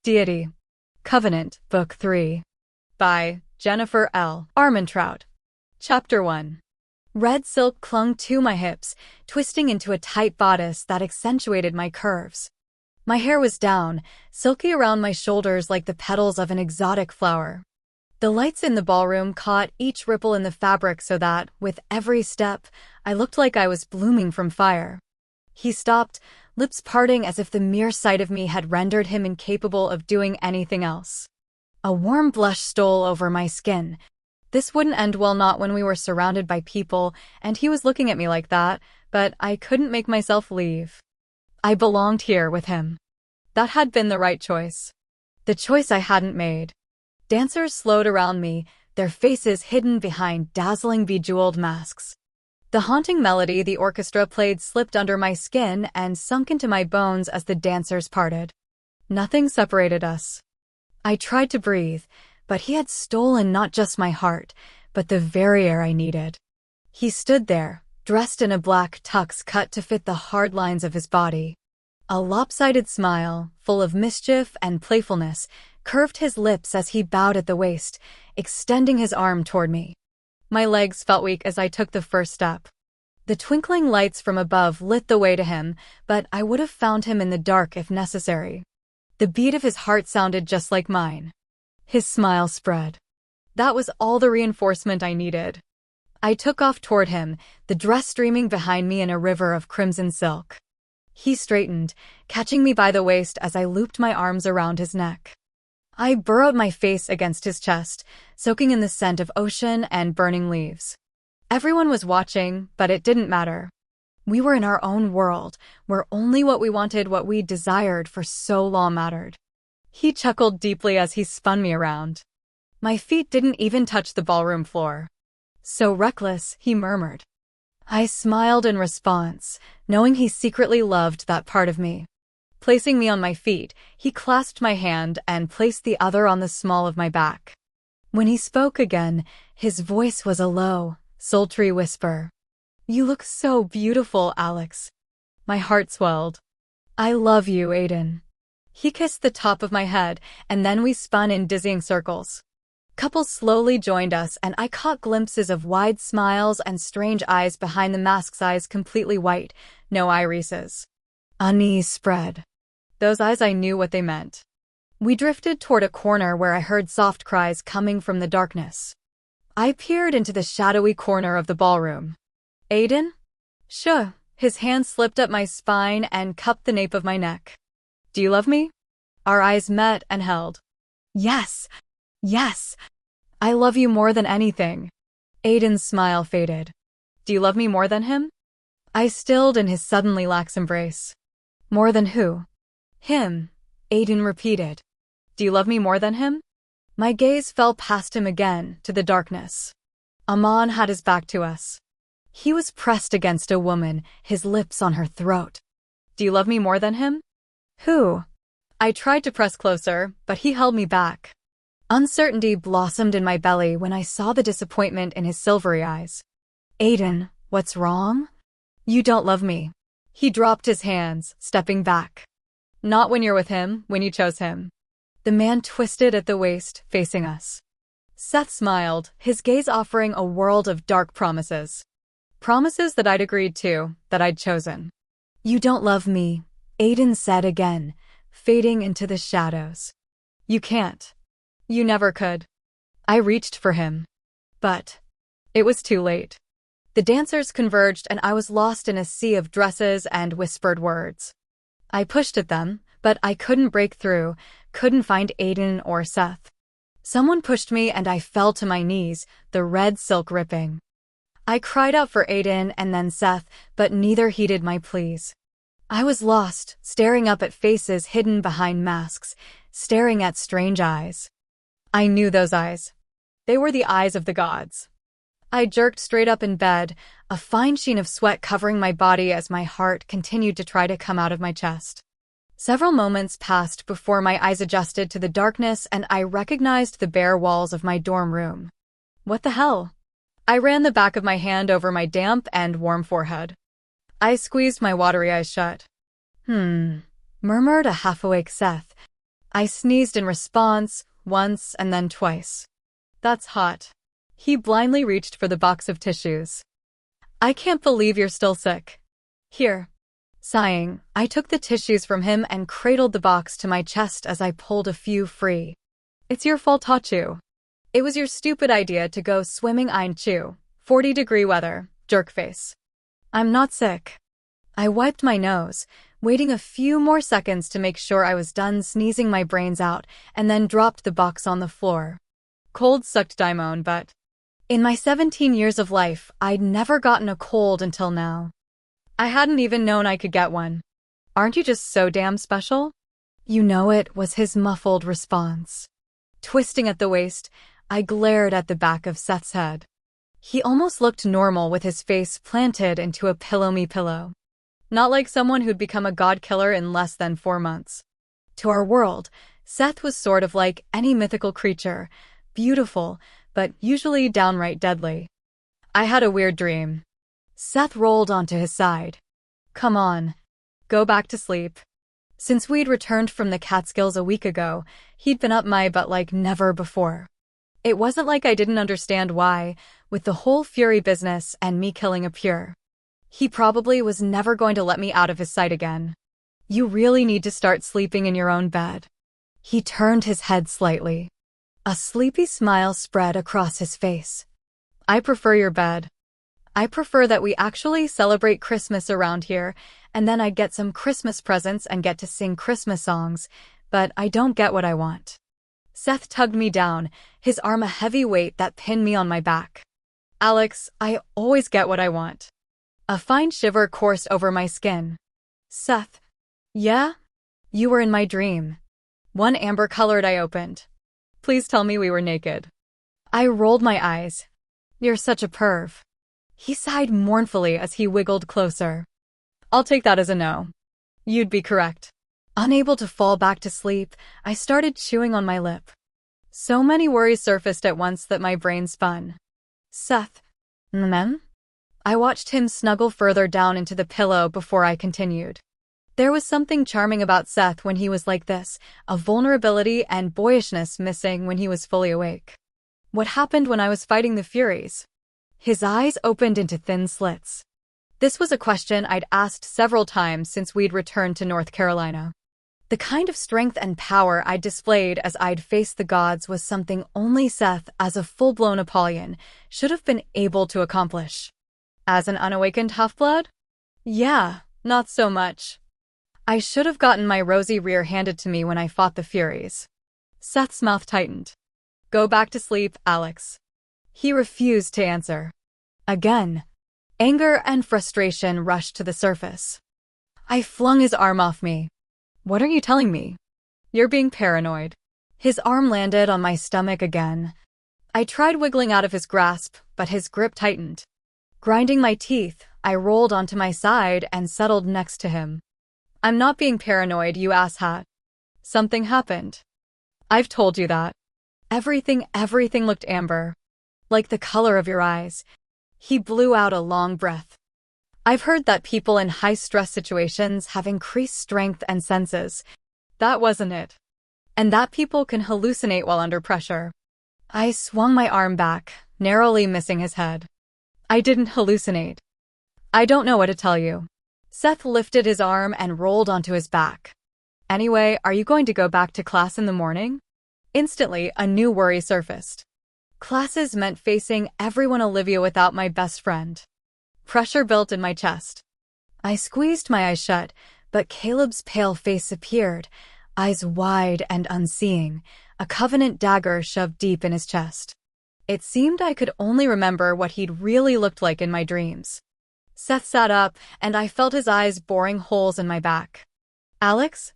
Deity. Covenant, Book 3. By Jennifer L. Armentrout. Chapter 1. Red silk clung to my hips, twisting into a tight bodice that accentuated my curves. My hair was down, silky around my shoulders like the petals of an exotic flower. The lights in the ballroom caught each ripple in the fabric so that, with every step, I looked like I was blooming from fire. He stopped, lips parting as if the mere sight of me had rendered him incapable of doing anything else. A warm blush stole over my skin. This wouldn't end well, not when we were surrounded by people, and he was looking at me like that, but I couldn't make myself leave. I belonged here with him. That had been the right choice. The choice I hadn't made. Dancers slowed around me, their faces hidden behind dazzling bejeweled masks. The haunting melody the orchestra played slipped under my skin and sunk into my bones as the dancers parted. Nothing separated us. I tried to breathe, but he had stolen not just my heart, but the very air I needed. He stood there, dressed in a black tux cut to fit the hard lines of his body. A lopsided smile, full of mischief and playfulness, curved his lips as he bowed at the waist, extending his arm toward me. My legs felt weak as I took the first step. The twinkling lights from above lit the way to him, but I would have found him in the dark if necessary. The beat of his heart sounded just like mine. His smile spread. That was all the reinforcement I needed. I took off toward him, the dress streaming behind me in a river of crimson silk. He straightened, catching me by the waist as I looped my arms around his neck. I burrowed my face against his chest, soaking in the scent of ocean and burning leaves. Everyone was watching, but it didn't matter. We were in our own world, where only what we wanted, what we desired for so long mattered. He chuckled deeply as he spun me around. My feet didn't even touch the ballroom floor. So reckless, he murmured. I smiled in response, knowing he secretly loved that part of me. Placing me on my feet, he clasped my hand and placed the other on the small of my back. When he spoke again, his voice was a low, sultry whisper. "You look so beautiful, Alex." My heart swelled. "I love you, Aiden." He kissed the top of my head, and then we spun in dizzying circles. Couples slowly joined us, and I caught glimpses of wide smiles and strange eyes behind the masks, eyes completely white, no irises. Unease spread. Those eyes, I knew what they meant. We drifted toward a corner where I heard soft cries coming from the darkness. I peered into the shadowy corner of the ballroom. "Aiden?" "Sure." His hand slipped up my spine and cupped the nape of my neck. "Do you love me?" Our eyes met and held. "Yes. Yes. I love you more than anything." Aiden's smile faded. "Do you love me more than him?" I stilled in his suddenly lax embrace. "More than who?" "Him," Aiden repeated. "Do you love me more than him?" My gaze fell past him again, to the darkness. Amon had his back to us. He was pressed against a woman, his lips on her throat. "Do you love me more than him?" "Who?" I tried to press closer, but he held me back. Uncertainty blossomed in my belly when I saw the disappointment in his silvery eyes. "Aiden, what's wrong?" "You don't love me." He dropped his hands, stepping back. "Not when you're with him, when you chose him." The man twisted at the waist, facing us. Seth smiled, his gaze offering a world of dark promises. Promises that I'd agreed to, that I'd chosen. "You don't love me," Aiden said again, fading into the shadows. "You can't. You never could." I reached for him. But it was too late. The dancers converged and I was lost in a sea of dresses and whispered words. I pushed at them, but I couldn't break through, couldn't find Aiden or Seth. Someone pushed me and I fell to my knees, the red silk ripping. I cried out for Aiden and then Seth, but neither heeded my pleas. I was lost, staring up at faces hidden behind masks, staring at strange eyes. I knew those eyes. They were the eyes of the gods. I jerked straight up in bed, a fine sheen of sweat covering my body as my heart continued to try to come out of my chest. Several moments passed before my eyes adjusted to the darkness and I recognized the bare walls of my dorm room. What the hell? I ran the back of my hand over my damp and warm forehead. I squeezed my watery eyes shut. Murmured a half-awake Seth. I sneezed in response, once and then twice. That's hot. He blindly reached for the box of tissues. I can't believe you're still sick. Here. Sighing, I took the tissues from him and cradled the box to my chest as I pulled a few free. It's your fault, Tachu. It was your stupid idea to go swimming in Chu. 40-degree weather, jerkface. I'm not sick. I wiped my nose, waiting a few more seconds to make sure I was done sneezing my brains out, and then dropped the box on the floor. Cold sucked Daimon, but in my 17 years of life, I'd never gotten a cold until now. I hadn't even known I could get one. Aren't you just so damn special? You know it, was his muffled response. Twisting at the waist, I glared at the back of Seth's head. He almost looked normal with his face planted into a pillow-me pillow. Not like someone who'd become a god killer in less than 4 months. To our world, Seth was sort of like any mythical creature, beautiful, but usually downright deadly. I had a weird dream. Seth rolled onto his side. Come on. Go back to sleep. Since we'd returned from the Catskills a week ago, he'd been up my butt like never before. It wasn't like I didn't understand why, with the whole Fury business and me killing a Pure. He probably was never going to let me out of his sight again. You really need to start sleeping in your own bed. He turned his head slightly. A sleepy smile spread across his face. I prefer your bed. I prefer that we actually celebrate Christmas around here, and then I'd get some Christmas presents and get to sing Christmas songs, but I don't get what I want. Seth tugged me down, his arm a heavy weight that pinned me on my back. Alex, I always get what I want. A fine shiver coursed over my skin. Seth. Yeah? You were in my dream. One amber-colored eye opened. Please tell me we were naked. I rolled my eyes. You're such a perv. He sighed mournfully as he wiggled closer. I'll take that as a no. You'd be correct. Unable to fall back to sleep, I started chewing on my lip. So many worries surfaced at once that my brain spun. Seth. Mem? I watched him snuggle further down into the pillow before I continued. There was something charming about Seth when he was like this, a vulnerability and boyishness missing when he was fully awake. What happened when I was fighting the Furies? His eyes opened into thin slits. This was a question I'd asked several times since we'd returned to North Carolina. The kind of strength and power I'd displayed as I'd faced the gods was something only Seth, as a full-blown Apollyon, should have been able to accomplish. As an unawakened half-blood? Yeah, not so much. I should have gotten my rosy rear handed to me when I fought the Furies. Seth's mouth tightened. Go back to sleep, Alex. He refused to answer. Again, anger and frustration rushed to the surface. I flung his arm off me. What are you telling me? You're being paranoid. His arm landed on my stomach again. I tried wiggling out of his grasp, but his grip tightened. Grinding my teeth, I rolled onto my side and settled next to him. I'm not being paranoid, you asshat. Something happened. I've told you that. Everything looked amber. Like the color of your eyes. He blew out a long breath. I've heard that people in high-stress situations have increased strength and senses. That wasn't it. And that people can hallucinate while under pressure. I swung my arm back, narrowly missing his head. I didn't hallucinate. I don't know what to tell you. Seth lifted his arm and rolled onto his back. Anyway, are you going to go back to class in the morning? Instantly, a new worry surfaced. Classes meant facing everyone Olivia without my best friend. Pressure built in my chest. I squeezed my eyes shut, but Caleb's pale face appeared, eyes wide and unseeing, a covenant dagger shoved deep in his chest. It seemed I could only remember what he'd really looked like in my dreams. Seth sat up, and I felt his eyes boring holes in my back. Alex?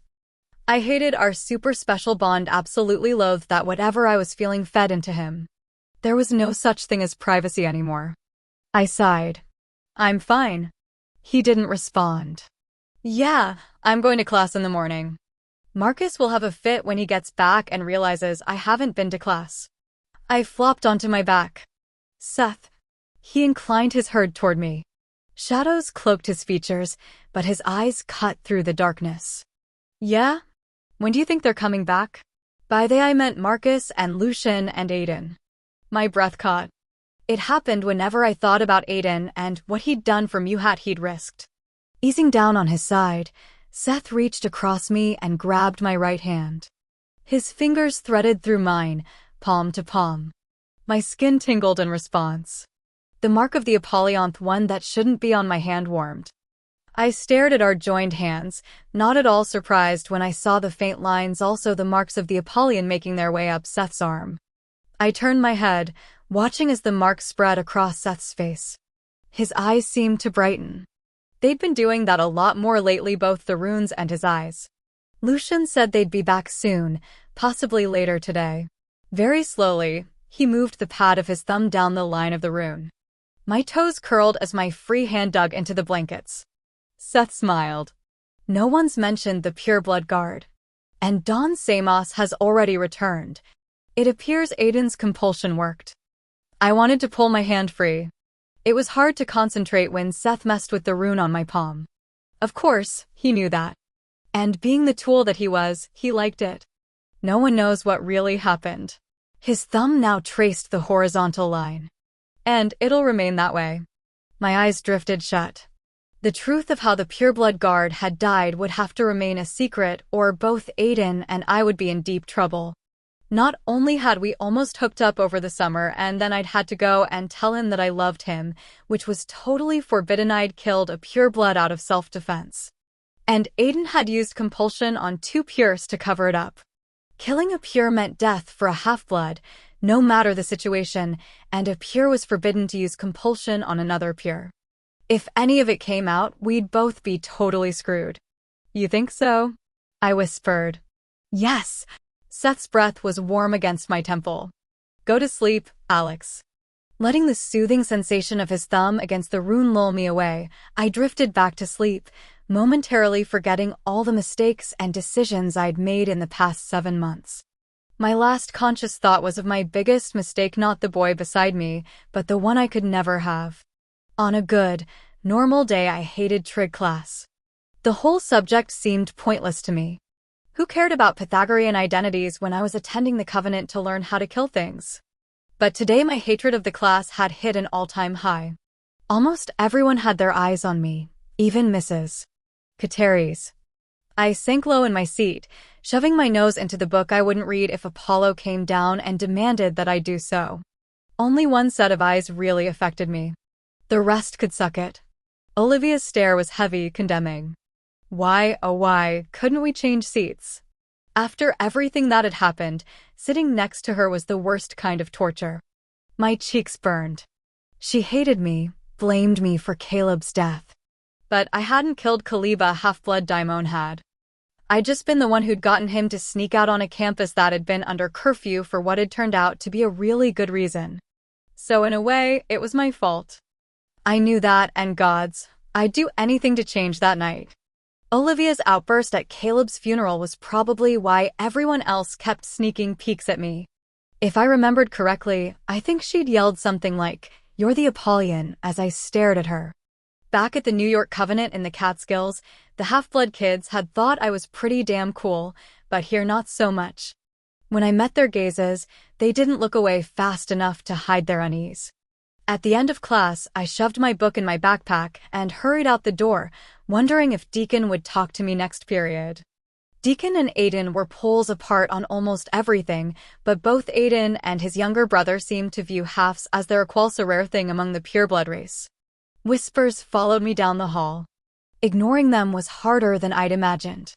I hated our super special bond, absolutely loathed that whatever I was feeling fed into him. There was no such thing as privacy anymore. I sighed. I'm fine. He didn't respond. Yeah, I'm going to class in the morning. Marcus will have a fit when he gets back and realizes I haven't been to class. I flopped onto my back. Seth. He inclined his head toward me. Shadows cloaked his features, but his eyes cut through the darkness. Yeah? When do you think they're coming back? By they I meant Marcus and Lucian and Aiden. My breath caught. It happened whenever I thought about Aiden and what he'd done for Muhat he'd risked. Easing down on his side, Seth reached across me and grabbed my right hand. His fingers threaded through mine, palm to palm. My skin tingled in response. The mark of the Apollyon, one that shouldn't be on my hand, warmed. I stared at our joined hands, not at all surprised when I saw the faint lines, also the marks of the Apollyon making their way up Seth's arm. I turned my head, watching as the mark spread across Seth's face. His eyes seemed to brighten. They'd been doing that a lot more lately, both the runes and his eyes. Lucian said they'd be back soon, possibly later today. Very slowly, he moved the pad of his thumb down the line of the rune. My toes curled as my free hand dug into the blankets. Seth smiled. No one's mentioned the Pureblood Guard. And Don Samos has already returned. It appears Aiden's compulsion worked. I wanted to pull my hand free. It was hard to concentrate when Seth messed with the rune on my palm. Of course, he knew that. And being the tool that he was, he liked it. No one knows what really happened. His thumb now traced the horizontal line. And it'll remain that way. My eyes drifted shut. The truth of how the Pureblood Guard had died would have to remain a secret, or both Aiden and I would be in deep trouble. Not only had we almost hooked up over the summer, and then I'd had to go and tell him that I loved him, which was totally forbidden. I'd killed a pureblood out of self-defense. And Aiden had used compulsion on 2 pures to cover it up. Killing a pure meant death for a half-blood, no matter the situation, and a pure was forbidden to use compulsion on another pure. If any of it came out, we'd both be totally screwed. You think so? I whispered. Yes. Seth's breath was warm against my temple. Go to sleep, Alex. Letting the soothing sensation of his thumb against the rune lull me away, I drifted back to sleep, momentarily forgetting all the mistakes and decisions I'd made in the past 7 months. My last conscious thought was of my biggest mistake, not the boy beside me, but the one I could never have. On a good, normal day, I hated trig class. The whole subject seemed pointless to me. Who cared about Pythagorean identities when I was attending the Covenant to learn how to kill things? But today my hatred of the class had hit an all-time high. Almost everyone had their eyes on me, even Mrs. Kateri's. I sank low in my seat, shoving my nose into the book I wouldn't read if Apollo came down and demanded that I do so. Only one set of eyes really affected me. The rest could suck it. Olivia's stare was heavy, condemning. Why, oh why, couldn't we change seats? After everything that had happened, sitting next to her was the worst kind of torture. My cheeks burned. She hated me, blamed me for Caleb's death. But I hadn't killed Kaliba, half-blood Daimon had. I'd just been the one who'd gotten him to sneak out on a campus that had been under curfew for what had turned out to be a really good reason. So in a way, it was my fault. I knew that, and God's, I'd do anything to change that night. Olivia's outburst at Caleb's funeral was probably why everyone else kept sneaking peeks at me. If I remembered correctly, I think she'd yelled something like, "You're the Apollyon," as I stared at her. Back at the New York Covenant in the Catskills, the half-blood kids had thought I was pretty damn cool, but here not so much. When I met their gazes, they didn't look away fast enough to hide their unease. At the end of class, I shoved my book in my backpack and hurried out the door, wondering if Deacon would talk to me next period. Deacon and Aiden were poles apart on almost everything, but both Aiden and his younger brother seemed to view halves as their equals, a rare thing among the pureblood race. Whispers followed me down the hall. Ignoring them was harder than I'd imagined.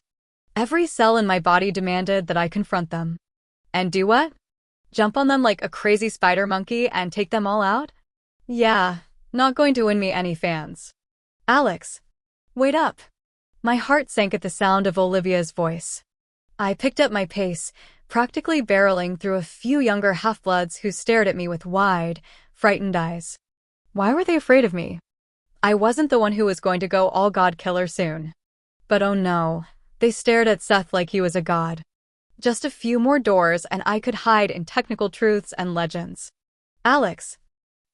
Every cell in my body demanded that I confront them. And do what? Jump on them like a crazy spider monkey and take them all out? Yeah, not going to win me any fans. Alex, wait up. My heart sank at the sound of Olivia's voice. I picked up my pace, practically barreling through a few younger half-bloods who stared at me with wide, frightened eyes. Why were they afraid of me? I wasn't the one who was going to go all god killer soon. But oh no, they stared at Seth like he was a god. Just a few more doors and I could hide in technical truths and legends. Alex.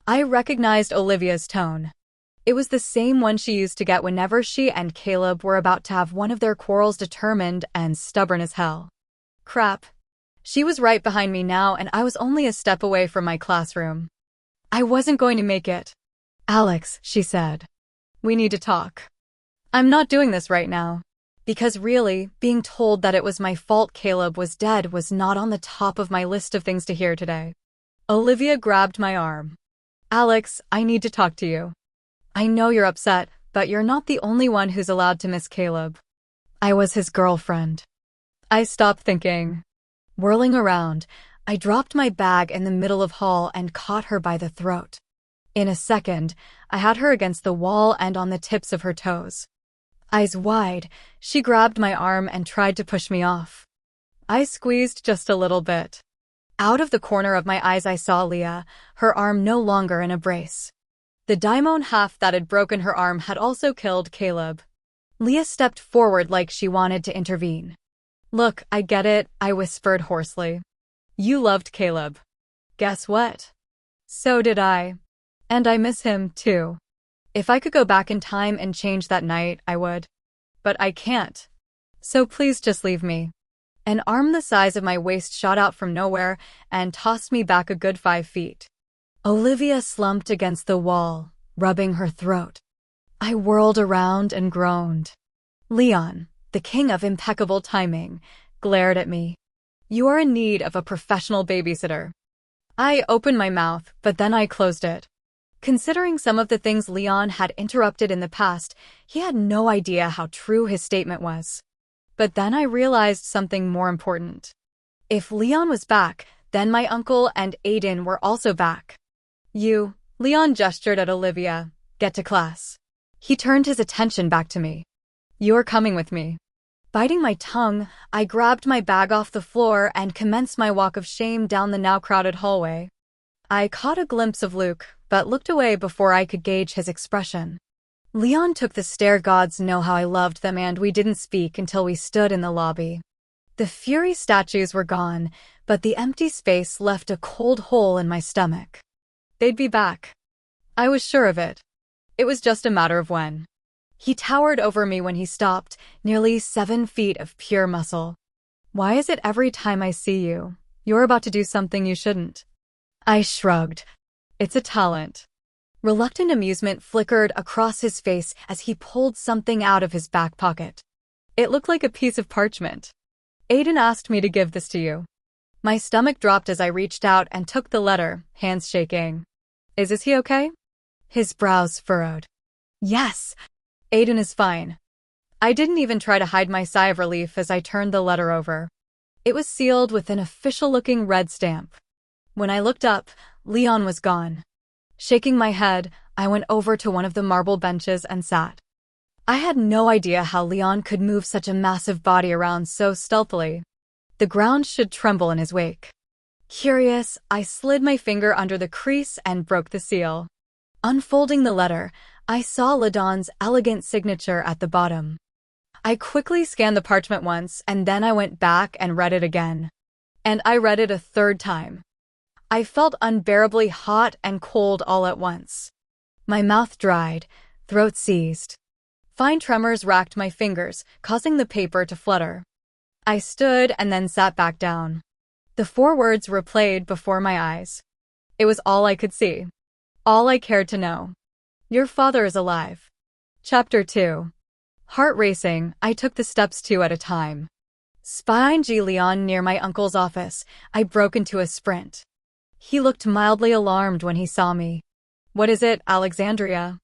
I recognized Olivia's tone. It was the same one she used to get whenever she and Caleb were about to have one of their quarrels, determined and stubborn as hell. Crap. She was right behind me now, and I was only a step away from my classroom. I wasn't going to make it. Alex, she said. We need to talk. I'm not doing this right now. Because really, being told that it was my fault Caleb was dead was not on the top of my list of things to hear today. Olivia grabbed my arm. Alex, I need to talk to you. I know you're upset, but you're not the only one who's allowed to miss Caleb. I was his girlfriend. I stopped thinking. Whirling around, I dropped my bag in the middle of hall and caught her by the throat. In a second, I had her against the wall and on the tips of her toes. Eyes wide, she grabbed my arm and tried to push me off. I squeezed just a little bit. Out of the corner of my eyes I saw Leah, her arm no longer in a brace. The daimon half that had broken her arm had also killed Caleb. Leah stepped forward like she wanted to intervene. Look, I get it, I whispered hoarsely. You loved Caleb. Guess what? So did I. And I miss him, too. If I could go back in time and change that night, I would. But I can't. So please just leave me. An arm the size of my waist shot out from nowhere and tossed me back a good 5 feet. Olivia slumped against the wall, rubbing her throat. I whirled around and groaned. Leon, the king of impeccable timing, glared at me. You are in need of a professional babysitter. I opened my mouth, but then I closed it. Considering some of the things Leon had interrupted in the past, he had no idea how true his statement was. But then I realized something more important. If Leon was back, then my uncle and Aiden were also back. You, Leon gestured at Olivia, get to class. He turned his attention back to me. You're coming with me. Biting my tongue, I grabbed my bag off the floor and commenced my walk of shame down the now crowded hallway. I caught a glimpse of Luke, but looked away before I could gauge his expression. Leon took the stare. Gods know how I loved them, and we didn't speak until we stood in the lobby. The Fury statues were gone, but the empty space left a cold hole in my stomach. They'd be back. I was sure of it. It was just a matter of when. He towered over me when he stopped, nearly 7 feet of pure muscle. Why is it every time I see you, you're about to do something you shouldn't? I shrugged. It's a talent. Reluctant amusement flickered across his face as he pulled something out of his back pocket. It looked like a piece of parchment. Aiden asked me to give this to you. My stomach dropped as I reached out and took the letter, hands shaking. Is he okay? His brows furrowed. Yes. Aiden is fine. I didn't even try to hide my sigh of relief as I turned the letter over. It was sealed with an official-looking red stamp. When I looked up, Leon was gone. Shaking my head, I went over to one of the marble benches and sat. I had no idea how Leon could move such a massive body around so stealthily. The ground should tremble in his wake. Curious, I slid my finger under the crease and broke the seal. Unfolding the letter, I saw Ladon's elegant signature at the bottom. I quickly scanned the parchment once, and then I went back and read it again. And I read it a third time. I felt unbearably hot and cold all at once. My mouth dried, throat seized. Fine tremors racked my fingers, causing the paper to flutter. I stood and then sat back down. The 4 words replayed before my eyes. It was all I could see. All I cared to know. Your father is alive. Chapter 2. Heart racing, I took the steps 2 at a time. Spying Leon near my uncle's office, I broke into a sprint. He looked mildly alarmed when he saw me. What is it, Alexandria?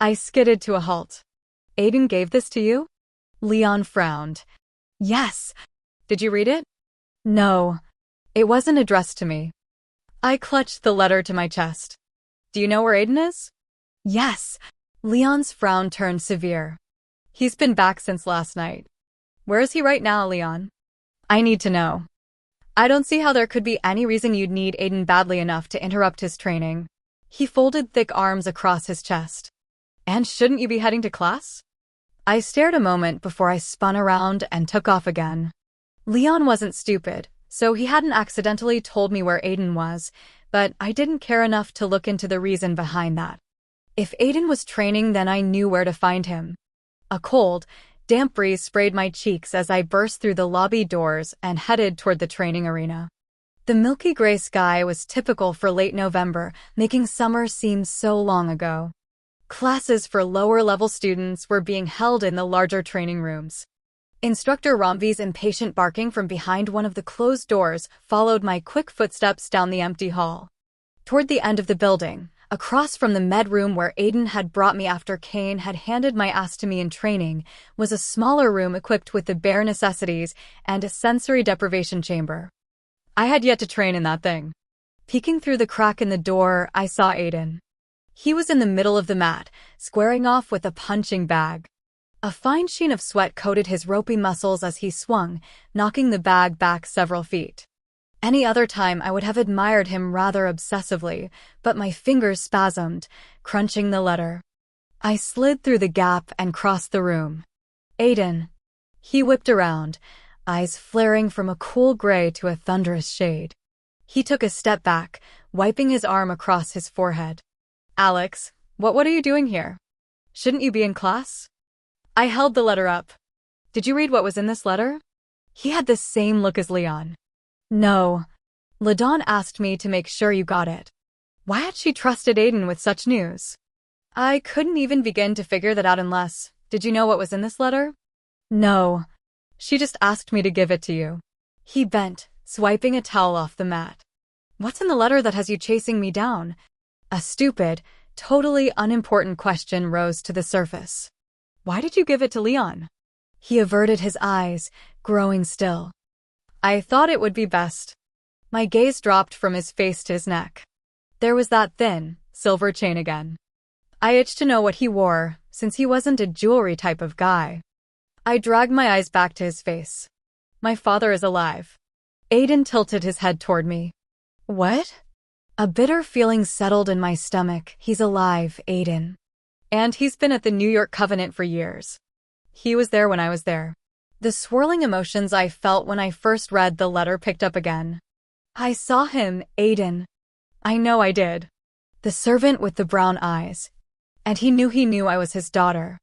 I skidded to a halt. Aiden gave this to you? Leon frowned. Yes. Did you read it? No. It wasn't addressed to me. I clutched the letter to my chest. Do you know where Aiden is? Yes. Leon's frown turned severe. He's been back since last night. Where is he right now, Leon? I need to know. I don't see how there could be any reason you'd need Aiden badly enough to interrupt his training. He folded thick arms across his chest. And shouldn't you be heading to class? I stared a moment before I spun around and took off again. Leon wasn't stupid, so he hadn't accidentally told me where Aiden was, but I didn't care enough to look into the reason behind that. If Aiden was training, then I knew where to find him. A cold, damp breeze sprayed my cheeks as I burst through the lobby doors and headed toward the training arena. The milky gray sky was typical for late November, making summer seem so long ago. Classes for lower-level students were being held in the larger training rooms. Instructor Romvi's impatient barking from behind one of the closed doors followed my quick footsteps down the empty hall. Toward the end of the building, across from the med room where Aiden had brought me after Kane had handed my ass to me in training, was a smaller room equipped with the bare necessities and a sensory deprivation chamber. I had yet to train in that thing. Peeking through the crack in the door, I saw Aiden. He was in the middle of the mat, squaring off with a punching bag. A fine sheen of sweat coated his ropey muscles as he swung, knocking the bag back several feet. Any other time I would have admired him rather obsessively, but my fingers spasmed, crunching the letter. I slid through the gap and crossed the room. Aiden. He whipped around, eyes flaring from a cool gray to a thunderous shade. He took a step back, wiping his arm across his forehead. Alex, what are you doing here? Shouldn't you be in class? I held the letter up. Did you read what was in this letter? He had the same look as Leon. No. LaDawn asked me to make sure you got it. Why had she trusted Aiden with such news? I couldn't even begin to figure that out unless, did you know what was in this letter? No. She just asked me to give it to you. He bent, swiping a towel off the mat. What's in the letter that has you chasing me down? A stupid, totally unimportant question rose to the surface. Why did you give it to Leon? He averted his eyes, growing still. I thought it would be best. My gaze dropped from his face to his neck. There was that thin, silver chain again. I itched to know what he wore, since he wasn't a jewelry type of guy. I dragged my eyes back to his face. My father is alive. Aiden tilted his head toward me. What? A bitter feeling settled in my stomach. He's alive, Aiden. And he's been at the New York Covenant for years. He was there when I was there. The swirling emotions I felt when I first read the letter picked up again. I saw him, Aiden. I know I did. The servant with the brown eyes. And he knew I was his daughter.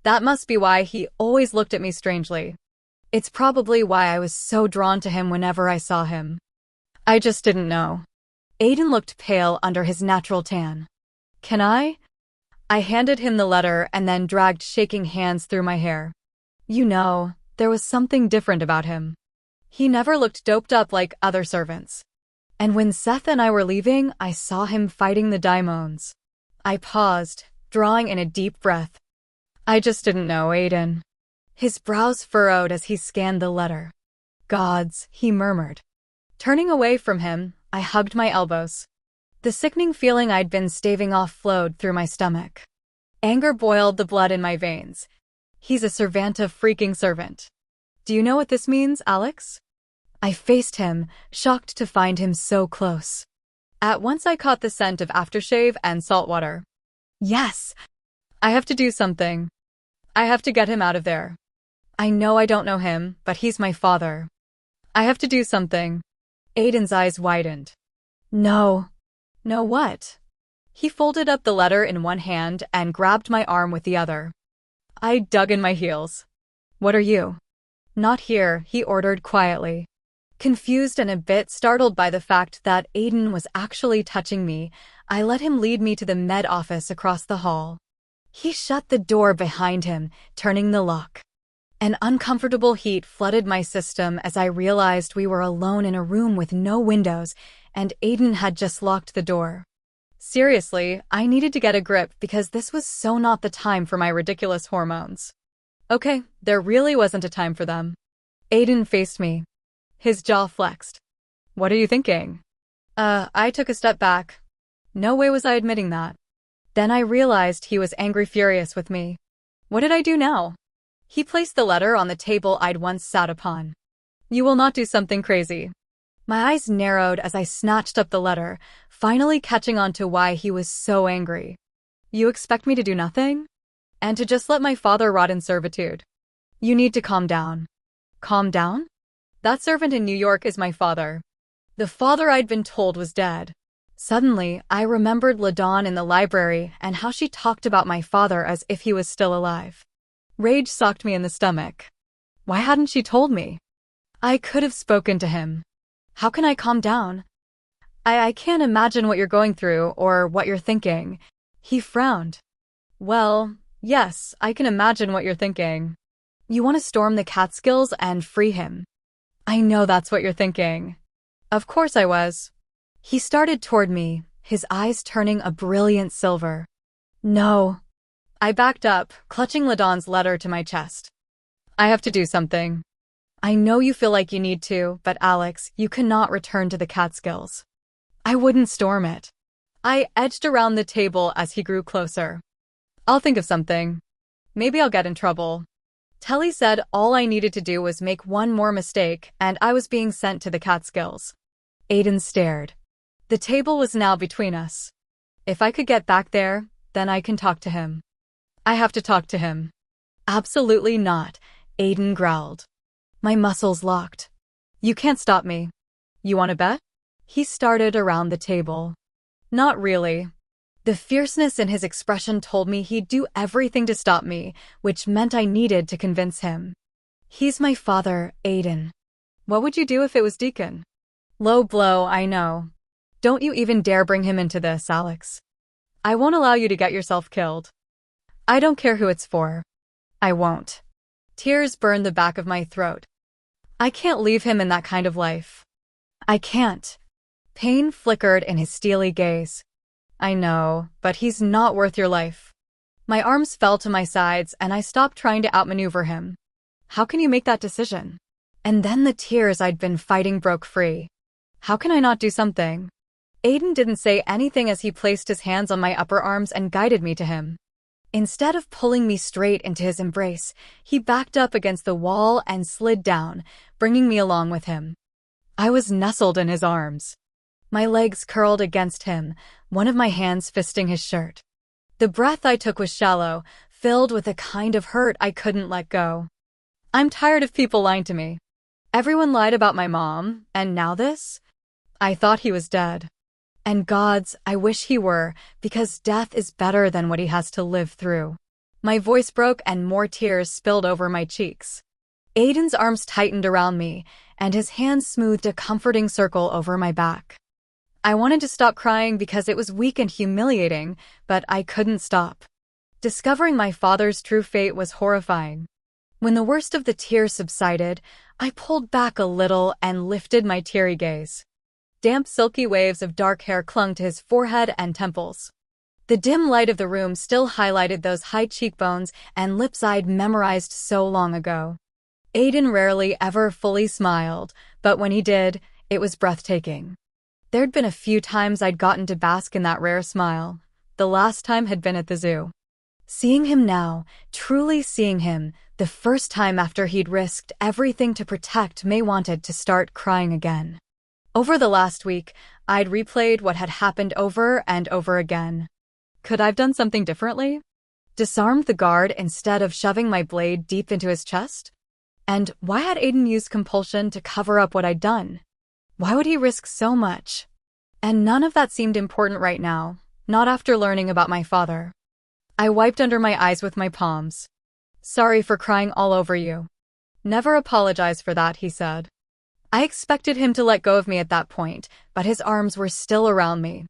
That must be why he always looked at me strangely. It's probably why I was so drawn to him whenever I saw him. I just didn't know. Aiden looked pale under his natural tan. Can I? I handed him the letter and then dragged shaking hands through my hair. You know, there was something different about him. He never looked doped up like other servants. And when Seth and I were leaving, I saw him fighting the daimons. I paused, drawing in a deep breath. I just didn't know, Aiden. His brows furrowed as he scanned the letter. Gods, he murmured. Turning away from him, I hugged my elbows. The sickening feeling I'd been staving off flowed through my stomach. Anger boiled the blood in my veins. He's a Servanta freaking servant. Do you know what this means, Alex? I faced him, shocked to find him so close. At once I caught the scent of aftershave and salt water. Yes! I have to do something. I have to get him out of there. I know I don't know him, but he's my father. I have to do something. Aiden's eyes widened. No. No what? He folded up the letter in one hand and grabbed my arm with the other. I dug in my heels. What are you? Not here, he ordered quietly. Confused and a bit startled by the fact that Aiden was actually touching me, I let him lead me to the med office across the hall. He shut the door behind him, turning the lock. An uncomfortable heat flooded my system as I realized we were alone in a room with no windows, and Aiden had just locked the door. Seriously, I needed to get a grip because this was so not the time for my ridiculous hormones. Okay, there really wasn't a time for them. Aiden faced me. His jaw flexed. What are you thinking? I took a step back. No way was I admitting that. Then I realized he was angry furious with me. What did I do now? He placed the letter on the table I'd once sat upon. You will not do something crazy. My eyes narrowed as I snatched up the letter, finally catching on to why he was so angry. You expect me to do nothing? And to just let my father rot in servitude? You need to calm down. Calm down? That servant in New York is my father. The father I'd been told was dead. Suddenly, I remembered Ladon in the library and how she talked about my father as if he was still alive. Rage socked me in the stomach. Why hadn't she told me? I could have spoken to him. How can I calm down? I can't imagine what you're going through or what you're thinking. He frowned. Well, yes, I can imagine what you're thinking. You want to storm the Catskills and free him. I know that's what you're thinking. Of course I was. He started toward me, his eyes turning a brilliant silver. No. I backed up, clutching Ladon's letter to my chest. I have to do something. I know you feel like you need to, but Alex, you cannot return to the Catskills. I wouldn't storm it. I edged around the table as he grew closer. I'll think of something. Maybe I'll get in trouble. Telly said all I needed to do was make one more mistake, and I was being sent to the Catskills. Aiden stared. The table was now between us. If I could get back there, then I can talk to him. I have to talk to him. Absolutely not, Aiden growled. My muscles locked. You can't stop me. You want to bet? He started around the table. Not really. The fierceness in his expression told me he'd do everything to stop me, which meant I needed to convince him. He's my father, Aiden. What would you do if it was Deacon? Low blow, I know. Don't you even dare bring him into this, Alex. I won't allow you to get yourself killed. I don't care who it's for. I won't. Tears burned the back of my throat. I can't leave him in that kind of life. I can't. Pain flickered in his steely gaze. I know, but he's not worth your life. My arms fell to my sides and I stopped trying to outmaneuver him. How can you make that decision? And then the tears I'd been fighting broke free. How can I not do something? Aiden didn't say anything as he placed his hands on my upper arms and guided me to him. Instead of pulling me straight into his embrace, he backed up against the wall and slid down, bringing me along with him. I was nestled in his arms. My legs curled against him, one of my hands fisting his shirt. The breath I took was shallow, filled with a kind of hurt I couldn't let go. I'm tired of people lying to me. Everyone lied about my mom, and now this? I thought he was dead. And gods, I wish he were, because death is better than what he has to live through. My voice broke and more tears spilled over my cheeks. Aiden's arms tightened around me, and his hands smoothed a comforting circle over my back. I wanted to stop crying because it was weak and humiliating, but I couldn't stop. Discovering my father's true fate was horrifying. When the worst of the tears subsided, I pulled back a little and lifted my teary gaze. Damp, silky waves of dark hair clung to his forehead and temples. The dim light of the room still highlighted those high cheekbones and lips I'd memorized so long ago. Aiden rarely ever fully smiled, but when he did, it was breathtaking. There'd been a few times I'd gotten to bask in that rare smile. The last time had been at the zoo. Seeing him now, truly seeing him, the first time after he'd risked everything to protect me, wanted to start crying again. Over the last week, I'd replayed what had happened over and over again. Could I've done something differently? Disarmed the guard instead of shoving my blade deep into his chest? And why had Aiden used compulsion to cover up what I'd done? Why would he risk so much? And none of that seemed important right now, not after learning about my father. I wiped under my eyes with my palms. Sorry for crying all over you. Never apologize for that, he said. I expected him to let go of me at that point, but his arms were still around me.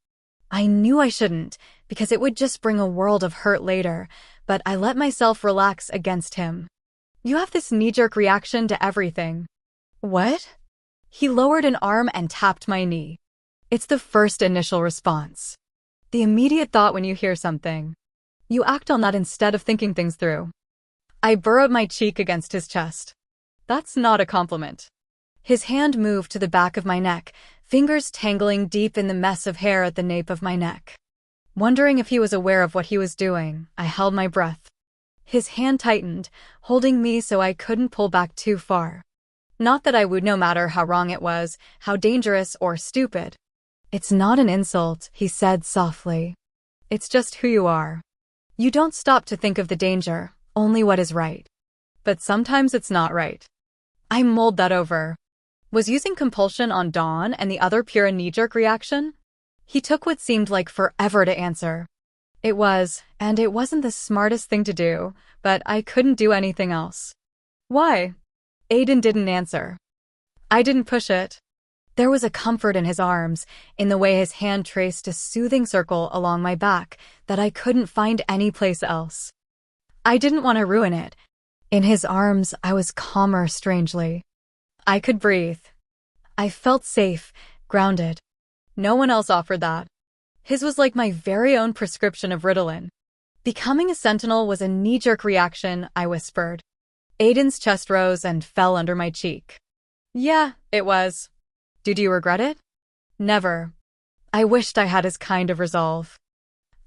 I knew I shouldn't, because it would just bring a world of hurt later, but I let myself relax against him. You have this knee-jerk reaction to everything. What? He lowered an arm and tapped my knee. It's the first initial response. The immediate thought when you hear something. You act on that instead of thinking things through. I burrowed my cheek against his chest. That's not a compliment. His hand moved to the back of my neck, fingers tangling deep in the mess of hair at the nape of my neck. Wondering if he was aware of what he was doing, I held my breath. His hand tightened, holding me so I couldn't pull back too far. Not that I would, no matter how wrong it was, how dangerous or stupid. It's not an insult, he said softly. It's just who you are. You don't stop to think of the danger, only what is right. But sometimes it's not right. I mulled that over. Was using compulsion on Dawn and the other pure a knee-jerk reaction? He took what seemed like forever to answer. It wasn't the smartest thing to do, but I couldn't do anything else. Why? Aiden didn't answer. I didn't push it. There was a comfort in his arms, in the way his hand traced a soothing circle along my back that I couldn't find anyplace else. I didn't want to ruin it. In his arms, I was calmer strangely. I could breathe. I felt safe, grounded. No one else offered that. His was like my very own prescription of Ritalin. Becoming a sentinel was a knee-jerk reaction, I whispered. Aiden's chest rose and fell under my cheek. Yeah, it was. Did you regret it? Never. I wished I had his kind of resolve.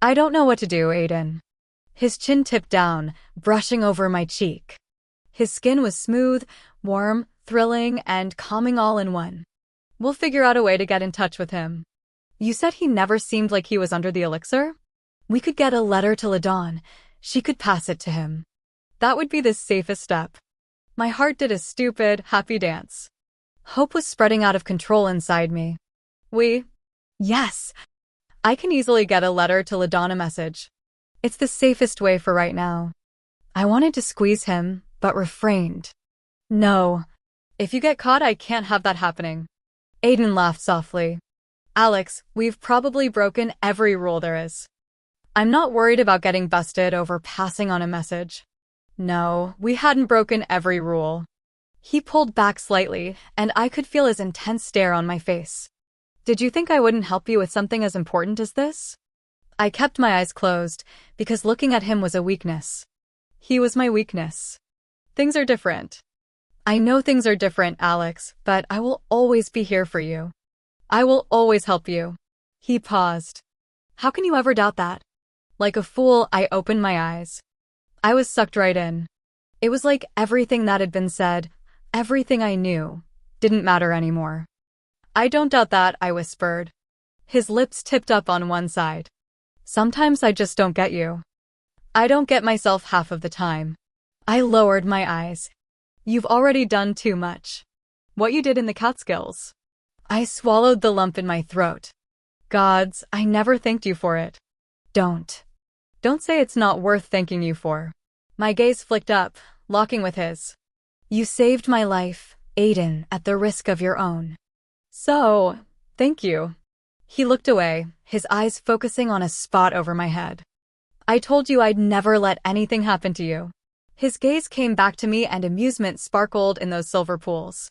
I don't know what to do, Aiden. His chin tipped down, brushing over my cheek. His skin was smooth, warm, thrilling, and calming all in one. We'll figure out a way to get in touch with him. You said he never seemed like he was under the elixir? We could get a letter to LaDawn. She could pass it to him. That would be the safest step. My heart did a stupid, happy dance. Hope was spreading out of control inside me. Yes. I can easily get a letter to LaDawn, a message. It's the safest way for right now. I wanted to squeeze him, but refrained. No. If you get caught, I can't have that happening. Aiden laughed softly. Alex, we've probably broken every rule there is. I'm not worried about getting busted over passing on a message. No, we hadn't broken every rule. He pulled back slightly, and I could feel his intense stare on my face. Did you think I wouldn't help you with something as important as this? I kept my eyes closed, because looking at him was a weakness. He was my weakness. Things are different. I know things are different, Alex, but I will always be here for you. I will always help you. He paused. How can you ever doubt that? Like a fool, I opened my eyes. I was sucked right in. It was like everything that had been said, everything I knew, didn't matter anymore. I don't doubt that, I whispered. His lips tipped up on one side. Sometimes I just don't get you. I don't get myself half of the time. I lowered my eyes. You've already done too much. What you did in the Catskills. I swallowed the lump in my throat. Gods, I never thanked you for it. Don't say it's not worth thanking you for. My gaze flicked up, locking with his. You saved my life, Aiden, at the risk of your own. So, thank you. He looked away, his eyes focusing on a spot over my head. I told you I'd never let anything happen to you. His gaze came back to me and amusement sparkled in those silver pools.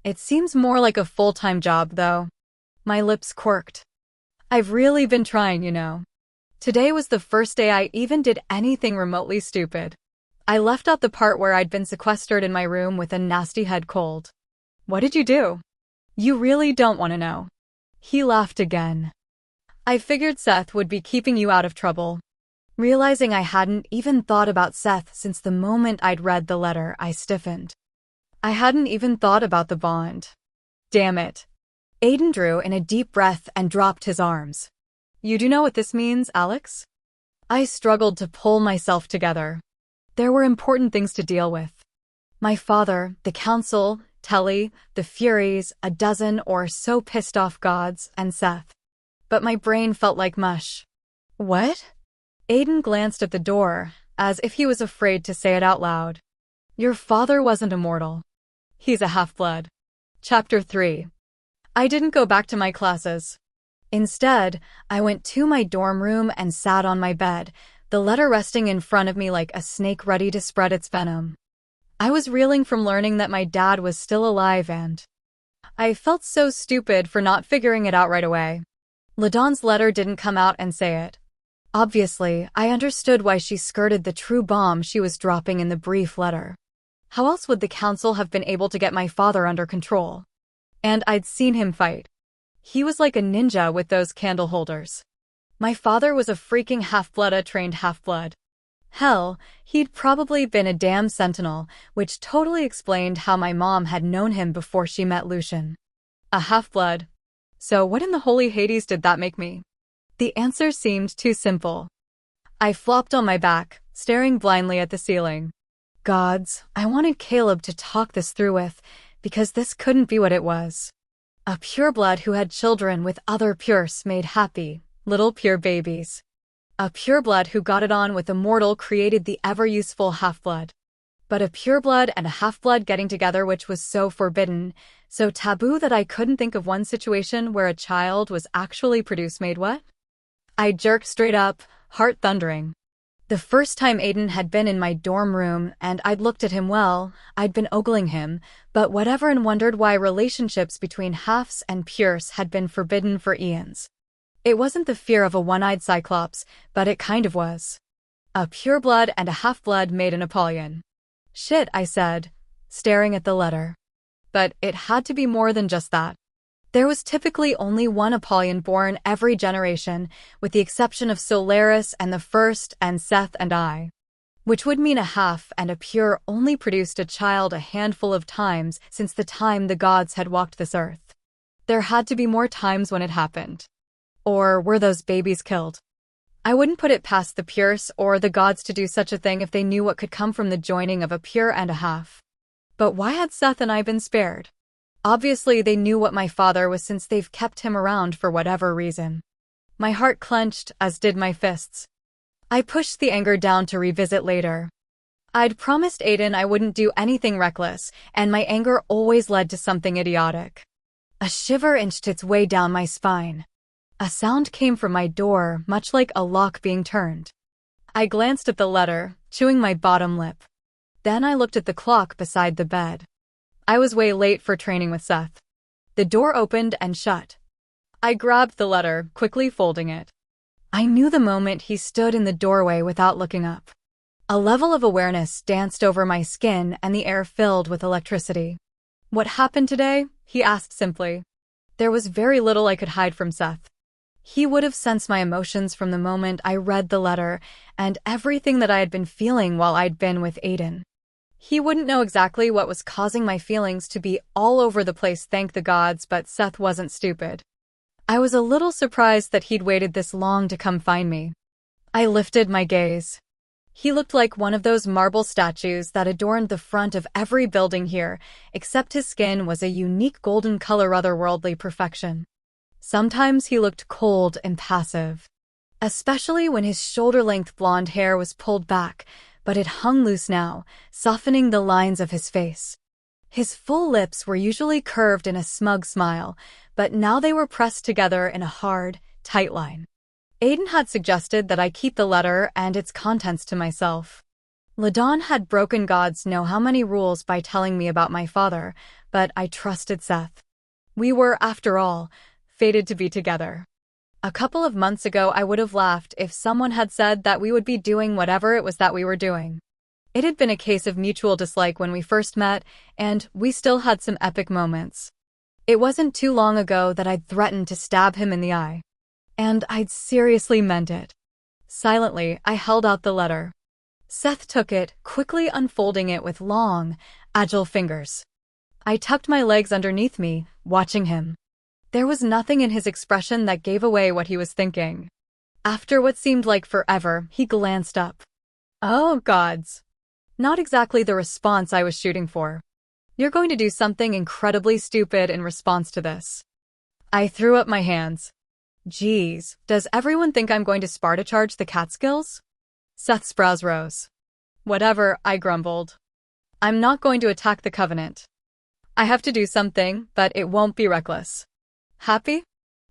It seems more like a full-time job, though. My lips quirked. I've really been trying, you know. Today was the first day I even did anything remotely stupid. I left out the part where I'd been sequestered in my room with a nasty head cold. What did you do? You really don't want to know. He laughed again. I figured Seth would be keeping you out of trouble. Realizing I hadn't even thought about Seth since the moment I'd read the letter, I stiffened. I hadn't even thought about the bond. Damn it. Aiden drew in a deep breath and dropped his arms. You do know what this means, Alex? I struggled to pull myself together. There were important things to deal with. My father, the council, Telly, the Furies, a dozen or so pissed off gods, and Seth. But my brain felt like mush. What? Aiden glanced at the door, as if he was afraid to say it out loud. Your father wasn't immortal. He's a half-blood. Chapter 3. I didn't go back to my classes. Instead, I went to my dorm room and sat on my bed, the letter resting in front of me like a snake ready to spread its venom. I was reeling from learning that my dad was still alive and I felt so stupid for not figuring it out right away. LaDawn's letter didn't come out and say it. Obviously, I understood why she skirted the true bomb she was dropping in the brief letter. How else would the council have been able to get my father under control? And I'd seen him fight. He was like a ninja with those candle holders. My father was a freaking half-blood, a trained half-blood. Hell, he'd probably been a damn sentinel, which totally explained how my mom had known him before she met Lucian. A half-blood. So what in the holy Hades did that make me? The answer seemed too simple. I flopped on my back, staring blindly at the ceiling. Gods, I wanted Caleb to talk this through with, because this couldn't be what it was. A pureblood who had children with other pures made happy, little pure babies. A pureblood who got it on with a mortal created the ever-useful half-blood. But a pureblood and a half-blood getting together, which was so forbidden, so taboo that I couldn't think of one situation where a child was actually produced made what? I jerked straight up, heart thundering. The first time Aiden had been in my dorm room and I'd looked at him well, I'd been ogling him, but whatever, and wondered why relationships between halves and pures had been forbidden for eons. It wasn't the fear of a one-eyed cyclops, but it kind of was. A pureblood and a half-blood made an Apollyon. Shit, I said, staring at the letter. But it had to be more than just that. There was typically only one Apollyon born every generation, with the exception of Solaris and the First and Seth and I. Which would mean a half and a pure only produced a child a handful of times since the time the gods had walked this earth. There had to be more times when it happened. Or were those babies killed? I wouldn't put it past the pures or the gods to do such a thing if they knew what could come from the joining of a pure and a half. But why had Seth and I been spared? Obviously they knew what my father was, since they've kept him around for whatever reason. My heart clenched, as did my fists. I pushed the anger down to revisit later. I'd promised Aiden I wouldn't do anything reckless, and my anger always led to something idiotic. A shiver inched its way down my spine. A sound came from my door, much like a lock being turned. I glanced at the letter, chewing my bottom lip. Then I looked at the clock beside the bed. I was way late for training with Seth. The door opened and shut. I grabbed the letter, quickly folding it. I knew the moment he stood in the doorway without looking up. A level of awareness danced over my skin and the air filled with electricity. What happened today? He asked simply. There was very little I could hide from Seth. He would have sensed my emotions from the moment I read the letter and everything that I had been feeling while I'd been with Aiden. He wouldn't know exactly what was causing my feelings to be all over the place, thank the gods, but Seth wasn't stupid. I was a little surprised that he'd waited this long to come find me. I lifted my gaze. He looked like one of those marble statues that adorned the front of every building here, except his skin was a unique golden color, otherworldly perfection. Sometimes he looked cold and passive, especially when his shoulder-length blonde hair was pulled back, but it hung loose now, softening the lines of his face. His full lips were usually curved in a smug smile, but now they were pressed together in a hard, tight line. Aiden had suggested that I keep the letter and its contents to myself. Ladon had broken gods know how many rules by telling me about my father, but I trusted Seth. We were, after all, fated to be together. A couple of months ago I would have laughed if someone had said that we would be doing whatever it was that we were doing. It had been a case of mutual dislike when we first met, and we still had some epic moments. It wasn't too long ago that I'd threatened to stab him in the eye. And I'd seriously meant it. Silently, I held out the letter. Seth took it, quickly unfolding it with long, agile fingers. I tucked my legs underneath me, watching him. There was nothing in his expression that gave away what he was thinking. After what seemed like forever, he glanced up. Oh, gods. Not exactly the response I was shooting for. You're going to do something incredibly stupid in response to this. I threw up my hands. Geez, does everyone think I'm going to Sparta charge the Catskills? Seth's brows rose. Whatever, I grumbled. I'm not going to attack the Covenant. I have to do something, but it won't be reckless. Happy?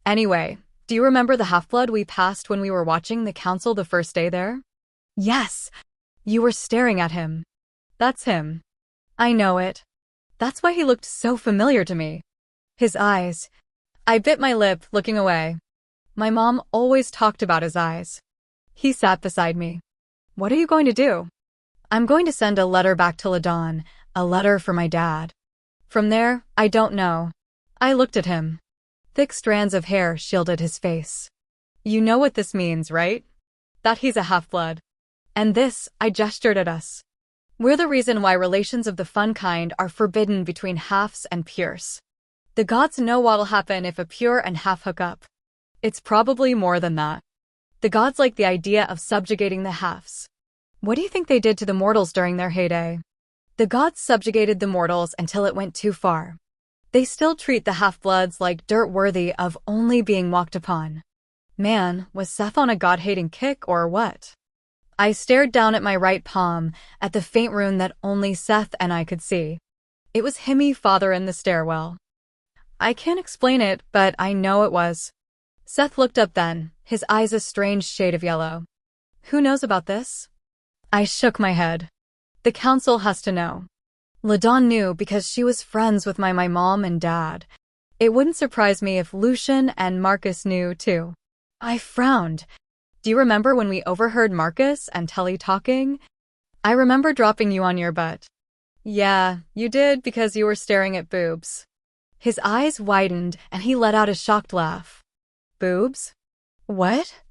Anyway, do you remember the half-blood we passed when we were watching the council the first day there? Yes. You were staring at him. That's him. I know it. That's why he looked so familiar to me. His eyes. I bit my lip, looking away. My mom always talked about his eyes. He sat beside me. What are you going to do? I'm going to send a letter back to Ladon, a letter for my dad. From there, I don't know. I looked at him. Thick strands of hair shielded his face. You know what this means, right? That he's a half-blood. And this, I gestured at us. We're the reason why relations of the fun kind are forbidden between halves and pures. The gods know what'll happen if a pure and half hook up. It's probably more than that. The gods like the idea of subjugating the halves. What do you think they did to the mortals during their heyday? The gods subjugated the mortals until it went too far. They still treat the half-bloods like dirt worthy of only being walked upon. Man, was Seth on a God-hating kick or what? I stared down at my right palm, at the faint rune that only Seth and I could see. It was Himmy Father in the stairwell. I can't explain it, but I know it was. Seth looked up then, his eyes a strange shade of yellow. Who knows about this? I shook my head. The council has to know. LaDawn knew because she was friends with my mom and dad. It wouldn't surprise me if Lucian and Marcus knew, too. I frowned. Do you remember when we overheard Marcus and Telly talking? I remember dropping you on your butt. Yeah, you did because you were staring at boobs. His eyes widened and he let out a shocked laugh. Boobs? What?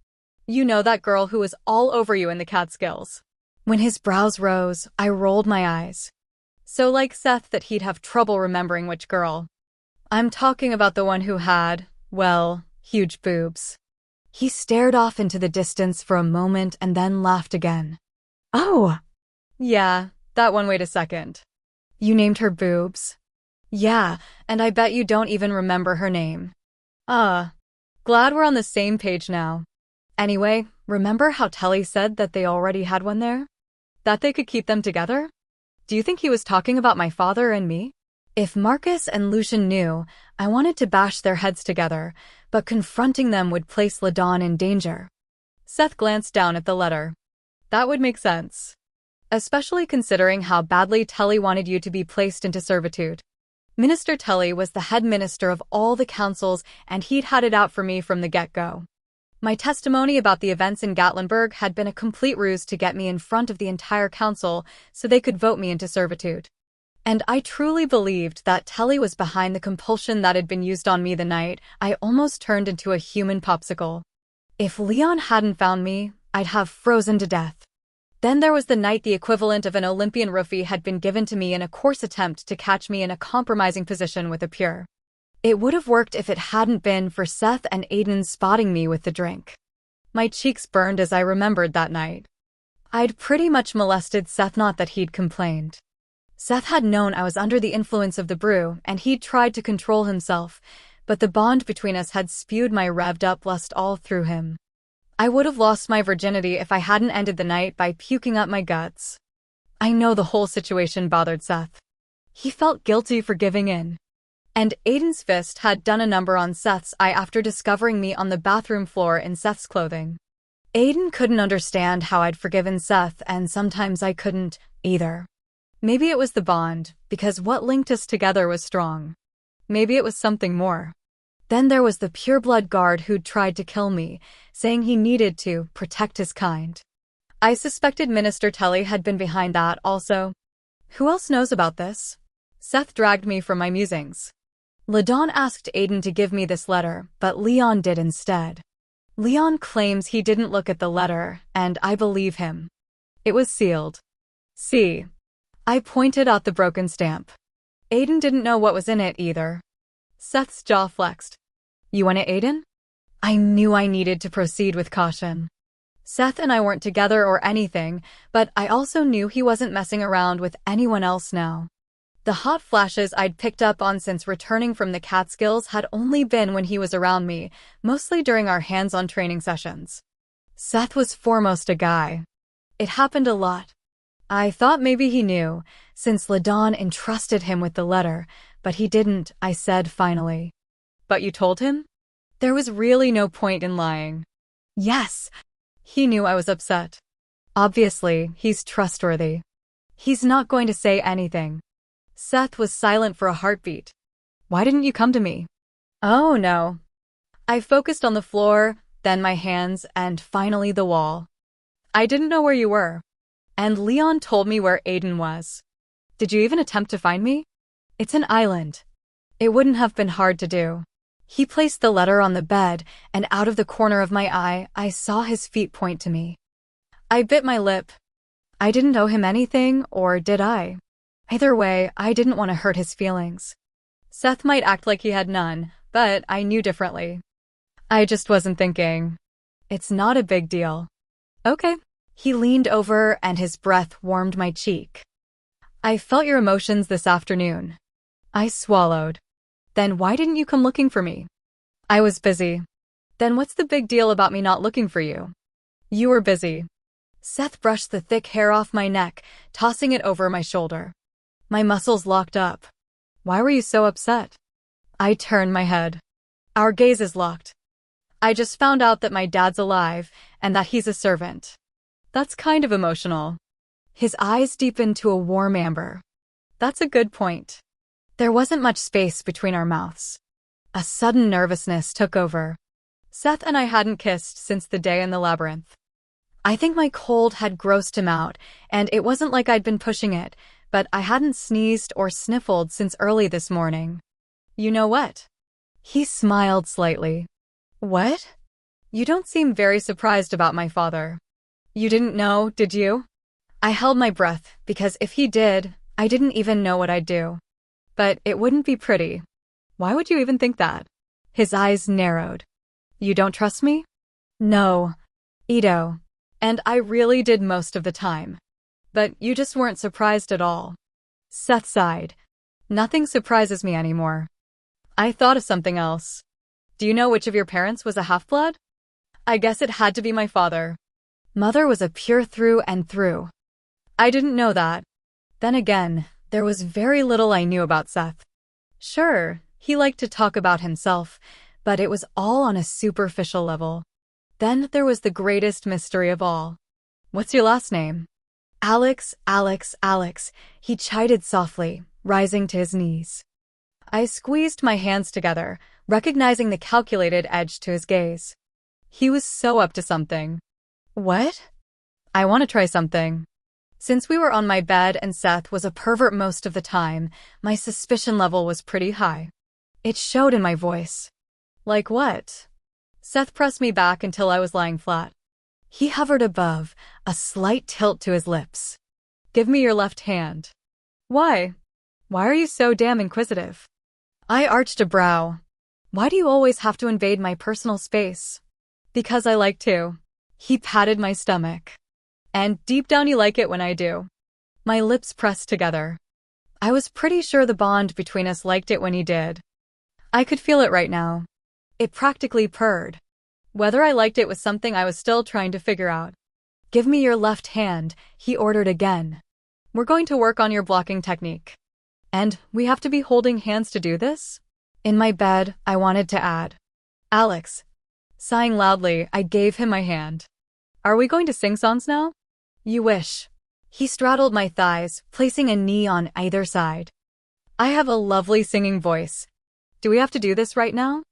You know that girl who was all over you in the Catskills. When his brows rose, I rolled my eyes. So like Seth that he'd have trouble remembering which girl. I'm talking about the one who had, well, huge boobs. He stared off into the distance for a moment and then laughed again. Oh! Yeah, that one. Wait a second. You named her Boobs? Yeah, and I bet you don't even remember her name. Glad we're on the same page now. Anyway, remember how Telly said that they already had one there? That they could keep them together? Do you think he was talking about my father and me? If Marcus and Lucian knew, I wanted to bash their heads together, but confronting them would place LaDawn in danger. Seth glanced down at the letter. That would make sense. Especially considering how badly Telly wanted you to be placed into servitude. Minister Telly was the head minister of all the councils, and he'd had it out for me from the get-go. My testimony about the events in Gatlinburg had been a complete ruse to get me in front of the entire council so they could vote me into servitude. And I truly believed that Telly was behind the compulsion that had been used on me the night I almost turned into a human popsicle. If Leon hadn't found me, I'd have frozen to death. Then there was the night the equivalent of an Olympian roofie had been given to me in a coarse attempt to catch me in a compromising position with a pure. It would have worked if it hadn't been for Seth and Aiden spotting me with the drink. My cheeks burned as I remembered that night. I'd pretty much molested Seth, not that he'd complained. Seth had known I was under the influence of the brew, and he'd tried to control himself, but the bond between us had spewed my revved-up lust all through him. I would have lost my virginity if I hadn't ended the night by puking up my guts. I know the whole situation bothered Seth. He felt guilty for giving in. And Aiden's fist had done a number on Seth's eye after discovering me on the bathroom floor in Seth's clothing. Aiden couldn't understand how I'd forgiven Seth, and sometimes I couldn't, either. Maybe it was the bond, because what linked us together was strong. Maybe it was something more. Then there was the pureblood guard who'd tried to kill me, saying he needed to protect his kind. I suspected Minister Telly had been behind that also. Who else knows about this? Seth dragged me from my musings. LaDawn asked Aiden to give me this letter, but Leon did instead. Leon claims he didn't look at the letter, and I believe him. It was sealed. See. I pointed out the broken stamp. Aiden didn't know what was in it either. Seth's jaw flexed. You want it, Aiden? I knew I needed to proceed with caution. Seth and I weren't together or anything, but I also knew he wasn't messing around with anyone else now. The hot flashes I'd picked up on since returning from the Catskills had only been when he was around me, mostly during our hands-on training sessions. Seth was foremost a guy. It happened a lot. I thought maybe he knew, since LaDawn entrusted him with the letter, but he didn't, I said finally. But you told him? There was really no point in lying. Yes. He knew I was upset. Obviously, he's trustworthy. He's not going to say anything. Seth was silent for a heartbeat. Why didn't you come to me? Oh, no. I focused on the floor, then my hands, and finally the wall. I didn't know where you were. And Leon told me where Aiden was. Did you even attempt to find me? It's an island. It wouldn't have been hard to do. He placed the letter on the bed, and out of the corner of my eye, I saw his feet point to me. I bit my lip. I didn't owe him anything, or did I? Either way, I didn't want to hurt his feelings. Seth might act like he had none, but I knew differently. I just wasn't thinking. It's not a big deal. Okay. He leaned over, and his breath warmed my cheek. I felt your emotions this afternoon. I swallowed. Then why didn't you come looking for me? I was busy. Then what's the big deal about me not looking for you? You were busy. Seth brushed the thick hair off my neck, tossing it over my shoulder. My muscles locked up. Why were you so upset? I turned my head. Our gazes locked. I just found out that my dad's alive and that he's a servant. That's kind of emotional. His eyes deepened to a warm amber. That's a good point. There wasn't much space between our mouths. A sudden nervousness took over. Seth and I hadn't kissed since the day in the labyrinth. I think my cold had grossed him out, and it wasn't like I'd been pushing it, but I hadn't sneezed or sniffled since early this morning. You know what? He smiled slightly. What? You don't seem very surprised about my father. You didn't know, did you? I held my breath, because if he did, I didn't even know what I'd do. But it wouldn't be pretty. Why would you even think that? His eyes narrowed. You don't trust me? No. Ito. And I really did most of the time. But you just weren't surprised at all. Seth sighed. Nothing surprises me anymore. I thought of something else. Do you know which of your parents was a half-blood? I guess it had to be my father. Mother was a pure through and through. I didn't know that. Then again, there was very little I knew about Seth. Sure, he liked to talk about himself, but it was all on a superficial level. Then there was the greatest mystery of all. What's your last name? Alex, Alex, Alex, he chided softly, rising to his knees. I squeezed my hands together, recognizing the calculated edge to his gaze. He was so up to something. What? I want to try something. Since we were on my bed and Seth was a pervert most of the time, my suspicion level was pretty high. It showed in my voice. Like what? Seth pressed me back until I was lying flat. He hovered above, a slight tilt to his lips. Give me your left hand. Why? Why are you so damn inquisitive? I arched a brow. Why do you always have to invade my personal space? Because I like to. He patted my stomach. And deep down you like it when I do. My lips pressed together. I was pretty sure the bond between us liked it when he did. I could feel it right now. It practically purred. Whether I liked it was something I was still trying to figure out. Give me your left hand, he ordered again. We're going to work on your blocking technique. And we have to be holding hands to do this? In my bed, I wanted to add. Alex. Sighing loudly, I gave him my hand. Are we going to sing songs now? You wish. He straddled my thighs, placing a knee on either side. I have a lovely singing voice. Do we have to do this right now?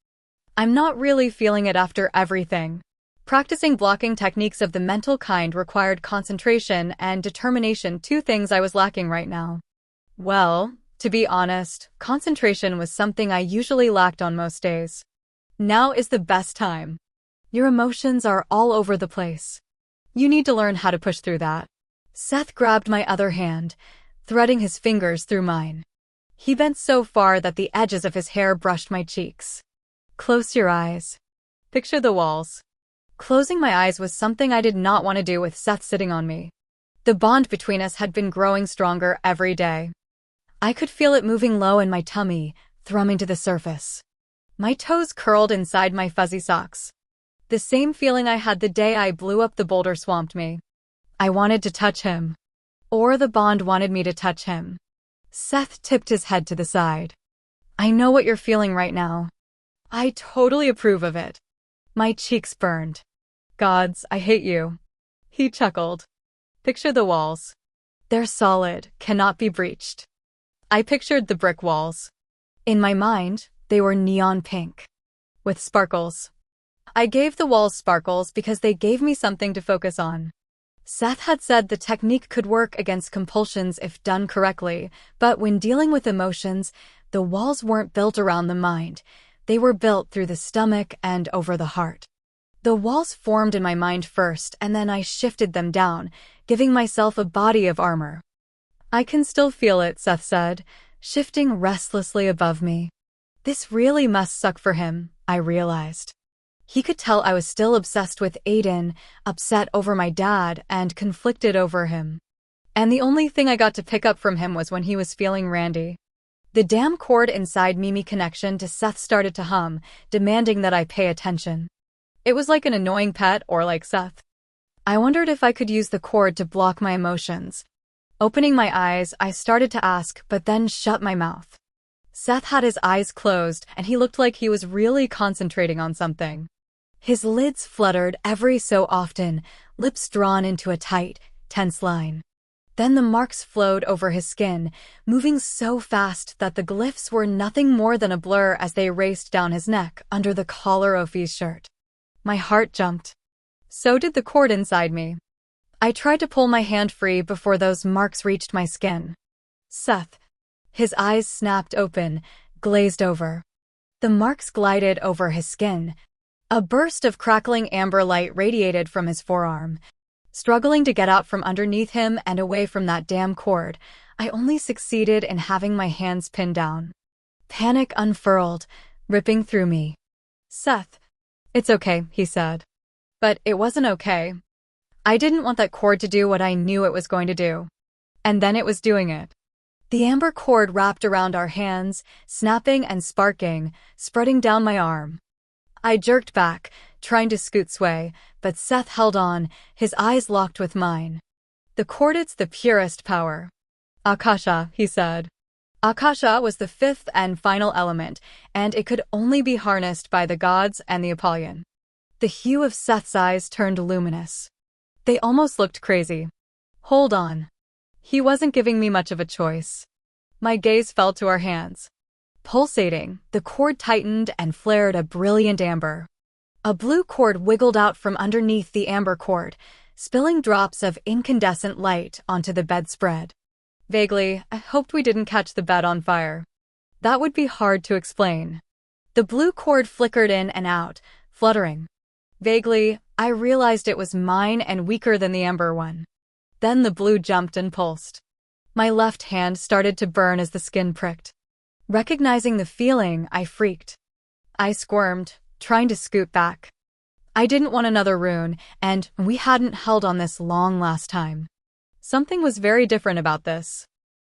I'm not really feeling it after everything. Practicing blocking techniques of the mental kind required concentration and determination, two things I was lacking right now. Well, to be honest, concentration was something I usually lacked on most days. Now is the best time. Your emotions are all over the place. You need to learn how to push through that. Seth grabbed my other hand, threading his fingers through mine. He bent so far that the edges of his hair brushed my cheeks. Close your eyes. Picture the walls. Closing my eyes was something I did not want to do with Seth sitting on me. The bond between us had been growing stronger every day. I could feel it moving low in my tummy, thrumming to the surface. My toes curled inside my fuzzy socks. The same feeling I had the day I blew up the boulder swamped me. I wanted to touch him. Or the bond wanted me to touch him. Seth tipped his head to the side. I know what you're feeling right now. I totally approve of it. My cheeks burned. Gods, I hate you. He chuckled. Picture the walls. They're solid, cannot be breached. I pictured the brick walls. In my mind, they were neon pink. With sparkles. I gave the walls sparkles because they gave me something to focus on. Seth had said the technique could work against compulsions if done correctly, but when dealing with emotions, the walls weren't built around the mind. They were built through the stomach and over the heart. The walls formed in my mind first, and then I shifted them down, giving myself a body of armor. I can still feel it, Seth said, shifting restlessly above me. This really must suck for him, I realized. He could tell I was still obsessed with Aiden, upset over my dad, and conflicted over him. And the only thing I got to pick up from him was when he was feeling randy. The damn cord inside Mimi connection to Seth started to hum, demanding that I pay attention. It was like an annoying pet or like Seth. I wondered if I could use the cord to block my emotions. Opening my eyes, I started to ask, but then shut my mouth. Seth had his eyes closed, and he looked like he was really concentrating on something. His lids fluttered every so often, lips drawn into a tight, tense line. Then the marks flowed over his skin, moving so fast that the glyphs were nothing more than a blur as they raced down his neck under the collar of his shirt. My heart jumped. So did the cord inside me. I tried to pull my hand free before those marks reached my skin. Seth. His eyes snapped open, glazed over. The marks glided over his skin. A burst of crackling amber light radiated from his forearm. Struggling to get out from underneath him and away from that damn cord, I only succeeded in having my hands pinned down. Panic unfurled, ripping through me. Seth. It's okay, he said. But it wasn't okay. I didn't want that cord to do what I knew it was going to do. And then it was doing it. The amber cord wrapped around our hands, snapping and sparking, spreading down my arm. I jerked back, trying to scoot sway, but Seth held on, his eyes locked with mine. The cord's the purest power. Akasha, he said. Akasha was the fifth and final element, and it could only be harnessed by the gods and the Apollyon. The hue of Seth's eyes turned luminous. They almost looked crazy. Hold on. He wasn't giving me much of a choice. My gaze fell to our hands. Pulsating, the cord tightened and flared a brilliant amber. A blue cord wiggled out from underneath the amber cord, spilling drops of incandescent light onto the bedspread. Vaguely, I hoped we didn't catch the bed on fire. That would be hard to explain. The blue cord flickered in and out, fluttering. Vaguely, I realized it was mine and weaker than the amber one. Then the blue jumped and pulsed. My left hand started to burn as the skin pricked. Recognizing the feeling, I freaked. I squirmed, trying to scoot back. I didn't want another rune, and we hadn't held on this long last time. Something was very different about this.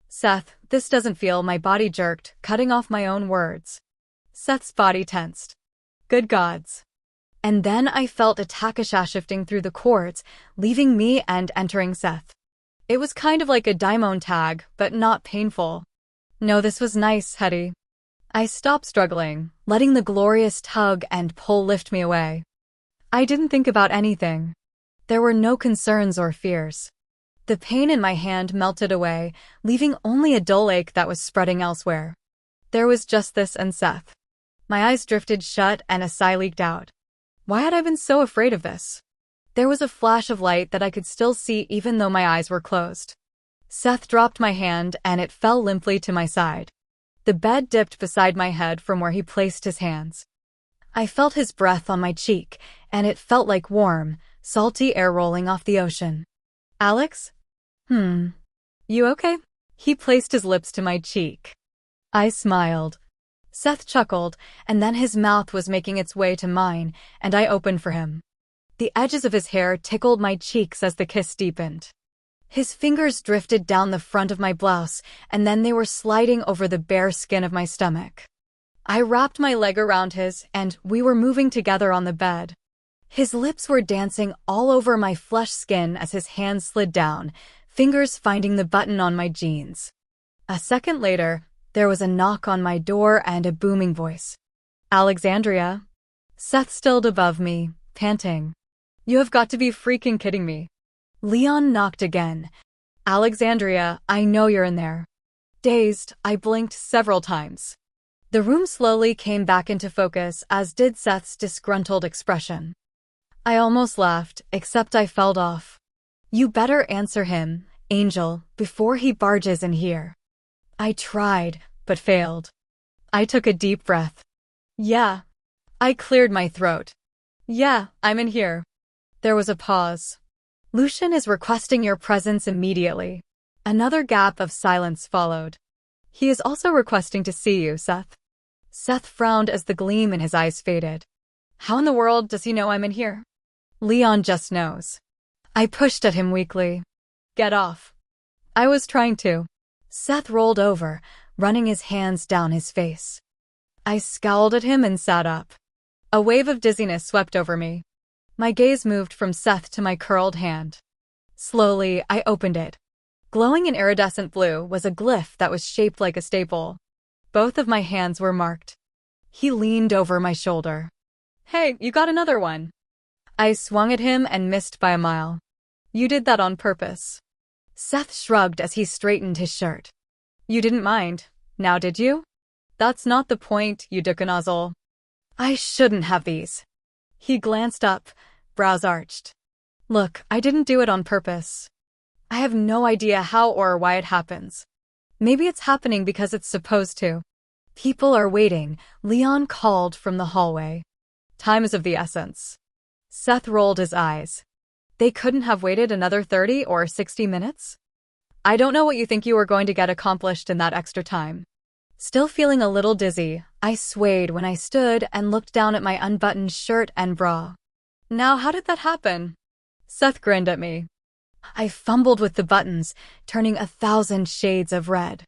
Seth, this doesn't feel, my body jerked, cutting off my own words. Seth's body tensed. Good gods. And then I felt a Takasha shifting through the cords, leaving me and entering Seth. It was kind of like a daimon tag, but not painful. No, this was nice, Hetty. I stopped struggling, letting the glorious tug and pull lift me away. I didn't think about anything. There were no concerns or fears. The pain in my hand melted away, leaving only a dull ache that was spreading elsewhere. There was just this and Seth. My eyes drifted shut and a sigh leaked out. Why had I been so afraid of this? There was a flash of light that I could still see even though my eyes were closed. Seth dropped my hand and it fell limply to my side. The bed dipped beside my head from where he placed his hands. I felt his breath on my cheek, and it felt like warm, salty air rolling off the ocean. Alex? You okay? He placed his lips to my cheek. I smiled. Seth chuckled, and then his mouth was making its way to mine, and I opened for him. The edges of his hair tickled my cheeks as the kiss deepened. His fingers drifted down the front of my blouse, and then they were sliding over the bare skin of my stomach. I wrapped my leg around his, and we were moving together on the bed. His lips were dancing all over my flesh skin as his hands slid down, fingers finding the button on my jeans. A second later, there was a knock on my door and a booming voice. Alexandria? Seth stilled above me, panting. You have got to be freaking kidding me. Leon knocked again. Alexandria, I know you're in there. Dazed, I blinked several times. The room slowly came back into focus, as did Seth's disgruntled expression. I almost laughed, except I felt off. You better answer him, Angel, before he barges in here. I tried, but failed. I took a deep breath. Yeah. I cleared my throat. Yeah, I'm in here. There was a pause. Lucian is requesting your presence immediately. Another gap of silence followed. He is also requesting to see you, Seth. Seth frowned as the gleam in his eyes faded. How in the world does he know I'm in here? Leon just knows. I pushed at him weakly. Get off. I was trying to. Seth rolled over, running his hands down his face. I scowled at him and sat up. A wave of dizziness swept over me. My gaze moved from Seth to my curled hand. Slowly, I opened it. Glowing in iridescent blue was a glyph that was shaped like a staple. Both of my hands were marked. He leaned over my shoulder. "Hey, you got another one." I swung at him and missed by a mile. "You did that on purpose." Seth shrugged as he straightened his shirt. "You didn't mind, now did you?" "That's not the point, you dickenozzle." "I shouldn't have these." He glanced up, brows arched. "Look, I didn't do it on purpose. I have no idea how or why it happens. Maybe it's happening because it's supposed to." "People are waiting," Leon called from the hallway. "Time is of the essence." Seth rolled his eyes. "They couldn't have waited another 30 or 60 minutes? I don't know what you think you were going to get accomplished in that extra time." Still feeling a little dizzy, I swayed when I stood and looked down at my unbuttoned shirt and bra. "Now how did that happen?" Seth grinned at me. I fumbled with the buttons, turning 1,000 shades of red.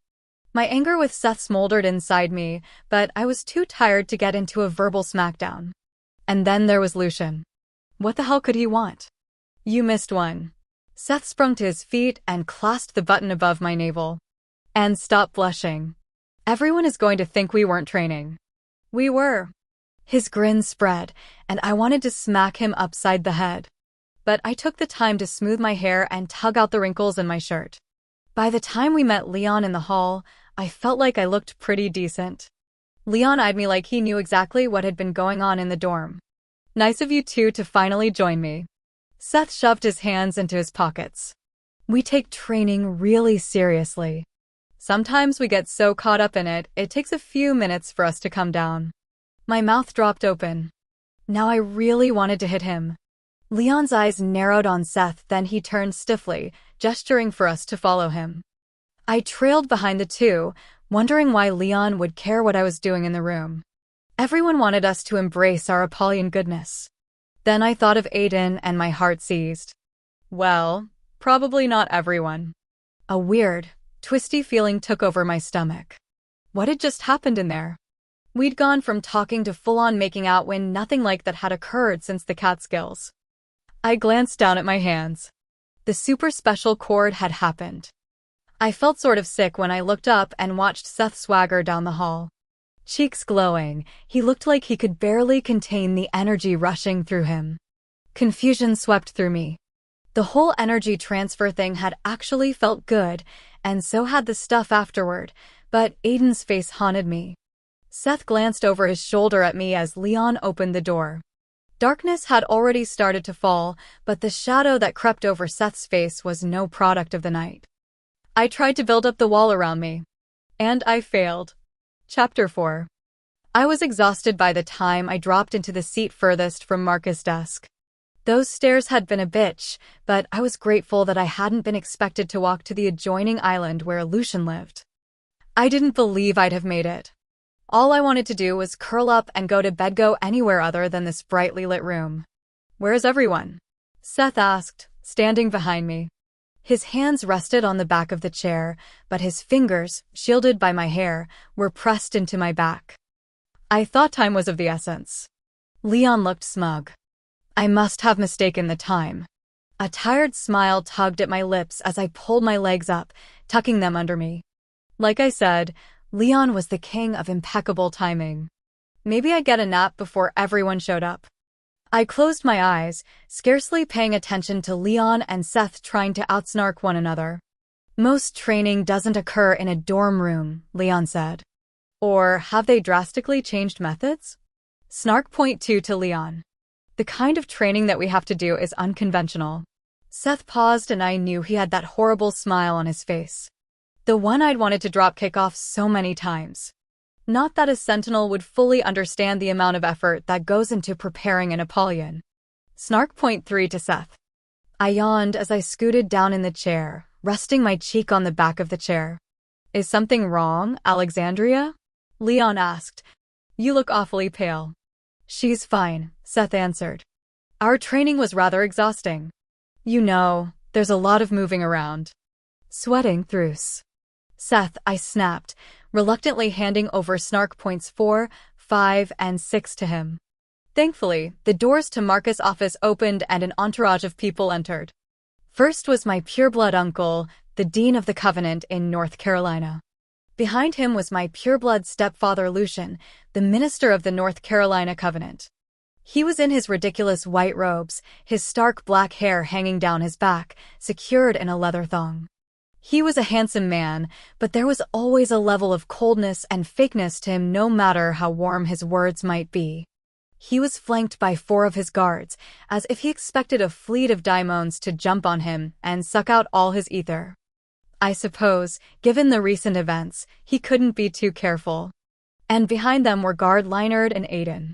My anger with Seth smoldered inside me, but I was too tired to get into a verbal smackdown. And then there was Lucian. What the hell could he want? "You missed one." Seth sprung to his feet and clasped the button above my navel. "And stop blushing. Everyone is going to think we weren't training." "We were." His grin spread, and I wanted to smack him upside the head. But I took the time to smooth my hair and tug out the wrinkles in my shirt. By the time we met Leon in the hall, I felt like I looked pretty decent. Leon eyed me like he knew exactly what had been going on in the dorm. "Nice of you two to finally join me." Seth shoved his hands into his pockets. "We take training really seriously. Sometimes we get so caught up in it, it takes a few minutes for us to come down." My mouth dropped open. Now I really wanted to hit him. Leon's eyes narrowed on Seth, then he turned stiffly, gesturing for us to follow him. I trailed behind the two, wondering why Leon would care what I was doing in the room. Everyone wanted us to embrace our Apollyon goodness. Then I thought of Aiden and my heart seized. Well, probably not everyone. A weird, twisty feeling took over my stomach. What had just happened in there? We'd gone from talking to full-on making out when nothing like that had occurred since the Catskills. I glanced down at my hands. The super special chord had happened. I felt sort of sick when I looked up and watched Seth swagger down the hall. Cheeks glowing, he looked like he could barely contain the energy rushing through him. Confusion swept through me. The whole energy transfer thing had actually felt good, and so had the stuff afterward, but Aiden's face haunted me. Seth glanced over his shoulder at me as Leon opened the door. Darkness had already started to fall, but the shadow that crept over Seth's face was no product of the night. I tried to build up the wall around me. And I failed. Chapter 4. I was exhausted by the time I dropped into the seat furthest from Marcus' desk. Those stairs had been a bitch, but I was grateful that I hadn't been expected to walk to the adjoining island where Lucian lived. I didn't believe I'd have made it. All I wanted to do was curl up and go to bed, go anywhere other than this brightly lit room. "Where's everyone?" Seth asked, standing behind me. His hands rested on the back of the chair, but his fingers, shielded by my hair, were pressed into my back. I thought time was of the essence. Leon looked smug. I must have mistaken the time. A tired smile tugged at my lips as I pulled my legs up, tucking them under me. Like I said, Leon was the king of impeccable timing. Maybe I'd get a nap before everyone showed up. I closed my eyes, scarcely paying attention to Leon and Seth trying to outsnark one another. "Most training doesn't occur in a dorm room," Leon said. "Or have they drastically changed methods?" Snark point 2 to Leon. "The kind of training that we have to do is unconventional." Seth paused and I knew he had that horrible smile on his face. The one I'd wanted to drop kick off so many times. Not that a sentinel would fully understand the amount of effort that goes into preparing an Apollyon. Snark point 3 to Seth. I yawned as I scooted down in the chair, resting my cheek on the back of the chair. "Is something wrong, Alexandria?" Leon asked. "You look awfully pale." "She's fine," Seth answered. "Our training was rather exhausting. You know, there's a lot of moving around." "Sweating throughs." "Seth," I snapped, reluctantly handing over snark points 4, 5, and 6 to him. Thankfully, the doors to Marcus' office opened and an entourage of people entered. First was my pureblood uncle, the Dean of the Covenant in North Carolina. Behind him was my pureblood stepfather Lucian, the minister of the North Carolina Covenant. He was in his ridiculous white robes, his stark black hair hanging down his back, secured in a leather thong. He was a handsome man, but there was always a level of coldness and fakeness to him no matter how warm his words might be. He was flanked by 4 of his guards, as if he expected a fleet of daimons to jump on him and suck out all his ether. I suppose, given the recent events, he couldn't be too careful. And behind them were guard Leinard and Aiden.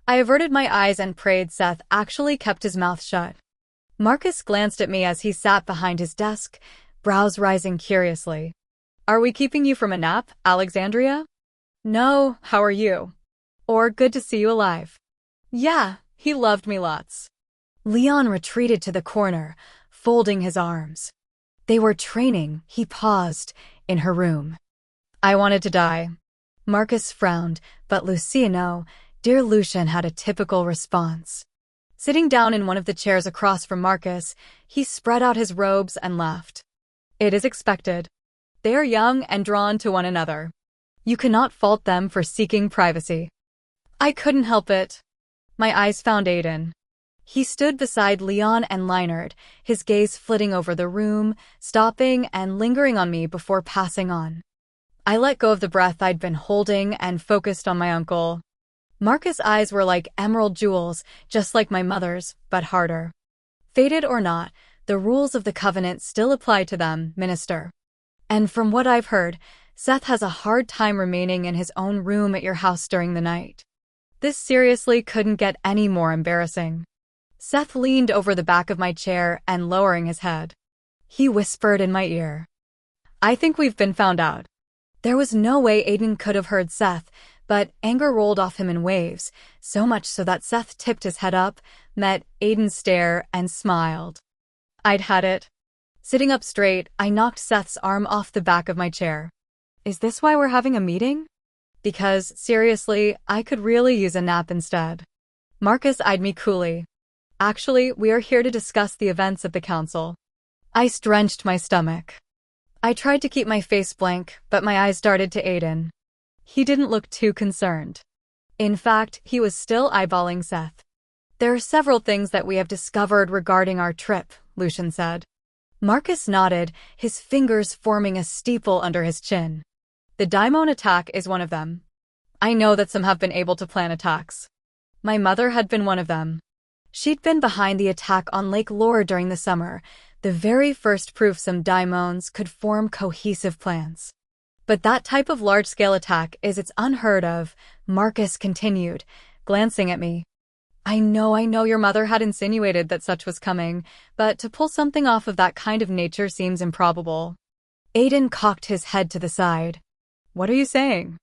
I averted my eyes and prayed Seth actually kept his mouth shut. Marcus glanced at me as he sat behind his desk, brows rising curiously. "Are we keeping you from a nap, Alexandria?" "No, how are you?" Or "Good to see you alive." "Yeah, he loved me lots." Leon retreated to the corner, folding his arms. They were training, he paused, in her room. "I wanted to die." Marcus frowned, but Luciano, dear Lucian, had a typical response. Sitting down in one of the chairs across from Marcus, he spread out his robes and laughed. "It is expected. They are young and drawn to one another. You cannot fault them for seeking privacy." I couldn't help it. My eyes found Aiden. He stood beside Leon and Leinard, his gaze flitting over the room, stopping and lingering on me before passing on. I let go of the breath I'd been holding and focused on my uncle. Marcus' eyes were like emerald jewels, just like my mother's, but harder. Fated or not, the rules of the Covenant still apply to them, Minister. And from what I've heard, Seth has a hard time remaining in his own room at your house during the night. This seriously couldn't get any more embarrassing. Seth leaned over the back of my chair and lowering his head. He whispered in my ear. "I think we've been found out." There was no way Aiden could have heard Seth, but anger rolled off him in waves, so much so that Seth tipped his head up, met Aiden's stare, and smiled. I'd had it. Sitting up straight, I knocked Seth's arm off the back of my chair. "Is this why we're having a meeting?" Because, seriously, I could really use a nap instead. Marcus eyed me coolly. "Actually, we are here to discuss the events of the council." Ice drenched my stomach. I tried to keep my face blank, but my eyes darted to Aiden. He didn't look too concerned. In fact, he was still eyeballing Seth. "There are several things that we have discovered regarding our trip," Lucian said. Marcus nodded, his fingers forming a steeple under his chin. "The daimon attack is one of them. I know that some have been able to plan attacks. My mother had been one of them. She'd been behind the attack on Lake Lore during the summer, the very first proof some daimons could form cohesive plans. But that type of large-scale attack it's unheard of," Marcus continued, glancing at me. I know your mother had insinuated that such was coming, but to pull something off of that kind of nature seems improbable." Aiden cocked his head to the side. "What are you saying?"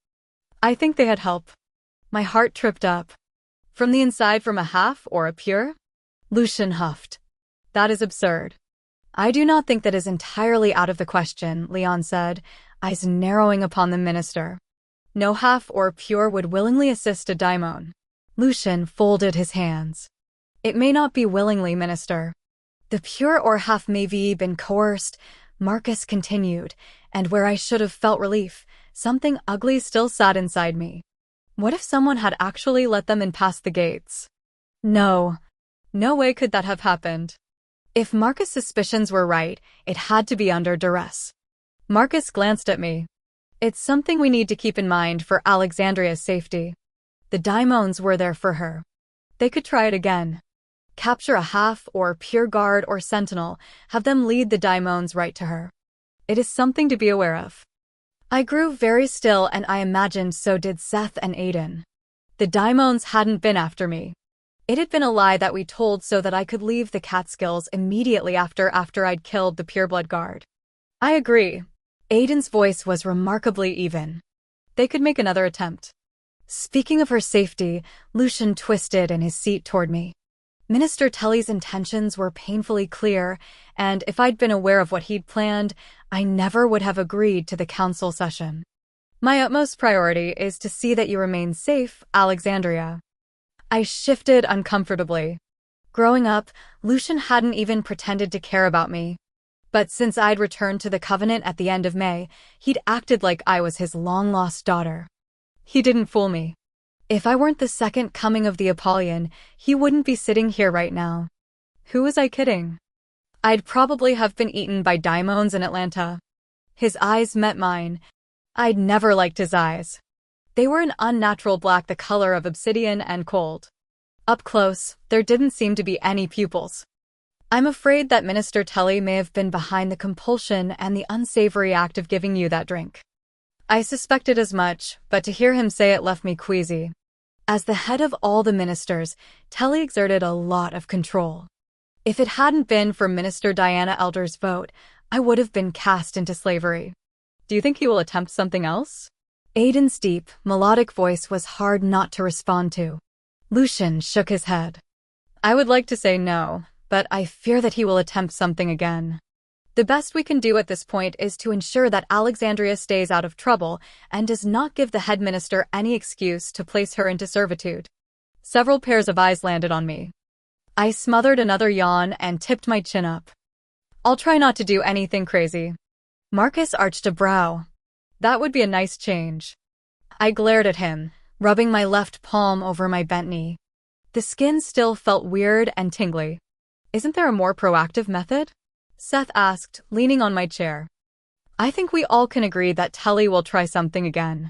"I think they had help." My heart tripped up. "From the inside, from a half or a pure?" Lucian huffed. "That is absurd." "I do not think that is entirely out of the question," Leon said, eyes narrowing upon the minister. "No half or pure would willingly assist a daimon." Lucian folded his hands. "It may not be willingly, Minister. The pure or half may be been coerced," Marcus continued, and where I should have felt relief, something ugly still sat inside me. What if someone had actually let them in past the gates? No way could that have happened. If Marcus' suspicions were right, it had to be under duress. Marcus glanced at me. "It's something we need to keep in mind for Alexandria's safety. The daimons were there for her. They could try it again. Capture a half or pure guard or sentinel, have them lead the daimons right to her. It is something to be aware of." I grew very still, and I imagined so did Seth and Aiden. The daimons hadn't been after me. It had been a lie that we told so that I could leave the Catskills immediately after I'd killed the pureblood guard. "I agree." Aiden's voice was remarkably even. "They could make another attempt." Speaking of her safety, Lucian twisted in his seat toward me. Minister Tully's intentions were painfully clear, and if I'd been aware of what he'd planned, I never would have agreed to the council session. My utmost priority is to see that you remain safe, Alexandria. I shifted uncomfortably. Growing up, Lucian hadn't even pretended to care about me. But since I'd returned to the Covenant at the end of May, he'd acted like I was his long-lost daughter. He didn't fool me. If I weren't the second coming of the Apollyon, he wouldn't be sitting here right now. Who was I kidding? I'd probably have been eaten by daimons in Atlanta. His eyes met mine. I'd never liked his eyes. They were an unnatural black, the color of obsidian, and cold. Up close, there didn't seem to be any pupils. I'm afraid that Minister Tully may have been behind the compulsion and the unsavory act of giving you that drink. I suspected as much, but to hear him say it left me queasy. As the head of all the ministers, Tully exerted a lot of control. If it hadn't been for Minister Diana Elder's vote, I would have been cast into slavery. Do you think he will attempt something else? Aiden's deep, melodic voice was hard not to respond to. Lucian shook his head. I would like to say no, but I fear that he will attempt something again. The best we can do at this point is to ensure that Alexandria stays out of trouble and does not give the head minister any excuse to place her into servitude. Several pairs of eyes landed on me. I smothered another yawn and tipped my chin up. I'll try not to do anything crazy. Marcus arched a brow. That would be a nice change. I glared at him, rubbing my left palm over my bent knee. The skin still felt weird and tingly. Isn't there a more proactive method? Seth asked, leaning on my chair. I think we all can agree that Tully will try something again.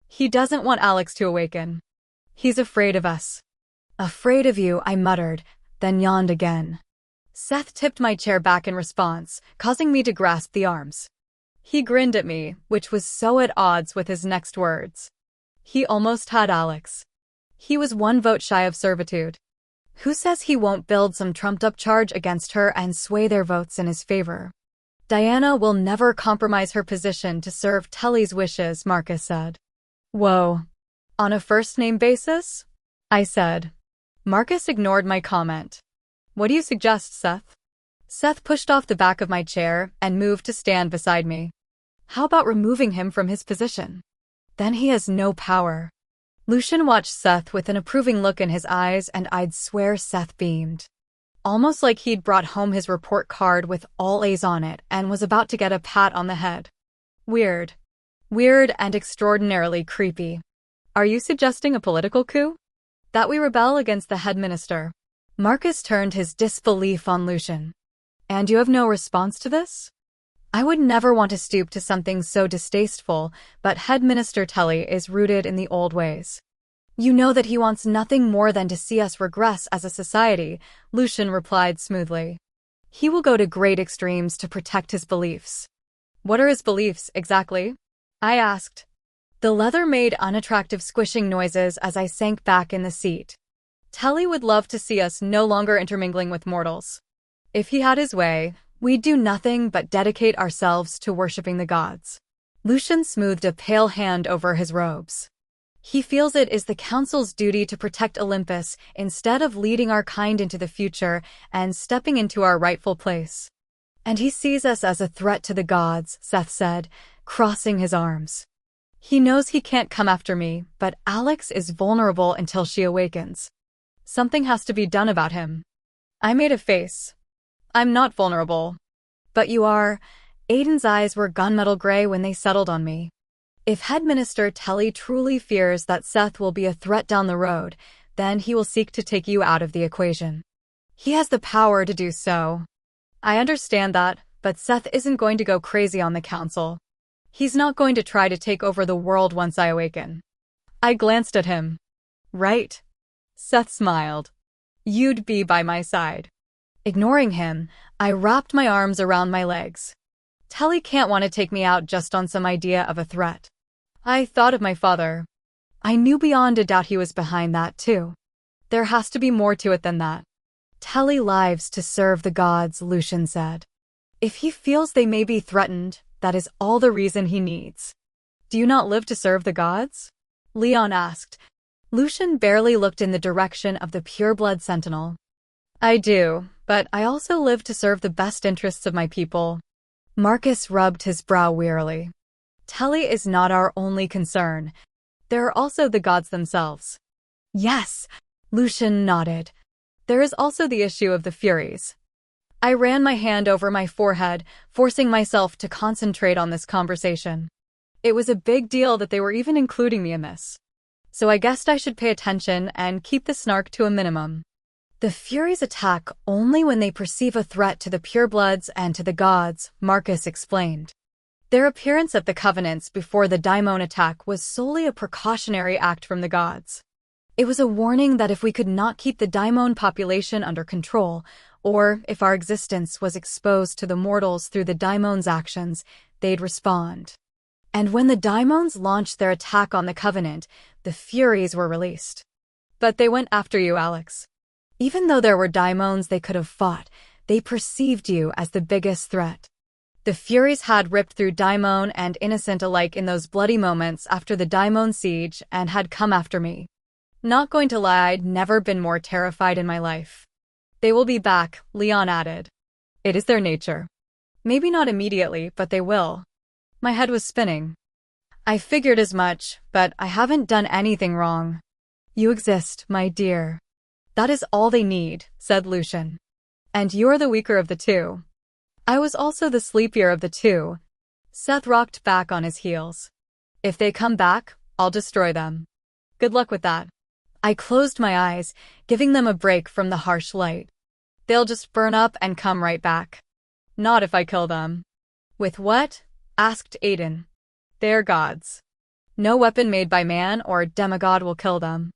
He doesn't want Alex to awaken. He's afraid of us. Afraid of you, I muttered, then yawned again. Seth tipped my chair back in response, causing me to grasp the arms. He grinned at me, which was so at odds with his next words. He almost had Alex. He was one vote shy of servitude. Who says he won't build some trumped-up charge against her and sway their votes in his favor? Diana will never compromise her position to serve Tully's wishes, Marcus said. Whoa. On a first-name basis? I said. Marcus ignored my comment. What do you suggest, Seth? Seth pushed off the back of my chair and moved to stand beside me. How about removing him from his position? Then he has no power. Lucian watched Seth with an approving look in his eyes, and I'd swear Seth beamed. Almost like he'd brought home his report card with all A's on it and was about to get a pat on the head. Weird. Weird and extraordinarily creepy. Are you suggesting a political coup? That we rebel against the head minister? Marcus turned his disbelief on Lucian. And you have no response to this? I would never want to stoop to something so distasteful, but head minister Tully is rooted in the old ways. You know that he wants nothing more than to see us regress as a society, Lucian replied smoothly. He will go to great extremes to protect his beliefs. What are his beliefs, exactly? I asked. The leather made unattractive squishing noises as I sank back in the seat. Tully would love to see us no longer intermingling with mortals. If he had his way, we'd do nothing but dedicate ourselves to worshipping the gods. Lucian smoothed a pale hand over his robes. He feels it is the council's duty to protect Olympus instead of leading our kind into the future and stepping into our rightful place. And he sees us as a threat to the gods, Seth said, crossing his arms. He knows he can't come after me, but Alex is vulnerable until she awakens. Something has to be done about him. I made a face. I'm not vulnerable. But you are. Aiden's eyes were gunmetal gray when they settled on me. If head minister Tully truly fears that Seth will be a threat down the road, then he will seek to take you out of the equation. He has the power to do so. I understand that, but Seth isn't going to go crazy on the council. He's not going to try to take over the world once I awaken. I glanced at him. Right? Seth smiled. You'd be by my side. Ignoring him, I wrapped my arms around my legs. Tully can't want to take me out just on some idea of a threat. I thought of my father. I knew beyond a doubt he was behind that too. There has to be more to it than that. Tully lives to serve the gods, Lucian said. If he feels they may be threatened, that is all the reason he needs. Do you not live to serve the gods? Leon asked. Lucian barely looked in the direction of the pureblood sentinel. I do, but I also live to serve the best interests of my people. Marcus rubbed his brow wearily. Telly is not our only concern. There are also the gods themselves. Yes, Lucian nodded. There is also the issue of the Furies. I ran my hand over my forehead, forcing myself to concentrate on this conversation. It was a big deal that they were even including me in this. So I guessed I should pay attention and keep the snark to a minimum. The Furies attack only when they perceive a threat to the purebloods and to the gods, Marcus explained. Their appearance at the Covenants before the Daimon attack was solely a precautionary act from the gods. It was a warning that if we could not keep the Daimon population under control, or if our existence was exposed to the mortals through the Daimon's actions, they'd respond. And when the Daimons launched their attack on the Covenant, the Furies were released. But they went after you, Alex. Even though there were Daimons they could have fought, they perceived you as the biggest threat. The Furies had ripped through Daimon and Innocent alike in those bloody moments after the Daimon siege and had come after me. Not going to lie, I'd never been more terrified in my life. They will be back, Leon added. It is their nature. Maybe not immediately, but they will. My head was spinning. I figured as much, but I haven't done anything wrong. You exist, my dear. That is all they need, said Lucian. And you're the weaker of the two. I was also the sleepier of the two. Seth rocked back on his heels. If they come back, I'll destroy them. Good luck with that. I closed my eyes, giving them a break from the harsh light. They'll just burn up and come right back. Not if I kill them. With what? Asked Aiden. They're gods. No weapon made by man or demigod will kill them.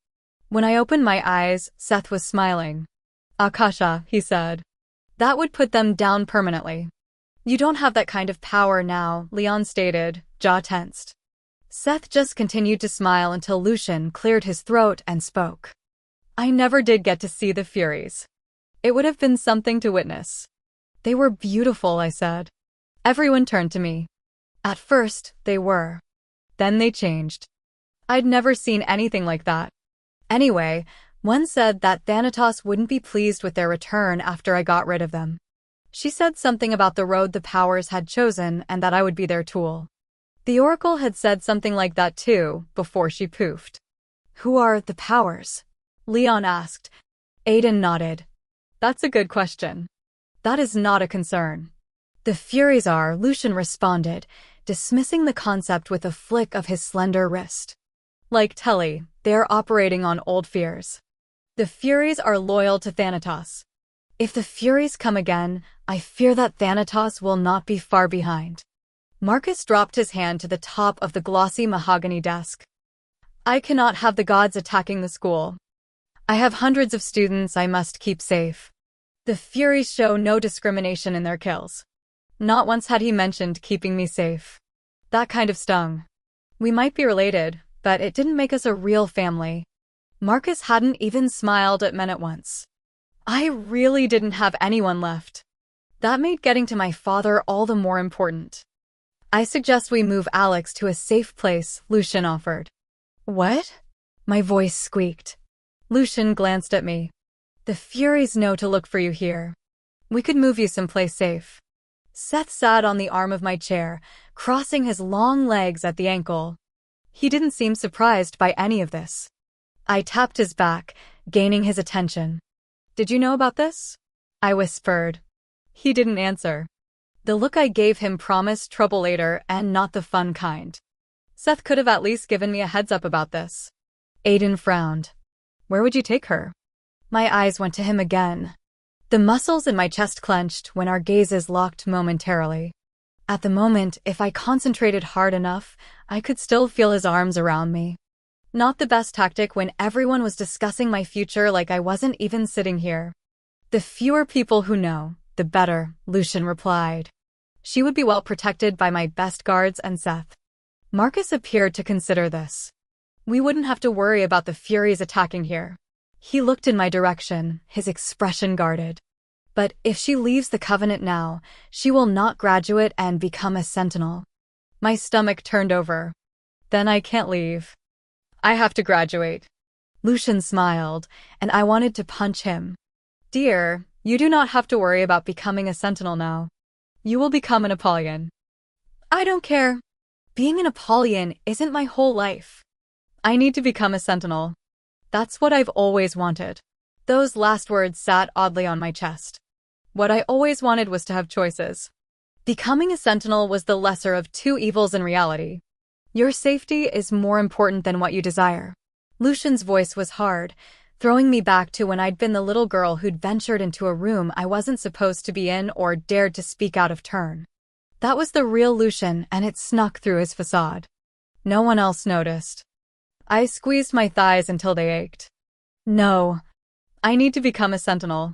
When I opened my eyes, Seth was smiling. Akasha, he said. That would put them down permanently. You don't have that kind of power now, Leon stated, jaw tensed. Seth just continued to smile until Lucian cleared his throat and spoke. I never did get to see the Furies. It would have been something to witness. They were beautiful, I said. Everyone turned to me. At first, they were. Then they changed. I'd never seen anything like that. Anyway, one said that Thanatos wouldn't be pleased with their return after I got rid of them. She said something about the road the powers had chosen and that I would be their tool. The Oracle had said something like that too, before she poofed. Who are the powers? Leon asked. Aiden nodded. That's a good question. That is not a concern. The Furies are, Lucian responded, dismissing the concept with a flick of his slender wrist. Like Telly, they are operating on old fears. The Furies are loyal to Thanatos. If the Furies come again, I fear that Thanatos will not be far behind. Marcus dropped his hand to the top of the glossy mahogany desk. I cannot have the gods attacking the school. I have hundreds of students I must keep safe. The Furies show no discrimination in their kills. Not once had he mentioned keeping me safe. That kind of stung. We might be related, but it didn't make us a real family. Marcus hadn't even smiled at men at once. I really didn't have anyone left. That made getting to my father all the more important. I suggest we move Alex to a safe place, Lucian offered. What? My voice squeaked. Lucian glanced at me. The Furies know to look for you here. We could move you someplace safe. Seth sat on the arm of my chair, crossing his long legs at the ankle. He didn't seem surprised by any of this. I tapped his back, gaining his attention. Did you know about this? I whispered. He didn't answer. The look I gave him promised trouble later and not the fun kind. Seth could have at least given me a heads up about this. Aiden frowned. Where would you take her? My eyes went to him again. The muscles in my chest clenched when our gazes locked momentarily. At the moment, if I concentrated hard enough, I could still feel his arms around me. Not the best tactic when everyone was discussing my future like I wasn't even sitting here. The fewer people who know, the better, Lucian replied. She would be well protected by my best guards and Seth. Marcus appeared to consider this. We wouldn't have to worry about the Furies attacking here. He looked in my direction, his expression guarded. But if she leaves the Covenant now, she will not graduate and become a sentinel. My stomach turned over. Then I can't leave. I have to graduate. Lucian smiled, and I wanted to punch him. Dear, you do not have to worry about becoming a sentinel now. You will become an Apollyon. I don't care. Being an Apollyon isn't my whole life. I need to become a sentinel. That's what I've always wanted. Those last words sat oddly on my chest. What I always wanted was to have choices. Becoming a sentinel was the lesser of two evils in reality. Your safety is more important than what you desire. Lucian's voice was hard, throwing me back to when I'd been the little girl who'd ventured into a room I wasn't supposed to be in or dared to speak out of turn. That was the real Lucian, and it snuck through his facade. No one else noticed. I squeezed my thighs until they ached. No. I need to become a sentinel.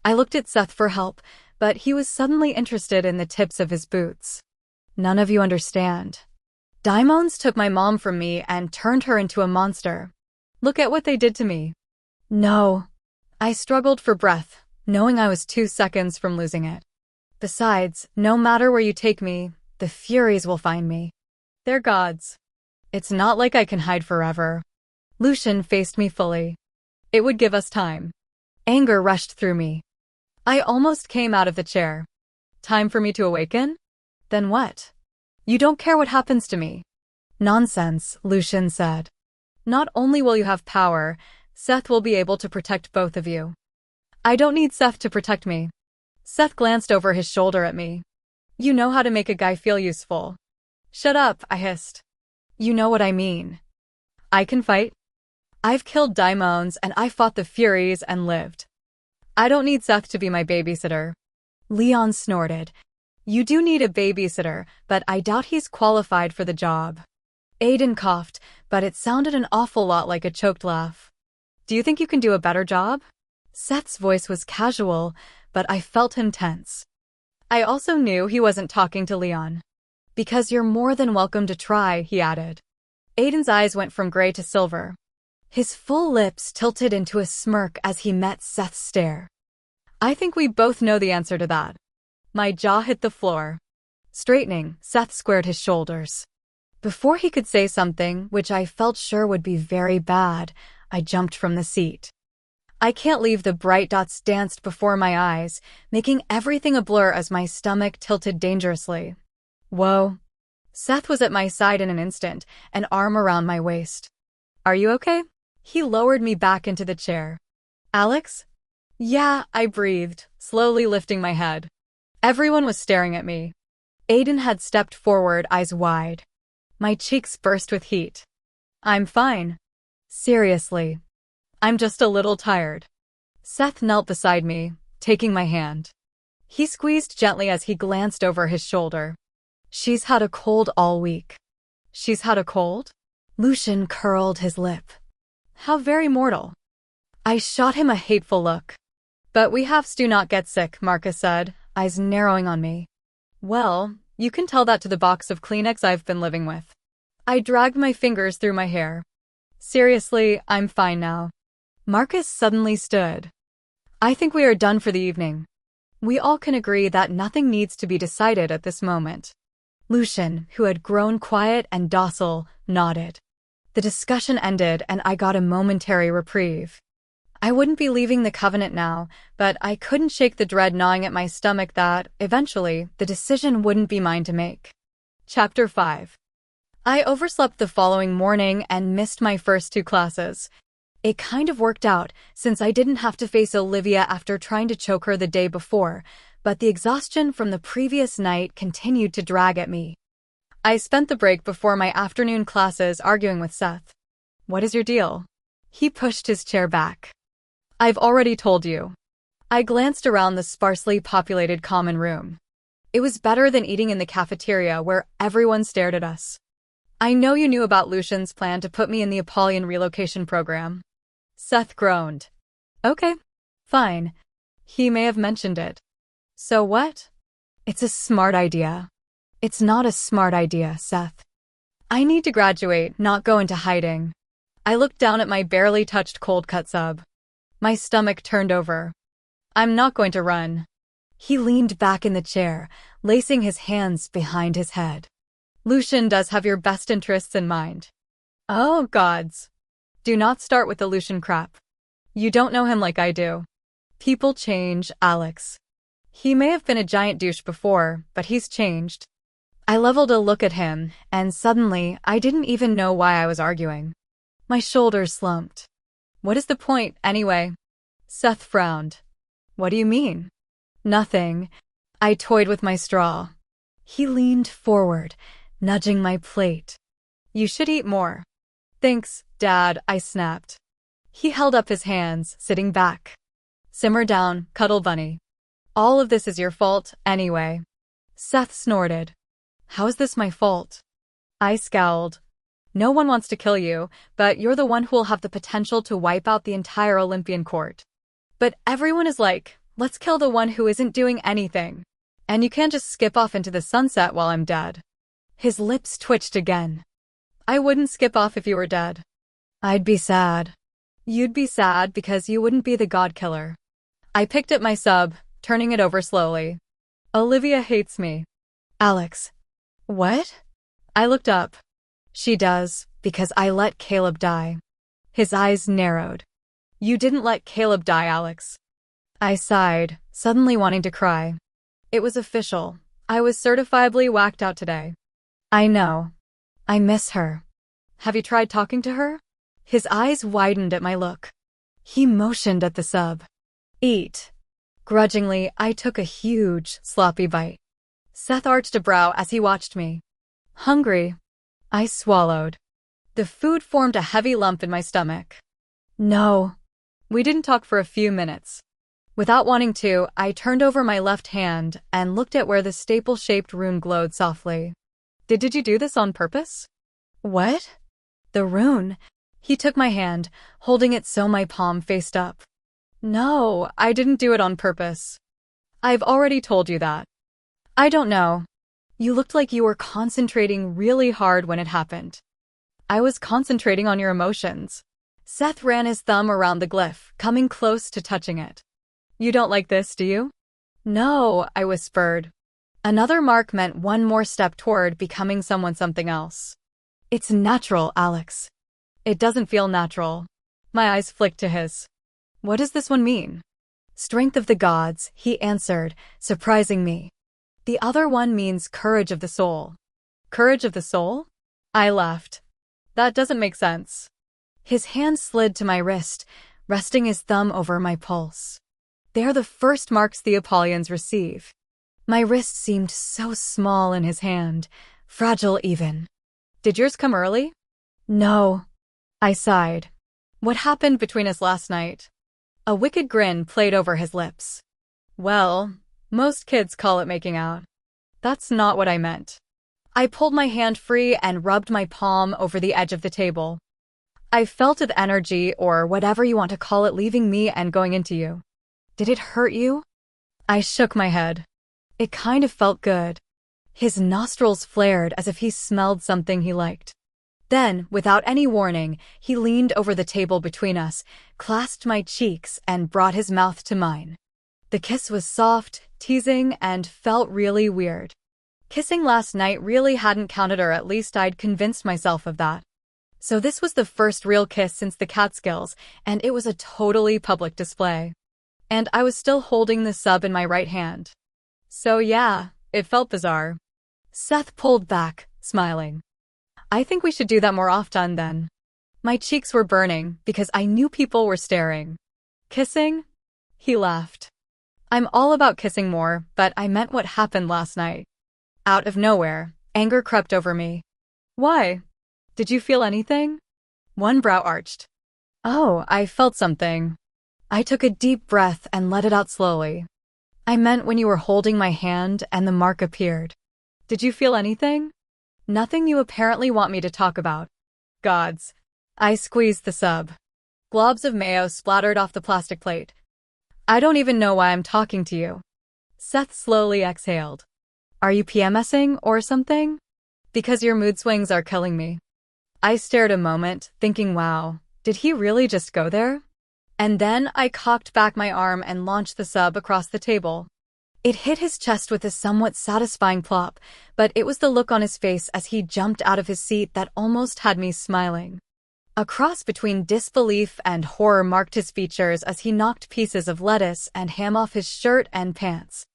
I looked at Seth for help, but he was suddenly interested in the tips of his boots. None of you understand. Daimons took my mom from me and turned her into a monster. Look at what they did to me. No. I struggled for breath, knowing I was 2 seconds from losing it. Besides, no matter where you take me, the Furies will find me. They're gods. It's not like I can hide forever. Lucian faced me fully. It would give us time. Anger rushed through me. I almost came out of the chair. Time for me to awaken? Then what? You don't care what happens to me. Nonsense, Lucian said. Not only will you have power, Seth will be able to protect both of you. I don't need Seth to protect me. Seth glanced over his shoulder at me. You know how to make a guy feel useful. Shut up, I hissed. You know what I mean. I can fight. I've killed daimons and I fought the Furies and lived. I don't need Seth to be my babysitter. Leon snorted. You do need a babysitter, but I doubt he's qualified for the job. Aiden coughed, but it sounded an awful lot like a choked laugh. Do you think you can do a better job? Seth's voice was casual, but I felt him tense. I also knew he wasn't talking to Leon. Because you're more than welcome to try, he added. Aiden's eyes went from gray to silver. His full lips tilted into a smirk as he met Seth's stare. I think we both know the answer to that. My jaw hit the floor. Straightening, Seth squared his shoulders. Before he could say something, which I felt sure would be very bad, I jumped from the seat. I can't leave. The bright dots danced before my eyes, making everything a blur as my stomach tilted dangerously. Whoa. Seth was at my side in an instant, an arm around my waist. Are you okay? He lowered me back into the chair. Alex? Yeah, I breathed, slowly lifting my head. Everyone was staring at me. Aiden had stepped forward, eyes wide. My cheeks burst with heat. I'm fine. Seriously. I'm just a little tired. Seth knelt beside me, taking my hand. He squeezed gently as he glanced over his shoulder. She's had a cold all week. She's had a cold? Lucian curled his lip. How very mortal. I shot him a hateful look. But we halves do not get sick, Marcus said, eyes narrowing on me. Well, you can tell that to the box of Kleenex I've been living with. I dragged my fingers through my hair. Seriously, I'm fine now. Marcus suddenly stood. I think we are done for the evening. We all can agree that nothing needs to be decided at this moment. Lucian, who had grown quiet and docile, nodded. The discussion ended and I got a momentary reprieve. I wouldn't be leaving the Covenant now, but I couldn't shake the dread gnawing at my stomach that, eventually, the decision wouldn't be mine to make. Chapter 5. I overslept the following morning and missed my first 2 classes. It kind of worked out, since I didn't have to face Olivia after trying to choke her the day before, but the exhaustion from the previous night continued to drag at me. I spent the break before my afternoon classes arguing with Seth. What is your deal? He pushed his chair back. I've already told you. I glanced around the sparsely populated common room. It was better than eating in the cafeteria where everyone stared at us. I know you knew about Lucian's plan to put me in the Apollyon relocation program. Seth groaned. Okay. Fine. He may have mentioned it. So what? It's a smart idea. It's not a smart idea, Seth. I need to graduate, not go into hiding. I looked down at my barely touched cold cut sub. My stomach turned over. I'm not going to run. He leaned back in the chair, lacing his hands behind his head. Lucian does have your best interests in mind. Oh, gods. Do not start with the Lucian crap. You don't know him like I do. People change, Alex. He may have been a giant douche before, but he's changed. I leveled a look at him, and suddenly, I didn't even know why I was arguing. My shoulders slumped. What is the point, anyway? Seth frowned. What do you mean? Nothing. I toyed with my straw. He leaned forward, nudging my plate. You should eat more. Thanks, Dad, I snapped. He held up his hands, sitting back. Simmer down, cuddle bunny. All of this is your fault, anyway. Seth snorted. How is this my fault? I scowled. No one wants to kill you, but you're the one who'll have the potential to wipe out the entire Olympian court. But everyone is like, let's kill the one who isn't doing anything. And you can't just skip off into the sunset while I'm dead. His lips twitched again. I wouldn't skip off if you were dead. I'd be sad. You'd be sad because you wouldn't be the god killer. I picked up my sub, turning it over slowly. Olivia hates me. Alex. What? I looked up. She does, because I let Caleb die. His eyes narrowed. You didn't let Caleb die, Alex. I sighed, suddenly wanting to cry. It was official. I was certifiably whacked out today. I know. I miss her. Have you tried talking to her? His eyes widened at my look. He motioned at the sub. Eat. Grudgingly, I took a huge, sloppy bite. Seth arched a brow as he watched me. Hungry. I swallowed. The food formed a heavy lump in my stomach. No. We didn't talk for a few minutes. Without wanting to, I turned over my left hand and looked at where the staple-shaped rune glowed softly. Did you do this on purpose? What? The rune. He took my hand, holding it so my palm faced up. No, I didn't do it on purpose. I've already told you that. I don't know. You looked like you were concentrating really hard when it happened. I was concentrating on your emotions. Seth ran his thumb around the glyph, coming close to touching it. You don't like this, do you? No, I whispered. Another mark meant one more step toward becoming something else. It's natural, Alex. It doesn't feel natural. My eyes flicked to his. What does this one mean? Strength of the gods, he answered, surprising me. The other one means courage of the soul. Courage of the soul? I laughed. That doesn't make sense. His hand slid to my wrist, resting his thumb over my pulse. They are the first marks the Apollons receive. My wrist seemed so small in his hand, fragile even. Did yours come early? No. I sighed. What happened between us last night? A wicked grin played over his lips. Well, most kids call it making out. That's not what I meant. I pulled my hand free and rubbed my palm over the edge of the table. I felt the energy, or whatever you want to call it, leaving me and going into you. Did it hurt you? I shook my head. It kind of felt good. His nostrils flared as if he smelled something he liked. Then, without any warning, he leaned over the table between us, clasped my cheeks, and brought his mouth to mine. The kiss was soft, teasing, and felt really weird. Kissing last night really hadn't counted, or at least I'd convinced myself of that. So this was the first real kiss since the Catskills, and it was a totally public display. And I was still holding the sub in my right hand. So yeah, it felt bizarre. Seth pulled back, smiling. I think we should do that more often then. My cheeks were burning because I knew people were staring. Kissing? He laughed. I'm all about kissing more, but I meant what happened last night. Out of nowhere, anger crept over me. Why? Did you feel anything? One brow arched. Oh, I felt something. I took a deep breath and let it out slowly. I meant when you were holding my hand and the mark appeared. Did you feel anything? Nothing you apparently want me to talk about. Gods. I squeezed the sub. Globs of mayo splattered off the plastic plate. I don't even know why I'm talking to you. Seth slowly exhaled. Are you PMSing or something? Because your mood swings are killing me. I stared a moment, thinking, wow, did he really just go there? And then I cocked back my arm and launched the sub across the table. It hit his chest with a somewhat satisfying plop, but it was the look on his face as he jumped out of his seat that almost had me smiling. A cross between disbelief and horror marked his features as he knocked pieces of lettuce and ham off his shirt and pants.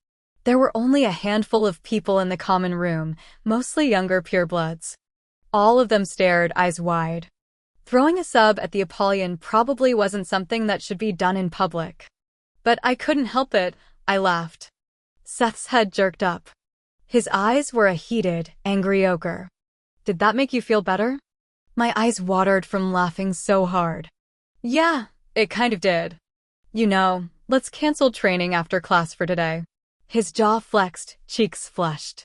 There were only a handful of people in the common room, mostly younger purebloods. All of them stared, eyes wide. Throwing a sub at the Apollyon probably wasn't something that should be done in public. But I couldn't help it, I laughed. Seth's head jerked up. His eyes were a heated, angry ochre. Did that make you feel better? My eyes watered from laughing so hard. Yeah, it kind of did. You know, let's cancel training after class for today. His jaw flexed, cheeks flushed.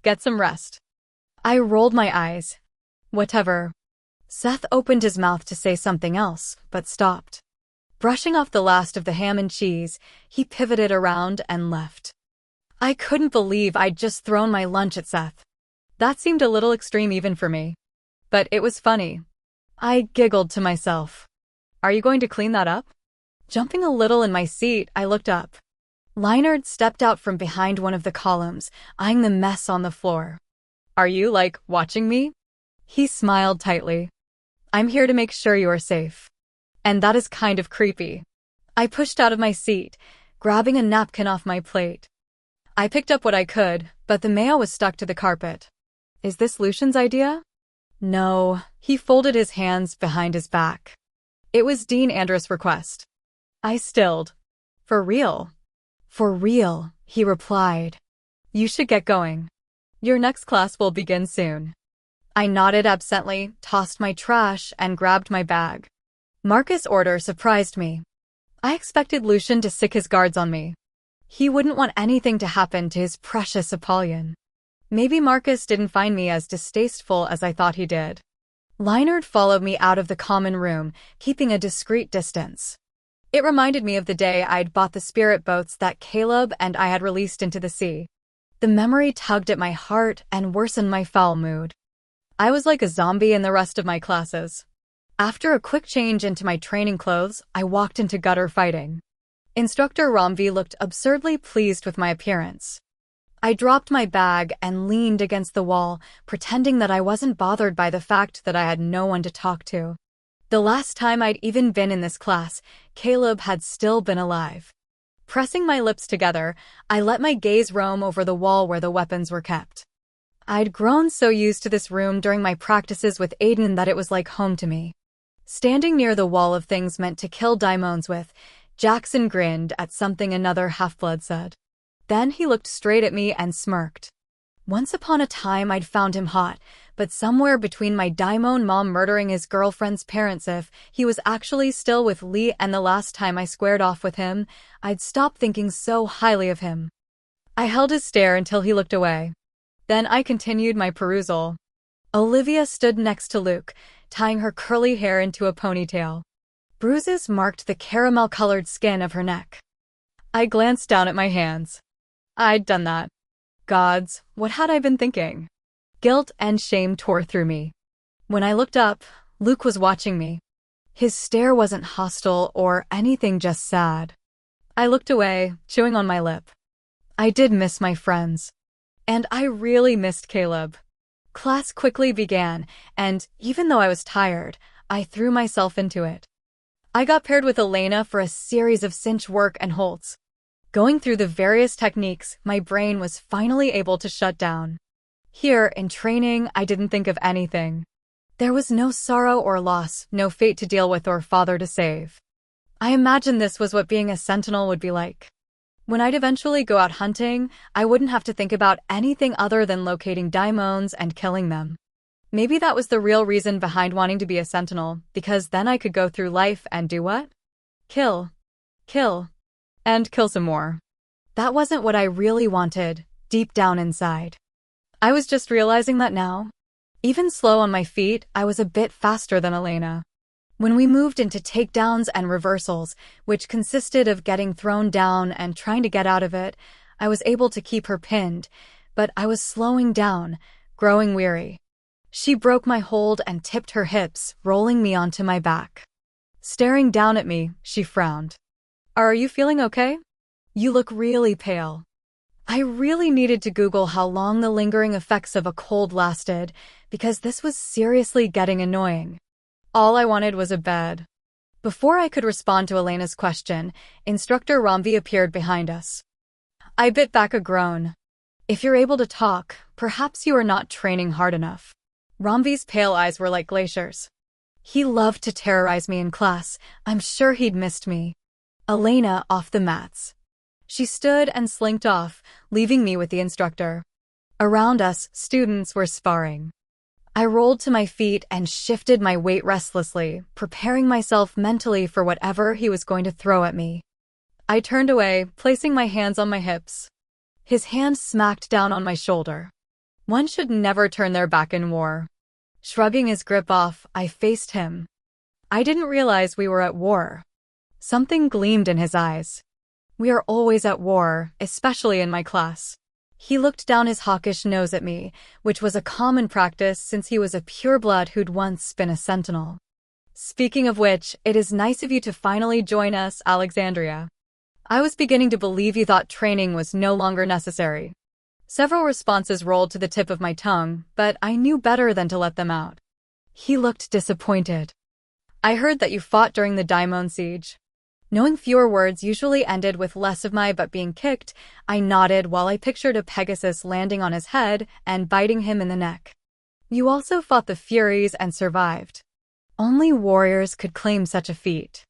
Get some rest. I rolled my eyes. Whatever. Seth opened his mouth to say something else, but stopped. Brushing off the last of the ham and cheese, he pivoted around and left. I couldn't believe I'd just thrown my lunch at Seth. That seemed a little extreme even for me. But it was funny. I giggled to myself. Are you going to clean that up? Jumping a little in my seat, I looked up. Leinard stepped out from behind one of the columns, eyeing the mess on the floor. Are you, watching me? He smiled tightly. I'm here to make sure you are safe. And that is kind of creepy. I pushed out of my seat, grabbing a napkin off my plate. I picked up what I could, but the mayo was stuck to the carpet. Is this Lucian's idea? No, he folded his hands behind his back. It was Dean Andrus' request. I stilled. For real? For real, he replied. You should get going. Your next class will begin soon. I nodded absently, tossed my trash, and grabbed my bag. Marcus' order surprised me. I expected Lucian to sick his guards on me. He wouldn't want anything to happen to his precious Apollyon. Maybe Marcus didn't find me as distasteful as I thought he did. Leinard followed me out of the common room, keeping a discreet distance. It reminded me of the day I'd bought the spirit boats that Caleb and I had released into the sea. The memory tugged at my heart and worsened my foul mood. I was like a zombie in the rest of my classes. After a quick change into my training clothes, I walked into gutter fighting. Instructor Romvi looked absurdly pleased with my appearance. I dropped my bag and leaned against the wall, pretending that I wasn't bothered by the fact that I had no one to talk to. The last time I'd even been in this class, Caleb had still been alive. Pressing my lips together, I let my gaze roam over the wall where the weapons were kept. I'd grown so used to this room during my practices with Aiden that it was like home to me. Standing near the wall of things meant to kill daimons with, Jackson grinned at something another half-blood said. Then he looked straight at me and smirked. Once upon a time I'd found him hot, but somewhere between my daimon mom murdering his girlfriend's parents if he was actually still with Lee and the last time I squared off with him, I'd stopped thinking so highly of him. I held his stare until he looked away. Then I continued my perusal. Olivia stood next to Luke, tying her curly hair into a ponytail. Bruises marked the caramel-colored skin of her neck. I glanced down at my hands. I'd done that. Gods, what had I been thinking? Guilt and shame tore through me. When I looked up, Luke was watching me. His stare wasn't hostile or anything, just sad. I looked away, chewing on my lip. I did miss my friends. And I really missed Caleb. Class quickly began, and even though I was tired, I threw myself into it. I got paired with Elena for a series of cinch work and holds. Going through the various techniques, my brain was finally able to shut down. Here, in training, I didn't think of anything. There was no sorrow or loss, no fate to deal with or father to save. I imagined this was what being a sentinel would be like. When I'd eventually go out hunting, I wouldn't have to think about anything other than locating daimons and killing them. Maybe that was the real reason behind wanting to be a sentinel, because then I could go through life and do what? Kill. And kill some more. That wasn't what I really wanted, deep down inside. I was just realizing that now. Even slow on my feet, I was a bit faster than Elena. When we moved into takedowns and reversals, which consisted of getting thrown down and trying to get out of it, I was able to keep her pinned, but I was slowing down, growing weary. She broke my hold and tipped her hips, rolling me onto my back. Staring down at me, she frowned. Are you feeling okay? You look really pale. I really needed to Google how long the lingering effects of a cold lasted, because this was seriously getting annoying. All I wanted was a bed. Before I could respond to Elena's question, Instructor Romvi appeared behind us. I bit back a groan. If you're able to talk, perhaps you are not training hard enough. Romvi's pale eyes were like glaciers. He loved to terrorize me in class. I'm sure he'd missed me. Elena off the mats. She stood and slinked off, leaving me with the instructor. Around us, students were sparring. I rolled to my feet and shifted my weight restlessly, preparing myself mentally for whatever he was going to throw at me. I turned away, placing my hands on my hips. His hand smacked down on my shoulder. One should never turn their back in war. Shrugging his grip off, I faced him. I didn't realize we were at war. Something gleamed in his eyes. We are always at war, especially in my class. He looked down his hawkish nose at me, which was a common practice since he was a pureblood who'd once been a sentinel. Speaking of which, it is nice of you to finally join us, Alexandria. I was beginning to believe you thought training was no longer necessary. Several responses rolled to the tip of my tongue, but I knew better than to let them out. He looked disappointed. I heard that you fought during the Daimon siege. Knowing fewer words usually ended with less of my butt being kicked, I nodded while I pictured a Pegasus landing on his head and biting him in the neck. You also fought the Furies and survived. Only warriors could claim such a feat.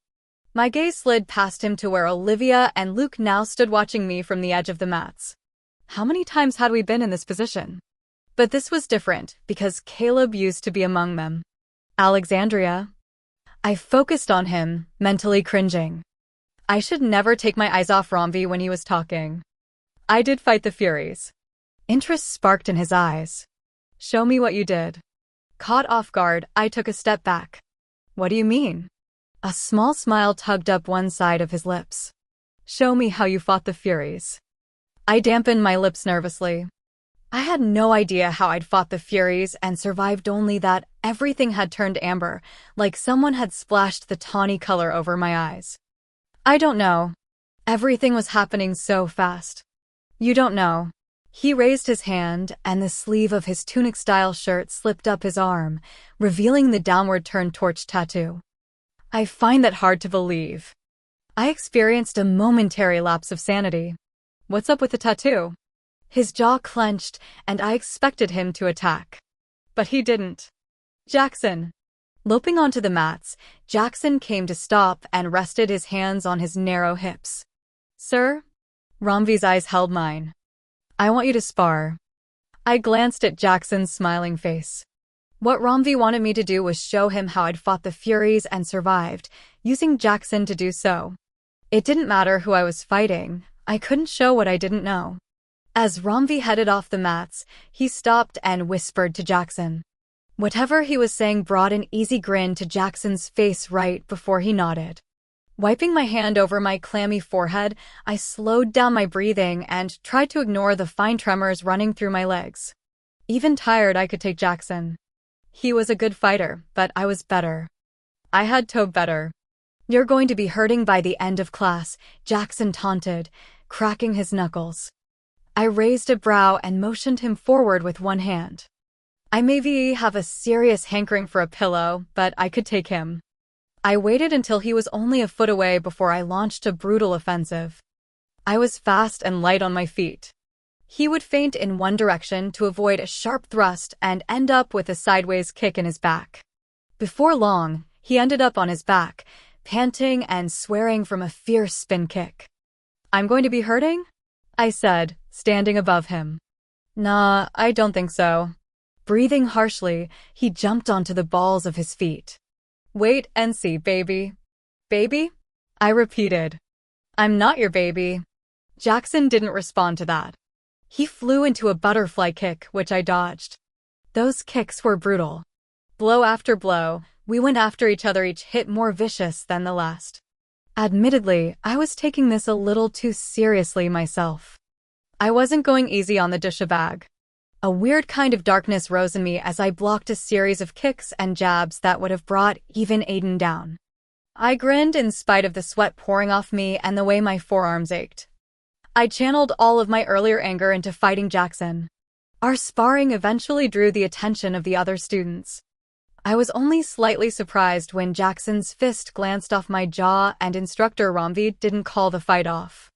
My gaze slid past him to where Olivia and Luke now stood watching me from the edge of the mats. How many times had we been in this position? But this was different, because Caleb used to be among them. Alexandria. I focused on him, mentally cringing. I should never take my eyes off Romvi when he was talking. I did fight the Furies. Interest sparked in his eyes. Show me what you did. Caught off guard, I took a step back. What do you mean? A small smile tugged up one side of his lips. Show me how you fought the Furies. I dampened my lips nervously. I had no idea how I'd fought the Furies and survived, only that everything had turned amber, like someone had splashed the tawny color over my eyes. I don't know. Everything was happening so fast. You don't know. He raised his hand, and the sleeve of his tunic-style shirt slipped up his arm, revealing the downward-turned torch tattoo. I find that hard to believe. I experienced a momentary lapse of sanity. What's up with the tattoo? His jaw clenched, and I expected him to attack. But he didn't. Jackson. Loping onto the mats, Jackson came to stop and rested his hands on his narrow hips. Sir? Romvi's eyes held mine. I want you to spar. I glanced at Jackson's smiling face. What Romvi wanted me to do was show him how I'd fought the Furies and survived, using Jackson to do so. It didn't matter who I was fighting. I couldn't show what I didn't know. As Romvi headed off the mats, he stopped and whispered to Jackson. Whatever he was saying brought an easy grin to Jackson's face right before he nodded. Wiping my hand over my clammy forehead, I slowed down my breathing and tried to ignore the fine tremors running through my legs. Even tired, I could take Jackson. He was a good fighter, but I was better. I had to better. You're going to be hurting by the end of class, Jackson taunted, cracking his knuckles. I raised a brow and motioned him forward with one hand. I maybe have a serious hankering for a pillow, but I could take him. I waited until he was only a foot away before I launched a brutal offensive. I was fast and light on my feet. He would feint in one direction to avoid a sharp thrust and end up with a sideways kick in his back. Before long, he ended up on his back, panting and swearing from a fierce spin kick. I'm going to be hurting? I said, standing above him. Nah, I don't think so. Breathing harshly, he jumped onto the balls of his feet. Wait and see, baby. Baby? I repeated. I'm not your baby. Jackson didn't respond to that. He flew into a butterfly kick, which I dodged. Those kicks were brutal. Blow after blow, we went after each other, each hit more vicious than the last. Admittedly, I was taking this a little too seriously myself. I wasn't going easy on the douchebag. A weird kind of darkness rose in me as I blocked a series of kicks and jabs that would have brought even Aiden down. I grinned in spite of the sweat pouring off me and the way my forearms ached. I channeled all of my earlier anger into fighting Jackson. Our sparring eventually drew the attention of the other students. I was only slightly surprised when Jackson's fist glanced off my jaw and instructor Romvi didn't call the fight off.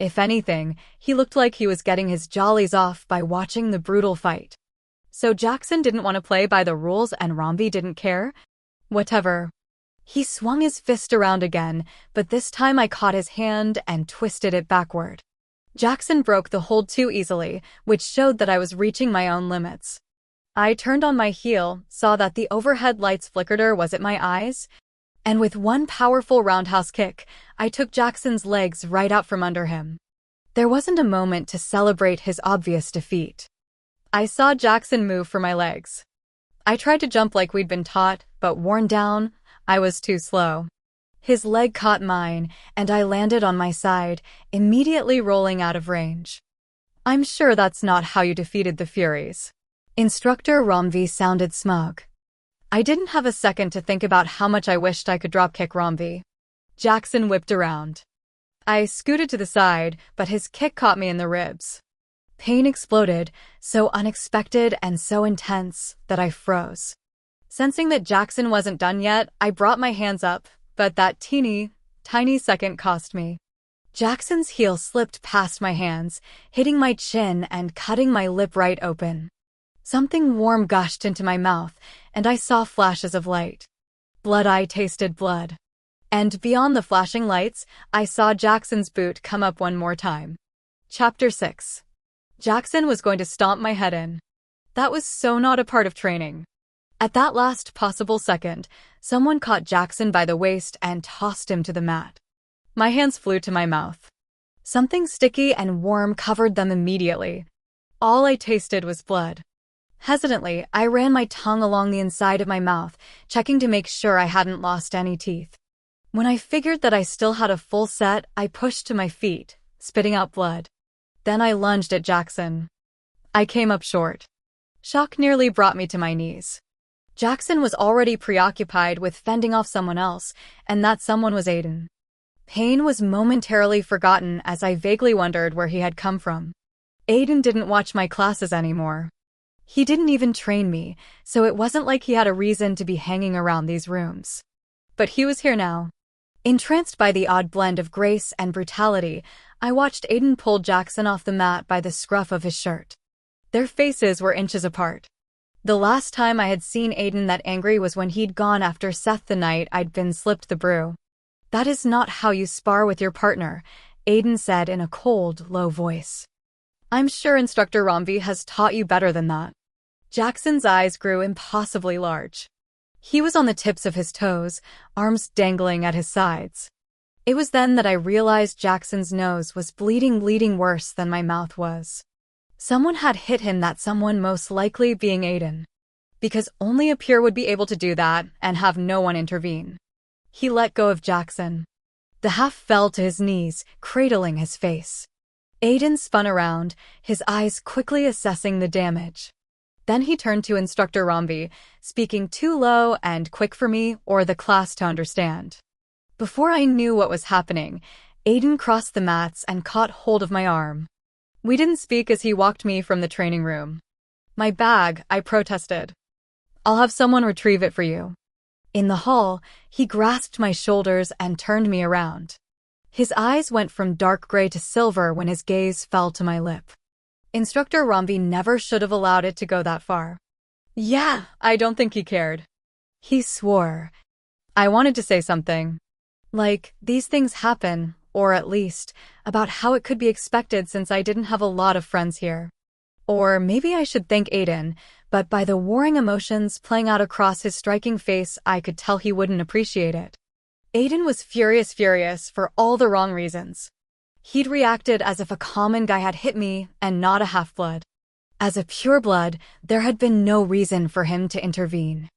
If anything, he looked like he was getting his jollies off by watching the brutal fight. So Jackson didn't want to play by the rules and Romvi didn't care? Whatever. He swung his fist around again, but this time I caught his hand and twisted it backward. Jackson broke the hold too easily, which showed that I was reaching my own limits. I turned on my heel, saw that the overhead lights flickered was at my eyes, and with one powerful roundhouse kick, I took Jackson's legs right out from under him. There wasn't a moment to celebrate his obvious defeat. I saw Jackson move for my legs. I tried to jump like we'd been taught, but worn down, I was too slow. His leg caught mine, and I landed on my side, immediately rolling out of range. I'm sure that's not how you defeated the Furies. Instructor Romvi sounded smug. I didn't have a second to think about how much I wished I could dropkick Romvi. Jackson whipped around. I scooted to the side, but his kick caught me in the ribs. Pain exploded, so unexpected and so intense that I froze. Sensing that Jackson wasn't done yet, I brought my hands up, but that tiny second cost me. Jackson's heel slipped past my hands, hitting my chin and cutting my lip right open. Something warm gushed into my mouth, and I saw flashes of light. I tasted blood. And beyond the flashing lights, I saw Jackson's boot come up one more time. Chapter 6. Jackson was going to stomp my head in. That was so not a part of training. At that last possible second, someone caught Jackson by the waist and tossed him to the mat. My hands flew to my mouth. Something sticky and warm covered them immediately. All I tasted was blood. Hesitantly, I ran my tongue along the inside of my mouth, checking to make sure I hadn't lost any teeth. When I figured that I still had a full set, I pushed to my feet, spitting out blood. Then I lunged at Jackson. I came up short. Shock nearly brought me to my knees. Jackson was already preoccupied with fending off someone else, and that someone was Aiden. Pain was momentarily forgotten as I vaguely wondered where he had come from. Aiden didn't watch my classes anymore. He didn't even train me, so it wasn't like he had a reason to be hanging around these rooms. But he was here now. Entranced by the odd blend of grace and brutality, I watched Aiden pull Jackson off the mat by the scruff of his shirt. Their faces were inches apart. The last time I had seen Aiden that angry was when he'd gone after Seth the night I'd been slipped the brew. That is not how you spar with your partner, Aiden said in a cold, low voice. I'm sure Instructor Romvi has taught you better than that. Jackson's eyes grew impossibly large. He was on the tips of his toes, arms dangling at his sides. It was then that I realized Jackson's nose was bleeding worse than my mouth was. Someone had hit him, that someone most likely being Aiden. Because only a peer would be able to do that and have no one intervene. He let go of Jackson. The half fell to his knees, cradling his face. Aiden spun around, his eyes quickly assessing the damage. Then he turned to Instructor Romvi, speaking too low and quick for me or the class to understand. Before I knew what was happening, Aiden crossed the mats and caught hold of my arm. We didn't speak as he walked me from the training room. My bag, I protested. I'll have someone retrieve it for you. In the hall, he grasped my shoulders and turned me around. His eyes went from dark gray to silver when his gaze fell to my lip. Instructor Romvi never should have allowed it to go that far. Yeah, I don't think he cared. He swore. I wanted to say something. Like, these things happen, or at least, about how it could be expected since I didn't have a lot of friends here. Or maybe I should thank Aiden, but by the warring emotions playing out across his striking face, I could tell he wouldn't appreciate it. Aiden was furious for all the wrong reasons. He'd reacted as if a common guy had hit me and not a half-blood. As a pureblood, there had been no reason for him to intervene.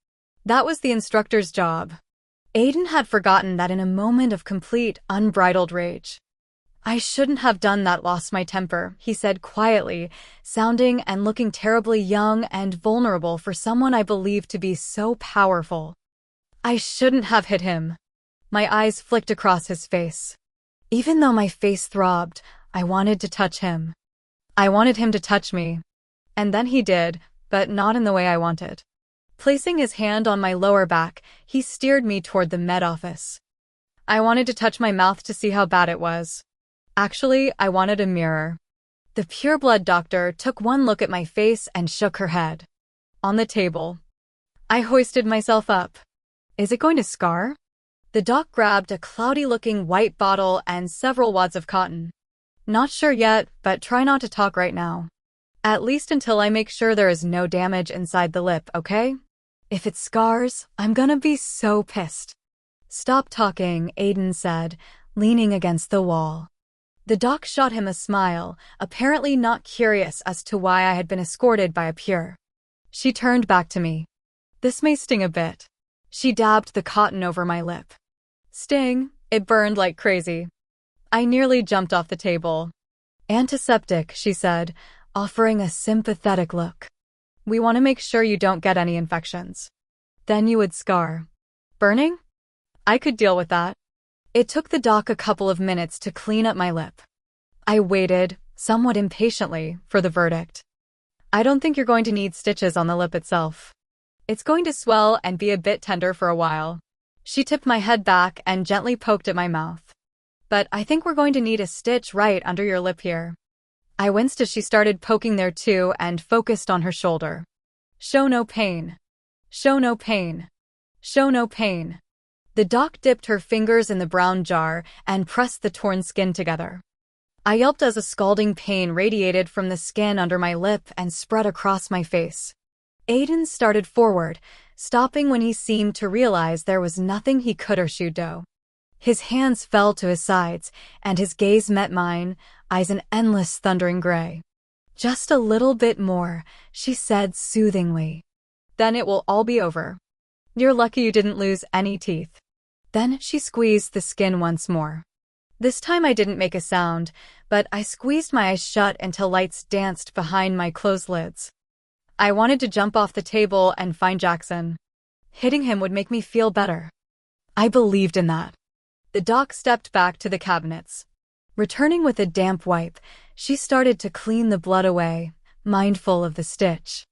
That was the instructor's job. Aiden had forgotten that in a moment of complete, unbridled rage. I shouldn't have done that, lost my temper, he said quietly, sounding and looking terribly young and vulnerable for someone I believed to be so powerful. I shouldn't have hit him. My eyes flicked across his face. Even though my face throbbed, I wanted to touch him. I wanted him to touch me. And then he did, but not in the way I wanted. Placing his hand on my lower back, he steered me toward the med office. I wanted to touch my mouth to see how bad it was. Actually, I wanted a mirror. The pureblood doctor took one look at my face and shook her head. On the table. I hoisted myself up. Is it going to scar? The doc grabbed a cloudy-looking white bottle and several wads of cotton. Not sure yet, but try not to talk right now. At least until I make sure there is no damage inside the lip, okay? If it scars, I'm gonna be so pissed. Stop talking, Aiden said, leaning against the wall. The doc shot him a smile, apparently not curious as to why I had been escorted by a pure. She turned back to me. This may sting a bit. She dabbed the cotton over my lip. Sting, it burned like crazy. I nearly jumped off the table. Antiseptic, she said, offering a sympathetic look. We want to make sure you don't get any infections. Then you would scar. Burning? I could deal with that. It took the doc a couple of minutes to clean up my lip. I waited, somewhat impatiently, for the verdict. I don't think you're going to need stitches on the lip itself. It's going to swell and be a bit tender for a while. She tipped my head back and gently poked at my mouth. But I think we're going to need a stitch right under your lip here. I winced as she started poking there too and focused on her shoulder. Show no pain. Show no pain. Show no pain. The doc dipped her fingers in the brown jar and pressed the torn skin together. I yelped as a scalding pain radiated from the skin under my lip and spread across my face. Aiden started forward, stopping when he seemed to realize there was nothing he could or should do. His hands fell to his sides, and his gaze met mine, eyes an endless thundering gray. Just a little bit more, she said soothingly. Then it will all be over. You're lucky you didn't lose any teeth. Then she squeezed the skin once more. This time I didn't make a sound, but I squeezed my eyes shut until lights danced behind my closed lids. I wanted to jump off the table and find Jackson. Hitting him would make me feel better. I believed in that. The doc stepped back to the cabinets. Returning with a damp wipe, she started to clean the blood away, mindful of the stitch.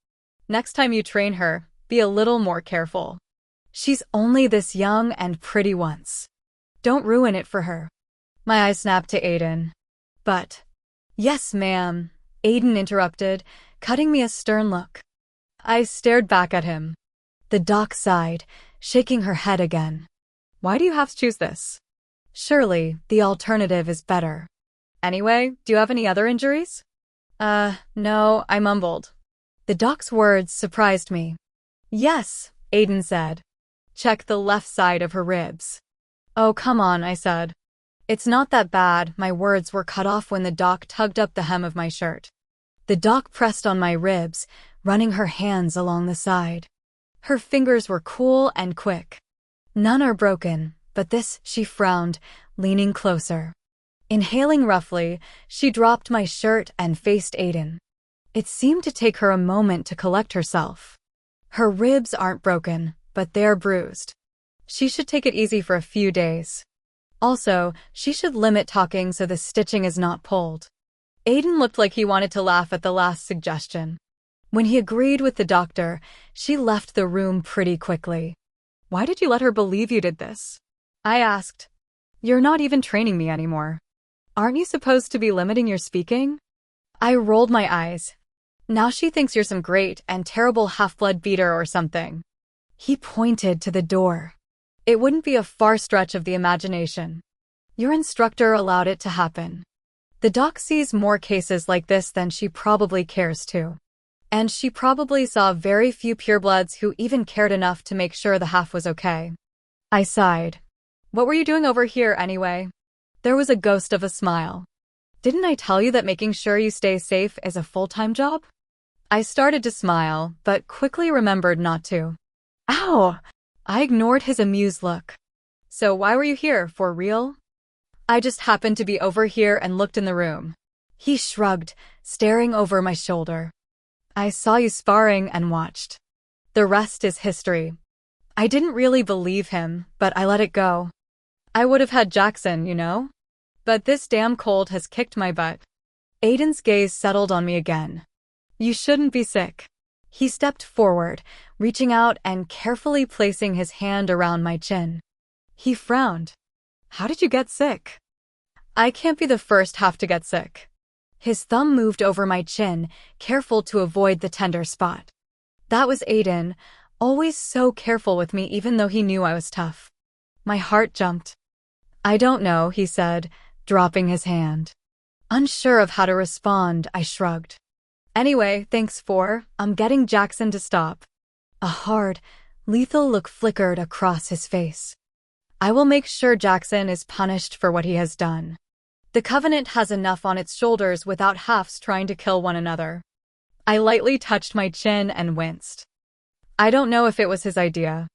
Next time you train her, be a little more careful. She's only this young and pretty once. Don't ruin it for her. My eyes snapped to Aiden. But, yes, ma'am, Aiden interrupted, cutting me a stern look. I stared back at him. The doc sighed, shaking her head again. Why do you have to choose this? Surely, the alternative is better. Anyway, do you have any other injuries? No, I mumbled. The doc's words surprised me. Yes, Aiden said. Check the left side of her ribs. Oh, come on, I said. It's not that bad. My words were cut off when the doc tugged up the hem of my shirt. The doc pressed on my ribs, running her hands along the side. Her fingers were cool and quick. None are broken, but this, she frowned, leaning closer. Inhaling roughly, she dropped my shirt and faced Aiden. It seemed to take her a moment to collect herself. Her ribs aren't broken, but they're bruised. She should take it easy for a few days. Also, she should limit talking so the stitching is not pulled. Aiden looked like he wanted to laugh at the last suggestion. When he agreed with the doctor, she left the room pretty quickly. Why did you let her believe you did this? I asked. You're not even training me anymore. Aren't you supposed to be limiting your speaking? I rolled my eyes. Now she thinks you're some great and terrible half-blood beater or something. He pointed to the door. It wouldn't be a far stretch of the imagination. Your instructor allowed it to happen. The doc sees more cases like this than she probably cares to. And she probably saw very few purebloods who even cared enough to make sure the half was okay. I sighed. What were you doing over here anyway? There was a ghost of a smile. Didn't I tell you that making sure you stay safe is a full-time job? I started to smile, but quickly remembered not to. Ow! I ignored his amused look. So why were you here, for real? I just happened to be over here and looked in the room. He shrugged, staring over my shoulder. I saw you sparring and watched. The rest is history. I didn't really believe him, but I let it go. I would have had Jackson, you know? But this damn cold has kicked my butt. Aiden's gaze settled on me again. You shouldn't be sick. He stepped forward, reaching out and carefully placing his hand around my chin. He frowned. How did you get sick? I can't be the first half to get sick. His thumb moved over my chin, careful to avoid the tender spot. That was Aiden, always so careful with me even though he knew I was tough. My heart jumped. I don't know, he said, dropping his hand. Unsure of how to respond, I shrugged. Anyway, I'm getting Jackson to stop. A hard, lethal look flickered across his face. I will make sure Jackson is punished for what he has done. The Covenant has enough on its shoulders without halves trying to kill one another. I lightly touched my chin and winced. I don't know if it was his idea.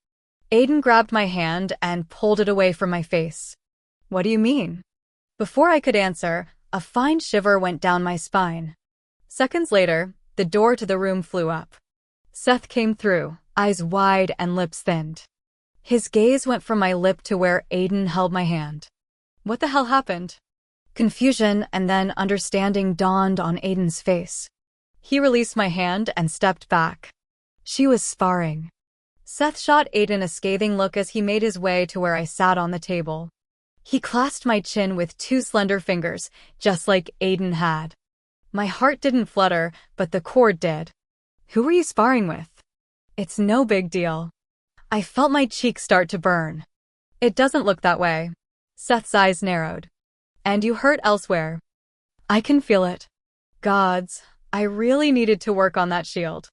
Aiden grabbed my hand and pulled it away from my face. What do you mean? Before I could answer, a fine shiver went down my spine. Seconds later, the door to the room flew up. Seth came through, eyes wide and lips thinned. His gaze went from my lip to where Aiden held my hand. What the hell happened? Confusion and then understanding dawned on Aiden's face. He released my hand and stepped back. She was sparring. Seth shot Aiden a scathing look as he made his way to where I sat on the table. He clasped my chin with two slender fingers, just like Aiden had. My heart didn't flutter, but the cord did. Who were you sparring with? It's no big deal. I felt my cheek start to burn. It doesn't look that way. Seth's eyes narrowed. And you hurt elsewhere. I can feel it. Gods, I really needed to work on that shield.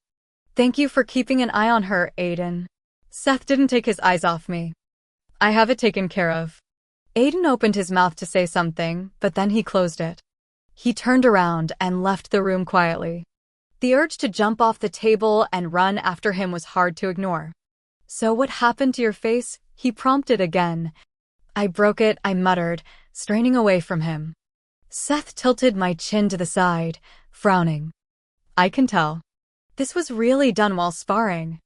Thank you for keeping an eye on her, Aiden. Seth didn't take his eyes off me. I have it taken care of. Aiden opened his mouth to say something, but then he closed it. He turned around and left the room quietly. The urge to jump off the table and run after him was hard to ignore. So what happened to your face? He prompted again. I broke it, I muttered, straining away from him. Seth tilted my chin to the side, frowning. I can tell. This was really done while sparring.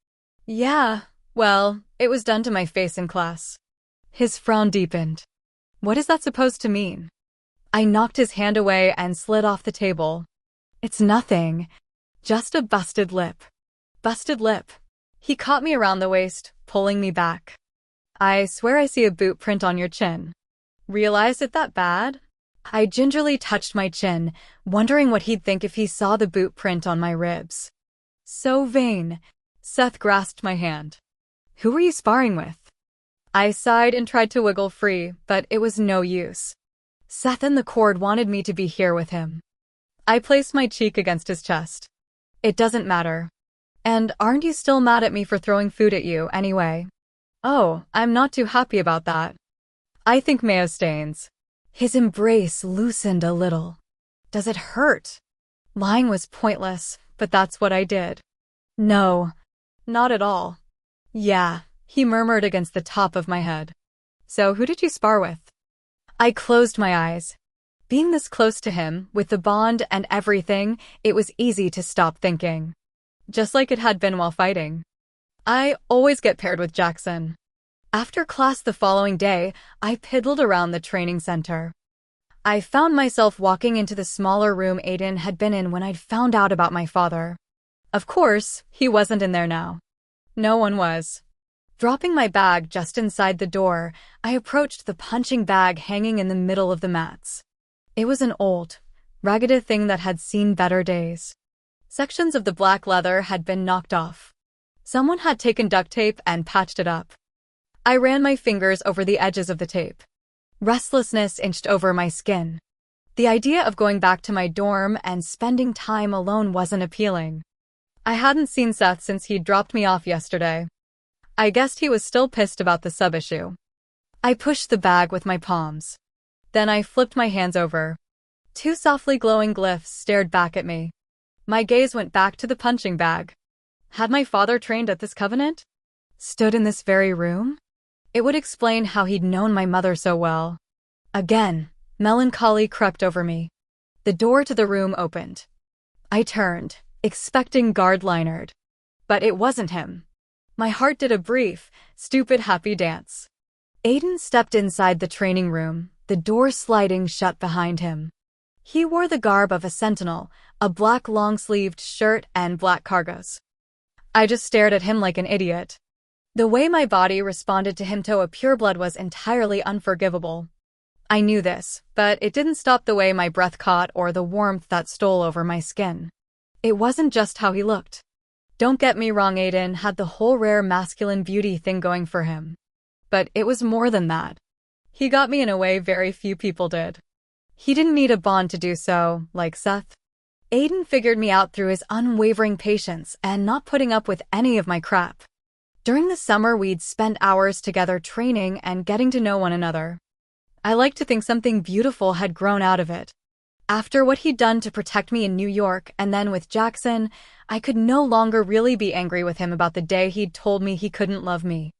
Yeah, well, it was done to my face in class. His frown deepened. What is that supposed to mean? I knocked his hand away and slid off the table. It's nothing. Just a busted lip. Busted lip. He caught me around the waist, pulling me back. I swear I see a boot print on your chin. Realized it that bad? I gingerly touched my chin, wondering what he'd think if he saw the boot print on my ribs. So vain. Seth grasped my hand. Who were you sparring with? I sighed and tried to wiggle free, but it was no use. Seth and the cord wanted me to be here with him. I placed my cheek against his chest. It doesn't matter. And aren't you still mad at me for throwing food at you anyway? Oh, I'm not too happy about that. I think mayo stains. His embrace loosened a little. Does it hurt? Lying was pointless, but that's what I did. No, not at all. Yeah, he murmured against the top of my head. So who did you spar with? I closed my eyes. Being this close to him, with the bond and everything, it was easy to stop thinking. Just like it had been while fighting. I always get paired with Jackson. After class the following day, I piddled around the training center. I found myself walking into the smaller room Aiden had been in when I'd found out about my father. Of course, he wasn't in there now. No one was. Dropping my bag just inside the door, I approached the punching bag hanging in the middle of the mats. It was an old, ragged thing that had seen better days. Sections of the black leather had been knocked off. Someone had taken duct tape and patched it up. I ran my fingers over the edges of the tape. Restlessness inched over my skin. The idea of going back to my dorm and spending time alone wasn't appealing. I hadn't seen Seth since he'd dropped me off yesterday. I guessed he was still pissed about the sub-issue. I pushed the bag with my palms. Then I flipped my hands over. Two softly glowing glyphs stared back at me. My gaze went back to the punching bag. Had my father trained at this covenant? Stood in this very room? It would explain how he'd known my mother so well. Again, melancholy crept over me. The door to the room opened. I turned, expecting guard Leinard. But it wasn't him. My heart did a brief, stupid happy dance. Aiden stepped inside the training room, the door sliding shut behind him. He wore the garb of a sentinel, a black long-sleeved shirt and black cargos. I just stared at him like an idiot. The way my body responded to him to a pureblood was entirely unforgivable. I knew this, but it didn't stop the way my breath caught or the warmth that stole over my skin. It wasn't just how he looked. Don't get me wrong, Aiden had the whole rare masculine beauty thing going for him. But it was more than that. He got me in a way very few people did. He didn't need a bond to do so, like Seth. Aiden figured me out through his unwavering patience and not putting up with any of my crap. During the summer, we'd spend hours together training and getting to know one another. I like to think something beautiful had grown out of it. After what he'd done to protect me in New York and then with Jackson, I could no longer really be angry with him about the day he'd told me he couldn't love me.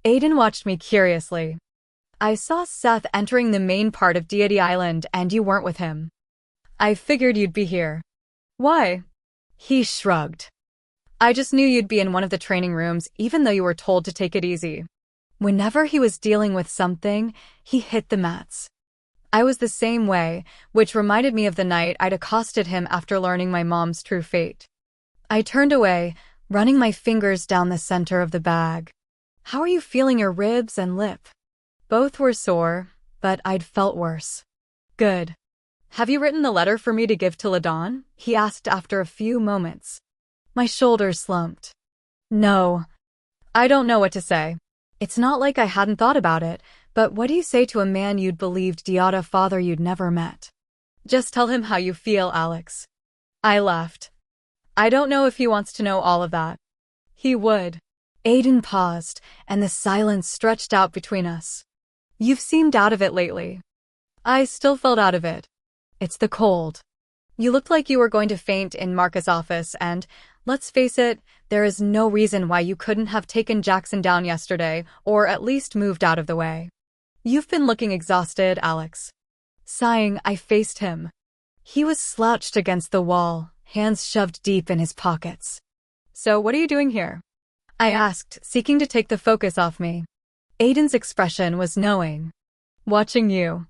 Aiden watched me curiously. I saw Seth entering the main part of Deity Island and you weren't with him. I figured you'd be here. Why? He shrugged. I just knew you'd be in one of the training rooms even though you were told to take it easy. Whenever he was dealing with something, he hit the mats. I was the same way, which reminded me of the night I'd accosted him after learning my mom's true fate. I turned away, running my fingers down the center of the bag. How are you feeling your ribs and lip? Both were sore, but I'd felt worse. Good. Have you written the letter for me to give to LaDawn? He asked after a few moments. My shoulders slumped. No. I don't know what to say. It's not like I hadn't thought about it, but what do you say to a man you'd believed Deity father you'd never met? Just tell him how you feel, Alex. I laughed. I don't know if he wants to know all of that. He would. Aiden paused, and the silence stretched out between us. You've seemed out of it lately. I still felt out of it. It's the cold. You looked like you were going to faint in Marcus' office and, let's face it, there is no reason why you couldn't have taken Jackson down yesterday or at least moved out of the way. You've been looking exhausted, Alex. Sighing, I faced him. He was slouched against the wall, hands shoved deep in his pockets. So what are you doing here? I asked, seeking to take the focus off me. Aiden's expression was knowing. Watching you.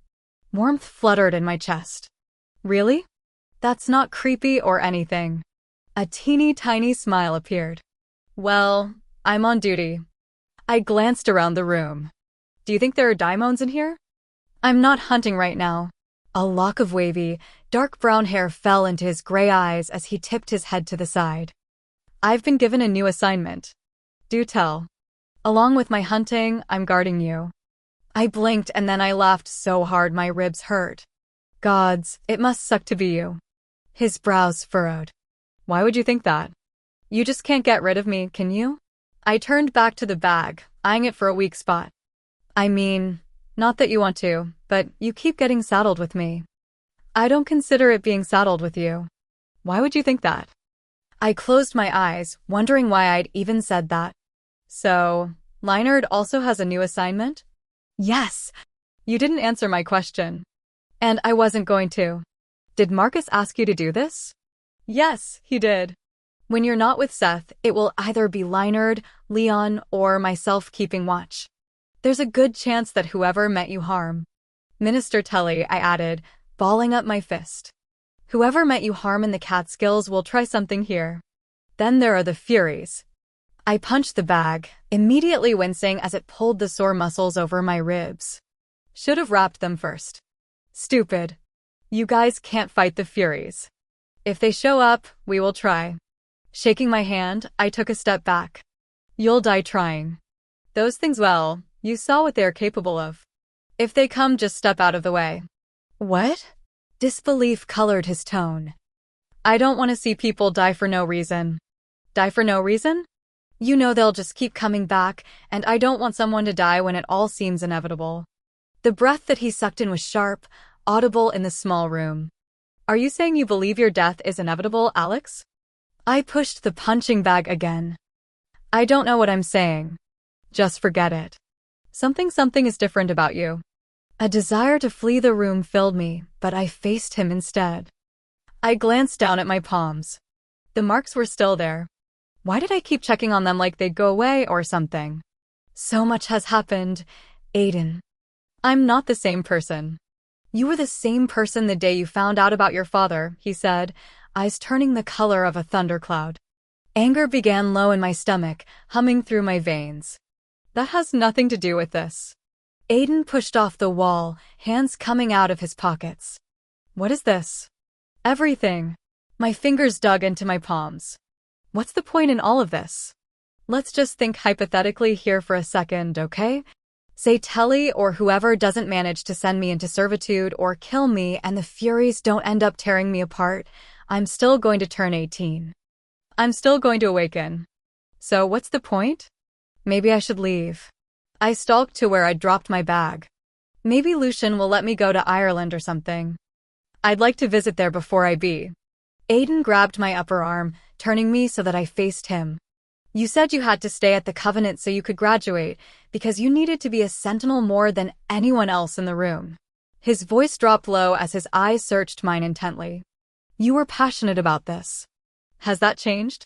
Warmth fluttered in my chest. Really? That's not creepy or anything. A teeny tiny smile appeared. Well, I'm on duty. I glanced around the room. Do you think there are daimons in here? I'm not hunting right now. A lock of wavy, dark brown hair fell into his gray eyes as he tipped his head to the side. I've been given a new assignment. Do tell. Along with my hunting, I'm guarding you. I blinked and then I laughed so hard my ribs hurt. Gods, it must suck to be you. His brows furrowed. Why would you think that? You just can't get rid of me, can you? I turned back to the bag, eyeing it for a weak spot. I mean, not that you want to, but you keep getting saddled with me. I don't consider it being saddled with you. Why would you think that? I closed my eyes, wondering why I'd even said that. So, Leinard also has a new assignment? Yes. You didn't answer my question. And I wasn't going to. Did Marcus ask you to do this? Yes, he did. When you're not with Seth, it will either be Leinard, Leon, or myself keeping watch. There's a good chance that whoever meant you harm. Minister Tully, I added, balling up my fist. Whoever meant you harm in the Catskills will try something here. Then there are the Furies. I punched the bag, immediately wincing as it pulled the sore muscles over my ribs. Should have wrapped them first. Stupid. You guys can't fight the Furies. If they show up, we will try. Shaking my hand, I took a step back. You'll die trying. Those things, well, you saw what they're capable of. If they come, just step out of the way. What? Disbelief colored his tone. I don't want to see people die for no reason. Die for no reason? You know they'll just keep coming back, and I don't want someone to die when it all seems inevitable. The breath that he sucked in was sharp, audible in the small room. Are you saying you believe your death is inevitable, Alex? I pushed the punching bag again. I don't know what I'm saying. Just forget it. Something is different about you. A desire to flee the room filled me, but I faced him instead. I glanced down at my palms. The marks were still there. Why did I keep checking on them like they'd go away or something? So much has happened, Aiden. I'm not the same person. You were the same person the day you found out about your father, he said, eyes turning the color of a thundercloud. Anger began low in my stomach, humming through my veins. That has nothing to do with this. Aiden pushed off the wall, hands coming out of his pockets. What is this? Everything. My fingers dug into my palms. What's the point in all of this? Let's just think hypothetically here for a second, okay? Say Telly or whoever doesn't manage to send me into servitude or kill me and the Furies don't end up tearing me apart. I'm still going to turn 18. I'm still going to awaken. So what's the point? Maybe I should leave. I stalked to where I'd dropped my bag. Maybe Lucian will let me go to Ireland or something. I'd like to visit there before I be. Aiden grabbed my upper arm, turning me so that I faced him. You said you had to stay at the Covenant so you could graduate, because you needed to be a sentinel more than anyone else in the room. His voice dropped low as his eyes searched mine intently. You were passionate about this. Has that changed?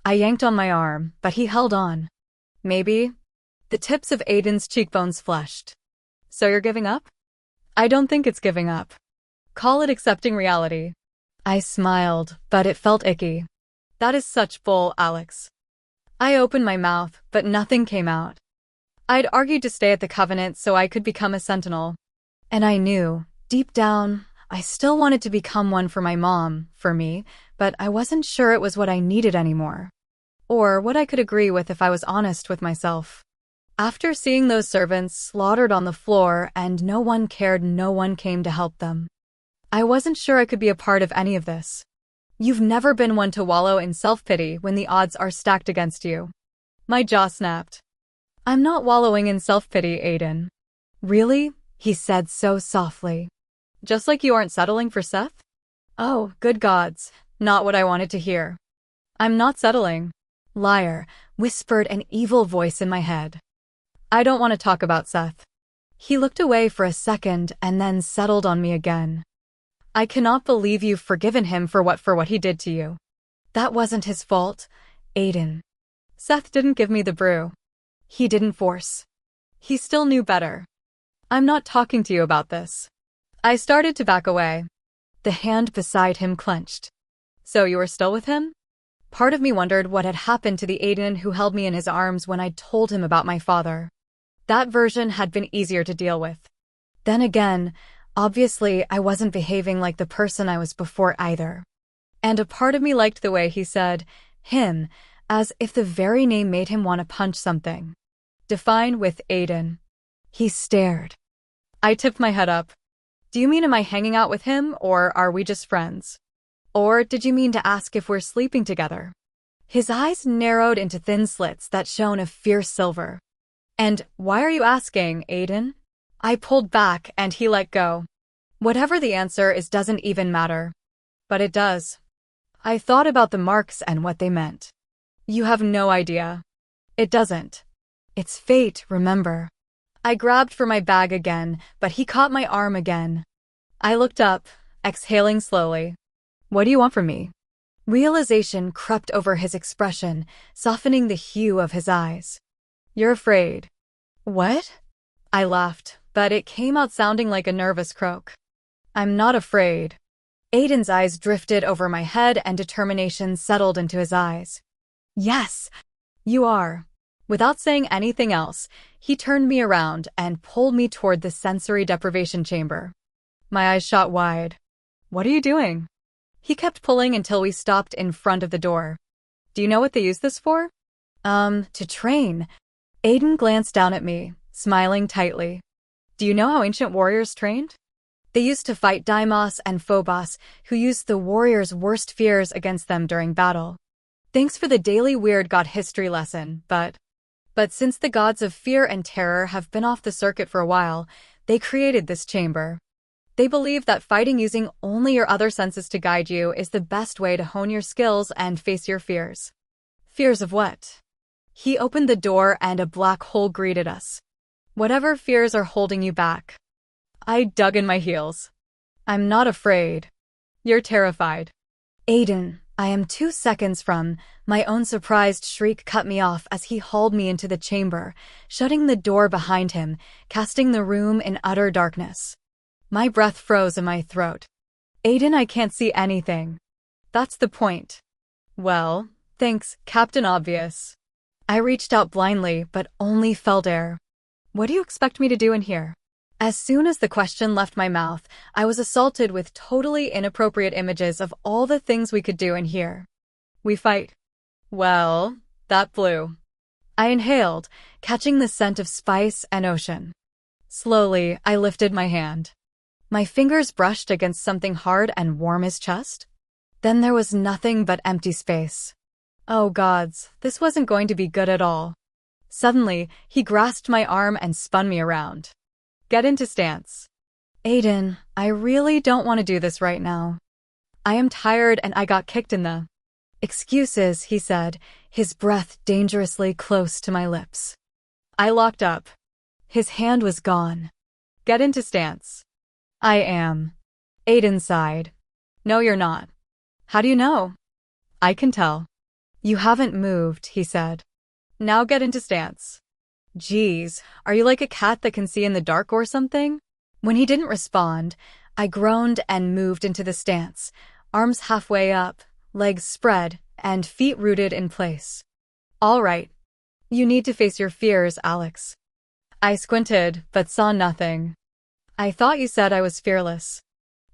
I yanked on my arm, but he held on. Maybe. The tips of Aiden's cheekbones flushed. So you're giving up? I don't think it's giving up. Call it accepting reality. I smiled, but it felt icky. That is such bull, Alex. I opened my mouth, but nothing came out. I'd argued to stay at the Covenant so I could become a sentinel. And I knew, deep down, I still wanted to become one for my mom, for me, but I wasn't sure it was what I needed anymore. Or what I could agree with if I was honest with myself. After seeing those servants slaughtered on the floor and no one cared, no one came to help them. I wasn't sure I could be a part of any of this. You've never been one to wallow in self-pity when the odds are stacked against you. My jaw snapped. I'm not wallowing in self-pity, Aiden. Really? He said so softly. Just like you aren't settling for Seth? Oh, good gods, not what I wanted to hear. I'm not settling. Liar, whispered an evil voice in my head. I don't want to talk about Seth. He looked away for a second and then settled on me again. I cannot believe you've forgiven him for what he did to you. That wasn't his fault, Aiden. Seth didn't give me the brew. He didn't force. He still knew better. I'm not talking to you about this. I started to back away. The hand beside him clenched. So you were still with him? Part of me wondered what had happened to the Aiden who held me in his arms when I'd told him about my father. That version had been easier to deal with. Then again, obviously, I wasn't behaving like the person I was before either. And a part of me liked the way he said, him, as if the very name made him want to punch something. Define with Aiden. He stared. I tipped my head up. Do you mean am I hanging out with him, or are we just friends? Or did you mean to ask if we're sleeping together? His eyes narrowed into thin slits that shone a fierce silver. And why are you asking, Aiden? I pulled back and he let go. Whatever the answer is doesn't even matter. But it does. I thought about the marks and what they meant. You have no idea. It doesn't. It's fate, remember. I grabbed for my bag again, but he caught my arm again. I looked up, exhaling slowly. What do you want from me? Realization crept over his expression, softening the hue of his eyes. You're afraid. What? I laughed, but it came out sounding like a nervous croak. I'm not afraid. Aiden's eyes drifted over my head and determination settled into his eyes. Yes, you are. Without saying anything else, he turned me around and pulled me toward the sensory deprivation chamber. My eyes shot wide. What are you doing? He kept pulling until we stopped in front of the door. Do you know what they use this for? To train. Aiden glanced down at me, smiling tightly. Do you know how ancient warriors trained? They used to fight Deimos and Phobos, who used the warriors' worst fears against them during battle. Thanks for the daily weird god history lesson, but since the gods of fear and terror have been off the circuit for a while, they created this chamber. They believe that fighting using only your other senses to guide you is the best way to hone your skills and face your fears. Fears of what? He opened the door and a black hole greeted us. Whatever fears are holding you back. I dug in my heels. I'm not afraid. You're terrified. Aiden, I am 2 seconds from. My own surprised shriek cut me off as he hauled me into the chamber, shutting the door behind him, casting the room in utter darkness. My breath froze in my throat. Aiden, I can't see anything. That's the point. Well, thanks, Captain Obvious. I reached out blindly, but only felt air. What do you expect me to do in here? As soon as the question left my mouth, I was assaulted with totally inappropriate images of all the things we could do in here. We fight. Well, that blew. I inhaled, catching the scent of spice and ocean. Slowly, I lifted my hand. My fingers brushed against something hard and warm as chest. Then there was nothing but empty space. Oh gods, this wasn't going to be good at all. Suddenly, he grasped my arm and spun me around. Get into stance. Aiden, I really don't want to do this right now. I am tired and I got kicked in the... Excuses, he said, his breath dangerously close to my lips. I locked up. His hand was gone. Get into stance. I am. Aiden sighed. No, you're not. How do you know? I can tell. You haven't moved, he said. Now get into stance. Geez, are you like a cat that can see in the dark or something? When he didn't respond, I groaned and moved into the stance, arms halfway up, legs spread, and feet rooted in place. All right. You need to face your fears, Alex. I squinted, but saw nothing. I thought you said I was fearless.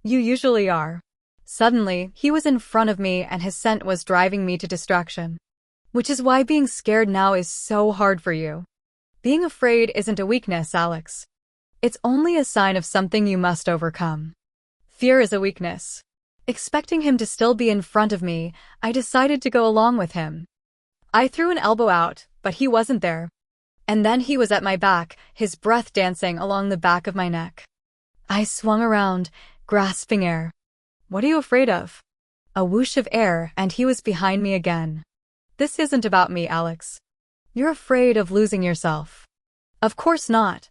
You usually are. Suddenly, he was in front of me and his scent was driving me to distraction. Which is why being scared now is so hard for you. Being afraid isn't a weakness, Alex. It's only a sign of something you must overcome. Fear is a weakness. Expecting him to still be in front of me, I decided to go along with him. I threw an elbow out, but he wasn't there. And then he was at my back, his breath dancing along the back of my neck. I swung around, grasping air. What are you afraid of? A whoosh of air, and he was behind me again. This isn't about me, Alex. You're afraid of losing yourself. Of course not.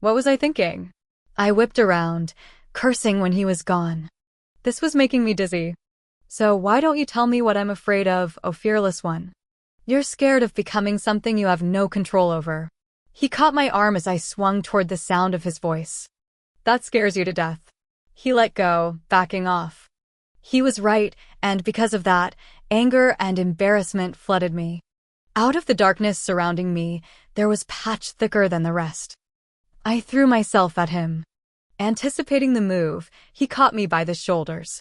What was I thinking? I whipped around, cursing when he was gone. This was making me dizzy. So why don't you tell me what I'm afraid of, oh fearless one? You're scared of becoming something you have no control over. He caught my arm as I swung toward the sound of his voice. That scares you to death. He let go, backing off. He was right, and because of that, anger and embarrassment flooded me. Out of the darkness surrounding me, there was patch thicker than the rest. I threw myself at him. Anticipating the move, he caught me by the shoulders.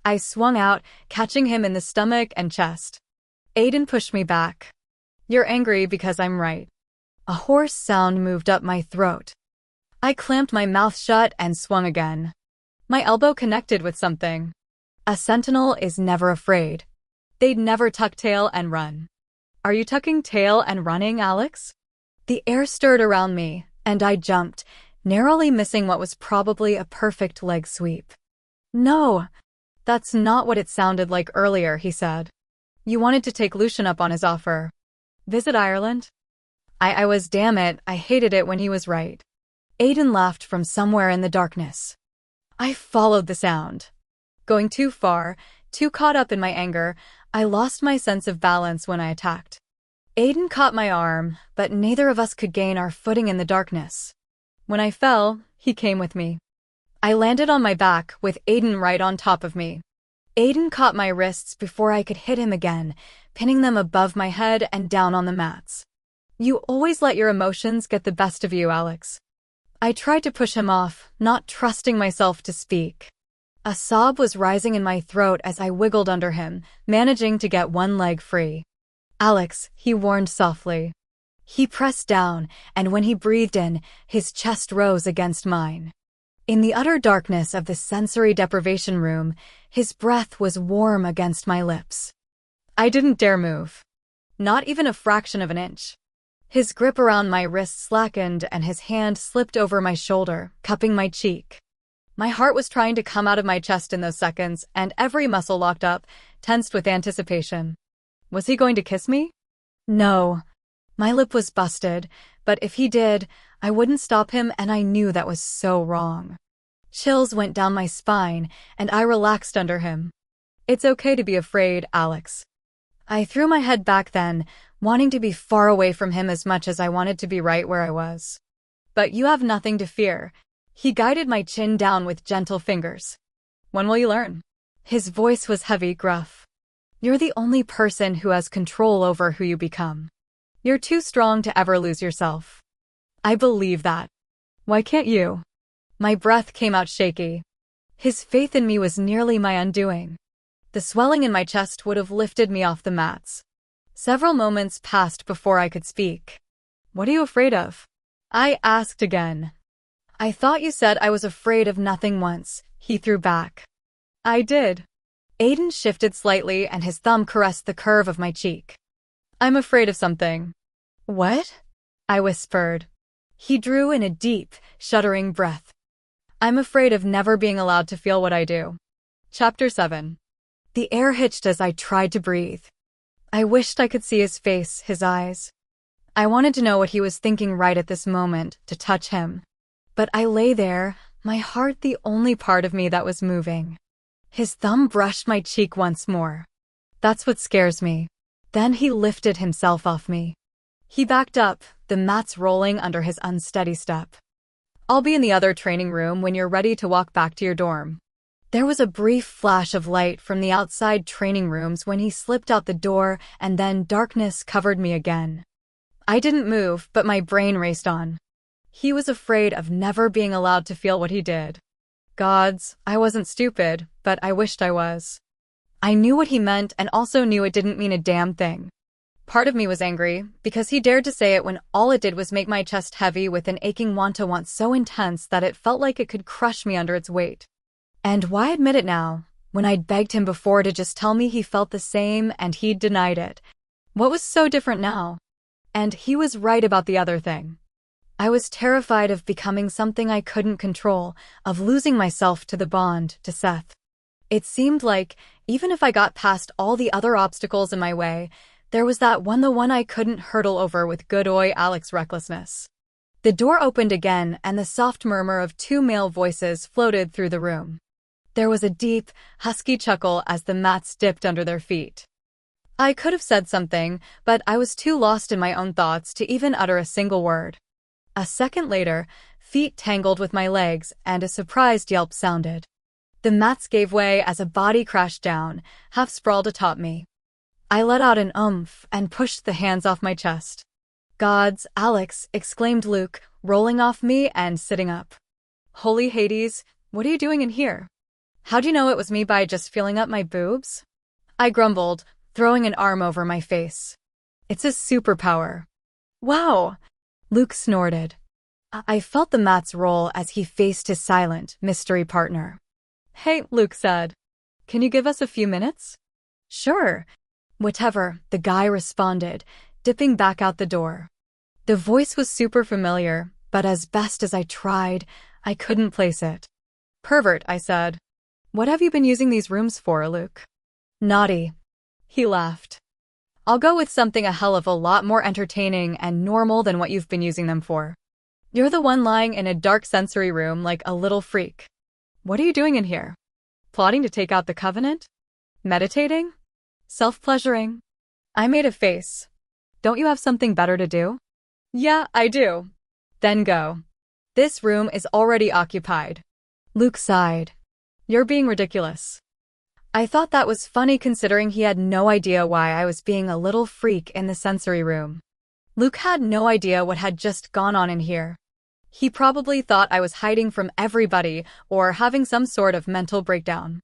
I swung out, catching him in the stomach and chest. Aiden pushed me back. You're angry because I'm right. A hoarse sound moved up my throat. I clamped my mouth shut and swung again. My elbow connected with something. A sentinel is never afraid. They'd never tuck tail and run. Are you tucking tail and running, Alex? The air stirred around me, and I jumped, narrowly missing what was probably a perfect leg sweep. No, that's not what it sounded like earlier, he said. You wanted to take Lucian up on his offer. Visit Ireland? I was, damn it, I hated it when he was right. Aiden laughed from somewhere in the darkness. I followed the sound. Going too far, too caught up in my anger, I lost my sense of balance when I attacked. Aiden caught my arm, but neither of us could gain our footing in the darkness. When I fell, he came with me. I landed on my back, with Aiden right on top of me. Aiden caught my wrists before I could hit him again, pinning them above my head and down on the mats. You always let your emotions get the best of you, Alex. I tried to push him off, not trusting myself to speak. A sob was rising in my throat as I wiggled under him, managing to get one leg free. Alex, he warned softly. He pressed down, and when he breathed in, his chest rose against mine. In the utter darkness of the sensory deprivation room, his breath was warm against my lips. I didn't dare move. Not even a fraction of an inch. His grip around my wrist slackened and his hand slipped over my shoulder, cupping my cheek. My heart was trying to come out of my chest in those seconds, and every muscle locked up, tensed with anticipation. Was he going to kiss me? No. My lip was busted, but if he did, I wouldn't stop him, and I knew that was so wrong. Chills went down my spine, and I relaxed under him. It's okay to be afraid, Alex. I threw my head back then, wanting to be far away from him as much as I wanted to be right where I was. But you have nothing to fear. He guided my chin down with gentle fingers. When will you learn? His voice was heavy, gruff. You're the only person who has control over who you become. You're too strong to ever lose yourself. I believe that. Why can't you? My breath came out shaky. His faith in me was nearly my undoing. The swelling in my chest would have lifted me off the mats. Several moments passed before I could speak. What are you afraid of? I asked again. I thought you said I was afraid of nothing once, he threw back. I did. Aiden shifted slightly and his thumb caressed the curve of my cheek. I'm afraid of something. What? I whispered. He drew in a deep, shuddering breath. I'm afraid of never being allowed to feel what I do. Chapter 7. The air hitched as I tried to breathe. I wished I could see his face, his eyes. I wanted to know what he was thinking right at this moment, to touch him. But I lay there, my heart the only part of me that was moving. His thumb brushed my cheek once more. That's what scares me. Then he lifted himself off me. He backed up, the mats rolling under his unsteady step. I'll be in the other training room when you're ready to walk back to your dorm. There was a brief flash of light from the outside training rooms when he slipped out the door, and then darkness covered me again. I didn't move, but my brain raced on. He was afraid of never being allowed to feel what he did. Gods, I wasn't stupid, but I wished I was. I knew what he meant and also knew it didn't mean a damn thing. Part of me was angry, because he dared to say it when all it did was make my chest heavy with an aching want so intense that it felt like it could crush me under its weight. And why admit it now, when I'd begged him before to just tell me he felt the same and he'd denied it? What was so different now? And he was right about the other thing. I was terrified of becoming something I couldn't control, of losing myself to the bond, to Seth. It seemed like, even if I got past all the other obstacles in my way, there was the one I couldn't hurdle over with good old Alex's recklessness. The door opened again and the soft murmur of 2 male voices floated through the room. There was a deep, husky chuckle as the mats dipped under their feet. I could have said something, but I was too lost in my own thoughts to even utter a single word. A second later, feet tangled with my legs and a surprised yelp sounded. The mats gave way as a body crashed down, half sprawled atop me. I let out an oomph and pushed the hands off my chest. Gods, Alex, exclaimed Luke, rolling off me and sitting up. Holy Hades, what are you doing in here? How'd you know it was me by just feeling up my boobs? I grumbled, throwing an arm over my face. It's a superpower. Wow! Luke snorted. I felt the mats roll as he faced his silent, mystery partner. Hey, Luke said. Can you give us a few minutes? Sure. Whatever, the guy responded, dipping back out the door. The voice was super familiar, but as best as I tried, I couldn't place it. Pervert, I said. What have you been using these rooms for, Luke? Naughty. He laughed. I'll go with something a hell of a lot more entertaining and normal than what you've been using them for. You're the one lying in a dark sensory room like a little freak. What are you doing in here? Plotting to take out the Covenant? Meditating? Self-pleasuring? I made a face. Don't you have something better to do? Yeah, I do. Then go. This room is already occupied. Luke sighed. You're being ridiculous. I thought that was funny considering he had no idea why I was being a little freak in the sensory room. Luke had no idea what had just gone on in here. He probably thought I was hiding from everybody or having some sort of mental breakdown.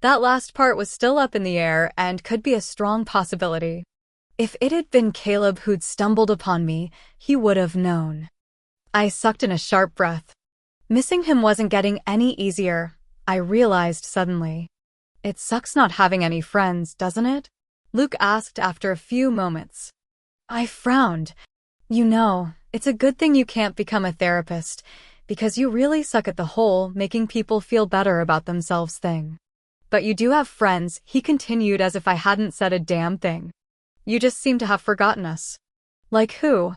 That last part was still up in the air and could be a strong possibility. If it had been Caleb who'd stumbled upon me, he would have known. I sucked in a sharp breath. Missing him wasn't getting any easier, I realized suddenly. It sucks not having any friends, doesn't it? Luke asked after a few moments. I frowned. You know, it's a good thing you can't become a therapist, because you really suck at the whole making people feel better about themselves thing. But you do have friends, he continued as if I hadn't said a damn thing. You just seem to have forgotten us. Like who?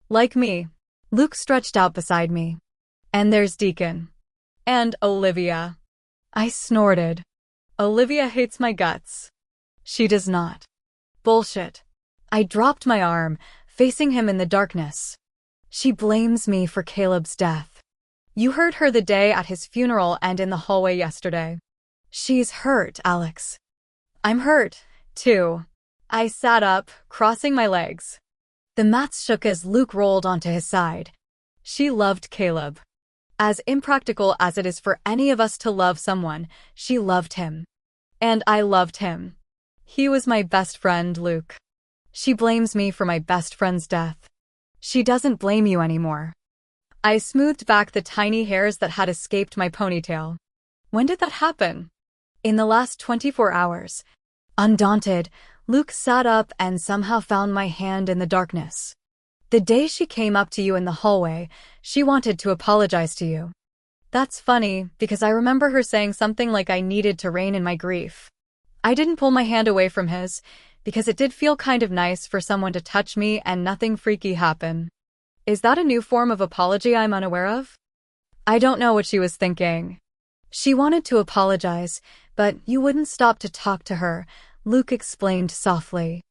Like me. Luke stretched out beside me. And there's Deacon. And Olivia. I snorted. Olivia hates my guts. She does not. Bullshit. I dropped my arm, facing him in the darkness. She blames me for Caleb's death. You heard her the day at his funeral and in the hallway yesterday. She's hurt, Alex. I'm hurt, too. I sat up, crossing my legs. The mats shook as Luke rolled onto his side. She loved Caleb. As impractical as it is for any of us to love someone, she loved him. And I loved him. He was my best friend, Luke. She blames me for my best friend's death. She doesn't blame you anymore. I smoothed back the tiny hairs that had escaped my ponytail. When did that happen? In the last 24 hours. Undaunted, Luke sat up and somehow found my hand in the darkness. The day she came up to you in the hallway, she wanted to apologize to you. That's funny, because I remember her saying something like I needed to rein in my grief. I didn't pull my hand away from his, because it did feel kind of nice for someone to touch me and nothing freaky happen. Is that a new form of apology I'm unaware of? I don't know what she was thinking. She wanted to apologize, but you wouldn't stop to talk to her, Luke explained softly.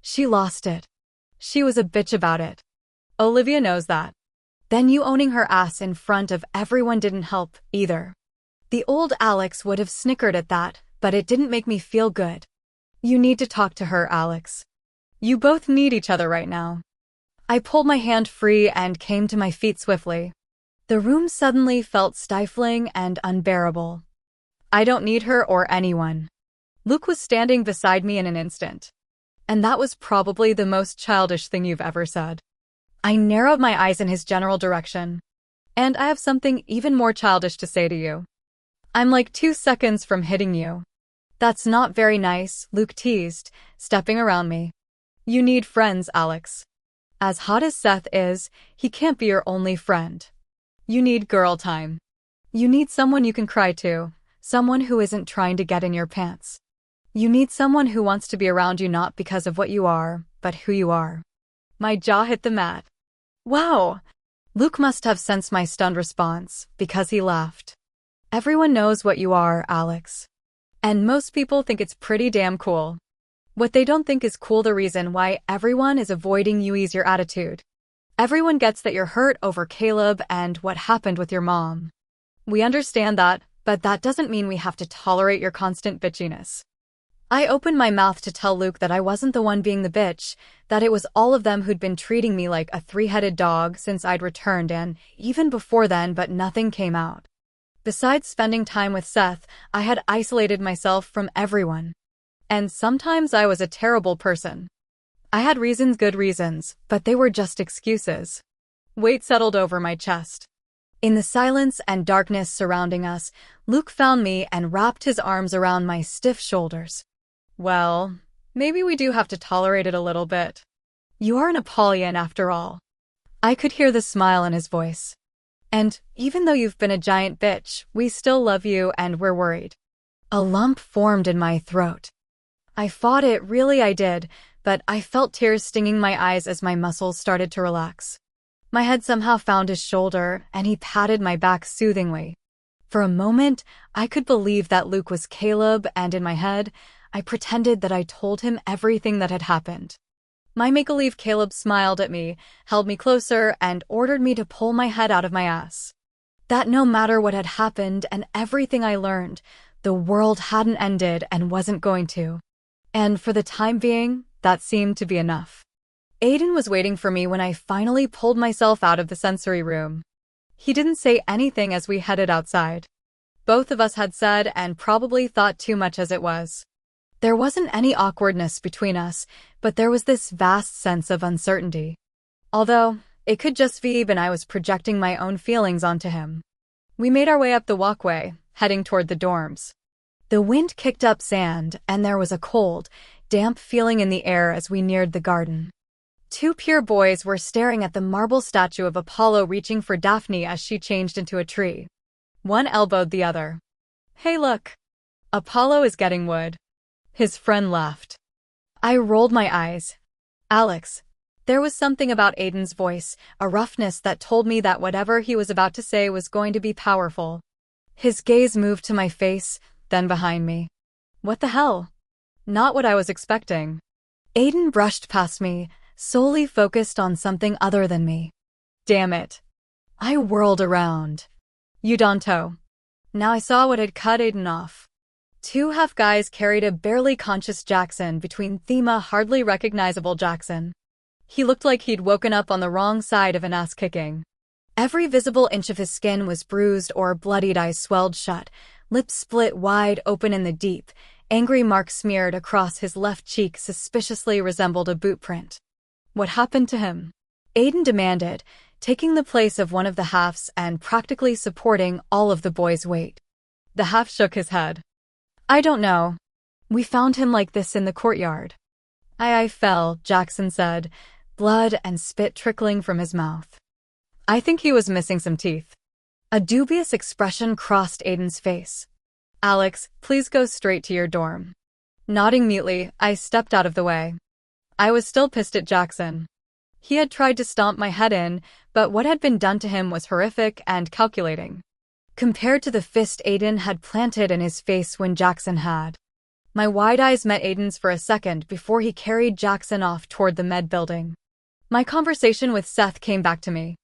She lost it. She was a bitch about it. Olivia knows that. Then you owning her ass in front of everyone didn't help, either. The old Alex would have snickered at that, but it didn't make me feel good. You need to talk to her, Alex. You both need each other right now. I pulled my hand free and came to my feet swiftly. The room suddenly felt stifling and unbearable. I don't need her or anyone. Luke was standing beside me in an instant. And that was probably the most childish thing you've ever said. I narrowed my eyes in his general direction. And I have something even more childish to say to you. I'm like 2 seconds from hitting you. That's not very nice, Luke teased, stepping around me. You need friends, Alex. As hot as Seth is, he can't be your only friend. You need girl time. You need someone you can cry to, someone who isn't trying to get in your pants. You need someone who wants to be around you not because of what you are, but who you are. My jaw hit the mat. Wow! Luke must have sensed my stunned response, because he laughed. Everyone knows what you are, Alex. And most people think it's pretty damn cool. What they don't think is cool the reason why everyone is avoiding you is your attitude. Everyone gets that you're hurt over Caleb and what happened with your mom. We understand that, but that doesn't mean we have to tolerate your constant bitchiness. I opened my mouth to tell Luke that I wasn't the one being the bitch, that it was all of them who'd been treating me like a three-headed dog since I'd returned and even before then, but nothing came out. Besides spending time with Seth, I had isolated myself from everyone. And sometimes I was a terrible person. I had reasons, good reasons, but they were just excuses. Weight settled over my chest. In the silence and darkness surrounding us, Luke found me and wrapped his arms around my stiff shoulders. Well, maybe we do have to tolerate it a little bit. You are an Apollyon after all. I could hear the smile in his voice. And even though you've been a giant bitch, we still love you and we're worried. A lump formed in my throat. I fought it, really I did, but I felt tears stinging my eyes as my muscles started to relax. My head somehow found his shoulder, and he patted my back soothingly. For a moment, I could believe that Luke was Caleb, and in my head, I pretended that I told him everything that had happened. My make-believe Caleb smiled at me, held me closer, and ordered me to pull my head out of my ass. That no matter what had happened and everything I learned, the world hadn't ended and wasn't going to. And for the time being, that seemed to be enough. Aiden was waiting for me when I finally pulled myself out of the sensory room. He didn't say anything as we headed outside. Both of us had said and probably thought too much as it was. There wasn't any awkwardness between us, but there was this vast sense of uncertainty. Although, it could just be and I was projecting my own feelings onto him. We made our way up the walkway, heading toward the dorms. The wind kicked up sand, and there was a cold, damp feeling in the air as we neared the garden. 2 pure boys were staring at the marble statue of Apollo reaching for Daphne as she changed into a tree. One elbowed the other. Hey look! Apollo is getting wood. His friend laughed. I rolled my eyes. Alex. There was something about Aiden's voice, a roughness that told me that whatever he was about to say was going to be powerful. His gaze moved to my face, then behind me. What the hell? Not what I was expecting. Aiden brushed past me, solely focused on something other than me. Damn it. I whirled around. You Danto. Now I saw what had cut Aiden off. 2 half guys carried a barely conscious Jackson between them, a hardly recognizable Jackson. He looked like he'd woken up on the wrong side of an ass-kicking. Every visible inch of his skin was bruised or bloodied, eyes swelled shut, lips split wide open, and the deep, angry mark smeared across his left cheek suspiciously resembled a boot print. What happened to him? Aiden demanded, taking the place of one of the halves and practically supporting all of the boy's weight. The half shook his head. I don't know. We found him like this in the courtyard. I fell, Jackson said, blood and spit trickling from his mouth. I think he was missing some teeth. A dubious expression crossed Aiden's face. Alex, please go straight to your dorm. Nodding mutely, I stepped out of the way. I was still pissed at Jackson. He had tried to stomp my head in, but what had been done to him was horrific and calculating, compared to the fist Aiden had planted in his face when Jackson had. My wide eyes met Aiden's for a second before he carried Jackson off toward the med building. My conversation with Seth came back to me.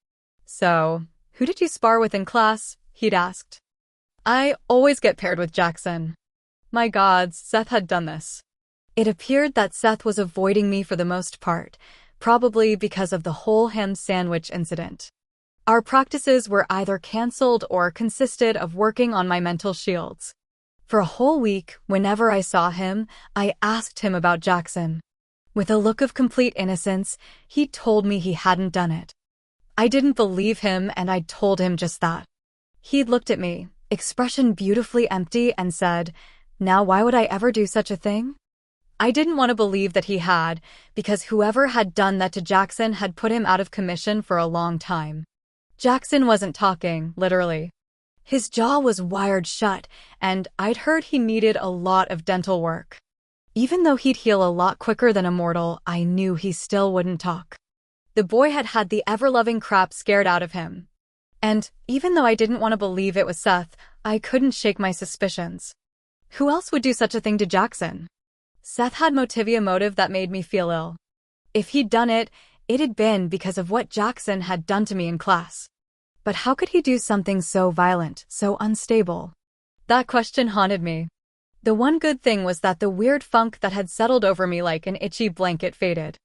So, who did you spar with in class? He'd asked. I always get paired with Jackson. My gods, Seth had done this. It appeared that Seth was avoiding me for the most part, probably because of the whole ham sandwich incident. Our practices were either cancelled or consisted of working on my mental shields. For a whole week, whenever I saw him, I asked him about Jackson. With a look of complete innocence, he told me he hadn't done it. I didn't believe him, and I'd told him just that. He'd looked at me, expression beautifully empty, and said, "Now why would I ever do such a thing?" I didn't want to believe that he had, because whoever had done that to Jackson had put him out of commission for a long time. Jackson wasn't talking, literally. His jaw was wired shut, and I'd heard he needed a lot of dental work. Even though he'd heal a lot quicker than a mortal, I knew he still wouldn't talk. The boy had had the ever-loving crap scared out of him. And, even though I didn't want to believe it was Seth, I couldn't shake my suspicions. Who else would do such a thing to Jackson? Seth had motive that made me feel ill. If he'd done it, it had been because of what Jackson had done to me in class. But how could he do something so violent, so unstable? That question haunted me. The one good thing was that the weird funk that had settled over me like an itchy blanket faded.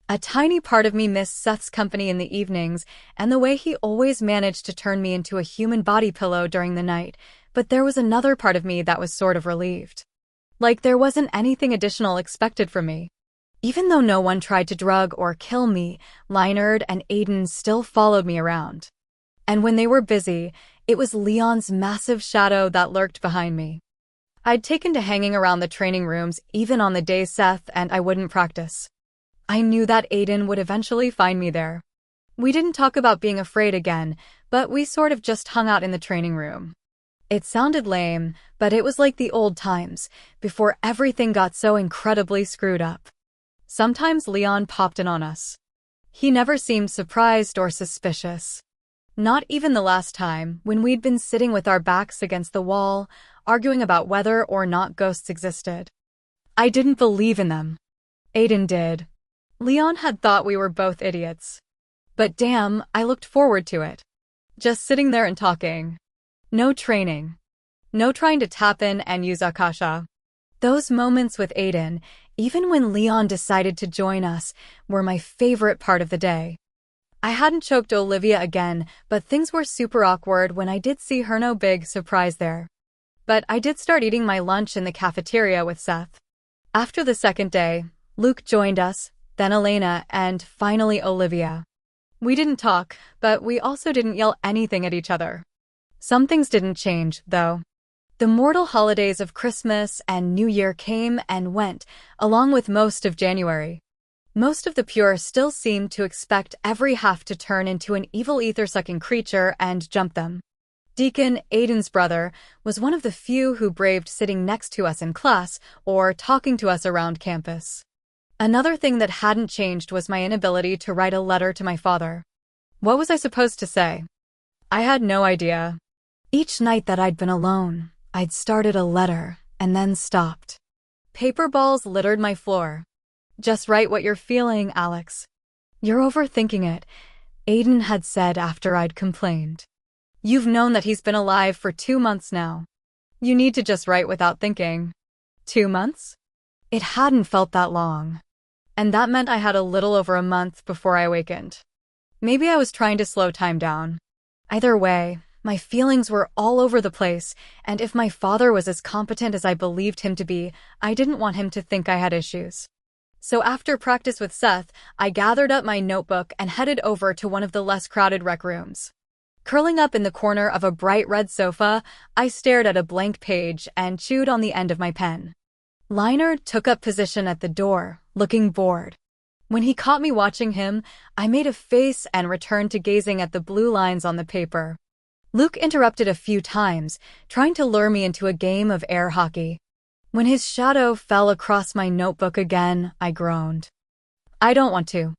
A tiny part of me missed Seth's company in the evenings and the way he always managed to turn me into a human body pillow during the night, but there was another part of me that was sort of relieved. Like there wasn't anything additional expected from me. Even though no one tried to drug or kill me, Leinard and Aiden still followed me around. And when they were busy, it was Leon's massive shadow that lurked behind me. I'd taken to hanging around the training rooms even on the days Seth and I wouldn't practice. I knew that Aiden would eventually find me there. We didn't talk about being afraid again, but we sort of just hung out in the training room. It sounded lame, but it was like the old times, before everything got so incredibly screwed up. Sometimes Leon popped in on us. He never seemed surprised or suspicious. Not even the last time, when we'd been sitting with our backs against the wall, arguing about whether or not ghosts existed. I didn't believe in them. Aiden did. Leon had thought we were both idiots. But damn, I looked forward to it. Just sitting there and talking. No training. No trying to tap in and use Akasha. Those moments with Aiden, even when Leon decided to join us, were my favorite part of the day. I hadn't choked Olivia again, but things were super awkward when I did see her. No big surprise there. But I did start eating my lunch in the cafeteria with Seth. After the second day, Luke joined us, then Elena, and finally Olivia. We didn't talk, but we also didn't yell anything at each other. Some things didn't change, though. The mortal holidays of Christmas and New Year came and went, along with most of January. Most of the pure still seemed to expect every half to turn into an evil ether-sucking creature and jump them. Deacon, Aiden's brother, was one of the few who braved sitting next to us in class or talking to us around campus. Another thing that hadn't changed was my inability to write a letter to my father. What was I supposed to say? I had no idea. Each night that I'd been alone, I'd started a letter and then stopped. Paper balls littered my floor. Just write what you're feeling, Alex. You're overthinking it, Aiden had said after I'd complained. You've known that he's been alive for 2 months now. You need to just write without thinking. 2 months? It hadn't felt that long. And that meant I had a little over a month before I awakened. Maybe I was trying to slow time down. Either way, my feelings were all over the place, and if my father was as competent as I believed him to be, I didn't want him to think I had issues. So after practice with Seth, I gathered up my notebook and headed over to one of the less crowded rec rooms. Curling up in the corner of a bright red sofa, I stared at a blank page and chewed on the end of my pen. Liner took up position at the door, looking bored. When he caught me watching him, I made a face and returned to gazing at the blue lines on the paper. Luke interrupted a few times, trying to lure me into a game of air hockey. When his shadow fell across my notebook again, I groaned. I don't want to.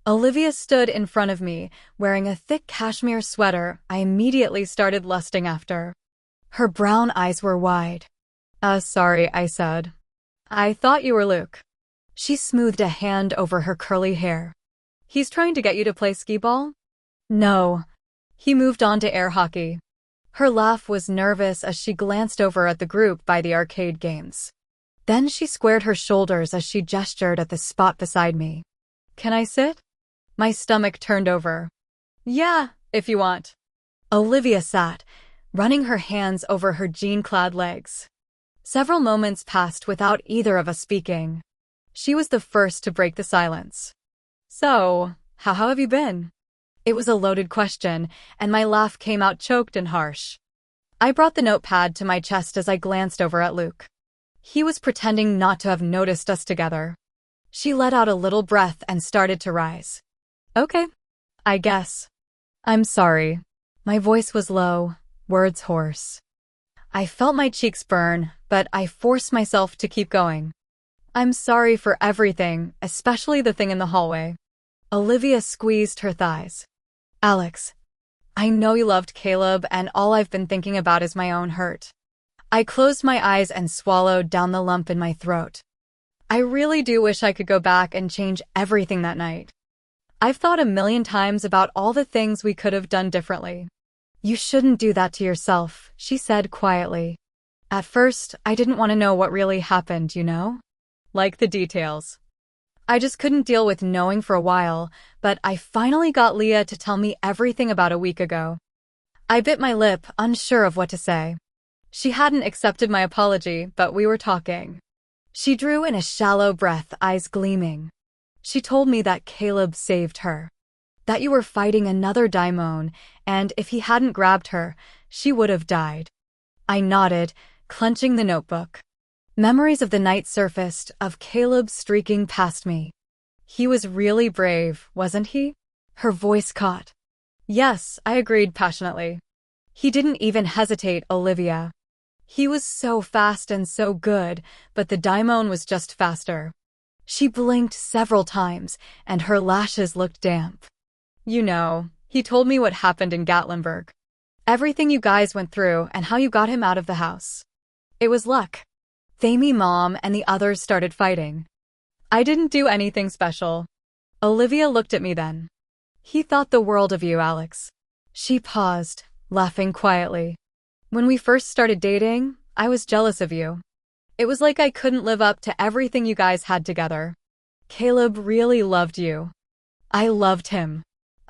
Olivia stood in front of me, wearing a thick cashmere sweater I immediately started lusting after. Her brown eyes were wide. Sorry, I said. I thought you were Luke. She smoothed a hand over her curly hair. He's trying to get you to play skee-ball? No. He moved on to air hockey. Her laugh was nervous as she glanced over at the group by the arcade games. Then she squared her shoulders as she gestured at the spot beside me. Can I sit? My stomach turned over. Yeah, if you want. Olivia sat, running her hands over her jean-clad legs. Several moments passed without either of us speaking. She was the first to break the silence. So, how have you been? It was a loaded question, and my laugh came out choked and harsh. I brought the notepad to my chest as I glanced over at Luke. He was pretending not to have noticed us together. She let out a little breath and started to rise. Okay, I guess. I'm sorry. My voice was low, words hoarse. I felt my cheeks burn, but I forced myself to keep going. I'm sorry for everything, especially the thing in the hallway. Olivia squeezed her thighs. Alex, I know you loved Caleb, and all I've been thinking about is my own hurt. I closed my eyes and swallowed down the lump in my throat. I really do wish I could go back and change everything that night. I've thought a million times about all the things we could have done differently. You shouldn't do that to yourself, she said quietly. At first, I didn't want to know what really happened, you know? Like the details. I just couldn't deal with knowing for a while, but I finally got Leah to tell me everything about a week ago. I bit my lip, unsure of what to say. She hadn't accepted my apology, but we were talking. She drew in a shallow breath, eyes gleaming. She told me that Caleb saved her. That you were fighting another daimon, and if he hadn't grabbed her, she would have died. I nodded, clenching the notebook. Memories of the night surfaced, of Caleb streaking past me. He was really brave, wasn't he? Her voice caught. Yes, I agreed passionately. He didn't even hesitate, Olivia. He was so fast and so good, but the daimon was just faster. She blinked several times, and her lashes looked damp. You know, he told me what happened in Gatlinburg. Everything you guys went through and how you got him out of the house. It was luck. Thamie Mom and the others started fighting. I didn't do anything special. Olivia looked at me then. He thought the world of you, Alex. She paused, laughing quietly. When we first started dating, I was jealous of you. It was like I couldn't live up to everything you guys had together. Caleb really loved you. I loved him.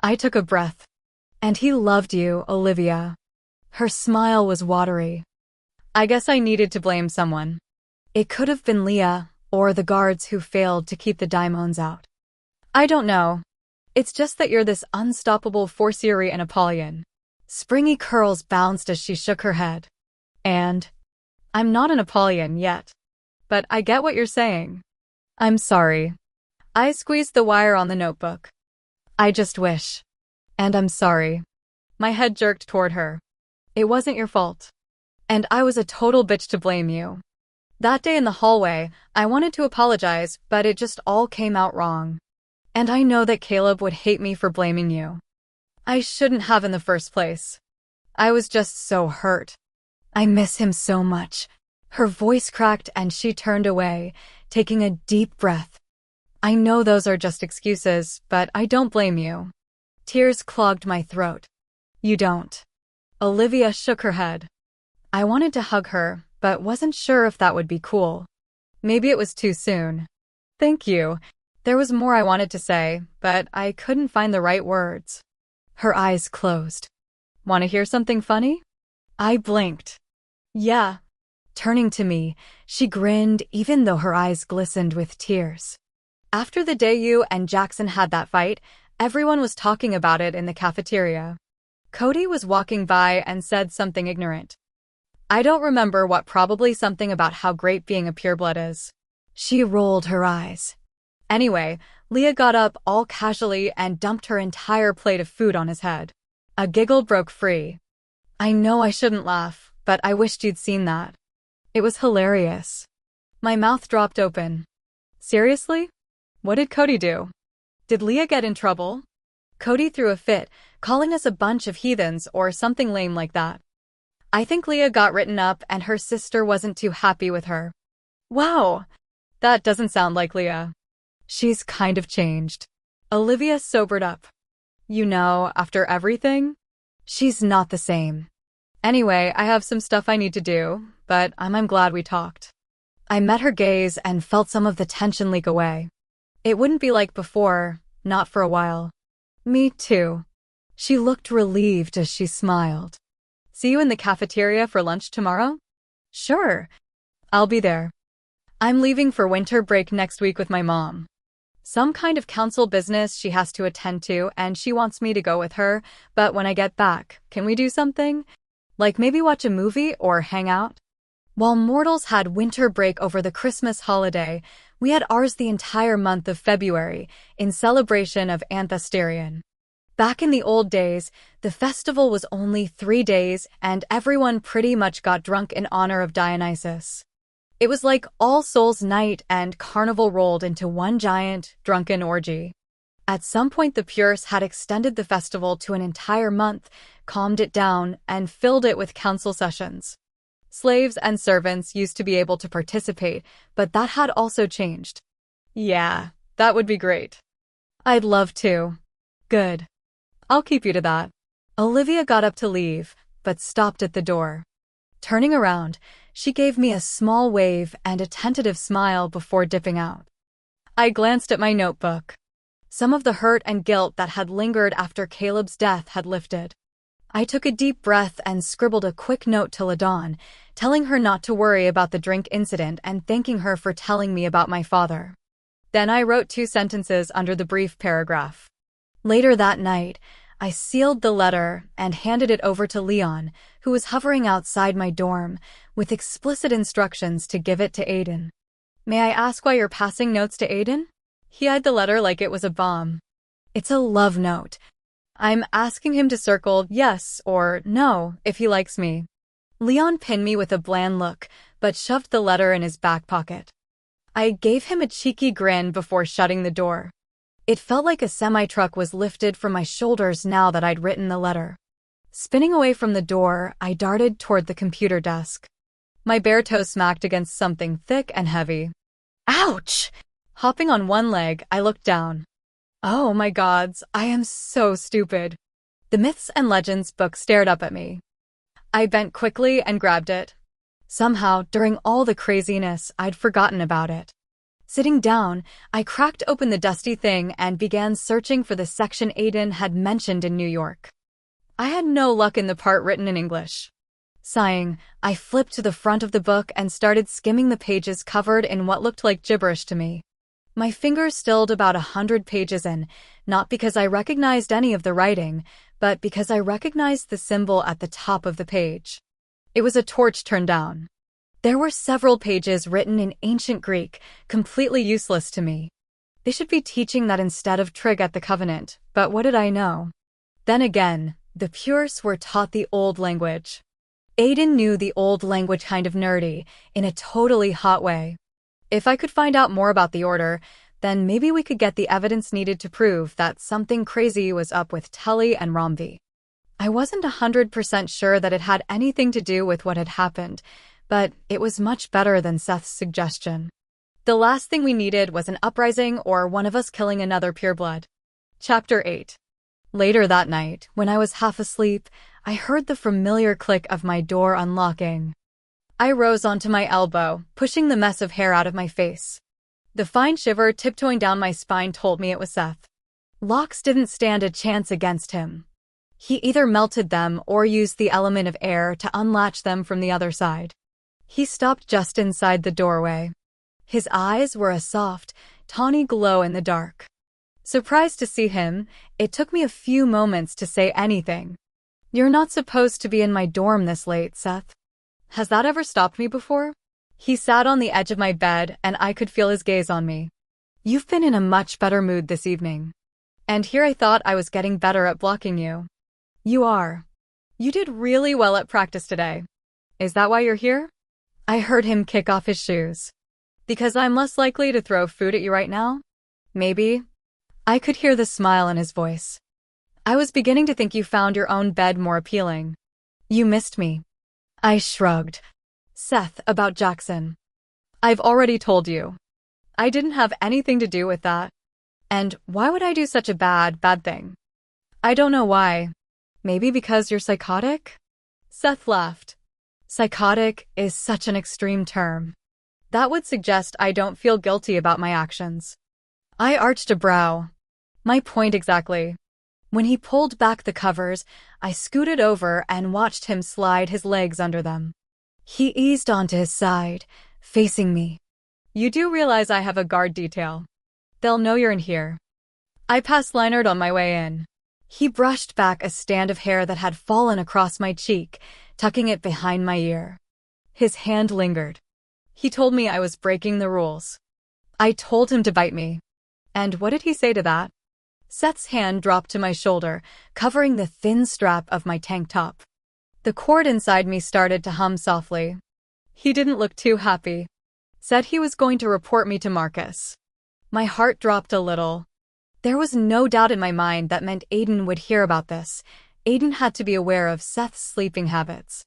I took a breath. And he loved you, Olivia. Her smile was watery. I guess I needed to blame someone. It could have been Leah, or the guards who failed to keep the daimons out. I don't know. It's just that you're this unstoppable Forcieri and Apollyon. Springy curls bounced as she shook her head. And I'm not an Apollyon yet. But I get what you're saying. I'm sorry. I squeezed the wire on the notebook. I just wish. And I'm sorry. My head jerked toward her. It wasn't your fault. And I was a total bitch to blame you. That day in the hallway, I wanted to apologize, but it just all came out wrong. And I know that Caleb would hate me for blaming you. I shouldn't have in the first place. I was just so hurt. I miss him so much. Her voice cracked and she turned away, taking a deep breath. I know those are just excuses, but I don't blame you. Tears clogged my throat. You don't. Olivia shook her head. I wanted to hug her, but wasn't sure if that would be cool. Maybe it was too soon. Thank you. There was more I wanted to say, but I couldn't find the right words. Her eyes closed. Want to hear something funny? I blinked. Yeah. Turning to me, she grinned even though her eyes glistened with tears. After the day you and Jackson had that fight, everyone was talking about it in the cafeteria. Cody was walking by and said something ignorant. I don't remember what, probably something about how great being a pureblood is. She rolled her eyes. Anyway, Leah got up all casually and dumped her entire plate of food on his head. A giggle broke free. I know I shouldn't laugh, but I wished you'd seen that. It was hilarious. My mouth dropped open. Seriously? What did Cody do? Did Leah get in trouble? Cody threw a fit, calling us a bunch of heathens or something lame like that. I think Leah got written up and her sister wasn't too happy with her. Wow, that doesn't sound like Leah. She's kind of changed. Olivia sobered up. You know, after everything, she's not the same. Anyway, I have some stuff I need to do, but I'm glad we talked. I met her gaze and felt some of the tension leak away. It wouldn't be like before, not for a while. Me too. She looked relieved as she smiled. See you in the cafeteria for lunch tomorrow? Sure. I'll be there. I'm leaving for winter break next week with my mom. Some kind of council business she has to attend to and she wants me to go with her, but when I get back, can we do something? Like maybe watch a movie or hang out? While mortals had winter break over the Christmas holiday, we had ours the entire month of February in celebration of Anthesterion. Back in the old days, the festival was only 3 days and everyone pretty much got drunk in honor of Dionysus. It was like All Souls' Night and Carnival rolled into one giant, drunken orgy. At some point the Purists had extended the festival to an entire month, calmed it down, and filled it with council sessions. Slaves and servants used to be able to participate, but that had also changed. Yeah, that would be great. I'd love to. Good. I'll keep you to that. Olivia got up to leave, but stopped at the door. Turning around, she gave me a small wave and a tentative smile before dipping out. I glanced at my notebook. Some of the hurt and guilt that had lingered after Caleb's death had lifted. I took a deep breath and scribbled a quick note to LaDawn, telling her not to worry about the drink incident and thanking her for telling me about my father. Then I wrote 2 sentences under the brief paragraph. Later that night, I sealed the letter and handed it over to Leon, who was hovering outside my dorm, with explicit instructions to give it to Aiden. May I ask why you're passing notes to Aiden? He eyed the letter like it was a bomb. It's a love note. I'm asking him to circle yes or no if he likes me. Leon pinned me with a bland look, but shoved the letter in his back pocket. I gave him a cheeky grin before shutting the door. It felt like a semi-truck was lifted from my shoulders now that I'd written the letter. Spinning away from the door, I darted toward the computer desk. My bare toe smacked against something thick and heavy. Ouch! Hopping on one leg, I looked down. Oh my gods, I am so stupid. The Myths and Legends book stared up at me. I bent quickly and grabbed it. Somehow, during all the craziness, I'd forgotten about it. Sitting down, I cracked open the dusty thing and began searching for the section Aiden had mentioned in New York. I had no luck in the part written in English. Sighing, I flipped to the front of the book and started skimming the pages covered in what looked like gibberish to me. My fingers stilled about 100 pages in, not because I recognized any of the writing, but because I recognized the symbol at the top of the page. It was a torch turned down. There were several pages written in ancient Greek, completely useless to me. They should be teaching that instead of Trig at the Covenant, but what did I know? Then again, the Purists were taught the old language. Aiden knew the old language kind of nerdy, in a totally hot way. If I could find out more about the Order, then maybe we could get the evidence needed to prove that something crazy was up with Tully and Romvi. I wasn't 100% sure that it had anything to do with what had happened, but it was much better than Seth's suggestion. The last thing we needed was an uprising or one of us killing another pureblood. Chapter 8. Later that night, when I was half asleep, I heard the familiar click of my door unlocking. I rose onto my elbow, pushing the mess of hair out of my face. The fine shiver tiptoeing down my spine told me it was Seth. Locks didn't stand a chance against him. He either melted them or used the element of air to unlatch them from the other side. He stopped just inside the doorway. His eyes were a soft, tawny glow in the dark. Surprised to see him, it took me a few moments to say anything. "You're not supposed to be in my dorm this late, Seth. Has that ever stopped me before?" He sat on the edge of my bed and I could feel his gaze on me. "You've been in a much better mood this evening. And here I thought I was getting better at blocking you." "You are. You did really well at practice today. Is that why you're here?" I heard him kick off his shoes. "Because I'm less likely to throw food at you right now? Maybe." I could hear the smile in his voice. "I was beginning to think you found your own bed more appealing. You missed me." I shrugged. "Seth, about Jackson. I've already told you. I didn't have anything to do with that. And why would I do such a bad thing?" "I don't know why. Maybe because you're psychotic?" Seth laughed. Psychotic is such an extreme term. That would suggest I don't feel guilty about my actions. I arched a brow. My point exactly. When he pulled back the covers, I scooted over and watched him slide his legs under them. He eased onto his side, facing me. "You do realize I have a guard detail. They'll know you're in here." I passed Leonard on my way in. He brushed back a stand of hair that had fallen across my cheek, tucking it behind my ear. His hand lingered. He told me I was breaking the rules. I told him to bite me. And what did he say to that? Seth's hand dropped to my shoulder, covering the thin strap of my tank top. The cord inside me started to hum softly. He didn't look too happy. Said he was going to report me to Marcus. My heart dropped a little. There was no doubt in my mind that meant Aiden would hear about this. Aiden had to be aware of Seth's sleeping habits.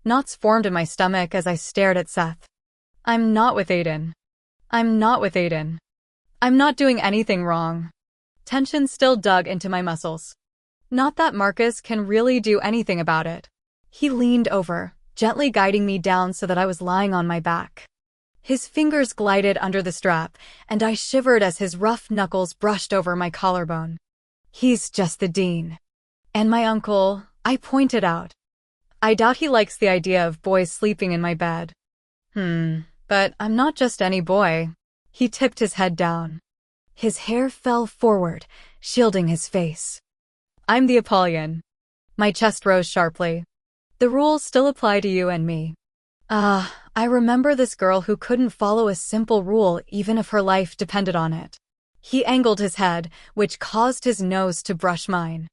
Knots formed in my stomach as I stared at Seth. I'm not with Aiden. I'm not with Aiden. I'm not doing anything wrong. Tension still dug into my muscles. Not that Marcus can really do anything about it. He leaned over, gently guiding me down so that I was lying on my back. His fingers glided under the strap, and I shivered as his rough knuckles brushed over my collarbone. "He's just the dean." "And my uncle," I pointed out. "I doubt he likes the idea of boys sleeping in my bed." But I'm not just any boy." He tipped his head down. His hair fell forward, shielding his face. "I'm the Apollyon." My chest rose sharply. "The rules still apply to you and me." I remember this girl who couldn't follow a simple rule even if her life depended on it. He angled his head, which caused his nose to brush mine.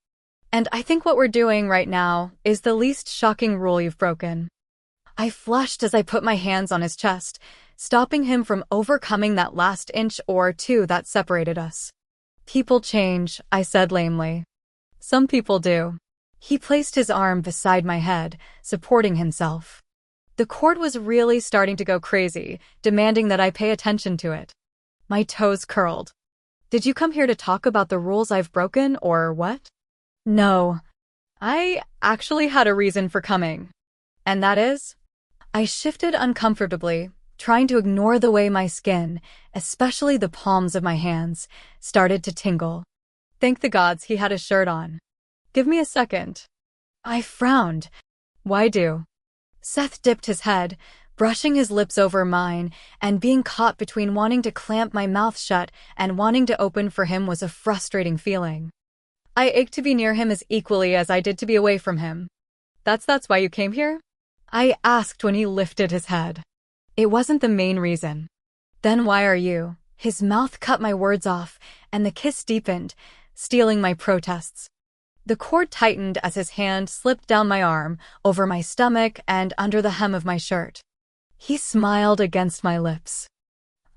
"And I think what we're doing right now is the least shocking rule you've broken." I flushed as I put my hands on his chest, stopping him from overcoming that last inch or two that separated us. "People change," I said lamely. "Some people do." He placed his arm beside my head, supporting himself. The cord was really starting to go crazy, demanding that I pay attention to it. My toes curled. "Did you come here to talk about the rules I've broken, or what?" "No. I actually had a reason for coming. And that is?" I shifted uncomfortably, trying to ignore the way my skin, especially the palms of my hands, started to tingle. Thank the gods he had a shirt on. "Give me a second." I frowned. "Why do?" Seth dipped his head, brushing his lips over mine, and being caught between wanting to clamp my mouth shut and wanting to open for him was a frustrating feeling. I ached to be near him as equally as I did to be away from him. That's why you came here?" I asked when he lifted his head. "It wasn't the main reason." "Then why are you?" His mouth cut my words off, and the kiss deepened, stealing my protests. The cord tightened as his hand slipped down my arm, over my stomach, and under the hem of my shirt. He smiled against my lips.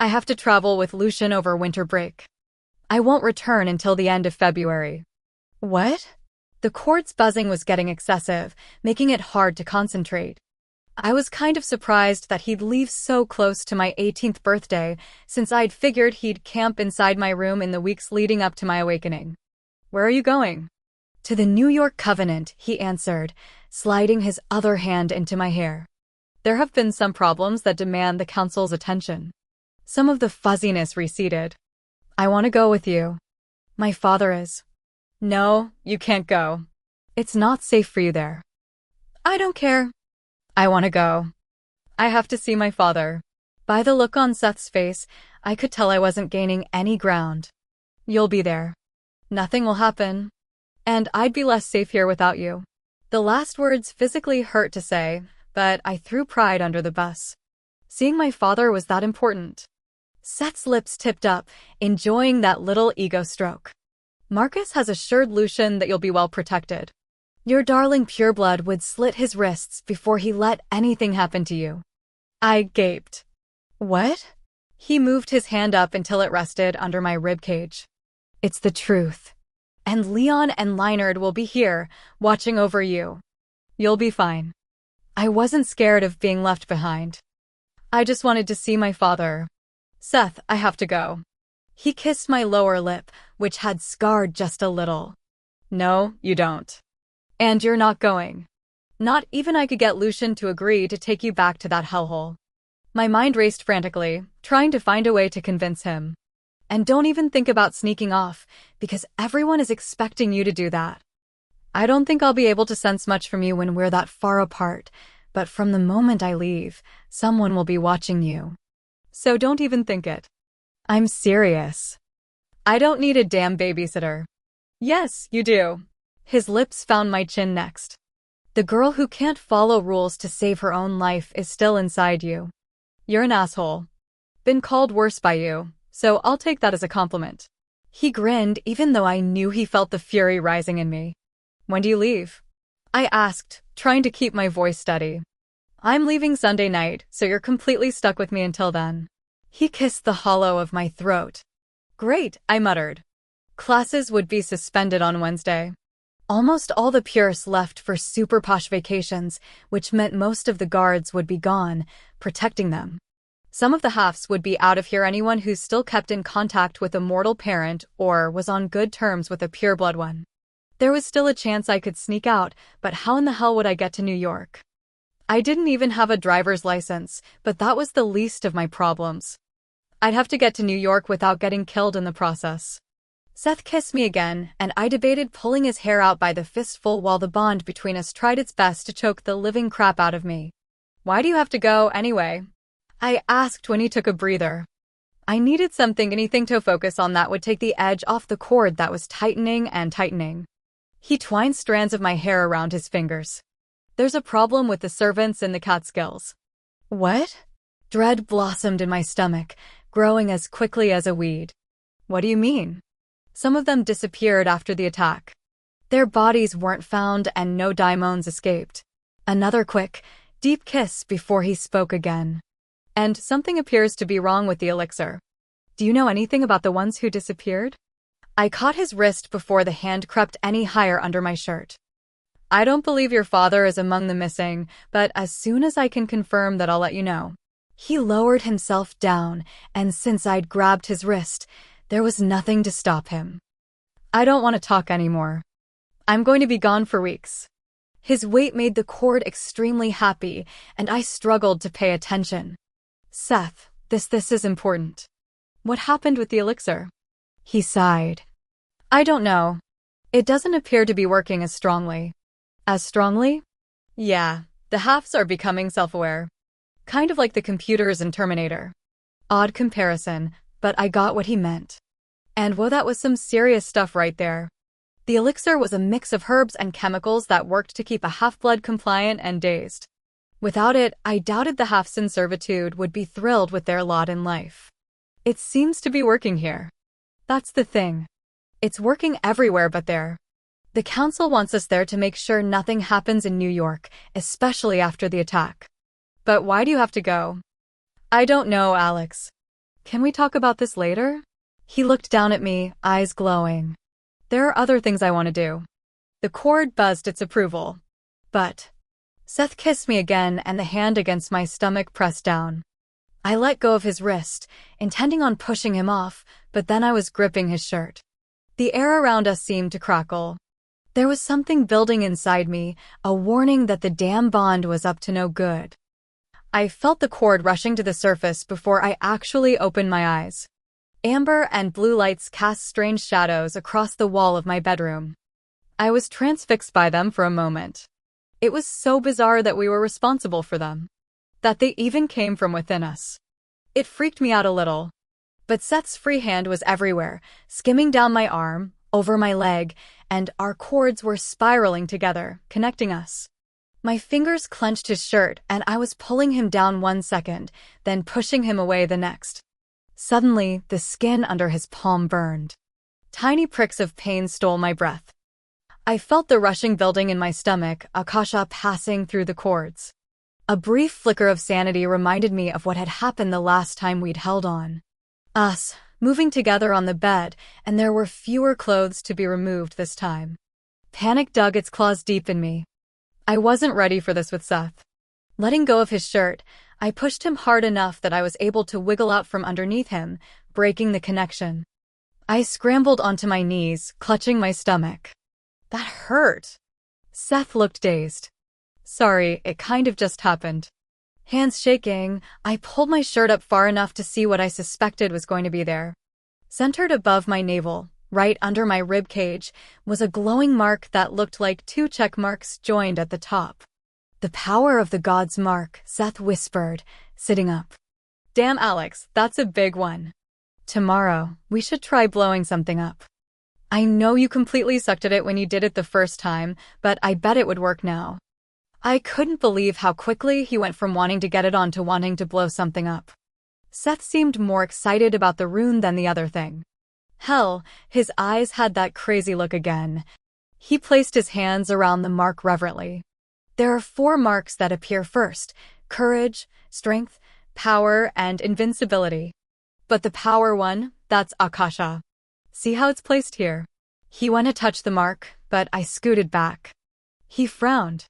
"I have to travel with Lucian over winter break. I won't return until the end of February." "What?" The cord's buzzing was getting excessive, making it hard to concentrate. I was kind of surprised that he'd leave so close to my 18th birthday, since I'd figured he'd camp inside my room in the weeks leading up to my awakening. "Where are you going?" "To the New York Covenant," he answered, sliding his other hand into my hair. "There have been some problems that demand the council's attention." Some of the fuzziness receded. "I want to go with you." "My father is." "No, you can't go." It's not safe for you there. I don't care. I want to go. I have to see my father. By the look on Seth's face, I could tell I wasn't gaining any ground. You'll be there. Nothing will happen. And I'd be less safe here without you. The last words physically hurt to say, but I threw pride under the bus. Seeing my father was that important. Seth's lips tipped up, enjoying that little ego stroke. Marcus has assured Lucian that you'll be well protected. Your darling pureblood would slit his wrists before he let anything happen to you. I gaped. What? He moved his hand up until it rested under my ribcage. It's the truth. And Leon and Leinard will be here, watching over you. You'll be fine. I wasn't scared of being left behind. I just wanted to see my father. Seth, I have to go. He kissed my lower lip, which had scarred just a little. No, you don't. And you're not going. Not even I could get Lucian to agree to take you back to that hellhole. My mind raced frantically, trying to find a way to convince him. And don't even think about sneaking off, because everyone is expecting you to do that. I don't think I'll be able to sense much from you when we're that far apart, but from the moment I leave, someone will be watching you. So don't even think it. I'm serious. I don't need a damn babysitter. Yes, you do. His lips found my chin next. The girl who can't follow rules to save her own life is still inside you. You're an asshole. Been called worse by you, so I'll take that as a compliment. He grinned even though I knew he felt the fury rising in me. When do you leave? I asked, trying to keep my voice steady. I'm leaving Sunday night, so you're completely stuck with me until then. He kissed the hollow of my throat. Great, I muttered. Classes would be suspended on Wednesday. Almost all the Purists left for super posh vacations, which meant most of the guards would be gone, protecting them. Some of the halves would be out of here. Anyone who still kept in contact with a mortal parent or was on good terms with a pureblood one. There was still a chance I could sneak out, but how in the hell would I get to New York? I didn't even have a driver's license, but that was the least of my problems. I'd have to get to New York without getting killed in the process. Seth kissed me again, and I debated pulling his hair out by the fistful while the bond between us tried its best to choke the living crap out of me. Why do you have to go, anyway? I asked when he took a breather. I needed anything to focus on that would take the edge off the cord that was tightening and tightening. He twined strands of my hair around his fingers. There's a problem with the servants in the Catskills. What? Dread blossomed in my stomach, growing as quickly as a weed. What do you mean? Some of them disappeared after the attack. Their bodies weren't found and no daimons escaped. Another quick, deep kiss before he spoke again. And something appears to be wrong with the elixir. Do you know anything about the ones who disappeared? I caught his wrist before the hand crept any higher under my shirt. I don't believe your father is among the missing, but as soon as I can confirm that, I'll let you know. He lowered himself down, and since I'd grabbed his wrist, there was nothing to stop him. I don't want to talk anymore. I'm going to be gone for weeks. His weight made the cord extremely happy, and I struggled to pay attention. Seth, this is important. What happened with the elixir? He sighed. I don't know. It doesn't appear to be working as strongly. As strongly? Yeah, the halves are becoming self-aware. Kind of like the computers in Terminator. Odd comparison, but I got what he meant. And whoa, that was some serious stuff right there. The elixir was a mix of herbs and chemicals that worked to keep a half-blood compliant and dazed. Without it, I doubted the halves in servitude would be thrilled with their lot in life. It seems to be working here. That's the thing. It's working everywhere but there. The council wants us there to make sure nothing happens in New York, especially after the attack. But why do you have to go? I don't know, Alex. Can we talk about this later? He looked down at me, eyes glowing. There are other things I want to do. The cord buzzed its approval. But Seth kissed me again and the hand against my stomach pressed down. I let go of his wrist, intending on pushing him off, but then I was gripping his shirt. The air around us seemed to crackle. There was something building inside me, a warning that the damn bond was up to no good. I felt the cord rushing to the surface before I actually opened my eyes. Amber and blue lights cast strange shadows across the wall of my bedroom. I was transfixed by them for a moment. It was so bizarre that we were responsible for them. That they even came from within us. It freaked me out a little. But Seth's free hand was everywhere, skimming down my arm, over my leg, and our cords were spiraling together, connecting us. My fingers clenched his shirt, and I was pulling him down 1 second, then pushing him away the next. Suddenly, the skin under his palm burned. Tiny pricks of pain stole my breath. I felt the rushing building in my stomach, Akasha passing through the cords. A brief flicker of sanity reminded me of what had happened the last time we'd held on. Us, moving together on the bed, and there were fewer clothes to be removed this time. Panic dug its claws deep in me. I wasn't ready for this with Seth. Letting go of his shirt, I pushed him hard enough that I was able to wiggle out from underneath him, breaking the connection. I scrambled onto my knees, clutching my stomach. That hurt. Seth looked dazed. Sorry, it kind of just happened. Hands shaking, I pulled my shirt up far enough to see what I suspected was going to be there. Centered above my navel, right under my rib cage, was a glowing mark that looked like 2 check marks joined at the top. The power of the god's mark, Seth whispered, sitting up. Damn, Alex, that's a big one. Tomorrow, we should try blowing something up. I know you completely sucked at it when you did it the first time, but I bet it would work now. I couldn't believe how quickly he went from wanting to get it on to wanting to blow something up. Seth seemed more excited about the rune than the other thing. Hell, his eyes had that crazy look again. He placed his hands around the mark reverently. There are 4 marks that appear first: courage, strength, power, and invincibility. But the power one, that's Akasha. See how it's placed here? He went to touch the mark, but I scooted back. He frowned.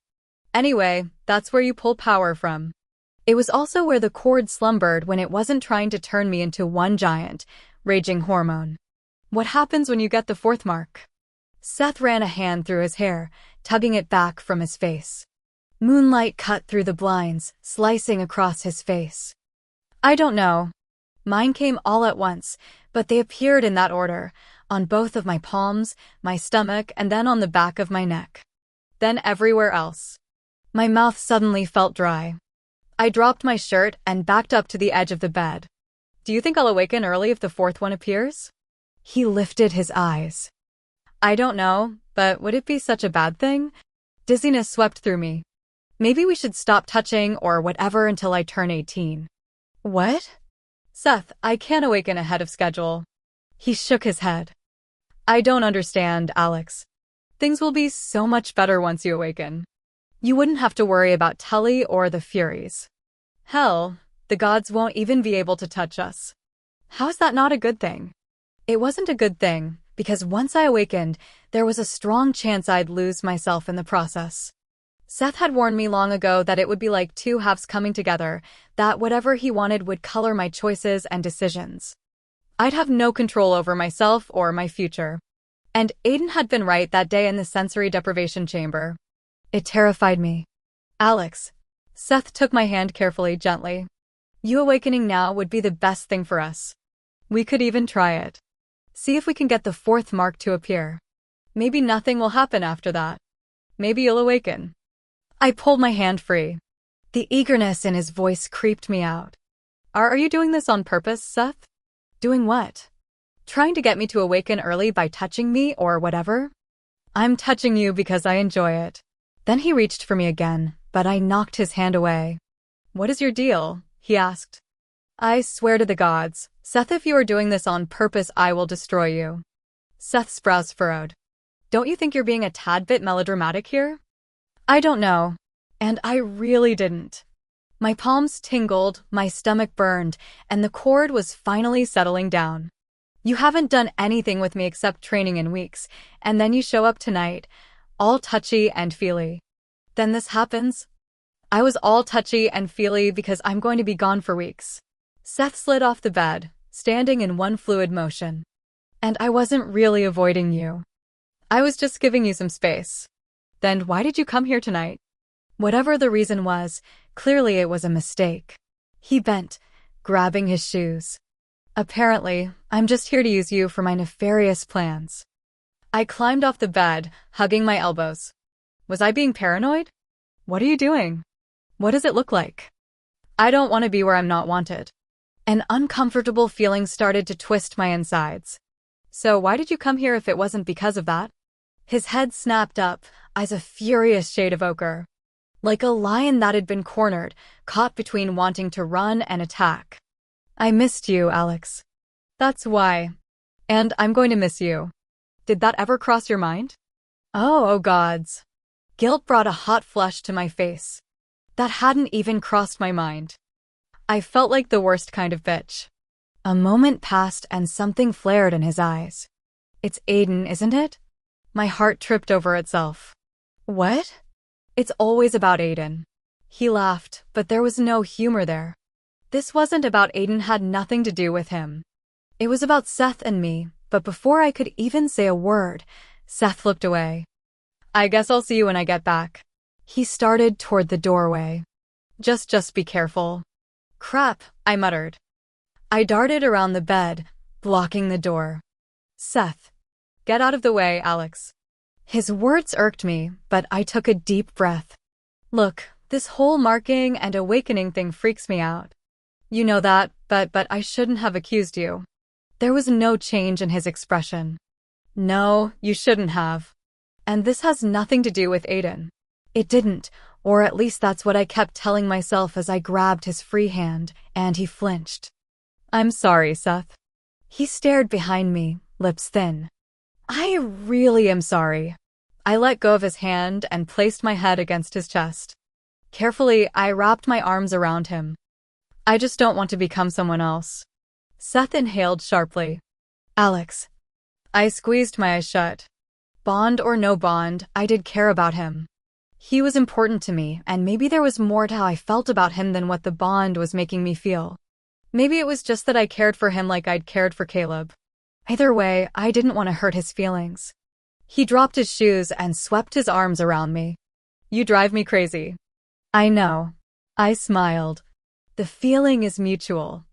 Anyway, that's where you pull power from. It was also where the cord slumbered when it wasn't trying to turn me into one giant, raging hormone. What happens when you get the 4th mark? Seth ran a hand through his hair, tugging it back from his face. Moonlight cut through the blinds, slicing across his face. I don't know. Mine came all at once, but they appeared in that order, on both of my palms, my stomach, and then on the back of my neck. Then everywhere else. My mouth suddenly felt dry. I dropped my shirt and backed up to the edge of the bed. Do you think I'll awaken early if the 4th one appears? He lifted his eyes. I don't know, but would it be such a bad thing? Dizziness swept through me. Maybe we should stop touching or whatever until I turn 18. What? Seth, I can't awaken ahead of schedule. He shook his head. I don't understand, Alex. Things will be so much better once you awaken. You wouldn't have to worry about Tully or the Furies. Hell, the gods won't even be able to touch us. How's that not a good thing? It wasn't a good thing, because once I awakened, there was a strong chance I'd lose myself in the process. Seth had warned me long ago that it would be like 2 halves coming together, that whatever he wanted would color my choices and decisions. I'd have no control over myself or my future. And Aiden had been right that day in the sensory deprivation chamber. It terrified me. Alex. Seth took my hand carefully, gently. You awakening now would be the best thing for us. We could even try it. See if we can get the 4th mark to appear. Maybe nothing will happen after that. Maybe you'll awaken. I pulled my hand free. The eagerness in his voice creeped me out. Are you doing this on purpose, Seth? Doing what? Trying to get me to awaken early by touching me or whatever? I'm touching you because I enjoy it. Then he reached for me again, but I knocked his hand away. What is your deal? He asked. I swear to the gods, Seth, if you are doing this on purpose, I will destroy you. Seth's brows furrowed. Don't you think you're being a tad bit melodramatic here? I don't know. And I really didn't. My palms tingled, my stomach burned, and the cord was finally settling down. You haven't done anything with me except training in weeks, and then you show up tonight, all touchy and feely. Then this happens. I was all touchy and feely because I'm going to be gone for weeks. Seth slid off the bed, standing in one fluid motion. And I wasn't really avoiding you. I was just giving you some space. Then why did you come here tonight? Whatever the reason was, clearly it was a mistake. He bent, grabbing his shoes. Apparently, I'm just here to use you for my nefarious plans. I climbed off the bed, hugging my elbows. Was I being paranoid? What are you doing? What does it look like? I don't want to be where I'm not wanted. An uncomfortable feeling started to twist my insides. So why did you come here if it wasn't because of that? His head snapped up, eyes a furious shade of ochre. Like a lion that had been cornered, caught between wanting to run and attack. I missed you, Alex. That's why. And I'm going to miss you. Did that ever cross your mind? Oh gods. Guilt brought a hot flush to my face. That hadn't even crossed my mind. I felt like the worst kind of bitch. A moment passed and something flared in his eyes. It's Aiden, isn't it? My heart tripped over itself. What? It's always about Aiden. He laughed, but there was no humor there. This wasn't about Aiden, had nothing to do with him. It was about Seth and me, but before I could even say a word, Seth looked away. I guess I'll see you when I get back. He started toward the doorway. Just be careful. Crap, I muttered. I darted around the bed, blocking the door. Seth. Get out of the way, Alex. His words irked me, but I took a deep breath. Look, this whole marking and awakening thing freaks me out. You know that, but I shouldn't have accused you. There was no change in his expression. No, you shouldn't have. And this has nothing to do with Aiden. It didn't, or at least that's what I kept telling myself as I grabbed his free hand, and he flinched. I'm sorry, Seth. He stared behind me, lips thin. I really am sorry. I let go of his hand and placed my head against his chest. Carefully, I wrapped my arms around him. I just don't want to become someone else. Seth inhaled sharply. Alex. I squeezed my eyes shut. Bond or no bond, I did care about him. He was important to me, and maybe there was more to how I felt about him than what the bond was making me feel. Maybe it was just that I cared for him like I'd cared for Caleb. Either way, I didn't want to hurt his feelings. He dropped his shoes and swept his arms around me. You drive me crazy. I know. I smiled. The feeling is mutual.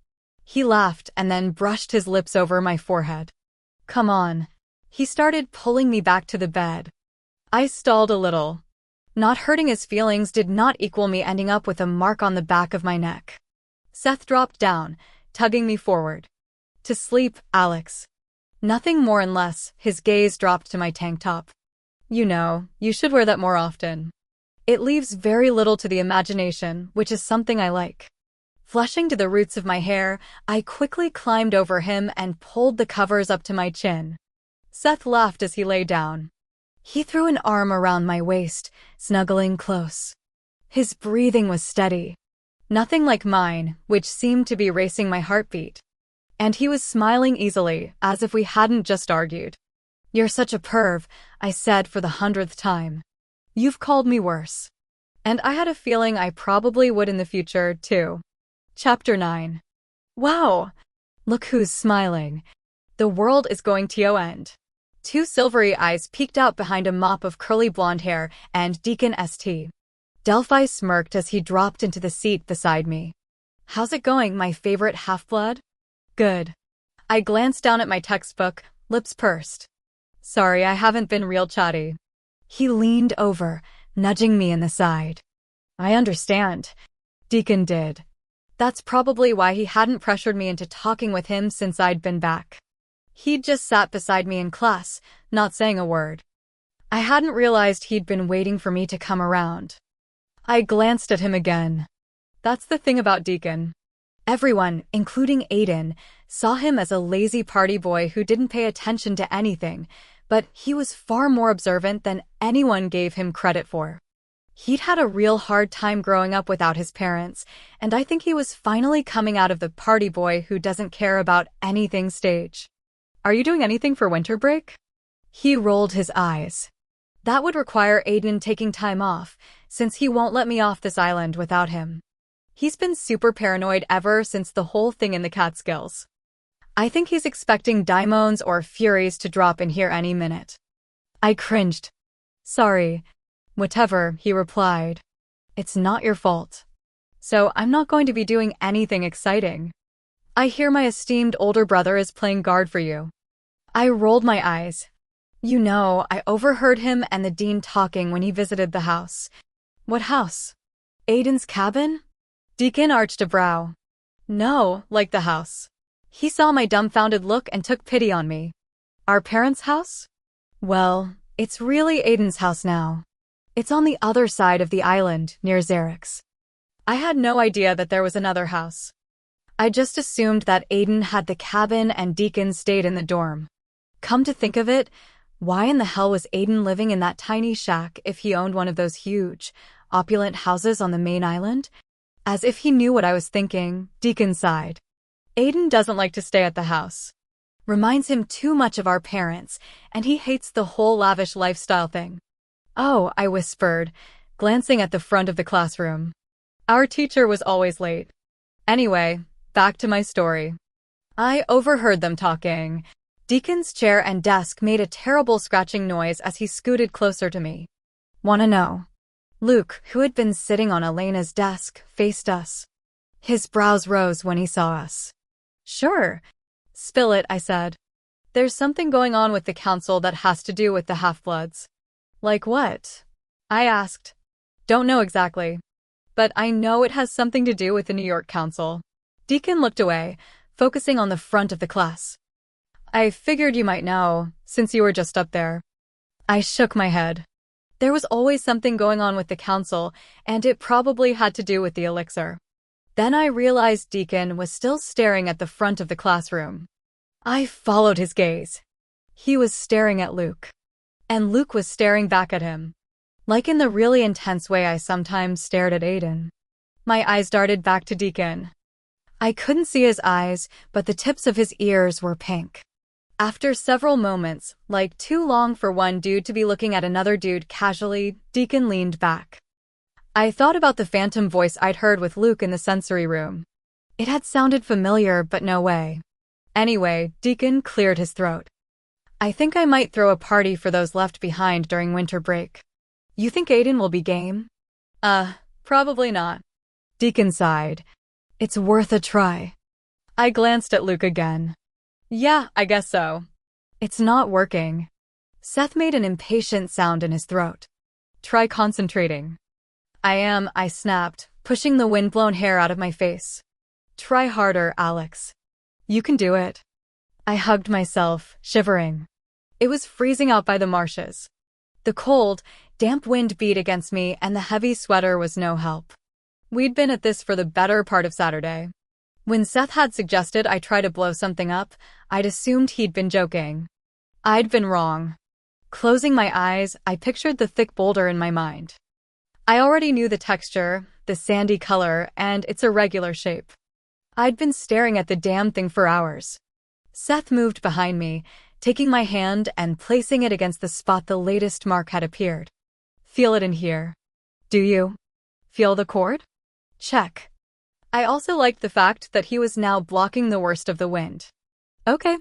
He laughed and then brushed his lips over my forehead. Come on. He started pulling me back to the bed. I stalled a little. Not hurting his feelings did not equal me ending up with a mark on the back of my neck. Seth dropped down, tugging me forward. To sleep, Alex. Nothing more and less, his gaze dropped to my tank top. You know, you should wear that more often. It leaves very little to the imagination, which is something I like. Flushing to the roots of my hair, I quickly climbed over him and pulled the covers up to my chin. Seth laughed as he lay down. He threw an arm around my waist, snuggling close. His breathing was steady. Nothing like mine, which seemed to be racing my heartbeat. And he was smiling easily, as if we hadn't just argued. You're such a perv, I said for the 100th time. You've called me worse. And I had a feeling I probably would in the future, too. Chapter 9. Wow! Look who's smiling. The world is going to end. Two silvery eyes peeked out behind a mop of curly blonde hair, and Deacon St. Delphi smirked as he dropped into the seat beside me. How's it going, my favorite half-blood? Good. I glanced down at my textbook, lips pursed. Sorry, I haven't been real chatty. He leaned over, nudging me in the side. I understand. Deacon did. That's probably why he hadn't pressured me into talking with him since I'd been back. He'd just sat beside me in class, not saying a word. I hadn't realized he'd been waiting for me to come around. I glanced at him again. That's the thing about Deacon. Everyone, including Aiden, saw him as a lazy party boy who didn't pay attention to anything, but he was far more observant than anyone gave him credit for. He'd had a real hard time growing up without his parents, and I think he was finally coming out of the party boy who doesn't care about anything stage. Are you doing anything for winter break? He rolled his eyes. That would require Aiden taking time off, since he won't let me off this island without him. He's been super paranoid ever since the whole thing in the Catskills. I think he's expecting daimons or furies to drop in here any minute. I cringed. Sorry. Whatever, he replied. It's not your fault. So I'm not going to be doing anything exciting. I hear my esteemed older brother is playing guard for you. I rolled my eyes. You know, I overheard him and the dean talking when he visited the house. What house? Aiden's cabin? Deacon arched a brow. No, like the house. He saw my dumbfounded look and took pity on me. Our parents' house? Well, it's really Aiden's house now. It's on the other side of the island, near Zarek's. I had no idea that there was another house. I just assumed that Aiden had the cabin and Deacon stayed in the dorm. Come to think of it, why in the hell was Aiden living in that tiny shack if he owned one of those huge, opulent houses on the main island? As if he knew what I was thinking, Deacon sighed. Aiden doesn't like to stay at the house. Reminds him too much of our parents, and he hates the whole lavish lifestyle thing. Oh, I whispered, glancing at the front of the classroom. Our teacher was always late. Anyway, back to my story. I overheard them talking. Deacon's chair and desk made a terrible scratching noise as he scooted closer to me. Wanna know? Luke, who had been sitting on Elena's desk, faced us. His brows rose when he saw us. Sure. Spill it, I said. There's something going on with the council that has to do with the half-bloods. Like what? I asked. Don't know exactly. But I know it has something to do with the New York Council. Deacon looked away, focusing on the front of the class. I figured you might know, since you were just up there. I shook my head. There was always something going on with the council, and it probably had to do with the elixir. Then I realized Deacon was still staring at the front of the classroom. I followed his gaze. He was staring at Luke. And Luke was staring back at him. Like in the really intense way I sometimes stared at Aiden. My eyes darted back to Deacon. I couldn't see his eyes, but the tips of his ears were pink. After several moments, like too long for one dude to be looking at another dude casually, Deacon leaned back. I thought about the phantom voice I'd heard with Luke in the sensory room. It had sounded familiar, but no way. Anyway, Deacon cleared his throat. I think I might throw a party for those left behind during winter break. You think Aiden will be game? Probably not. Deacon sighed. It's worth a try. I glanced at Luke again. Yeah, I guess so. It's not working. Seth made an impatient sound in his throat. Try concentrating. I snapped, pushing the windblown hair out of my face. Try harder, Alex. You can do it. I hugged myself, shivering. It was freezing out by the marshes. The cold, damp wind beat against me and the heavy sweater was no help. We'd been at this for the better part of Saturday. When Seth had suggested I try to blow something up, I'd assumed he'd been joking. I'd been wrong. Closing my eyes, I pictured the thick boulder in my mind. I already knew the texture, the sandy color, and its irregular shape. I'd been staring at the damn thing for hours. Seth moved behind me, taking my hand and placing it against the spot the latest mark had appeared. Feel it in here. Do you? Feel the cord? Check. I also liked the fact that he was now blocking the worst of the wind. Okay.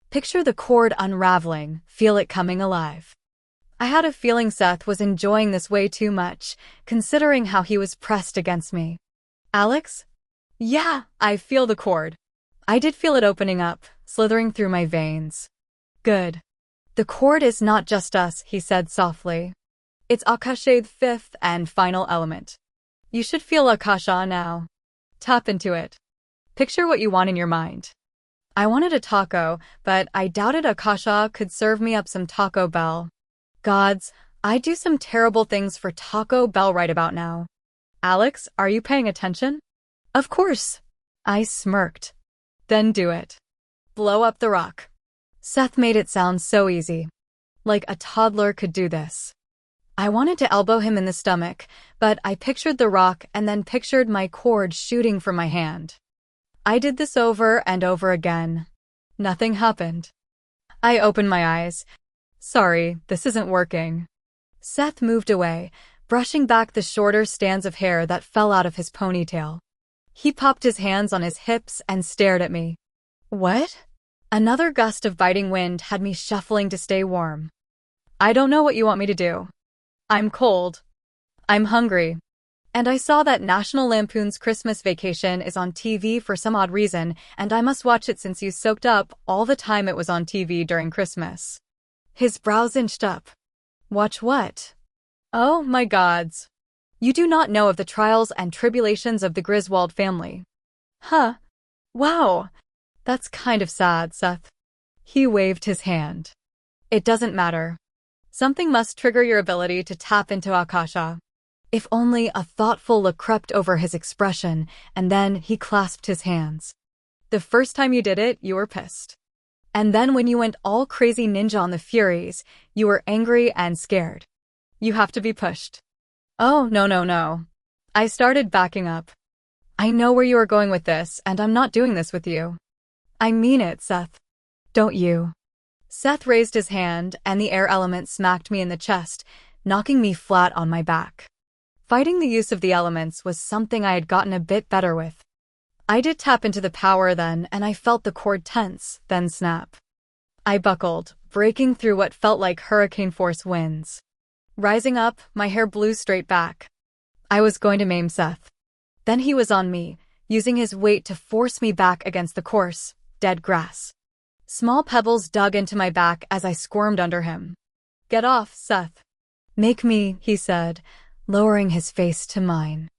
Picture the cord unraveling, feel it coming alive. I had a feeling Seth was enjoying this way too much, considering how he was pressed against me. Alex? Yeah, I feel the cord. I did feel it opening up, slithering through my veins. Good. The cord is not just us, he said softly. It's Akasha's fifth and final element. You should feel Akasha now. Tap into it. Picture what you want in your mind. I wanted a taco, but I doubted Akasha could serve me up some Taco Bell. Gods, I'd do some terrible things for Taco Bell right about now. Alex, are you paying attention? Of course. I smirked. Then do it. Blow up the rock. Seth made it sound so easy. Like a toddler could do this. I wanted to elbow him in the stomach, but I pictured the rock and then pictured my cord shooting from my hand. I did this over and over again. Nothing happened. I opened my eyes. Sorry, this isn't working. Seth moved away, brushing back the shorter strands of hair that fell out of his ponytail. He popped his hands on his hips and stared at me. What? Another gust of biting wind had me shuffling to stay warm. I don't know what you want me to do. I'm cold. I'm hungry. And I saw that National Lampoon's Christmas Vacation is on TV for some odd reason, and I must watch it since you soaked up all the time it was on TV during Christmas. His brows inched up. Watch what? Oh my gods. You do not know of the trials and tribulations of the Griswold family. Huh? Wow. That's kind of sad, Seth. He waved his hand. It doesn't matter. Something must trigger your ability to tap into Akasha. If only a thoughtful look crept over his expression, and then he clasped his hands. The first time you did it, you were pissed. And then when you went all crazy ninja on the Furies, you were angry and scared. You have to be pushed. Oh, no. I started backing up. I know where you are going with this, and I'm not doing this with you. I mean it, Seth. Don't you? Seth raised his hand, and the air element smacked me in the chest, knocking me flat on my back. Fighting the use of the elements was something I had gotten a bit better with. I did tap into the power then, and I felt the cord tense, then snap. I buckled, breaking through what felt like hurricane-force winds. Rising up, my hair blew straight back. I was going to maim Seth. Then he was on me, using his weight to force me back against the coarse, dead grass. Small pebbles dug into my back as I squirmed under him. Get off, Seth. Make me, he said, lowering his face to mine.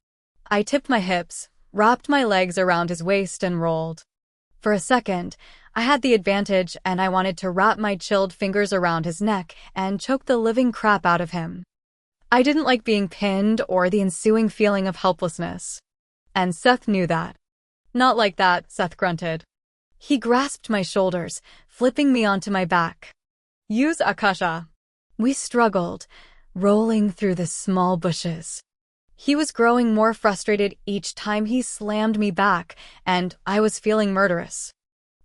I tipped my hips, wrapped my legs around his waist and rolled. For a second, I had the advantage and I wanted to wrap my chilled fingers around his neck and choke the living crap out of him. I didn't like being pinned or the ensuing feeling of helplessness. And Seth knew that. Not like that, Seth grunted. He grasped my shoulders, flipping me onto my back. Use Akasha. We struggled, rolling through the small bushes. He was growing more frustrated each time he slammed me back, and I was feeling murderous.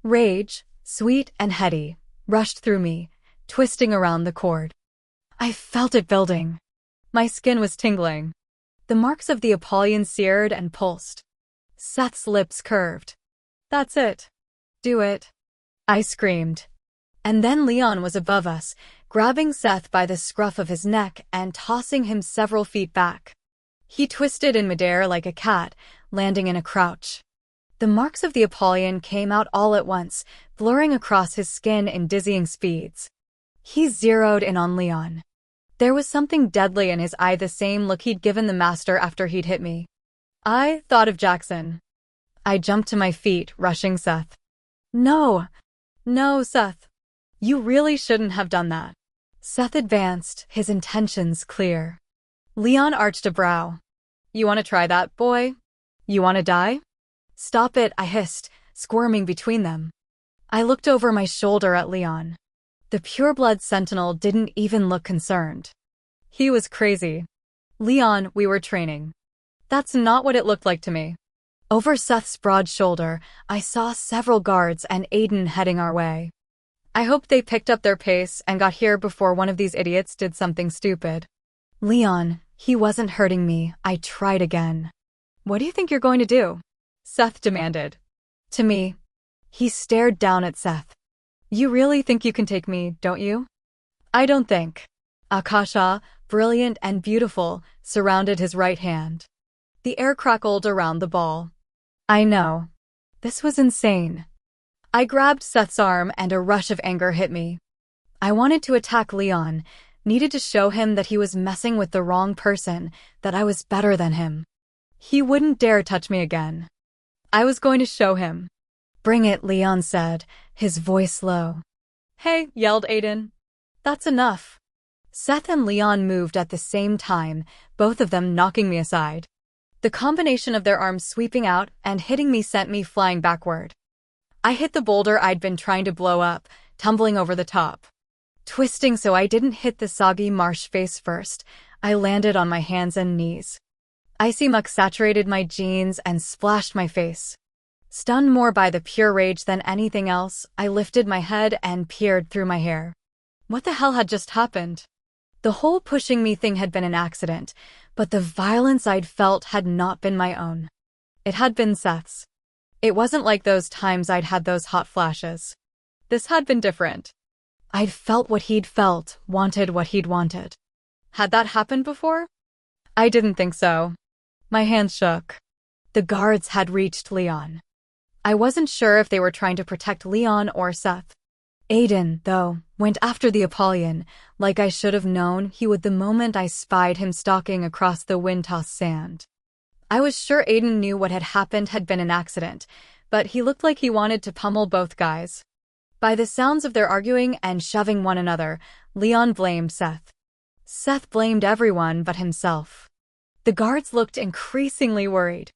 Rage, sweet and heady, rushed through me, twisting around the cord. I felt it building. My skin was tingling. The marks of the Apollyon seared and pulsed. Seth's lips curved. That's it. Do it. I screamed. And then Leon was above us, grabbing Seth by the scruff of his neck and tossing him several feet back. He twisted in midair like a cat, landing in a crouch. The marks of the Apollyon came out all at once, blurring across his skin in dizzying speeds. He zeroed in on Leon. There was something deadly in his eye, the same look he'd given the master after he'd hit me. I thought of Jackson. I jumped to my feet, rushing Seth. No, Seth. You really shouldn't have done that. Seth advanced, his intentions clear. Leon arched a brow. You want to try that, boy? You want to die? Stop it, I hissed, squirming between them. I looked over my shoulder at Leon. The pureblood sentinel didn't even look concerned. He was crazy. Leon, we were training. That's not what it looked like to me. Over Seth's broad shoulder, I saw several guards and Aiden heading our way. I hoped they picked up their pace and got here before one of these idiots did something stupid. Leon, he wasn't hurting me. I tried again. What do you think you're going to do? Seth demanded. To me. He stared down at Seth. You really think you can take me, don't you? I don't think. Akasha, brilliant and beautiful, surrounded his right hand. The air crackled around the ball. I know. This was insane. I grabbed Seth's arm and a rush of anger hit me. I wanted to attack Leon, needed to show him that he was messing with the wrong person, that I was better than him. He wouldn't dare touch me again. I was going to show him. Bring it, Leon said, his voice low. Hey, yelled Aiden. That's enough. Seth and Leon moved at the same time, both of them knocking me aside. The combination of their arms sweeping out and hitting me sent me flying backward. I hit the boulder I'd been trying to blow up, tumbling over the top. Twisting so I didn't hit the soggy marsh face first, I landed on my hands and knees. Icy muck saturated my jeans and splashed my face. Stunned more by the pure rage than anything else, I lifted my head and peered through my hair. What the hell had just happened? The whole pushing me thing had been an accident, but the violence I'd felt had not been my own. It had been Seth's. It wasn't like those times I'd had those hot flashes. This had been different. I'd felt what he'd felt, wanted what he'd wanted. Had that happened before? I didn't think so. My hands shook. The guards had reached Leon. I wasn't sure if they were trying to protect Leon or Seth. Aiden, though, went after the Apollyon, like I should have known he would the moment I spied him stalking across the wind-tossed sand. I was sure Aiden knew what had happened had been an accident, but he looked like he wanted to pummel both guys. By the sounds of their arguing and shoving one another, Leon blamed Seth. Seth blamed everyone but himself. The guards looked increasingly worried.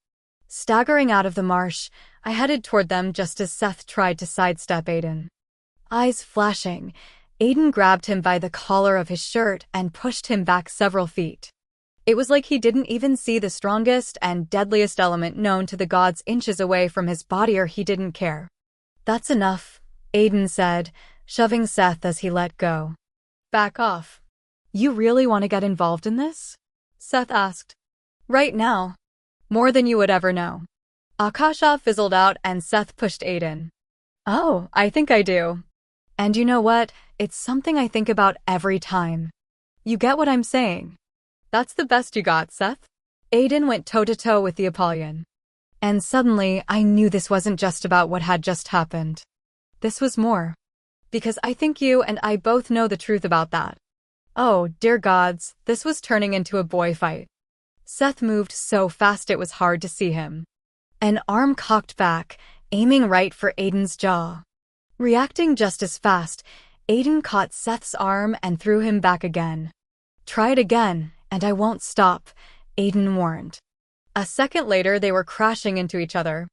Staggering out of the marsh, I headed toward them just as Seth tried to sidestep Aiden. Eyes flashing, Aiden grabbed him by the collar of his shirt and pushed him back several feet. It was like he didn't even see the strongest and deadliest element known to the gods inches away from his body, or he didn't care. "That's enough," Aiden said, shoving Seth as he let go. "Back off. You really want to get involved in this?" Seth asked. "Right now. More than you would ever know." Akasha fizzled out and Seth pushed Aiden. "Oh, I think I do. And you know what? It's something I think about every time. You get what I'm saying?" "That's the best you got, Seth." Aiden went toe-to-toe with the Apollyon. And suddenly, I knew this wasn't just about what had just happened. This was more. Because I think you and I both know the truth about that. Oh, dear gods, this was turning into a boy fight. Seth moved so fast it was hard to see him. An arm cocked back, aiming right for Aiden's jaw. Reacting just as fast, Aiden caught Seth's arm and threw him back again. "Try it again, and I won't stop," Aiden warned. A second later, they were crashing into each other.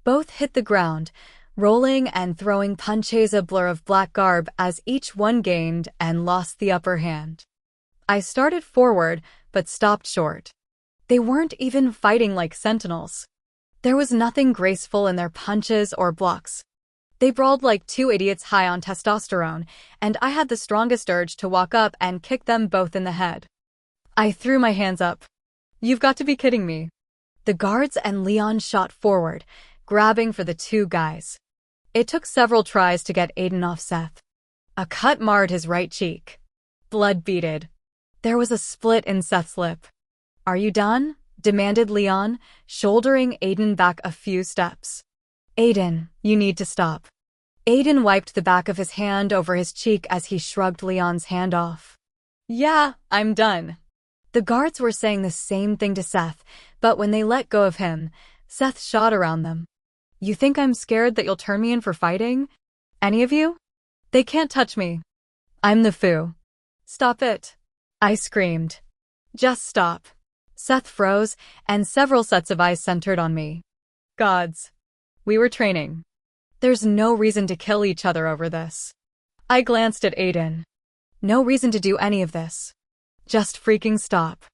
Both hit the ground, rolling and throwing punches, a blur of black garb as each one gained and lost the upper hand. I started forward, but stopped short. They weren't even fighting like sentinels. There was nothing graceful in their punches or blocks. They brawled like two idiots high on testosterone, and I had the strongest urge to walk up and kick them both in the head. I threw my hands up. "You've got to be kidding me." The guards and Leon shot forward, grabbing for the two guys. It took several tries to get Aiden off Seth. A cut marred his right cheek. Blood beaded. There was a split in Seth's lip. "Are you done?" demanded Leon, shouldering Aiden back a few steps. "Aiden, you need to stop." Aiden wiped the back of his hand over his cheek as he shrugged Leon's hand off. "Yeah, I'm done." The guards were saying the same thing to Seth, but when they let go of him, Seth shot around them. "You think I'm scared that you'll turn me in for fighting? Any of you? They can't touch me. I'm the foo." "Stop it," I screamed. "Just stop." Seth froze, and several sets of eyes centered on me. Gods. We were training. There's no reason to kill each other over this. I glanced at Aiden. No reason to do any of this. Just freaking stop.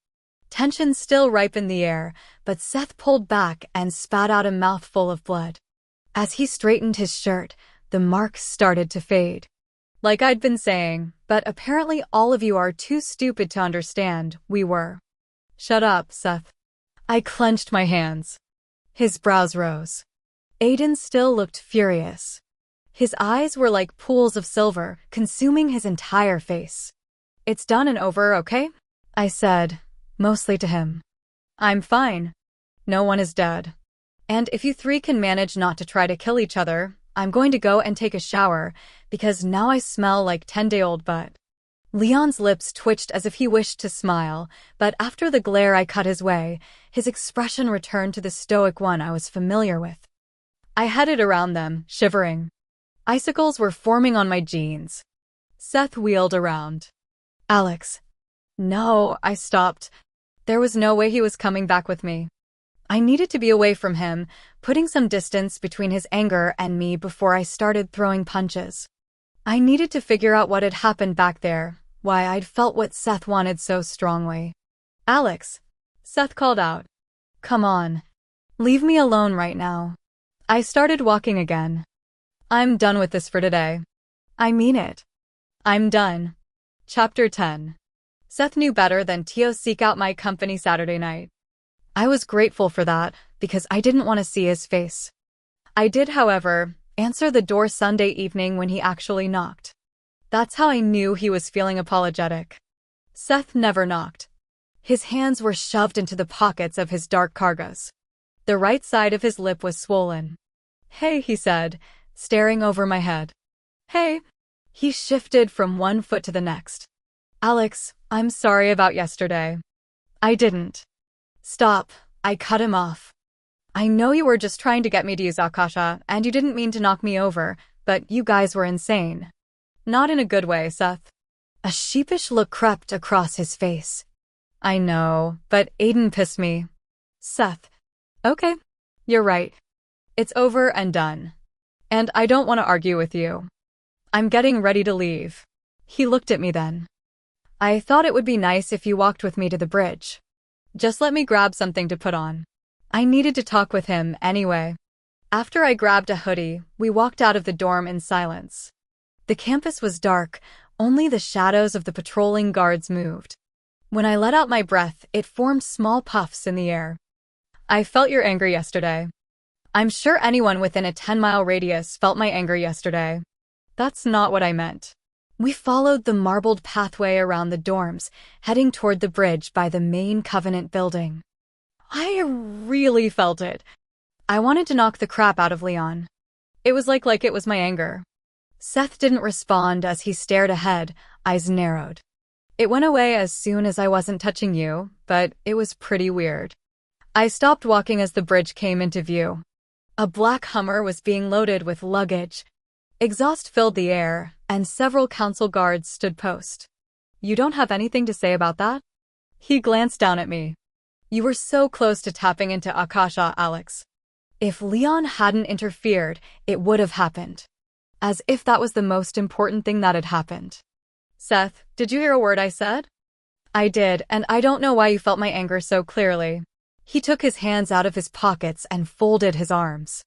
Tension still ripe in the air, but Seth pulled back and spat out a mouthful of blood. As he straightened his shirt, the marks started to fade. Like I'd been saying, but apparently all of you are too stupid to understand, we were. "Shut up, Seth." I clenched my hands. His brows rose. Aiden still looked furious. His eyes were like pools of silver, consuming his entire face. "It's done and over, okay?" I said, mostly to him. "I'm fine. No one is dead. And if you three can manage not to try to kill each other, I'm going to go and take a shower, because now I smell like 10-day-old butt." Leon's lips twitched as if he wished to smile, but after the glare I cut his way, his expression returned to the stoic one I was familiar with. I headed around them, shivering. Icicles were forming on my jeans. Seth wheeled around. "Alex." "No," I stopped. There was no way he was coming back with me. I needed to be away from him, putting some distance between his anger and me before I started throwing punches. I needed to figure out what had happened back there, why I'd felt what Seth wanted so strongly. "Alex," Seth called out. "Come on. Leave me alone right now." I started walking again. I'm done with this for today. I mean it. I'm done. Chapter 10. Seth knew better than to seek out my company Saturday night. I was grateful for that, because I didn't want to see his face. I did, however, answer the door Sunday evening when he actually knocked. That's how I knew he was feeling apologetic. Seth never knocked. His hands were shoved into the pockets of his dark cargos. The right side of his lip was swollen. "Hey," he said, staring over my head. "Hey." He shifted from one foot to the next. Alex, I'm sorry about yesterday. I didn't. Stop, I cut him off. I know you were just trying to get me to use Akasha, and you didn't mean to knock me over, but you guys were insane. Not in a good way, Seth. A sheepish look crept across his face. I know, but Aiden pissed me. Seth. Okay, you're right. It's over and done. And I don't want to argue with you. I'm getting ready to leave. He looked at me then. I thought it would be nice if you walked with me to the bridge. Just let me grab something to put on. I needed to talk with him anyway. After I grabbed a hoodie, we walked out of the dorm in silence. The campus was dark, only the shadows of the patrolling guards moved. When I let out my breath, it formed small puffs in the air. I felt your anger yesterday. I'm sure anyone within a 10-mile radius felt my anger yesterday. That's not what I meant. We followed the marbled pathway around the dorms, heading toward the bridge by the main Covenant building. I really felt it. I wanted to knock the crap out of Leon. It was like it was my anger. Seth didn't respond as he stared ahead, eyes narrowed. It went away as soon as I wasn't touching you, but it was pretty weird. I stopped walking as the bridge came into view. A black Hummer was being loaded with luggage. Exhaust filled the air, and several council guards stood post. You don't have anything to say about that? He glanced down at me. You were so close to tapping into Akasha, Alex. If Leon hadn't interfered, it would have happened. As if that was the most important thing that had happened. Seth, did you hear a word I said? I did, and I don't know why you felt my anger so clearly. He took his hands out of his pockets and folded his arms.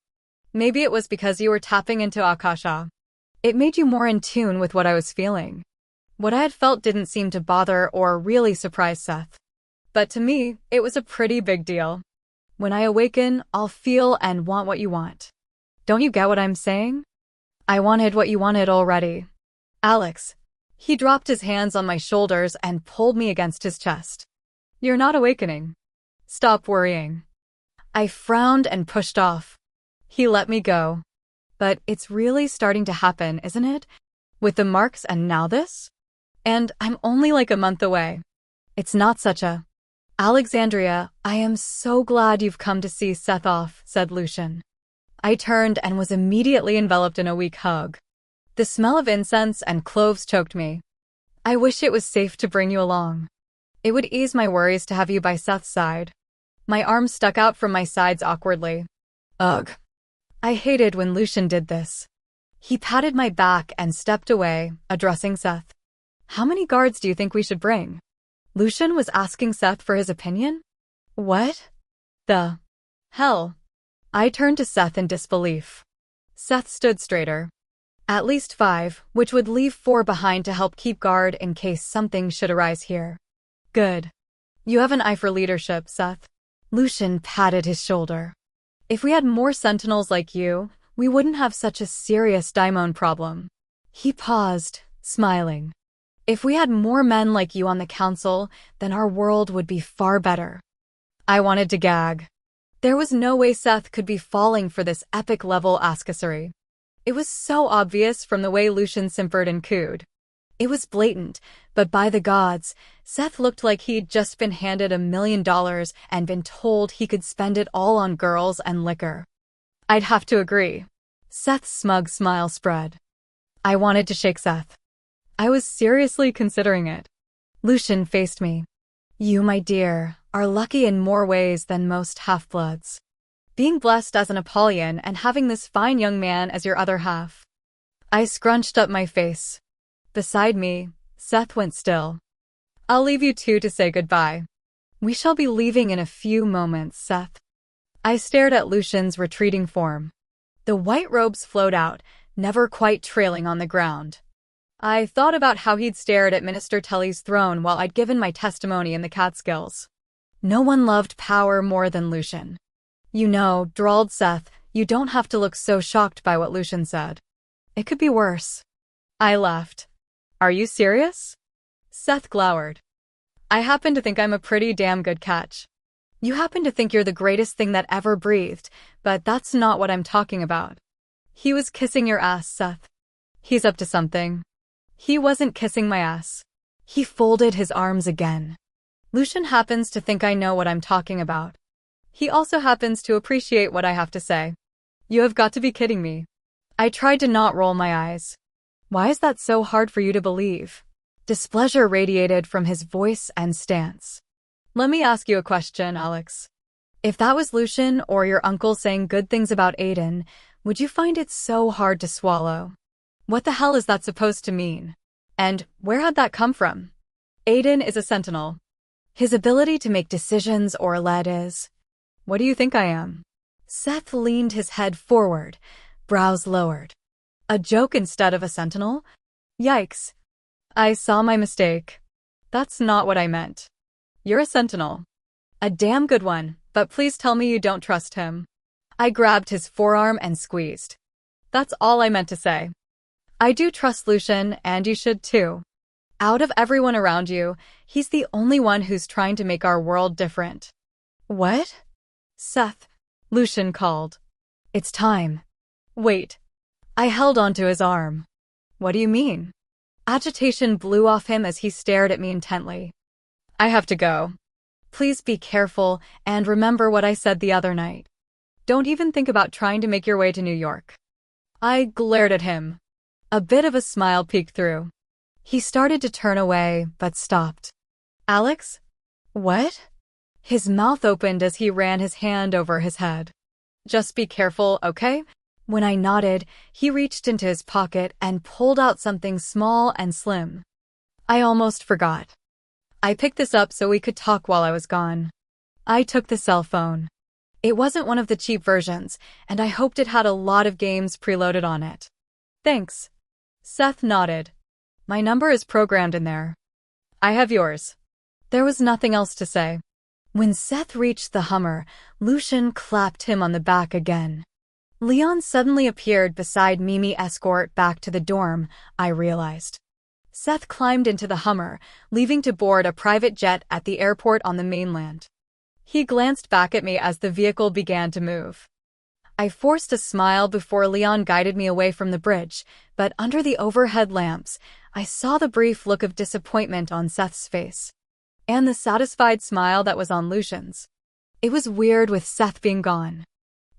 Maybe it was because you were tapping into Akasha. It made you more in tune with what I was feeling. What I had felt didn't seem to bother or really surprise Seth. But to me, it was a pretty big deal. When I awaken, I'll feel and want what you want. Don't you get what I'm saying? I wanted what you wanted already. Alex. He dropped his hands on my shoulders and pulled me against his chest. You're not awakening. Stop worrying. I frowned and pushed off. He let me go. But it's really starting to happen, isn't it? With the marks and now this? And I'm only like a month away. It's not such a... Alexandria, I am so glad you've come to see Seth off, said Lucian. I turned and was immediately enveloped in a weak hug. The smell of incense and cloves choked me. I wish it was safe to bring you along. It would ease my worries to have you by Seth's side. My arms stuck out from my sides awkwardly. Ugh. I hated when Lucian did this. He patted my back and stepped away, addressing Seth. How many guards do you think we should bring? Lucian was asking Seth for his opinion? What? The hell? I turned to Seth in disbelief. Seth stood straighter. At least 5, which would leave 4 behind to help keep guard in case something should arise here. Good. You have an eye for leadership, Seth. Lucian patted his shoulder. If we had more sentinels like you, we wouldn't have such a serious daimon problem. He paused, smiling. If we had more men like you on the council, then our world would be far better. I wanted to gag. There was no way Seth could be falling for this epic-level askassery. It was so obvious from the way Lucian simpered and cooed. It was blatant, but by the gods, Seth looked like he'd just been handed $1 million and been told he could spend it all on girls and liquor. I'd have to agree. Seth's smug smile spread. I wanted to shake Seth. I was seriously considering it. Lucian faced me. You, my dear, are lucky in more ways than most half-bloods. Being blessed as an Apollyon and having this fine young man as your other half. I scrunched up my face. Beside me, Seth went still. I'll leave you two to say goodbye. We shall be leaving in a few moments, Seth. I stared at Lucian's retreating form. The white robes flowed out, never quite trailing on the ground. I thought about how he'd stared at Minister Tully's throne while I'd given my testimony in the Catskills. No one loved power more than Lucian. You know, drawled Seth, you don't have to look so shocked by what Lucian said. It could be worse. I laughed. Are you serious? Seth glowered. I happen to think I'm a pretty damn good catch. You happen to think you're the greatest thing that ever breathed, but that's not what I'm talking about. He was kissing your ass, Seth. He's up to something. He wasn't kissing my ass. He folded his arms again. Lucian happens to think I know what I'm talking about. He also happens to appreciate what I have to say. You have got to be kidding me. I tried to not roll my eyes. Why is that so hard for you to believe? Displeasure radiated from his voice and stance. Let me ask you a question, Alex. If that was Lucian or your uncle saying good things about Aiden, would you find it so hard to swallow? What the hell is that supposed to mean? And where had that come from? Aiden is a sentinel. His ability to make decisions or lead is. What do you think I am? Seth leaned his head forward, brows lowered. A joke instead of a sentinel? Yikes. I saw my mistake. That's not what I meant. You're a sentinel. A damn good one, but please tell me you don't trust him. I grabbed his forearm and squeezed. That's all I meant to say. I do trust Lucian, and you should too. Out of everyone around you, he's the only one who's trying to make our world different. What? Seth, Lucian called. It's time. Wait. I held onto his arm. What do you mean? Agitation blew off him as he stared at me intently. I have to go. Please be careful and remember what I said the other night. Don't even think about trying to make your way to New York. I glared at him. A bit of a smile peeked through. He started to turn away, but stopped. Alex? What? His mouth opened as he ran his hand over his head. Just be careful, okay? When I nodded, he reached into his pocket and pulled out something small and slim. I almost forgot. I picked this up so we could talk while I was gone. I took the cell phone. It wasn't one of the cheap versions, and I hoped it had a lot of games preloaded on it. Thanks. Seth nodded. My number is programmed in there. I have yours. There was nothing else to say. When Seth reached the Hummer, Lucian clapped him on the back again. Leon suddenly appeared beside Mimi escort back to the dorm, I realized. Seth climbed into the Hummer, leaving to board a private jet at the airport on the mainland. He glanced back at me as the vehicle began to move. I forced a smile before Leon guided me away from the bridge, but under the overhead lamps, I saw the brief look of disappointment on Seth's face. And the satisfied smile that was on Lucian's. It was weird with Seth being gone.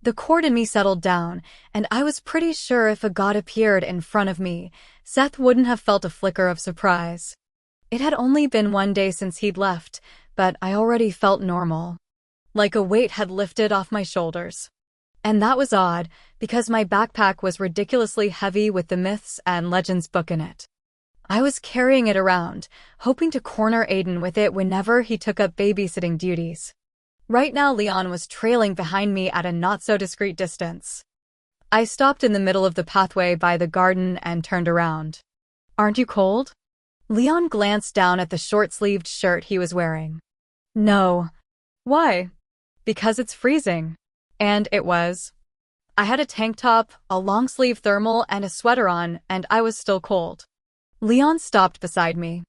The cord in me settled down, and I was pretty sure if a god appeared in front of me, Seth wouldn't have felt a flicker of surprise. It had only been one day since he'd left, but I already felt normal. Like a weight had lifted off my shoulders. And that was odd, because my backpack was ridiculously heavy with the Myths and Legends book in it. I was carrying it around, hoping to corner Aiden with it whenever he took up babysitting duties. Right now Leon was trailing behind me at a not-so-discreet distance. I stopped in the middle of the pathway by the garden and turned around. Aren't you cold? Leon glanced down at the short-sleeved shirt he was wearing. No. Why? Because it's freezing. And it was. I had a tank top, a long-sleeve thermal, and a sweater on, and I was still cold. Leon stopped beside me.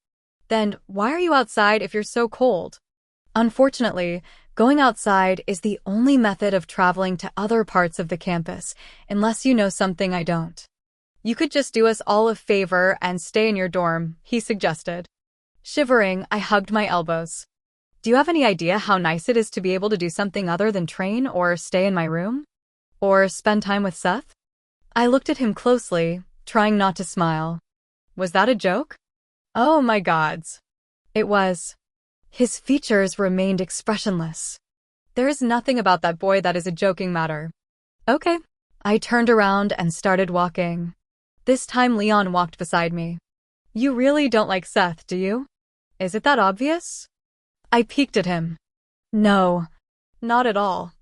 Then why are you outside if you're so cold? Unfortunately, going outside is the only method of traveling to other parts of the campus, unless you know something I don't. You could just do us all a favor and stay in your dorm, he suggested. Shivering, I hugged my elbows. Do you have any idea how nice it is to be able to do something other than train or stay in my room? Or spend time with Seth? I looked at him closely, trying not to smile. Was that a joke? Oh my gods. It was. His features remained expressionless. There is nothing about that boy that is a joking matter. Okay. I turned around and started walking. This time Leon walked beside me. You really don't like Seth, do you? Is it that obvious? I peeked at him. No, not at all.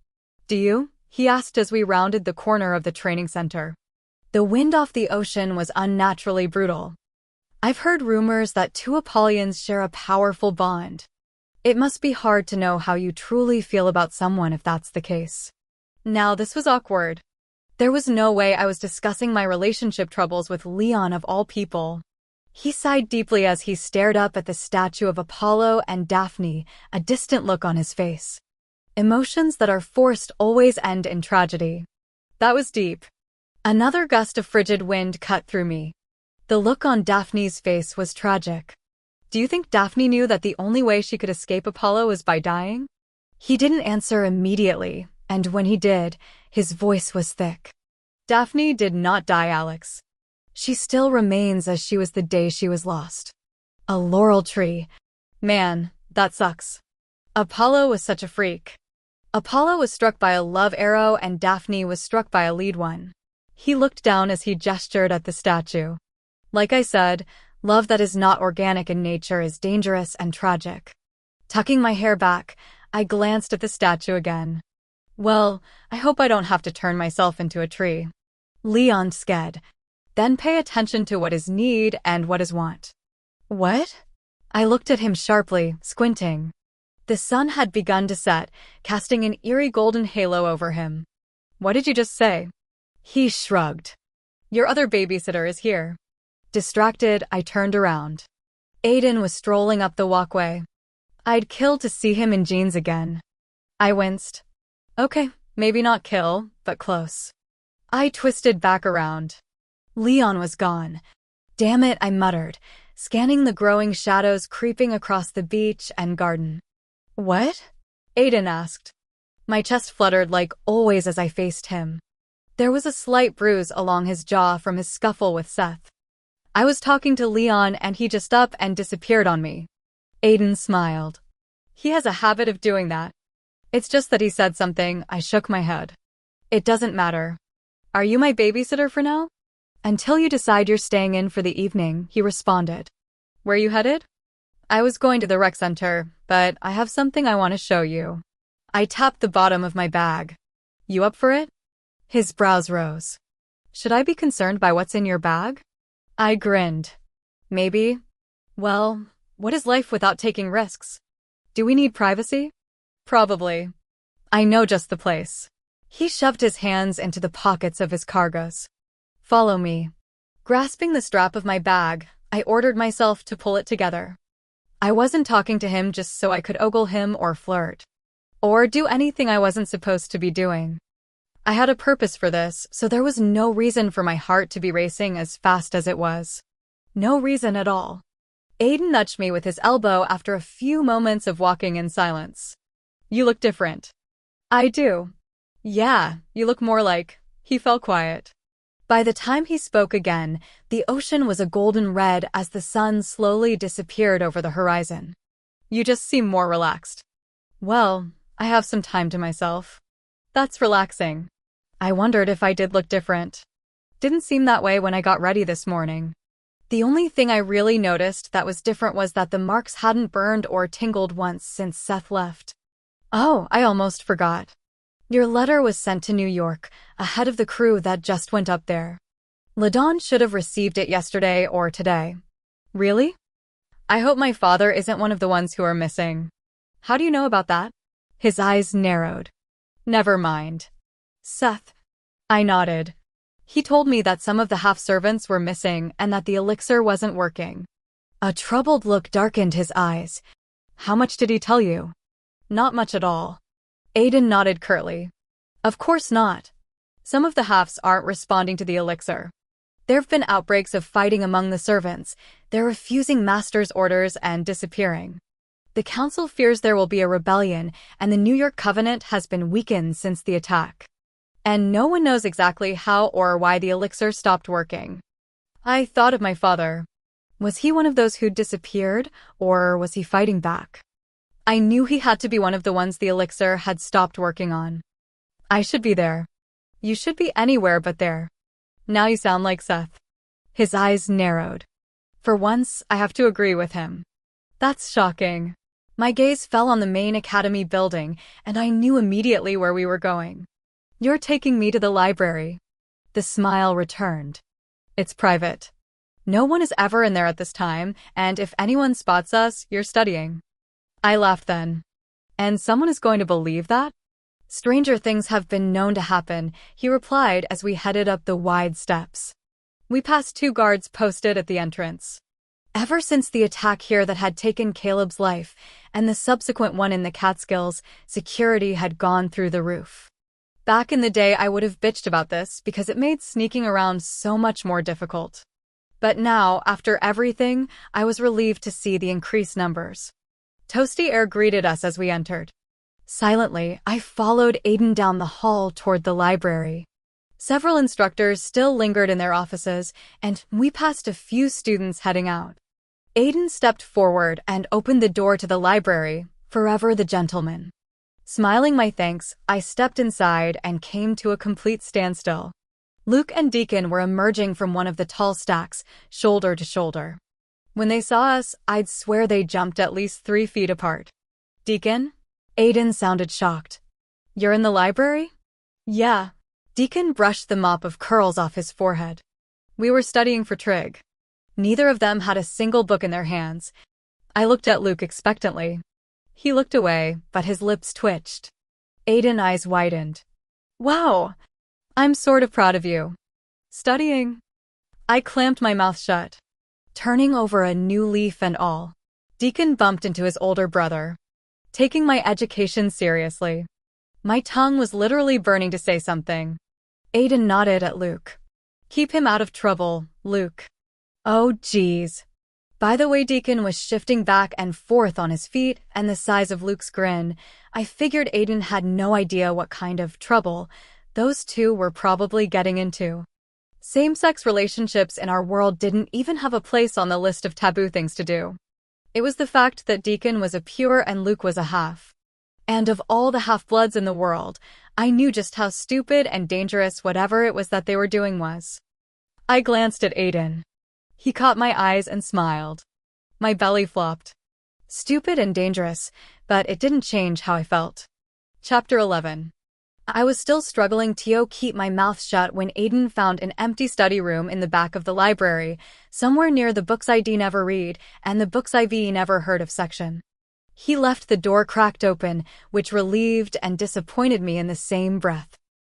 Do you? He asked as we rounded the corner of the training center. The wind off the ocean was unnaturally brutal. I've heard rumors that two Apollians share a powerful bond. It must be hard to know how you truly feel about someone if that's the case. Now this was awkward. There was no way I was discussing my relationship troubles with Leon of all people. He sighed deeply as he stared up at the statue of Apollo and Daphne, a distant look on his face. Emotions that are forced always end in tragedy. That was deep. Another gust of frigid wind cut through me. The look on Daphne's face was tragic. Do you think Daphne knew that the only way she could escape Apollo was by dying? He didn't answer immediately, and when he did, his voice was thick. Daphne did not die, Alex. She still remains as she was the day she was lost. A laurel tree. Man, that sucks. Apollo was such a freak. Apollo was struck by a love arrow and Daphne was struck by a lead one. He looked down as he gestured at the statue. Like I said, love that is not organic in nature is dangerous and tragic. Tucking my hair back, I glanced at the statue again. Well, I hope I don't have to turn myself into a tree. Leon sked. Then pay attention to what is need and what is want. What? I looked at him sharply, squinting. The sun had begun to set, casting an eerie golden halo over him. What did you just say? He shrugged. Your other babysitter is here. Distracted, I turned around. Aiden was strolling up the walkway. I'd kill to see him in jeans again. I winced. Okay, maybe not kill, but close. I twisted back around. Leon was gone. Damn it, I muttered, scanning the growing shadows creeping across the beach and garden. What? Aiden asked. My chest fluttered like always as I faced him. There was a slight bruise along his jaw from his scuffle with Seth. I was talking to Leon and he just up and disappeared on me. Aiden smiled. He has a habit of doing that. It's just that he said something. I shook my head. It doesn't matter. Are you my babysitter for now? Until you decide you're staying in for the evening, he responded. Where you headed? I was going to the rec center, but I have something I want to show you. I tapped the bottom of my bag. You up for it? His brows rose. Should I be concerned by what's in your bag? I grinned. Maybe. Well, what is life without taking risks? Do we need privacy? Probably. I know just the place. He shoved his hands into the pockets of his cargos. Follow me. Grasping the strap of my bag, I ordered myself to pull it together. I wasn't talking to him just so I could ogle him or flirt. Or do anything I wasn't supposed to be doing. I had a purpose for this, so there was no reason for my heart to be racing as fast as it was. No reason at all. Aiden nudged me with his elbow after a few moments of walking in silence. You look different. I do. Yeah, you look more like... He fell quiet. By the time he spoke again, the ocean was a golden red as the sun slowly disappeared over the horizon. You just seem more relaxed. Well, I have some time to myself. That's relaxing. I wondered if I did look different. Didn't seem that way when I got ready this morning. The only thing I really noticed that was different was that the marks hadn't burned or tingled once since Seth left. Oh, I almost forgot. Your letter was sent to New York, ahead of the crew that just went up there. LaDawn should have received it yesterday or today. Really? I hope my father isn't one of the ones who are missing. How do you know about that? His eyes narrowed. Never mind. Seth. I nodded. He told me that some of the half-servants were missing and that the elixir wasn't working. A troubled look darkened his eyes. How much did he tell you? Not much at all. Aiden nodded curtly. Of course not. Some of the halves aren't responding to the elixir. There've been outbreaks of fighting among the servants. They're refusing master's orders and disappearing. The council fears there will be a rebellion, and the New York Covenant has been weakened since the attack. And no one knows exactly how or why the elixir stopped working. I thought of my father. Was he one of those who disappeared, or was he fighting back? I knew he had to be one of the ones the elixir had stopped working on. I should be there. You should be anywhere but there. Now you sound like Seth. His eyes narrowed. For once, I have to agree with him. That's shocking. My gaze fell on the main academy building, and I knew immediately where we were going. You're taking me to the library. The smile returned. It's private. No one is ever in there at this time, and if anyone spots us, you're studying. I laughed then. And someone is going to believe that? Stranger things have been known to happen, he replied as we headed up the wide steps. We passed 2 guards posted at the entrance. Ever since the attack here that had taken Caleb's life, and the subsequent one in the Catskills, security had gone through the roof. Back in the day I would have bitched about this because it made sneaking around so much more difficult. But now, after everything, I was relieved to see the increased numbers. Toasty air greeted us as we entered. Silently, I followed Aiden down the hall toward the library. Several instructors still lingered in their offices, and we passed a few students heading out. Aiden stepped forward and opened the door to the library, forever the gentleman. Smiling my thanks, I stepped inside and came to a complete standstill. Luke and Deacon were emerging from one of the tall stacks, shoulder to shoulder. When they saw us, I'd swear they jumped at least 3 feet apart. "Deacon?" Aiden sounded shocked. "You're in the library?" "Yeah." Deacon brushed the mop of curls off his forehead. "We were studying for trig." Neither of them had a single book in their hands. I looked at Luke expectantly. He looked away, but his lips twitched. Aiden's eyes widened. "Wow! I'm sort of proud of you." "Studying?" I clamped my mouth shut, turning over a new leaf and all. Deacon bumped into his older brother. Taking my education seriously. My tongue was literally burning to say something. Aiden nodded at Luke. "Keep him out of trouble, Luke." "Oh, geez." By the way Deacon was shifting back and forth on his feet and the size of Luke's grin, I figured Aiden had no idea what kind of trouble those two were probably getting into. Same-sex relationships in our world didn't even have a place on the list of taboo things to do. It was the fact that Deacon was a pure and Luke was a half. And of all the half-bloods in the world, I knew just how stupid and dangerous whatever it was that they were doing was. I glanced at Aiden. He caught my eyes and smiled. My belly flopped. Stupid and dangerous, but it didn't change how I felt. Chapter 11. I was still struggling to keep my mouth shut when Aiden found an empty study room in the back of the library, somewhere near the books I'd never read and the books I've never heard of section. He left the door cracked open, which relieved and disappointed me in the same breath.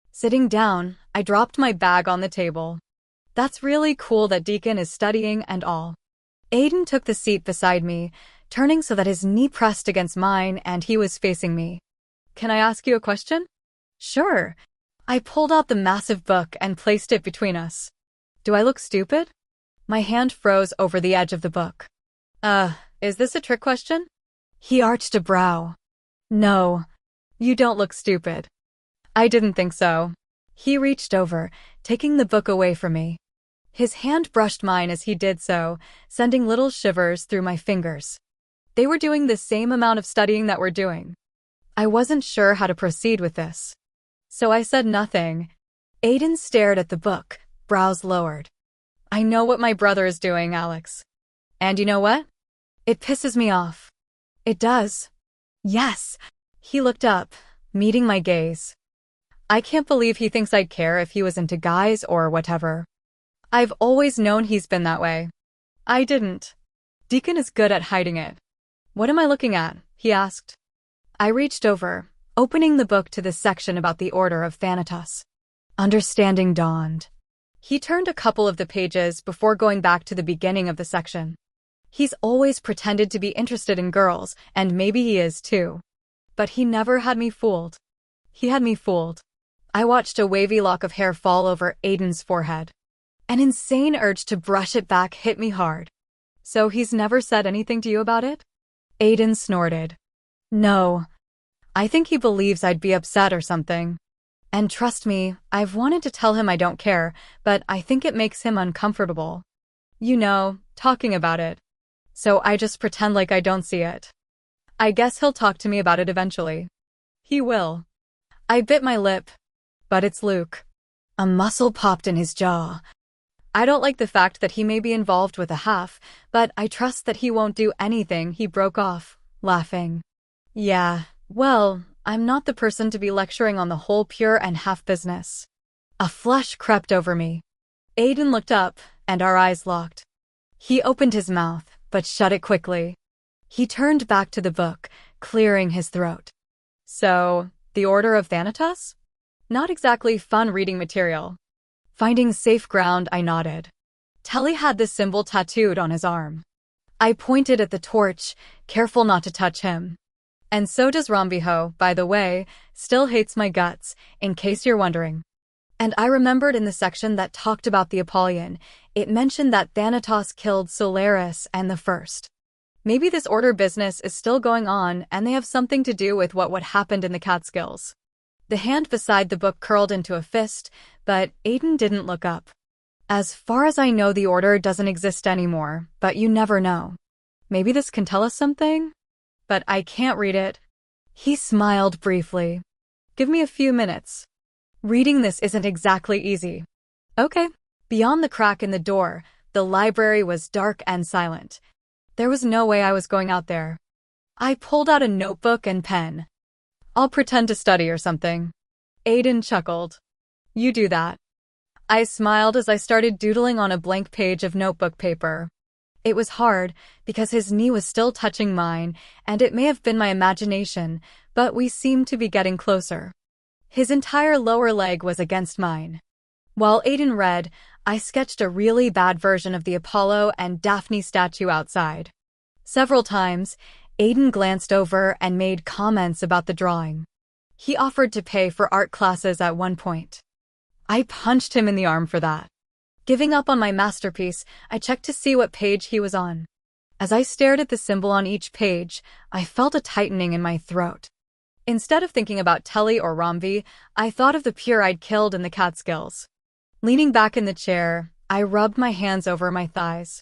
Sitting down, I dropped my bag on the table. "That's really cool that Deacon is studying and all." Aiden took the seat beside me, turning so that his knee pressed against mine and he was facing me. "Can I ask you a question?" "Sure." I pulled out the massive book and placed it between us. "Do I look stupid?" My hand froze over the edge of the book. Is this a trick question?" He arched a brow. "No, you don't look stupid." I didn't think so. He reached over, taking the book away from me. His hand brushed mine as he did so, sending little shivers through my fingers. They were doing the same amount of studying that we're doing. I wasn't sure how to proceed with this. So I said nothing. Aiden stared at the book, brows lowered. "I know what my brother is doing, Alex. And you know what? It pisses me off." "It does?" "Yes." He looked up, meeting my gaze. "I can't believe he thinks I'd care if he was into guys or whatever. I've always known he's been that way." I didn't. Deacon is good at hiding it. "What am I looking at?" he asked. I reached over, opening the book to the section about the Order of Thanatos. Understanding dawned. He turned a couple of the pages before going back to the beginning of the section. He's always pretended to be interested in girls, and maybe he is too. But he never had me fooled. He had me fooled. I watched a wavy lock of hair fall over Aiden's forehead. An insane urge to brush it back hit me hard. "So he's never said anything to you about it?" Aiden snorted. "No. I think he believes I'd be upset or something. And trust me, I've wanted to tell him I don't care, but I think it makes him uncomfortable. You know, talking about it. So I just pretend like I don't see it. I guess he'll talk to me about it eventually." "He will." I bit my lip. "But it's Luke." A muscle popped in his jaw. "I don't like the fact that he may be involved with a half, but I trust that he won't do anything." He broke off, laughing. "Yeah, well, I'm not the person to be lecturing on the whole pure and half business." A flush crept over me. Aiden looked up, and our eyes locked. He opened his mouth, but shut it quickly. He turned back to the book, clearing his throat. "So, the Order of Thanatos? Not exactly fun reading material." Finding safe ground, I nodded. Telly had this symbol tattooed on his arm. I pointed at the torch, careful not to touch him. "And so does Rambiho, by the way, still hates my guts, in case you're wondering." And I remembered in the section that talked about the Apollyon, it mentioned that Thanatos killed Solaris and the First. Maybe this order business is still going on and they have something to do with what happened in the Catskills. The hand beside the book curled into a fist, but Aiden didn't look up. As far as I know, the order doesn't exist anymore, but you never know. Maybe this can tell us something? But I can't read it. He smiled briefly. Give me a few minutes. Reading this isn't exactly easy. Okay. Beyond the crack in the door, the library was dark and silent. There was no way I was going out there. I pulled out a notebook and pen. I'll pretend to study or something. Aiden chuckled. You do that. I smiled as I started doodling on a blank page of notebook paper. It was hard because his knee was still touching mine, and it may have been my imagination, but we seemed to be getting closer. His entire lower leg was against mine. While Aiden read, I sketched a really bad version of the Apollo and Daphne statue outside. Several times, Aiden glanced over and made comments about the drawing. He offered to pay for art classes at one point. I punched him in the arm for that. Giving up on my masterpiece, I checked to see what page he was on. As I stared at the symbol on each page, I felt a tightening in my throat. Instead of thinking about Telly or Romvi, I thought of the pure I'd killed in the Catskills. Leaning back in the chair, I rubbed my hands over my thighs.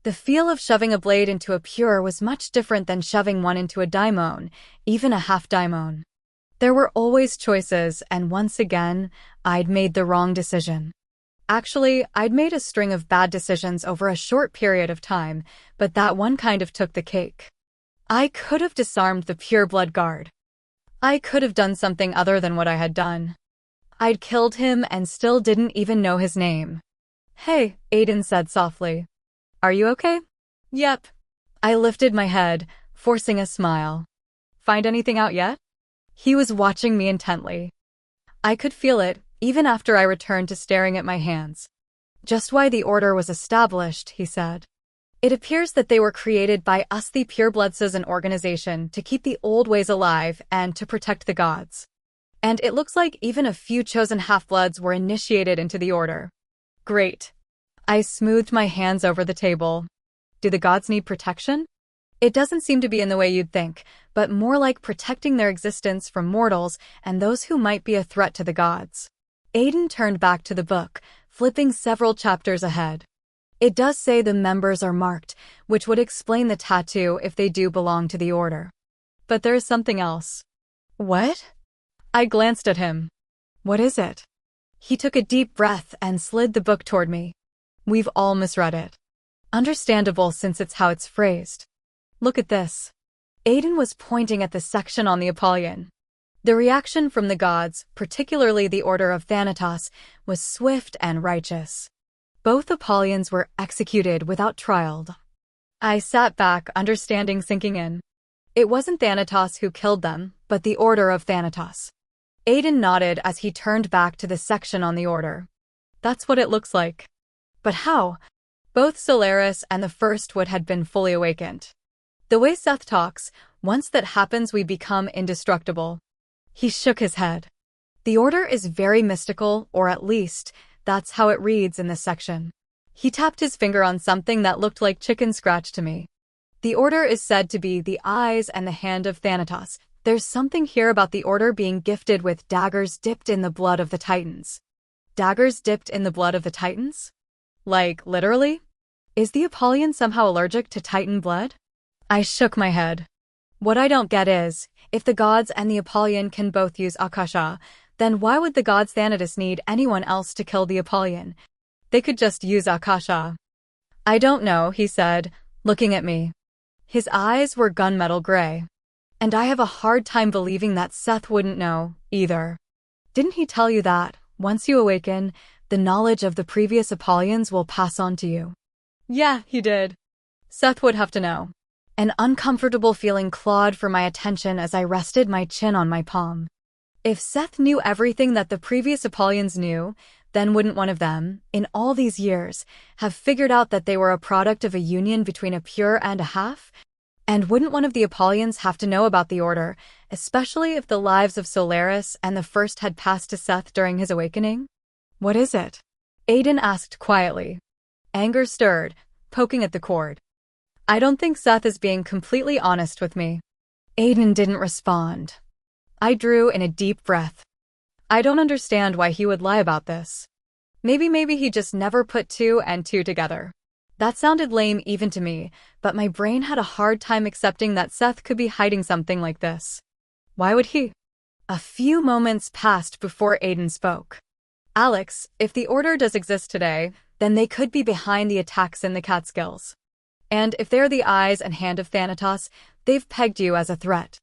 The feel of shoving a blade into a pure was much different than shoving one into a daimon, even a half daimon. There were always choices, and once again, I'd made the wrong decision. Actually, I'd made a string of bad decisions over a short period of time, but that one kind of took the cake. I could have disarmed the pure blood guard. I could have done something other than what I had done. I'd killed him and still didn't even know his name. Hey, Aiden said softly. Are you okay? Yep. I lifted my head, forcing a smile. Find anything out yet? He was watching me intently. I could feel it, even after I returned to staring at my hands. Just why the order was established, he said. It appears that they were created by us, the purebloods, as an organization to keep the old ways alive and to protect the gods. And it looks like even a few chosen half-bloods were initiated into the order. Great. I smoothed my hands over the table. Do the gods need protection? It doesn't seem to be in the way you'd think, but more like protecting their existence from mortals and those who might be a threat to the gods. Aiden turned back to the book, flipping several chapters ahead. It does say the members are marked, which would explain the tattoo if they do belong to the order. But there is something else. What? I glanced at him. What is it? He took a deep breath and slid the book toward me. We've all misread it. Understandable since it's how it's phrased. Look at this. Aiden was pointing at the section on the Apollyon. The reaction from the gods, particularly the Order of Thanatos, was swift and righteous. Both Apollyons were executed without trial. I sat back, understanding sinking in. It wasn't Thanatos who killed them, but the Order of Thanatos. Aiden nodded as he turned back to the section on the Order. That's what it looks like. But how? Both Solaris and the First Wood had been fully awakened. The way Seth talks, once that happens we become indestructible. He shook his head. The Order is very mystical, or at least, that's how it reads in this section. He tapped his finger on something that looked like chicken scratch to me. The Order is said to be the eyes and the hand of Thanatos. There's something here about the Order being gifted with daggers dipped in the blood of the Titans. Daggers dipped in the blood of the Titans? Like, literally? Is the Apollyon somehow allergic to Titan blood? I shook my head. What I don't get is, if the gods and the Apollyon can both use Akasha, then why would the gods Thanatos need anyone else to kill the Apollyon? They could just use Akasha. I don't know, he said, looking at me. His eyes were gunmetal gray. And I have a hard time believing that Seth wouldn't know, either. Didn't he tell you that, once you awaken, the knowledge of the previous Apollyons will pass on to you? Yeah, he did. Seth would have to know. An uncomfortable feeling clawed for my attention as I rested my chin on my palm. If Seth knew everything that the previous Apollyons knew, then wouldn't one of them, in all these years, have figured out that they were a product of a union between a pure and a half? And wouldn't one of the Apollyons have to know about the Order, especially if the lives of Solaris and the First had passed to Seth during his awakening? What is it? Aiden asked quietly. Anger stirred, poking at the cord. I don't think Seth is being completely honest with me. Aiden didn't respond. I drew in a deep breath. I don't understand why he would lie about this. Maybe he just never put two and two together. That sounded lame even to me, but my brain had a hard time accepting that Seth could be hiding something like this. Why would he? A few moments passed before Aiden spoke. Alex, if the Order does exist today, then they could be behind the attacks in the Catskills. And if they're the eyes and hand of Thanatos, they've pegged you as a threat.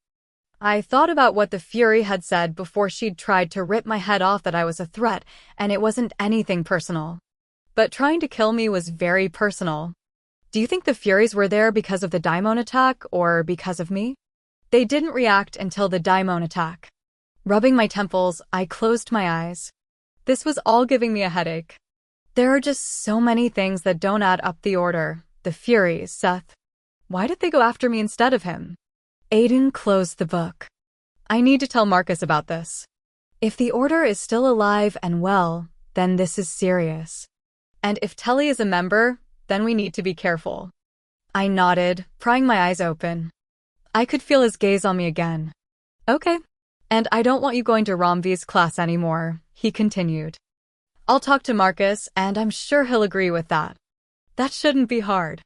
I thought about what the Fury had said before she'd tried to rip my head off that I was a threat, and it wasn't anything personal. But trying to kill me was very personal. Do you think the Furies were there because of the Daimon attack, or because of me? They didn't react until the Daimon attack. Rubbing my temples, I closed my eyes. This was all giving me a headache. There are just so many things that don't add up. The Order, the Furies, Seth. Why did they go after me instead of him? Aiden closed the book. I need to tell Marcus about this. If the Order is still alive and well, then this is serious. And if Telly is a member, then we need to be careful. I nodded, prying my eyes open. I could feel his gaze on me again. Okay. And I don't want you going to Romvi's class anymore, he continued. I'll talk to Marcus, and I'm sure he'll agree with that. That shouldn't be hard.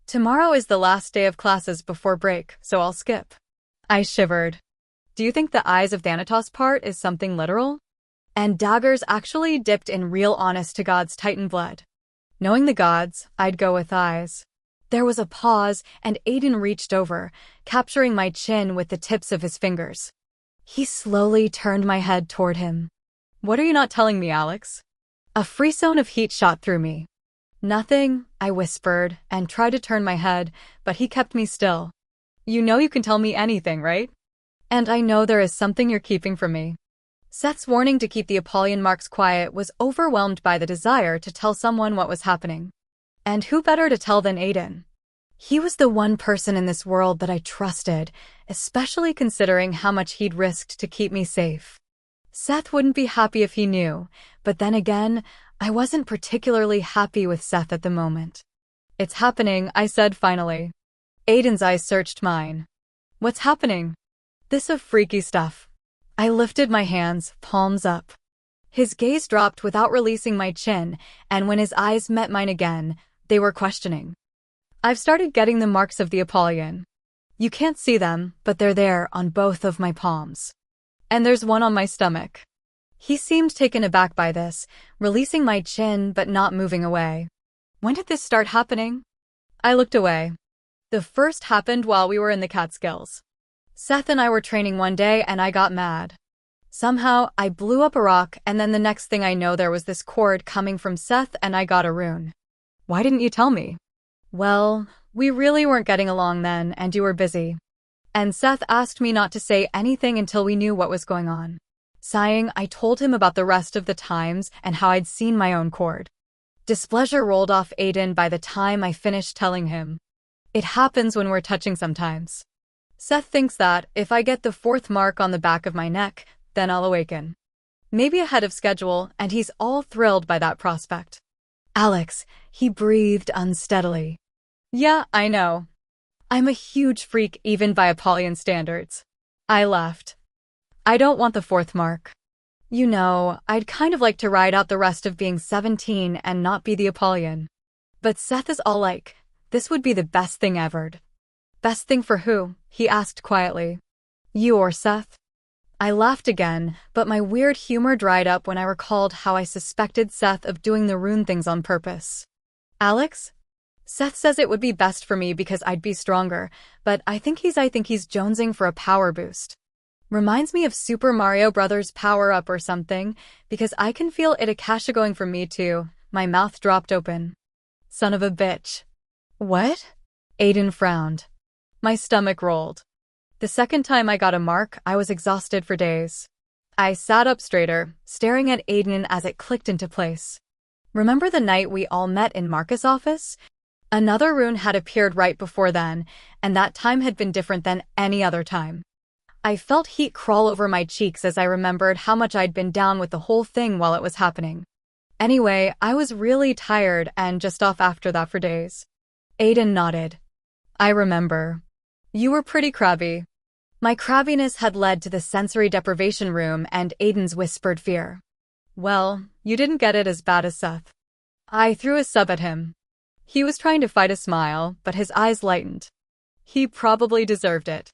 Tomorrow is the last day of classes before break, so I'll skip. I shivered. Do you think the eyes of Thanatos part is something literal? And daggers actually dipped in real honest-to-God's Titan blood? Knowing the gods, I'd go with eyes. There was a pause, and Aiden reached over, capturing my chin with the tips of his fingers. He slowly turned my head toward him. What are you not telling me, Alex? A frisson of heat shot through me. Nothing, I whispered, and tried to turn my head, but he kept me still. You know you can tell me anything, right? And I know there is something you're keeping from me. Seth's warning to keep the Apollyon marks quiet was overwhelmed by the desire to tell someone what was happening. And who better to tell than Aiden? He was the one person in this world that I trusted, especially considering how much he'd risked to keep me safe. Seth wouldn't be happy if he knew, but then again, I wasn't particularly happy with Seth at the moment. It's happening, I said finally. Aiden's eyes searched mine. What's happening? This of freaky stuff. I lifted my hands, palms up. His gaze dropped without releasing my chin, and when his eyes met mine again, they were questioning. I've started getting the marks of the Apollyon. You can't see them, but they're there on both of my palms. And there's one on my stomach. He seemed taken aback by this, releasing my chin but not moving away. When did this start happening? I looked away. The first happened while we were in the Catskills. Seth and I were training one day and I got mad. Somehow, I blew up a rock and then the next thing I know there was this cord coming from Seth and I got a rune. Why didn't you tell me? Well, we really weren't getting along then and you were busy. And Seth asked me not to say anything until we knew what was going on. Sighing, I told him about the rest of the times and how I'd seen my own cord. Displeasure rolled off Aiden by the time I finished telling him. It happens when we're touching sometimes. Seth thinks that, if I get the 4th mark on the back of my neck, then I'll awaken. Maybe ahead of schedule, and he's all thrilled by that prospect. Alex, he breathed unsteadily. Yeah, I know. I'm a huge freak even by Apollyon standards. I laughed. I don't want the 4th mark. You know, I'd kind of like to ride out the rest of being 17 and not be the Apollyon. But Seth is all like, this would be the best thing ever. Best thing for who? He asked quietly. You or Seth? I laughed again, but my weird humor dried up when I recalled how I suspected Seth of doing the rune things on purpose. Alex? Seth says it would be best for me because I'd be stronger, but I think he's jonesing for a power boost. Reminds me of Super Mario Bros. Power-Up or something, because I can feel it Akasha going for me too. My mouth dropped open. Son of a bitch. What? Aiden frowned. My stomach rolled. The second time I got a mark, I was exhausted for days. I sat up straighter, staring at Aiden as it clicked into place. Remember the night we all met in Marcus' office? Another rune had appeared right before then, and that time had been different than any other time. I felt heat crawl over my cheeks as I remembered how much I'd been down with the whole thing while it was happening. Anyway, I was really tired and just off after that for days. Aiden nodded. I remember. You were pretty crabby. My crabbiness had led to the sensory deprivation room and Aiden's whispered fear. Well, you didn't get it as bad as Seth. I threw a sub at him. He was trying to fight a smile, but his eyes lightened. He probably deserved it.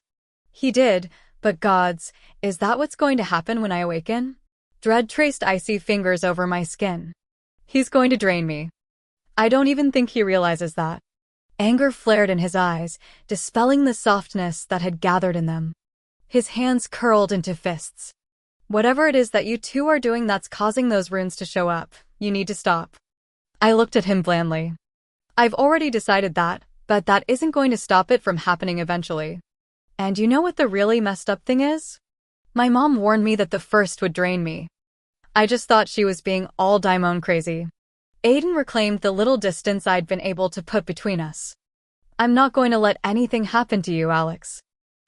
He did, but gods, is that what's going to happen when I awaken? Dread traced icy fingers over my skin. He's going to drain me. I don't even think he realizes that. Anger flared in his eyes, dispelling the softness that had gathered in them. His hands curled into fists. Whatever it is that you two are doing that's causing those runes to show up, you need to stop. I looked at him blandly. I've already decided that, but that isn't going to stop it from happening eventually. And you know what the really messed up thing is? My mom warned me that the first would drain me. I just thought she was being all daimon crazy. Aiden reclaimed the little distance I'd been able to put between us. I'm not going to let anything happen to you, Alex.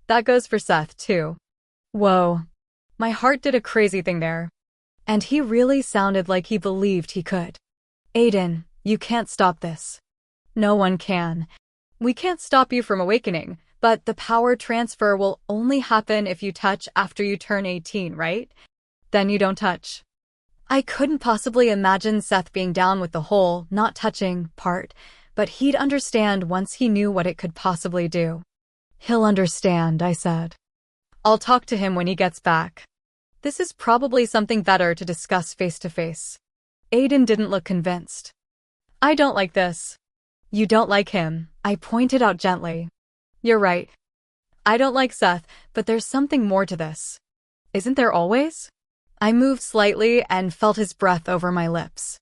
That goes for Seth, too. Whoa. My heart did a crazy thing there. And he really sounded like he believed he could. Aiden, you can't stop this. No one can. We can't stop you from awakening, but the power transfer will only happen if you touch after you turn 18, right? Then you don't touch. I couldn't possibly imagine Seth being down with the whole not touching part, but he'd understand once he knew what it could possibly do. He'll understand, I said. I'll talk to him when he gets back. This is probably something better to discuss face to face. Aiden didn't look convinced. I don't like this. You don't like him, I pointed out gently. You're right. I don't like Seth, but there's something more to this. Isn't there always? I moved slightly and felt his breath over my lips.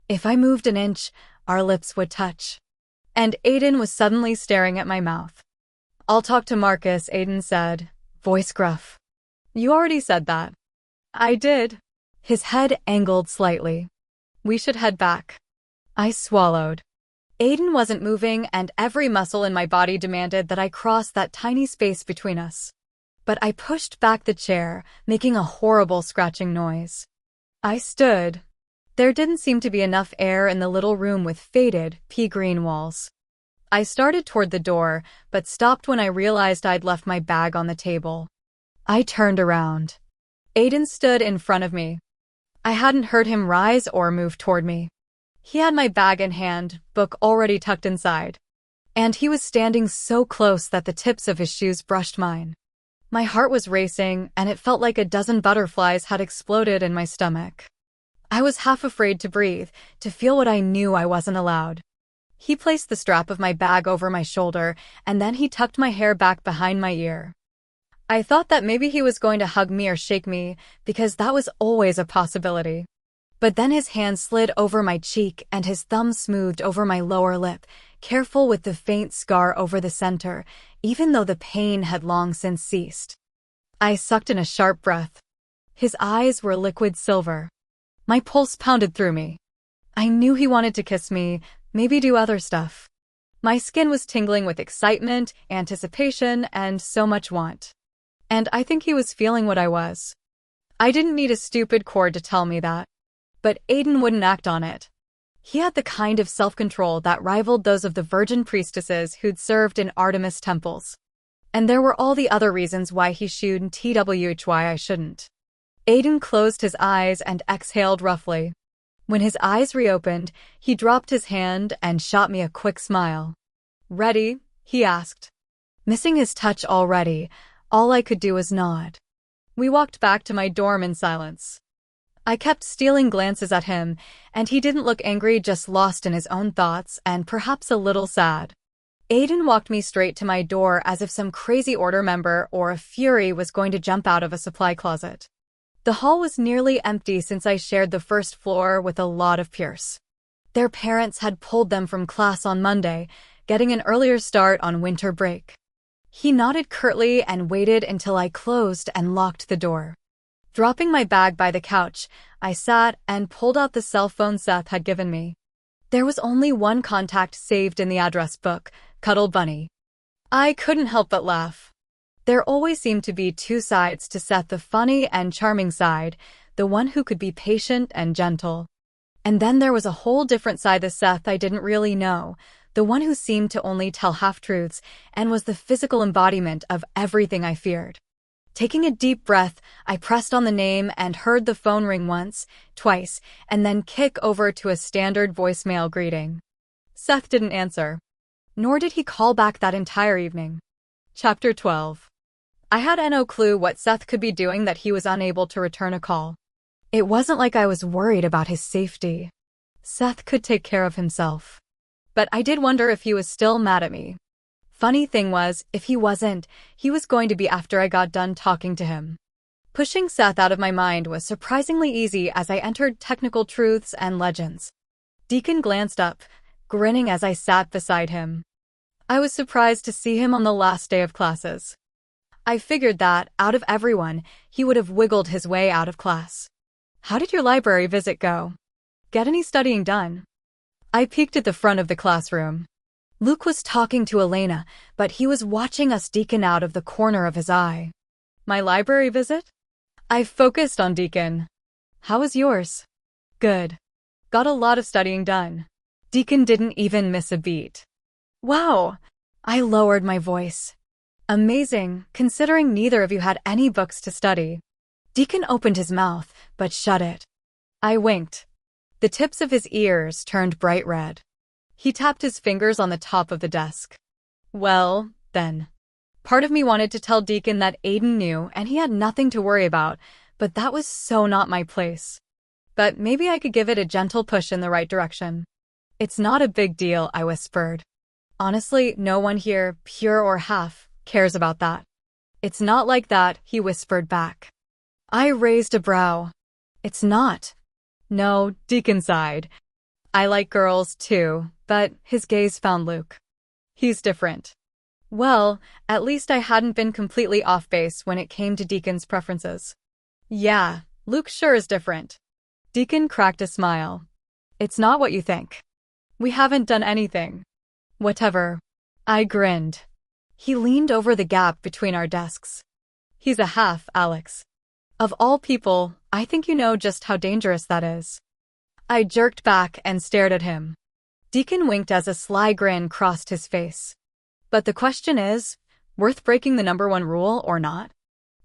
If I moved an inch, our lips would touch. And Aiden was suddenly staring at my mouth. I'll talk to Marcus, Aiden said, voice gruff. You already said that. I did. His head angled slightly. We should head back. I swallowed. Aiden wasn't moving and every muscle in my body demanded that I cross that tiny space between us. But I pushed back the chair, making a horrible scratching noise. I stood. There didn't seem to be enough air in the little room with faded, pea-green walls. I started toward the door, but stopped when I realized I'd left my bag on the table. I turned around. Aiden stood in front of me. I hadn't heard him rise or move toward me. He had my bag in hand, book already tucked inside. And he was standing so close that the tips of his shoes brushed mine. My heart was racing, and it felt like a dozen butterflies had exploded in my stomach. I was half afraid to breathe, to feel what I knew I wasn't allowed. He placed the strap of my bag over my shoulder, and then he tucked my hair back behind my ear. I thought that maybe he was going to hug me or shake me, because that was always a possibility. But then his hand slid over my cheek and his thumb smoothed over my lower lip, careful with the faint scar over the center, even though the pain had long since ceased. I sucked in a sharp breath. His eyes were liquid silver. My pulse pounded through me. I knew he wanted to kiss me, maybe do other stuff. My skin was tingling with excitement, anticipation, and so much want. And I think he was feeling what I was. I didn't need a stupid cord to tell me that. But Aiden wouldn't act on it. He had the kind of self-control that rivaled those of the virgin priestesses who'd served in Artemis temples. And there were all the other reasons why he should TWH why I shouldn't. Aiden closed his eyes and exhaled roughly. When his eyes reopened, he dropped his hand and shot me a quick smile. Ready? He asked. Missing his touch already, all I could do was nod. We walked back to my dorm in silence. I kept stealing glances at him, and he didn't look angry, just lost in his own thoughts and perhaps a little sad. Aiden walked me straight to my door as if some crazy order member or a fury was going to jump out of a supply closet. The hall was nearly empty since I shared the first floor with a lot of Pierce. Their parents had pulled them from class on Monday, getting an earlier start on winter break. He nodded curtly and waited until I closed and locked the door. Dropping my bag by the couch, I sat and pulled out the cell phone Seth had given me. There was only one contact saved in the address book, Cuddle Bunny. I couldn't help but laugh. There always seemed to be two sides to Seth, the funny and charming side, the one who could be patient and gentle. And then there was a whole different side to Seth I didn't really know, the one who seemed to only tell half-truths and was the physical embodiment of everything I feared. Taking a deep breath, I pressed on the name and heard the phone ring once, twice, and then kick over to a standard voicemail greeting. Seth didn't answer. Nor did he call back that entire evening. Chapter 12. I had no clue what Seth could be doing that he was unable to return a call. It wasn't like I was worried about his safety. Seth could take care of himself. But I did wonder if he was still mad at me. Funny thing was, if he wasn't, he was going to be after I got done talking to him. Pushing Seth out of my mind was surprisingly easy as I entered technical truths and legends. Deacon glanced up, grinning as I sat beside him. I was surprised to see him on the last day of classes. I figured that, out of everyone, he would have wiggled his way out of class. How did your library visit go? Get any studying done? I peeked at the front of the classroom. Luke was talking to Elena, but he was watching us Deacon out of the corner of his eye. My library visit? I focused on Deacon. How was yours? Good. Got a lot of studying done. Deacon didn't even miss a beat. Wow! I lowered my voice. Amazing, considering neither of you had any books to study. Deacon opened his mouth, but shut it. I winked. The tips of his ears turned bright red. He tapped his fingers on the top of the desk. Well, then. Part of me wanted to tell Deacon that Aiden knew and he had nothing to worry about, but that was so not my place. But maybe I could give it a gentle push in the right direction. It's not a big deal, I whispered. Honestly, no one here, pure or half, cares about that. It's not like that, he whispered back. I raised a brow. It's not. No, Deacon sighed. I like girls too, but his gaze found Luke. He's different. Well, at least I hadn't been completely off base when it came to Deacon's preferences. Yeah, Luke sure is different. Deacon cracked a smile. It's not what you think. We haven't done anything. Whatever. I grinned. He leaned over the gap between our desks. He's a half, Alex. Of all people, I think you know just how dangerous that is. I jerked back and stared at him. Deacon winked as a sly grin crossed his face. But the question is, worth breaking the #1 rule or not?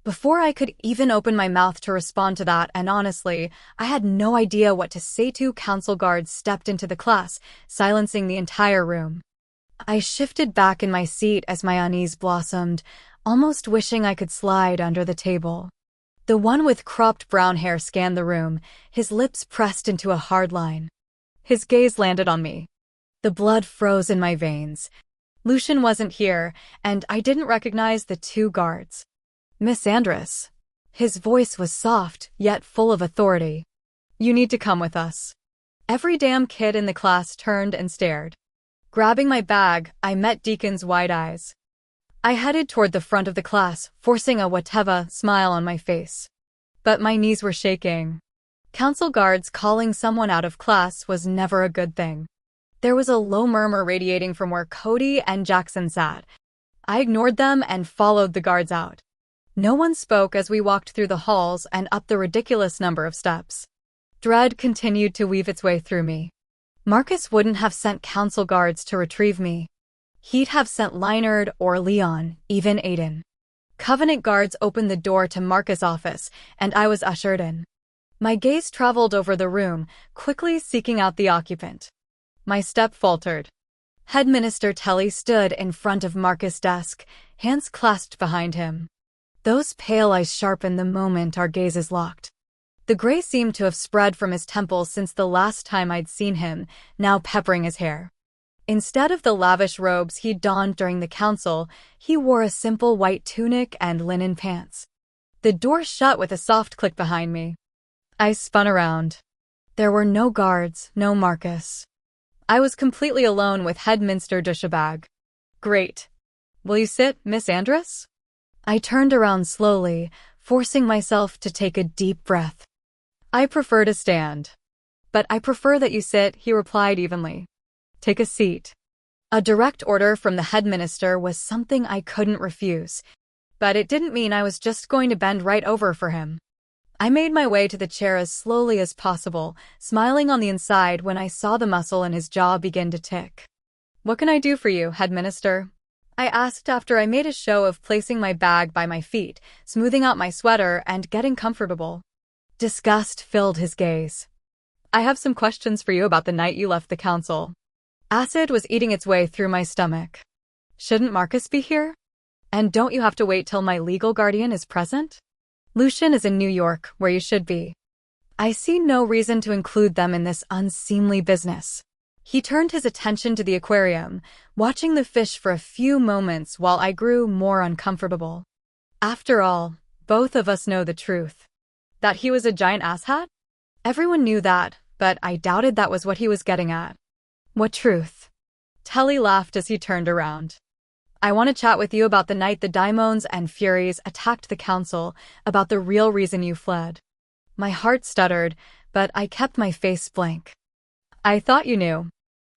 Before I could even open my mouth to respond to that, and honestly, I had no idea what to say to, council guards stepped into the class, silencing the entire room. I shifted back in my seat as my unease blossomed, almost wishing I could slide under the table. The one with cropped brown hair scanned the room, his lips pressed into a hard line. His gaze landed on me. The blood froze in my veins. Lucian wasn't here, and I didn't recognize the two guards. Miss Andress. His voice was soft, yet full of authority. You need to come with us. Every damn kid in the class turned and stared. Grabbing my bag, I met Deacon's wide eyes. I headed toward the front of the class, forcing a whatever smile on my face. But my knees were shaking. Council guards calling someone out of class was never a good thing. There was a low murmur radiating from where Cody and Jackson sat. I ignored them and followed the guards out. No one spoke as we walked through the halls and up the ridiculous number of steps. Dread continued to weave its way through me. Marcus wouldn't have sent council guards to retrieve me. He'd have sent Leinard or Leon, even Aiden. Covenant guards opened the door to Marcus' office, and I was ushered in. My gaze traveled over the room, quickly seeking out the occupant. My step faltered. Headmaster Telly stood in front of Marcus' desk, hands clasped behind him. Those pale eyes sharpened the moment our gazes locked. The gray seemed to have spread from his temples since the last time I'd seen him, now peppering his hair. Instead of the lavish robes he'd donned during the council, he wore a simple white tunic and linen pants. The door shut with a soft click behind me. I spun around. There were no guards, no Marcus. I was completely alone with Headmaster Dushabag. Great. Will you sit, Miss Andress? I turned around slowly, forcing myself to take a deep breath. I prefer to stand. But I prefer that you sit, he replied evenly. Take a seat. A direct order from the headmaster was something I couldn't refuse, but it didn't mean I was just going to bend right over for him. I made my way to the chair as slowly as possible, smiling on the inside when I saw the muscle in his jaw begin to tick. "What can I do for you, headminister?" I asked after I made a show of placing my bag by my feet, smoothing out my sweater, and getting comfortable. Disgust filled his gaze. "I have some questions for you about the night you left the council." Acid was eating its way through my stomach. "Shouldn't Marcus be here? And don't you have to wait till my legal guardian is present? Lucian is in New York, where you should be. I see no reason to include them in this unseemly business." He turned his attention to the aquarium, watching the fish for a few moments while I grew more uncomfortable. After all, both of us know the truth. That he was a giant asshat? Everyone knew that, but I doubted that was what he was getting at. "What truth?" Telly laughed as he turned around. "I want to chat with you about the night the Daimons and Furies attacked the council, about the real reason you fled." My heart stuttered, but I kept my face blank. "I thought you knew.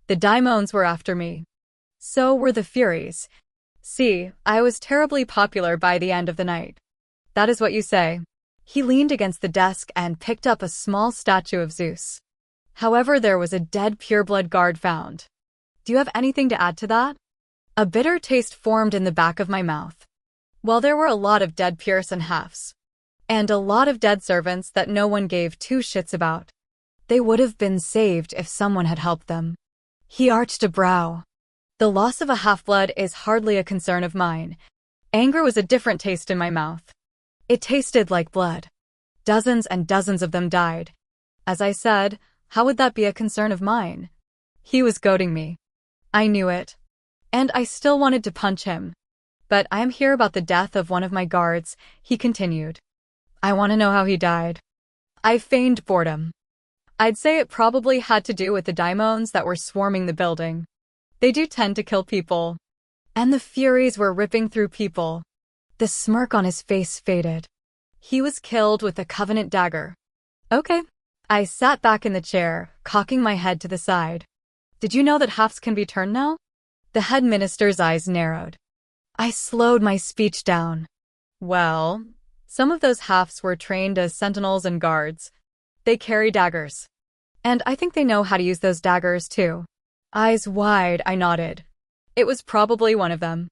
The Daimons were after me. So were the Furies. See, I was terribly popular by the end of the night." "That is what you say." He leaned against the desk and picked up a small statue of Zeus. "However, there was a dead pureblood guard found. Do you have anything to add to that?" A bitter taste formed in the back of my mouth. Well, there were a lot of dead Pierce and halves. And a lot of dead servants that no one gave two shits about. They would have been saved if someone had helped them. He arched a brow. "The loss of a half-blood is hardly a concern of mine." Anger was a different taste in my mouth. It tasted like blood. Dozens and dozens of them died. As I said, how would that be a concern of mine? He was goading me. I knew it. And I still wanted to punch him. "But I am here about the death of one of my guards," he continued. "I want to know how he died." I feigned boredom. "I'd say it probably had to do with the Daimons that were swarming the building. They do tend to kill people. And the Furies were ripping through people." The smirk on his face faded. "He was killed with a Covenant dagger." "Okay." I sat back in the chair, cocking my head to the side. "Did you know that halves can be turned now?" The headminister's eyes narrowed. I slowed my speech down. "Well, some of those halves were trained as sentinels and guards. They carry daggers. And I think they know how to use those daggers, too." Eyes wide, I nodded. "It was probably one of them."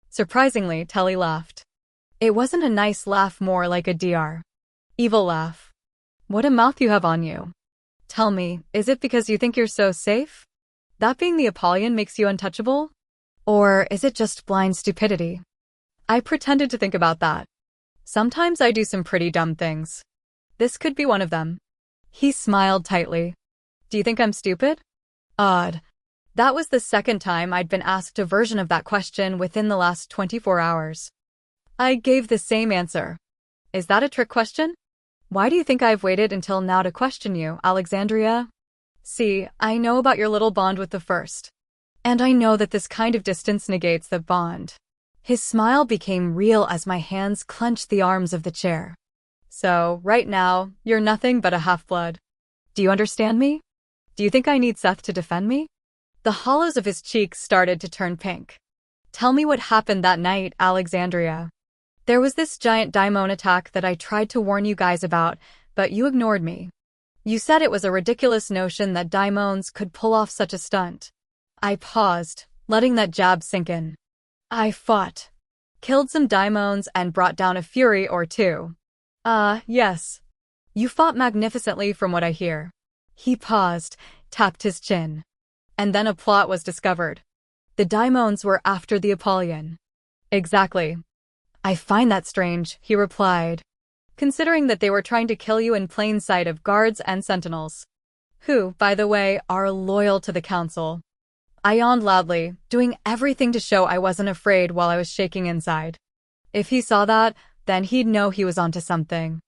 Surprisingly, Telly laughed. It wasn't a nice laugh, more like a Dr. Evil laugh. "What a mouth you have on you. Tell me, is it because you think you're so safe? That being the Apollyon makes you untouchable? Or is it just blind stupidity?" I pretended to think about that. Sometimes I do some pretty dumb things. This could be one of them. He smiled tightly. "Do you think I'm stupid?" Odd. That was the second time I'd been asked a version of that question within the last 24 hours. I gave the same answer. "Is that a trick question? Why do you think I've waited until now to question you, Alexandria? See, I know about your little bond with the First. And I know that this kind of distance negates that bond." His smile became real as my hands clenched the arms of the chair. "So, right now, you're nothing but a half-blood. Do you understand me? Do you think I need Seth to defend me?" The hollows of his cheeks started to turn pink. "Tell me what happened that night, Alexandria." "There was this giant Daimon attack that I tried to warn you guys about, but you ignored me. You said it was a ridiculous notion that Daimons could pull off such a stunt." I paused, letting that jab sink in. "I fought. Killed some Daimons and brought down a Fury or two." Yes. You fought magnificently from what I hear." He paused, tapped his chin. "And then a plot was discovered. The Daimons were after the Apollyon." "Exactly." "I find that strange," he replied, "considering that they were trying to kill you in plain sight of guards and sentinels. Who, by the way, are loyal to the council." I yawned loudly, doing everything to show I wasn't afraid while I was shaking inside. If he saw that, then he'd know he was onto something.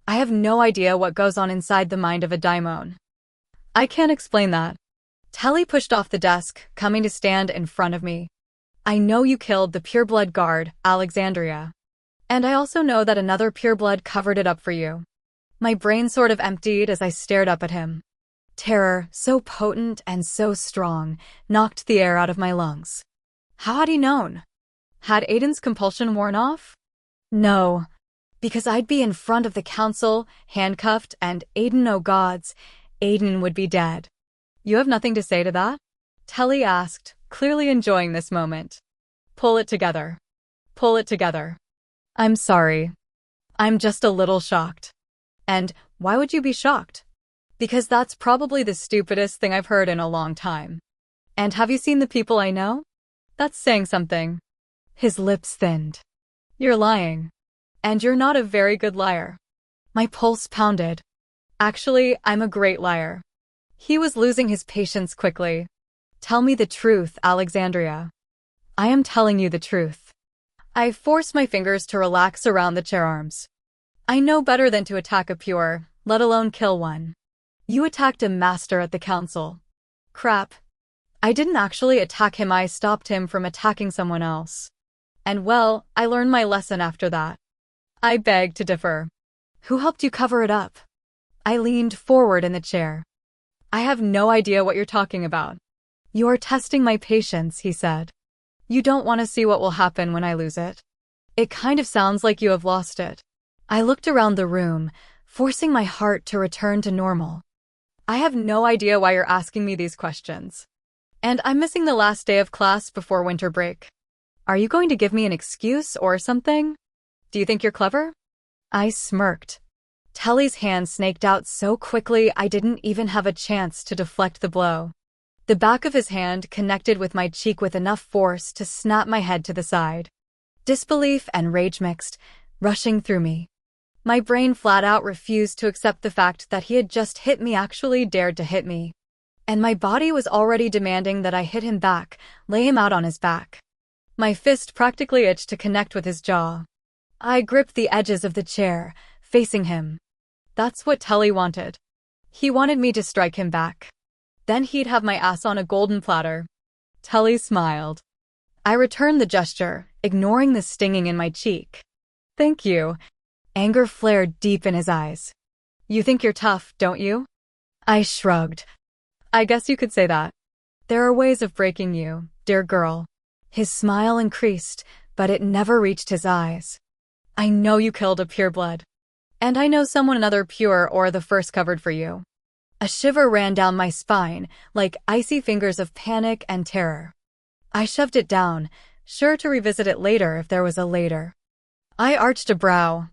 I have no idea what goes on inside the mind of a Daimon. I can't explain that. Telly pushed off the desk, coming to stand in front of me. "I know you killed the pureblood guard, Alexandria. And I also know that another pureblood covered it up for you." My brain sort of emptied as I stared up at him. Terror, so potent and so strong, knocked the air out of my lungs. How had he known? Had Aiden's compulsion worn off? No. Because I'd be in front of the council, handcuffed, and Aiden, oh gods, Aiden would be dead. You have nothing to say to that? Telly asked, clearly enjoying this moment. Pull it together. Pull it together. I'm sorry. I'm just a little shocked. And why would you be shocked? Because that's probably the stupidest thing I've heard in a long time. And have you seen the people I know? That's saying something. His lips thinned. You're lying. And you're not a very good liar. My pulse pounded. Actually, I'm a great liar. He was losing his patience quickly. Tell me the truth, Alexandria. I am telling you the truth. I forced my fingers to relax around the chair arms. I know better than to attack a pure, let alone kill one. You attacked a master at the council. Crap. I didn't actually attack him, I stopped him from attacking someone else. And well, I learned my lesson after that. I beg to differ. Who helped you cover it up? I leaned forward in the chair. I have no idea what you're talking about. You are testing my patience, he said. You don't want to see what will happen when I lose it. It kind of sounds like you have lost it. I looked around the room, forcing my heart to return to normal. I have no idea why you're asking me these questions. And I'm missing the last day of class before winter break. Are you going to give me an excuse or something? Do you think you're clever? I smirked. Telly's hand snaked out so quickly I didn't even have a chance to deflect the blow. The back of his hand connected with my cheek with enough force to snap my head to the side. Disbelief and rage mixed, rushing through me. My brain flat out refused to accept the fact that he had just hit me, actually dared to hit me. And my body was already demanding that I hit him back, lay him out on his back. My fist practically itched to connect with his jaw. I gripped the edges of the chair, facing him. That's what Telly wanted. He wanted me to strike him back. Then he'd have my ass on a golden platter. Telly smiled. I returned the gesture, ignoring the stinging in my cheek. Thank you. Anger flared deep in his eyes. You think you're tough, don't you? I shrugged. I guess you could say that. There are ways of breaking you, dear girl. His smile increased, but it never reached his eyes. I know you killed a pureblood. And I know someone another pure or the first covered for you. A shiver ran down my spine, like icy fingers of panic and terror. I shoved it down, sure to revisit it later if there was a later. I arched a brow.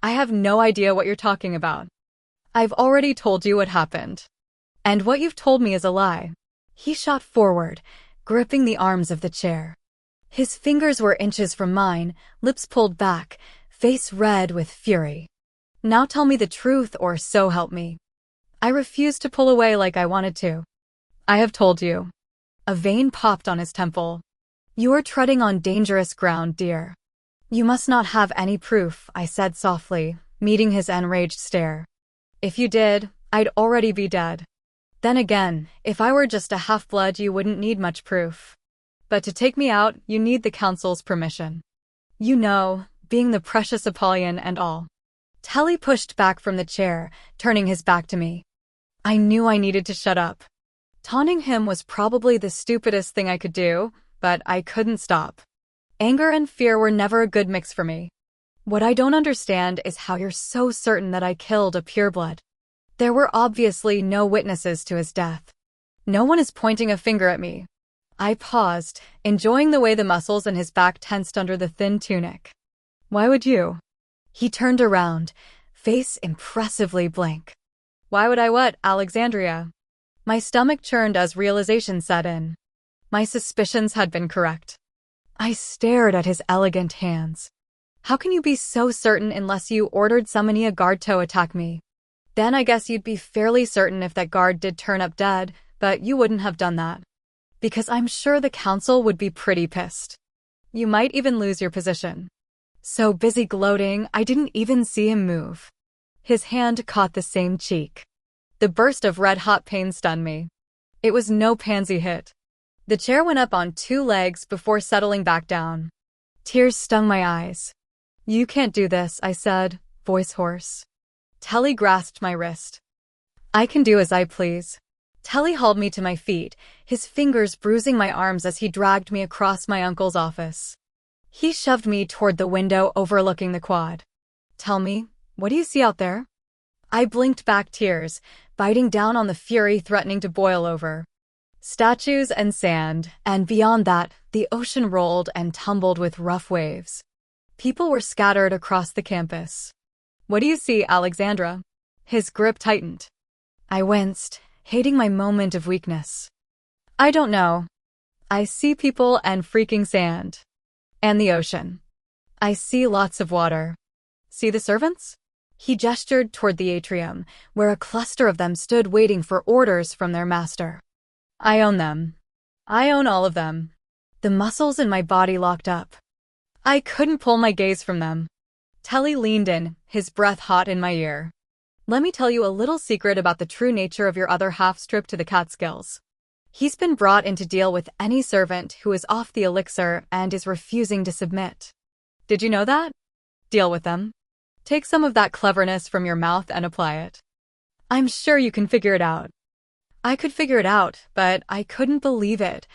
I have no idea what you're talking about. I've already told you what happened. And what you've told me is a lie. He shot forward, gripping the arms of the chair. His fingers were inches from mine, lips pulled back, face red with fury. Now tell me the truth or so help me. I refused to pull away like I wanted to. I have told you. A vein popped on his temple. You are treading on dangerous ground, dear. You must not have any proof, I said softly, meeting his enraged stare. If you did, I'd already be dead. Then again, if I were just a half-blood, you wouldn't need much proof. But to take me out, you need the council's permission. You know, being the precious Apollyon and all. Telly pushed back from the chair, turning his back to me. I knew I needed to shut up. Taunting him was probably the stupidest thing I could do, but I couldn't stop. Anger and fear were never a good mix for me. What I don't understand is how you're so certain that I killed a pureblood. There were obviously no witnesses to his death. No one is pointing a finger at me. I paused, enjoying the way the muscles in his back tensed under the thin tunic. Why would you? He turned around, face impressively blank. Why would I what, Alexandria? My stomach churned as realization set in. My suspicions had been correct. I stared at his elegant hands. How can you be so certain unless you ordered summoning a guard to attack me? Then I guess you'd be fairly certain if that guard did turn up dead, but you wouldn't have done that. Because I'm sure the council would be pretty pissed. You might even lose your position. So busy gloating, I didn't even see him move. His hand caught the same cheek. The burst of red-hot pain stunned me. It was no pansy hit. The chair went up on two legs before settling back down. Tears stung my eyes. You can't do this, I said, voice hoarse. Telly grasped my wrist. I can do as I please. Telly hauled me to my feet, his fingers bruising my arms as he dragged me across my uncle's office. He shoved me toward the window overlooking the quad. Tell me, what do you see out there? I blinked back, tears biting down on the fury threatening to boil over. Statues and sand, and beyond that, the ocean rolled and tumbled with rough waves. People were scattered across the campus. What do you see, Alexandra? His grip tightened. I winced, hating my moment of weakness. I don't know. I see people and freaking sand. And the ocean. I see lots of water. See the servants? He gestured toward the atrium, where a cluster of them stood waiting for orders from their master. I own them. I own all of them. The muscles in my body locked up. I couldn't pull my gaze from them. Telly leaned in, his breath hot in my ear. Let me tell you a little secret about the true nature of your other half's trip to the Catskills. He's been brought in to deal with any servant who is off the elixir and is refusing to submit. Did you know that? Deal with them. Take some of that cleverness from your mouth and apply it. I'm sure you can figure it out. I could figure it out, but I couldn't believe it.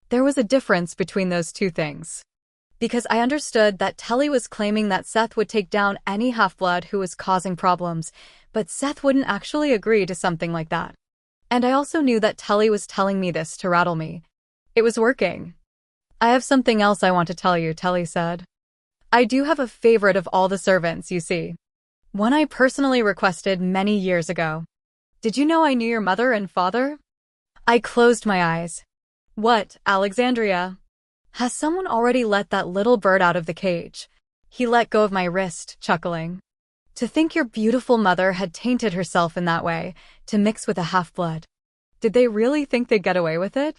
There was a difference between those two things. Because I understood that Telly was claiming that Seth would take down any half-blood who was causing problems, but Seth wouldn't actually agree to something like that. And I also knew that Telly was telling me this to rattle me. It was working. I have something else I want to tell you, Telly said. I do have a favorite of all the servants, you see. One I personally requested many years ago. Did you know I knew your mother and father? I closed my eyes. What, Alexandria? Has someone already let that little bird out of the cage? He let go of my wrist, chuckling. To think your beautiful mother had tainted herself in that way, to mix with a half-blood. Did they really think they'd get away with it?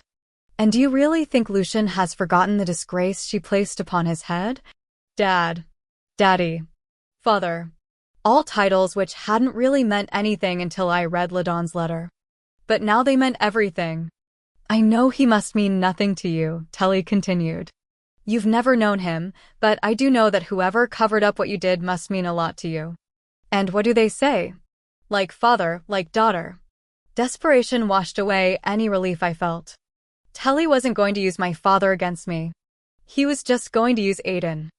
And do you really think Lucian has forgotten the disgrace she placed upon his head? Dad, Daddy, Father. All titles which hadn't really meant anything until I read Ladon's letter. But now they meant everything. I know he must mean nothing to you, Telly continued. You've never known him, but I do know that whoever covered up what you did must mean a lot to you. And what do they say? Like father, like daughter. Desperation washed away any relief I felt. Telly wasn't going to use my father against me. He was just going to use Aiden.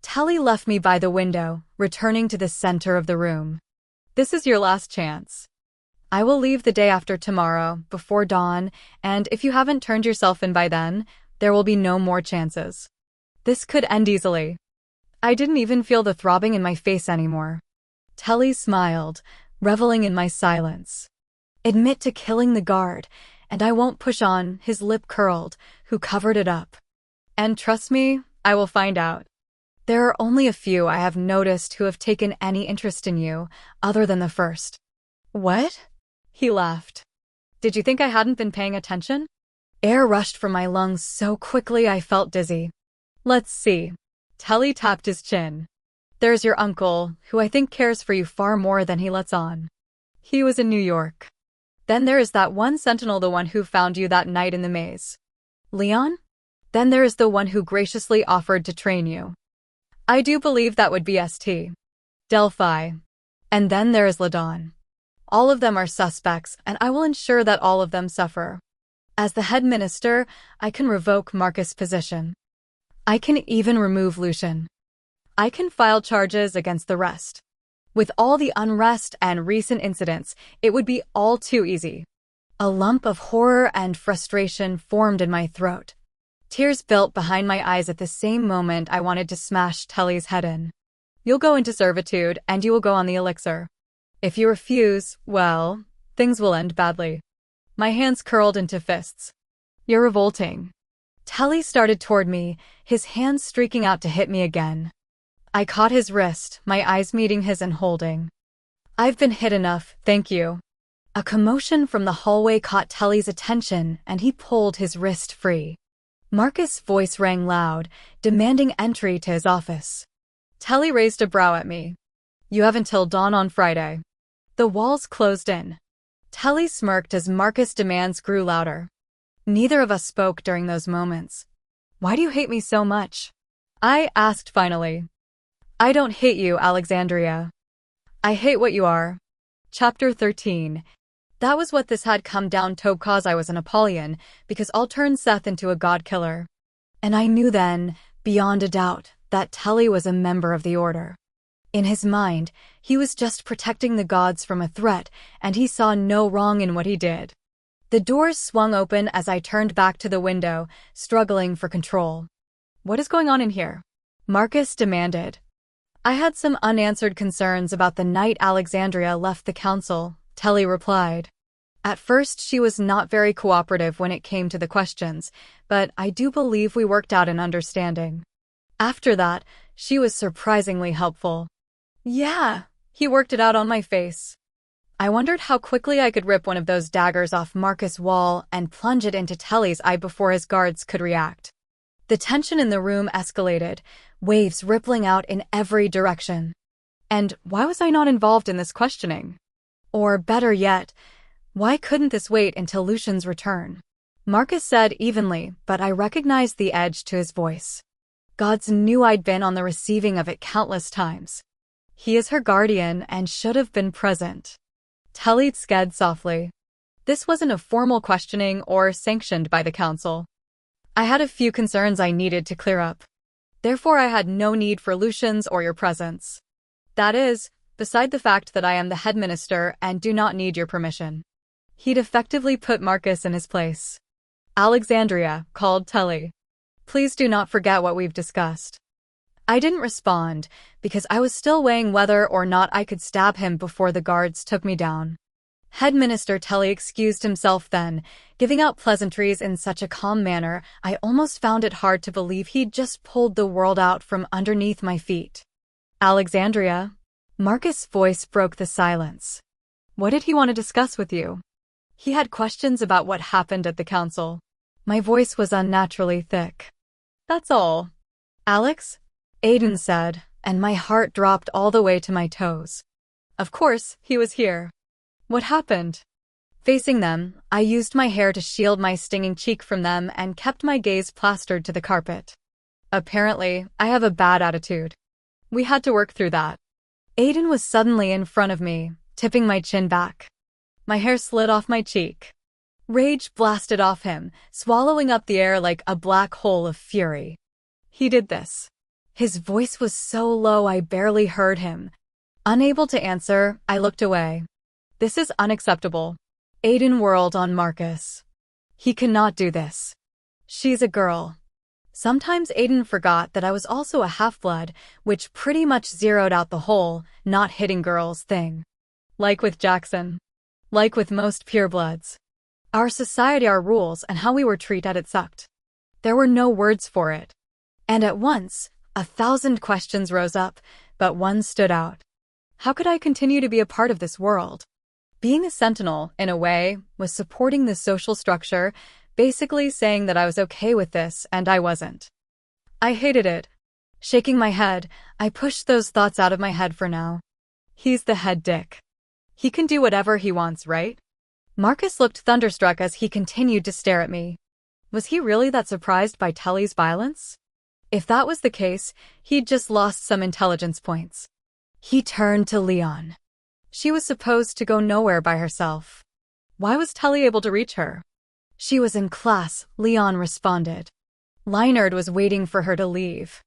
Telly left me by the window, returning to the center of the room. This is your last chance. I will leave the day after tomorrow, before dawn, and if you haven't turned yourself in by then, there will be no more chances. This could end easily. I didn't even feel the throbbing in my face anymore. Telly smiled, reveling in my silence. Admit to killing the guard, and I won't push on, his lip curled, who covered it up. And trust me, I will find out. There are only a few I have noticed who have taken any interest in you, other than the first. What? He laughed. Did you think I hadn't been paying attention? Air rushed from my lungs so quickly I felt dizzy. Let's see. Telly tapped his chin. There's your uncle, who I think cares for you far more than he lets on. He was in New York. Then there is that one sentinel, the one who found you that night in the maze. Leon? Then there is the one who graciously offered to train you. I do believe that would be St. Delphi. And then there is Ladon. All of them are suspects, and I will ensure that all of them suffer. As the head minister, I can revoke Marcus' position. I can even remove Lucian. I can file charges against the rest. With all the unrest and recent incidents, it would be all too easy. A lump of horror and frustration formed in my throat. Tears built behind my eyes at the same moment I wanted to smash Telly's head in. You'll go into servitude, and you will go on the elixir. If you refuse, well, things will end badly. My hands curled into fists. You're revolting. Telly started toward me, his hands streaking out to hit me again. I caught his wrist, my eyes meeting his and holding. I've been hit enough, thank you. A commotion from the hallway caught Telly's attention, and he pulled his wrist free. Marcus' voice rang loud, demanding entry to his office. Telly raised a brow at me. You have until dawn on Friday. The walls closed in. Telly smirked as Marcus' demands grew louder. Neither of us spoke during those moments. Why do you hate me so much? I asked finally. I don't hate you, Alexandria. I hate what you are. Chapter 13. That was what this had come down to, cause I was an Apollyon, because I'll turn Seth into a god-killer. And I knew then, beyond a doubt, that Telly was a member of the Order. In his mind, he was just protecting the gods from a threat, and he saw no wrong in what he did. The doors swung open as I turned back to the window, struggling for control. "What is going on in here?" Marcus demanded. "I had some unanswered concerns about the night Alexandria left the council," Telly replied. "At first she was not very cooperative when it came to the questions, but I do believe we worked out an understanding. After that, she was surprisingly helpful." "Yeah," he worked it out on my face. I wondered how quickly I could rip one of those daggers off Marcus' wall and plunge it into Telly's eye before his guards could react. The tension in the room escalated, waves rippling out in every direction. And why was I not involved in this questioning? Or better yet, why couldn't this wait until Lucian's return? Marcus said evenly, but I recognized the edge to his voice. Gods knew I'd been on the receiving of it countless times. He is her guardian and should have been present. Telly said softly. This wasn't a formal questioning or sanctioned by the council. I had a few concerns I needed to clear up. Therefore I had no need for Lucian's or your presence. That is, beside the fact that I am the headminister and do not need your permission. He'd effectively put Marcus in his place. "Alexandria," called Telly. "Please do not forget what we've discussed." I didn't respond, because I was still weighing whether or not I could stab him before the guards took me down. Headminister Telly excused himself then, giving out pleasantries in such a calm manner I almost found it hard to believe he'd just pulled the world out from underneath my feet. "Alexandria?" Marcus' voice broke the silence. "What did he want to discuss with you?" He had questions about what happened at the council. My voice was unnaturally thick. "That's all." "Alex?" Aiden said, and my heart dropped all the way to my toes. Of course, he was here. What happened? Facing them, I used my hair to shield my stinging cheek from them and kept my gaze plastered to the carpet. Apparently, I have a bad attitude. We had to work through that. Aiden was suddenly in front of me, tipping my chin back. My hair slid off my cheek. Rage blasted off him, swallowing up the air like a black hole of fury. He did this. His voice was so low I barely heard him. Unable to answer, I looked away. This is unacceptable. Aiden whirled on Marcus. He cannot do this. She's a girl. Sometimes Aiden forgot that I was also a half-blood, which pretty much zeroed out the whole not hitting girls thing. Like with Jackson. Like with most purebloods. Our society, our rules, and how we were treated, it sucked. There were no words for it. And at once, 1,000 questions rose up, but one stood out. How could I continue to be a part of this world? Being a sentinel, in a way, was supporting the social structure, basically saying that I was okay with this and I wasn't. I hated it. Shaking my head, I pushed those thoughts out of my head for now. He's the head dick. He can do whatever he wants, right? Marcus looked thunderstruck as he continued to stare at me. Was he really that surprised by Telly's violence? If that was the case, he'd just lost some intelligence points. He turned to Leon. She was supposed to go nowhere by herself. Why was Telly able to reach her? She was in class, Leon responded. Leinard was waiting for her to leave.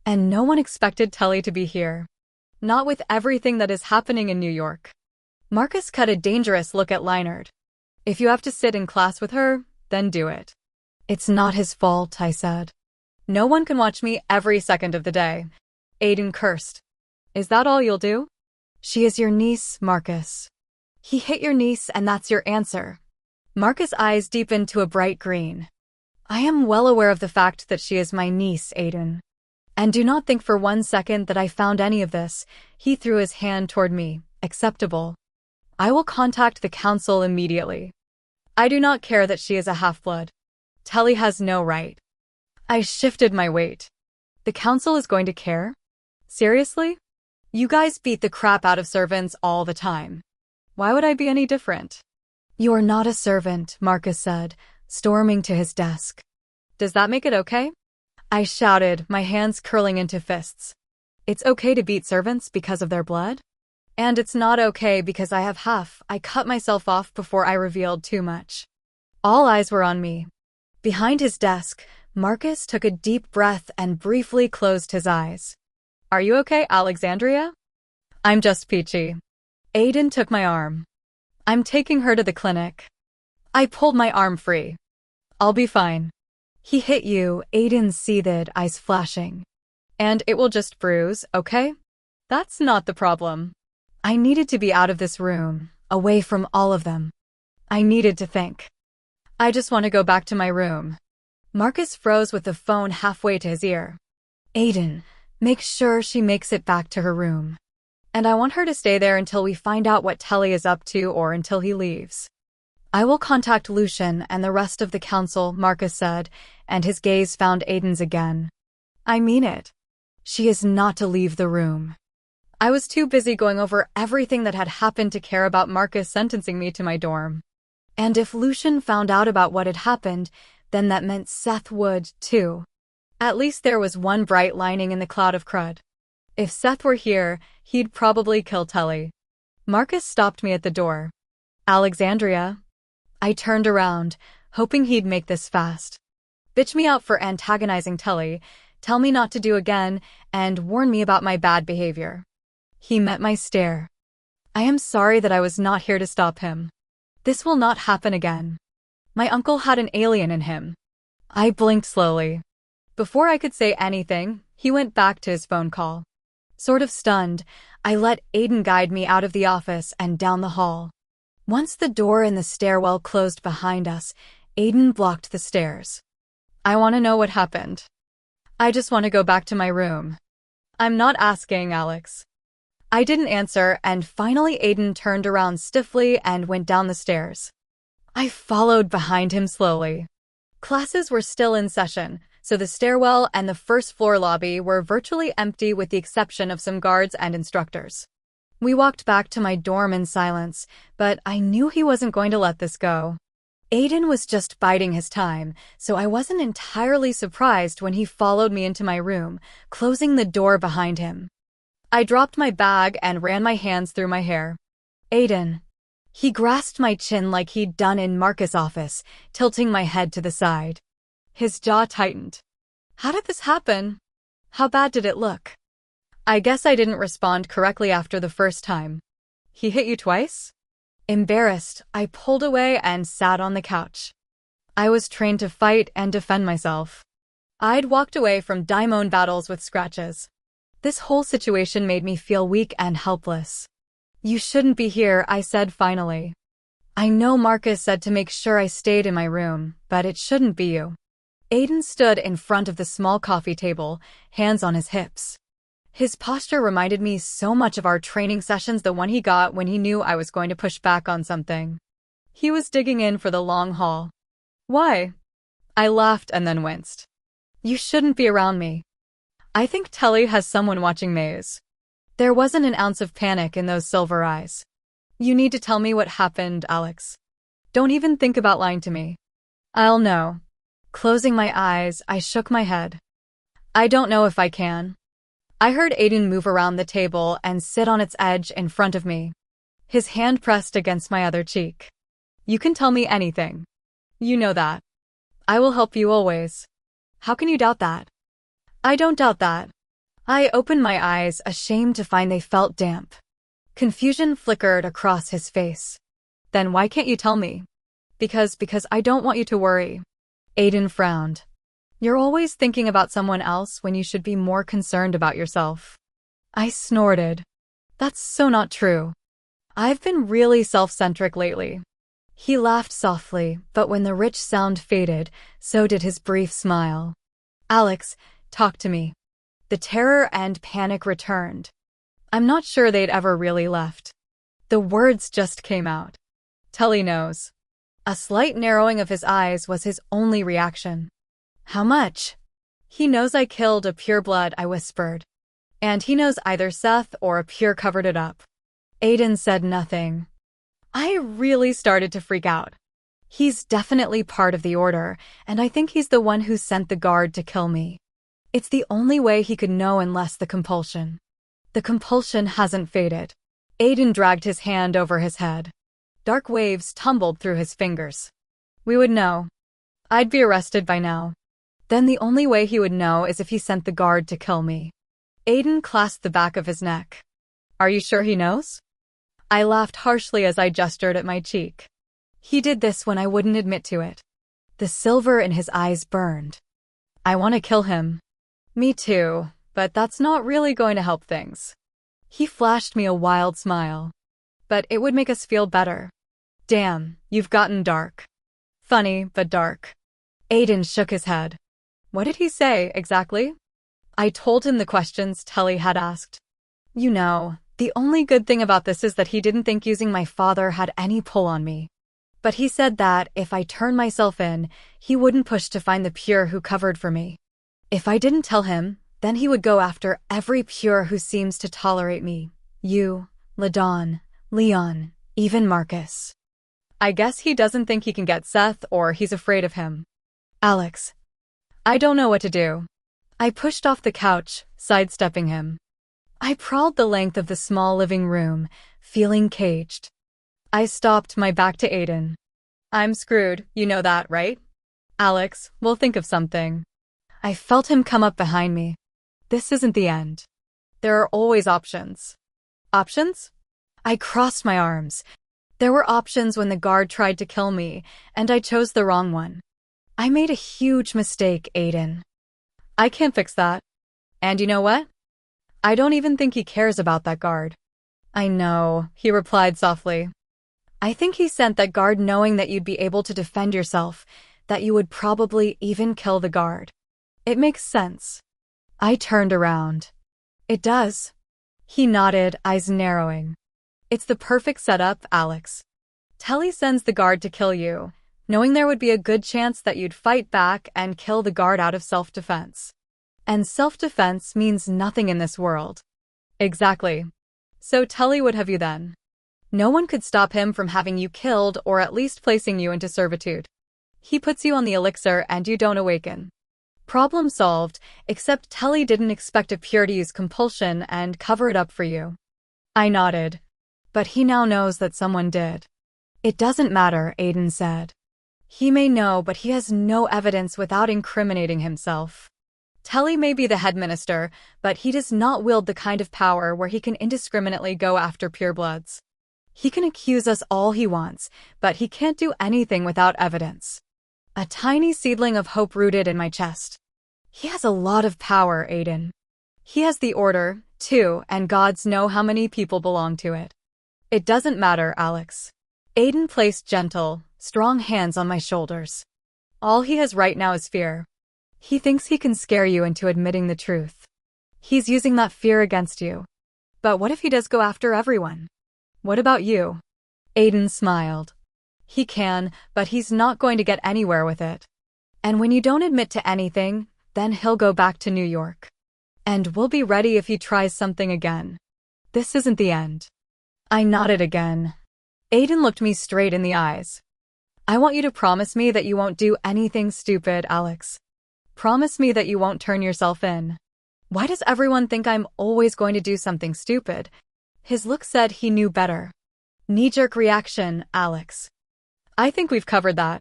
And no one expected Telly to be here. Not with everything that is happening in New York. Marcus cut a dangerous look at Leinard. If you have to sit in class with her, then do it. It's not his fault, I said. No one can watch me every second of the day. Aiden cursed. Is that all you'll do? She is your niece, Marcus. He hit your niece and that's your answer. Marcus' eyes deepened to a bright green. I am well aware of the fact that she is my niece, Aiden. And do not think for 1 second that I found any of this. He threw his hand toward me. Acceptable. I will contact the council immediately. I do not care that she is a half-blood. Telly has no right. I shifted my weight. The council is going to care? Seriously? You guys beat the crap out of servants all the time. Why would I be any different? You are not a servant, Marcus said, storming to his desk. Does that make it okay? I shouted, my hands curling into fists. It's okay to beat servants because of their blood? And it's not okay because I have half. I cut myself off before I revealed too much. All eyes were on me. Behind his desk, Marcus took a deep breath and briefly closed his eyes. Are you okay, Alexandria? I'm just peachy. Aiden took my arm. I'm taking her to the clinic. I pulled my arm free. I'll be fine. He hit you, Aiden's seethed eyes flashing. And it will just bruise, okay? That's not the problem. I needed to be out of this room, away from all of them. I needed to think. I just want to go back to my room. Marcus froze with the phone halfway to his ear. Aiden, make sure she makes it back to her room. And I want her to stay there until we find out what Telly is up to or until he leaves. I will contact Lucian and the rest of the council, Marcus said, and his gaze found Aiden's again. I mean it. She is not to leave the room. I was too busy going over everything that had happened to care about Marcus sentencing me to my dorm. And if Lucian found out about what had happened, then that meant Seth would, too. At least there was one bright lining in the cloud of crud. If Seth were here, he'd probably kill Telly. Marcus stopped me at the door. Alexandria? I turned around, hoping he'd make this fast. Bitch me out for antagonizing Telly, tell me not to do again, and warn me about my bad behavior. He met my stare. I am sorry that I was not here to stop him. This will not happen again. My uncle had an alien in him. I blinked slowly. Before I could say anything, he went back to his phone call. Sort of stunned, I let Aiden guide me out of the office and down the hall. Once the door in the stairwell closed behind us, Aiden blocked the stairs. I want to know what happened. I just want to go back to my room. I'm not asking, Alex. I didn't answer, and finally Aiden turned around stiffly and went down the stairs. I followed behind him slowly. Classes were still in session, so the stairwell and the first floor lobby were virtually empty with the exception of some guards and instructors. We walked back to my dorm in silence, but I knew he wasn't going to let this go. Aiden was just biding his time, so I wasn't entirely surprised when he followed me into my room, closing the door behind him. I dropped my bag and ran my hands through my hair. Aiden. He grasped my chin like he'd done in Marcus' office, tilting my head to the side. His jaw tightened. How did this happen? How bad did it look? I guess I didn't respond correctly after the first time. He hit you twice? Embarrassed, I pulled away and sat on the couch. I was trained to fight and defend myself. I'd walked away from Daimon battles with scratches. This whole situation made me feel weak and helpless. You shouldn't be here, I said finally. I know Marcus said to make sure I stayed in my room, but it shouldn't be you. Aiden stood in front of the small coffee table, hands on his hips. His posture reminded me so much of our training sessions, the one he got when he knew I was going to push back on something. He was digging in for the long haul. Why? I laughed and then winced. You shouldn't be around me. I think Telly has someone watching Maze. There wasn't an ounce of panic in those silver eyes. You need to tell me what happened, Alex. Don't even think about lying to me. I'll know. Closing my eyes, I shook my head. I don't know if I can. I heard Aiden move around the table and sit on its edge in front of me. His hand pressed against my other cheek. You can tell me anything. You know that. I will help you always. How can you doubt that? I don't doubt that. I opened my eyes, ashamed to find they felt damp. Confusion flickered across his face. Then why can't you tell me? Because I don't want you to worry. Aiden frowned. You're always thinking about someone else when you should be more concerned about yourself. I snorted. That's so not true. I've been really self-centric lately. He laughed softly, but when the rich sound faded, so did his brief smile. Alex, talk to me. The terror and panic returned. I'm not sure they'd ever really left. The words just came out. Telly knows. A slight narrowing of his eyes was his only reaction. How much? He knows I killed a pureblood, I whispered. And he knows either Seth or a pure covered it up. Aiden said nothing. I really started to freak out. He's definitely part of the order, and I think he's the one who sent the guard to kill me. It's the only way he could know unless the compulsion. The compulsion hasn't faded. Aiden dragged his hand over his head. Dark waves tumbled through his fingers. We would know. I'd be arrested by now. Then the only way he would know is if he sent the guard to kill me. Aiden clasped the back of his neck. Are you sure he knows? I laughed harshly as I gestured at my cheek. He did this when I wouldn't admit to it. The silver in his eyes burned. I want to kill him. Me too, but that's not really going to help things. He flashed me a wild smile. But it would make us feel better. Damn, you've gotten dark. Funny, but dark. Aiden shook his head. What did he say, exactly? I told him the questions Telly had asked. You know, the only good thing about this is that he didn't think using my father had any pull on me. But he said that if I turned myself in, he wouldn't push to find the pure who covered for me. If I didn't tell him, then he would go after every pure who seems to tolerate me. You, LaDawn, Leon, even Marcus. I guess he doesn't think he can get Seth or he's afraid of him. Alex. I don't know what to do. I pushed off the couch, sidestepping him. I prowled the length of the small living room, feeling caged. I stopped, my back to Aiden. I'm screwed, you know that, right? Alex, we'll think of something. I felt him come up behind me. This isn't the end. There are always options. Options? I crossed my arms. There were options when the guard tried to kill me, and I chose the wrong one. I made a huge mistake, Aiden. I can't fix that. And you know what? I don't even think he cares about that guard. I know, he replied softly. I think he sent that guard knowing that you'd be able to defend yourself, that you would probably even kill the guard. It makes sense. I turned around. It does. He nodded, eyes narrowing. It's the perfect setup, Alex. Telly sends the guard to kill you, knowing there would be a good chance that you'd fight back and kill the guard out of self-defense. And self-defense means nothing in this world. Exactly. So Telly would have you then. No one could stop him from having you killed or at least placing you into servitude. He puts you on the elixir and you don't awaken. Problem solved, except Telly didn't expect a pure to use compulsion and cover it up for you. I nodded. But he now knows that someone did. It doesn't matter, Aiden said. He may know, but he has no evidence without incriminating himself. Telly may be the head minister, but he does not wield the kind of power where he can indiscriminately go after purebloods. He can accuse us all he wants, but he can't do anything without evidence. A tiny seedling of hope rooted in my chest. He has a lot of power, Aiden. He has the order, too, and gods know how many people belong to it. It doesn't matter, Alex. Aiden placed gentle, strong hands on my shoulders. All he has right now is fear. He thinks he can scare you into admitting the truth. He's using that fear against you. But what if he does go after everyone? What about you? Aiden smiled. He can, but he's not going to get anywhere with it. And when you don't admit to anything, then he'll go back to New York. And we'll be ready if he tries something again. This isn't the end. I nodded again. Aiden looked me straight in the eyes. I want you to promise me that you won't do anything stupid, Alex. Promise me that you won't turn yourself in. Why does everyone think I'm always going to do something stupid? His look said he knew better. Knee-jerk reaction, Alex. I think we've covered that.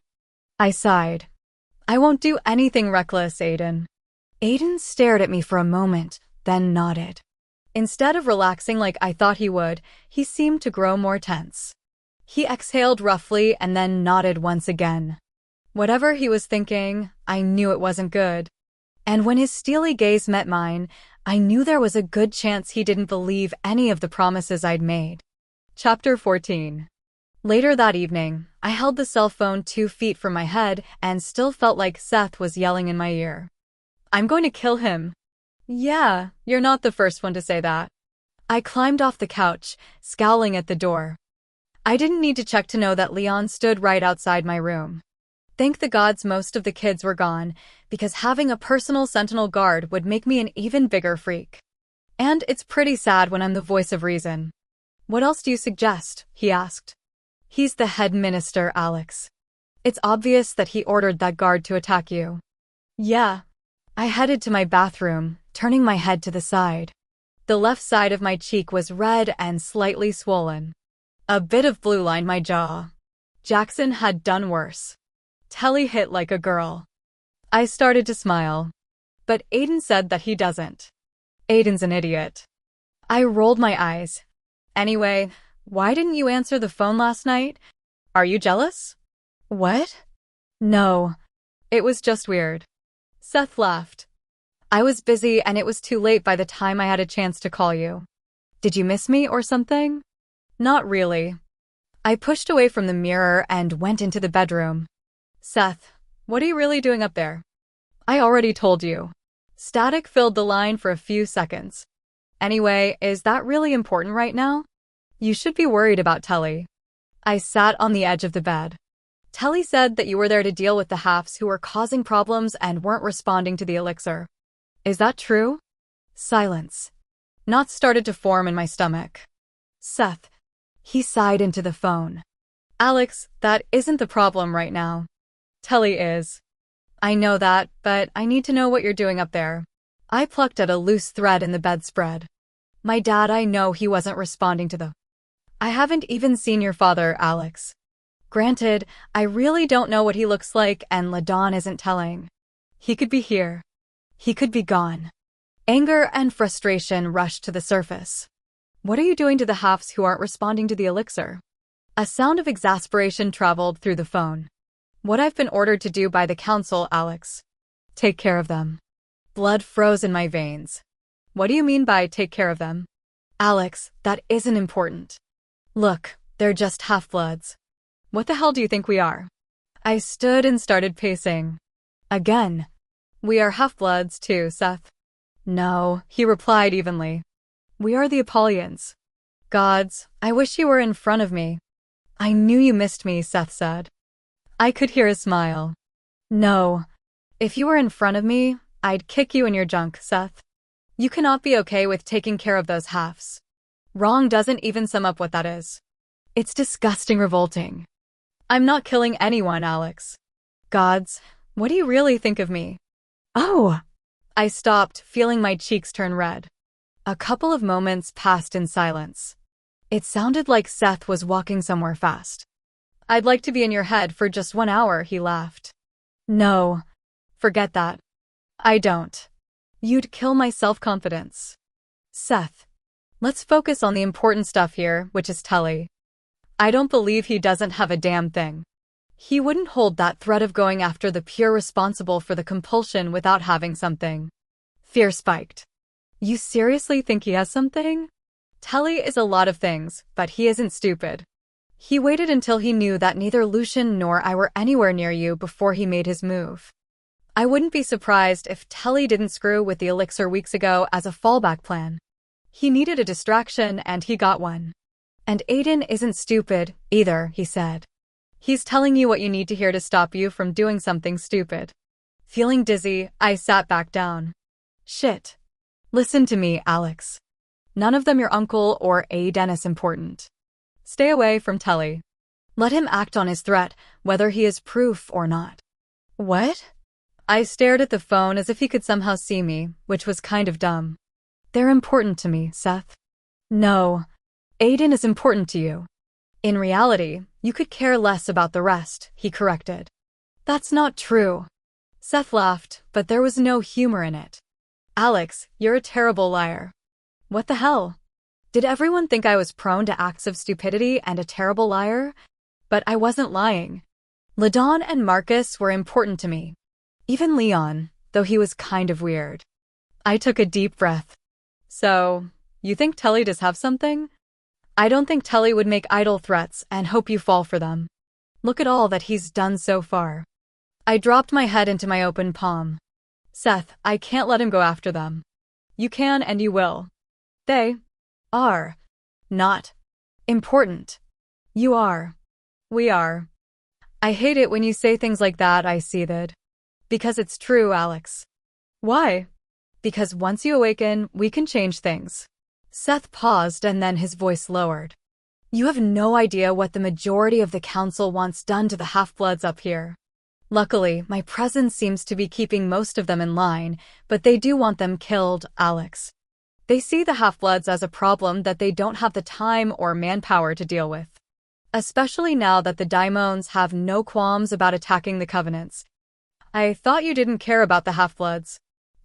I sighed. I won't do anything reckless, Aiden. Aiden stared at me for a moment, then nodded. Instead of relaxing like I thought he would, he seemed to grow more tense. He exhaled roughly and then nodded once again. Whatever he was thinking, I knew it wasn't good. And when his steely gaze met mine, I knew there was a good chance he didn't believe any of the promises I'd made. Chapter 14. Later that evening, I held the cell phone 2 feet from my head and still felt like Seth was yelling in my ear. I'm going to kill him. Yeah, you're not the first one to say that. I climbed off the couch, scowling at the door. I didn't need to check to know that Leon stood right outside my room. Thank the gods most of the kids were gone, because having a personal sentinel guard would make me an even bigger freak. And it's pretty sad when I'm the voice of reason. What else do you suggest? He asked. He's the head minister, Alex. It's obvious that he ordered that guard to attack you. Yeah. I headed to my bathroom, turning my head to the side. The left side of my cheek was red and slightly swollen. A bit of blue lined my jaw. Jackson had done worse. Telly hit like a girl. I started to smile. But Aiden said that he doesn't. Aiden's an idiot. I rolled my eyes. Anyway, why didn't you answer the phone last night? Are you jealous? What? No. It was just weird. Seth laughed. I was busy and it was too late by the time I had a chance to call you. Did you miss me or something? Not really. I pushed away from the mirror and went into the bedroom. Seth, what are you really doing up there? I already told you. Static filled the line for a few seconds. Anyway, is that really important right now? You should be worried about Telly. I sat on the edge of the bed. Telly said that you were there to deal with the halves who were causing problems and weren't responding to the elixir. Is that true? Silence. Knots started to form in my stomach. Seth. He sighed into the phone. Alex, that isn't the problem right now. Telly is. I know that, but I need to know what you're doing up there. I plucked at a loose thread in the bedspread. My dad, I know he wasn't responding to the... I haven't even seen your father, Alex. Granted, I really don't know what he looks like and LaDawn isn't telling. He could be here. He could be gone. Anger and frustration rushed to the surface. What are you doing to the halves who aren't responding to the elixir? A sound of exasperation traveled through the phone. What I've been ordered to do by the council, Alex. Take care of them. Blood froze in my veins. What do you mean by take care of them? Alex, that isn't important. Look, they're just half-bloods. What the hell do you think we are? I stood and started pacing. Again. We are half-bloods too, Seth. No, he replied evenly. We are the Apollians. Gods, I wish you were in front of me. I knew you missed me, Seth said. I could hear a smile. No. If you were in front of me, I'd kick you in your junk, Seth. You cannot be okay with taking care of those halves. Wrong doesn't even sum up what that is. It's disgusting, revolting. I'm not killing anyone, Alex. Gods, what do you really think of me? Oh! I stopped, feeling my cheeks turn red. A couple of moments passed in silence. It sounded like Seth was walking somewhere fast. I'd like to be in your head for just 1 hour, he laughed. No. Forget that. I don't. You'd kill my self-confidence. Seth. Let's focus on the important stuff here, which is Telly. I don't believe he doesn't have a damn thing. He wouldn't hold that threat of going after the peer responsible for the compulsion without having something. Fear spiked. You seriously think he has something? Telly is a lot of things, but he isn't stupid. He waited until he knew that neither Lucian nor I were anywhere near you before he made his move. I wouldn't be surprised if Telly didn't screw with the elixir weeks ago as a fallback plan. He needed a distraction and he got one. And Aiden isn't stupid, either, he said. He's telling you what you need to hear to stop you from doing something stupid. Feeling dizzy, I sat back down. Shit. Listen to me, Alex. None of them your uncle or Aiden is important. Stay away from Telly. Let him act on his threat, whether he is proof or not. What? I stared at the phone as if he could somehow see me, which was kind of dumb. They're important to me, Seth. No. Aiden is important to you. In reality, you could care less about the rest, he corrected. That's not true. Seth laughed, but there was no humor in it. Alex, you're a terrible liar. What the hell? Did everyone think I was prone to acts of stupidity and a terrible liar? But I wasn't lying. LaDawn and Marcus were important to me. Even Leon, though he was kind of weird. I took a deep breath. So, you think Telly does have something? I don't think Telly would make idle threats and hope you fall for them. Look at all that he's done so far. I dropped my head into my open palm. Seth, I can't let him go after them. You can and you will. They are not important. You are. We are. I hate it when you say things like that, I seethed. Because it's true, Alex. Why? Because once you awaken, we can change things. Seth paused and then his voice lowered. You have no idea what the majority of the council wants done to the half-bloods up here. Luckily, my presence seems to be keeping most of them in line, but they do want them killed, Alex. They see the half-bloods as a problem that they don't have the time or manpower to deal with. Especially now that the Daimons have no qualms about attacking the Covenants. I thought you didn't care about the half-bloods.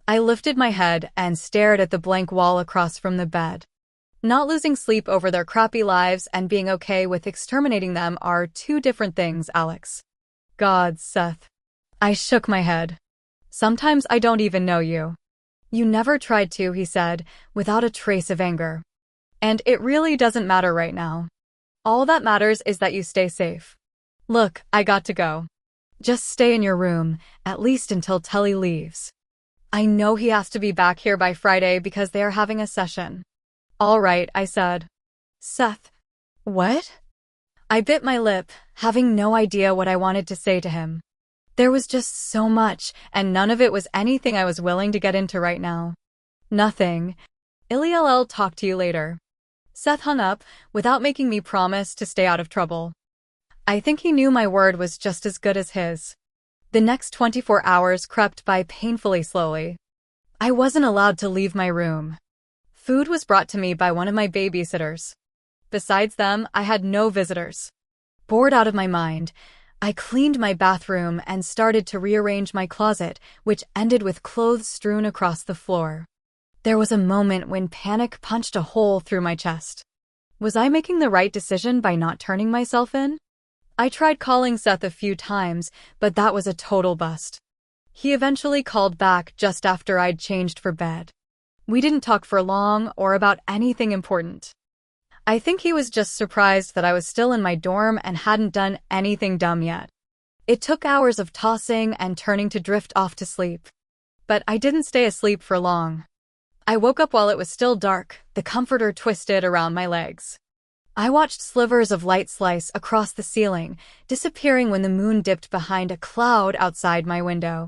I lifted my head and stared at the blank wall across from the bed. Not losing sleep over their crappy lives and being okay with exterminating them are two different things, Alex. God, Seth. I shook my head. Sometimes I don't even know you. You never tried to, he said, without a trace of anger. And it really doesn't matter right now. All that matters is that you stay safe. Look, I got to go. Just stay in your room, at least until Telly leaves. I know he has to be back here by Friday because they are having a session. All right, I said. Seth. What? I bit my lip, having no idea what I wanted to say to him. There was just so much, and none of it was anything I was willing to get into right now. Nothing. I'll talk to you later. Seth hung up, without making me promise to stay out of trouble. I think he knew my word was just as good as his. The next 24 hours crept by painfully slowly. I wasn't allowed to leave my room. Food was brought to me by one of my babysitters. Besides them, I had no visitors. Bored out of my mind, I cleaned my bathroom and started to rearrange my closet, which ended with clothes strewn across the floor. There was a moment when panic punched a hole through my chest. Was I making the right decision by not turning myself in? I tried calling Seth a few times, but that was a total bust. He eventually called back just after I'd changed for bed. We didn't talk for long or about anything important. I think he was just surprised that I was still in my dorm and hadn't done anything dumb yet. It took hours of tossing and turning to drift off to sleep. But I didn't stay asleep for long. I woke up while it was still dark, the comforter twisted around my legs. I watched slivers of light slice across the ceiling, disappearing when the moon dipped behind a cloud outside my window.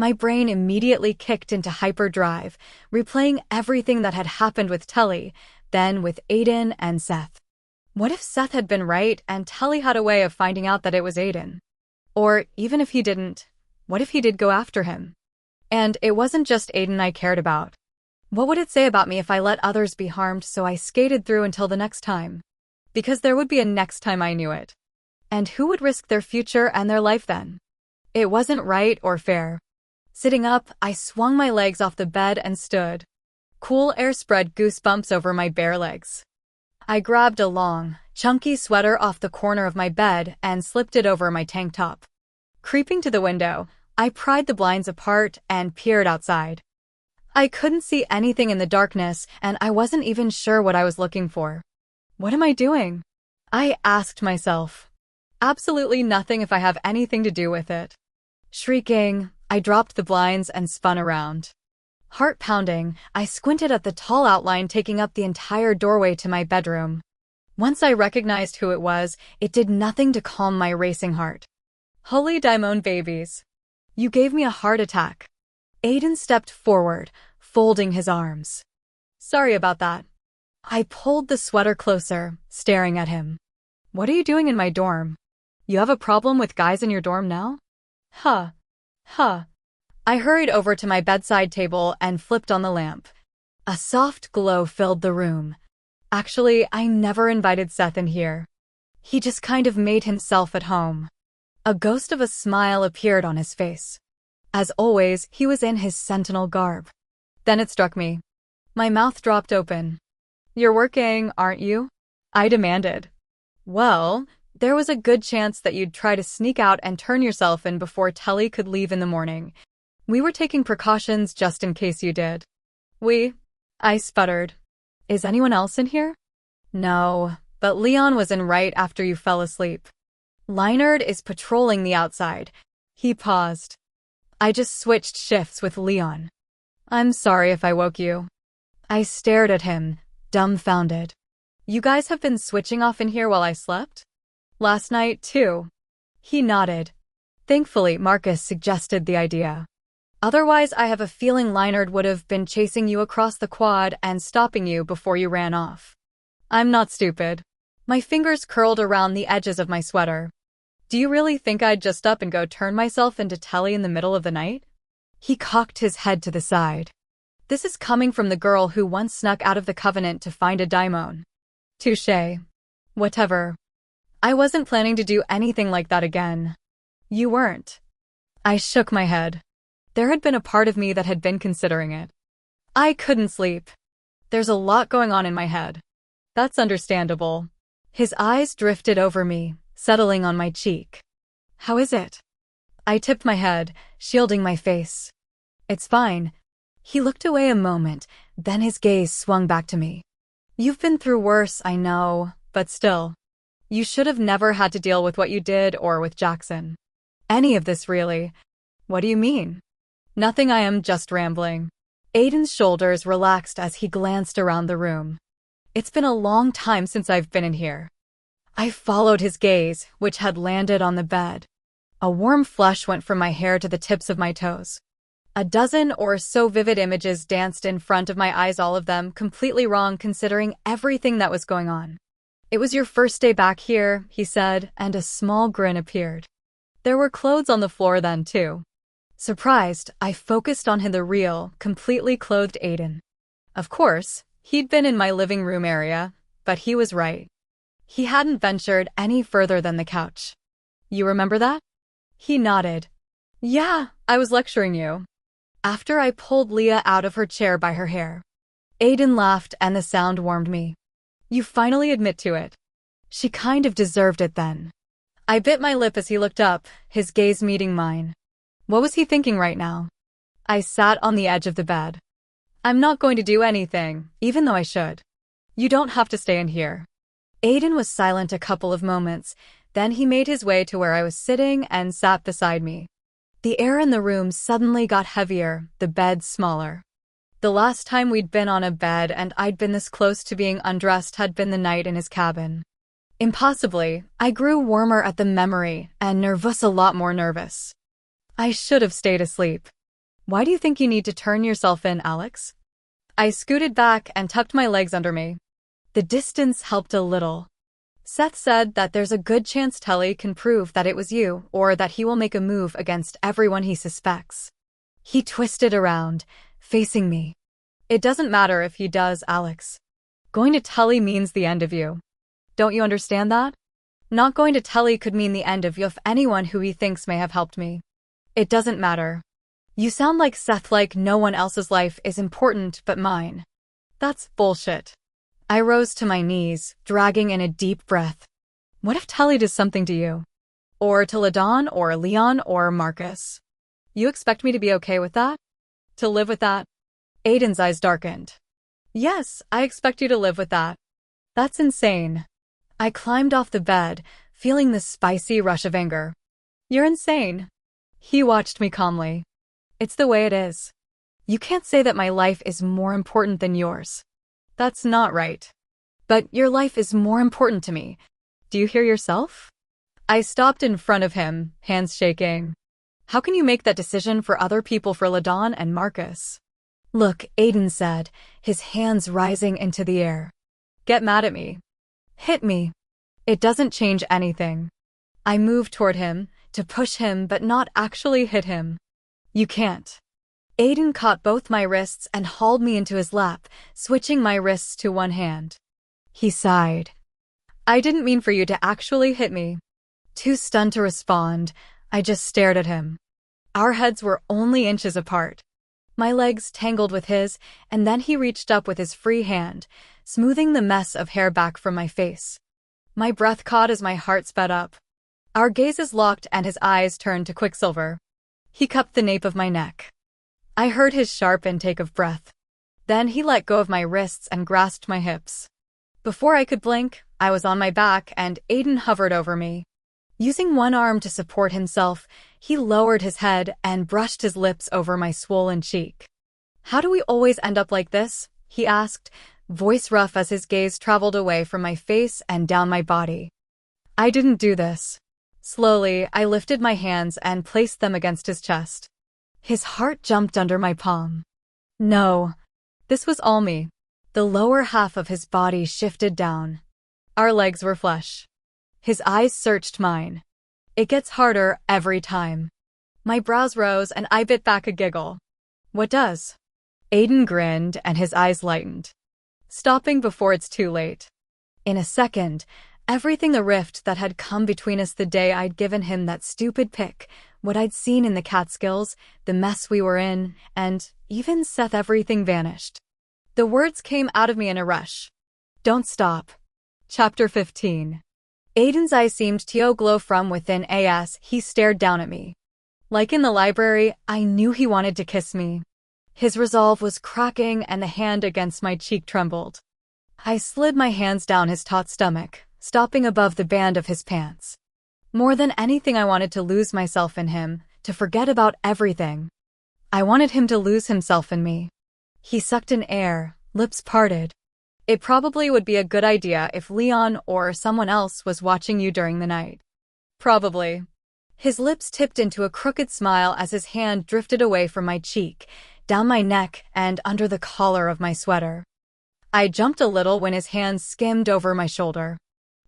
My brain immediately kicked into hyperdrive, replaying everything that had happened with Telly, then with Aiden and Seth. What if Seth had been right and Telly had a way of finding out that it was Aiden? Or even if he didn't, what if he did go after him? And it wasn't just Aiden I cared about. What would it say about me if I let others be harmed, so I skated through until the next time? Because there would be a next time, I knew it. And who would risk their future and their life then? It wasn't right or fair. Sitting up, I swung my legs off the bed and stood. Cool air spread goosebumps over my bare legs. I grabbed a long, chunky sweater off the corner of my bed and slipped it over my tank top. Creeping to the window, I pried the blinds apart and peered outside. I couldn't see anything in the darkness, and I wasn't even sure what I was looking for. What am I doing? I asked myself. Absolutely nothing if I have anything to do with it. Shrieking, I dropped the blinds and spun around. Heart pounding, I squinted at the tall outline taking up the entire doorway to my bedroom. Once I recognized who it was, it did nothing to calm my racing heart. Holy Daimon babies. You gave me a heart attack. Aiden stepped forward, folding his arms. Sorry about that. I pulled the sweater closer, staring at him. What are you doing in my dorm? You have a problem with guys in your dorm now? Huh. I hurried over to my bedside table and flipped on the lamp. A soft glow filled the room. Actually, I never invited Seth in here. He just kind of made himself at home. A ghost of a smile appeared on his face. As always, he was in his sentinel garb. Then it struck me. My mouth dropped open. You're working, aren't you? I demanded. Well, there was a good chance that you'd try to sneak out and turn yourself in before Telly could leave in the morning. We were taking precautions just in case you did. I sputtered. Is anyone else in here? No, but Leon was in right after you fell asleep. Leinard is patrolling the outside. He paused. I just switched shifts with Leon. I'm sorry if I woke you. I stared at him, dumbfounded. You guys have been switching off in here while I slept? Last night, too. He nodded. Thankfully, Marcus suggested the idea. Otherwise, I have a feeling Leinard would have been chasing you across the quad and stopping you before you ran off. I'm not stupid. My fingers curled around the edges of my sweater. Do you really think I'd just up and go turn myself into Telly in the middle of the night? He cocked his head to the side. This is coming from the girl who once snuck out of the Covenant to find a daimon. Touché. Whatever. I wasn't planning to do anything like that again. You weren't. I shook my head. There had been a part of me that had been considering it. I couldn't sleep. There's a lot going on in my head. That's understandable. His eyes drifted over me, settling on my cheek. How is it? I tipped my head, shielding my face. It's fine. He looked away a moment, then his gaze swung back to me. You've been through worse, I know, but still. You should have never had to deal with what you did or with Jackson. Any of this, really. What do you mean? Nothing, I am just rambling. Aiden's shoulders relaxed as he glanced around the room. It's been a long time since I've been in here. I followed his gaze, which had landed on the bed. A warm flush went from my hair to the tips of my toes. A dozen or so vivid images danced in front of my eyes, all of them completely wrong considering everything that was going on. It was your first day back here, he said, and a small grin appeared. There were clothes on the floor then, too. Surprised, I focused on the real, completely clothed Aiden. Of course, he'd been in my living room area, but he was right. He hadn't ventured any further than the couch. You remember that? He nodded. Yeah, I was lecturing you. After I pulled Leah out of her chair by her hair. Aiden laughed and the sound warmed me. You finally admit to it. She kind of deserved it then. I bit my lip as he looked up, his gaze meeting mine. What was he thinking right now? I sat on the edge of the bed. I'm not going to do anything, even though I should. You don't have to stay in here. Aiden was silent a couple of moments, then he made his way to where I was sitting and sat beside me. The air in the room suddenly got heavier, the bed smaller. The last time we'd been on a bed and I'd been this close to being undressed had been the night in his cabin. Impossibly, I grew warmer at the memory and a lot more nervous. I should have stayed asleep. Why do you think you need to turn yourself in, Alex? I scooted back and tucked my legs under me. The distance helped a little. Seth said that there's a good chance Tully can prove that it was you, or that he will make a move against everyone he suspects. He twisted around, facing me. It doesn't matter if he does, Alex. Going to Tully means the end of you. Don't you understand that? Not going to Tully could mean the end of you if anyone who he thinks may have helped me. It doesn't matter. You sound like Seth, like no one else's life is important but mine. That's bullshit. I rose to my knees, dragging in a deep breath. What if Tully does something to you? Or to LaDawn, or Leon, or Marcus? You expect me to be okay with that? To live with that? Aiden's eyes darkened. Yes, I expect you to live with that. That's insane. I climbed off the bed, feeling the spicy rush of anger. You're insane. He watched me calmly. It's the way it is. You can't say that my life is more important than yours. That's not right. But your life is more important to me. Do you hear yourself? I stopped in front of him, hands shaking. How can you make that decision for other people, for LaDawn and Marcus? Look, Aiden said, his hands rising into the air. Get mad at me. Hit me. It doesn't change anything. I moved toward him, to push him but not actually hit him. You can't. Aiden caught both my wrists and hauled me into his lap, switching my wrists to one hand. He sighed. I didn't mean for you to actually hit me. Too stunned to respond, I just stared at him. Our heads were only inches apart. My legs tangled with his, and then he reached up with his free hand, smoothing the mess of hair back from my face. My breath caught as my heart sped up. Our gazes locked and his eyes turned to quicksilver. He cupped the nape of my neck. I heard his sharp intake of breath. Then he let go of my wrists and grasped my hips. Before I could blink, I was on my back and Aiden hovered over me. Using one arm to support himself, he lowered his head and brushed his lips over my swollen cheek. How do we always end up like this? He asked, voice rough as his gaze traveled away from my face and down my body. I didn't do this. Slowly, I lifted my hands and placed them against his chest. His heart jumped under my palm. No. This was all me. The lower half of his body shifted down. Our legs were flush. His eyes searched mine. It gets harder every time. My brows rose and I bit back a giggle. What does? Aiden grinned and his eyes lightened. Stopping before it's too late. In a second, everything, the rift that had come between us the day I'd given him that stupid pic, what I'd seen in the Catskills, the mess we were in, and even Seth, everything vanished. The words came out of me in a rush. Don't stop. Chapter 15. Aiden's eyes seemed to glow from within as he stared down at me. Like in the library, I knew he wanted to kiss me. His resolve was cracking and the hand against my cheek trembled. I slid my hands down his taut stomach, stopping above the band of his pants. More than anything, I wanted to lose myself in him, to forget about everything. I wanted him to lose himself in me. He sucked in air, lips parted. It probably would be a good idea if Leon or someone else was watching you during the night. Probably. His lips tipped into a crooked smile as his hand drifted away from my cheek, down my neck and under the collar of my sweater. I jumped a little when his hand skimmed over my shoulder.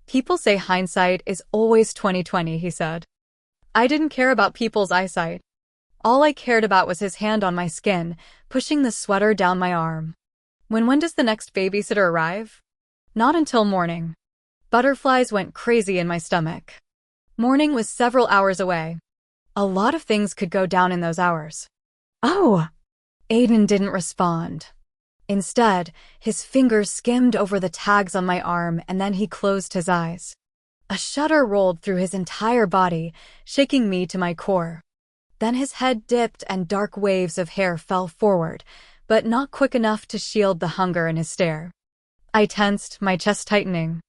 People say hindsight is always 20/20, he said. I didn't care about people's eyesight. All I cared about was his hand on my skin, pushing the sweater down my arm. When does the next babysitter arrive? Not until morning. Butterflies went crazy in my stomach. Morning was several hours away. A lot of things could go down in those hours. Oh! Aiden didn't respond. Instead, his fingers skimmed over the tags on my arm and then he closed his eyes. A shudder rolled through his entire body, shaking me to my core. Then his head dipped and dark waves of hair fell forward, but not quick enough to shield the hunger in his stare. I tensed, my chest tightening.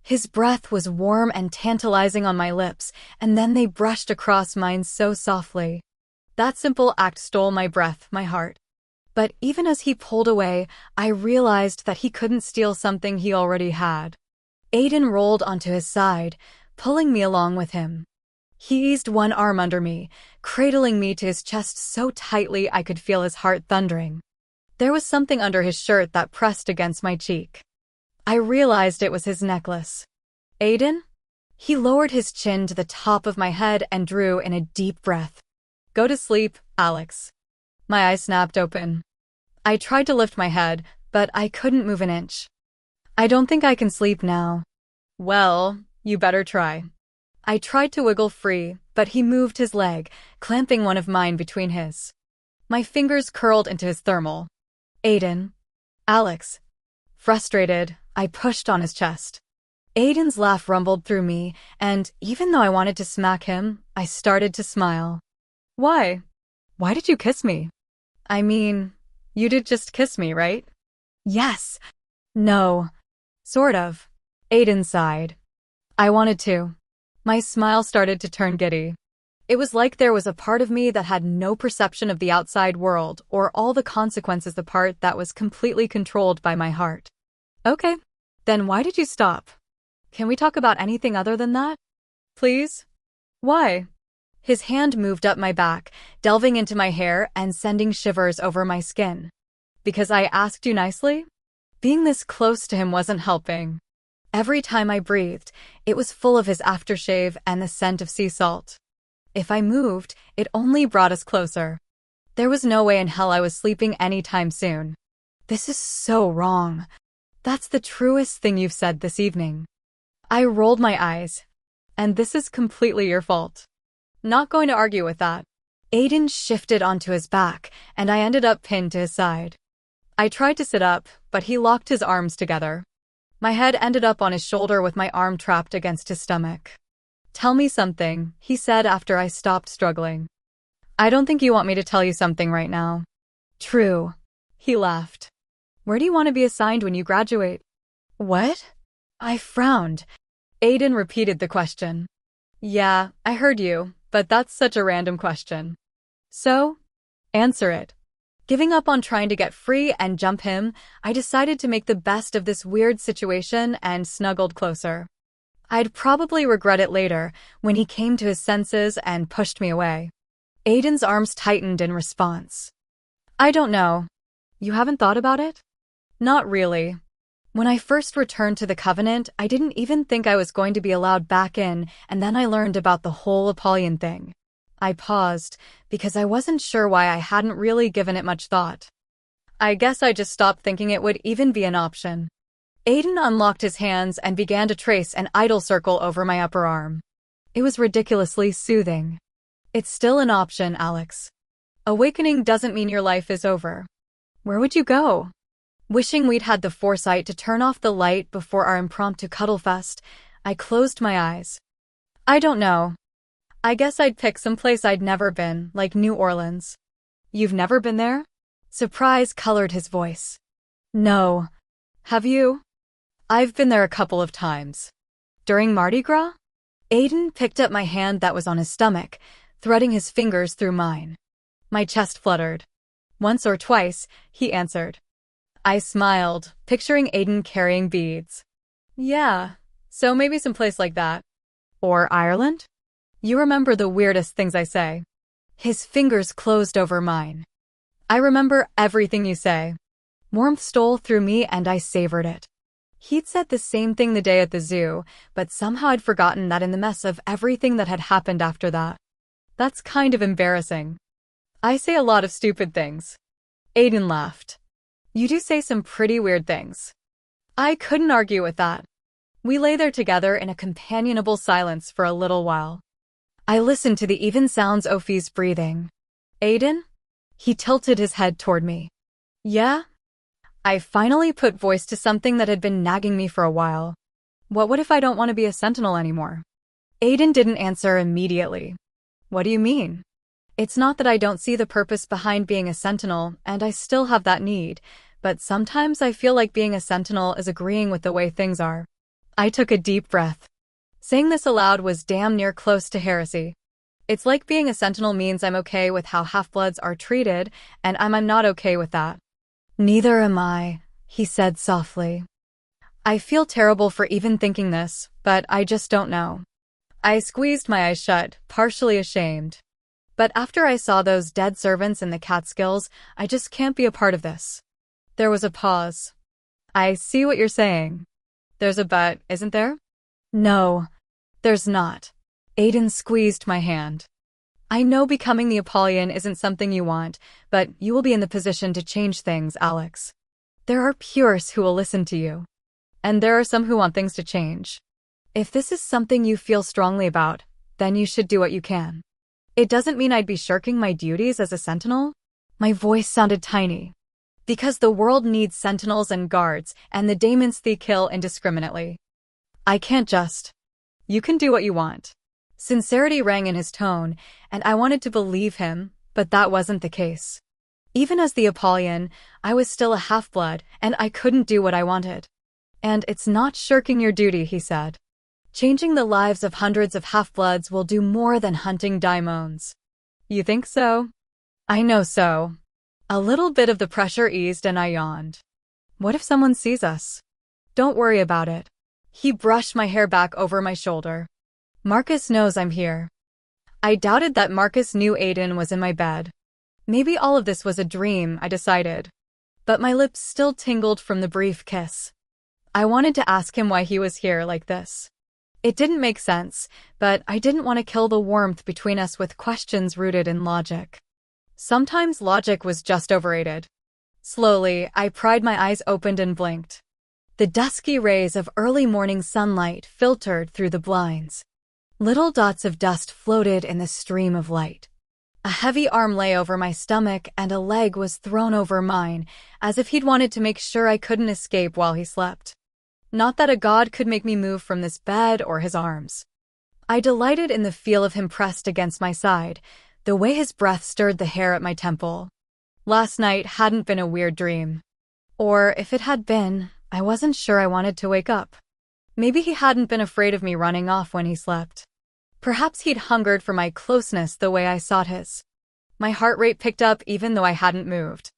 His breath was warm and tantalizing on my lips, and then they brushed across mine so softly. That simple act stole my breath, my heart. But even as he pulled away, I realized that he couldn't steal something he already had. Aiden rolled onto his side, pulling me along with him. He eased one arm under me, cradling me to his chest so tightly I could feel his heart thundering. There was something under his shirt that pressed against my cheek. I realized it was his necklace. Aiden? He lowered his chin to the top of my head and drew in a deep breath. Go to sleep, Alex. My eyes snapped open. I tried to lift my head, but I couldn't move an inch. I don't think I can sleep now. Well, you better try. I tried to wiggle free, but he moved his leg, clamping one of mine between his. My fingers curled into his thermal. Aiden. Alex. Frustrated, I pushed on his chest. Aiden's laugh rumbled through me, and even though I wanted to smack him, I started to smile. Why? Why did you kiss me? I mean, you did just kiss me, right? Yes. No. Sort of. Aiden sighed. I wanted to. My smile started to turn giddy. It was like there was a part of me that had no perception of the outside world or all the consequences, the part that was completely controlled by my heart. Okay. Then why did you stop? Can we talk about anything other than that? Please? Why? His hand moved up my back, delving into my hair and sending shivers over my skin. Because I asked you nicely? Being this close to him wasn't helping. Every time I breathed, it was full of his aftershave and the scent of sea salt. If I moved, it only brought us closer. There was no way in hell I was sleeping anytime soon. This is so wrong. That's the truest thing you've said this evening. I rolled my eyes. And this is completely your fault. Not going to argue with that. Aiden shifted onto his back, and I ended up pinned to his side. I tried to sit up, but he locked his arms together. My head ended up on his shoulder with my arm trapped against his stomach. Tell me something, he said after I stopped struggling. I don't think you want me to tell you something right now. True. He laughed. Where do you want to be assigned when you graduate? What? I frowned. Aiden repeated the question. Yeah, I heard you, but that's such a random question. So? Answer it. Giving up on trying to get free and jump him, I decided to make the best of this weird situation and snuggled closer. I'd probably regret it later, when he came to his senses and pushed me away. Aiden's arms tightened in response. I don't know. You haven't thought about it? Not really. When I first returned to the Covenant, I didn't even think I was going to be allowed back in, and then I learned about the whole Apollyon thing. I paused, because I wasn't sure why I hadn't really given it much thought. I guess I just stopped thinking it would even be an option. Aiden unlocked his hands and began to trace an idle circle over my upper arm. It was ridiculously soothing. It's still an option, Alex. Awakening doesn't mean your life is over. Where would you go? Wishing we'd had the foresight to turn off the light before our impromptu cuddle fest, I closed my eyes. I don't know. I guess I'd pick some place I'd never been, like New Orleans. You've never been there? Surprise colored his voice. No. Have you? I've been there a couple of times. During Mardi Gras? Aiden picked up my hand that was on his stomach, threading his fingers through mine. My chest fluttered. Once or twice, he answered. I smiled, picturing Aiden carrying beads. Yeah, so maybe someplace like that. Or Ireland? You remember the weirdest things I say. His fingers closed over mine. I remember everything you say. Warmth stole through me and I savored it. He'd said the same thing the day at the zoo, but somehow I'd forgotten that in the mess of everything that had happened after that. That's kind of embarrassing. I say a lot of stupid things. Aiden laughed. You do say some pretty weird things. I couldn't argue with that. We lay there together in a companionable silence for a little while. I listened to the even sounds of Ophi's breathing. Aiden? He tilted his head toward me. Yeah? I finally put voice to something that had been nagging me for a while. What if I don't want to be a sentinel anymore? Aiden didn't answer immediately. What do you mean? It's not that I don't see the purpose behind being a sentinel, and I still have that need, but sometimes I feel like being a sentinel is agreeing with the way things are. I took a deep breath. Saying this aloud was damn near close to heresy. It's like being a sentinel means I'm okay with how half-bloods are treated, and I'm not okay with that. Neither am I, he said softly. I feel terrible for even thinking this, but I just don't know. I squeezed my eyes shut, partially ashamed. But after I saw those dead servants in the Catskills, I just can't be a part of this. There was a pause. I see what you're saying. There's a but, isn't there? No, there's not. Aiden squeezed my hand. I know becoming the Apollyon isn't something you want, but you will be in the position to change things, Alex. There are purists who will listen to you. And there are some who want things to change. If this is something you feel strongly about, then you should do what you can. It doesn't mean I'd be shirking my duties as a sentinel. My voice sounded tiny. Because the world needs sentinels and guards, and the daemons they kill indiscriminately. I can't just. You can do what you want. Sincerity rang in his tone, and I wanted to believe him, but that wasn't the case. Even as the Apollyon, I was still a half-blood, and I couldn't do what I wanted. And it's not shirking your duty, he said. Changing the lives of hundreds of half-bloods will do more than hunting daimons. You think so? I know so. A little bit of the pressure eased and I yawned. What if someone sees us? Don't worry about it. He brushed my hair back over my shoulder. Marcus knows I'm here. I doubted that Marcus knew Aiden was in my bed. Maybe all of this was a dream, I decided. But my lips still tingled from the brief kiss. I wanted to ask him why he was here like this. It didn't make sense, but I didn't want to kill the warmth between us with questions rooted in logic. Sometimes logic was just overrated. Slowly, I pried my eyes open and blinked. The dusky rays of early morning sunlight filtered through the blinds. Little dots of dust floated in the stream of light. A heavy arm lay over my stomach and a leg was thrown over mine, as if he'd wanted to make sure I couldn't escape while he slept. Not that a god could make me move from this bed or his arms. I delighted in the feel of him pressed against my side, the way his breath stirred the hair at my temple. Last night hadn't been a weird dream. Or if it had been, I wasn't sure I wanted to wake up. Maybe he hadn't been afraid of me running off when he slept. Perhaps he'd hungered for my closeness the way I sought his. My heart rate picked up even though I hadn't moved.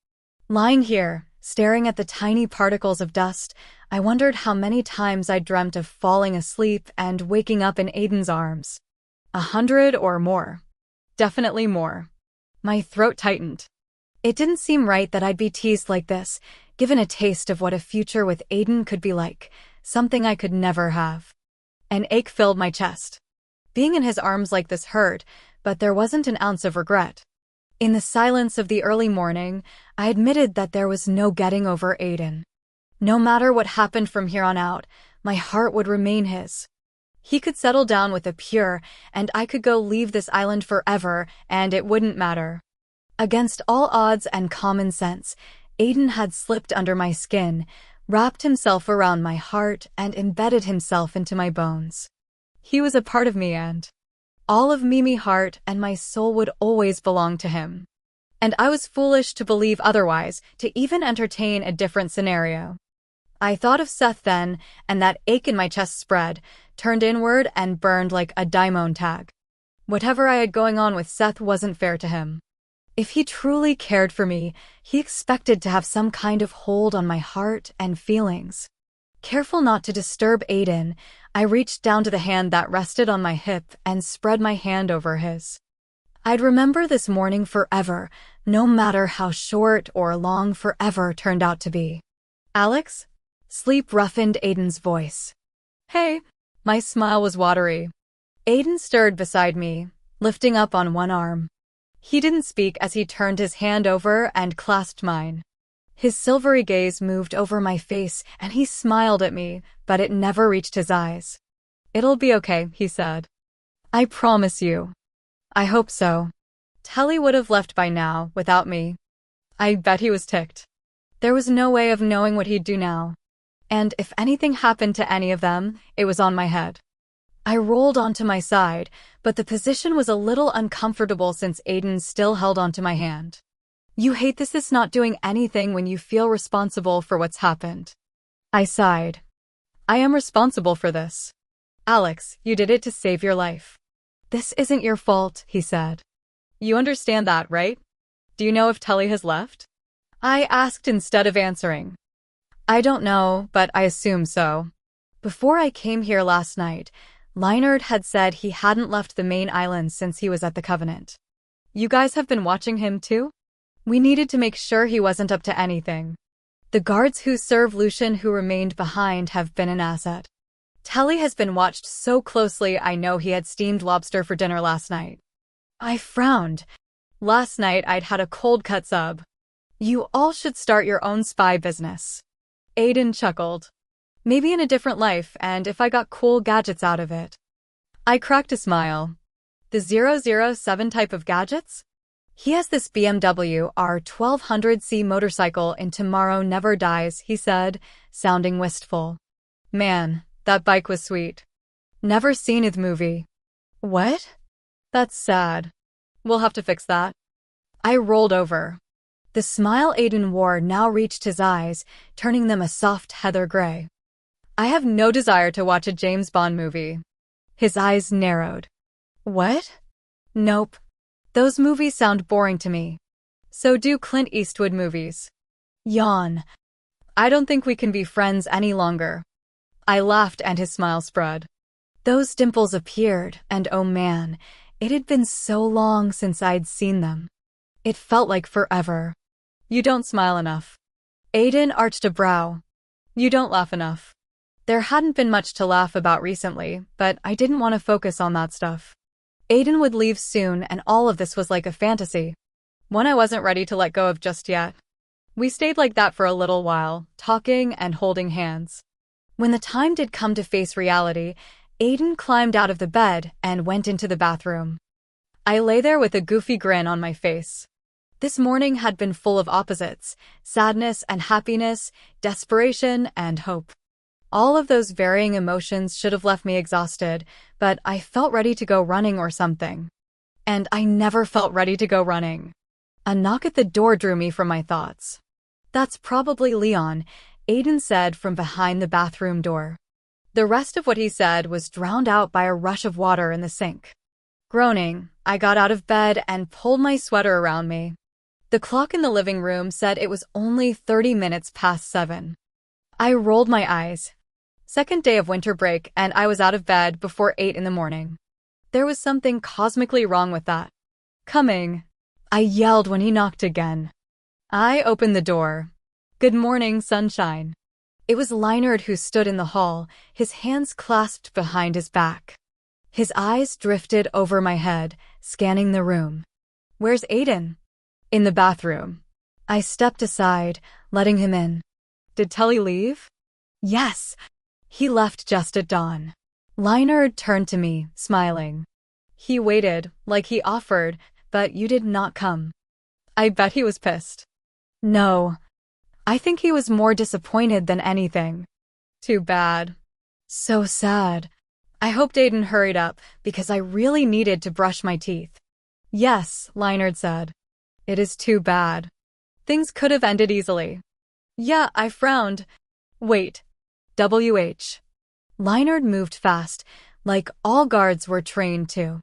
Lying here, staring at the tiny particles of dust, I wondered how many times I'd dreamt of falling asleep and waking up in Aiden's arms. 100 or more. Definitely more. My throat tightened. It didn't seem right that I'd be teased like this, given a taste of what a future with Aiden could be like, something I could never have. An ache filled my chest. Being in his arms like this hurt, but there wasn't an ounce of regret. In the silence of the early morning, I admitted that there was no getting over Aiden. No matter what happened from here on out, my heart would remain his. He could settle down with a pure, and I could go leave this island forever, and it wouldn't matter. Against all odds and common sense, Aiden had slipped under my skin, wrapped himself around my heart, and embedded himself into my bones. He was a part of me, and all of Mimi heart and my soul would always belong to him. And I was foolish to believe otherwise, to even entertain a different scenario. I thought of Seth then, and that ache in my chest spread, turned inward, and burned like a diamond tag. Whatever I had going on with Seth wasn't fair to him. If he truly cared for me, he expected to have some kind of hold on my heart and feelings. Careful not to disturb Aiden, I reached down to the hand that rested on my hip and spread my hand over his. I'd remember this morning forever, no matter how short or long forever turned out to be. "Alex?" Sleep roughened Aiden's voice. "Hey." My smile was watery. Aiden stirred beside me, lifting up on one arm. He didn't speak as he turned his hand over and clasped mine. His silvery gaze moved over my face and he smiled at me, but it never reached his eyes. "It'll be okay," he said. "I promise you." "I hope so." Telly would have left by now, without me. I bet he was ticked. There was no way of knowing what he'd do now. And if anything happened to any of them, it was on my head. I rolled onto my side, but the position was a little uncomfortable since Aiden still held onto my hand. "You hate this not doing anything when you feel responsible for what's happened." I sighed. "I am responsible for this. Alex, you did it to save your life. This isn't your fault," he said. "You understand that, right? Do you know if Telly has left?" I asked instead of answering. "I don't know, but I assume so. Before I came here last night, Leinard had said he hadn't left the main island since he was at the Covenant. You guys have been watching him too? We needed to make sure he wasn't up to anything. The guards who serve Lucian who remained behind have been an asset. Telly has been watched so closely I know he had steamed lobster for dinner last night." I frowned. Last night I'd had a cold-cut sub. "You all should start your own spy business." Aiden chuckled. "Maybe in a different life, and if I got cool gadgets out of it." I cracked a smile. "The 007 type of gadgets?" "He has this BMW R1200C motorcycle in Tomorrow Never Dies," he said, sounding wistful. "Man, that bike was sweet." "Never seen the movie." "What?" "That's sad. We'll have to fix that." I rolled over. The smile Aiden wore now reached his eyes, turning them a soft heather gray. "I have no desire to watch a James Bond movie." His eyes narrowed. "What?" "Nope. Those movies sound boring to me. So do Clint Eastwood movies." Yawn. "I don't think we can be friends any longer." I laughed and his smile spread. Those dimples appeared, and oh man, it had been so long since I'd seen them. It felt like forever. "You don't smile enough." Aiden arched a brow. "You don't laugh enough." There hadn't been much to laugh about recently, but I didn't want to focus on that stuff. Aiden would leave soon and all of this was like a fantasy. One I wasn't ready to let go of just yet. We stayed like that for a little while, talking and holding hands. When the time did come to face reality, Aiden climbed out of the bed and went into the bathroom. I lay there with a goofy grin on my face. This morning had been full of opposites, sadness and happiness, desperation and hope. All of those varying emotions should have left me exhausted, but I felt ready to go running or something. And I never felt ready to go running. A knock at the door drew me from my thoughts. "That's probably Leon," Aiden said from behind the bathroom door. The rest of what he said was drowned out by a rush of water in the sink. Groaning, I got out of bed and pulled my sweater around me. The clock in the living room said it was only 30 minutes past 7. I rolled my eyes. Second day of winter break and I was out of bed before 8 in the morning. There was something cosmically wrong with that. "Coming," I yelled when he knocked again. I opened the door. "Good morning, sunshine." It was Leinard who stood in the hall, his hands clasped behind his back. His eyes drifted over my head, scanning the room. "Where's Aiden?" "In the bathroom." I stepped aside, letting him in. "Did Telly leave?" "Yes. He left just at dawn." Leinard turned to me, smiling. "He waited, like he offered, but you did not come." I bet he was pissed. "No. I think he was more disappointed than anything. Too bad. So sad. I hoped Aiden hurried up, because I really needed to brush my teeth. Yes, Leinard said. It is too bad. Things could have ended easily. Yeah, I frowned. Wait. WH. Leinard moved fast, like all guards were trained to.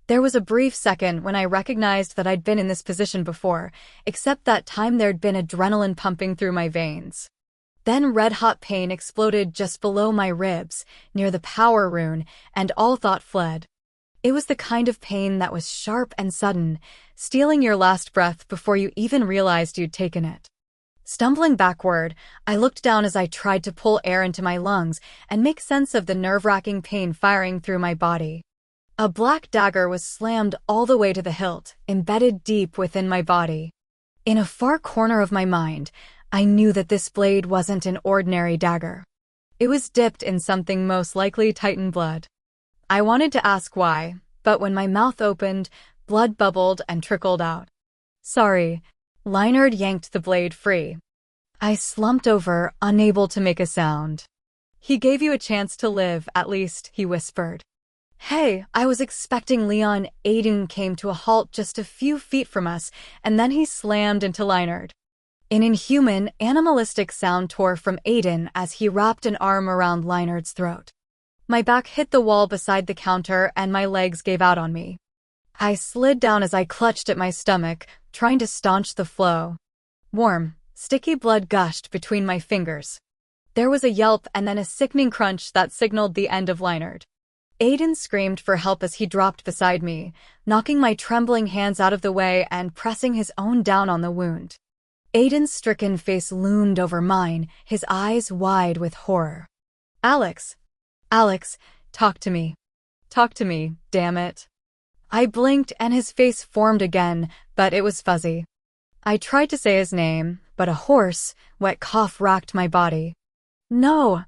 There was a brief second when I recognized that I'd been in this position before, except that time there'd been adrenaline pumping through my veins. Then red-hot pain exploded just below my ribs, near the power rune, and all thought fled. It was the kind of pain that was sharp and sudden, stealing your last breath before you even realized you'd taken it. Stumbling backward, I looked down as I tried to pull air into my lungs and make sense of the nerve-wracking pain firing through my body. A black dagger was slammed all the way to the hilt, embedded deep within my body. In a far corner of my mind, I knew that this blade wasn't an ordinary dagger. It was dipped in something most likely Titan blood. I wanted to ask why, but when my mouth opened, blood bubbled and trickled out. Sorry. Leinard yanked the blade free. I slumped over, unable to make a sound. He gave you a chance to live, at least, he whispered. Hey, I was expecting Leon. Aiden came to a halt just a few feet from us, and then he slammed into Leinard. An inhuman, animalistic sound tore from Aiden as he wrapped an arm around Leinard's throat. My back hit the wall beside the counter and my legs gave out on me. I slid down as I clutched at my stomach, trying to staunch the flow. Warm, sticky blood gushed between my fingers. There was a yelp and then a sickening crunch that signaled the end of Leinard. Aiden screamed for help as he dropped beside me, knocking my trembling hands out of the way and pressing his own down on the wound. Aiden's stricken face loomed over mine, his eyes wide with horror. Alex, talk to me. Talk to me, damn it. I blinked and his face formed again, but it was fuzzy. I tried to say his name, but a hoarse, wet cough racked my body. No.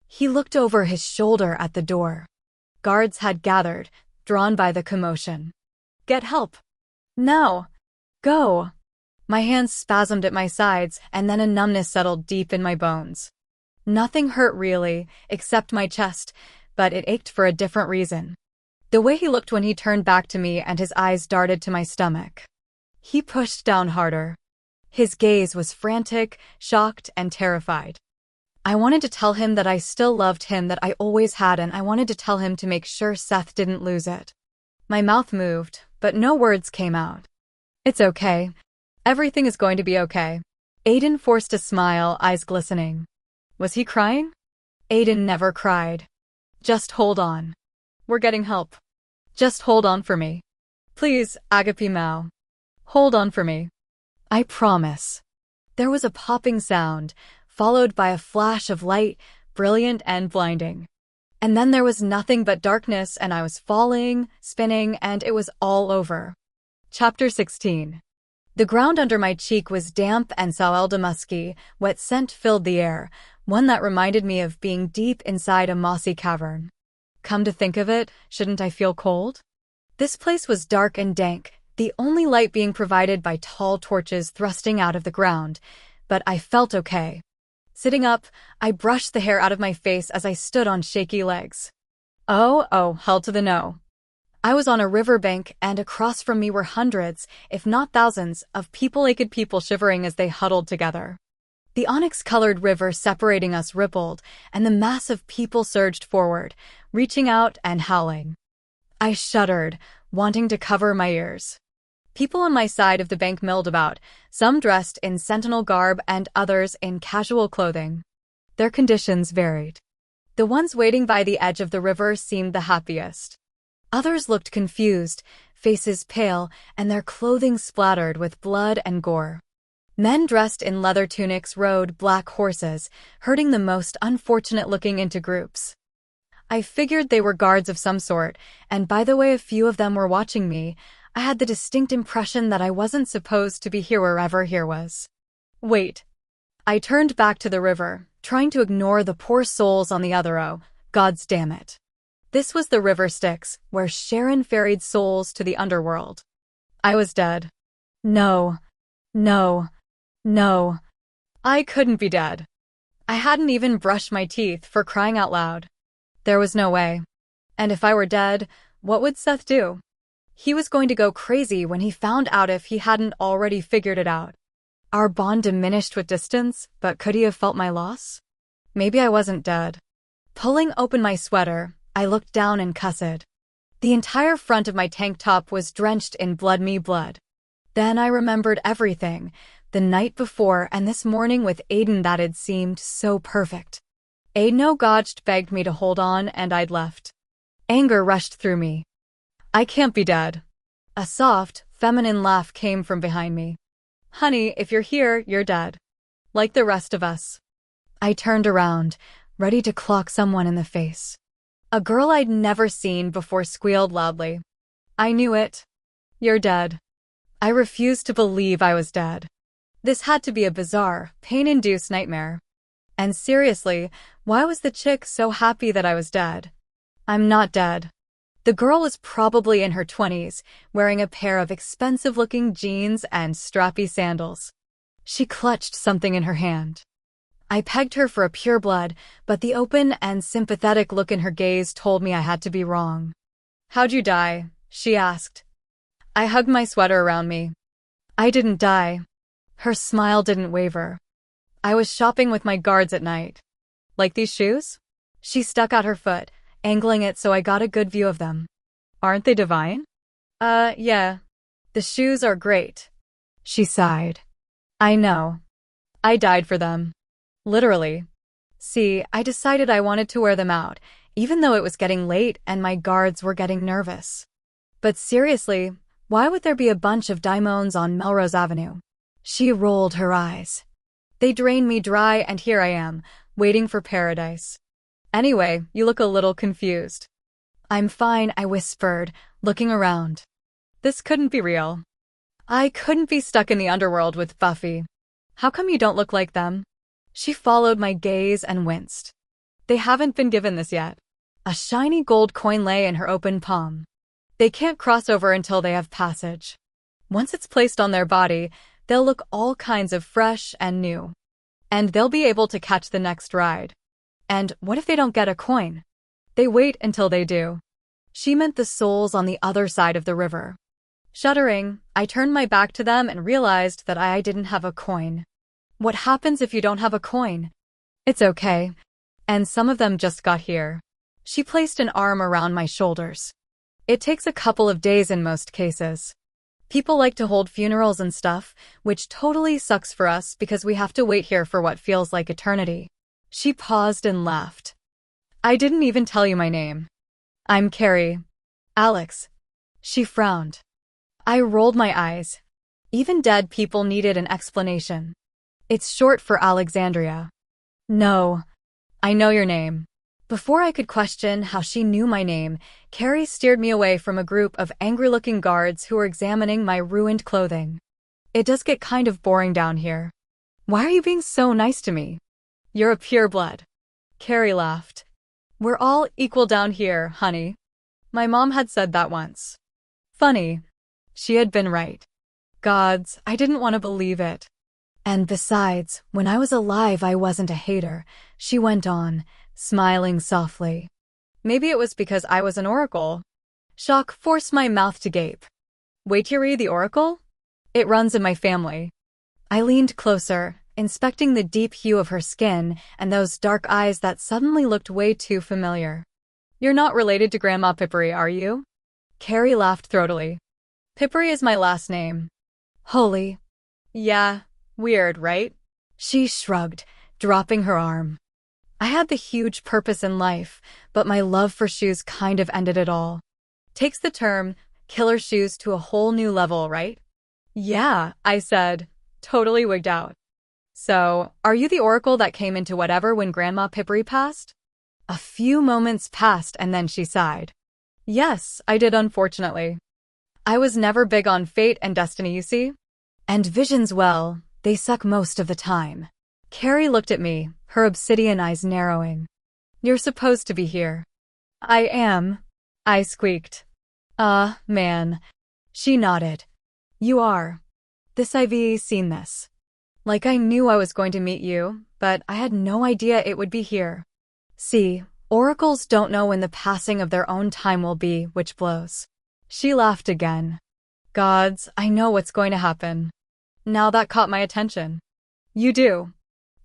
He looked over his shoulder at the door. Guards had gathered, drawn by the commotion. Get help. Now. Go. My hands spasmed at my sides, and then a numbness settled deep in my bones. Nothing hurt really, except my chest, but it ached for a different reason. The way he looked when he turned back to me and his eyes darted to my stomach. He pushed down harder. His gaze was frantic, shocked, and terrified. I wanted to tell him that I still loved him, that I always had, and I wanted to tell him to make sure Seth didn't lose it. My mouth moved, but no words came out. It's okay. Everything is going to be okay. Aiden forced a smile, eyes glistening. Was he crying? Aiden never cried. Just hold on. We're getting help. Just hold on for me. Please, Agape Mao. Hold on for me. I promise. There was a popping sound, followed by a flash of light, brilliant and blinding. And then there was nothing but darkness, and I was falling, spinning, and it was all over. Chapter 16. The ground under my cheek was damp and sour musky, wet scent filled the air, one that reminded me of being deep inside a mossy cavern. Come to think of it, shouldn't I feel cold? This place was dark and dank, the only light being provided by tall torches thrusting out of the ground, but I felt okay. Sitting up, I brushed the hair out of my face as I stood on shaky legs. Oh, hell to the no. I was on a riverbank, and across from me were hundreds, if not thousands, of naked people shivering as they huddled together. The onyx-colored river separating us rippled, and the mass of people surged forward, reaching out and howling. I shuddered, wanting to cover my ears. People on my side of the bank milled about, some dressed in sentinel garb and others in casual clothing. Their conditions varied. The ones waiting by the edge of the river seemed the happiest. Others looked confused, faces pale, and their clothing splattered with blood and gore. Men dressed in leather tunics rode black horses, herding the most unfortunate-looking into groups. I figured they were guards of some sort, and by the way a few of them were watching me, I had the distinct impression that I wasn't supposed to be here wherever here was. Wait. I turned back to the river, trying to ignore the poor souls on the other row. Gods damn it. This was the River Styx, where Sharon ferried souls to the underworld. I was dead. No. No. No. I couldn't be dead. I hadn't even brushed my teeth, for crying out loud. There was no way. And if I were dead, what would Seth do? He was going to go crazy when he found out if he hadn't already figured it out. Our bond diminished with distance, but could he have felt my loss? Maybe I wasn't dead. Pulling open my sweater, I looked down and cussed. The entire front of my tank top was drenched in blood. Then I remembered everything, the night before and this morning with Aiden that had seemed so perfect. Aiden Gotched begged me to hold on and I'd left. Anger rushed through me. I can't be dead. A soft, feminine laugh came from behind me. Honey, if you're here, you're dead. Like the rest of us. I turned around, ready to clock someone in the face. A girl I'd never seen before squealed loudly. I knew it. You're dead. I refused to believe I was dead. This had to be a bizarre, pain-induced nightmare. And seriously, why was the chick so happy that I was dead? I'm not dead. The girl was probably in her 20s, wearing a pair of expensive-looking jeans and strappy sandals. She clutched something in her hand. I pegged her for a pureblood, but the open and sympathetic look in her gaze told me I had to be wrong. How'd you die? She asked. I hugged my sweater around me. I didn't die. Her smile didn't waver. I was shopping with my guards at night. Like these shoes? She stuck out her foot, angling it so I got a good view of them. Aren't they divine? Yeah. The shoes are great. She sighed. I know. I died for them. Literally. See, I decided I wanted to wear them out, even though it was getting late and my guards were getting nervous. But seriously, why would there be a bunch of diamonds on Melrose Avenue? She rolled her eyes. They drained me dry and here I am, waiting for paradise. Anyway, you look a little confused. I'm fine, I whispered, looking around. This couldn't be real. I couldn't be stuck in the underworld with Buffy. How come you don't look like them? She followed my gaze and winced. They haven't been given this yet. A shiny gold coin lay in her open palm. They can't cross over until they have passage. Once it's placed on their body, they'll look all kinds of fresh and new. And they'll be able to catch the next ride. And what if they don't get a coin? They wait until they do. She meant the souls on the other side of the river. Shuddering, I turned my back to them and realized that I didn't have a coin. What happens if you don't have a coin? It's okay. And some of them just got here. She placed an arm around my shoulders. It takes a couple of days in most cases. People like to hold funerals and stuff, which totally sucks for us because we have to wait here for what feels like eternity. She paused and laughed. I didn't even tell you my name. I'm Carrie. Alex. She frowned. I rolled my eyes. Even dead people needed an explanation. It's short for Alexandria. No. I know your name. Before I could question how she knew my name, Carrie steered me away from a group of angry-looking guards who were examining my ruined clothing. It does get kind of boring down here. Why are you being so nice to me? You're a pureblood. Carrie laughed. We're all equal down here, honey. My mom had said that once. Funny. She had been right. Gods, I didn't want to believe it. And besides, when I was alive I wasn't a hater, she went on, smiling softly. Maybe it was because I was an oracle. Shock forced my mouth to gape. Waitiri the oracle? It runs in my family. I leaned closer, inspecting the deep hue of her skin and those dark eyes that suddenly looked way too familiar. You're not related to Grandma Pippery, are you? Carrie laughed throatily. Pippery is my last name. Holy. Yeah, weird, right? She shrugged, dropping her arm. I had the huge purpose in life, but my love for shoes kind of ended it all. Takes the term, killer shoes to a whole new level, right? Yeah, I said, totally wigged out. So, are you the oracle that came into whatever when Grandma Pippery passed? A few moments passed and then she sighed. Yes, I did, unfortunately. I was never big on fate and destiny, you see? And visions, well, they suck most of the time. Carrie looked at me, her obsidian eyes narrowing. You're supposed to be here. I am. I squeaked. Man. She nodded. You are. This I've seen this. Like I knew I was going to meet you, but I had no idea it would be here. See, oracles don't know when the passing of their own time will be, which blows. She laughed again. Gods, I know what's going to happen. Now that caught my attention. You do.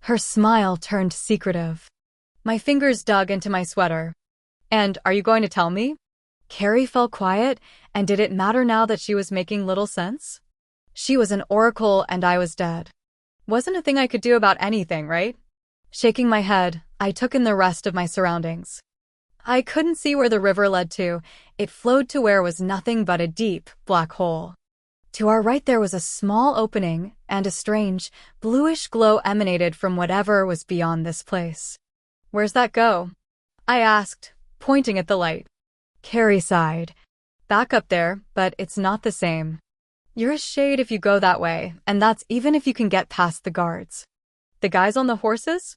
Her smile turned secretive. My fingers dug into my sweater. And are you going to tell me? Carrie fell quiet, and did it matter now that she was making little sense? She was an oracle and I was dead. Wasn't a thing I could do about anything, right? Shaking my head, I took in the rest of my surroundings. I couldn't see where the river led to. It flowed to where was nothing but a deep, black hole. To our right there was a small opening, and a strange, bluish glow emanated from whatever was beyond this place. Where's that go? I asked, pointing at the light. Carrie sighed. Back up there, but it's not the same. You're a shade if you go that way, and that's even if you can get past the guards. The guys on the horses?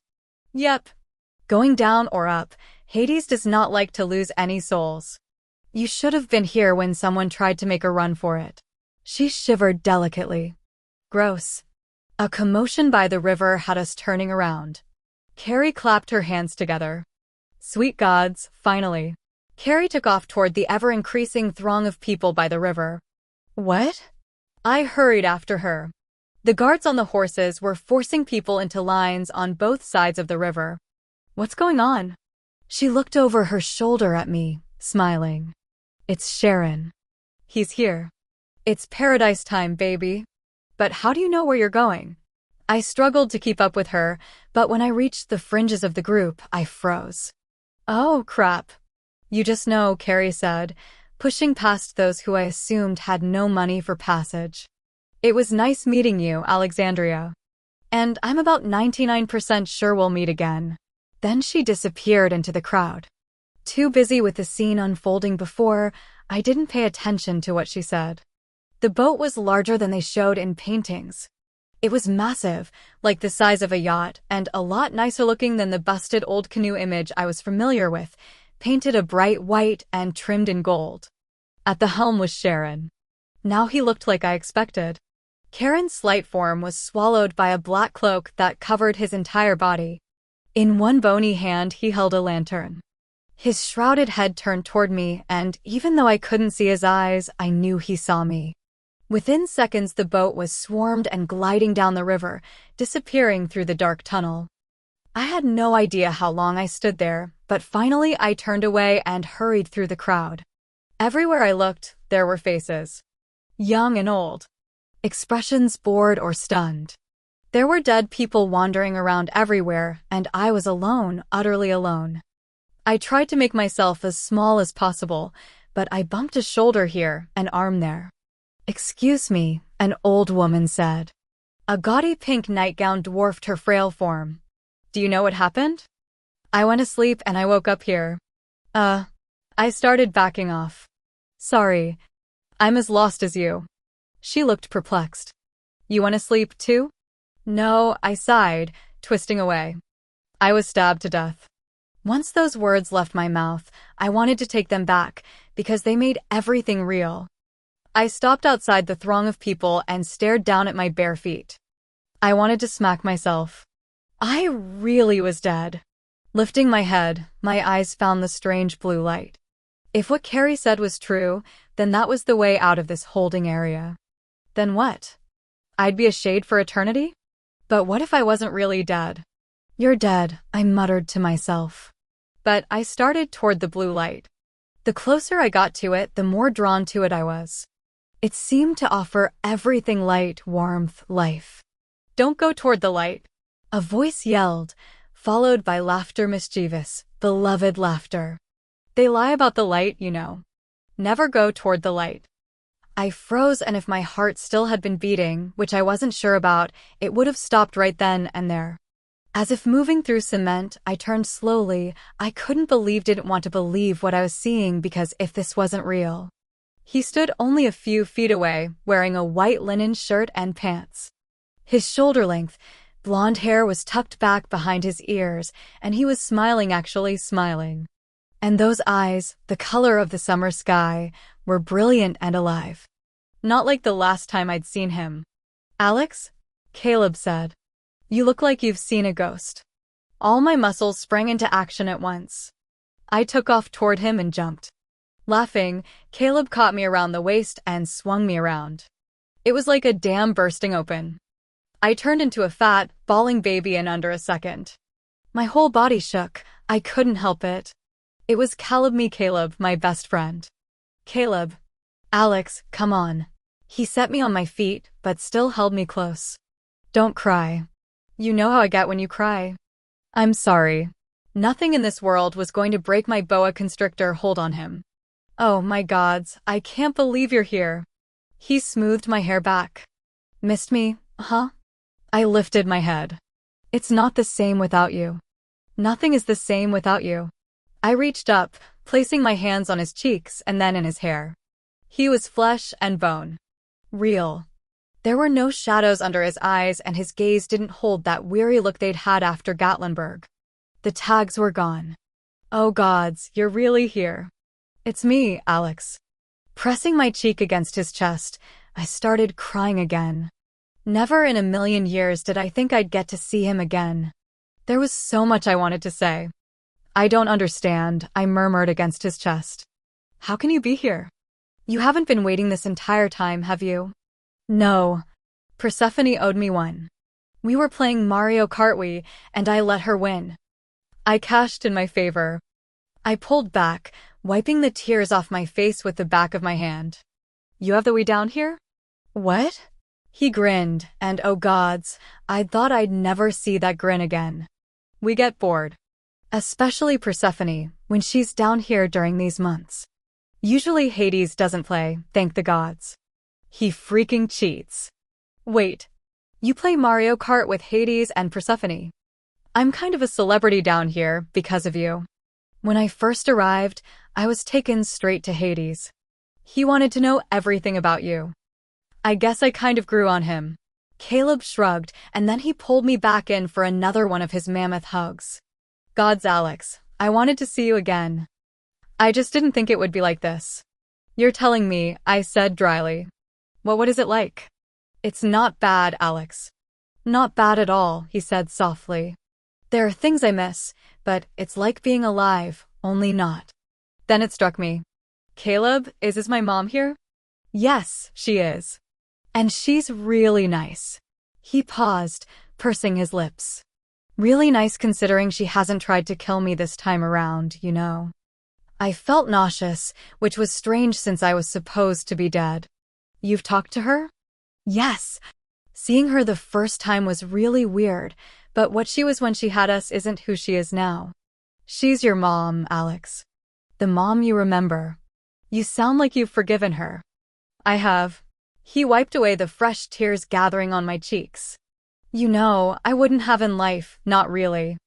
Yep. Going down or up, Hades does not like to lose any souls. You should have been here when someone tried to make a run for it. She shivered delicately. Gross. A commotion by the river had us turning around. Carrie clapped her hands together. Sweet gods, finally. Carrie took off toward the ever-increasing throng of people by the river. What? I hurried after her. The guards on the horses were forcing people into lines on both sides of the river. What's going on? She looked over her shoulder at me, smiling. It's Sharon. He's here. It's paradise time, baby. But how do you know where you're going? I struggled to keep up with her, but when I reached the fringes of the group, I froze. Oh, crap. You just know, Carrie said, pushing past those who I assumed had no money for passage. It was nice meeting you, Alexandria. And I'm about 99% sure we'll meet again. Then she disappeared into the crowd. Too busy with the scene unfolding before, I didn't pay attention to what she said. The boat was larger than they showed in paintings. It was massive, like the size of a yacht, and a lot nicer looking than the busted old canoe image I was familiar with, painted a bright white and trimmed in gold. At the helm was Sharon. Now he looked like I expected. Karen's slight form was swallowed by a black cloak that covered his entire body. In one bony hand he held a lantern. His shrouded head turned toward me, and even though I couldn't see his eyes, I knew he saw me. Within seconds the boat was swarmed and gliding down the river, disappearing through the dark tunnel. I had no idea how long I stood there, but finally I turned away and hurried through the crowd. Everywhere I looked, there were faces. Young and old. Expressions bored or stunned. There were dead people wandering around everywhere, and I was alone, utterly alone. I tried to make myself as small as possible, but I bumped a shoulder here, an arm there. Excuse me, an old woman said. A gaudy pink nightgown dwarfed her frail form. Do you know what happened? I went to sleep and I woke up here. I started backing off. Sorry. I'm as lost as you. She looked perplexed. You want to sleep too? No, I sighed, twisting away. I was stabbed to death. Once those words left my mouth, I wanted to take them back, because they made everything real. I stopped outside the throng of people and stared down at my bare feet. I wanted to smack myself. I really was dead. Lifting my head, my eyes found the strange blue light. If what Carrie said was true, then that was the way out of this holding area. Then what? I'd be a shade for eternity? But what if I wasn't really dead? You're dead, I muttered to myself. But I started toward the blue light. The closer I got to it, the more drawn to it I was. It seemed to offer everything light, warmth, life. Don't go toward the light. A voice yelled, followed by laughter, mischievous, beloved laughter. They lie about the light, you know. Never go toward the light. I froze, and if my heart still had been beating, which I wasn't sure about, it would have stopped right then and there. As if moving through cement, I turned slowly. I didn't want to believe what I was seeing, because if this wasn't real. He stood only a few feet away, wearing a white linen shirt and pants. His shoulder-length, blonde hair was tucked back behind his ears, and he was smiling, actually smiling. And those eyes, the color of the summer sky, were brilliant and alive. Not like the last time I'd seen him. Alex? Caleb said. You look like you've seen a ghost. All my muscles sprang into action at once. I took off toward him and jumped. Laughing, Caleb caught me around the waist and swung me around. It was like a dam bursting open. I turned into a fat, bawling baby in under a second. My whole body shook. I couldn't help it. It was Caleb, my best friend. Caleb. Alex, come on. He set me on my feet, but still held me close. Don't cry. You know how I get when you cry. I'm sorry. Nothing in this world was going to break my boa constrictor hold on him. Oh my gods, I can't believe you're here. He smoothed my hair back. Missed me, huh? I lifted my head. It's not the same without you. Nothing is the same without you. I reached up, placing my hands on his cheeks and then in his hair. He was flesh and bone. Real. There were no shadows under his eyes and his gaze didn't hold that weary look they'd had after Gatlinburg. The tags were gone. Oh gods, you're really here. It's me, Alex. Pressing my cheek against his chest, I started crying again. Never in a million years did I think I'd get to see him again. There was so much I wanted to say. I don't understand, I murmured against his chest. How can you be here? You haven't been waiting this entire time, have you? No. Persephone owed me one. We were playing Mario Kart Wii, and I let her win. I cashed in my favor. I pulled back, wiping the tears off my face with the back of my hand. You have the Wii down here? What? He grinned, and oh gods, I thought I'd never see that grin again. We get bored. Especially Persephone, when she's down here during these months. Usually Hades doesn't play, thank the gods. He freaking cheats. Wait, you play Mario Kart with Hades and Persephone? I'm kind of a celebrity down here because of you. When I first arrived, I was taken straight to Hades. He wanted to know everything about you. I guess I kind of grew on him. Caleb shrugged, and then he pulled me back in for another one of his mammoth hugs. Gods, Alex, I wanted to see you again. I just didn't think it would be like this. You're telling me, I said dryly. Well, what is it like? It's not bad, Alex. Not bad at all, he said softly. There are things I miss, but it's like being alive, only not. Then it struck me. Caleb, is my mom here? Yes, she is. And she's really nice. He paused, pursing his lips. Really nice considering she hasn't tried to kill me this time around, you know. I felt nauseous, which was strange since I was supposed to be dead. You've talked to her? Yes. Seeing her the first time was really weird, but what she was when she had us isn't who she is now. She's your mom, Alex. The mom you remember. You sound like you've forgiven her. I have. He wiped away the fresh tears gathering on my cheeks. You know, I wouldn't have in life, not really.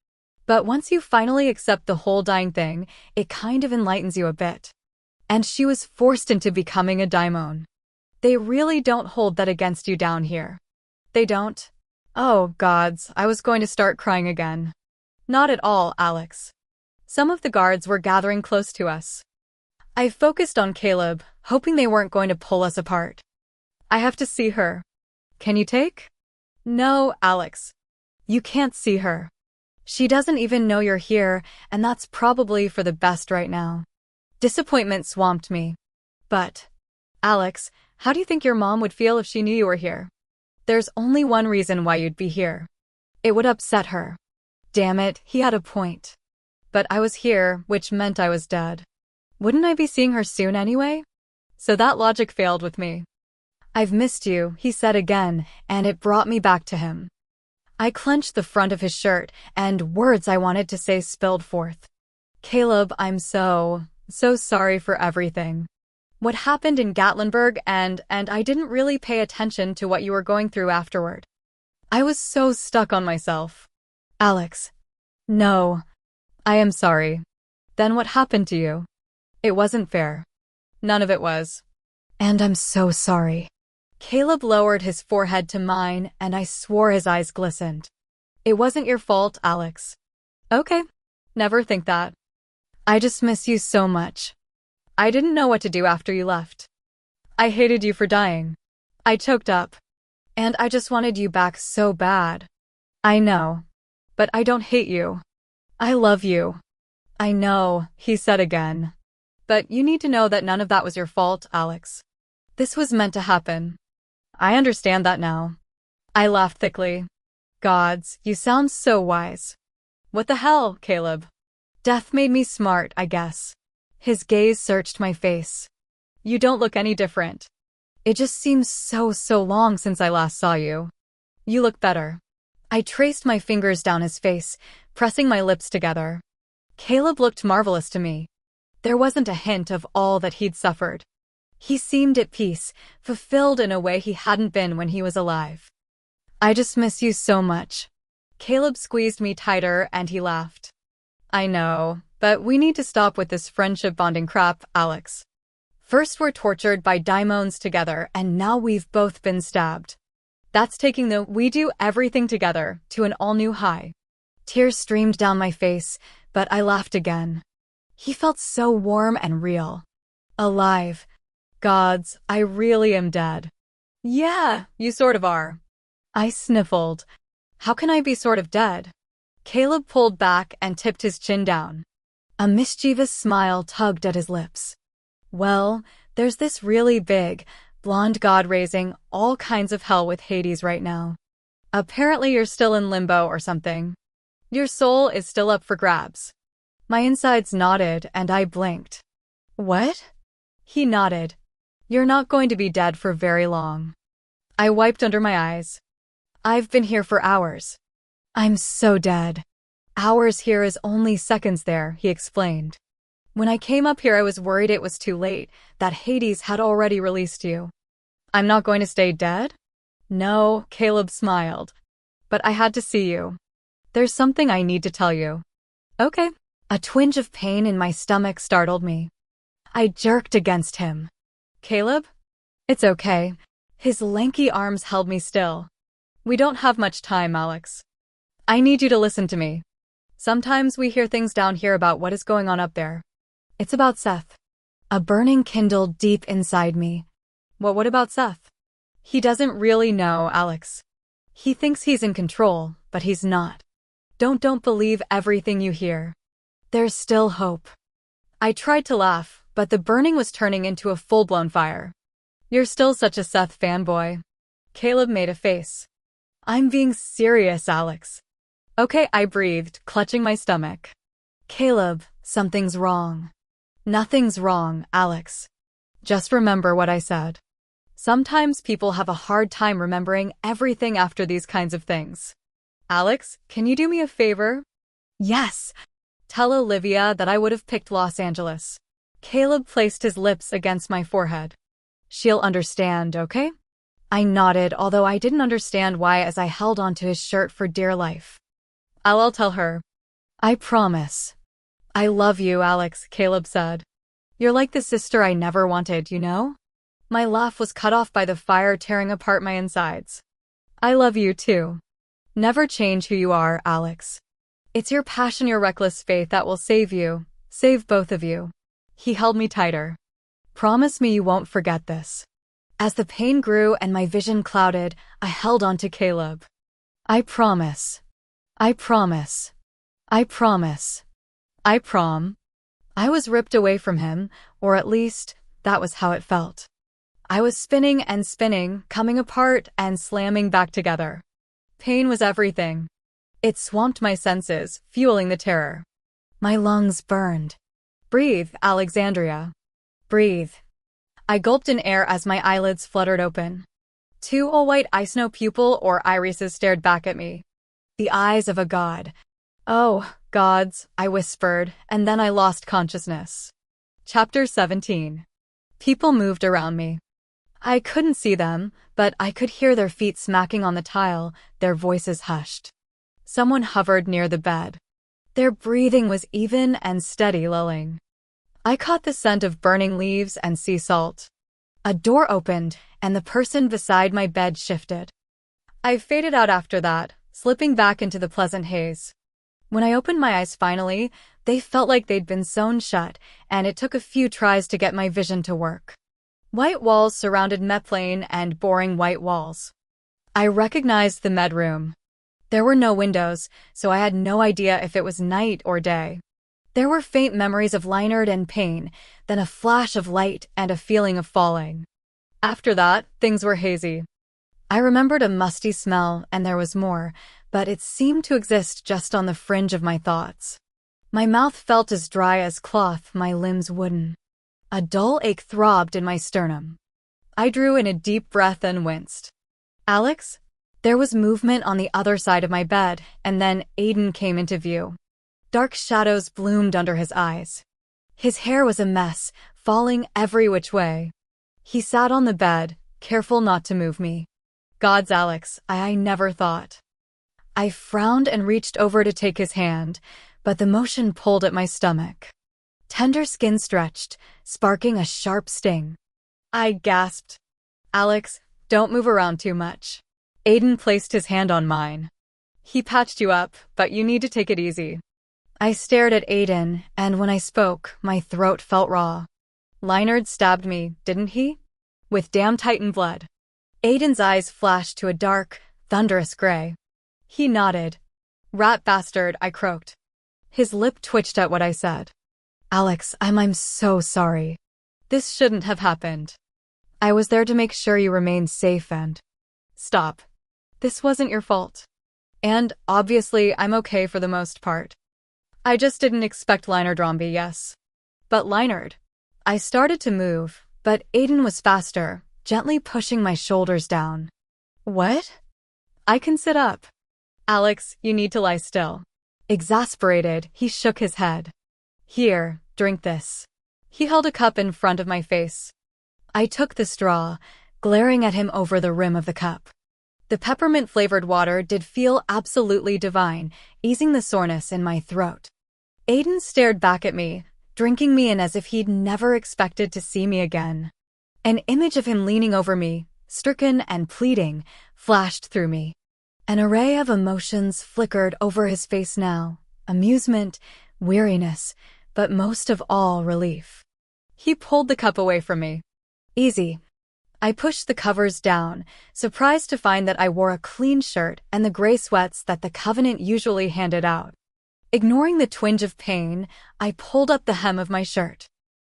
But once you finally accept the whole dying thing, it kind of enlightens you a bit. And she was forced into becoming a daimon. They really don't hold that against you down here. They don't? Oh, gods, I was going to start crying again. Not at all, Alex. Some of the guards were gathering close to us. I focused on Caleb, hoping they weren't going to pull us apart. I have to see her. Can you take? No, Alex. You can't see her. She doesn't even know you're here, and that's probably for the best right now. Disappointment swamped me. But, Alex, how do you think your mom would feel if she knew you were here? There's only one reason why you'd be here. It would upset her. Damn it, he had a point. But I was here, which meant I was dead. Wouldn't I be seeing her soon anyway? So that logic failed with me. I've missed you, he said again, and it brought me back to him. I clenched the front of his shirt, and words I wanted to say spilled forth. Caleb, I'm so sorry for everything. What happened in Gatlinburg and I didn't really pay attention to what you were going through afterward. I was so stuck on myself. Alex. No. I am sorry. Then what happened to you? It wasn't fair. None of it was. And I'm so sorry. Caleb lowered his forehead to mine, and I swore his eyes glistened. It wasn't your fault, Alex. Okay. Never think that. I just miss you so much. I didn't know what to do after you left. I hated you for dying. I choked up. And I just wanted you back so bad. I know. But I don't hate you. I love you. I know, he said again. But you need to know that none of that was your fault, Alex. This was meant to happen. I understand that now. I laughed thickly. Gods, you sound so wise. What the hell, Caleb? Death made me smart, I guess. His gaze searched my face. You don't look any different. It just seems so long since I last saw you. You look better. I traced my fingers down his face, pressing my lips together. Caleb looked marvelous to me. There wasn't a hint of all that he'd suffered. He seemed at peace, fulfilled in a way he hadn't been when he was alive. I just miss you so much. Caleb squeezed me tighter and he laughed. I know, but we need to stop with this friendship bonding crap, Alex. First we're tortured by daimons together, and now we've both been stabbed. That's taking the we do everything together to an all-new high. Tears streamed down my face, but I laughed again. He felt so warm and real. Alive. Gods, I really am dead. Yeah, you sort of are. I sniffled. How can I be sort of dead? Caleb pulled back and tipped his chin down. A mischievous smile tugged at his lips. Well, there's this really big, blonde god raising all kinds of hell with Hades right now. Apparently you're still in limbo or something. Your soul is still up for grabs. My insides nodded and I blinked. What? He nodded. You're not going to be dead for very long. I wiped under my eyes. I've been here for hours. I'm so dead. Hours here is only seconds there, he explained. When I came up here I was worried it was too late, that Hades had already released you. I'm not going to stay dead? No, Caleb smiled. But I had to see you. There's something I need to tell you. Okay. A twinge of pain in my stomach startled me. I jerked against him. Caleb? It's okay. His lanky arms held me still. We don't have much time, Alex. I need you to listen to me. Sometimes we hear things down here about what is going on up there. It's about Seth. A burning kindled deep inside me. What about Seth? He doesn't really know, Alex. He thinks he's in control, but he's not. Don't believe everything you hear. There's still hope. I tried to laugh, but the burning was turning into a full-blown fire. You're still such a Seth fanboy. Caleb made a face. I'm being serious, Alex. Okay, I breathed, clutching my stomach. Caleb, something's wrong. Nothing's wrong, Alex. Just remember what I said. Sometimes people have a hard time remembering everything after these kinds of things. Alex, can you do me a favor? Yes. Tell Olivia that I would have picked Los Angeles. Caleb placed his lips against my forehead. She'll understand, okay? I nodded, although I didn't understand why as I held onto his shirt for dear life. I'll tell her. I promise. I love you, Alex, Caleb said. You're like the sister I never wanted, you know? My laugh was cut off by the fire tearing apart my insides. I love you too. Never change who you are, Alex. It's your passion, your reckless faith that will save you, save both of you. He held me tighter. Promise me you won't forget this. As the pain grew and my vision clouded, I held on to Caleb. I promise. I promise. I promise. I prom. I was ripped away from him, or at least, that was how it felt. I was spinning and spinning, coming apart and slamming back together. Pain was everything. It swamped my senses, fueling the terror. My lungs burned. Breathe, Alexandria. Breathe. I gulped in air as my eyelids fluttered open. Two all-white ice-snow pupil or irises stared back at me. The eyes of a god. Oh, gods, I whispered, and then I lost consciousness. Chapter 17. People moved around me. I couldn't see them, but I could hear their feet smacking on the tile, their voices hushed. Someone hovered near the bed. Their breathing was even and steady, lulling. I caught the scent of burning leaves and sea salt. A door opened, and the person beside my bed shifted. I faded out after that, slipping back into the pleasant haze. When I opened my eyes finally, they felt like they'd been sewn shut, and it took a few tries to get my vision to work. White walls surrounded me, plain and boring white walls. I recognized the med room. There were no windows, so I had no idea if it was night or day. There were faint memories of Leinard and pain, then a flash of light and a feeling of falling. After that, things were hazy. I remembered a musty smell, and there was more, but it seemed to exist just on the fringe of my thoughts. My mouth felt as dry as cloth, my limbs wooden. A dull ache throbbed in my sternum. I drew in a deep breath and winced. Alex? There was movement on the other side of my bed, and then Aiden came into view. Dark shadows bloomed under his eyes. His hair was a mess, falling every which way. He sat on the bed, careful not to move me. Gods, Alex, I never thought. I frowned and reached over to take his hand, but the motion pulled at my stomach. Tender skin stretched, sparking a sharp sting. I gasped. Alex, don't move around too much. Aiden placed his hand on mine. He patched you up, but you need to take it easy. I stared at Aiden, and when I spoke, my throat felt raw. Leinard stabbed me, didn't he? With damn Titan blood. Aiden's eyes flashed to a dark, thunderous gray. He nodded. Rat bastard, I croaked. His lip twitched at what I said. Alex, I'm so sorry. This shouldn't have happened. I was there to make sure you remained safe and... Stop. This wasn't your fault. And, obviously, I'm okay for the most part. I just didn't expect Leinard Romby, yes. But Leinard. I started to move, but Aiden was faster, gently pushing my shoulders down. What? I can sit up. Alex, you need to lie still. Exasperated, he shook his head. Here, drink this. He held a cup in front of my face. I took the straw, glaring at him over the rim of the cup. The peppermint-flavored water did feel absolutely divine, easing the soreness in my throat. Aiden stared back at me, drinking me in as if he'd never expected to see me again. An image of him leaning over me, stricken and pleading, flashed through me. An array of emotions flickered over his face now, amusement, weariness, but most of all relief. He pulled the cup away from me. Easy. I pushed the covers down, surprised to find that I wore a clean shirt and the gray sweats that the Covenant usually handed out. Ignoring the twinge of pain, I pulled up the hem of my shirt.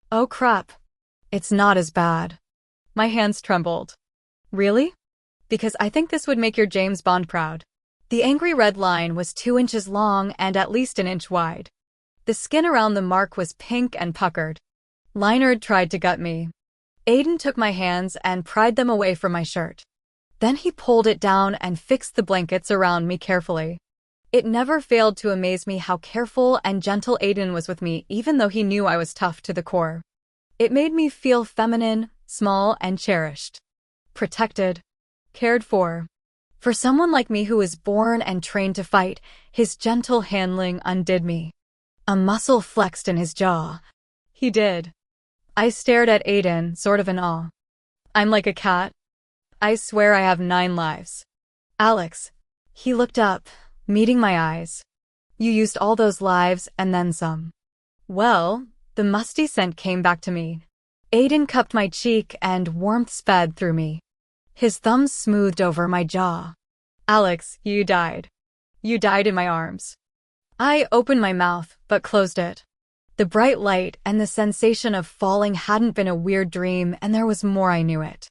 Oh crap. It's not as bad. My hands trembled. Really? Because I think this would make your James Bond proud. The angry red line was 2 inches long and at least an inch wide. The skin around the mark was pink and puckered. Leinard tried to gut me. Aiden took my hands and pried them away from my shirt. Then he pulled it down and fixed the blankets around me carefully. It never failed to amaze me how careful and gentle Aiden was with me, even though he knew I was tough to the core. It made me feel feminine, small, and cherished. Protected. Cared for. For someone like me who was born and trained to fight, his gentle handling undid me. A muscle flexed in his jaw. He did. I stared at Aiden, sort of in awe. I'm like a cat. I swear I have 9 lives. Alex. He looked up, meeting my eyes. You used all those lives and then some. Well, the musty scent came back to me. Aiden cupped my cheek and warmth sped through me. His thumbs smoothed over my jaw. Alex, you died. You died in my arms. I opened my mouth, but closed it. The bright light and the sensation of falling hadn't been a weird dream, and there was more. I knew it.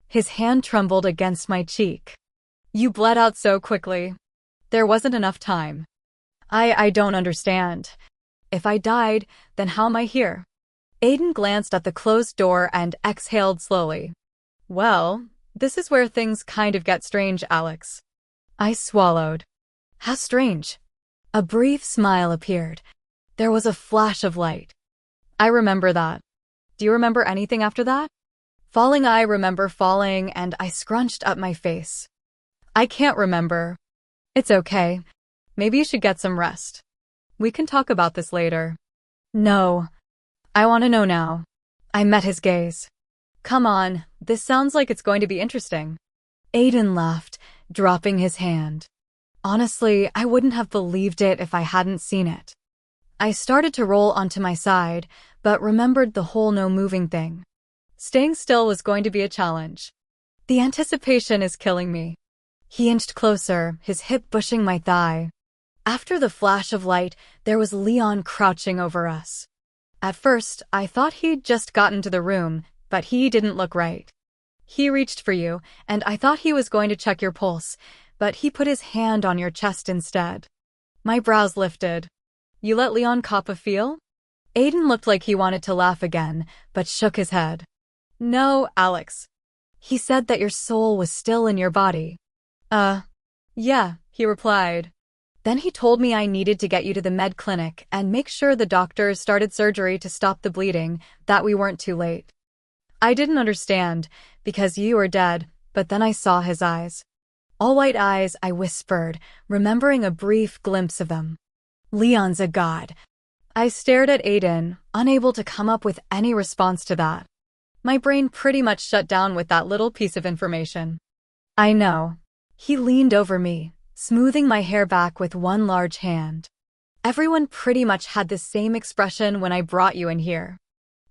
His hand trembled against my cheek. You bled out so quickly. There wasn't enough time. I don't understand. If I died, then how am I here? Aiden glanced at the closed door and exhaled slowly. Well, this is where things kind of get strange, Alex. I swallowed. How strange. A brief smile appeared. There was a flash of light. I remember that. Do you remember anything after that? Falling, I remember falling, and I scrunched up my face. I can't remember. It's okay. Maybe you should get some rest. We can talk about this later. No. I want to know now. I met his gaze. Come on, this sounds like it's going to be interesting. Aiden laughed, dropping his hand. Honestly, I wouldn't have believed it if I hadn't seen it. I started to roll onto my side, but remembered the whole no moving thing. Staying still was going to be a challenge. The anticipation is killing me. He inched closer, his hip pushing my thigh. After the flash of light, there was Leon crouching over us. At first, I thought he'd just gotten to the room, but he didn't look right. He reached for you, and I thought he was going to check your pulse, but he put his hand on your chest instead. My brows lifted. You let Leon cop a feel? Aiden looked like he wanted to laugh again, but shook his head. No, Alex. He said that your soul was still in your body. Yeah, he replied. Then he told me I needed to get you to the med clinic and make sure the doctors started surgery to stop the bleeding, that we weren't too late. I didn't understand, because you were dead, but then I saw his eyes. All white eyes, I whispered, remembering a brief glimpse of them. Leon's a god. I stared at Aiden, unable to come up with any response to that. My brain pretty much shut down with that little piece of information. I know. He leaned over me, smoothing my hair back with one large hand. Everyone pretty much had the same expression when I brought you in here.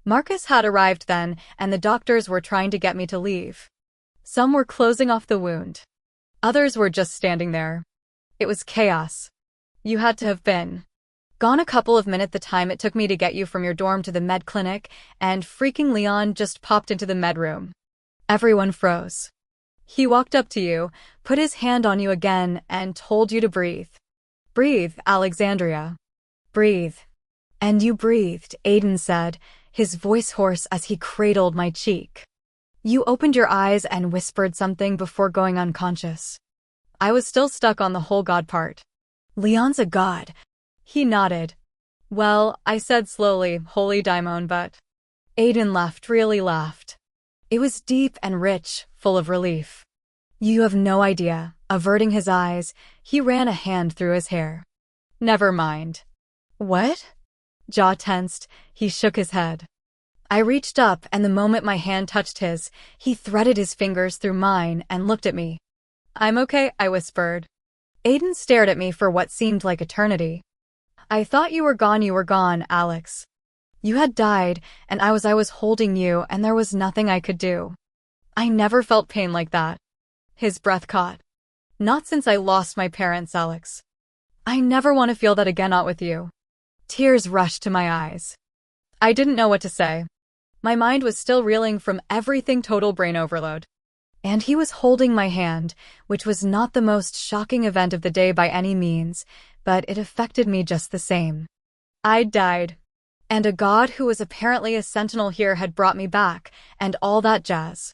Marcus had arrived then, and the doctors were trying to get me to leave. Some were closing off the wound. Others were just standing there. It was chaos. You had to have been gone a couple of minutes the time it took me to get you from your dorm to the med clinic, and freaking Leon just popped into the med room. Everyone froze. He walked up to you, put his hand on you again, and told you to breathe. Breathe, Alexandria. Breathe. And you breathed, Aiden said, his voice hoarse as he cradled my cheek. You opened your eyes and whispered something before going unconscious. I was still stuck on the whole god part. Leon's a god. He nodded. Well, I said slowly, holy daimon, but... Aiden laughed, really laughed. It was deep and rich, full of relief. You have no idea. Averting his eyes, he ran a hand through his hair. Never mind. What? Jaw tensed, he shook his head. I reached up, and the moment my hand touched his, he threaded his fingers through mine and looked at me. I'm okay, I whispered. Aiden stared at me for what seemed like eternity. I thought you were gone, Alex. You had died, and I was holding you, and there was nothing I could do. I never felt pain like that. His breath caught. Not since I lost my parents, Alex. I never want to feel that again, not with you. Tears rushed to my eyes. I didn't know what to say. My mind was still reeling from everything, total brain overload. And he was holding my hand, which was not the most shocking event of the day by any means, but it affected me just the same. I'd died. And a god who was apparently a sentinel here had brought me back, and all that jazz.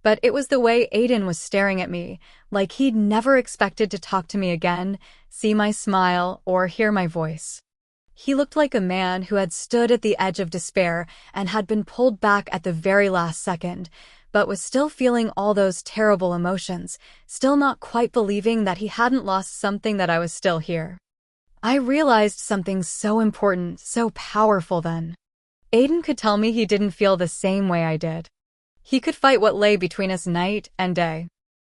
But it was the way Aiden was staring at me, like he'd never expected to talk to me again, see my smile, or hear my voice. He looked like a man who had stood at the edge of despair and had been pulled back at the very last second, but was still feeling all those terrible emotions, still not quite believing that he hadn't lost something, that I was still here. I realized something so important, so powerful then. Aiden could tell me he didn't feel the same way I did. He could fight what lay between us night and day.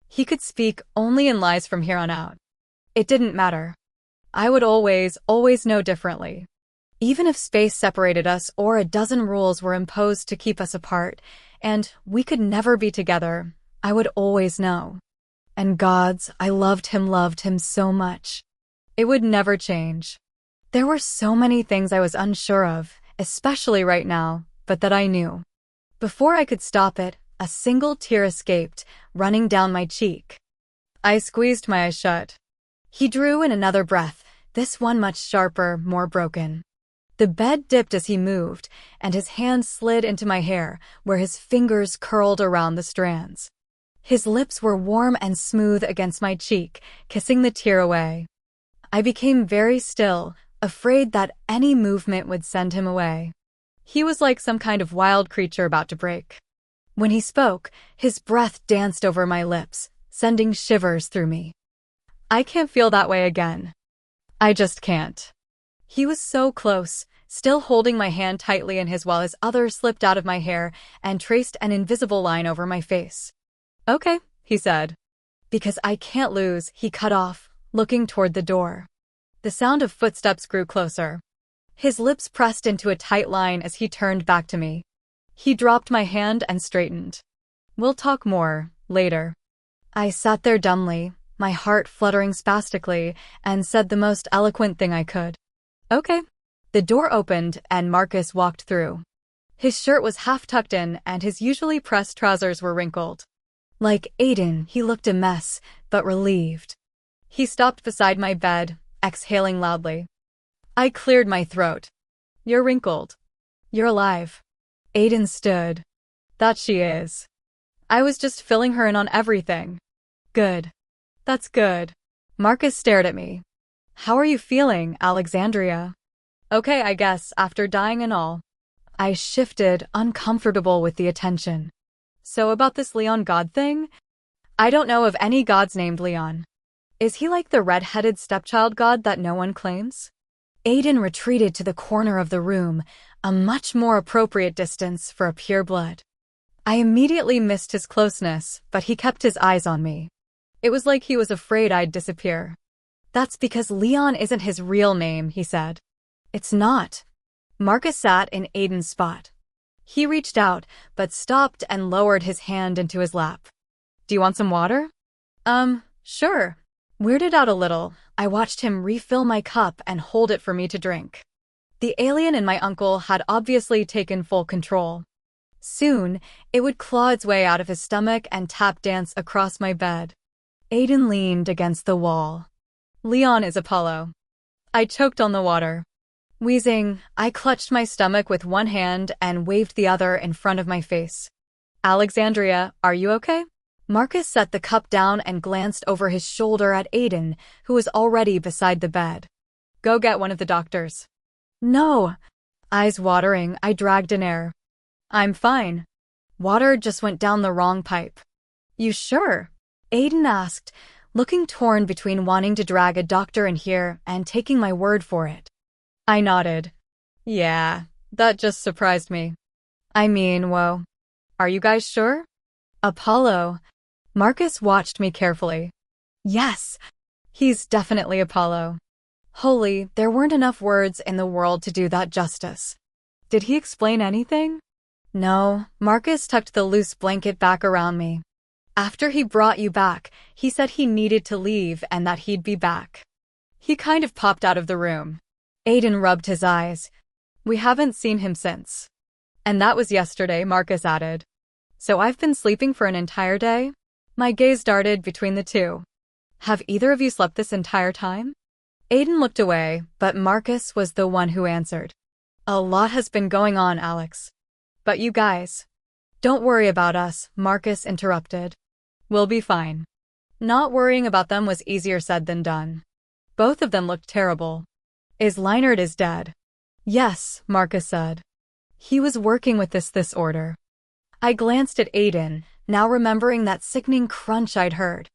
He could speak only in lies from here on out. It didn't matter. I would always know differently. Even if space separated us or a dozen rules were imposed to keep us apart, and we could never be together, I would always know. And gods, I loved him so much. It would never change. There were so many things I was unsure of, especially right now, but that I knew. Before I could stop it, a single tear escaped, running down my cheek. I squeezed my eyes shut. He drew in another breath, this one much sharper, more broken. The bed dipped as he moved, and his hand slid into my hair, where his fingers curled around the strands. His lips were warm and smooth against my cheek, kissing the tear away. I became very still, afraid that any movement would send him away. He was like some kind of wild creature about to break. When he spoke, his breath danced over my lips, sending shivers through me. I can't feel that way again. I just can't. He was so close, still holding my hand tightly in his while his other slipped out of my hair and traced an invisible line over my face. Okay, he said. Because I can't lose, he cut off, looking toward the door. The sound of footsteps grew closer. His lips pressed into a tight line as he turned back to me. He dropped my hand and straightened. We'll talk more, later. I sat there dumbly, my heart fluttering spastically, and said the most eloquent thing I could. Okay. The door opened and Marcus walked through. His shirt was half tucked in and his usually pressed trousers were wrinkled. Like Aiden, he looked a mess, but relieved. He stopped beside my bed, exhaling loudly. I cleared my throat. You're wrinkled. You're alive. Aiden stood. That she is. I was just filling her in on everything. Good. That's good. Marcus stared at me. How are you feeling, Alexandria? Okay, I guess, after dying and all. I shifted, uncomfortable with the attention. So about this Leon god thing? I don't know of any gods named Leon. Is he like the red-headed stepchild god that no one claims? Aiden retreated to the corner of the room, a much more appropriate distance for a pureblood. I immediately missed his closeness, but he kept his eyes on me. It was like he was afraid I'd disappear. That's because Leon isn't his real name, he said. It's not. Marcus sat in Aiden's spot. He reached out, but stopped and lowered his hand into his lap. Do you want some water? Sure. Weirded out a little, I watched him refill my cup and hold it for me to drink. The alien in my uncle had obviously taken full control. Soon, it would claw its way out of his stomach and tap dance across my bed. Aiden leaned against the wall. Leon is Apollo. I choked on the water. Wheezing, I clutched my stomach with one hand and waved the other in front of my face. Alexandria, are you okay? Marcus set the cup down and glanced over his shoulder at Aiden, who was already beside the bed. Go get one of the doctors. No. Eyes watering, I dragged in air. I'm fine. Water just went down the wrong pipe. You sure? Aiden asked, looking torn between wanting to drag a doctor in here and taking my word for it. I nodded. Yeah, that just surprised me. I mean, whoa. Are you guys sure? Apollo. Marcus watched me carefully. Yes, he's definitely Apollo. Holy, there weren't enough words in the world to do that justice. Did he explain anything? No, Marcus tucked the loose blanket back around me. After he brought you back, he said he needed to leave and that he'd be back. He kind of popped out of the room. Aiden rubbed his eyes. We haven't seen him since. And that was yesterday, Marcus added. So I've been sleeping for an entire day? My gaze darted between the two. Have either of you slept this entire time? Aiden looked away, but Marcus was the one who answered. A lot has been going on, Alex. But you guys. Don't worry about us, Marcus interrupted. We'll be fine. Not worrying about them was easier said than done. Both of them looked terrible. Leinard is dead. Yes, Marcus said. He was working with this order. I glanced at Aiden, now remembering that sickening crunch I'd heard.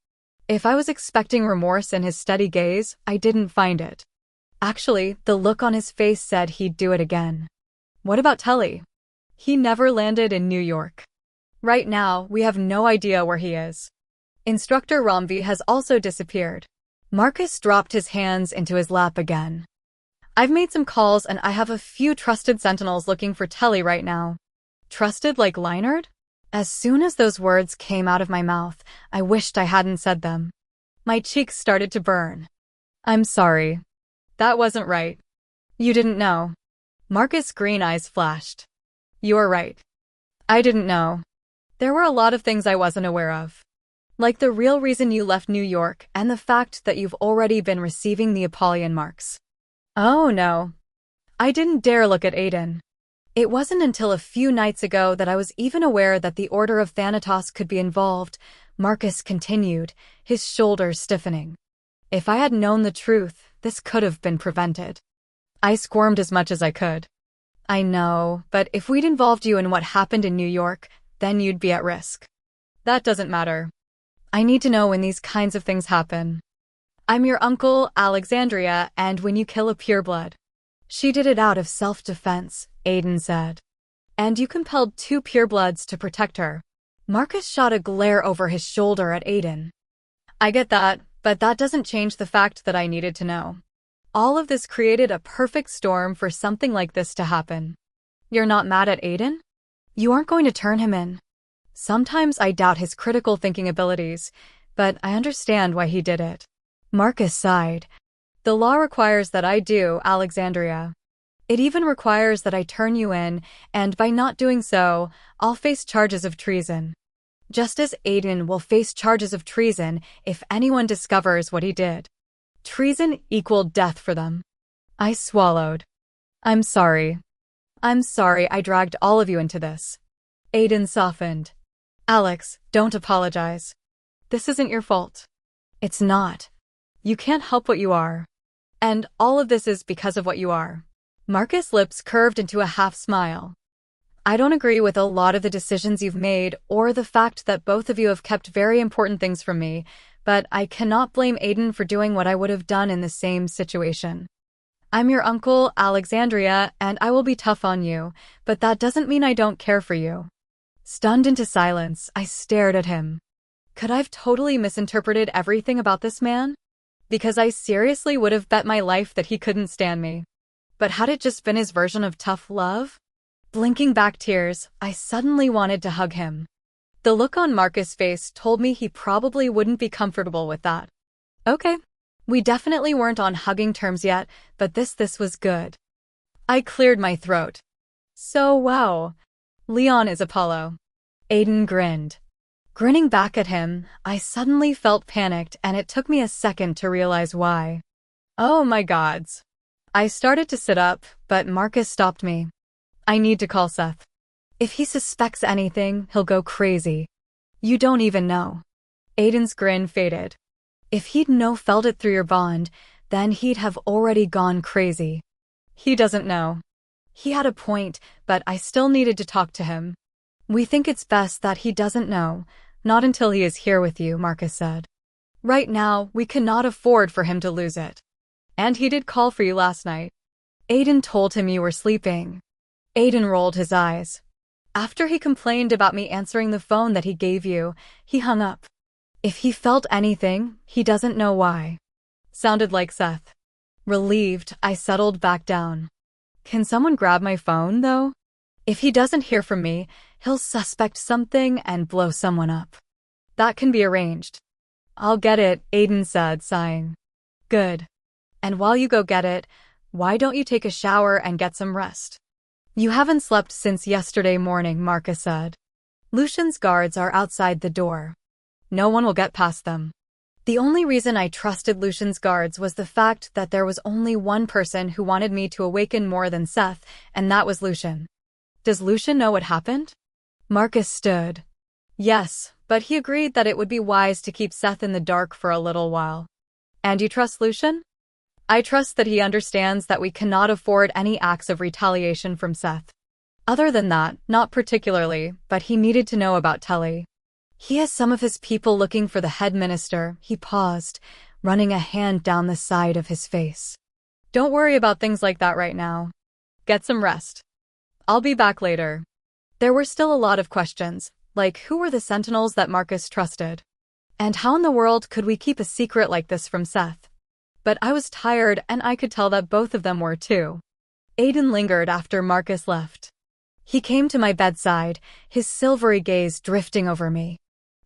If I was expecting remorse in his steady gaze, I didn't find it. Actually, the look on his face said he'd do it again. What about Telly? He never landed in New York. Right now, we have no idea where he is. Instructor Romvi has also disappeared. Marcus dropped his hands into his lap again. I've made some calls and I have a few trusted sentinels looking for Telly right now. Trusted like Leinard? As soon as those words came out of my mouth, I wished I hadn't said them. My cheeks started to burn. I'm sorry. That wasn't right. You didn't know. Marcus' green eyes flashed. You are right. I didn't know. There were a lot of things I wasn't aware of. Like the real reason you left New York and the fact that you've already been receiving the Apollyon marks. Oh no. I didn't dare look at Aiden. It wasn't until a few nights ago that I was even aware that the Order of Thanatos could be involved, Marcus continued, his shoulders stiffening. If I had known the truth, this could have been prevented. I squirmed as much as I could. I know, but if we'd involved you in what happened in New York, then you'd be at risk. That doesn't matter. I need to know when these kinds of things happen. I'm your uncle, Alexandria, and when you kill a pureblood. She did it out of self-defense, Aiden said. And you compelled 2 purebloods to protect her. Marcus shot a glare over his shoulder at Aiden. I get that, but that doesn't change the fact that I needed to know. All of this created a perfect storm for something like this to happen. You're not mad at Aiden? You aren't going to turn him in. Sometimes I doubt his critical thinking abilities, but I understand why he did it. Marcus sighed. The law requires that I do, Alexandria. It even requires that I turn you in, and by not doing so, I'll face charges of treason. Just as Aiden will face charges of treason if anyone discovers what he did. Treason equaled death for them. I swallowed. I'm sorry. I'm sorry I dragged all of you into this. Aiden softened. Alex, don't apologize. This isn't your fault. It's not. You can't help what you are. And all of this is because of what you are. Marcus' lips curved into a half smile. I don't agree with a lot of the decisions you've made or the fact that both of you have kept very important things from me, but I cannot blame Aiden for doing what I would have done in the same situation. I'm your uncle, Alexandria, and I will be tough on you, but that doesn't mean I don't care for you. Stunned into silence, I stared at him. Could I've totally misinterpreted everything about this man? Because I seriously would have bet my life that he couldn't stand me. But had it just been his version of tough love? Blinking back tears, I suddenly wanted to hug him. The look on Marcus' face told me he probably wouldn't be comfortable with that. Okay. We definitely weren't on hugging terms yet, but this was good. I cleared my throat. So wow. Leon is Apollo. Aiden grinned. Grinning back at him, I suddenly felt panicked and it took me a second to realize why. Oh my gods. I started to sit up, but Marcus stopped me. I need to call Seth. If he suspects anything, he'll go crazy. You don't even know. Aiden's grin faded. If he'd felt it through your bond, then he'd have already gone crazy. He doesn't know. He had a point, but I still needed to talk to him. We think it's best that he doesn't know, not until he is here with you, Marcus said. Right now, we cannot afford for him to lose it. And he did call for you last night. Aiden told him you were sleeping. Aiden rolled his eyes. After he complained about me answering the phone that he gave you, he hung up. If he felt anything, he doesn't know why. Sounded like Seth. Relieved, I settled back down. Can someone grab my phone, though? If he doesn't hear from me, he'll suspect something and blow someone up. That can be arranged. I'll get it, Aiden said, sighing. Good. And while you go get it, why don't you take a shower and get some rest? You haven't slept since yesterday morning, Marcus said. Lucian's guards are outside the door. No one will get past them. The only reason I trusted Lucian's guards was the fact that there was only one person who wanted me to awaken more than Seth, and that was Lucian. Does Lucian know what happened? Marcus stood. Yes, but he agreed that it would be wise to keep Seth in the dark for a little while. And you trust Lucian? I trust that he understands that we cannot afford any acts of retaliation from Seth. Other than that, not particularly, but he needed to know about Tully. He has some of his people looking for the head minister. He paused, running a hand down the side of his face. Don't worry about things like that right now. Get some rest. I'll be back later. There were still a lot of questions, like who were the sentinels that Marcus trusted? And how in the world could we keep a secret like this from Seth? But I was tired and I could tell that both of them were too. Aiden lingered after Marcus left. He came to my bedside, his silvery gaze drifting over me.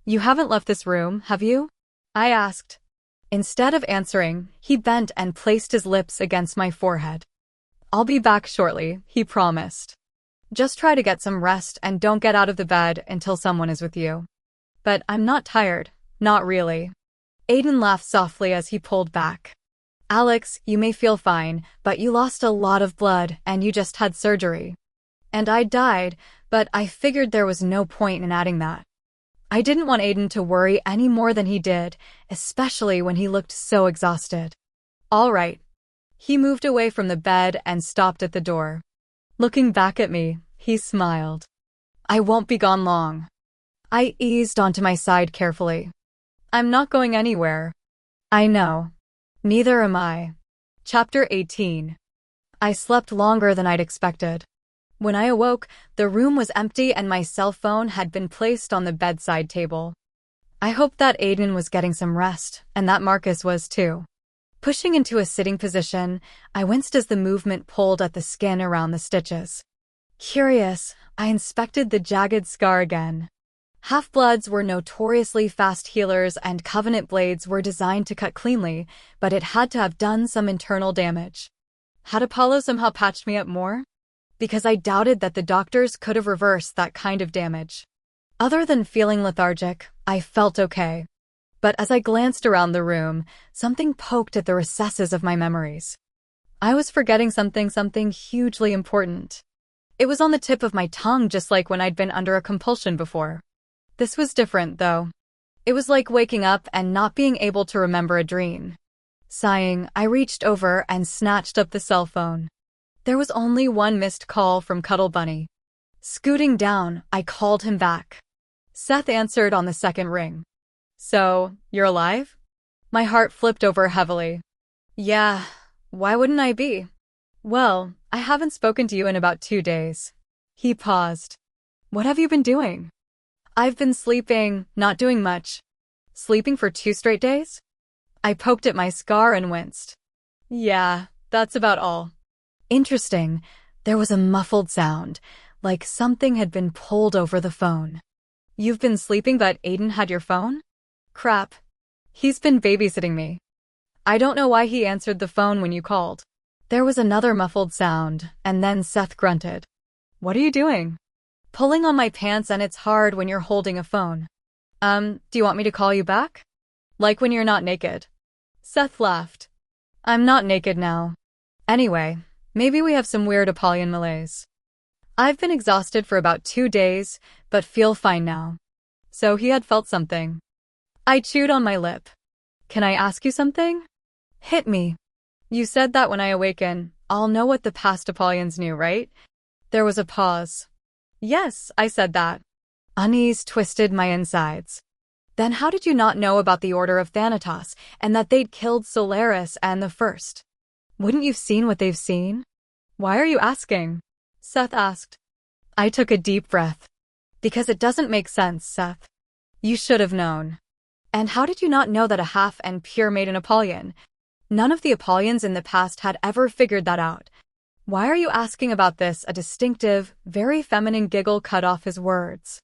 You haven't left this room, have you? I asked. Instead of answering, he bent and placed his lips against my forehead. I'll be back shortly, he promised. Just try to get some rest and don't get out of the bed until someone is with you. But I'm not tired, not really. Aiden laughed softly as he pulled back. Alex, you may feel fine, but you lost a lot of blood and you just had surgery. And I died, but I figured there was no point in adding that. I didn't want Aiden to worry any more than he did, especially when he looked so exhausted. All right. He moved away from the bed and stopped at the door. Looking back at me, he smiled. I won't be gone long. I eased onto my side carefully. I'm not going anywhere. I know. Neither am I. Chapter 18. I slept longer than I'd expected. When I awoke, the room was empty and my cell phone had been placed on the bedside table. I hoped that Aiden was getting some rest, and that Marcus was too. Pushing into a sitting position, I winced as the movement pulled at the skin around the stitches. Curious, I inspected the jagged scar again. Half-bloods were notoriously fast healers and Covenant blades were designed to cut cleanly, but it had to have done some internal damage. Had Apollo somehow patched me up more? Because I doubted that the doctors could have reversed that kind of damage. Other than feeling lethargic, I felt okay. But as I glanced around the room, something poked at the recesses of my memories. I was forgetting something hugely important. It was on the tip of my tongue just like when I'd been under a compulsion before. This was different, though. It was like waking up and not being able to remember a dream. Sighing, I reached over and snatched up the cell phone. There was only one missed call from Cuddle Bunny. Scooting down, I called him back. Seth answered on the second ring. So, you're alive? My heart flipped over heavily. Yeah, why wouldn't I be? Well, I haven't spoken to you in about 2 days. He paused. What have you been doing? I've been sleeping, not doing much. Sleeping for 2 straight days? I poked at my scar and winced. Yeah, that's about all. Interesting. There was a muffled sound, like something had been pulled over the phone. You've been sleeping but Aiden had your phone? Crap. He's been babysitting me. I don't know why he answered the phone when you called. There was another muffled sound, and then Seth grunted. What are you doing? Pulling on my pants, and it's hard when you're holding a phone. Do you want me to call you back? Like when you're not naked? Seth laughed. I'm not naked now. Anyway, maybe we have some weird Apollyon malaise. I've been exhausted for about 2 days, but feel fine now. So he had felt something. I chewed on my lip. Can I ask you something? Hit me. You said that when I awaken, I'll know what the past Apollyons knew, right? There was a pause. Yes, I said that. Unease twisted my insides. Then how did you not know about the Order of Thanatos, and that they'd killed Solaris and the First? Wouldn't you've seen what they've seen? Why are you asking? Seth asked. I took a deep breath. Because it doesn't make sense, Seth. You should have known. And how did you not know that a half and pure made an Apollyon? None of the Apollyons in the past had ever figured that out. Why are you asking about this? A distinctive, very feminine giggle cut off his words.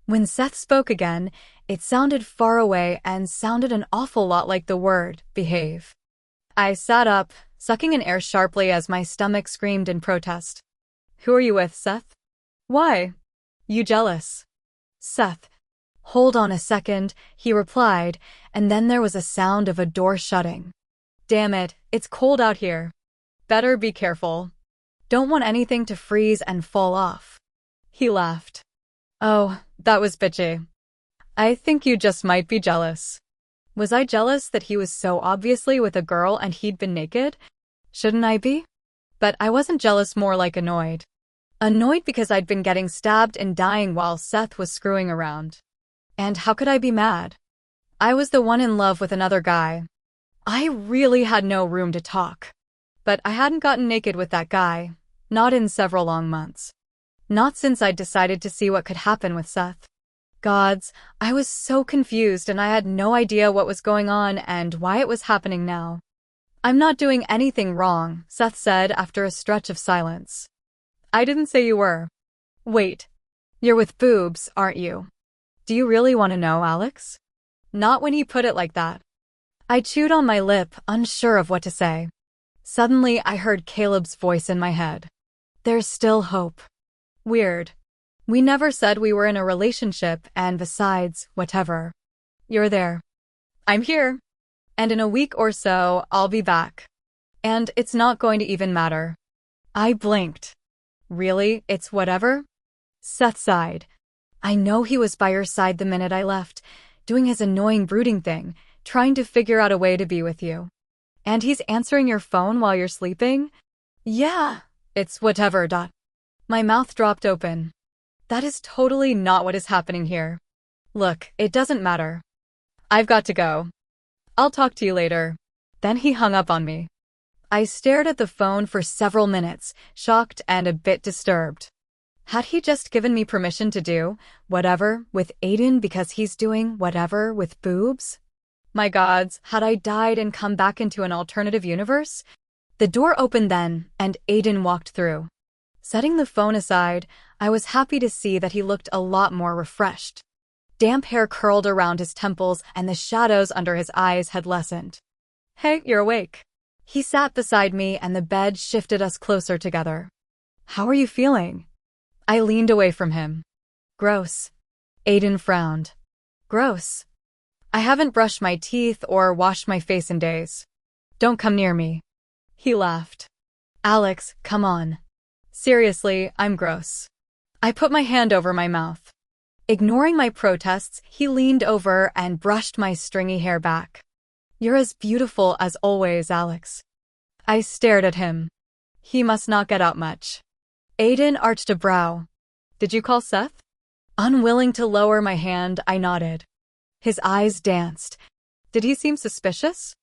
When Seth spoke again, it sounded far away and sounded an awful lot like the word, behave. I sat up, sucking in air sharply as my stomach screamed in protest. Who are you with, Seth? Why? You jealous? Seth. Hold on a second, he replied, and then there was a sound of a door shutting. Damn it, it's cold out here. Better be careful. Don't want anything to freeze and fall off. He laughed. Oh, that was bitchy. I think you just might be jealous. Was I jealous that he was so obviously with a girl and he'd been naked? Shouldn't I be? But I wasn't jealous, more like annoyed. Annoyed because I'd been getting stabbed and dying while Seth was screwing around. And how could I be mad? I was the one in love with another guy. I really had no room to talk. But I hadn't gotten naked with that guy, not in several long months. Not since I'd decided to see what could happen with Seth. Gods, I was so confused and I had no idea what was going on and why it was happening now. I'm not doing anything wrong, Seth said after a stretch of silence. I didn't say you were. Wait. You're with boobs, aren't you? Do you really want to know, Alex? Not when he put it like that. I chewed on my lip, unsure of what to say. Suddenly, I heard Caleb's voice in my head. There's still hope. Weird. We never said we were in a relationship, and besides, whatever. You're there. I'm here. And in a week or so, I'll be back. And it's not going to even matter. I blinked. Really, it's whatever? Seth sighed. I know he was by your side the minute I left, doing his annoying brooding thing, trying to figure out a way to be with you. And he's answering your phone while you're sleeping? Yeah, it's whatever. My mouth dropped open. That is totally not what is happening here. Look, it doesn't matter. I've got to go. I'll talk to you later. Then he hung up on me. I stared at the phone for several minutes, shocked and a bit disturbed. Had he just given me permission to do whatever with Aiden because he's doing whatever with boobs? My gods, had I died and come back into an alternative universe? The door opened then, and Aiden walked through. Setting the phone aside, I was happy to see that he looked a lot more refreshed. Damp hair curled around his temples and the shadows under his eyes had lessened. "Hey, you're awake." He sat beside me and the bed shifted us closer together. "How are you feeling?" I leaned away from him. "Gross." Aiden frowned. "Gross. I haven't brushed my teeth or washed my face in days. Don't come near me." He laughed. "Alex, come on. Seriously, I'm gross." I put my hand over my mouth. Ignoring my protests, he leaned over and brushed my stringy hair back. "You're as beautiful as always, Alex." I stared at him. He must not get out much. Aiden arched a brow. "Did you call Seth?" Unwilling to lower my hand, I nodded. His eyes danced. "Did he seem suspicious?"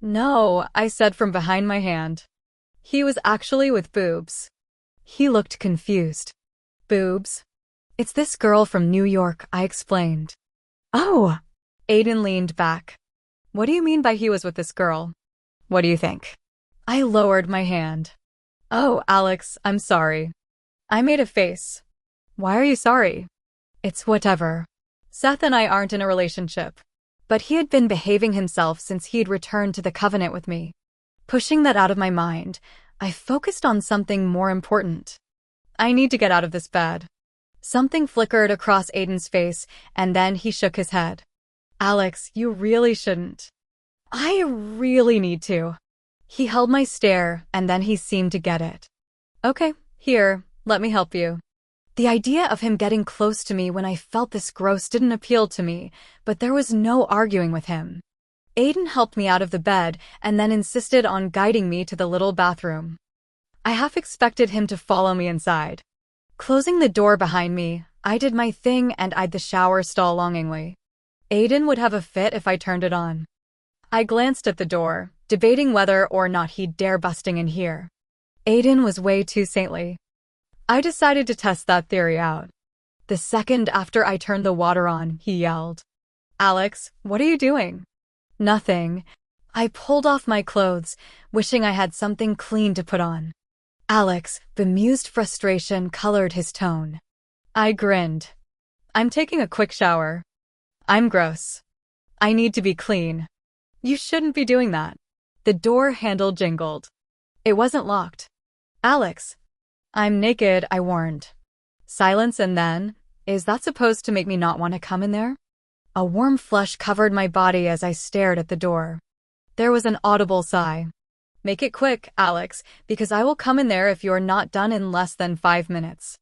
"No," I said from behind my hand. "He was actually with boobs." He looked confused. "Boobs?" "It's this girl from New York," I explained. "Oh!" Aiden leaned back. "What do you mean by he was with this girl? What do you think?" I lowered my hand. "Oh, Alex, I'm sorry." I made a face. "Why are you sorry?" "It's whatever. Seth and I aren't in a relationship." But he had been behaving himself since he'd returned to the Covenant with me. Pushing that out of my mind, I focused on something more important. "I need to get out of this bed." Something flickered across Aiden's face, and then he shook his head. "Alex, you really shouldn't." "I really need to." He held my stare, and then he seemed to get it. "Okay, here, let me help you." The idea of him getting close to me when I felt this gross didn't appeal to me, but there was no arguing with him. Aiden helped me out of the bed and then insisted on guiding me to the little bathroom. I half expected him to follow me inside. Closing the door behind me, I did my thing and eyed the shower stall longingly. Aiden would have a fit if I turned it on. I glanced at the door, debating whether or not he'd dare busting in here. Aiden was way too saintly. I decided to test that theory out. The second after I turned the water on, he yelled, "Alex, what are you doing?" "Nothing." I pulled off my clothes, wishing I had something clean to put on. "Alex," bemused frustration colored his tone. I grinned. "I'm taking a quick shower. I'm gross. I need to be clean." "You shouldn't be doing that." The door handle jingled. It wasn't locked. "Alex." "I'm naked," I warned. Silence and then, "Is that supposed to make me not want to come in there?" A warm flush covered my body as I stared at the door. There was an audible sigh. "Make it quick, Alex, because I will come in there if you're not done in less than 5 minutes."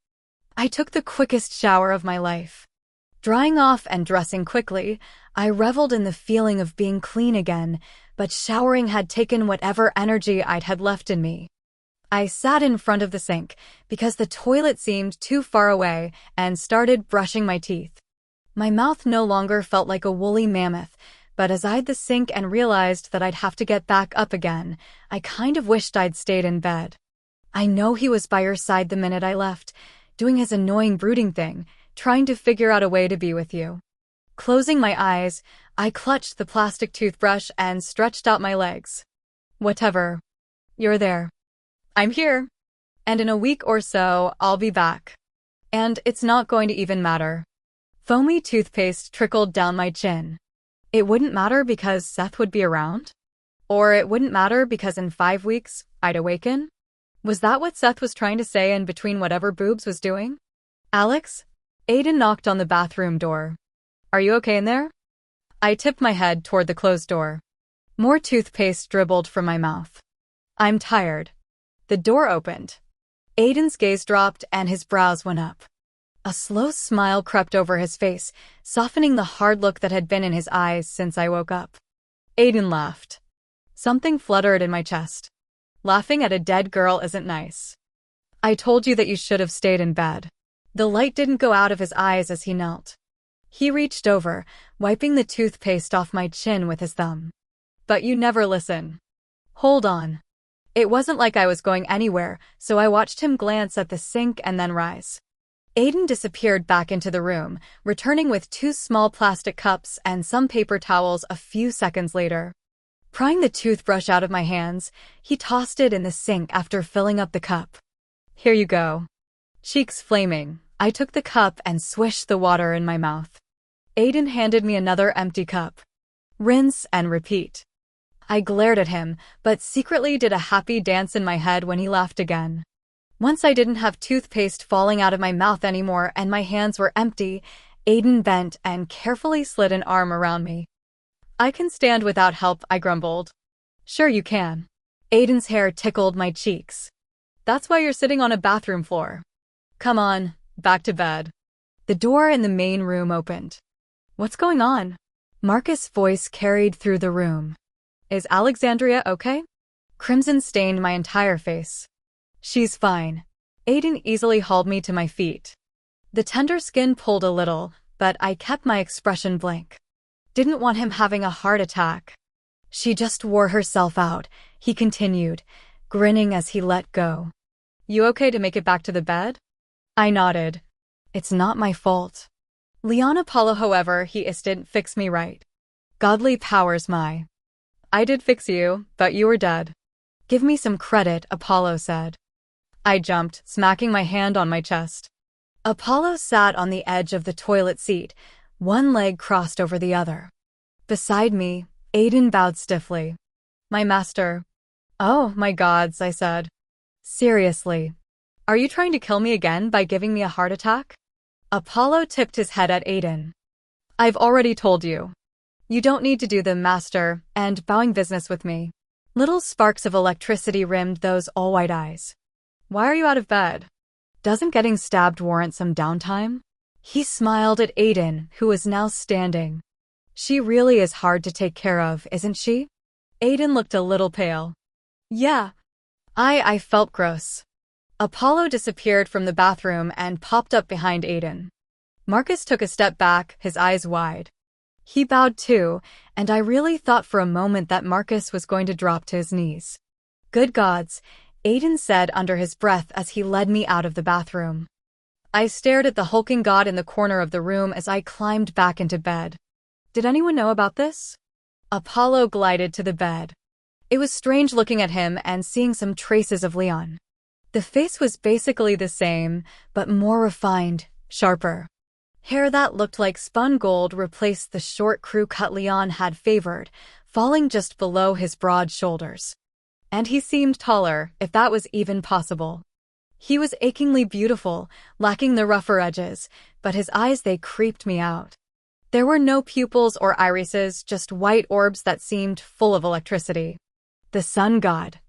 I took the quickest shower of my life. Drying off and dressing quickly, I reveled in the feeling of being clean again, but showering had taken whatever energy I'd had left in me. I sat in front of the sink, because the toilet seemed too far away, and started brushing my teeth. My mouth no longer felt like a woolly mammoth, but as I eyed the sink and realized that I'd have to get back up again, I kind of wished I'd stayed in bed. "I know he was by your side the minute I left, doing his annoying brooding thing, trying to figure out a way to be with you." Closing my eyes, I clutched the plastic toothbrush and stretched out my legs. "Whatever. You're there. I'm here. And in a week or so, I'll be back. And it's not going to even matter." Foamy toothpaste trickled down my chin. It wouldn't matter because Seth would be around? Or it wouldn't matter because in 5 weeks, I'd awaken? Was that what Seth was trying to say in between whatever Boobs was doing? "Alex?" Aiden knocked on the bathroom door. "Are you okay in there?" I tipped my head toward the closed door. More toothpaste dribbled from my mouth. "I'm tired." The door opened. Aiden's gaze dropped and his brows went up. A slow smile crept over his face, softening the hard look that had been in his eyes since I woke up. Aiden laughed. Something fluttered in my chest. "Laughing at a dead girl isn't nice. I told you that you should have stayed in bed." The light didn't go out of his eyes as he knelt. He reached over, wiping the toothpaste off my chin with his thumb. "But you never listen." "Hold on." It wasn't like I was going anywhere, so I watched him glance at the sink and then rise. Aiden disappeared back into the room, returning with 2 small plastic cups and some paper towels a few seconds later. Prying the toothbrush out of my hands, he tossed it in the sink after filling up the cup. "Here you go." Cheeks flaming, I took the cup and swished the water in my mouth. Aiden handed me another empty cup. Rinse and repeat. I glared at him, but secretly did a happy dance in my head when he laughed again. Once I didn't have toothpaste falling out of my mouth anymore and my hands were empty, Aiden bent and carefully slid an arm around me. I can stand without help, I grumbled. Sure you can. Aiden's hair tickled my cheeks. That's why you're sitting on a bathroom floor. Come on, back to bed. The door in the main room opened. What's going on? Marcus' voice carried through the room. Is Alexandria okay? Crimson stained my entire face. She's fine. Aiden easily hauled me to my feet. The tender skin pulled a little, but I kept my expression blank. Didn't want him having a heart attack. She just wore herself out, he continued, grinning as he let go. You okay to make it back to the bed? I nodded. It's not my fault. Leon Apollo, however, he didn't fix me right. Godly powers my. I did fix you, but you were dead. Give me some credit, Apollo said. I jumped, smacking my hand on my chest. Apollo sat on the edge of the toilet seat, one leg crossed over the other. Beside me, Aiden bowed stiffly. My master. Oh, my gods, I said. Seriously. Are you trying to kill me again by giving me a heart attack? Apollo tipped his head at Aiden. I've already told you. You don't need to do the master and bowing business with me. Little sparks of electricity rimmed those all-white eyes. Why are you out of bed? Doesn't getting stabbed warrant some downtime? He smiled at Aiden, who was now standing. She really is hard to take care of, isn't she? Aiden looked a little pale. Yeah. I felt gross. Apollo disappeared from the bathroom and popped up behind Aiden. Marcus took a step back, his eyes wide. He bowed too, and I really thought for a moment that Marcus was going to drop to his knees. Good gods, Aiden said under his breath as he led me out of the bathroom. I stared at the hulking god in the corner of the room as I climbed back into bed. Did anyone know about this? Apollo glided to the bed. It was strange looking at him and seeing some traces of Leon. The face was basically the same, but more refined, sharper. Hair that looked like spun gold replaced the short crew cut Leon had favored, falling just below his broad shoulders. And he seemed taller, if that was even possible. He was achingly beautiful, lacking the rougher edges, but his eyes, they creeped me out. There were no pupils or irises, just white orbs that seemed full of electricity. The sun god.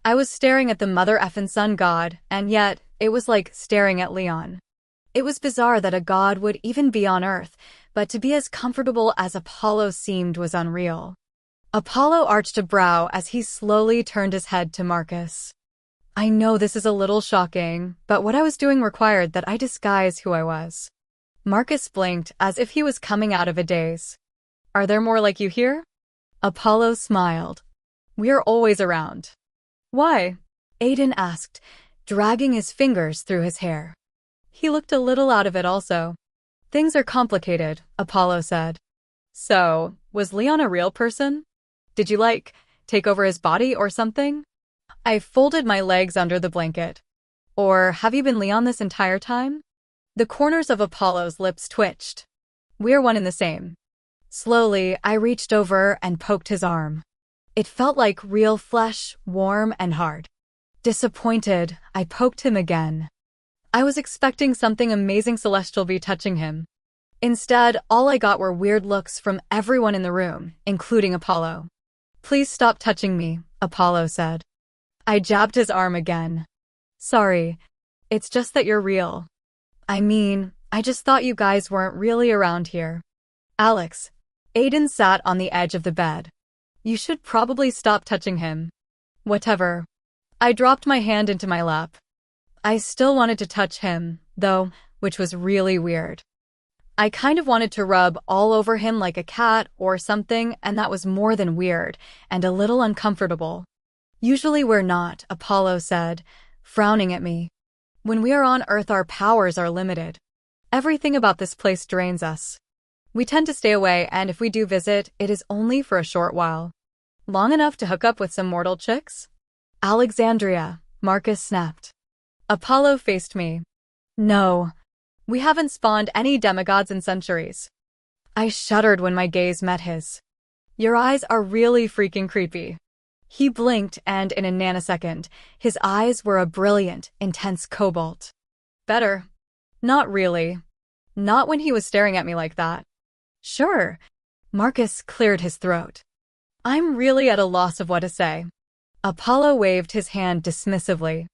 I was staring at the mother effin' sun god, and yet, it was like staring at Leon. It was bizarre that a god would even be on Earth, but to be as comfortable as Apollo seemed was unreal. Apollo arched a brow as he slowly turned his head to Marcus. I know this is a little shocking, but what I was doing required that I disguise who I was. Marcus blinked as if he was coming out of a daze. Are there more like you here? Apollo smiled. We're always around. Why? Aiden asked, dragging his fingers through his hair. He looked a little out of it also. Things are complicated, Apollo said. So, was Leon a real person? Did you, take over his body or something? I folded my legs under the blanket. Or have you been Leon this entire time? The corners of Apollo's lips twitched. We're one and the same. Slowly, I reached over and poked his arm. It felt like real flesh, warm and hard. Disappointed, I poked him again. I was expecting something amazing celestial be touching him. Instead, all I got were weird looks from everyone in the room, including Apollo. Please stop touching me, Apollo said. I jabbed his arm again. Sorry. It's just that you're real. I mean, I just thought you guys weren't really around here. Alex. Aiden sat on the edge of the bed. You should probably stop touching him. Whatever. I dropped my hand into my lap. I still wanted to touch him, though, which was really weird. I kind of wanted to rub all over him like a cat or something, and that was more than weird, and a little uncomfortable. Usually we're not, Apollo said, frowning at me. When we are on Earth, our powers are limited. Everything about this place drains us. We tend to stay away, and if we do visit, it is only for a short while. Long enough to hook up with some mortal chicks? Alexandria, Marcus snapped. Apollo faced me. No. We haven't spawned any demigods in centuries. I shuddered when my gaze met his. Your eyes are really freaking creepy. He blinked and in a nanosecond, his eyes were a brilliant, intense cobalt. Better. Not really. Not when he was staring at me like that. Sure. Marcus cleared his throat. I'm really at a loss of what to say. Apollo waved his hand dismissively.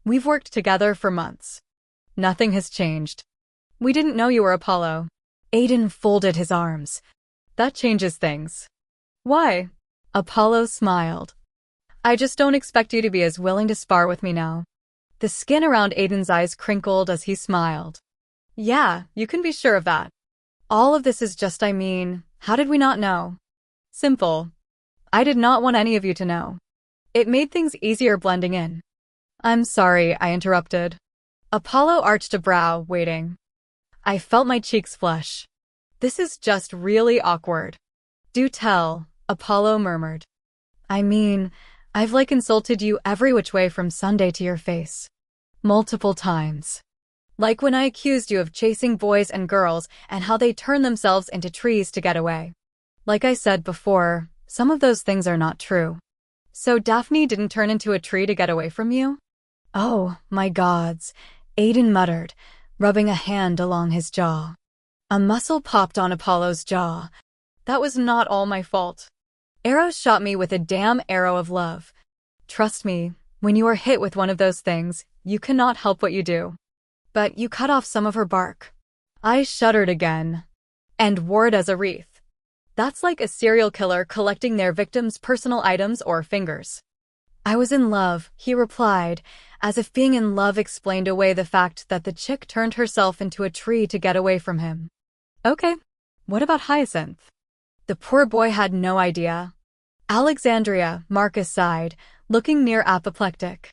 We've worked together for months. Nothing has changed. We didn't know you were Apollo. Aiden folded his arms. That changes things. Why? Apollo smiled. I just don't expect you to be as willing to spar with me now. The skin around Aiden's eyes crinkled as he smiled. Yeah, you can be sure of that. All of this is just, how did we not know? Simple. I did not want any of you to know. It made things easier blending in. I'm sorry, I interrupted. Apollo arched a brow, waiting. I felt my cheeks flush. This is just really awkward. Do tell, Apollo murmured. I've insulted you every which way from Sunday to your face. Multiple times. Like when I accused you of chasing boys and girls and how they turn themselves into trees to get away. Like I said before, some of those things are not true. So Daphne didn't turn into a tree to get away from you? Oh, my gods, Aiden muttered, rubbing a hand along his jaw. A muscle popped on Apollo's jaw. That was not all my fault. Arrows shot me with a damn arrow of love. Trust me, when you are hit with one of those things, you cannot help what you do. But you cut off some of her bark. I shuddered again. And wore it as a wreath. That's like a serial killer collecting their victims' personal items or fingers. I was in love, he replied, as if being in love explained away the fact that the chick turned herself into a tree to get away from him. Okay, what about Hyacinth? The poor boy had no idea. Alexandria, Marcus sighed, looking near apoplectic.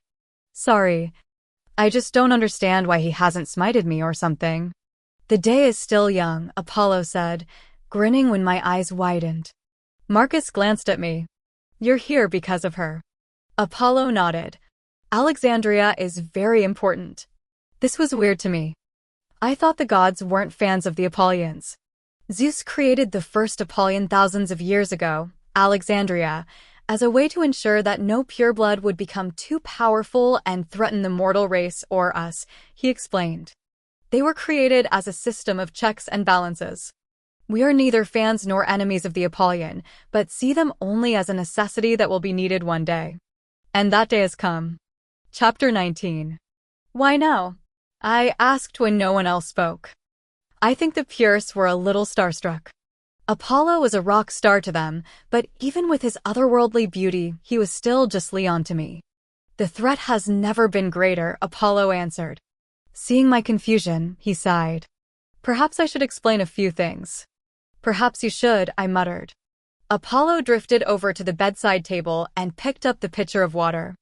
Sorry. I just don't understand why he hasn't smited me or something. The day is still young, Apollo said, grinning when my eyes widened. Marcus glanced at me. You're here because of her. Apollo nodded. Alexandria is very important. This was weird to me. I thought the gods weren't fans of the Apollonians. Zeus created the first Apollon thousands of years ago, Alexandria, as a way to ensure that no pureblood would become too powerful and threaten the mortal race or us, he explained. They were created as a system of checks and balances. We are neither fans nor enemies of the Apollon, but see them only as a necessity that will be needed one day. And that day has come. Chapter 19. Why now? I asked when no one else spoke. I think the Purists were a little starstruck. Apollo was a rock star to them, but even with his otherworldly beauty, he was still just Leon to me. The threat has never been greater, Apollo answered. Seeing my confusion, he sighed. Perhaps I should explain a few things. Perhaps you should, I muttered. Apollo drifted over to the bedside table and picked up the pitcher of water.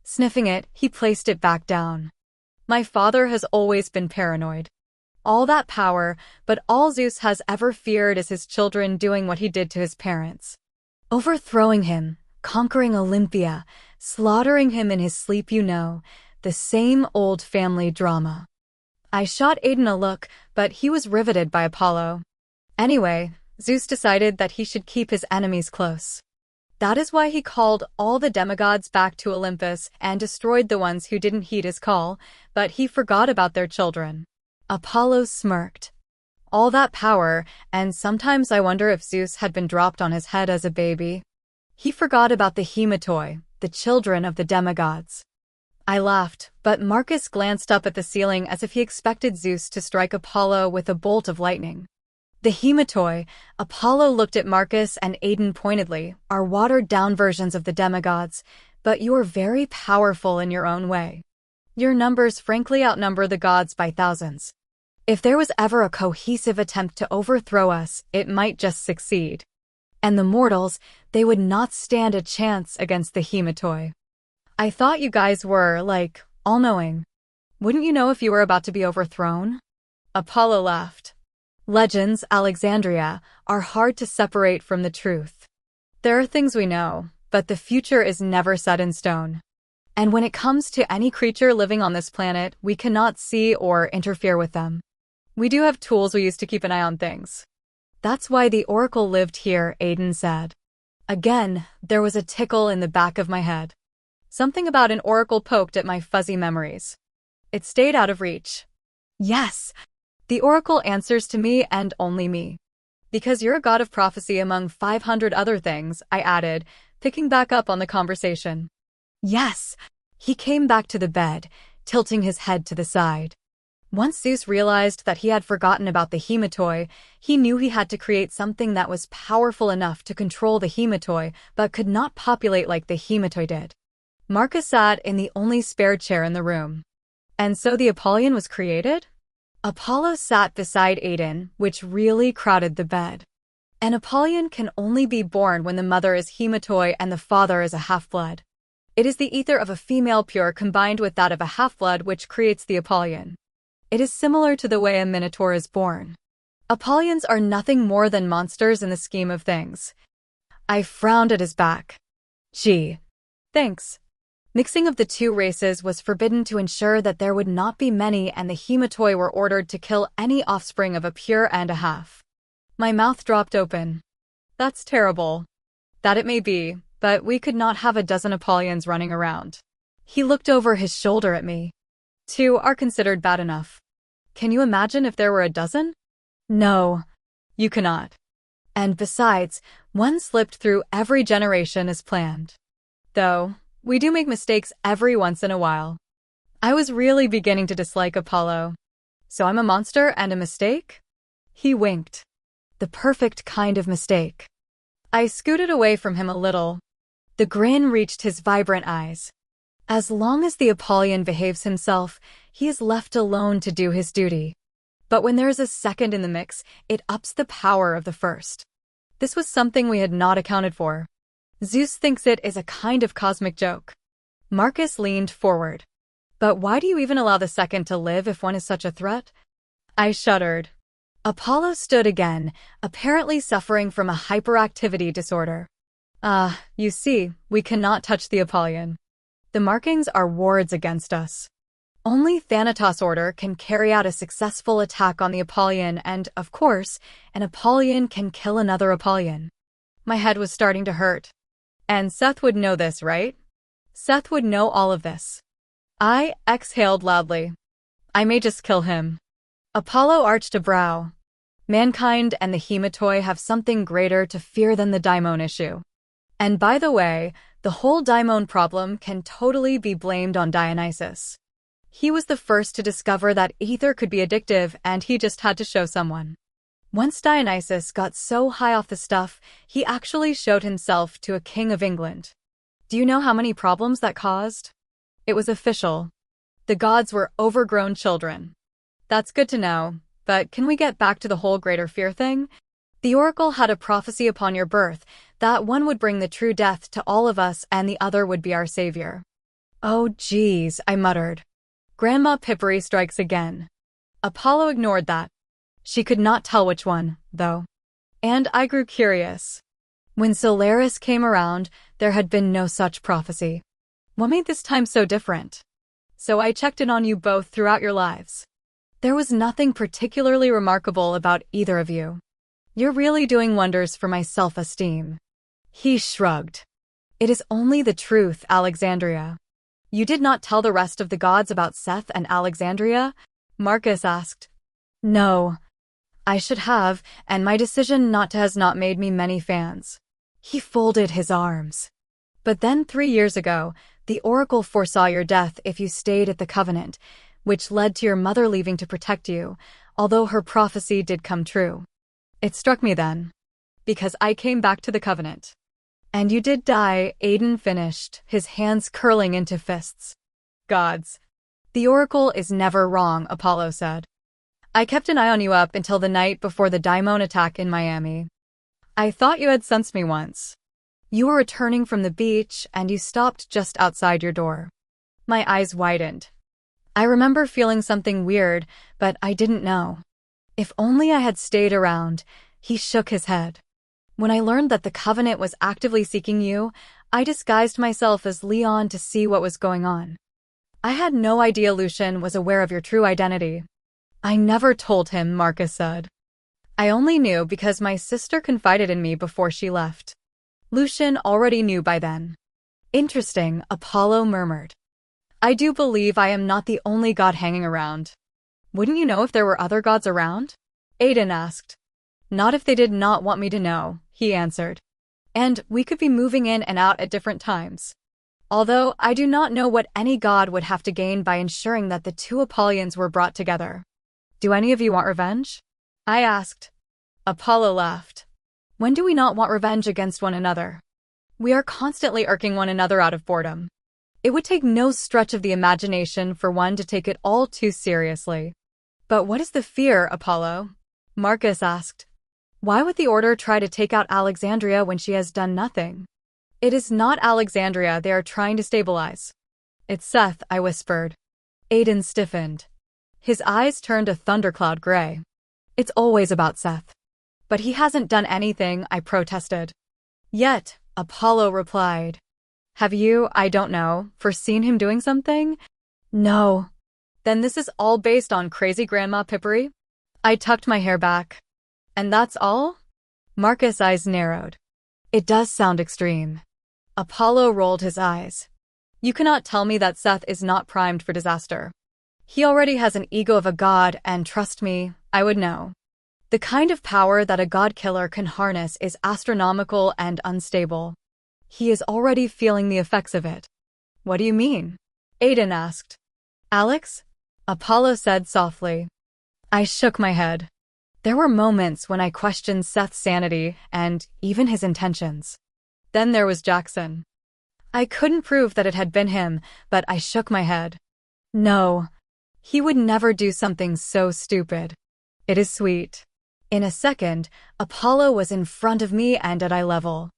Sniffing it, he placed it back down. My father has always been paranoid. All that power, but all Zeus has ever feared is his children doing what he did to his parents. Overthrowing him, conquering Olympia, slaughtering him in his sleep, the same old family drama. I shot Aiden a look, but he was riveted by Apollo. Anyway, Zeus decided that he should keep his enemies close. That is why he called all the demigods back to Olympus and destroyed the ones who didn't heed his call, but he forgot about their children. Apollo smirked. All that power, and sometimes I wonder if Zeus had been dropped on his head as a baby. He forgot about the hematoi, the children of the demigods. I laughed, but Marcus glanced up at the ceiling as if he expected Zeus to strike Apollo with a bolt of lightning. The hematoi, Apollo looked at Marcus and Aiden pointedly, are watered-down versions of the demigods, but you are very powerful in your own way. Your numbers frankly outnumber the gods by thousands. If there was ever a cohesive attempt to overthrow us, it might just succeed. And the mortals, they would not stand a chance against the hematoi. I thought you guys were, all-knowing. Wouldn't you know if you were about to be overthrown? Apollo laughed. Legends, Alexandria, are hard to separate from the truth. There are things we know, but the future is never set in stone. And when it comes to any creature living on this planet, we cannot see or interfere with them. We do have tools we use to keep an eye on things. That's why the oracle lived here, Aiden said. Again, there was a tickle in the back of my head. Something about an oracle poked at my fuzzy memories. It stayed out of reach. Yes, the oracle answers to me and only me. Because you're a god of prophecy among 500 other things, I added, picking back up on the conversation. Yes, he came back to the bed, tilting his head to the side. Once Zeus realized that he had forgotten about the hematoi, he knew he had to create something that was powerful enough to control the hematoi, but could not populate like the hematoi did. Marcus sat in the only spare chair in the room. And so the Apollyon was created? Apollo sat beside Aiden, which really crowded the bed. An Apollyon can only be born when the mother is hematoi and the father is a half-blood. It is the ether of a female pure combined with that of a half-blood which creates the Apollyon. It is similar to the way a minotaur is born. Apollyons are nothing more than monsters in the scheme of things. I frowned at his back. Gee. Thanks. Mixing of the two races was forbidden to ensure that there would not be many, and the hematoi were ordered to kill any offspring of a pure and a half. My mouth dropped open. That's terrible. That it may be, but we could not have a dozen Apollyons running around. He looked over his shoulder at me. 2 are considered bad enough. Can you imagine if there were a dozen? No, you cannot. And besides, one slipped through every generation as planned. Though, we do make mistakes every once in a while. I was really beginning to dislike Apollo. So I'm a monster and a mistake? He winked. The perfect kind of mistake. I scooted away from him a little. The grin reached his vibrant eyes. As long as the Apollyon behaves himself, he is left alone to do his duty. But when there is a second in the mix, it ups the power of the first. This was something we had not accounted for. Zeus thinks it is a kind of cosmic joke. Marcus leaned forward. But why do you even allow the second to live if one is such a threat? I shuddered. Apollo stood again, apparently suffering from a hyperactivity disorder. You see, we cannot touch the Apollyon. The markings are wards against us. Only Thanatos Order can carry out a successful attack on the Apollyon and, of course, an Apollyon can kill another Apollyon. My head was starting to hurt. And Seth would know this, right? Seth would know all of this. I exhaled loudly. I may just kill him. Apollo arched a brow. Mankind and the hematoi have something greater to fear than the daimon issue. And by the way, the whole daimon problem can totally be blamed on Dionysus. He was the first to discover that ether could be addictive, and he just had to show someone. Once Dionysus got so high off the stuff, he actually showed himself to a king of England. Do you know how many problems that caused? It was official. The gods were overgrown children. That's good to know, but can we get back to the whole greater fear thing? The oracle had a prophecy upon your birth, that one would bring the true death to all of us and the other would be our savior. Oh geez, I muttered. Grandma Pippery strikes again. Apollo ignored that. She could not tell which one, though. And I grew curious. When Solaris came around, there had been no such prophecy. What made this time so different? So I checked in on you both throughout your lives. There was nothing particularly remarkable about either of you. You're really doing wonders for my self-esteem. He shrugged. It is only the truth, Alexandria. You did not tell the rest of the gods about Seth and Alexandria? Marcus asked. No. I should have, and my decision not to has not made me many fans. He folded his arms. But then 3 years ago, the oracle foresaw your death if you stayed at the Covenant, which led to your mother leaving to protect you, although her prophecy did come true. It struck me then. Because I came back to the Covenant. And you did die, Aiden finished, his hands curling into fists. Gods. The oracle is never wrong, Apollo said. I kept an eye on you up until the night before the daimon attack in Miami. I thought you had sensed me once. You were returning from the beach and you stopped just outside your door. My eyes widened. I remember feeling something weird, but I didn't know. If only I had stayed around. He shook his head. When I learned that the Covenant was actively seeking you, I disguised myself as Leon to see what was going on. I had no idea Lucian was aware of your true identity. I never told him, Marcus said. I only knew because my sister confided in me before she left. Lucian already knew by then. Interesting, Apollo murmured. I do believe I am not the only god hanging around. Wouldn't you know if there were other gods around? Aiden asked. Not if they did not want me to know, he answered. And we could be moving in and out at different times. Although I do not know what any god would have to gain by ensuring that the two Apollians were brought together. Do any of you want revenge? I asked. Apollo laughed. When do we not want revenge against one another? We are constantly irking one another out of boredom. It would take no stretch of the imagination for one to take it all too seriously. But what is the fear, Apollo? Marcus asked. Why would the Order try to take out Alexandria when she has done nothing? It is not Alexandria they are trying to stabilize. It's Seth, I whispered. Aiden stiffened. His eyes turned a thundercloud gray. It's always about Seth. But he hasn't done anything, I protested. Yet, Apollo replied. Have you, I don't know, foreseen him doing something? No. Then this is all based on crazy Grandma Pippery? I tucked my hair back. And that's all? Marcus' eyes narrowed. It does sound extreme. Apollo rolled his eyes. You cannot tell me that Seth is not primed for disaster. He already has an ego of a god, and trust me, I would know. The kind of power that a god killer can harness is astronomical and unstable. He is already feeling the effects of it. What do you mean? Aiden asked. Alex? Apollo said softly. I shook my head. There were moments when I questioned Seth's sanity and even his intentions. Then there was Jackson. I couldn't prove that it had been him, but I shook my head. No. He would never do something so stupid. It is sweet. In a second, Apollo was in front of me and at eye level.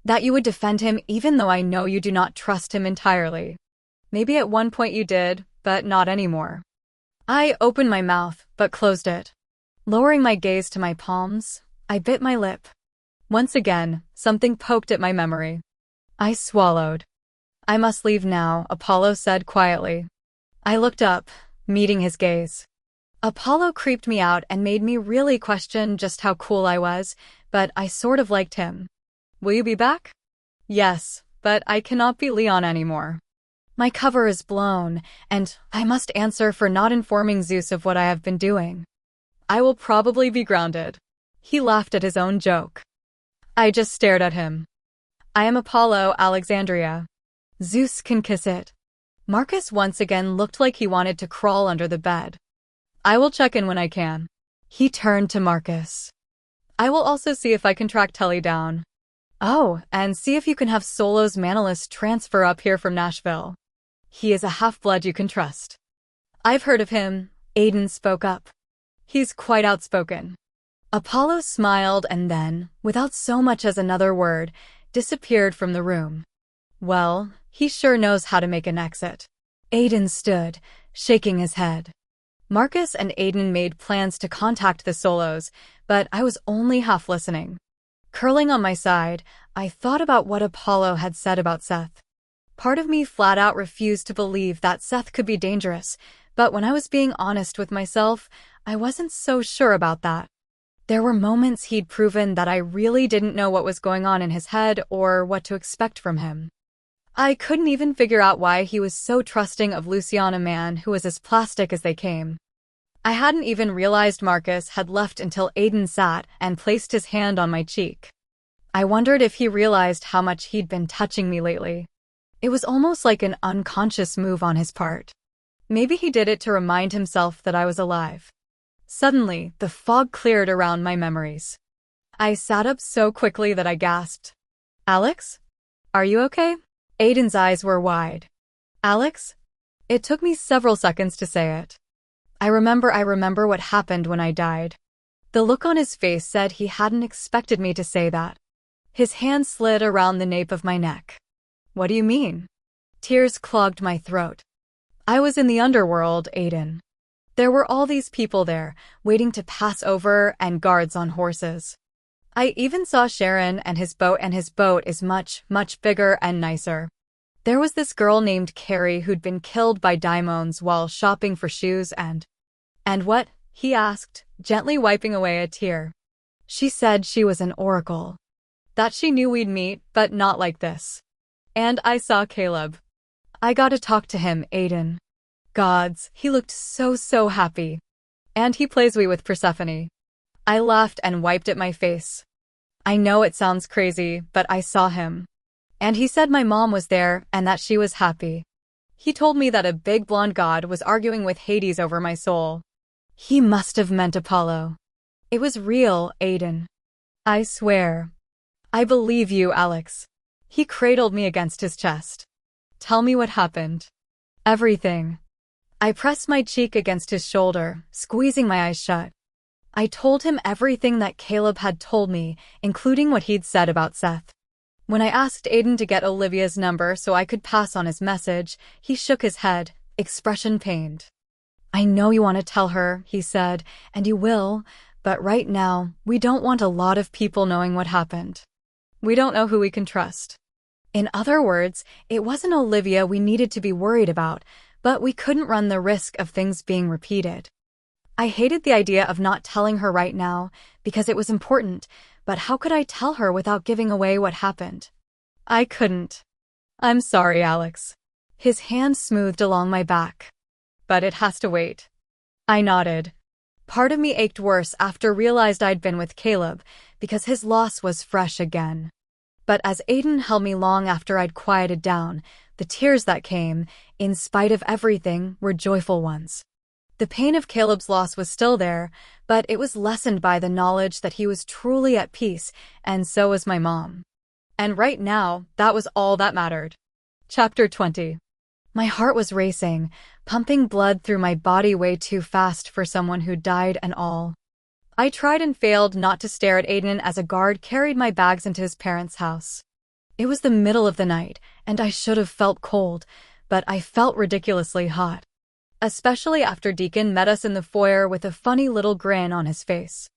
That you would defend him even though I know you do not trust him entirely. Maybe at one point you did, but not anymore. I opened my mouth, but closed it. Lowering my gaze to my palms, I bit my lip. Once again, something poked at my memory. I swallowed. I must leave now, Apollo said quietly. I looked up, meeting his gaze. Apollo creeped me out and made me really question just how cool I was, but I sort of liked him. Will you be back? Yes, but I cannot be Leon anymore. My cover is blown, and I must answer for not informing Zeus of what I have been doing. I will probably be grounded. He laughed at his own joke. I just stared at him. I am Apollo, Alexandria. Zeus can kiss it. Marcus once again looked like he wanted to crawl under the bed. I will check in when I can. He turned to Marcus. I will also see if I can track Tully down. Oh, and see if you can have Solo's Manalus transfer up here from Nashville. He is a half-blood you can trust. I've heard of him, Aiden spoke up. He's quite outspoken. Apollo smiled and then, without so much as another word, disappeared from the room. Well, he sure knows how to make an exit. Aiden stood, shaking his head. Marcus and Aiden made plans to contact the Solos, but I was only half listening. Curling on my side, I thought about what Apollo had said about Seth. Part of me flat out refused to believe that Seth could be dangerous, but when I was being honest with myself, I wasn't so sure about that. There were moments he'd proven that I really didn't know what was going on in his head or what to expect from him. I couldn't even figure out why he was so trusting of Lucian, a man who was as plastic as they came. I hadn't even realized Marcus had left until Aiden sat and placed his hand on my cheek. I wondered if he realized how much he'd been touching me lately. It was almost like an unconscious move on his part. Maybe he did it to remind himself that I was alive. Suddenly, the fog cleared around my memories. I sat up so quickly that I gasped. Alex? Are you okay? Aiden's eyes were wide. Alex? It took me several seconds to say it. I remember what happened when I died. The look on his face said he hadn't expected me to say that. His hand slid around the nape of my neck. What do you mean? Tears clogged my throat. I was in the underworld, Aiden. There were all these people there, waiting to pass over and guards on horses. I even saw Sharon and his boat is much, much bigger and nicer. There was this girl named Carrie who'd been killed by daimons while shopping for shoes and what? He asked, gently wiping away a tear. She said she was an oracle. That she knew we'd meet, but not like this. And I saw Caleb. I got to talk to him, Aiden. Gods, he looked so happy. And he plays Wii with Persephone. I laughed and wiped at my face. I know it sounds crazy, but I saw him. And he said my mom was there and that she was happy. He told me that a big blonde god was arguing with Hades over my soul. He must have meant Apollo. It was real, Aiden. I swear. I believe you, Alex. He cradled me against his chest. Tell me what happened. Everything. I pressed my cheek against his shoulder, squeezing my eyes shut. I told him everything that Caleb had told me, including what he'd said about Seth. When I asked Aiden to get Olivia's number so I could pass on his message, he shook his head, expression pained. I know you want to tell her, he said, and you will, but right now, we don't want a lot of people knowing what happened. We don't know who we can trust. In other words, it wasn't Olivia we needed to be worried about, but we couldn't run the risk of things being repeated. I hated the idea of not telling her right now, because it was important, but how could I tell her without giving away what happened? I couldn't. I'm sorry, Alex. His hand smoothed along my back. But it has to wait. I nodded. Part of me ached worse after realized I'd been with Caleb, because his loss was fresh again. But as Aiden held me long after I'd quieted down, the tears that came, in spite of everything, were joyful ones. The pain of Caleb's loss was still there, but it was lessened by the knowledge that he was truly at peace, and so was my mom. And right now, that was all that mattered. Chapter 20. My heart was racing, pumping blood through my body way too fast for someone who died and all. I tried and failed not to stare at Aiden as a guard carried my bags into his parents' house. It was the middle of the night, and I should have felt cold, but I felt ridiculously hot. Especially after Deacon met us in the foyer with a funny little grin on his face.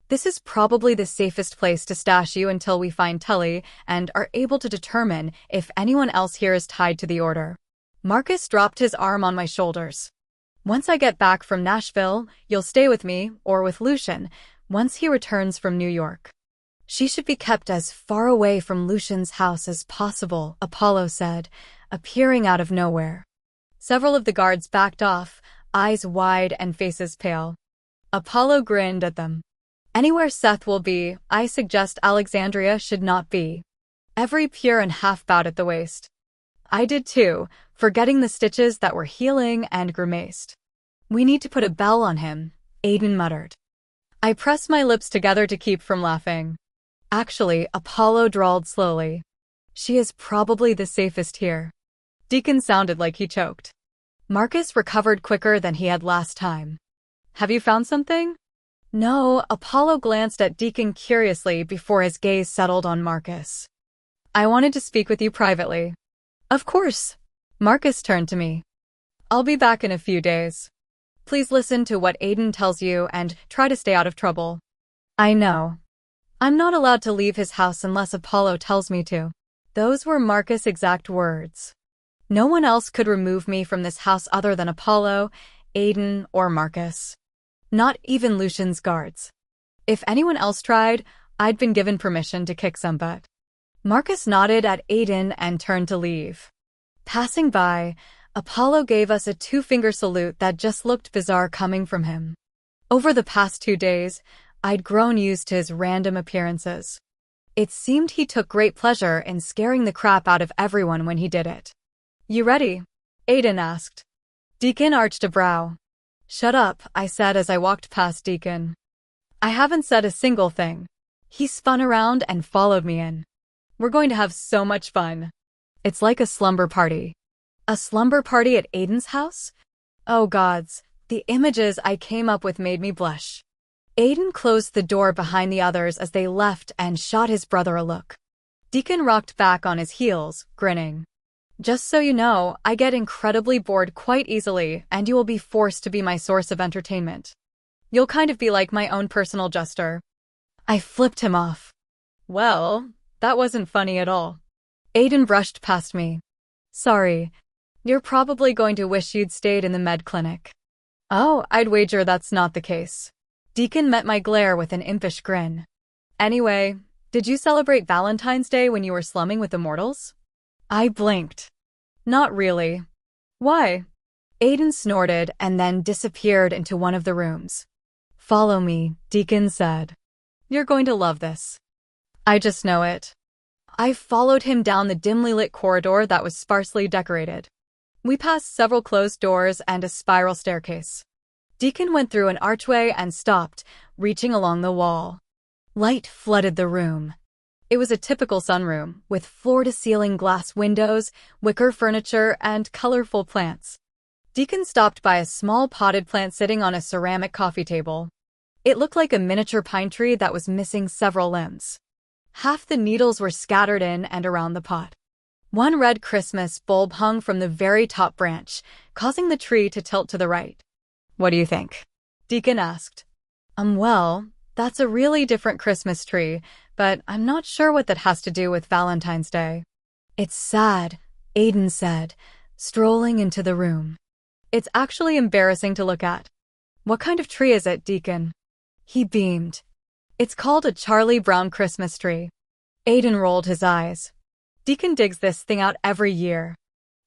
This is probably the safest place to stash you until we find Tully and are able to determine if anyone else here is tied to the order. Marcus dropped his arm on my shoulders. Once I get back from Nashville, you'll stay with me, or with Lucian, once he returns from New York. She should be kept as far away from Lucian's house as possible, Apollo said, appearing out of nowhere. Several of the guards backed off, eyes wide and faces pale. Apollo grinned at them. Anywhere Seth will be, I suggest Alexandria should not be. Every pure and half bowed at the waist. I did too, forgetting the stitches that were healing and grimaced. We need to put a bell on him, Aiden muttered. I pressed my lips together to keep from laughing. Actually, Apollo drawled slowly. She is probably the safest here. Deacon sounded like he choked. Marcus recovered quicker than he had last time. Have you found something? No, Apollo glanced at Deacon curiously before his gaze settled on Marcus. I wanted to speak with you privately. Of course. Marcus turned to me. I'll be back in a few days. Please listen to what Aiden tells you and try to stay out of trouble. I know. I'm not allowed to leave his house unless Apollo tells me to. Those were Marcus' exact words. No one else could remove me from this house other than Apollo, Aiden, or Marcus. Not even Lucian's guards. If anyone else tried, I'd been given permission to kick some butt. Marcus nodded at Aiden and turned to leave. Passing by, Apollo gave us a two-finger salute that just looked bizarre coming from him. Over the past 2 days, I'd grown used to his random appearances. It seemed he took great pleasure in scaring the crap out of everyone when he did it. You ready? Aiden asked. Deacon arched a brow. Shut up, I said as I walked past Deacon. I haven't said a single thing. He spun around and followed me in. We're going to have so much fun. It's like a slumber party. A slumber party at Aiden's house? Oh gods, the images I came up with made me blush. Aiden closed the door behind the others as they left and shot his brother a look. Deacon rocked back on his heels, grinning. Just so you know, I get incredibly bored quite easily, and you will be forced to be my source of entertainment. You'll kind of be like my own personal jester. I flipped him off. Well, that wasn't funny at all. Aiden brushed past me. Sorry. You're probably going to wish you'd stayed in the med clinic. Oh, I'd wager that's not the case. Deacon met my glare with an impish grin. Anyway, did you celebrate Valentine's Day when you were slumming with the mortals? I blinked. Not really. Why? Aiden snorted and then disappeared into one of the rooms. Follow me, Deacon said. You're going to love this. I just know it. I followed him down the dimly lit corridor that was sparsely decorated. We passed several closed doors and a spiral staircase. Deacon went through an archway and stopped, reaching along the wall. Light flooded the room. It was a typical sunroom, with floor-to-ceiling glass windows, wicker furniture, and colorful plants. Deacon stopped by a small potted plant sitting on a ceramic coffee table. It looked like a miniature pine tree that was missing several limbs. Half the needles were scattered in and around the pot. One red Christmas bulb hung from the very top branch, causing the tree to tilt to the right. What do you think? Deacon asked. Well, that's a really different Christmas tree, but I'm not sure what that has to do with Valentine's Day. It's sad, Aiden said, strolling into the room. It's actually embarrassing to look at. What kind of tree is it, Deacon? He beamed. It's called a Charlie Brown Christmas tree. Aiden rolled his eyes. Deacon digs this thing out every year.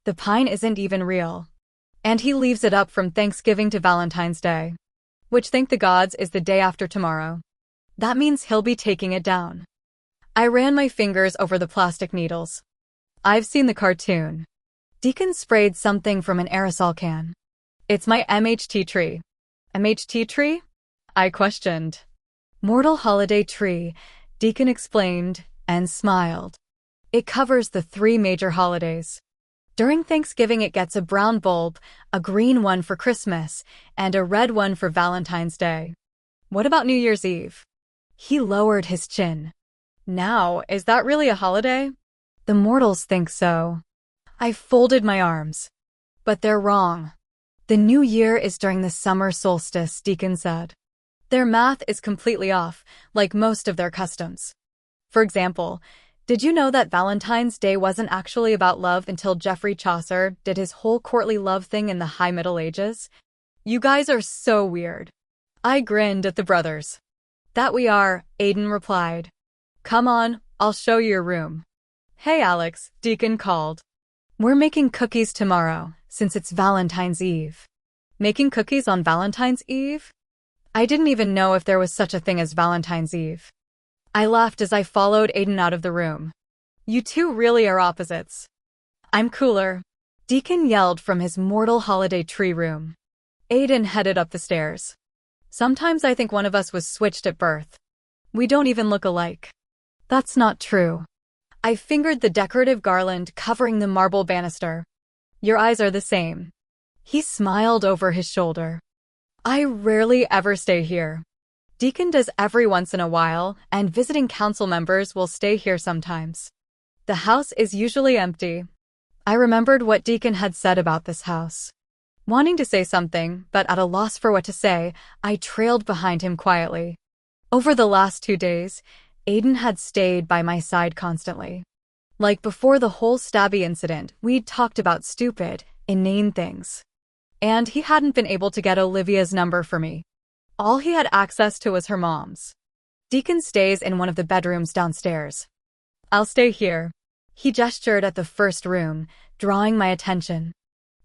The pine isn't even real. And he leaves it up from Thanksgiving to Valentine's Day, which, thank the gods, is the day after tomorrow. That means he'll be taking it down. I ran my fingers over the plastic needles. I've seen the cartoon. Deacon sprayed something from an aerosol can. It's my MHT tree. MHT tree? I questioned. Mortal holiday tree, Deacon explained, and smiled. It covers the 3 major holidays. During Thanksgiving it gets a brown bulb, a green one for Christmas, and a red one for Valentine's Day. What about New Year's Eve? He lowered his chin. Now, is that really a holiday? The mortals think so. I folded my arms. But they're wrong. The new year is during the summer solstice, Deacon said. Their math is completely off, like most of their customs. For example, did you know that Valentine's Day wasn't actually about love until Geoffrey Chaucer did his whole courtly love thing in the High Middle Ages? You guys are so weird. I grinned at the brothers. That we are, Aiden replied. Come on, I'll show you your room. Hey Alex, Deacon called. We're making cookies tomorrow, since it's Valentine's Eve. Making cookies on Valentine's Eve? I didn't even know if there was such a thing as Valentine's Eve. I laughed as I followed Aiden out of the room. You two really are opposites. I'm cooler, Deacon yelled from his mortal holiday tree room. Aiden headed up the stairs. Sometimes I think one of us was switched at birth. We don't even look alike. That's not true. I fingered the decorative garland covering the marble banister. Your eyes are the same. He smiled over his shoulder. I rarely ever stay here. Deacon does every once in a while, and visiting council members will stay here sometimes. The house is usually empty. I remembered what Deacon had said about this house. Wanting to say something, but at a loss for what to say, I trailed behind him quietly. Over the last 2 days, Aiden had stayed by my side constantly. Like before the whole stabby incident, we'd talked about stupid, inane things. And he hadn't been able to get Olivia's number for me. All he had access to was her mom's. Deacon stays in one of the bedrooms downstairs. I'll stay here. He gestured at the first room, drawing my attention.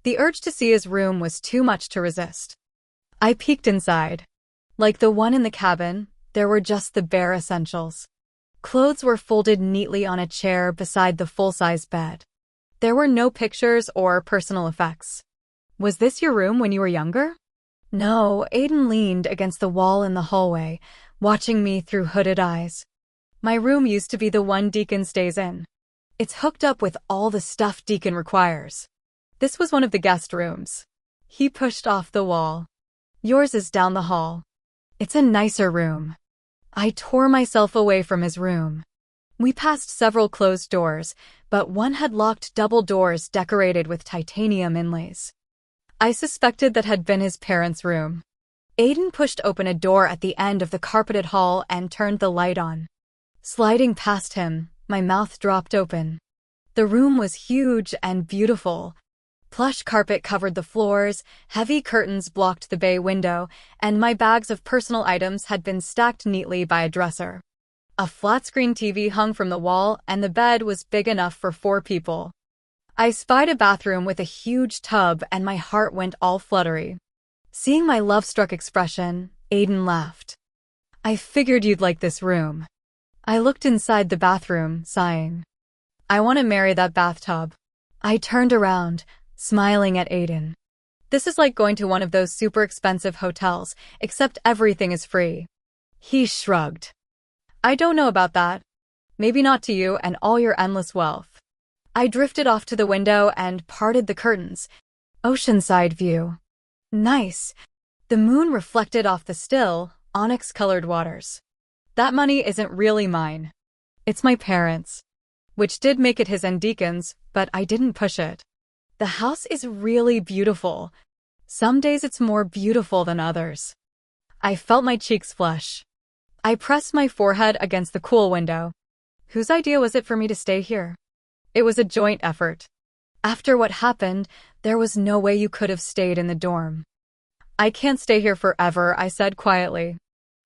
The urge to see his room was too much to resist. I peeked inside. Like the one in the cabin, there were just the bare essentials. Clothes were folded neatly on a chair beside the full-size bed. There were no pictures or personal effects. Was this your room when you were younger? No, Aiden leaned against the wall in the hallway, watching me through hooded eyes. My room used to be the one Deacon stays in. It's hooked up with all the stuff Deacon requires. This was one of the guest rooms. He pushed off the wall. Yours is down the hall. It's a nicer room. I tore myself away from his room. We passed several closed doors, but one had locked double doors decorated with titanium inlays. I suspected that had been his parents' room. Aiden pushed open a door at the end of the carpeted hall and turned the light on. Sliding past him, my mouth dropped open. The room was huge and beautiful. Plush carpet covered the floors, heavy curtains blocked the bay window, and my bags of personal items had been stacked neatly by a dresser. A flat-screen TV hung from the wall, and the bed was big enough for 4 people. I spied a bathroom with a huge tub, and my heart went all fluttery. Seeing my love-struck expression, Aiden laughed. "I figured you'd like this room." I looked inside the bathroom, sighing. "I want to marry that bathtub." I turned around, smiling at Aiden. "This is like going to one of those super expensive hotels, except everything is free." He shrugged. "I don't know about that. Maybe not to you and all your endless wealth." I drifted off to the window and parted the curtains. Oceanside view. Nice. The moon reflected off the still, onyx-colored waters. That money isn't really mine. It's my parents'. Which did make it his and Deacon's, but I didn't push it. The house is really beautiful. Some days it's more beautiful than others. I felt my cheeks flush. I pressed my forehead against the cool window. Whose idea was it for me to stay here? It was a joint effort. After what happened, there was no way you could have stayed in the dorm. "I can't stay here forever," I said quietly.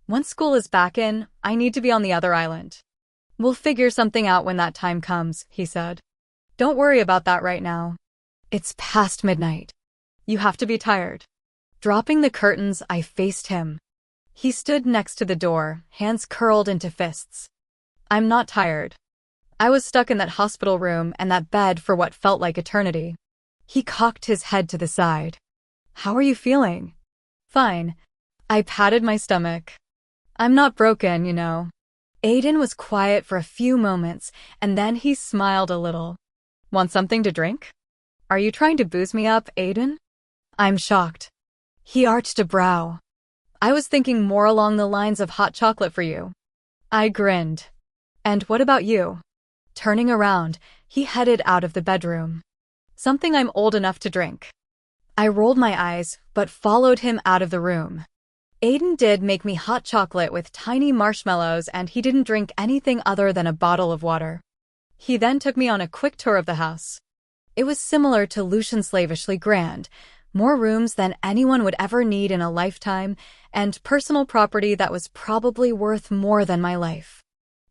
"Once school is back in, I need to be on the other island." "We'll figure something out when that time comes," he said. "Don't worry about that right now. It's past midnight. You have to be tired." Dropping the curtains, I faced him. He stood next to the door, hands curled into fists. "I'm not tired. I was stuck in that hospital room and that bed for what felt like eternity." He cocked his head to the side. "How are you feeling?" "Fine." I patted my stomach. "I'm not broken, you know." Aiden was quiet for a few moments, and then he smiled a little. "Want something to drink?" "Are you trying to booze me up, Aiden?" I'm shocked. He arched a brow. "I was thinking more along the lines of hot chocolate for you." I grinned. "And what about you?" Turning around, he headed out of the bedroom. "Something I'm old enough to drink." I rolled my eyes, but followed him out of the room. Aiden did make me hot chocolate with tiny marshmallows, and he didn't drink anything other than a bottle of water. He then took me on a quick tour of the house. It was similar to Lucian's slavishly grand, more rooms than anyone would ever need in a lifetime, and personal property that was probably worth more than my life.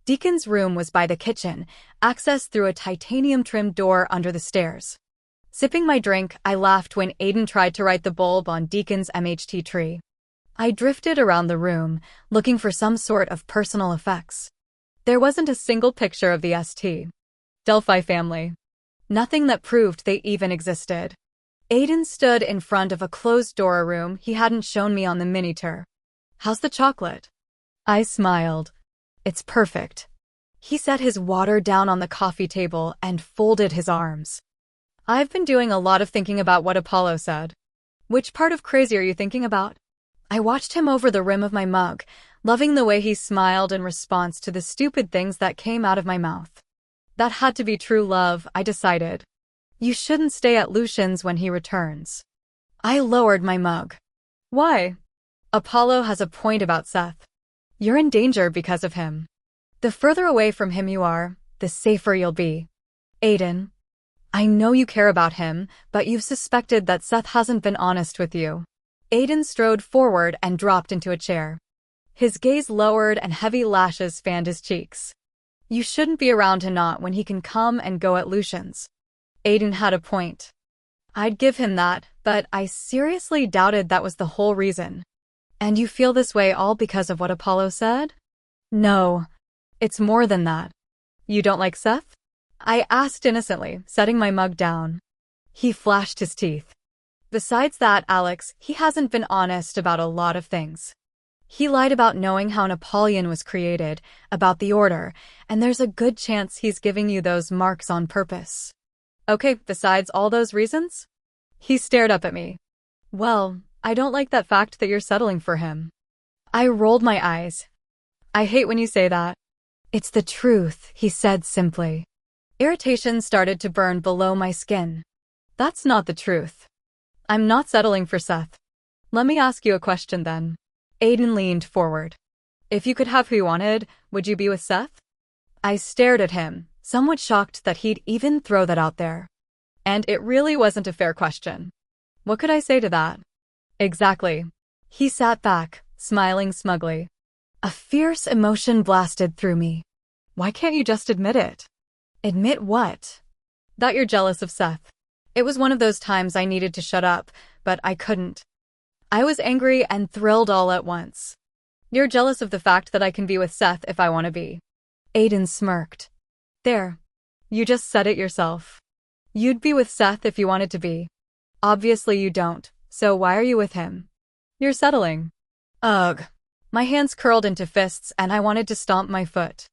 Deacon's room was by the kitchen, accessed through a titanium-trimmed door under the stairs. Sipping my drink, I laughed when Aiden tried to write the bulb on Deacon's MHT tree. I drifted around the room, looking for some sort of personal effects. There wasn't a single picture of the St. Delphi family. Nothing that proved they even existed. Aiden stood in front of a closed-door room he hadn't shown me on the mini-tour. "How's the chocolate?" I smiled. "It's perfect." He set his water down on the coffee table and folded his arms. "I've been doing a lot of thinking about what Apollo said." "Which part of crazy are you thinking about?" I watched him over the rim of my mug, loving the way he smiled in response to the stupid things that came out of my mouth. That had to be true love, I decided. "You shouldn't stay at Lucian's when he returns." I lowered my mug. "Why?" "Apollo has a point about Seth. You're in danger because of him. The further away from him you are, the safer you'll be." "Aiden, I know you care about him, but you've suspected that Seth hasn't been honest with you." Aiden strode forward and dropped into a chair. His gaze lowered and heavy lashes fanned his cheeks. "You shouldn't be around Hanat when he can come and go at Lucian's." Aiden had a point. I'd give him that, but I seriously doubted that was the whole reason. "And you feel this way all because of what Apollo said?" "No. It's more than that." "You don't like Seth?" I asked innocently, setting my mug down. He flashed his teeth. "Besides that, Alex, he hasn't been honest about a lot of things. He lied about knowing how Napoleon was created, about the Order, and there's a good chance he's giving you those marks on purpose." "Okay, besides all those reasons?" He stared up at me. "Well, I don't like that fact that you're settling for him." I rolled my eyes. "I hate when you say that." "It's the truth," he said simply. Irritation started to burn below my skin. "That's not the truth. I'm not settling for Seth." "Let me ask you a question then." Aiden leaned forward. "If you could have who you wanted, would you be with Seth?" I stared at him, somewhat shocked that he'd even throw that out there. And it really wasn't a fair question. What could I say to that? Exactly. He sat back, smiling smugly. A fierce emotion blasted through me. Why can't you just admit it? Admit what? That you're jealous of Seth. It was one of those times I needed to shut up, but I couldn't. I was angry and thrilled all at once. You're jealous of the fact that I can be with Seth if I want to be. Aiden smirked. There. You just said it yourself. You'd be with Seth if you wanted to be. Obviously you don't, so why are you with him? You're settling. Ugh. My hands curled into fists and I wanted to stomp my foot.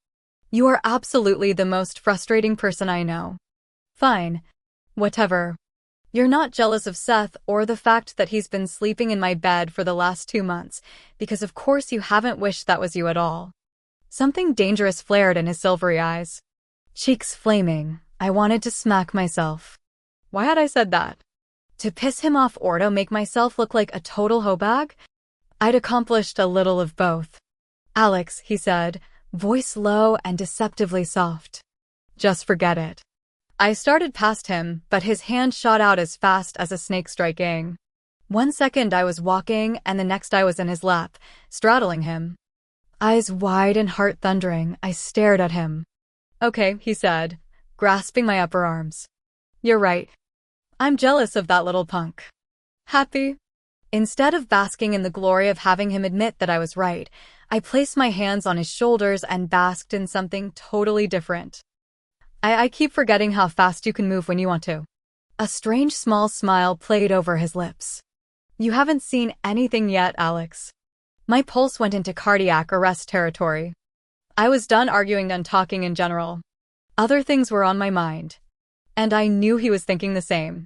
You are absolutely the most frustrating person I know. Fine. Whatever. You're not jealous of Seth or the fact that he's been sleeping in my bed for the last 2 months, because of course you haven't wished that was you at all. Something dangerous flared in his silvery eyes. Cheeks flaming, I wanted to smack myself. Why had I said that? To piss him off or to make myself look like a total hoe bag? I'd accomplished a little of both. Alex, he said, voice low and deceptively soft. Just forget it. I started past him, but his hand shot out as fast as a snake striking. 1 second I was walking, and the next I was in his lap, straddling him. Eyes wide and heart thundering, I stared at him. Okay, he said, grasping my upper arms. You're right. I'm jealous of that little punk. Happy? Instead of basking in the glory of having him admit that I was right, I placed my hands on his shoulders and basked in something totally different. I keep forgetting how fast you can move when you want to. A strange small smile played over his lips. You haven't seen anything yet, Alex. My pulse went into cardiac arrest territory. I was done arguing and talking in general. Other things were on my mind. And I knew he was thinking the same.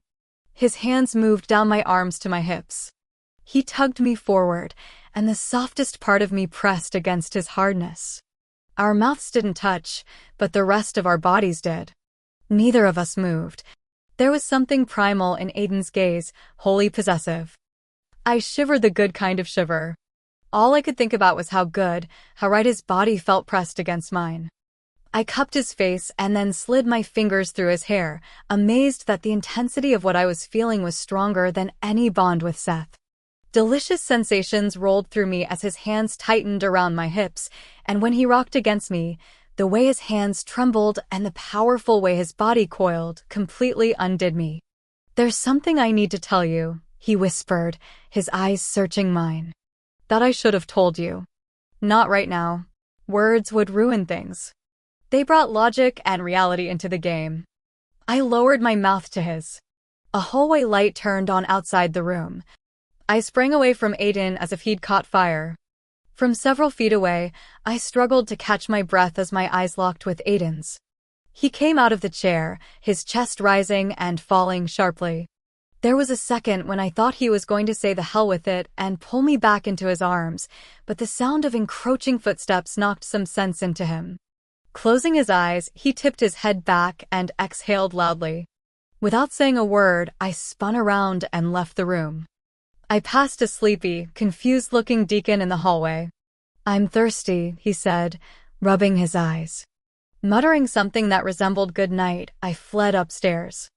His hands moved down my arms to my hips. He tugged me forward, and the softest part of me pressed against his hardness. Our mouths didn't touch, but the rest of our bodies did. Neither of us moved. There was something primal in Aiden's gaze, wholly possessive. I shivered the good kind of shiver. All I could think about was how right his body felt pressed against mine. I cupped his face and then slid my fingers through his hair, amazed that the intensity of what I was feeling was stronger than any bond with Seth. Delicious sensations rolled through me as his hands tightened around my hips, and when he rocked against me, the way his hands trembled and the powerful way his body coiled completely undid me. There's something I need to tell you, he whispered, his eyes searching mine. That I should have told you. Not right now. Words would ruin things. They brought logic and reality into the game. I lowered my mouth to his. A hallway light turned on outside the room. I sprang away from Aiden as if he'd caught fire. From several feet away, I struggled to catch my breath as my eyes locked with Aiden's. He came out of the chair, his chest rising and falling sharply. There was a second when I thought he was going to say the hell with it and pull me back into his arms, but the sound of encroaching footsteps knocked some sense into him. Closing his eyes, he tipped his head back and exhaled loudly. Without saying a word, I spun around and left the room. I passed a sleepy, confused-looking deacon in the hallway. I'm thirsty, he said, rubbing his eyes. Muttering something that resembled good night, I fled upstairs.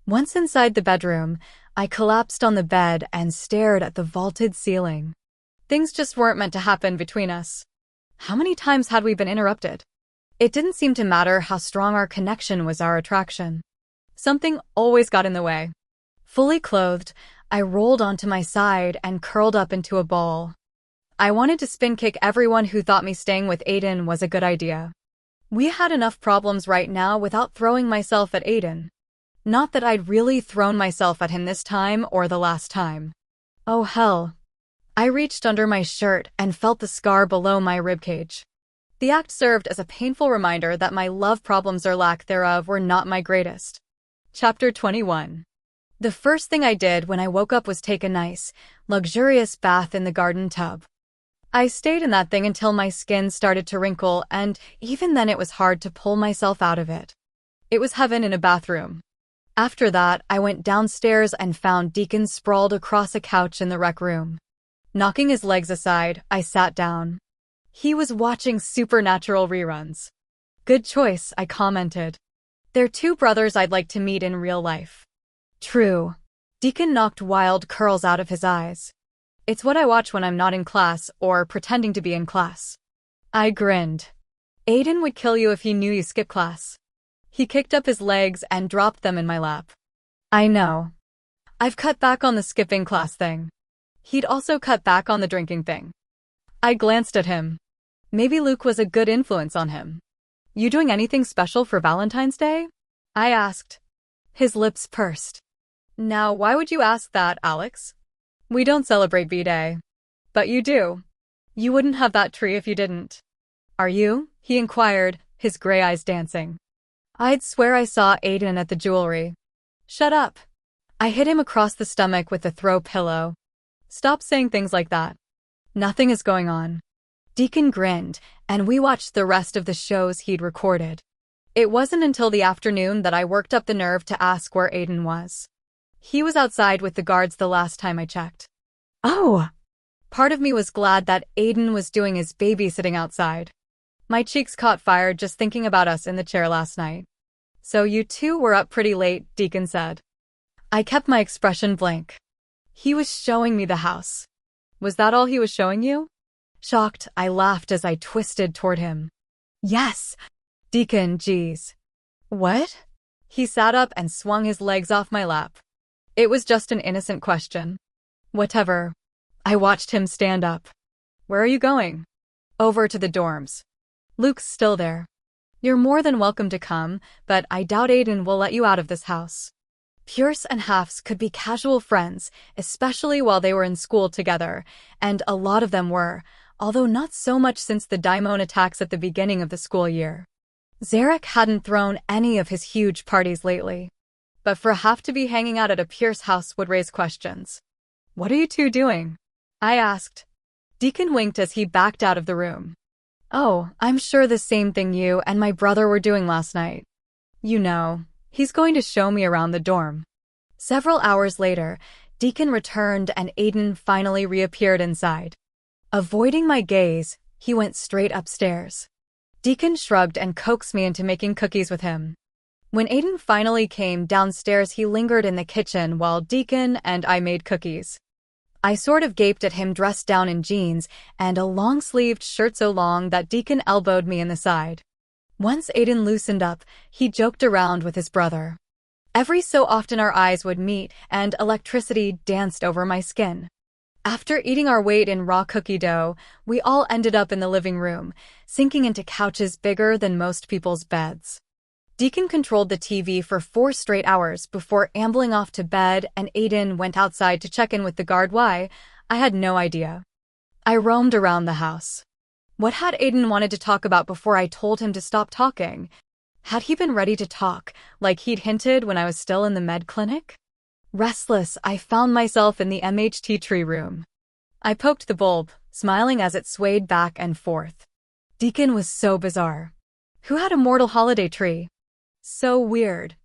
Once inside the bedroom, I collapsed on the bed and stared at the vaulted ceiling. Things just weren't meant to happen between us. How many times had we been interrupted? It didn't seem to matter how strong our connection was our attraction. Something always got in the way. Fully clothed, I rolled onto my side and curled up into a ball. I wanted to spin kick everyone who thought me staying with Aiden was a good idea. We had enough problems right now without throwing myself at Aiden. Not that I'd really thrown myself at him this time or the last time. Oh hell. I reached under my shirt and felt the scar below my ribcage. The act served as a painful reminder that my love problems or lack thereof were not my greatest. Chapter 21. The first thing I did when I woke up was take a nice, luxurious bath in the garden tub. I stayed in that thing until my skin started to wrinkle, and even then it was hard to pull myself out of it. It was heaven in a bathroom. After that, I went downstairs and found Deacon sprawled across a couch in the rec room. Knocking his legs aside, I sat down. He was watching Supernatural reruns. Good choice, I commented. They're two brothers I'd like to meet in real life. True. Deacon knocked wild curls out of his eyes. It's what I watch when I'm not in class or pretending to be in class. I grinned. Aiden would kill you if he knew you skipped class. He kicked up his legs and dropped them in my lap. I know. I've cut back on the skipping class thing. He'd also cut back on the drinking thing. I glanced at him. Maybe Luke was a good influence on him. You doing anything special for Valentine's Day? I asked. His lips pursed. Now, why would you ask that, Alex? We don't celebrate B-Day. But you do. You wouldn't have that tree if you didn't. Are you? He inquired, his gray eyes dancing. I'd swear I saw Aiden at the jewelry. Shut up. I hit him across the stomach with the throw pillow. Stop saying things like that. Nothing is going on. Deacon grinned, and we watched the rest of the shows he'd recorded. It wasn't until the afternoon that I worked up the nerve to ask where Aiden was. He was outside with the guards the last time I checked. Oh! Part of me was glad that Aiden was doing his babysitting outside. My cheeks caught fire just thinking about us in the chair last night. So you two were up pretty late, Deacon said. I kept my expression blank. He was showing me the house. Was that all he was showing you? Shocked, I laughed as I twisted toward him. Yes! Deacon, geez. What? He sat up and swung his legs off my lap. It was just an innocent question. Whatever. I watched him stand up. Where are you going? Over to the dorms. Luke's still there. You're more than welcome to come, but I doubt Aiden will let you out of this house. Pierce and Hafs could be casual friends, especially while they were in school together, and a lot of them were, although not so much since the daimon attacks at the beginning of the school year. Zarek hadn't thrown any of his huge parties lately. But for Haf to be hanging out at a Pierce house would raise questions. What are you two doing? I asked. Deacon winked as he backed out of the room. Oh, I'm sure the same thing you and my brother were doing last night. You know, he's going to show me around the dorm. Several hours later, Deacon returned and Aiden finally reappeared inside. Avoiding my gaze, he went straight upstairs. Deacon shrugged and coaxed me into making cookies with him. When Aiden finally came downstairs, he lingered in the kitchen while Deacon and I made cookies. I sort of gaped at him dressed down in jeans and a long-sleeved shirt so long that Deacon elbowed me in the side. Once Aiden loosened up, he joked around with his brother. Every so often our eyes would meet and electricity danced over my skin. After eating our weight in raw cookie dough, we all ended up in the living room, sinking into couches bigger than most people's beds. Deacon controlled the TV for 4 straight hours before ambling off to bed, and Aiden went outside to check in with the guard. Why? I had no idea. I roamed around the house. What had Aiden wanted to talk about before I told him to stop talking? Had he been ready to talk, like he'd hinted when I was still in the med clinic? Restless, I found myself in the MHT tree room. I poked the bulb, smiling as it swayed back and forth. Deacon was so bizarre. Who had a mortal holiday tree? So weird.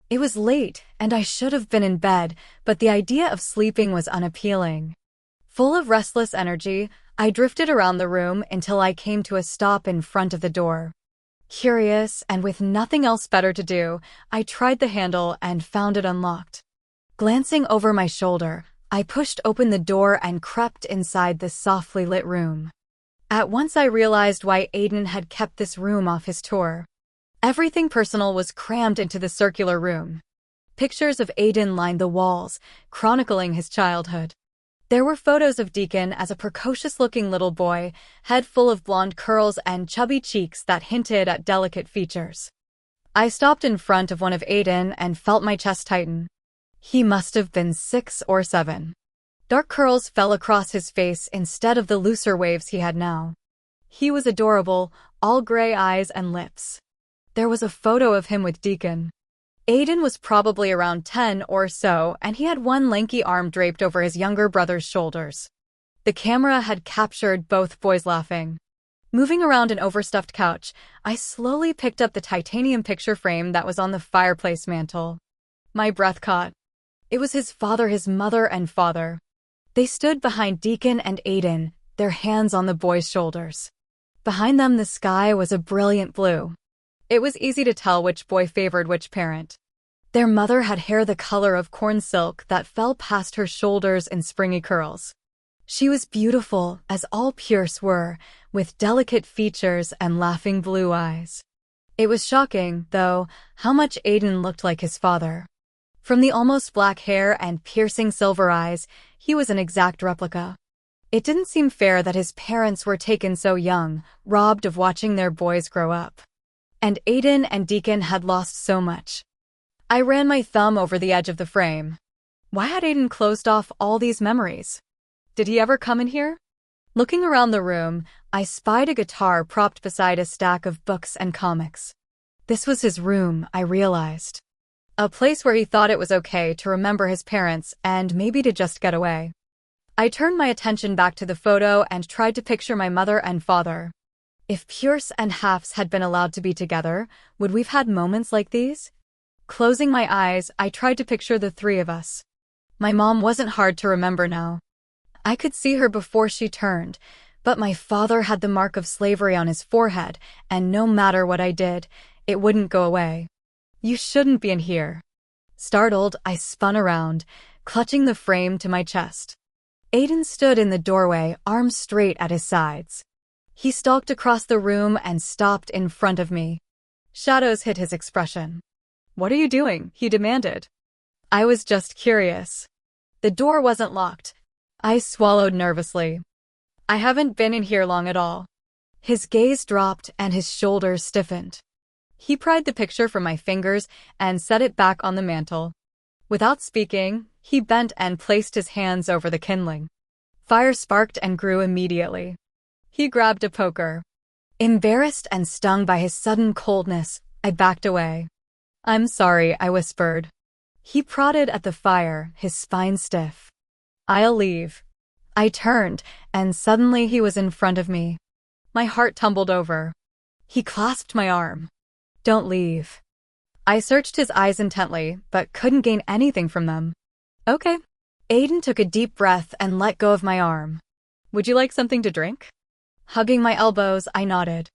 It was late, and I should have been in bed, but the idea of sleeping was unappealing. Full of restless energy, I drifted around the room until I came to a stop in front of the door. Curious, and with nothing else better to do, I tried the handle and found it unlocked. Glancing over my shoulder, I pushed open the door and crept inside the softly lit room. At once I realized why Aiden had kept this room off his tour. Everything personal was crammed into the circular room. Pictures of Aiden lined the walls, chronicling his childhood. There were photos of Deacon as a precocious-looking little boy, head full of blonde curls and chubby cheeks that hinted at delicate features. I stopped in front of one of Aiden and felt my chest tighten. He must have been 6 or 7. Dark curls fell across his face instead of the looser waves he had now. He was adorable, all gray eyes and lips. There was a photo of him with Deacon. Aiden was probably around 10 or so, and he had one lanky arm draped over his younger brother's shoulders. The camera had captured both boys laughing. Moving around an overstuffed couch, I slowly picked up the titanium picture frame that was on the fireplace mantel. My breath caught. It was his father, his mother, and father. They stood behind Deacon and Aiden, their hands on the boys' shoulders. Behind them, the sky was a brilliant blue. It was easy to tell which boy favored which parent. Their mother had hair the color of corn silk that fell past her shoulders in springy curls. She was beautiful, as all Pierce were, with delicate features and laughing blue eyes. It was shocking, though, how much Aiden looked like his father. From the almost black hair and piercing silver eyes, he was an exact replica. It didn't seem fair that his parents were taken so young, robbed of watching their boys grow up. And Aiden and Deacon had lost so much. I ran my thumb over the edge of the frame. Why had Aiden closed off all these memories? Did he ever come in here? Looking around the room, I spied a guitar propped beside a stack of books and comics. This was his room, I realized. A place where he thought it was okay to remember his parents and maybe to just get away. I turned my attention back to the photo and tried to picture my mother and father. If Pierce and Hafs had been allowed to be together, would we've had moments like these? Closing my eyes, I tried to picture the three of us. My mom wasn't hard to remember now. I could see her before she turned, but my father had the mark of slavery on his forehead, and no matter what I did, it wouldn't go away. You shouldn't be in here. Startled, I spun around, clutching the frame to my chest. Aiden stood in the doorway, arms straight at his sides. He stalked across the room and stopped in front of me. Shadows hid his expression. "What are you doing?" he demanded. I was just curious. The door wasn't locked. I swallowed nervously. I haven't been in here long at all. His gaze dropped and his shoulders stiffened. He pried the picture from my fingers and set it back on the mantel. Without speaking, he bent and placed his hands over the kindling. Fire sparked and grew immediately. He grabbed a poker. Embarrassed and stung by his sudden coldness, I backed away. "I'm sorry," I whispered. He prodded at the fire, his spine stiff. "I'll leave." I turned, and suddenly he was in front of me. My heart tumbled over. He clasped my arm. "Don't leave." I searched his eyes intently, but couldn't gain anything from them. "Okay." Aiden took a deep breath and let go of my arm. "Would you like something to drink?" Hugging my elbows, I nodded.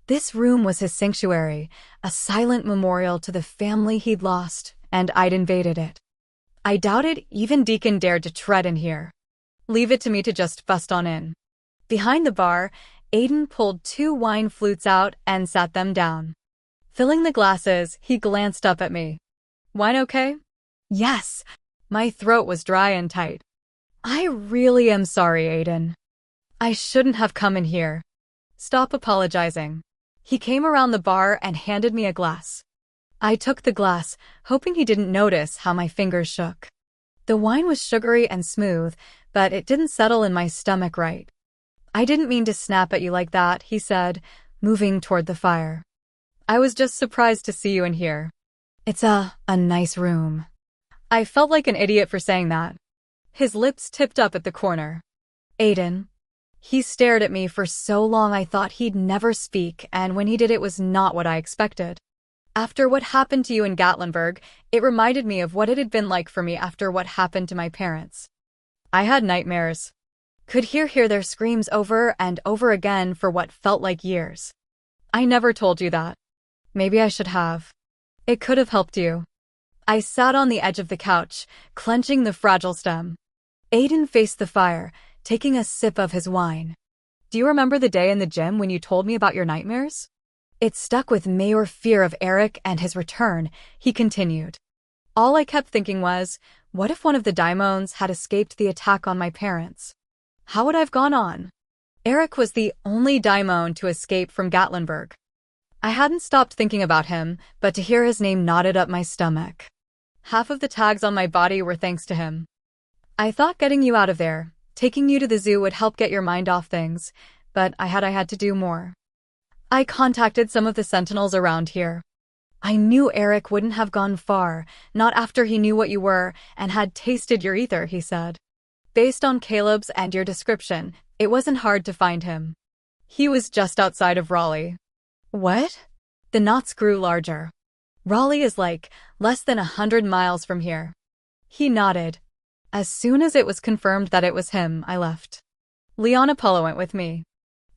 This room was his sanctuary, a silent memorial to the family he'd lost, and I'd invaded it. I doubted even Deacon dared to tread in here. Leave it to me to just bust on in. Behind the bar, Aiden pulled 2 wine flutes out and sat them down. Filling the glasses, he glanced up at me. "Wine okay?" "Yes." My throat was dry and tight. "I really am sorry, Aiden. I shouldn't have come in here." "Stop apologizing." He came around the bar and handed me a glass. I took the glass, hoping he didn't notice how my fingers shook. The wine was sugary and smooth, but it didn't settle in my stomach right. "I didn't mean to snap at you like that," he said, moving toward the fire. "I was just surprised to see you in here. It's a nice room." I felt like an idiot for saying that. His lips tipped up at the corner. "Aiden." He stared at me for so long I thought he'd never speak, and when he did it was not what I expected. "After what happened to you in Gatlinburg, it reminded me of what it had been like for me after what happened to my parents. I had nightmares. Could hear their screams over and over again for what felt like years. I never told you that. Maybe I should have. It could have helped you." I sat on the edge of the couch, clenching the fragile stem. Aiden faced the fire, taking a sip of his wine. "Do you remember the day in the gym when you told me about your nightmares?" "It stuck with me, or fear of Eric and his return," he continued. "All I kept thinking was, what if one of the daimons had escaped the attack on my parents? How would I have gone on?" Eric was the only daimon to escape from Gatlinburg. I hadn't stopped thinking about him, but to hear his name knotted up my stomach. Half of the tags on my body were thanks to him. "I thought getting you out of there, taking you to the zoo would help get your mind off things, but I had to do more. I contacted some of the sentinels around here. I knew Eric wouldn't have gone far, not after he knew what you were and had tasted your ether," he said. "Based on Caleb's and your description, it wasn't hard to find him. He was just outside of Raleigh." "What?" The knots grew larger. "Raleigh is like less than 100 miles from here." He nodded. As soon as it was confirmed that it was him, I left. Leon Apollo went with me.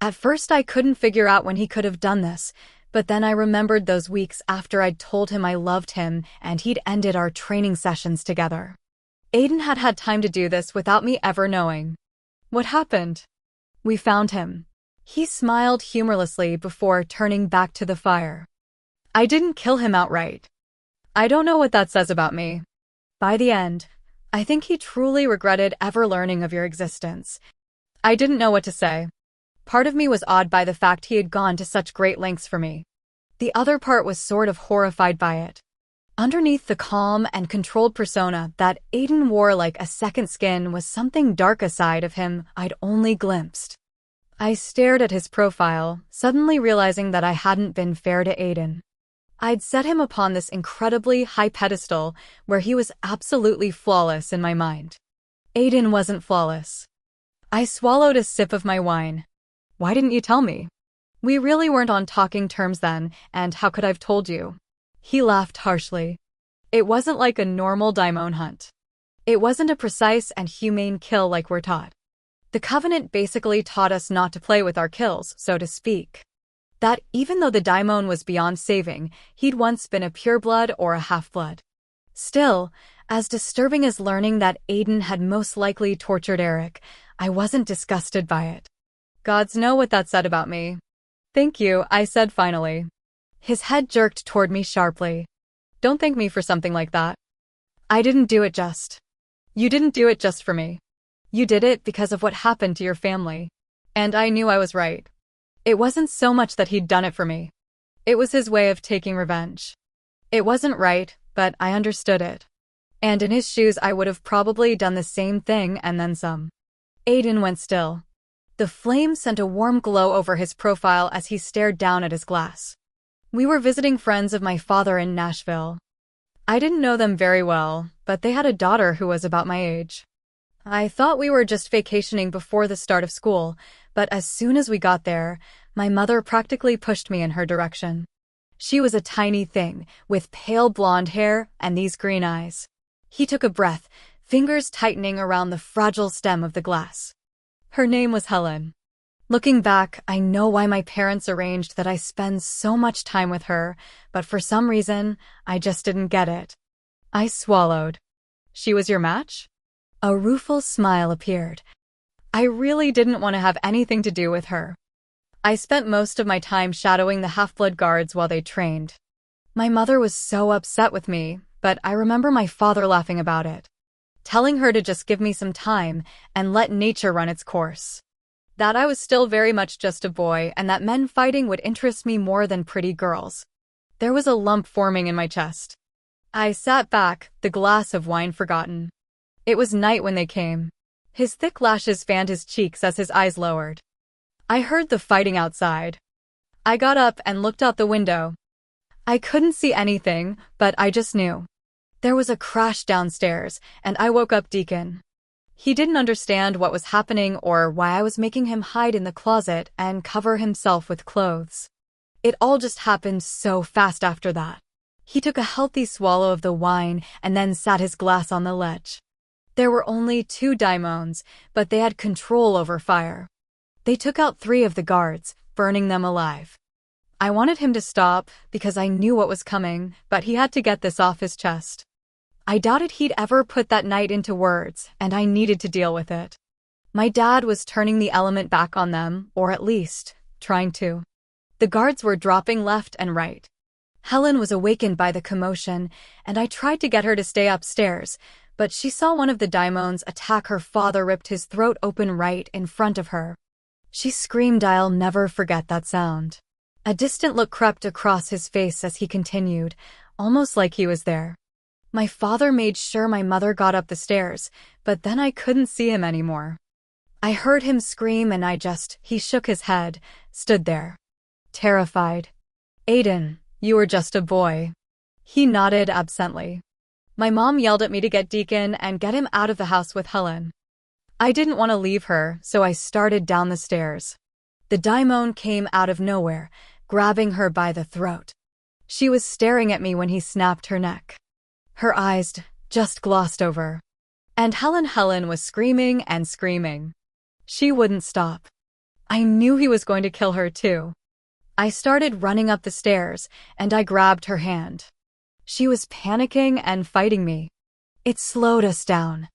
At first I couldn't figure out when he could have done this, but then I remembered those weeks after I'd told him I loved him and he'd ended our training sessions together. Aiden had had time to do this without me ever knowing. What happened? We found him. He smiled humorlessly before turning back to the fire. I didn't kill him outright. I don't know what that says about me. By the end, I think he truly regretted ever learning of your existence. I didn't know what to say. Part of me was awed by the fact he had gone to such great lengths for me. The other part was sort of horrified by it. Underneath the calm and controlled persona that Aiden wore like a second skin was something dark aside of him I'd only glimpsed. I stared at his profile, suddenly realizing that I hadn't been fair to Aiden. I'd set him upon this incredibly high pedestal where he was absolutely flawless in my mind. Aiden wasn't flawless. I swallowed a sip of my wine. Why didn't you tell me? We really weren't on talking terms then, and how could I've told you? He laughed harshly. It wasn't like a normal daimon hunt. It wasn't a precise and humane kill like we're taught. The Covenant basically taught us not to play with our kills, so to speak. That even though the daimon was beyond saving, he'd once been a pureblood or a half-blood. Still, as disturbing as learning that Aiden had most likely tortured Eric, I wasn't disgusted by it. Gods know what that said about me. Thank you, I said finally. His head jerked toward me sharply. Don't thank me for something like that. I didn't do it just. You didn't do it just for me. You did it because of what happened to your family. And I knew I was right. It wasn't so much that he'd done it for me. It was his way of taking revenge. It wasn't right, but I understood it. And in his shoes I would have probably done the same thing and then some. Aiden went still. The flame sent a warm glow over his profile as he stared down at his glass. We were visiting friends of my father in Nashville. I didn't know them very well, but they had a daughter who was about my age. I thought we were just vacationing before the start of school, but as soon as we got there, my mother practically pushed me in her direction. She was a tiny thing, with pale blonde hair and these green eyes. He took a breath, fingers tightening around the fragile stem of the glass. Her name was Helen. Looking back, I know why my parents arranged that I spend so much time with her, but for some reason, I just didn't get it. I swallowed. She was your match? A rueful smile appeared. I really didn't want to have anything to do with her. I spent most of my time shadowing the half-blood guards while they trained. My mother was so upset with me, but I remember my father laughing about it, telling her to just give me some time and let nature run its course. That I was still very much just a boy and that men fighting would interest me more than pretty girls. There was a lump forming in my chest. I sat back, the glass of wine forgotten. It was night when they came. His thick lashes fanned his cheeks as his eyes lowered. I heard the fighting outside. I got up and looked out the window. I couldn't see anything, but I just knew. There was a crash downstairs, and I woke up Deacon. He didn't understand what was happening or why I was making him hide in the closet and cover himself with clothes. It all just happened so fast after that. He took a healthy swallow of the wine and then sat his glass on the ledge. There were only 2 daimons, but they had control over fire. They took out 3 of the guards, burning them alive. I wanted him to stop because I knew what was coming, but he had to get this off his chest. I doubted he'd ever put that night into words, and I needed to deal with it. My dad was turning the element back on them, or at least, trying to. The guards were dropping left and right. Helen was awakened by the commotion, and I tried to get her to stay upstairs, but she saw one of the daimons attack her father ripped his throat open right in front of her. She screamed. I'll never forget that sound. A distant look crept across his face as he continued, almost like he was there. My father made sure my mother got up the stairs, but then I couldn't see him anymore. I heard him scream and he shook his head, stood there. Terrified. Aiden, you were just a boy. He nodded absently. My mom yelled at me to get Deacon and get him out of the house with Helen. I didn't want to leave her, so I started down the stairs. The daimon came out of nowhere, grabbing her by the throat. She was staring at me when he snapped her neck. Her eyes just glossed over. And Helen was screaming and screaming. She wouldn't stop. I knew he was going to kill her too. I started running up the stairs, and I grabbed her hand. She was panicking and fighting me. It slowed us down.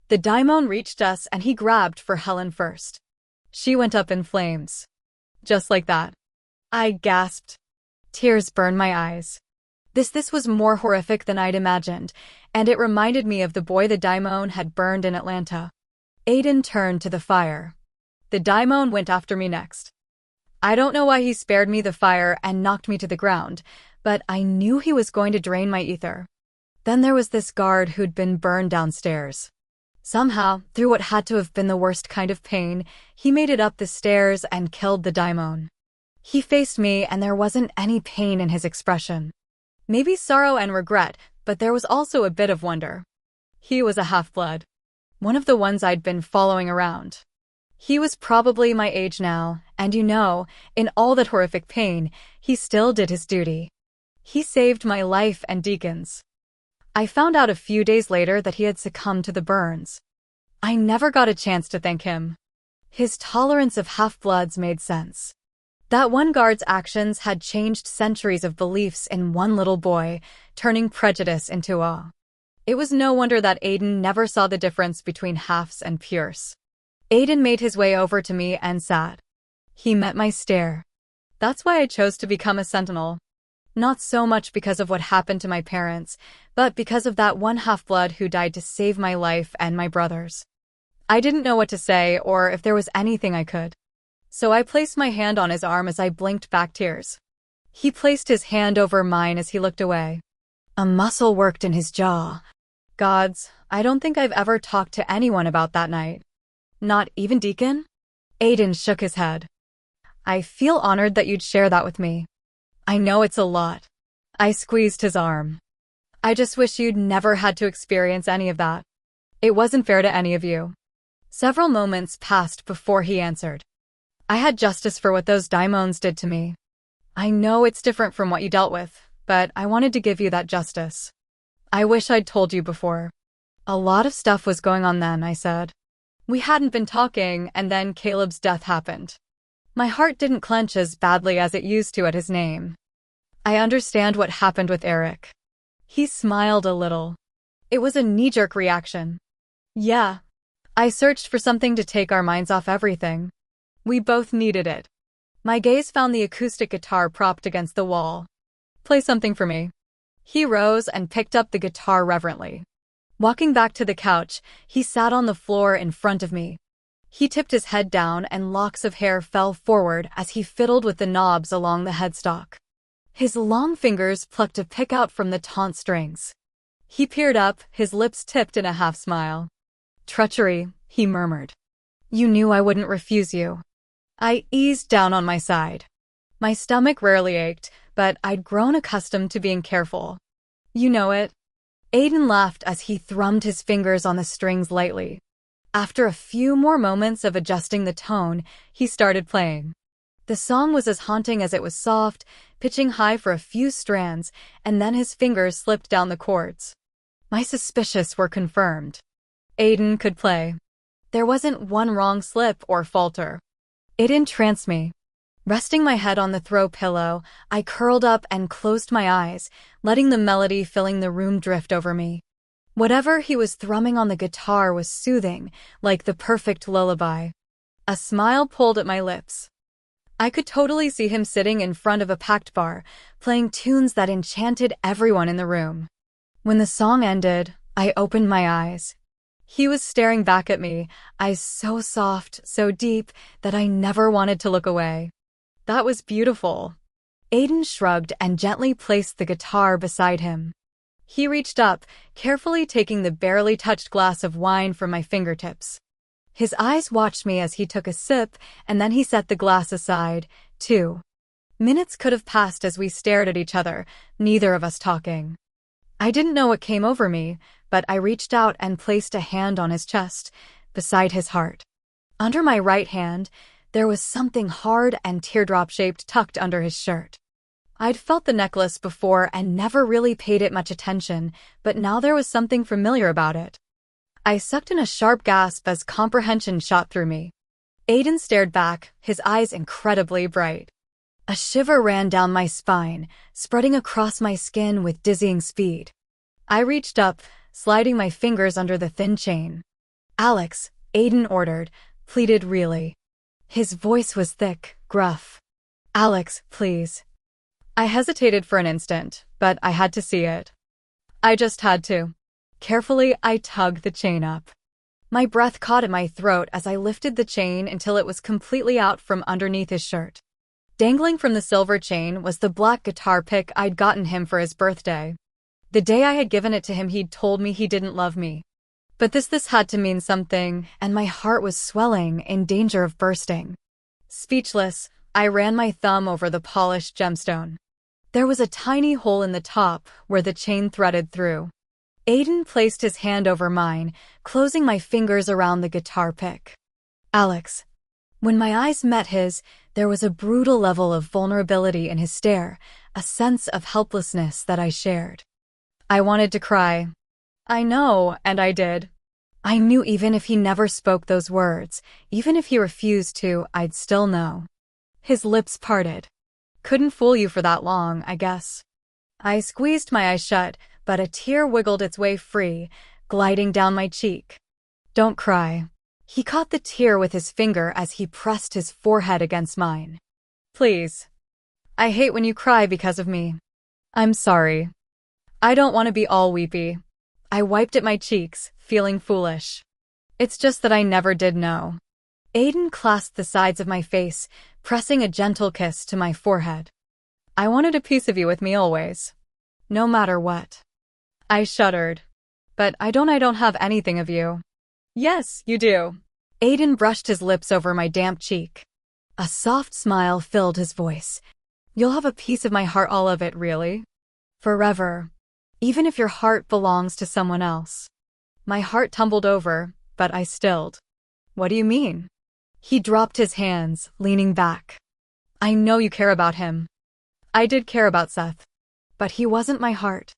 The daimon reached us and he grabbed for Helen first. She went up in flames. Just like that. I gasped. Tears burned my eyes. This was more horrific than I'd imagined, and it reminded me of the boy the daimon had burned in Atlanta. Aiden turned to the fire. The daimon went after me next. I don't know why he spared me the fire and knocked me to the ground, but I knew he was going to drain my ether. Then there was this guard who'd been burned downstairs. Somehow, through what had to have been the worst kind of pain, he made it up the stairs and killed the daimon. He faced me and there wasn't any pain in his expression. Maybe sorrow and regret, but there was also a bit of wonder. He was a half-blood. One of the ones I'd been following around. He was probably my age now, and in all that horrific pain, he still did his duty. He saved my life and Deacon's. I found out a few days later that he had succumbed to the burns. I never got a chance to thank him. His tolerance of half-bloods made sense. That one guard's actions had changed centuries of beliefs in one little boy, turning prejudice into awe. It was no wonder that Aiden never saw the difference between halves and pures. Aiden made his way over to me and sat. He met my stare. That's why I chose to become a sentinel. Not so much because of what happened to my parents, but because of that one half-blood who died to save my life and my brother's. I didn't know what to say or if there was anything I could. So I placed my hand on his arm as I blinked back tears. He placed his hand over mine as he looked away. A muscle worked in his jaw. Gods, I don't think I've ever talked to anyone about that night. Not even Deacon? Aiden shook his head. I feel honored that you'd share that with me. I know it's a lot. I squeezed his arm. I just wish you'd never had to experience any of that. It wasn't fair to any of you. Several moments passed before he answered. I had justice for what those daimons did to me. I know it's different from what you dealt with, but I wanted to give you that justice. I wish I'd told you before. A lot of stuff was going on then, I said. We hadn't been talking, and then Caleb's death happened. My heart didn't clench as badly as it used to at his name. I understand what happened with Eric. He smiled a little. It was a knee-jerk reaction. Yeah. I searched for something to take our minds off everything. We both needed it. My gaze found the acoustic guitar propped against the wall. Play something for me. He rose and picked up the guitar reverently. Walking back to the couch, he sat on the floor in front of me. He tipped his head down and locks of hair fell forward as he fiddled with the knobs along the headstock. His long fingers plucked a pick out from the taunt strings. He peered up, his lips tipped in a half-smile. Treachery, he murmured. You knew I wouldn't refuse you. I eased down on my side. My stomach rarely ached, but I'd grown accustomed to being careful. You know it. Aiden laughed as he thrummed his fingers on the strings lightly. After a few more moments of adjusting the tone, he started playing. The song was as haunting as it was soft, pitching high for a few strands, and then his fingers slipped down the chords. My suspicions were confirmed. Aiden could play. There wasn't one wrong slip or falter. It entranced me. Resting my head on the throw pillow, I curled up and closed my eyes, letting the melody filling the room drift over me. Whatever he was thrumming on the guitar was soothing, like the perfect lullaby. A smile pulled at my lips. I could totally see him sitting in front of a packed bar, playing tunes that enchanted everyone in the room. When the song ended, I opened my eyes. He was staring back at me, eyes so soft, so deep, that I never wanted to look away. That was beautiful. Aiden shrugged and gently placed the guitar beside him. He reached up, carefully taking the barely touched glass of wine from my fingertips. His eyes watched me as he took a sip, and then he set the glass aside, too. Minutes could have passed as we stared at each other, neither of us talking. I didn't know what came over me, but I reached out and placed a hand on his chest, beside his heart. Under my right hand, there was something hard and teardrop-shaped tucked under his shirt. I'd felt the necklace before and never really paid it much attention, but now there was something familiar about it. I sucked in a sharp gasp as comprehension shot through me. Aiden stared back, his eyes incredibly bright. A shiver ran down my spine, spreading across my skin with dizzying speed. I reached up, sliding my fingers under the thin chain. Alex, Aiden ordered, pleaded really. His voice was thick, gruff. Alex, please. I hesitated for an instant, but I had to see it. I just had to. Carefully, I tugged the chain up. My breath caught in my throat as I lifted the chain until it was completely out from underneath his shirt. Dangling from the silver chain was the black guitar pick I'd gotten him for his birthday. The day I had given it to him, he'd told me he didn't love me. But this had to mean something, and my heart was swelling, in danger of bursting. Speechless, I ran my thumb over the polished gemstone. There was a tiny hole in the top where the chain threaded through. Aiden placed his hand over mine, closing my fingers around the guitar pick. Alex. When my eyes met his, there was a brutal level of vulnerability in his stare, a sense of helplessness that I shared. I wanted to cry. I know, and I did. I knew even if he never spoke those words, even if he refused to, I'd still know. His lips parted. Couldn't fool you for that long, I guess. I squeezed my eyes shut, but a tear wiggled its way free, gliding down my cheek. Don't cry. He caught the tear with his finger as he pressed his forehead against mine. Please. I hate when you cry because of me. I'm sorry. I don't want to be all weepy. I wiped at my cheeks, feeling foolish. It's just that I never did know. Aiden clasped the sides of my face, pressing a gentle kiss to my forehead. I wanted a piece of you with me always. No matter what. I shuddered. But I don't have anything of you. Yes, you do. Aiden brushed his lips over my damp cheek. A soft smile filled his voice. You'll have a piece of my heart, all of it, really? Forever. Even if your heart belongs to someone else. My heart tumbled over, but I stilled. What do you mean? He dropped his hands, leaning back. I know you care about him. I did care about Seth. But he wasn't my heart.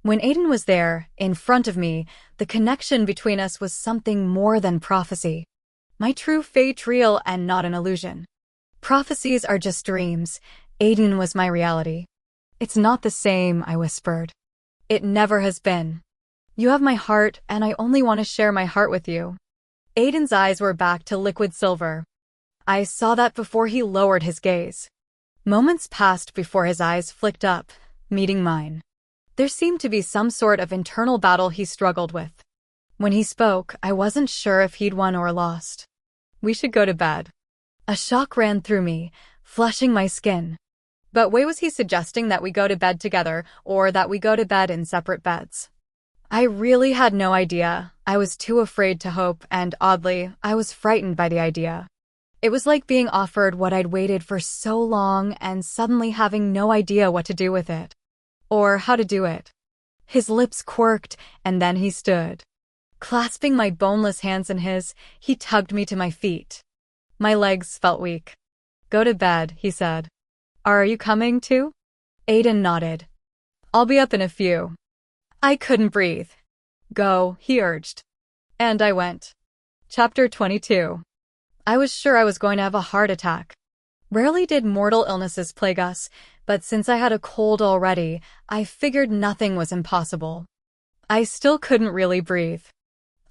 When Aiden was there, in front of me, the connection between us was something more than prophecy. My true fate, real and not an illusion. Prophecies are just dreams. Aiden was my reality. It's not the same, I whispered. It never has been. You have my heart, and I only want to share my heart with you. Aiden's eyes were back to liquid silver. I saw that before he lowered his gaze. Moments passed before his eyes flicked up, meeting mine. There seemed to be some sort of internal battle he struggled with. When he spoke, I wasn't sure if he'd won or lost. We should go to bed. A shock ran through me, flushing my skin. But why was he suggesting that we go to bed together, or that we go to bed in separate beds? I really had no idea. I was too afraid to hope, and oddly, I was frightened by the idea. It was like being offered what I'd waited for so long and suddenly having no idea what to do with it. Or how to do it. His lips quirked, and then he stood. Clasping my boneless hands in his, he tugged me to my feet. My legs felt weak. Go to bed, he said. Are you coming too? Aiden nodded. I'll be up in a few. I couldn't breathe. Go, he urged. And I went. Chapter 22. I was sure I was going to have a heart attack. Rarely did mortal illnesses plague us, but since I had a cold already, I figured nothing was impossible. I still couldn't really breathe.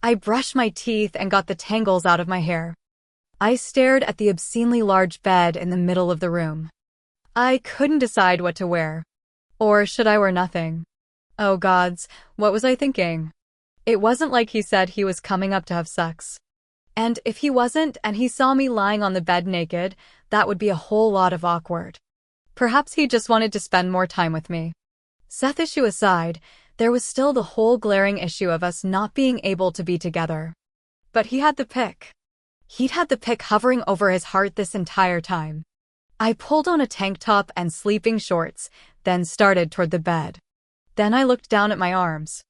I brushed my teeth and got the tangles out of my hair. I stared at the obscenely large bed in the middle of the room. I couldn't decide what to wear. Or should I wear nothing? Oh gods, what was I thinking? It wasn't like he said he was coming up to have sex. And if he wasn't and he saw me lying on the bed naked, that would be a whole lot of awkward. Perhaps he just wanted to spend more time with me. Seth issue aside, there was still the whole glaring issue of us not being able to be together. But he had the pick. He'd had the pick hovering over his heart this entire time. I pulled on a tank top and sleeping shorts, then started toward the bed. Then I looked down at my arms.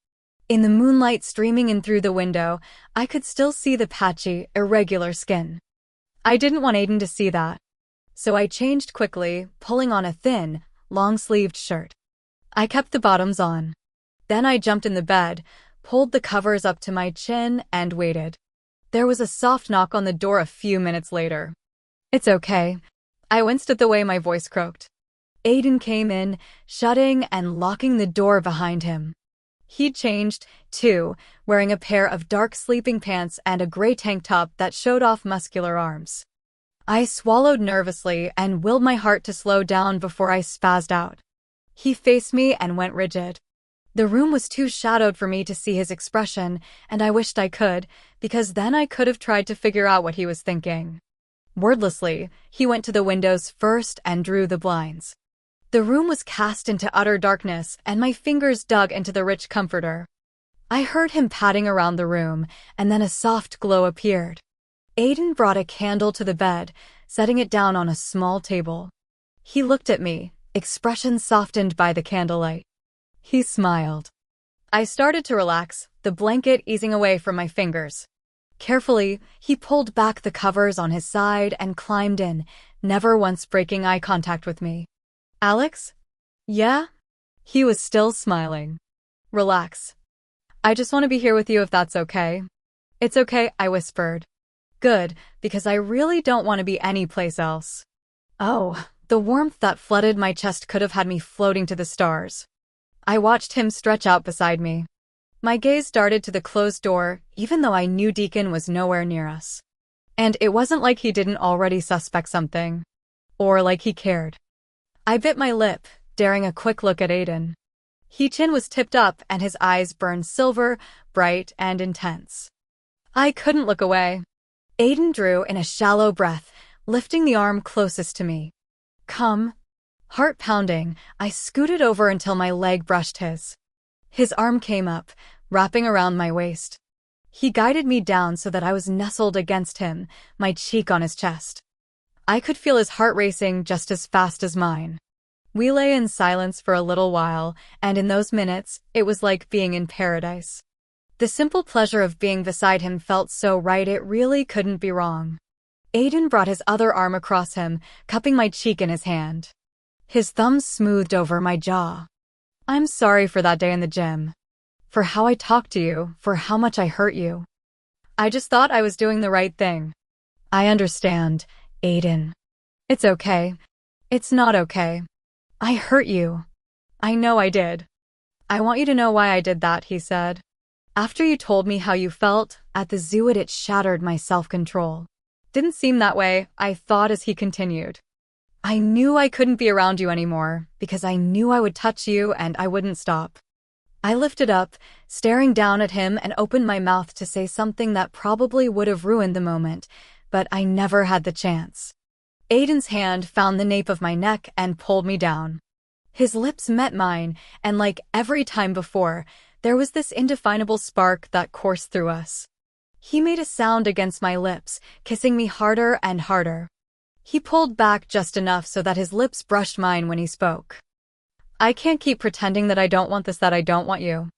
In the moonlight streaming in through the window, I could still see the patchy, irregular skin. I didn't want Aiden to see that. So I changed quickly, pulling on a thin, long-sleeved shirt. I kept the bottoms on. Then I jumped in the bed, pulled the covers up to my chin, and waited. There was a soft knock on the door a few minutes later. It's okay. I winced at the way my voice croaked. Aiden came in, shutting and locking the door behind him. He'd changed, too, wearing a pair of dark sleeping pants and a gray tank top that showed off muscular arms. I swallowed nervously and willed my heart to slow down before I spazzed out. He faced me and went rigid. The room was too shadowed for me to see his expression, and I wished I could, because then I could have tried to figure out what he was thinking. Wordlessly, he went to the windows first and drew the blinds. The room was cast into utter darkness, and my fingers dug into the rich comforter. I heard him patting around the room, and then a soft glow appeared. Aiden brought a candle to the bed, setting it down on a small table. He looked at me, expression softened by the candlelight. He smiled. I started to relax, the blanket easing away from my fingers. Carefully, he pulled back the covers on his side and climbed in, never once breaking eye contact with me. Alex? Yeah? He was still smiling. Relax. I just want to be here with you if that's okay. It's okay, I whispered. Good, because I really don't want to be anyplace else. Oh, the warmth that flooded my chest could have had me floating to the stars. I watched him stretch out beside me. My gaze darted to the closed door, even though I knew Deacon was nowhere near us. And it wasn't like he didn't already suspect something. Or like he cared. I bit my lip, daring a quick look at Aiden. His chin was tipped up and his eyes burned silver, bright and intense. I couldn't look away. Aiden drew in a shallow breath, lifting the arm closest to me. Come. Heart pounding, I scooted over until my leg brushed his. His arm came up, wrapping around my waist. He guided me down so that I was nestled against him, my cheek on his chest. I could feel his heart racing just as fast as mine. We lay in silence for a little while, and in those minutes, it was like being in paradise. The simple pleasure of being beside him felt so right it really couldn't be wrong. Aiden brought his other arm across him, cupping my cheek in his hand. His thumbs smoothed over my jaw. I'm sorry for that day in the gym. For how I talked to you, for how much I hurt you. I just thought I was doing the right thing. I understand, Aiden. It's okay. It's not okay. I hurt you. I know I did. I want you to know why I did that, he said. After you told me how you felt, at the zoo it shattered my self-control. Didn't seem that way, I thought as he continued. I knew I couldn't be around you anymore, because I knew I would touch you and I wouldn't stop. I lifted up, staring down at him and opened my mouth to say something that probably would have ruined the moment, but I never had the chance. Aiden's hand found the nape of my neck and pulled me down. His lips met mine, and like every time before, there was this indefinable spark that coursed through us. He made a sound against my lips, kissing me harder and harder. He pulled back just enough so that his lips brushed mine when he spoke. I can't keep pretending that I don't want this, that I don't want you.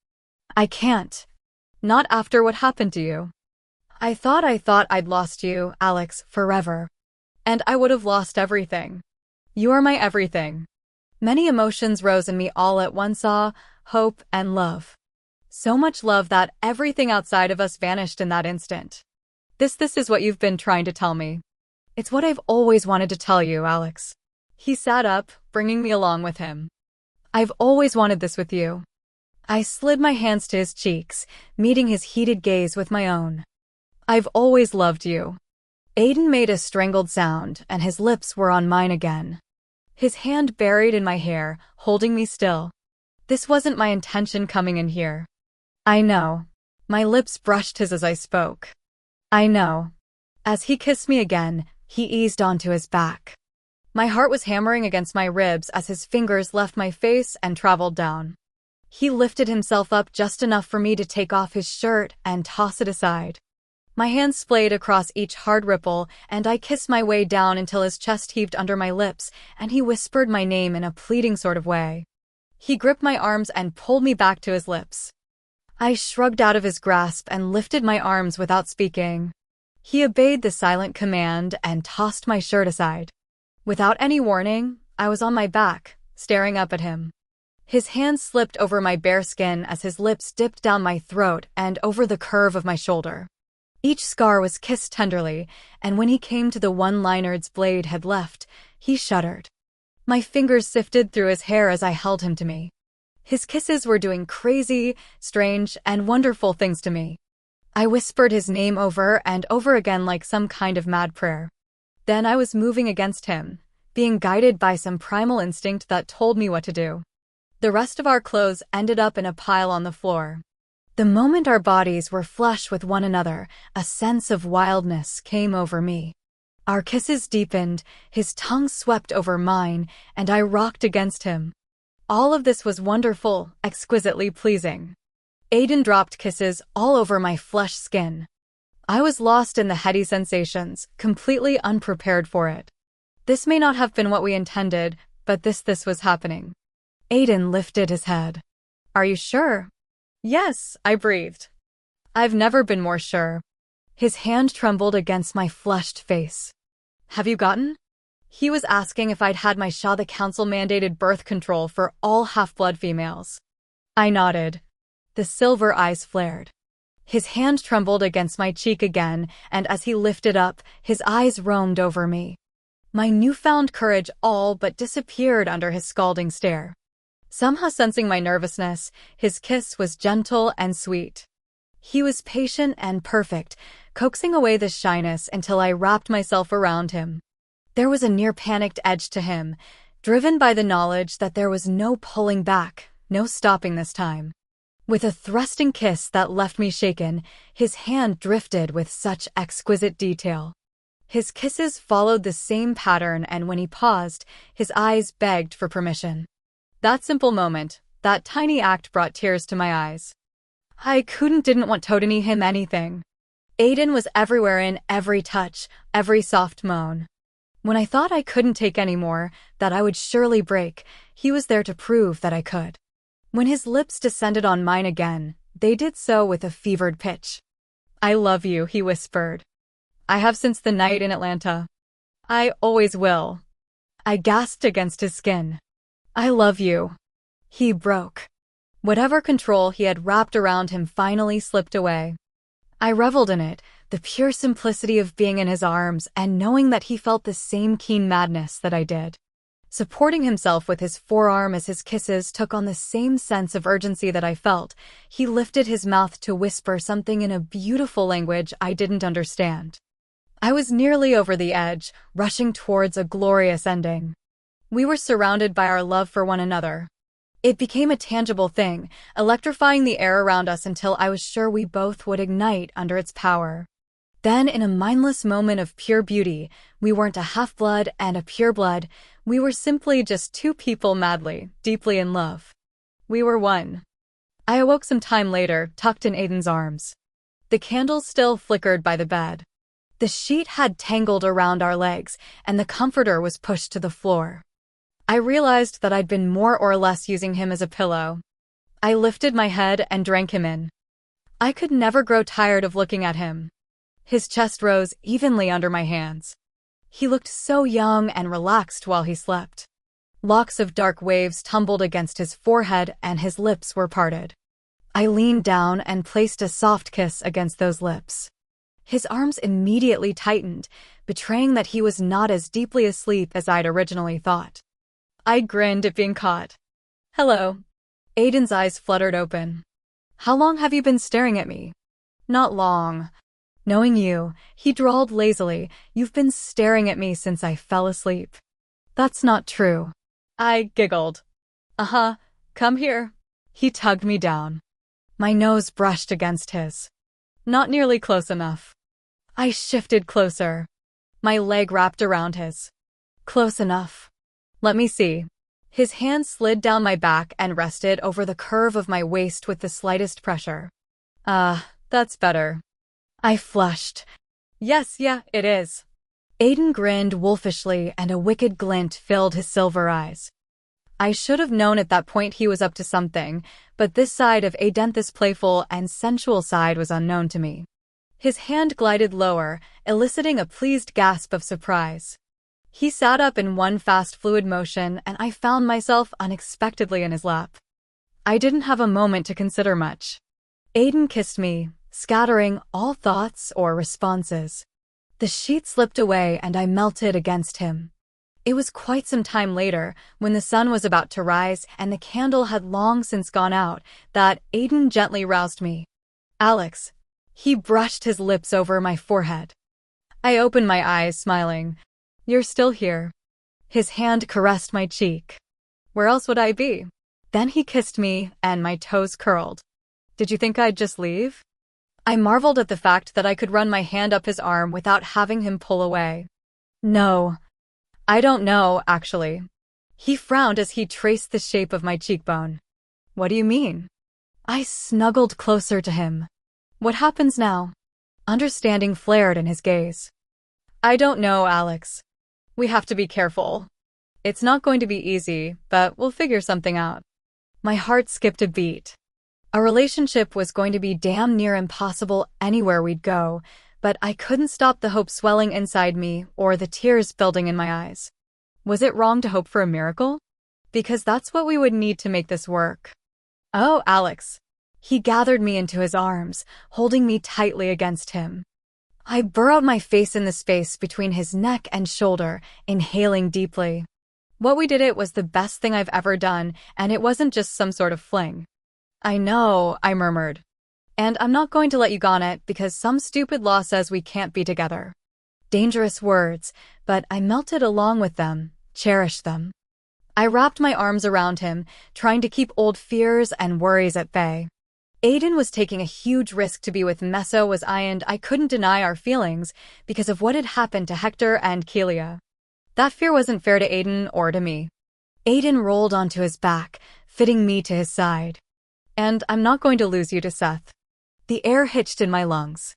I can't. Not after what happened to you. I thought I'd lost you, Alex, forever. And I would have lost everything. You are my everything. Many emotions rose in me all at once, awe, hope, and love. So much love that everything outside of us vanished in that instant. This is what you've been trying to tell me. It's what I've always wanted to tell you, Alex. He sat up, bringing me along with him. I've always wanted this with you. I slid my hands to his cheeks, meeting his heated gaze with my own. I've always loved you. Aiden made a strangled sound, and his lips were on mine again. His hand buried in my hair, holding me still. This wasn't my intention coming in here. I know. My lips brushed his as I spoke. I know. As he kissed me again, he eased onto his back. My heart was hammering against my ribs as his fingers left my face and traveled down. He lifted himself up just enough for me to take off his shirt and toss it aside. My hands splayed across each hard ripple, and I kissed my way down until his chest heaved under my lips, and he whispered my name in a pleading sort of way. He gripped my arms and pulled me back to his lips. I shrugged out of his grasp and lifted my arms without speaking. He obeyed the silent command and tossed my shirt aside. Without any warning, I was on my back, staring up at him. His hand slipped over my bare skin as his lips dipped down my throat and over the curve of my shoulder. Each scar was kissed tenderly, and when he came to the one Lynard's blade had left, he shuddered. My fingers sifted through his hair as I held him to me. His kisses were doing crazy, strange, and wonderful things to me. I whispered his name over and over again like some kind of mad prayer. Then I was moving against him, being guided by some primal instinct that told me what to do. The rest of our clothes ended up in a pile on the floor. The moment our bodies were flush with one another, a sense of wildness came over me. Our kisses deepened, his tongue swept over mine, and I rocked against him. All of this was wonderful, exquisitely pleasing. Aiden dropped kisses all over my flesh skin. I was lost in the heady sensations, completely unprepared for it. This may not have been what we intended, but this was happening. Aiden lifted his head. Are you sure? Yes, I breathed. I've never been more sure. His hand trembled against my flushed face. Have you gotten? He was asking if I'd had my Shah the council-mandated birth control for all half-blood females. I nodded. The silver eyes flared. His hand trembled against my cheek again, and as he lifted up, his eyes roamed over me. My newfound courage all but disappeared under his scalding stare. Somehow sensing my nervousness, his kiss was gentle and sweet. He was patient and perfect, coaxing away the shyness until I wrapped myself around him. There was a near-panicked edge to him, driven by the knowledge that there was no pulling back, no stopping this time. With a thrusting kiss that left me shaken, his hand drifted with such exquisite detail. His kisses followed the same pattern, and when he paused, his eyes begged for permission. That simple moment, that tiny act brought tears to my eyes. I didn't want to deny him anything. Aiden was everywhere in every touch, every soft moan. When I thought I couldn't take any more, that I would surely break, he was there to prove that I could. When his lips descended on mine again, they did so with a fevered pitch. I love you, he whispered. I have since the night in Atlanta. I always will. I gasped against his skin. I love you. He broke. Whatever control he had wrapped around him finally slipped away. I reveled in it, the pure simplicity of being in his arms and knowing that he felt the same keen madness that I did. Supporting himself with his forearm as his kisses took on the same sense of urgency that I felt, he lifted his mouth to whisper something in a beautiful language I didn't understand. I was nearly over the edge, rushing towards a glorious ending. We were surrounded by our love for one another. It became a tangible thing, electrifying the air around us until I was sure we both would ignite under its power. Then, in a mindless moment of pure beauty, we weren't a half-blood and a pureblood, we were simply just two people madly, deeply in love. We were one. I awoke some time later, tucked in Aiden's arms. The candles still flickered by the bed. The sheet had tangled around our legs, and the comforter was pushed to the floor. I realized that I'd been more or less using him as a pillow. I lifted my head and drank him in. I could never grow tired of looking at him. His chest rose evenly under my hands. He looked so young and relaxed while he slept. Locks of dark waves tumbled against his forehead and his lips were parted. I leaned down and placed a soft kiss against those lips. His arms immediately tightened, betraying that he was not as deeply asleep as I'd originally thought. I grinned at being caught. Hello. Aiden's eyes fluttered open. How long have you been staring at me? Not long. Knowing you, he drawled lazily, you've been staring at me since I fell asleep. That's not true. I giggled. Uh-huh, come here. He tugged me down. My nose brushed against his. Not nearly close enough. I shifted closer. My leg wrapped around his. Close enough. Let me see. His hand slid down my back and rested over the curve of my waist with the slightest pressure. That's better. I flushed. Yes, yeah, it is. Aiden grinned wolfishly and a wicked glint filled his silver eyes. I should have known at that point he was up to something, but this side of Aiden, this playful and sensual side, was unknown to me. His hand glided lower, eliciting a pleased gasp of surprise. He sat up in one fast fluid motion and I found myself unexpectedly in his lap. I didn't have a moment to consider much. Aiden kissed me, scattering all thoughts or responses. The sheet slipped away and I melted against him. It was quite some time later, when the sun was about to rise and the candle had long since gone out, that Aiden gently roused me. Alex. He brushed his lips over my forehead. I opened my eyes, smiling. You're still here. His hand caressed my cheek. Where else would I be? Then he kissed me, and my toes curled. Did you think I'd just leave? I marveled at the fact that I could run my hand up his arm without having him pull away. No. I don't know, actually. He frowned as he traced the shape of my cheekbone. What do you mean? I snuggled closer to him. What happens now? Understanding flared in his gaze. I don't know, Alex. We have to be careful. It's not going to be easy, but we'll figure something out. My heart skipped a beat. A relationship was going to be damn near impossible anywhere we'd go, but I couldn't stop the hope swelling inside me or the tears building in my eyes. Was it wrong to hope for a miracle? Because that's what we would need to make this work. Oh, Alex. He gathered me into his arms, holding me tightly against him. I burrowed my face in the space between his neck and shoulder, inhaling deeply. What we did it was the best thing I've ever done, and it wasn't just some sort of fling. I know, I murmured. And I'm not going to let you go on it because some stupid law says we can't be together. Dangerous words, but I melted along with them, cherished them. I wrapped my arms around him, trying to keep old fears and worries at bay. Aiden was taking a huge risk to be with Meso as and I couldn't deny our feelings because of what had happened to Hector and Kelia. That fear wasn't fair to Aiden or to me. Aiden rolled onto his back, fitting me to his side. And I'm not going to lose you to Seth. The air hitched in my lungs.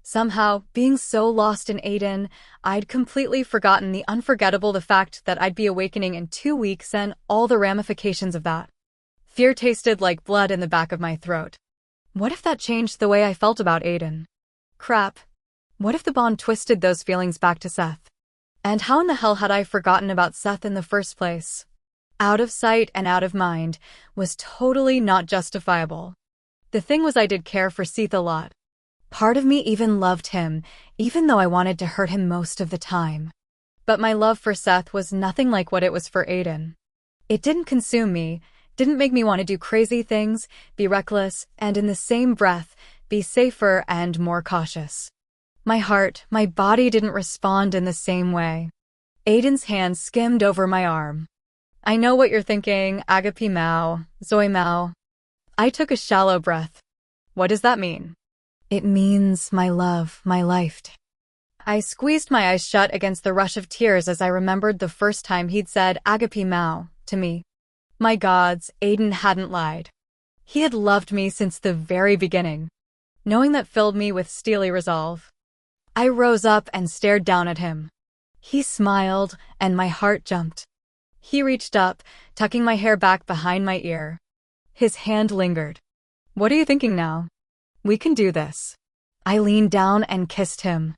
Somehow, being so lost in Aiden, I'd completely forgotten the fact that I'd be awakening in 2 weeks and all the ramifications of that. Fear tasted like blood in the back of my throat. What if that changed the way I felt about Aiden? Crap. What if the bond twisted those feelings back to Seth? And how in the hell had I forgotten about Seth in the first place? Out of sight and out of mind was totally not justifiable. The thing was I did care for Seth a lot. Part of me even loved him, even though I wanted to hurt him most of the time. But my love for Seth was nothing like what it was for Aiden. It didn't consume me, didn't make me want to do crazy things, be reckless, and in the same breath, be safer and more cautious. My heart, my body didn't respond in the same way. Aiden's hand skimmed over my arm. I know what you're thinking, Agape Mao, Zoe Mao. I took a shallow breath. What does that mean? It means my love, my life. I squeezed my eyes shut against the rush of tears as I remembered the first time he'd said Agape Mao to me. My gods, Aiden hadn't lied. He had loved me since the very beginning. Knowing that filled me with steely resolve. I rose up and stared down at him. He smiled, and my heart jumped. He reached up, tucking my hair back behind my ear. His hand lingered. What are you thinking now? We can do this. I leaned down and kissed him.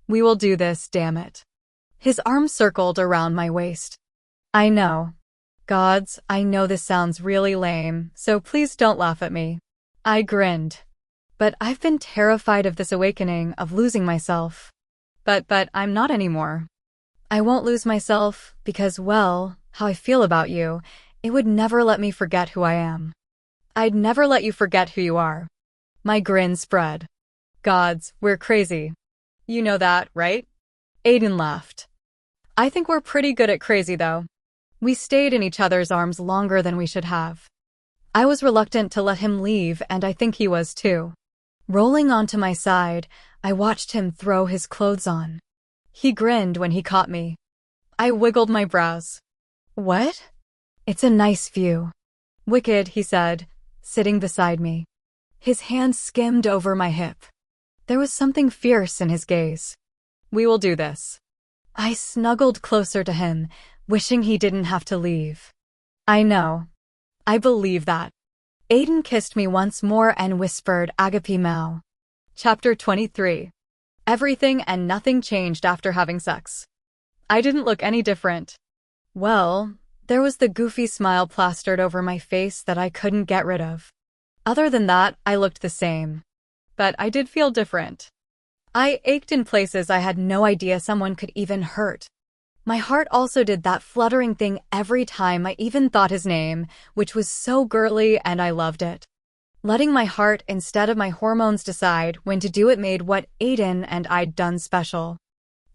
We will do this, damn it. His arm circled around my waist. I know. Gods, I know this sounds really lame, so please don't laugh at me. I grinned. But I've been terrified of this awakening, of losing myself. But I'm not anymore. I won't lose myself because, well, how I feel about you, it would never let me forget who I am. I'd never let you forget who you are. My grin spread. Gods, we're crazy. You know that, right? Aiden laughed. I think we're pretty good at crazy, though. We stayed in each other's arms longer than we should have. I was reluctant to let him leave, and I think he was too. Rolling onto my side, I watched him throw his clothes on. He grinned when he caught me. I wiggled my brows. What? It's a nice view. Wicked, he said, sitting beside me. His hand skimmed over my hip. There was something fierce in his gaze. We will do this. I snuggled closer to him, wishing he didn't have to leave. I know. I believe that. Aiden kissed me once more and whispered Agape Mao. Chapter 23. Everything and nothing changed after having sex. I didn't look any different. Well, there was the goofy smile plastered over my face that I couldn't get rid of. Other than that, I looked the same. But I did feel different. I ached in places I had no idea someone could even hurt. My heart also did that fluttering thing every time I even thought his name, which was so girly and I loved it. Letting my heart instead of my hormones decide when to do it made what Aiden and I'd done special.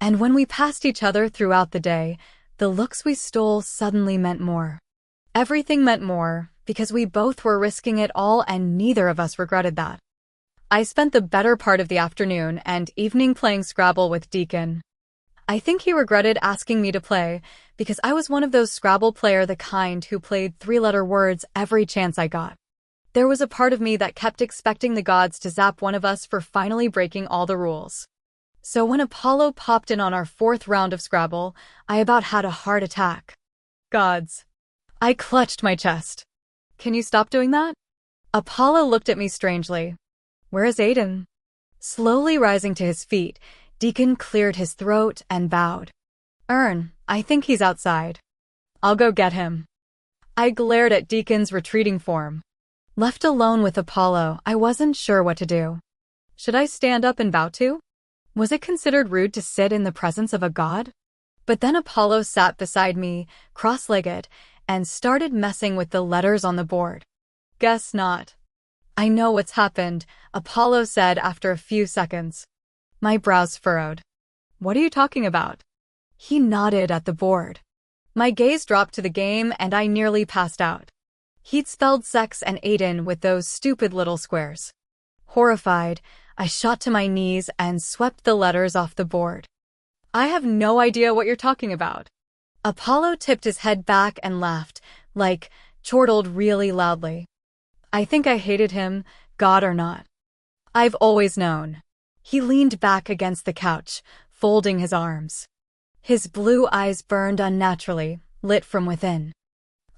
And when we passed each other throughout the day, the looks we stole suddenly meant more. Everything meant more, because we both were risking it all and neither of us regretted that. I spent the better part of the afternoon and evening playing Scrabble with Deacon. I think he regretted asking me to play, because I was one of those Scrabble player the kind who played three-letter words every chance I got. There was a part of me that kept expecting the gods to zap one of us for finally breaking all the rules. So when Apollo popped in on our fourth round of Scrabble, I about had a heart attack. Gods. I clutched my chest. Can you stop doing that? Apollo looked at me strangely. Where is Aiden? Slowly rising to his feet, Deacon cleared his throat and bowed. I think he's outside. I'll go get him. I glared at Deacon's retreating form. Left alone with Apollo, I wasn't sure what to do. Should I stand up and bow to? Was it considered rude to sit in the presence of a god? But then Apollo sat beside me, cross-legged, and started messing with the letters on the board. Guess not. I know what's happened, Apollo said after a few seconds. My brows furrowed. What are you talking about? He nodded at the board. My gaze dropped to the game and I nearly passed out. He'd spelled sex and Aiden with those stupid little squares. Horrified, I shot to my knees and swept the letters off the board. I have no idea what you're talking about. Apollo tipped his head back and laughed, chortled really loudly. I think I hated him, god or not. I've always known. He leaned back against the couch, folding his arms. His blue eyes burned unnaturally, lit from within.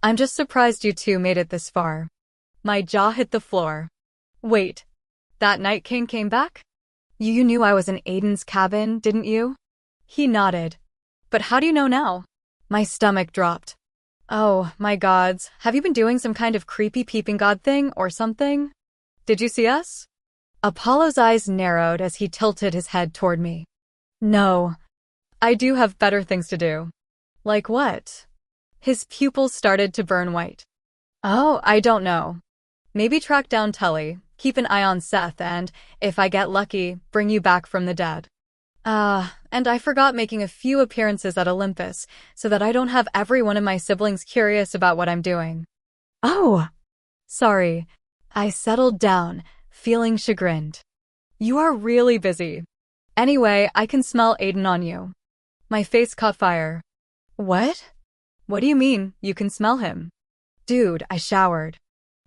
I'm just surprised you two made it this far. My jaw hit the floor. Wait, that Night King came back? You knew I was in Aiden's cabin, didn't you? He nodded. But how do you know now? My stomach dropped. Oh, my gods, have you been doing some kind of creepy peeping god thing or something? Did you see us? Apollo's eyes narrowed as he tilted his head toward me. No. I do have better things to do. Like what? His pupils started to burn white. Oh, I don't know. Maybe track down Tully, keep an eye on Seth, and, if I get lucky, bring you back from the dead. And I forgot making a few appearances at Olympus, so that I don't have every one of my siblings curious about what I'm doing. Oh! Sorry. I settled down, feeling chagrined. You are really busy. Anyway, I can smell Aiden on you. My face caught fire. What? What do you mean, you can smell him? Dude, I showered.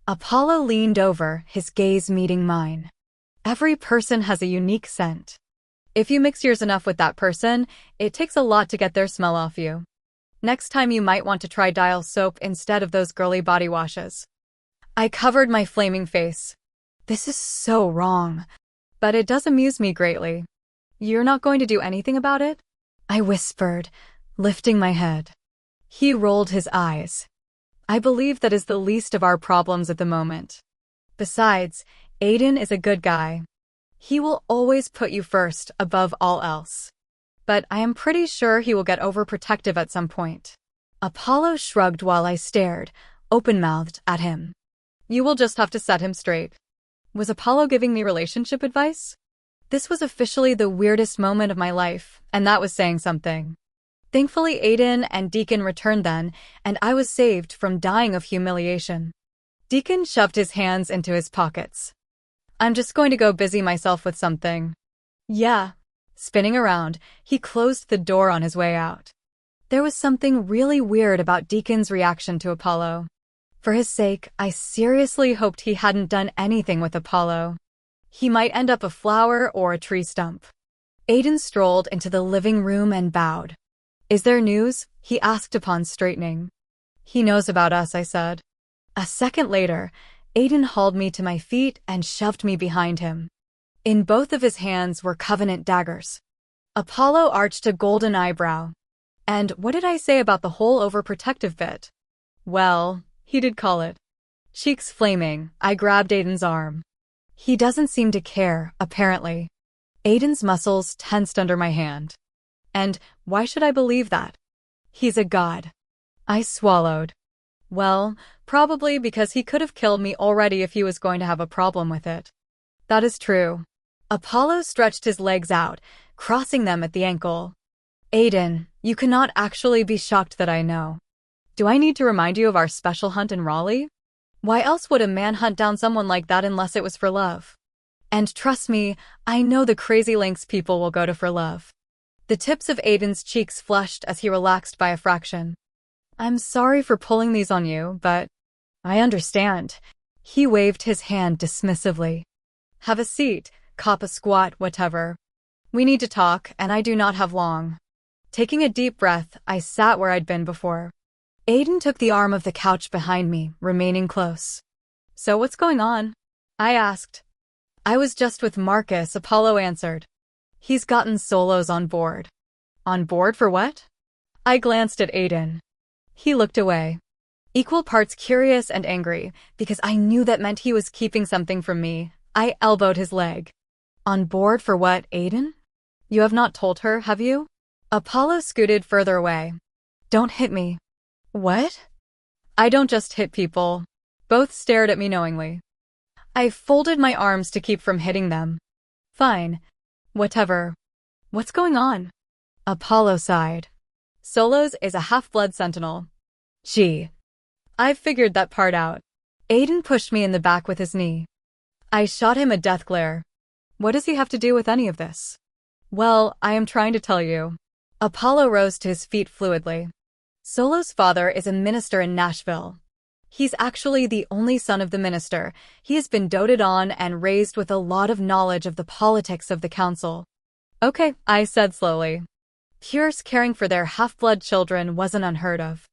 Apollo leaned over, his gaze meeting mine. Every person has a unique scent. If you mix yours enough with that person, it takes a lot to get their smell off you. Next time you might want to try Dial soap instead of those girly body washes. I covered my flaming face. This is so wrong. But it does amuse me greatly. You're not going to do anything about it? I whispered, lifting my head. He rolled his eyes. I believe that is the least of our problems at the moment. Besides, Aiden is a good guy. He will always put you first, above all else. But I am pretty sure he will get overprotective at some point. Apollo shrugged while I stared, open-mouthed, at him. You will just have to set him straight. Was Apollo giving me relationship advice? This was officially the weirdest moment of my life, and that was saying something. Thankfully, Aiden and Deacon returned then, and I was saved from dying of humiliation. Deacon shoved his hands into his pockets. I'm just going to go busy myself with something. Yeah. Spinning around, he closed the door on his way out. There was something really weird about Deacon's reaction to Apollo. For his sake, I seriously hoped he hadn't done anything with Apollo. He might end up a flower or a tree stump. Aiden strolled into the living room and bowed. Is there news? He asked upon straightening. He knows about us, I said. A second later, Aiden hauled me to my feet and shoved me behind him. In both of his hands were covenant daggers. Apollo arched a golden eyebrow. And what did I say about the whole overprotective bit? Well, he did call it. Cheeks flaming, I grabbed Aiden's arm. He doesn't seem to care, apparently. Aiden's muscles tensed under my hand. And why should I believe that? He's a god. I swallowed. Well, probably because he could have killed me already if he was going to have a problem with it. That is true. Apollo stretched his legs out, crossing them at the ankle. Aiden, you cannot actually be shocked that I know. Do I need to remind you of our special hunt in Raleigh? Why else would a man hunt down someone like that unless it was for love? And trust me, I know the crazy lengths people will go to for love. The tips of Aiden's cheeks flushed as he relaxed by a fraction. I'm sorry for pulling these on you, but I understand. He waved his hand dismissively. Have a seat, cop a squat, whatever. We need to talk, and I do not have long. Taking a deep breath, I sat where I'd been before. Aiden took the arm of the couch behind me, remaining close. So what's going on? I asked. I was just with Marcus, Apollo answered. He's gotten Solos on board. On board for what? I glanced at Aiden. He looked away. Equal parts curious and angry, because I knew that meant he was keeping something from me. I elbowed his leg. On board for what, Aiden? You have not told her, have you? Apollo scooted further away. Don't hit me. What? I don't just hit people. Both stared at me knowingly. I folded my arms to keep from hitting them. Fine. Whatever. What's going on? Apollo sighed. Solos is a half-blood sentinel. Gee. I've figured that part out. Aiden pushed me in the back with his knee. I shot him a death glare. What does he have to do with any of this? Well, I am trying to tell you. Apollo rose to his feet fluidly. Solo's father is a minister in Nashville. He's actually the only son of the minister. He has been doted on and raised with a lot of knowledge of the politics of the council. Okay, I said slowly. Peers caring for their half-blood children wasn't unheard of.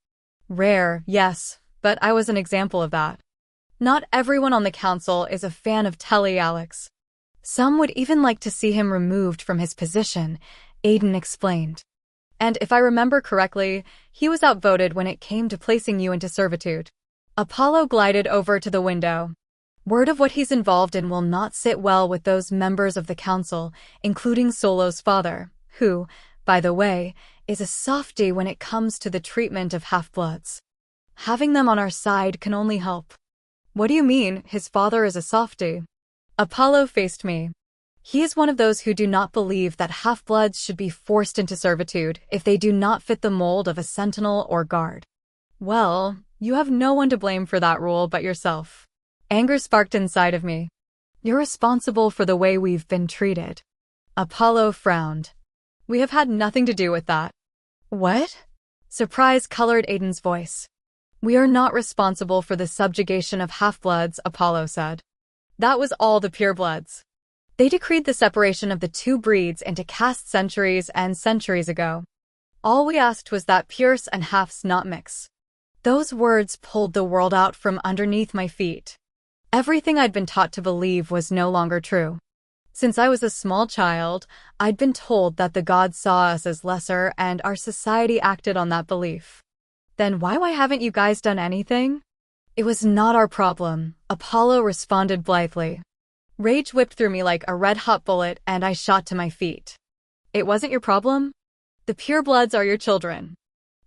Rare, yes, but I was an example of that. Not everyone on the council is a fan of Telly Alex. Some would even like to see him removed from his position, Aiden explained. And if I remember correctly, he was outvoted when it came to placing you into servitude. Apollo glided over to the window. Word of what he's involved in will not sit well with those members of the council, including Solo's father, who, by the way, is a softie when it comes to the treatment of half-bloods. Having them on our side can only help. What do you mean, his father is a softie? Apollo faced me. He is one of those who do not believe that half-bloods should be forced into servitude if they do not fit the mold of a sentinel or guard. Well, you have no one to blame for that rule but yourself. Anger sparked inside of me. You're responsible for the way we've been treated. Apollo frowned. We have had nothing to do with that. What? Surprise colored Aiden's voice. We are not responsible for the subjugation of half-bloods, Apollo said. That was all the purebloods. They decreed the separation of the two breeds into castes centuries and centuries ago. All we asked was that pures and halves not mix. Those words pulled the world out from underneath my feet. Everything I'd been taught to believe was no longer true. Since I was a small child, I'd been told that the gods saw us as lesser and our society acted on that belief. Then why haven't you guys done anything? It was not our problem, Apollo responded blithely. Rage whipped through me like a red-hot bullet and I shot to my feet. It wasn't your problem? The purebloods are your children.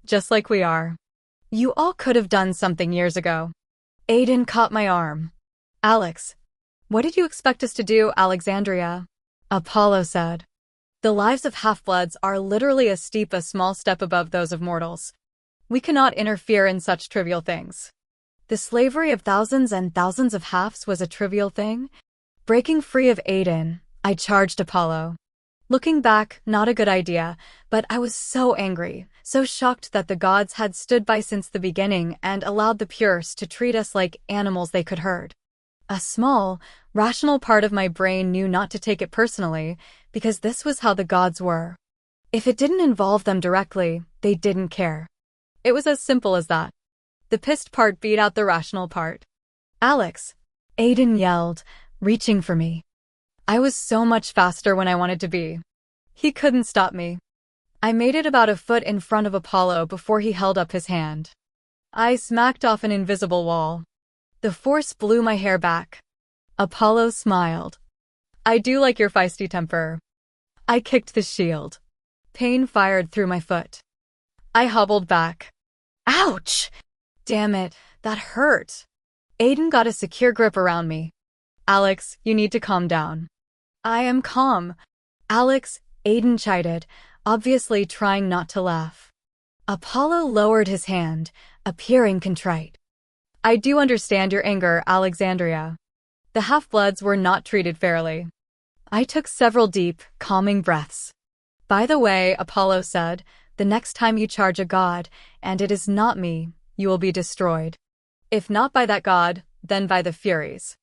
Just like we are. You all could have done something years ago. Aiden caught my arm. Alex. What did you expect us to do, Alexandria? Apollo said. The lives of half-bloods are literally a small step above those of mortals. We cannot interfere in such trivial things. The slavery of thousands and thousands of halves was a trivial thing? Breaking free of Aiden, I charged Apollo. Looking back, not a good idea, but I was so angry, so shocked that the gods had stood by since the beginning and allowed the pures to treat us like animals they could herd. A small, rational part of my brain knew not to take it personally, because this was how the gods were. If it didn't involve them directly, they didn't care. It was as simple as that. The pissed part beat out the rational part. Alex! Aiden yelled, reaching for me. I was so much faster when I wanted to be. He couldn't stop me. I made it about a foot in front of Apollo before he held up his hand. I smacked off an invisible wall. The force blew my hair back. Apollo smiled. I do like your feisty temper. I kicked the shield. Pain fired through my foot. I hobbled back. Ouch! Damn it, that hurt. Aiden got a secure grip around me. Alex, you need to calm down. I am calm. Alex, Aiden chided, obviously trying not to laugh. Apollo lowered his hand, appearing contrite. I do understand your anger, Alexandria. The half-bloods were not treated fairly. I took several deep, calming breaths. By the way, Apollo said, the next time you charge a god, and it is not me, you will be destroyed. If not by that god, then by the Furies.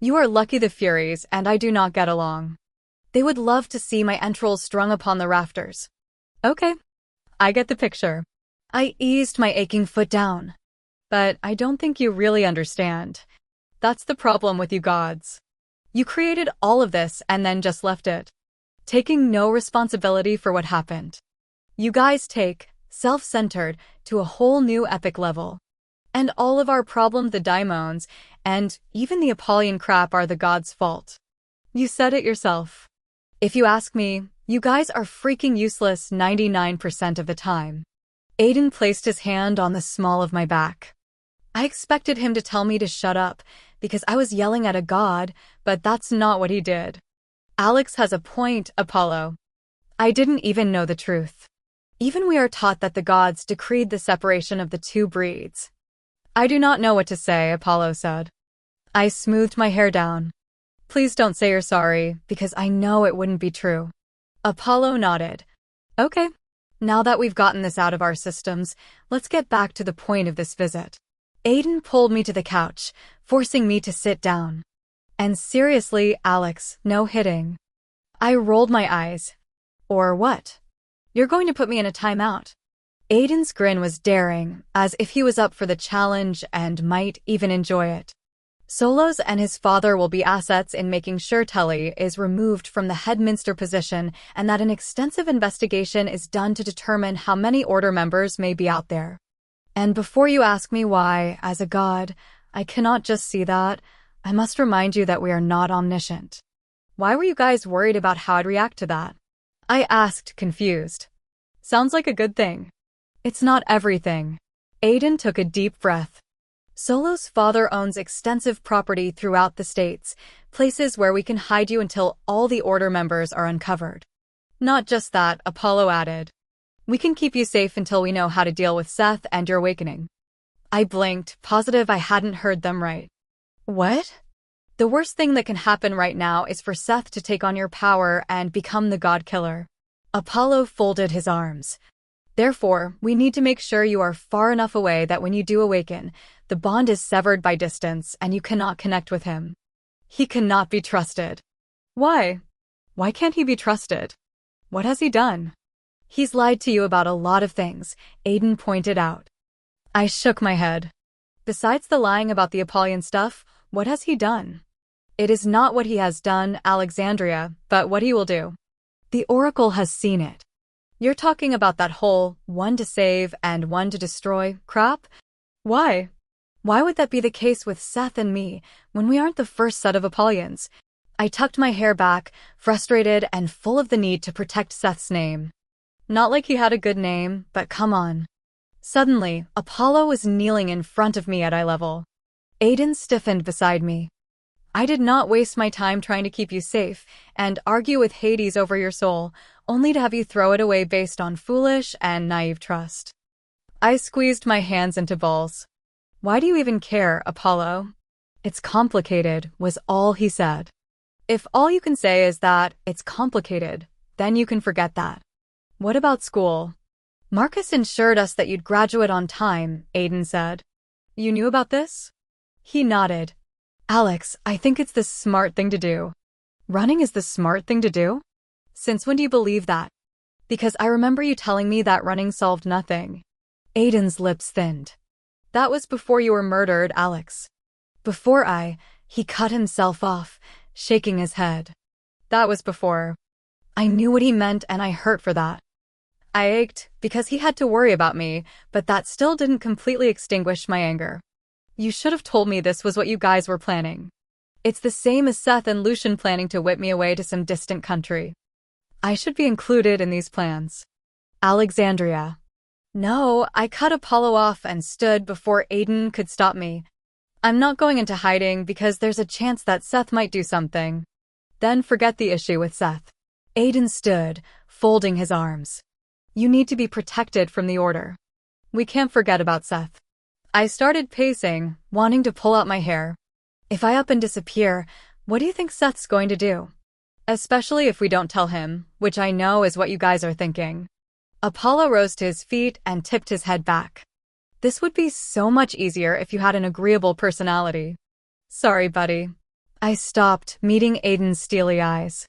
You are lucky the Furies and I do not get along. They would love to see my entrails strung upon the rafters. Okay, I get the picture. I eased my aching foot down. But I don't think you really understand. That's the problem with you gods. You created all of this and then just left it, taking no responsibility for what happened. You guys take, self-centered, to a whole new epic level. And all of our problem, the daimons, and even the Apollyon crap are the gods' fault. You said it yourself. If you ask me, you guys are freaking useless 99% of the time. Aiden placed his hand on the small of my back. I expected him to tell me to shut up, because I was yelling at a god, but that's not what he did. Alex has a point, Apollo. I didn't even know the truth. Even we are taught that the gods decreed the separation of the two breeds. I do not know what to say, Apollo said. I smoothed my hair down. Please don't say you're sorry, because I know it wouldn't be true. Apollo nodded. Okay. Now that we've gotten this out of our systems, let's get back to the point of this visit. Aiden pulled me to the couch, forcing me to sit down. And seriously, Alex, no hitting. I rolled my eyes. Or what? You're going to put me in a timeout. Aiden's grin was daring, as if he was up for the challenge and might even enjoy it. Solos and his father will be assets in making sure Tully is removed from the headminster position and that an extensive investigation is done to determine how many order members may be out there. And before you ask me why, as a god, I cannot just see that, I must remind you that we are not omniscient. Why were you guys worried about how I'd react to that? I asked, confused. Sounds like a good thing. It's not everything. Aiden took a deep breath. Solo's father owns extensive property throughout the states, places where we can hide you until all the order members are uncovered. Not just that, Apollo added. We can keep you safe until we know how to deal with Seth and your awakening. I blinked, positive I hadn't heard them right. What? The worst thing that can happen right now is for Seth to take on your power and become the god killer. Apollo folded his arms. Therefore, we need to make sure you are far enough away that when you do awaken, the bond is severed by distance and you cannot connect with him. He cannot be trusted. Why? Why can't he be trusted? What has he done? He's lied to you about a lot of things, Aiden pointed out. I shook my head. Besides the lying about the Apollyon stuff, what has he done? It is not what he has done, Alexandria, but what he will do. The Oracle has seen it. You're talking about that whole one to save and one to destroy crap? Why? Why would that be the case with Seth and me when we aren't the first set of Apollyons? I tucked my hair back, frustrated and full of the need to protect Seth's name. Not like he had a good name, but come on. Suddenly, Apollo was kneeling in front of me at eye level. Aiden stiffened beside me. I did not waste my time trying to keep you safe and argue with Hades over your soul, only to have you throw it away based on foolish and naive trust. I squeezed my hands into balls. Why do you even care, Apollo? It's complicated, was all he said. If all you can say is that it's complicated, then you can forget that. What about school? Marcus ensured us that you'd graduate on time, Aiden said. You knew about this? He nodded. Alex, I think it's the smart thing to do. Running is the smart thing to do? Since when do you believe that? Because I remember you telling me that running solved nothing. Aiden's lips thinned. That was before you were murdered, Alex. Before he cut himself off, shaking his head. That was before. I knew what he meant and I hurt for that. I ached because he had to worry about me, but that still didn't completely extinguish my anger. You should have told me this was what you guys were planning. It's the same as Seth and Lucian planning to whip me away to some distant country. I should be included in these plans. Alexandria. No, I cut Apollo off and stood before Aiden could stop me. I'm not going into hiding because there's a chance that Seth might do something. Then forget the issue with Seth. Aiden stood, folding his arms. You need to be protected from the order. We can't forget about Seth. I started pacing, wanting to pull out my hair. If I up and disappear, what do you think Seth's going to do? Especially if we don't tell him, which I know is what you guys are thinking. Apollo rose to his feet and tipped his head back. This would be so much easier if you had an agreeable personality. Sorry, buddy. I stopped, meeting Aiden's steely eyes.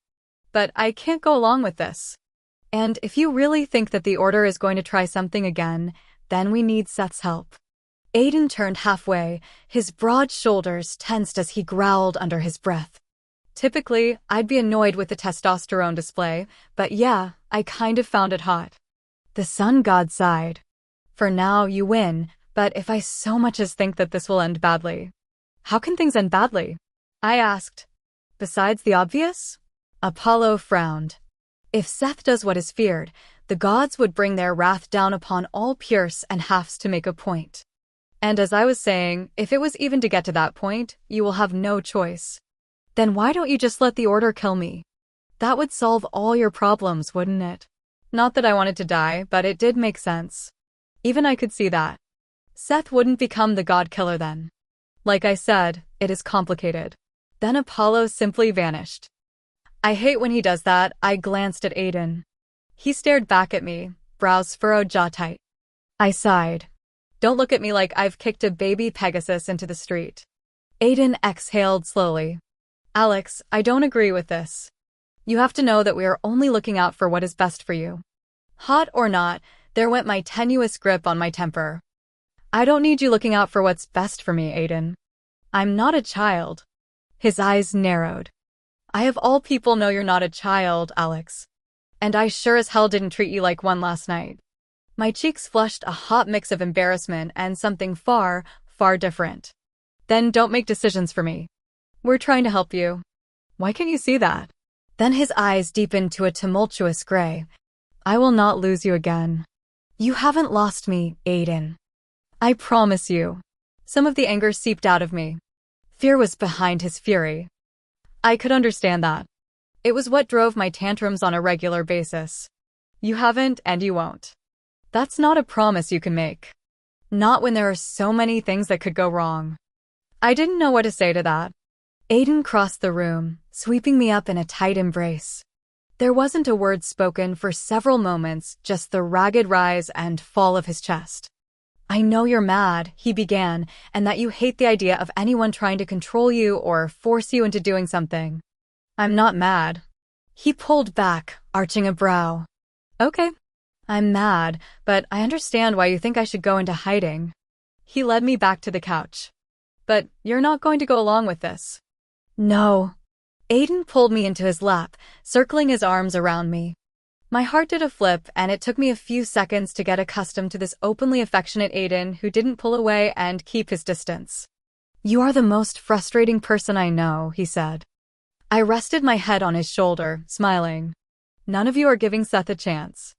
But I can't go along with this. And if you really think that the Order is going to try something again, then we need Seth's help. Aiden turned halfway, his broad shoulders tensed as he growled under his breath. Typically, I'd be annoyed with the testosterone display, but yeah, I kind of found it hot. The sun god sighed. For now, you win, but if I so much as think that this will end badly. How can things end badly? I asked. Besides the obvious? Apollo frowned. If Seth does what is feared, the gods would bring their wrath down upon all Pierce and halves to make a point. And as I was saying, if it was even to get to that point, you will have no choice. Then why don't you just let the Order kill me? That would solve all your problems, wouldn't it? Not that I wanted to die, but it did make sense. Even I could see that. Seth wouldn't become the god killer then. Like I said, it is complicated. Then Apollo simply vanished. I hate when he does that. I glanced at Aiden. He stared back at me, brows furrowed, jaw tight. I sighed. Don't look at me like I've kicked a baby Pegasus into the street. Aiden exhaled slowly. Alex, I don't agree with this. You have to know that we are only looking out for what is best for you. Hot or not, there went my tenuous grip on my temper. I don't need you looking out for what's best for me, Aiden. I'm not a child. His eyes narrowed. I of all people know you're not a child, Alex. And I sure as hell didn't treat you like one last night. My cheeks flushed a hot mix of embarrassment and something far, far different. Then don't make decisions for me. We're trying to help you. Why can't you see that? Then his eyes deepened to a tumultuous gray. I will not lose you again. You haven't lost me, Aiden. I promise you. Some of the anger seeped out of me. Fear was behind his fury. I could understand that. It was what drove my tantrums on a regular basis. You haven't and you won't. That's not a promise you can make. Not when there are so many things that could go wrong. I didn't know what to say to that. Aiden crossed the room, sweeping me up in a tight embrace. There wasn't a word spoken for several moments, just the ragged rise and fall of his chest. I know you're mad, he began, and that you hate the idea of anyone trying to control you or force you into doing something. I'm not mad. He pulled back, arching a brow. Okay. I'm mad, but I understand why you think I should go into hiding. He led me back to the couch. But you're not going to go along with this. No. Aiden pulled me into his lap, circling his arms around me. My heart did a flip, and it took me a few seconds to get accustomed to this openly affectionate Aiden who didn't pull away and keep his distance. You are the most frustrating person I know, he said. I rested my head on his shoulder, smiling. None of you are giving Seth a chance.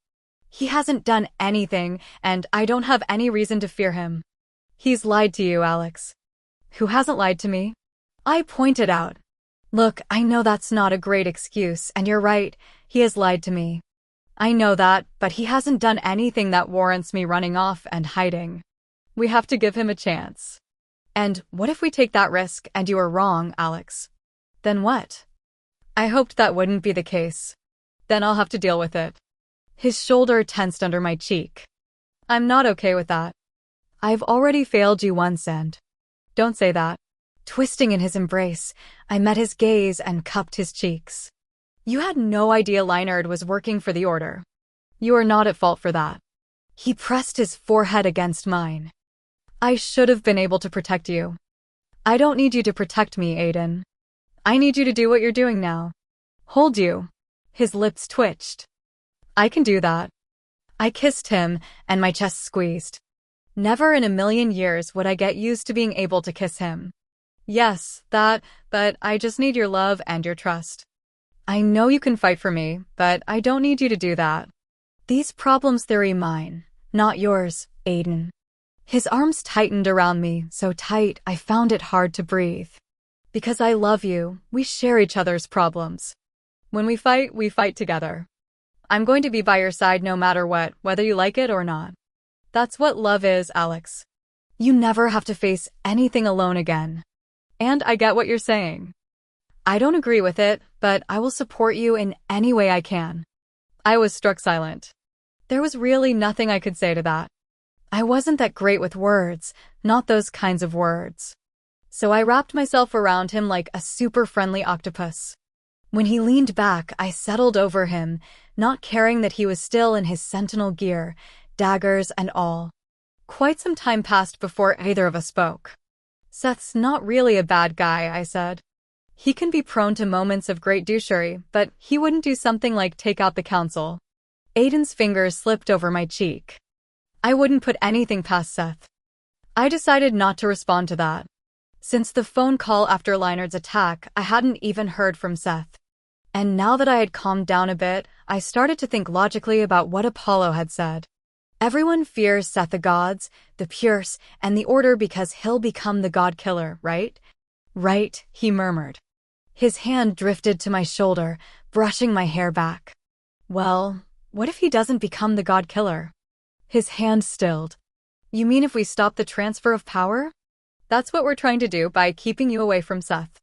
He hasn't done anything, and I don't have any reason to fear him. He's lied to you, Alex. Who hasn't lied to me? I pointed out. Look, I know that's not a great excuse, and you're right, he has lied to me. I know that, but he hasn't done anything that warrants me running off and hiding. We have to give him a chance. And what if we take that risk and you are wrong, Alex? Then what? I hoped that wouldn't be the case. Then I'll have to deal with it. His shoulder tensed under my cheek. I'm not okay with that. I've already failed you once and... Don't say that. Twisting in his embrace, I met his gaze and cupped his cheeks. You had no idea Leinard was working for the Order. You are not at fault for that. He pressed his forehead against mine. I should have been able to protect you. I don't need you to protect me, Aiden. I need you to do what you're doing now. Hold you. His lips twitched. I can do that. I kissed him, and my chest squeezed. Never in a million years would I get used to being able to kiss him. Yes, that, but I just need your love and your trust. I know you can fight for me, but I don't need you to do that. These problems theory mine. Not yours, Aiden. His arms tightened around me, so tight I found it hard to breathe. Because I love you, we share each other's problems. When we fight together. I'm going to be by your side no matter what, whether you like it or not. That's what love is, Alex. You never have to face anything alone again. And I get what you're saying. I don't agree with it, but I will support you in any way I can. I was struck silent. There was really nothing I could say to that. I wasn't that great with words, not those kinds of words. So I wrapped myself around him like a super friendly octopus. When he leaned back, I settled over him, not caring that he was still in his sentinel gear, daggers and all. Quite some time passed before either of us spoke. Seth's not really a bad guy, I said. He can be prone to moments of great douchery, but he wouldn't do something like take out the council. Aiden's fingers slipped over my cheek. I wouldn't put anything past Seth. I decided not to respond to that. Since the phone call after Leinard's attack, I hadn't even heard from Seth. And now that I had calmed down a bit, I started to think logically about what Apollo had said. Everyone fears Seth the gods, the Pierce, and the Order because he'll become the god killer, right? Right, he murmured. His hand drifted to my shoulder, brushing my hair back. Well, what if he doesn't become the god killer? His hand stilled. You mean if we stop the transfer of power? That's what we're trying to do by keeping you away from Seth.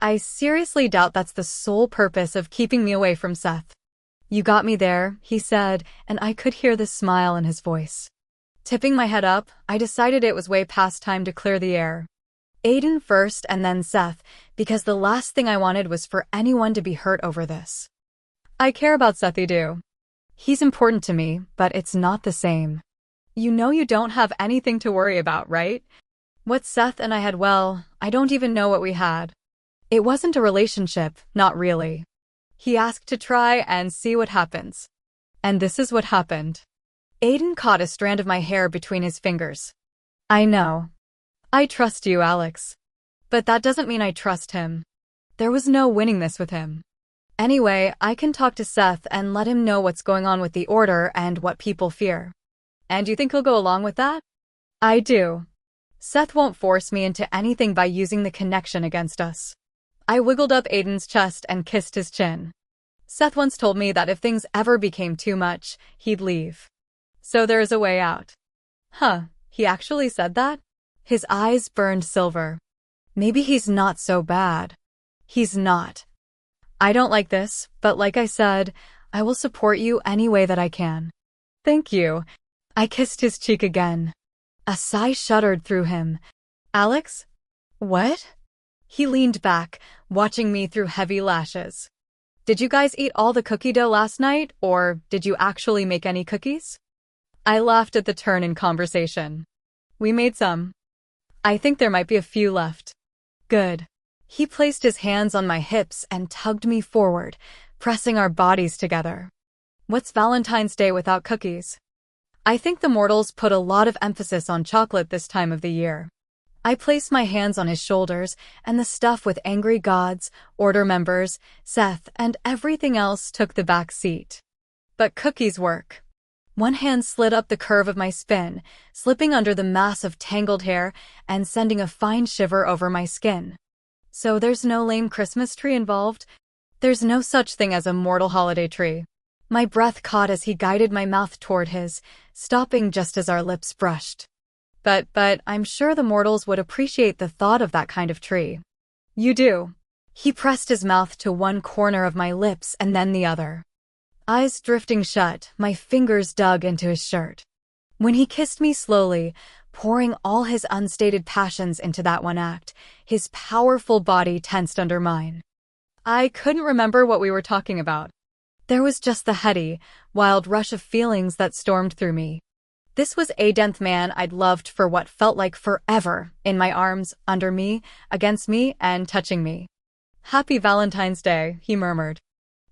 I seriously doubt that's the sole purpose of keeping me away from Seth. You got me there, he said, and I could hear the smile in his voice. Tipping my head up, I decided it was way past time to clear the air. Aiden first and then Seth, because the last thing I wanted was for anyone to be hurt over this. I care about Seth, you do. He's important to me, but it's not the same. You know you don't have anything to worry about, right? What Seth and I had, well, I don't even know what we had. It wasn't a relationship, not really. He asked to try and see what happens. And this is what happened. Aiden caught a strand of my hair between his fingers. I know. I trust you, Alex. But that doesn't mean I trust him. There was no winning this with him. Anyway, I can talk to Seth and let him know what's going on with the Order and what people fear. And you think he'll go along with that? I do. Seth won't force me into anything by using the connection against us. I wiggled up Aiden's chest and kissed his chin. Seth once told me that if things ever became too much, he'd leave. So there's a way out. Huh, he actually said that? His eyes burned silver. Maybe he's not so bad. He's not. I don't like this, but like I said, I will support you any way that I can. Thank you. I kissed his cheek again. A sigh shuddered through him. Alex? What? He leaned back, watching me through heavy lashes. Did you guys eat all the cookie dough last night, or did you actually make any cookies? I laughed at the turn in conversation. We made some. I think there might be a few left. Good. He placed his hands on my hips and tugged me forward, pressing our bodies together. What's Valentine's Day without cookies? I think the mortals put a lot of emphasis on chocolate this time of the year. I placed my hands on his shoulders, and the stuff with angry gods, Order members, Seth, and everything else took the back seat. But cookies work. One hand slid up the curve of my spine, slipping under the mass of tangled hair and sending a fine shiver over my skin. So there's no lame Christmas tree involved? There's no such thing as a mortal holiday tree. My breath caught as he guided my mouth toward his, stopping just as our lips brushed. But I'm sure the mortals would appreciate the thought of that kind of tree. You do. He pressed his mouth to one corner of my lips and then the other. Eyes drifting shut, my fingers dug into his shirt. When he kissed me slowly, pouring all his unstated passions into that one act, his powerful body tensed under mine. I couldn't remember what we were talking about. There was just the heady, wild rush of feelings that stormed through me. This was a 10th man I'd loved for what felt like forever, in my arms, under me, against me, and touching me. Happy Valentine's Day, he murmured.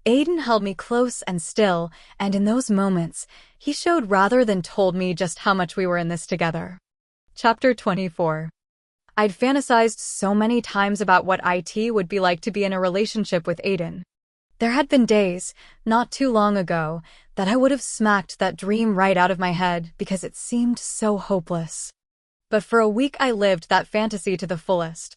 Aiden held me close and still, and in those moments, he showed rather than told me just how much we were in this together. Chapter 24. I'd fantasized so many times about what it would be like to be in a relationship with Aiden. There had been days, not too long ago, that I would have smacked that dream right out of my head because it seemed so hopeless. But for a week I lived that fantasy to the fullest.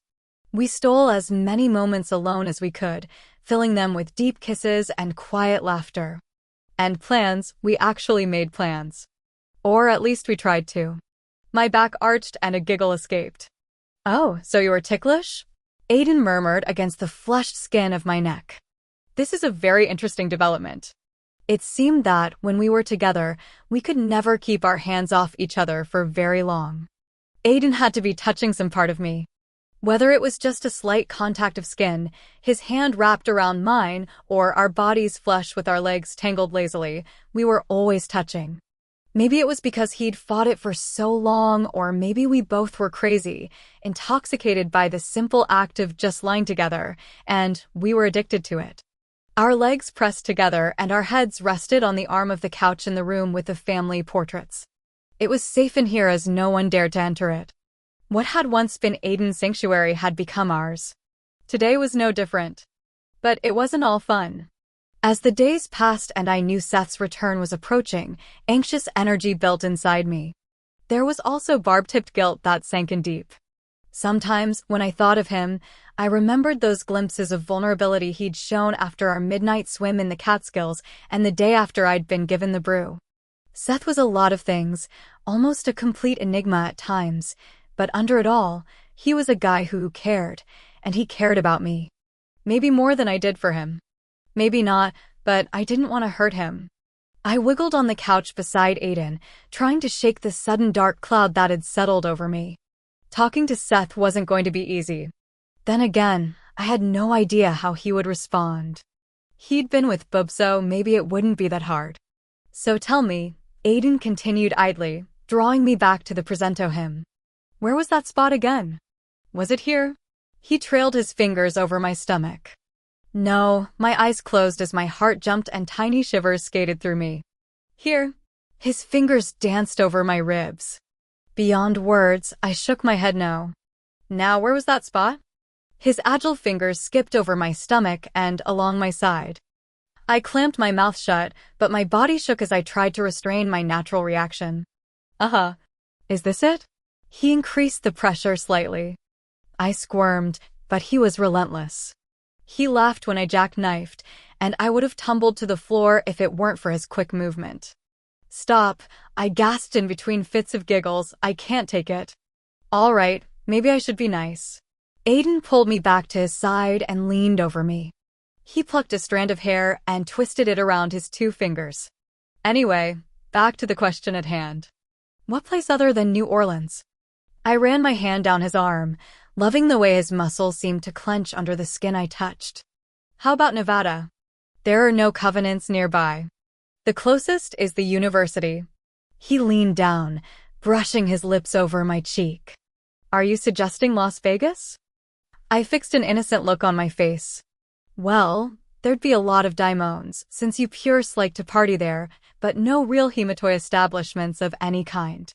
We stole as many moments alone as we could, filling them with deep kisses and quiet laughter. And plans, we actually made plans. Or at least we tried to. My back arched and a giggle escaped. "Oh, so you were ticklish?" Aiden murmured against the flushed skin of my neck. This is a very interesting development. It seemed that, when we were together, we could never keep our hands off each other for very long. Aiden had to be touching some part of me. Whether it was just a slight contact of skin, his hand wrapped around mine, or our bodies flush with our legs tangled lazily, we were always touching. Maybe it was because he'd fought it for so long, or maybe we both were crazy, intoxicated by the simple act of just lying together, and we were addicted to it. Our legs pressed together and our heads rested on the arm of the couch in the room with the family portraits. It was safe in here as no one dared to enter it. What had once been Aiden's sanctuary had become ours. Today was no different. But it wasn't all fun. As the days passed and I knew Seth's return was approaching, anxious energy built inside me. There was also barb-tipped guilt that sank in deep. Sometimes, when I thought of him, I remembered those glimpses of vulnerability he'd shown after our midnight swim in the Catskills and the day after I'd been given the brew. Seth was a lot of things, almost a complete enigma at times, but under it all, he was a guy who cared, and he cared about me. Maybe more than I did for him. Maybe not, but I didn't want to hurt him. I wiggled on the couch beside Aiden, trying to shake the sudden dark cloud that had settled over me. Talking to Seth wasn't going to be easy. Then again, I had no idea how he would respond. He'd been with Bub, so maybe it wouldn't be that hard. "So tell me," Aiden continued idly, drawing me back to the presento hymn. "Where was that spot again? Was it here?" He trailed his fingers over my stomach. No, my eyes closed as my heart jumped and tiny shivers skated through me. "Here." His fingers danced over my ribs. Beyond words, I shook my head no. "Now, where was that spot?" His agile fingers skipped over my stomach and along my side. I clamped my mouth shut, but my body shook as I tried to restrain my natural reaction. "Uh-huh. Is this it?" He increased the pressure slightly. I squirmed, but he was relentless. He laughed when I jackknifed, and I would have tumbled to the floor if it weren't for his quick movement. "Stop," I gasped in between fits of giggles. "I can't take it." "All right, maybe I should be nice." Aiden pulled me back to his side and leaned over me. He plucked a strand of hair and twisted it around his 2 fingers. "Anyway, back to the question at hand. What place other than New Orleans?" I ran my hand down his arm, loving the way his muscles seemed to clench under the skin I touched. "How about Nevada?" "There are no covenants nearby. The closest is the university." He leaned down, brushing his lips over my cheek. "Are you suggesting Las Vegas?" I fixed an innocent look on my face. "Well, there'd be a lot of daimons, since you purists like to party there, but no real hematoy establishments of any kind."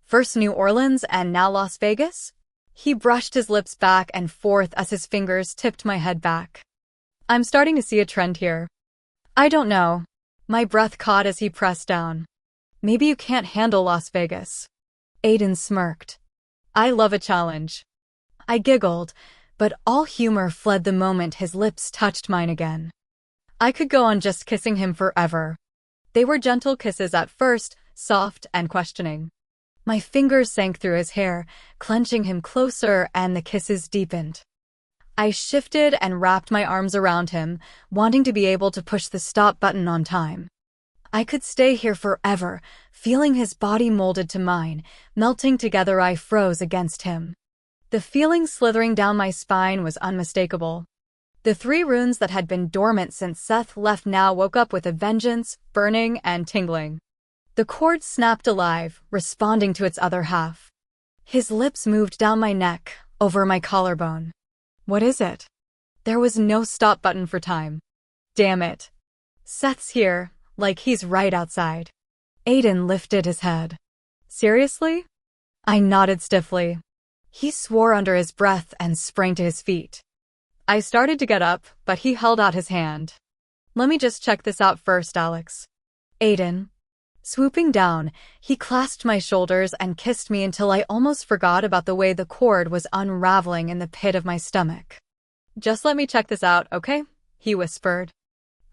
"First New Orleans and now Las Vegas?" He brushed his lips back and forth as his fingers tipped my head back. "I'm starting to see a trend here." "I don't know." My breath caught as he pressed down. "Maybe you can't handle Las Vegas." Aiden smirked. "I love a challenge." I giggled, but all humor fled the moment his lips touched mine again. I could go on just kissing him forever. They were gentle kisses at first, soft and questioning. My fingers sank through his hair, clenching him closer, and the kisses deepened. I shifted and wrapped my arms around him, wanting to be able to push the stop button on time. I could stay here forever, feeling his body molded to mine. Melting together, I froze against him. The feeling slithering down my spine was unmistakable. The 3 runes that had been dormant since Seth left now woke up with a vengeance, burning and tingling. The cord snapped alive, responding to its other half. His lips moved down my neck, over my collarbone. "What is it?" There was no stop button for time. Damn it. Seth's here, like he's right outside. Aiden lifted his head. "Seriously?" I nodded stiffly. He swore under his breath and sprang to his feet. I started to get up, but he held out his hand. Let me just check this out first, Alex. Aiden. Swooping down, he clasped my shoulders and kissed me until I almost forgot about the way the cord was unraveling in the pit of my stomach. Just let me check this out, okay? He whispered.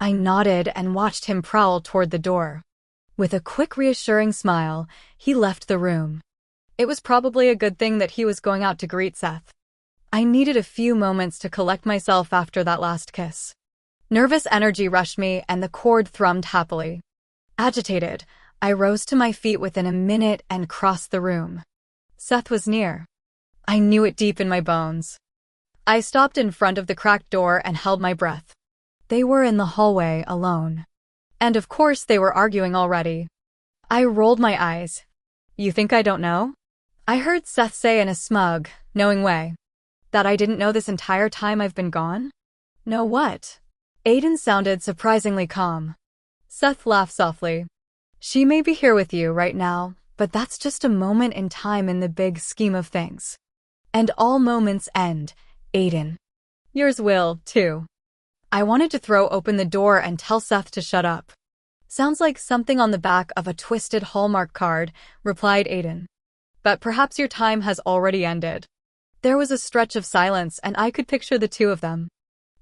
I nodded and watched him prowl toward the door. With a quick reassuring smile, he left the room. It was probably a good thing that he was going out to greet Seth. I needed a few moments to collect myself after that last kiss. Nervous energy rushed me and the cord thrummed happily. Agitated, I rose to my feet within a minute and crossed the room. Seth was near. I knew it deep in my bones. I stopped in front of the cracked door and held my breath. They were in the hallway, alone. And of course they were arguing already. I rolled my eyes. You think I don't know? I heard Seth say in a smug, knowing way. That I didn't know this entire time I've been gone? Know what? Aiden sounded surprisingly calm. Seth laughed softly. She may be here with you right now, but that's just a moment in time in the big scheme of things. And all moments end, Aiden. Yours will, too. I wanted to throw open the door and tell Seth to shut up. Sounds like something on the back of a twisted Hallmark card, replied Aiden. But perhaps your time has already ended. There was a stretch of silence and I could picture the two of them.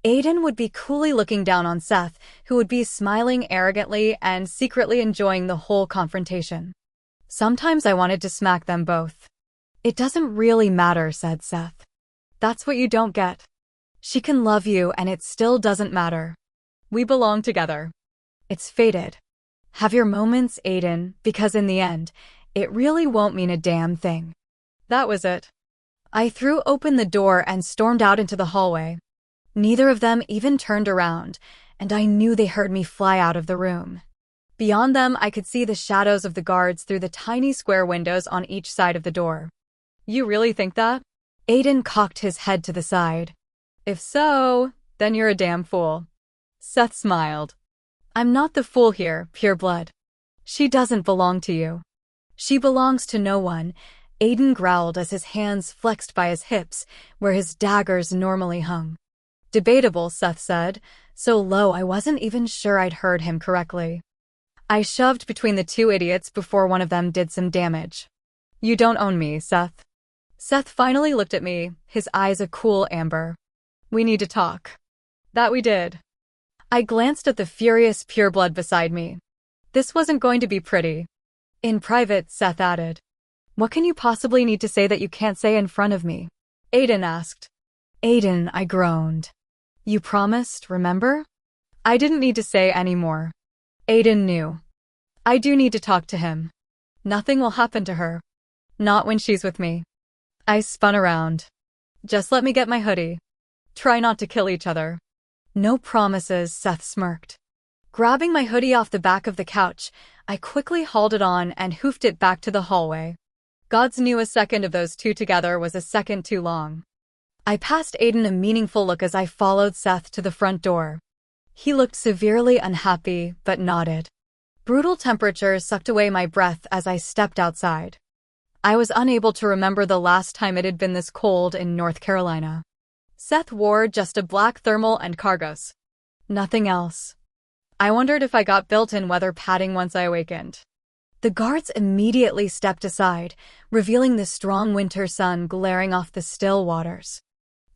Aiden would be coolly looking down on Seth, who would be smiling arrogantly and secretly enjoying the whole confrontation. Sometimes I wanted to smack them both. It doesn't really matter, said Seth. That's what you don't get. She can love you and it still doesn't matter. We belong together. It's fated. Have your moments, Aiden, because in the end, it really won't mean a damn thing. That was it. I threw open the door and stormed out into the hallway. Neither of them even turned around, and I knew they heard me fly out of the room. Beyond them, I could see the shadows of the guards through the tiny square windows on each side of the door. You really think that? Aiden cocked his head to the side. If so, then you're a damn fool. Seth smiled. I'm not the fool here, pure blood. She doesn't belong to you. She belongs to no one, Aiden growled as his hands flexed by his hips, where his daggers normally hung. Debatable, Seth said, so low I wasn't even sure I'd heard him correctly. I shoved between the two idiots before one of them did some damage. You don't own me, Seth. Seth finally looked at me, his eyes a cool amber. We need to talk. That we did. I glanced at the furious pureblood beside me. This wasn't going to be pretty. In private, Seth added. What can you possibly need to say that you can't say in front of me? Aiden asked. Aiden, I groaned. You promised, remember? I didn't need to say any more. Aiden knew. I do need to talk to him. Nothing will happen to her. Not when she's with me. I spun around. Just let me get my hoodie. Try not to kill each other. No promises, Seth smirked. Grabbing my hoodie off the back of the couch, I quickly hauled it on and hoofed it back to the hallway. Gods knew a second of those two together was a second too long. I passed Aiden a meaningful look as I followed Seth to the front door. He looked severely unhappy, but nodded. Brutal temperature sucked away my breath as I stepped outside. I was unable to remember the last time it had been this cold in North Carolina. Seth wore just a black thermal and cargos. Nothing else. I wondered if I got built-in weather padding once I awakened. The guards immediately stepped aside, revealing the strong winter sun glaring off the still waters.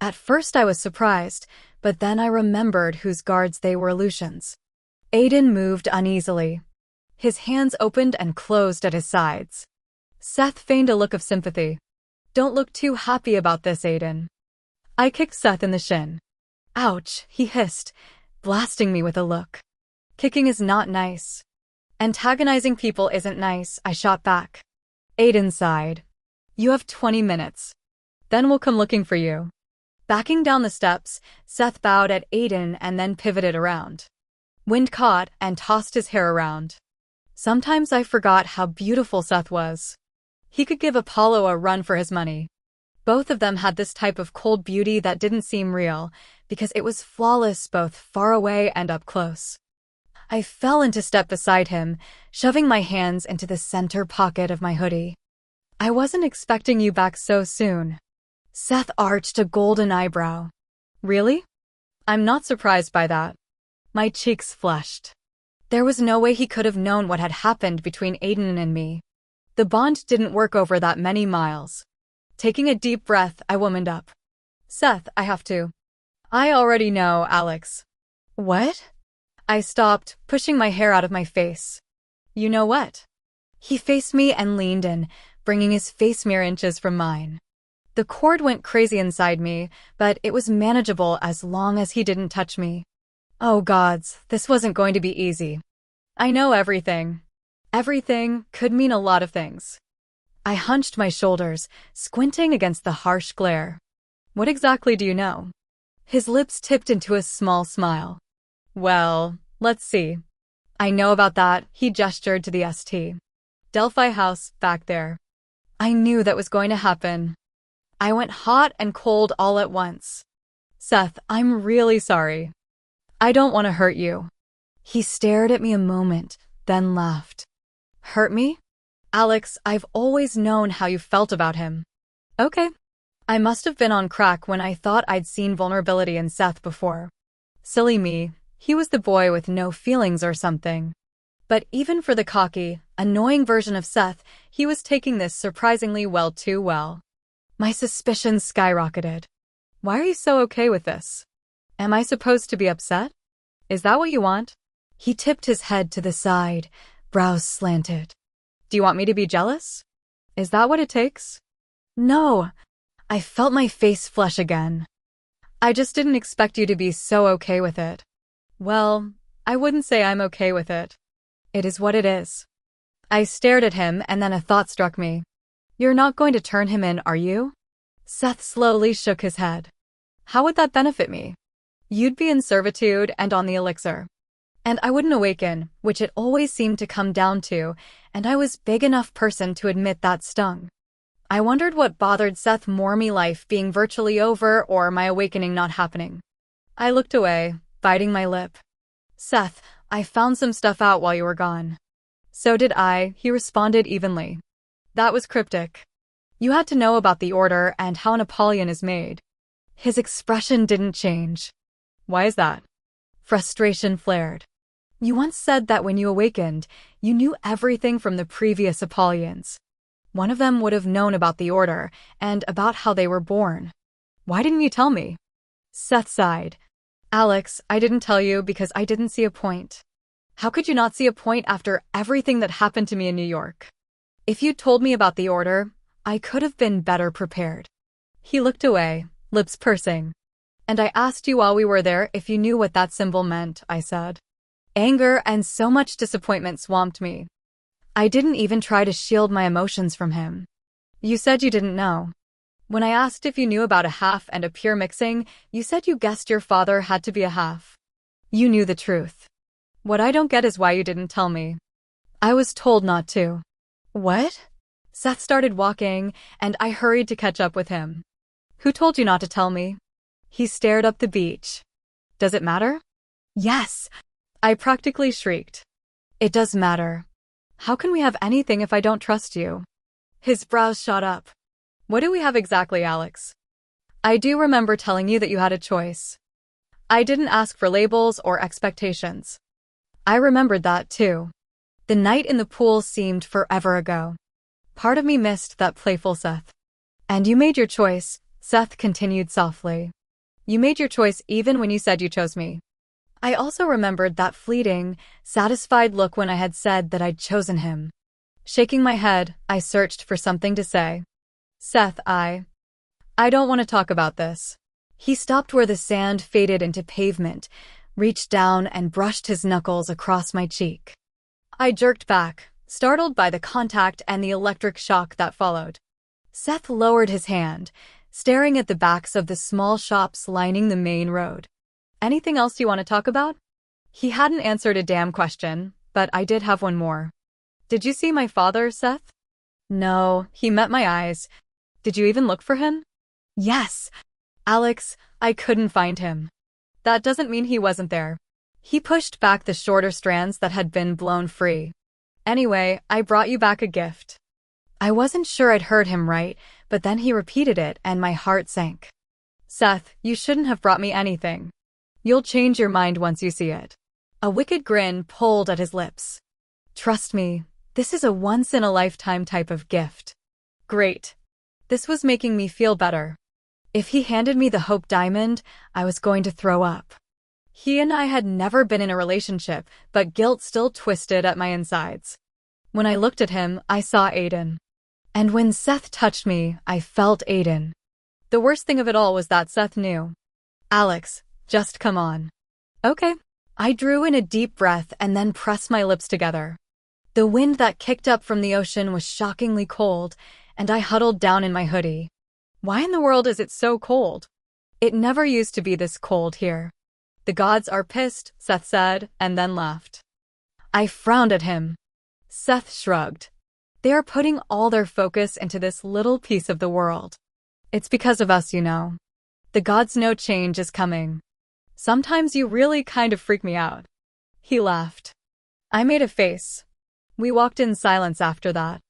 At first I was surprised, but then I remembered whose guards they were. Lucian's. Aiden moved uneasily. His hands opened and closed at his sides. Seth feigned a look of sympathy. Don't look too happy about this, Aiden. I kicked Seth in the shin. Ouch, he hissed, blasting me with a look. Kicking is not nice. Antagonizing people isn't nice, I shot back. Aiden sighed. You have 20 minutes. Then we'll come looking for you. Backing down the steps, Seth bowed at Aiden and then pivoted around. Wind caught and tossed his hair around. Sometimes I forgot how beautiful Seth was. He could give Apollo a run for his money. Both of them had this type of cold beauty that didn't seem real, because it was flawless both far away and up close. I fell into step beside him, shoving my hands into the center pocket of my hoodie. I wasn't expecting you back so soon. Seth arched a golden eyebrow. Really? I'm not surprised by that. My cheeks flushed. There was no way he could have known what had happened between Aiden and me. The bond didn't work over that many miles. Taking a deep breath, I womaned up. Seth, I have to. I already know, Alex. What? I stopped, pushing my hair out of my face. You know what? He faced me and leaned in, bringing his face mere inches from mine. The cord went crazy inside me, but it was manageable as long as he didn't touch me. Oh gods, this wasn't going to be easy. I know everything. Everything could mean a lot of things. I hunched my shoulders, squinting against the harsh glare. What exactly do you know? His lips tipped into a small smile. Well, let's see. I know about that, he gestured to the St. Delphi house, back there. I knew that was going to happen. I went hot and cold all at once. Seth, I'm really sorry. I don't want to hurt you. He stared at me a moment, then laughed. Hurt me? Alex, I've always known how you felt about him. Okay. I must have been on crack when I thought I'd seen vulnerability in Seth before. Silly me, he was the boy with no feelings or something. But even for the cocky, annoying version of Seth, he was taking this surprisingly well too well. My suspicions skyrocketed. Why are you so okay with this? Am I supposed to be upset? Is that what you want? He tipped his head to the side, brows slanted. Do you want me to be jealous? Is that what it takes? No. I felt my face flush again. I just didn't expect you to be so okay with it. Well, I wouldn't say I'm okay with it. It is what it is. I stared at him and then a thought struck me. You're not going to turn him in, are you? Seth slowly shook his head. How would that benefit me? You'd be in servitude and on the elixir. And I wouldn't awaken, which it always seemed to come down to, and I was big enough person to admit that stung. I wondered what bothered Seth more, me life being virtually over or my awakening not happening. I looked away, biting my lip. Seth, I found some stuff out while you were gone. So did I, he responded evenly. That was cryptic. You had to know about the order and how an Apollyon is made. His expression didn't change. Why is that? Frustration flared. You once said that when you awakened, you knew everything from the previous Apollyons. One of them would have known about the order and about how they were born. Why didn't you tell me? Seth sighed. Alex, I didn't tell you because I didn't see a point. How could you not see a point after everything that happened to me in New York? If you'd told me about the order, I could have been better prepared. He looked away, lips pursing. And I asked you while we were there if you knew what that symbol meant, I said. Anger and so much disappointment swamped me. I didn't even try to shield my emotions from him. You said you didn't know. When I asked if you knew about a half and a pure mixing, you said you guessed your father had to be a half. You knew the truth. What I don't get is why you didn't tell me. I was told not to. What? Seth started walking, and I hurried to catch up with him. Who told you not to tell me? He stared up the beach. Does it matter? Yes. I practically shrieked. It does matter. How can we have anything if I don't trust you? His brows shot up. What do we have exactly, Alex? I do remember telling you that you had a choice. I didn't ask for labels or expectations. I remembered that too. The night in the pool seemed forever ago. Part of me missed that playful Seth. And you made your choice, Seth continued softly. You made your choice even when you said you chose me. I also remembered that fleeting, satisfied look when I had said that I'd chosen him. Shaking my head, I searched for something to say. Seth, I don't want to talk about this. He stopped where the sand faded into pavement, reached down and brushed his knuckles across my cheek. I jerked back, startled by the contact and the electric shock that followed. Seth lowered his hand, staring at the backs of the small shops lining the main road. Anything else you want to talk about? He hadn't answered a damn question, but I did have one more. Did you see my father, Seth? No, he met my eyes. Did you even look for him? Yes. Alex, I couldn't find him. That doesn't mean he wasn't there. He pushed back the shorter strands that had been blown free. Anyway, I brought you back a gift. I wasn't sure I'd heard him right, but then he repeated it and my heart sank. Seth, you shouldn't have brought me anything. You'll change your mind once you see it. A wicked grin pulled at his lips. Trust me, this is a once-in-a-lifetime type of gift. Great. This was making me feel better. If he handed me the Hope Diamond, I was going to throw up. He and I had never been in a relationship, but guilt still twisted at my insides. When I looked at him, I saw Aiden. And when Seth touched me, I felt Aiden. The worst thing of it all was that Seth knew. Alex, just come on. Okay. I drew in a deep breath and then pressed my lips together. The wind that kicked up from the ocean was shockingly cold, and I huddled down in my hoodie. Why in the world is it so cold? It never used to be this cold here. The gods are pissed, Seth said, and then laughed. I frowned at him. Seth shrugged. They are putting all their focus into this little piece of the world. It's because of us, you know. The gods know change is coming. Sometimes you really kind of freak me out. He laughed. I made a face. We walked in silence after that.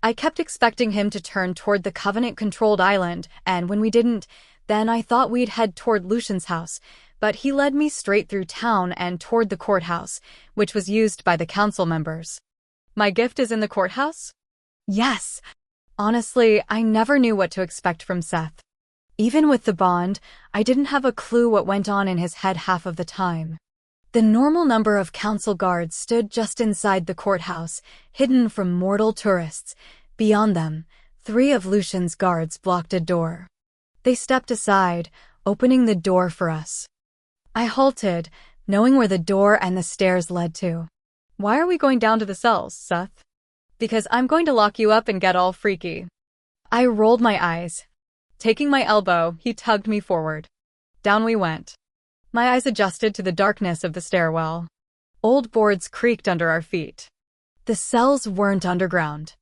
I kept expecting him to turn toward the Covenant-controlled island, and when we didn't, then I thought we'd head toward Lucian's house, but he led me straight through town and toward the courthouse, which was used by the council members. My gift is in the courthouse? Yes. Honestly, I never knew what to expect from Seth. Even with the bond, I didn't have a clue what went on in his head half of the time. The normal number of council guards stood just inside the courthouse, hidden from mortal tourists. Beyond them, 3 of Lucian's guards blocked a door. They stepped aside, opening the door for us. I halted, knowing where the door and the stairs led to. Why are we going down to the cells, Seth? Because I'm going to lock you up and get all freaky. I rolled my eyes. Taking my elbow, he tugged me forward. Down we went. My eyes adjusted to the darkness of the stairwell. Old boards creaked under our feet. The cells weren't underground.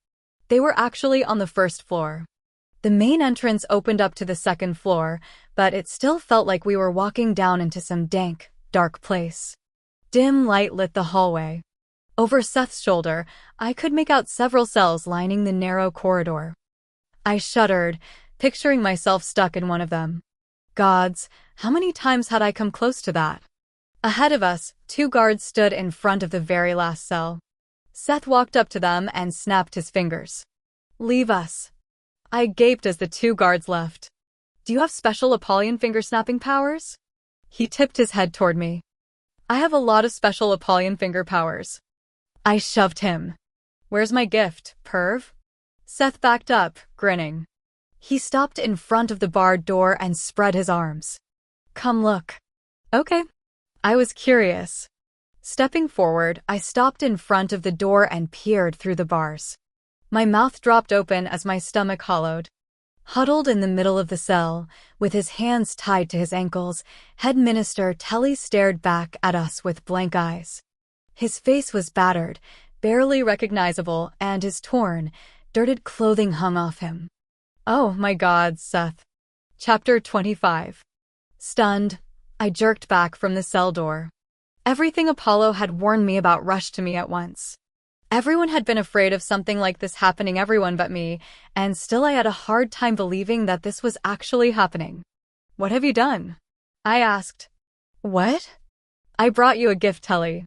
They were actually on the first floor. The main entrance opened up to the second floor, but it still felt like we were walking down into some dank, dark place. Dim light lit the hallway. Over Seth's shoulder, I could make out several cells lining the narrow corridor. I shuddered, picturing myself stuck in one of them. Gods, how many times had I come close to that? Ahead of us, 2 guards stood in front of the very last cell. Seth walked up to them and snapped his fingers. Leave us. I gaped as the 2 guards left. Do you have special Apollyon finger-snapping powers? He tipped his head toward me. I have a lot of special Apollyon finger powers. I shoved him. Where's my gift, perv? Seth backed up, grinning. He stopped in front of the barred door and spread his arms. Come look. Okay. I was curious. Stepping forward, I stopped in front of the door and peered through the bars. My mouth dropped open as my stomach hollowed. Huddled in the middle of the cell, with his hands tied to his ankles, Head Minister Telly stared back at us with blank eyes. His face was battered, barely recognizable, and his torn, dirted clothing hung off him. Oh my God, Seth. Chapter 25. Stunned, I jerked back from the cell door. Everything Apollo had warned me about rushed to me at once. Everyone had been afraid of something like this happening, everyone but me, and still I had a hard time believing that this was actually happening. What have you done? I asked. What? I brought you a gift, Telly.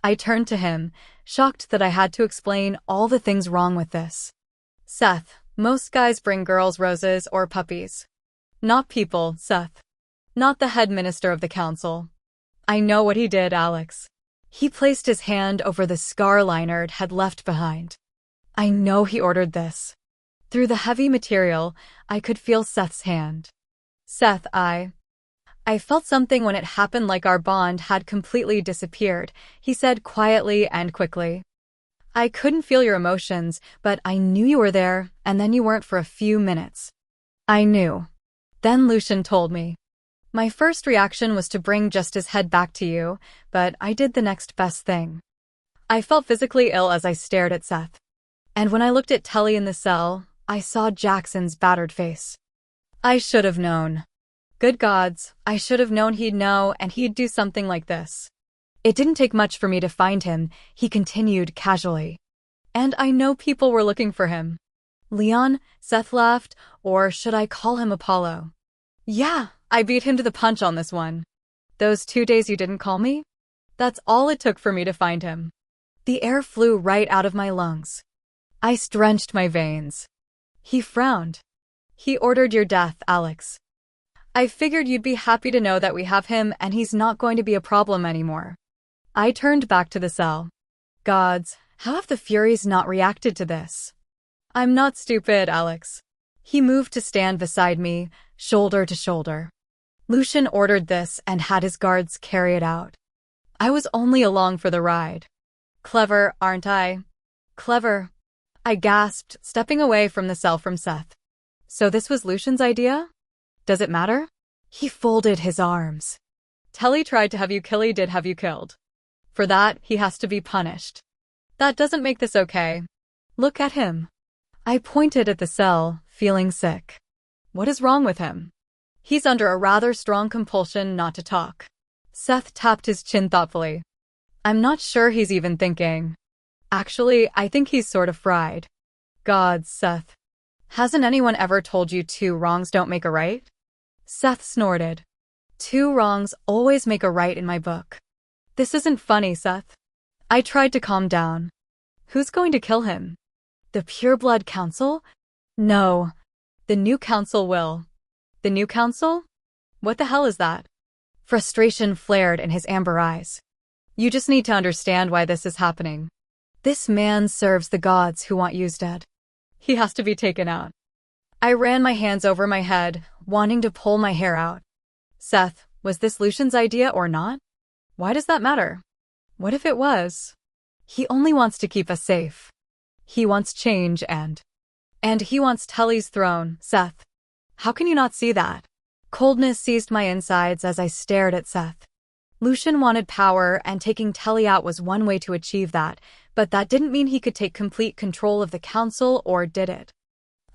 I turned to him, shocked that I had to explain all the things wrong with this. Seth, most guys bring girls roses or puppies. Not people, Seth. Not the head minister of the council. I know what he did, Alex. He placed his hand over the scar Leinard had left behind. I know he ordered this. Through the heavy material, I could feel Seth's hand. Seth, I felt something when it happened, like our bond had completely disappeared, he said quietly and quickly. I couldn't feel your emotions, but I knew you were there, and then you weren't for a few minutes. I knew. Then Lucian told me. My first reaction was to bring just his head back to you, but I did the next best thing. I felt physically ill as I stared at Seth. And when I looked at Telly in the cell, I saw Jackson's battered face. I should have known. Good gods, I should have known he'd know and he'd do something like this. It didn't take much for me to find him, he continued casually. And I know people were looking for him. Leon, Seth laughed, or should I call him Apollo? Yeah, I beat him to the punch on this one. Those 2 days you didn't call me? That's all it took for me to find him. The air flew right out of my lungs. Ice drenched my veins. He frowned. He ordered your death, Alex. I figured you'd be happy to know that we have him and he's not going to be a problem anymore. I turned back to the cell. Gods, how have the Furies not reacted to this? I'm not stupid, Alex. He moved to stand beside me, shoulder to shoulder. Lucian ordered this and had his guards carry it out. I was only along for the ride. Clever, aren't I? Clever. I gasped, stepping away from the cell from Seth. So this was Lucian's idea? Does it matter? He folded his arms. Telly tried to have you kill, he did have you killed. For that, he has to be punished. That doesn't make this okay. Look at him. I pointed at the cell, feeling sick. What is wrong with him? He's under a rather strong compulsion not to talk. Seth tapped his chin thoughtfully. I'm not sure he's even thinking. Actually, I think he's sort of fried. Gods, Seth. Hasn't anyone ever told you 2 wrongs don't make a right? Seth snorted. 2 wrongs always make a right in my book. This isn't funny, Seth. I tried to calm down. Who's going to kill him? The Pureblood Council? No. The new council will. The new council? What the hell is that? Frustration flared in his amber eyes. You just need to understand why this is happening. This man serves the gods who want you dead. He has to be taken out. I ran my hands over my head, wanting to pull my hair out. Seth, was this Lucian's idea or not? Why does that matter? What if it was? He only wants to keep us safe. He wants change and he wants Tully's throne, Seth. How can you not see that? Coldness seized my insides as I stared at Seth. Lucian wanted power, and taking Tully out was one way to achieve that, but that didn't mean he could take complete control of the council, or did it?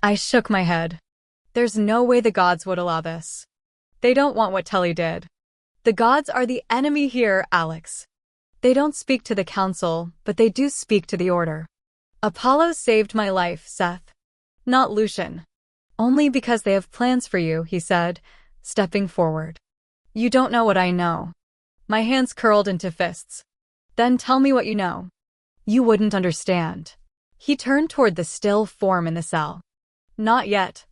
I shook my head. There's no way the gods would allow this. They don't want what Tully did. The gods are the enemy here, Alex. They don't speak to the council, but they do speak to the order. Apollo saved my life, Seth. Not Lucian. Only because they have plans for you, he said, stepping forward. You don't know what I know. My hands curled into fists. Then tell me what you know. You wouldn't understand. He turned toward the still form in the cell. Not yet.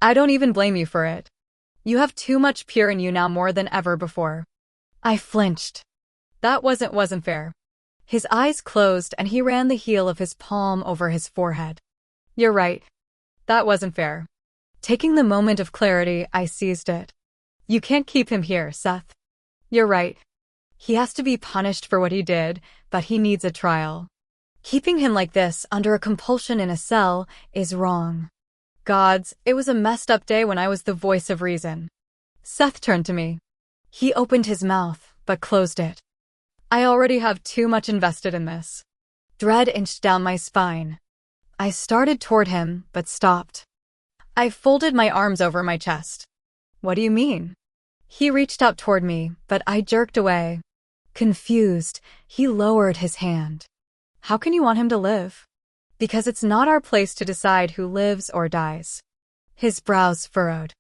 I don't even blame you for it. You have too much pure in you now more than ever before. I flinched. That wasn't fair. His eyes closed and he ran the heel of his palm over his forehead. You're right. That wasn't fair. Taking the moment of clarity, I seized it. You can't keep him here, Seth. You're right. He has to be punished for what he did, but he needs a trial. Keeping him like this, under a compulsion in a cell, is wrong. Gods, it was a messed up day when I was the voice of reason. Seth turned to me. He opened his mouth, but closed it. I already have too much invested in this. Dread inched down my spine. I started toward him, but stopped. I folded my arms over my chest. What do you mean? He reached out toward me, but I jerked away. Confused, he lowered his hand. How can you want him to live? Because it's not our place to decide who lives or dies. His brows furrowed.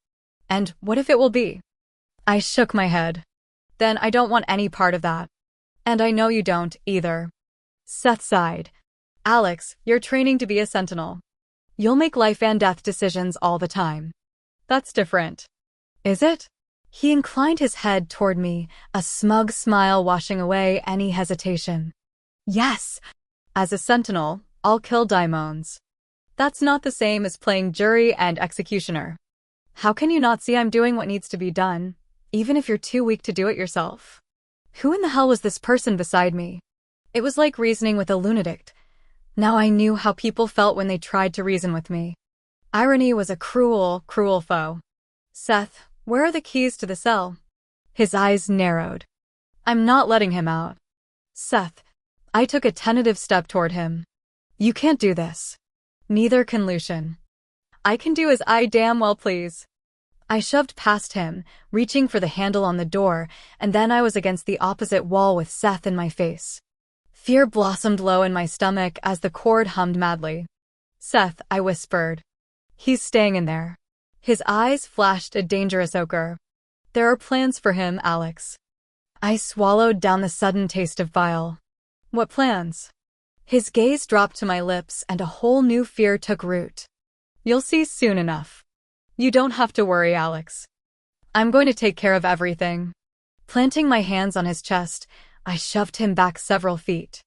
And what if it will be? I shook my head. Then I don't want any part of that. And I know you don't, either. Seth sighed. Alex, you're training to be a sentinel. You'll make life and death decisions all the time. That's different. Is it? He inclined his head toward me, a smug smile washing away any hesitation. Yes. As a sentinel, I'll kill daimons. That's not the same as playing jury and executioner. How can you not see I'm doing what needs to be done, even if you're too weak to do it yourself? Who in the hell was this person beside me? It was like reasoning with a lunatic. Now I knew how people felt when they tried to reason with me. Irony was a cruel, cruel foe. Seth, where are the keys to the cell? His eyes narrowed. I'm not letting him out. Seth. I took a tentative step toward him. You can't do this. Neither can Lucian. I can do as I damn well please. I shoved past him, reaching for the handle on the door, and then I was against the opposite wall with Seth in my face. Fear blossomed low in my stomach as the cord hummed madly. Seth, I whispered. He's staying in there. His eyes flashed a dangerous ochre. There are plans for him, Alex. I swallowed down the sudden taste of bile. What plans? His gaze dropped to my lips and a whole new fear took root. You'll see soon enough. You don't have to worry, Alex. I'm going to take care of everything. Planting my hands on his chest, I shoved him back several feet.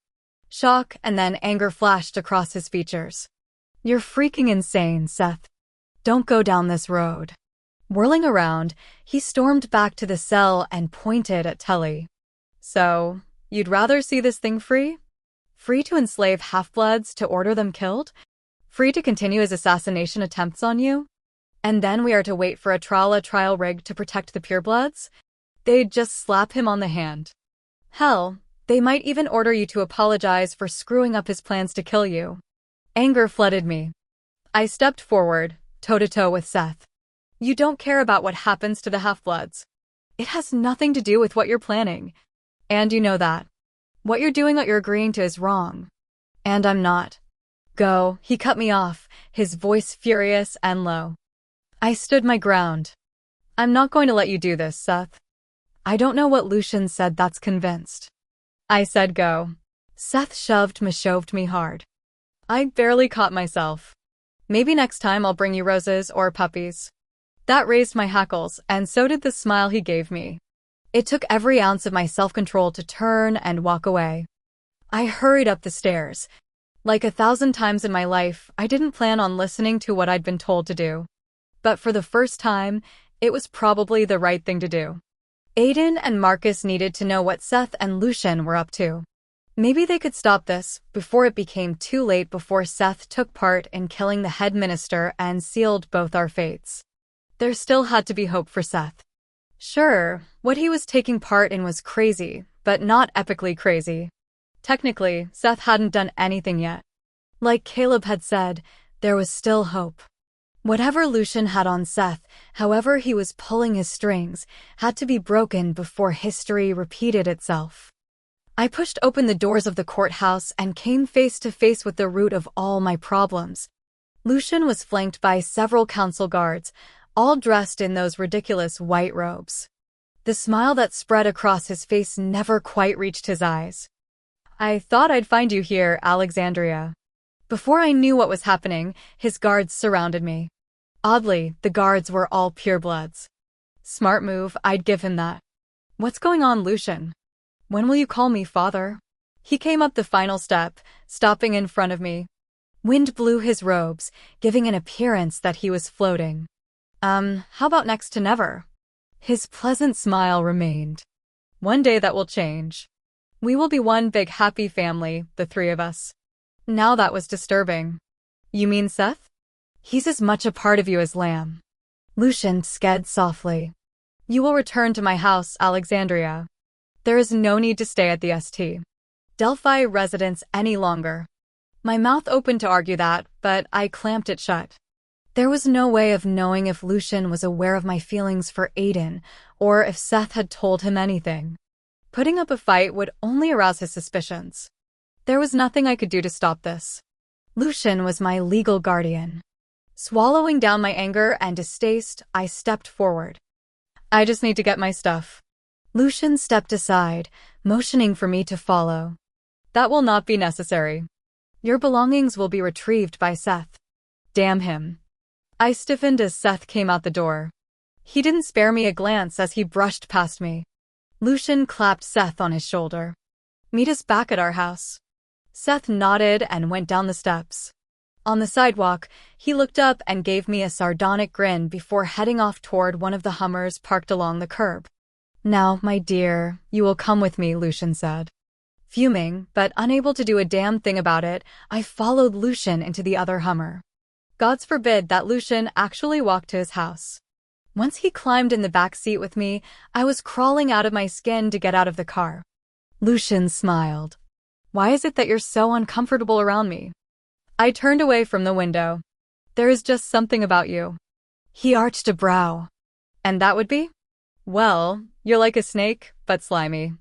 Shock and then anger flashed across his features. You're freaking insane, Seth. Don't go down this road. Whirling around, he stormed back to the cell and pointed at Tully. So, you'd rather see this thing free? Free to enslave half-bloods to order them killed? Free to continue his assassination attempts on you? And then we are to wait for a trial rigged to protect the purebloods? They'd just slap him on the hand. Hell, they might even order you to apologize for screwing up his plans to kill you. Anger flooded me. I stepped forward, toe-to-toe with Seth. You don't care about what happens to the half-bloods. It has nothing to do with what you're planning. And you know that. What you're doing, what you're agreeing to is wrong. And I'm not. Go, he cut me off, his voice furious and low. I stood my ground. I'm not going to let you do this, Seth. I don't know what Lucian said that's convinced. I said go. Seth shoved me hard. I barely caught myself. Maybe next time I'll bring you roses or puppies. That raised my hackles, and so did the smile he gave me. It took every ounce of my self-control to turn and walk away. I hurried up the stairs. Like 1,000 times in my life, I didn't plan on listening to what I'd been told to do. But for the first time, it was probably the right thing to do. Aiden and Marcus needed to know what Seth and Lucian were up to. Maybe they could stop this before it became too late, before Seth took part in killing the head minister and sealed both our fates. There still had to be hope for Seth. Sure, what he was taking part in was crazy, but not epically crazy. Technically, Seth hadn't done anything yet. Like Caleb had said, there was still hope. Whatever Lucian had on Seth, however he was pulling his strings, had to be broken before history repeated itself. I pushed open the doors of the courthouse and came face to face with the root of all my problems. Lucian was flanked by several council guards, all dressed in those ridiculous white robes. The smile that spread across his face never quite reached his eyes. I thought I'd find you here, Alexandria. Before I knew what was happening, his guards surrounded me. Oddly, the guards were all purebloods. Smart move, I'd give him that. What's going on, Lucian? When will you call me father? He came up the final step, stopping in front of me. Wind blew his robes, giving an appearance that he was floating. How about next to never? His pleasant smile remained. One day that will change. We will be one big happy family, the three of us. Now that was disturbing. You mean Seth? He's as much a part of you as Lamb. Lucian sked softly. You will return to my house, Alexandria. There is no need to stay at the St. Delphi residence any longer. My mouth opened to argue that, but I clamped it shut. There was no way of knowing if Lucian was aware of my feelings for Aiden, or if Seth had told him anything. Putting up a fight would only arouse his suspicions. There was nothing I could do to stop this. Lucian was my legal guardian. Swallowing down my anger and distaste, I stepped forward. I just need to get my stuff. Lucian stepped aside, motioning for me to follow. That will not be necessary. Your belongings will be retrieved by Seth. Damn him. I stiffened as Seth came out the door. He didn't spare me a glance as he brushed past me. Lucian clapped Seth on his shoulder. Meet us back at our house. Seth nodded and went down the steps. On the sidewalk, he looked up and gave me a sardonic grin before heading off toward one of the Hummers parked along the curb. Now, my dear, you will come with me, Lucian said. Fuming, but unable to do a damn thing about it, I followed Lucian into the other Hummer. Gods forbid that Lucian actually walked to his house. Once he climbed in the back seat with me, I was crawling out of my skin to get out of the car. Lucian smiled. Why is it that you're so uncomfortable around me? I turned away from the window. There is just something about you. He arched a brow. And that would be? Well, you're like a snake, but slimy.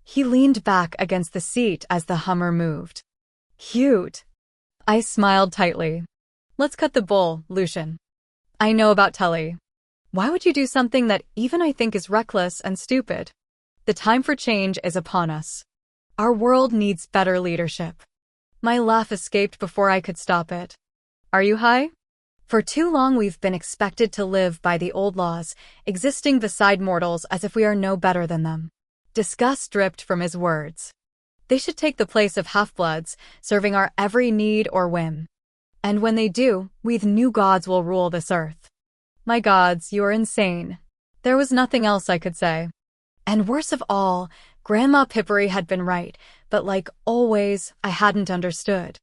He leaned back against the seat as the Hummer moved. Cute. I smiled tightly. Let's cut the bull, Lucian. I know about Tully. Why would you do something that even I think is reckless and stupid? The time for change is upon us. Our world needs better leadership. My laugh escaped before I could stop it. Are you high? For too long we've been expected to live by the old laws, existing beside mortals as if we are no better than them. Disgust dripped from his words. They should take the place of half-bloods, serving our every need or whim. And when they do, we new gods will rule this earth. My gods, you are insane. There was nothing else I could say. And worst of all, Grandma Pippery had been right, but like always, I hadn't understood.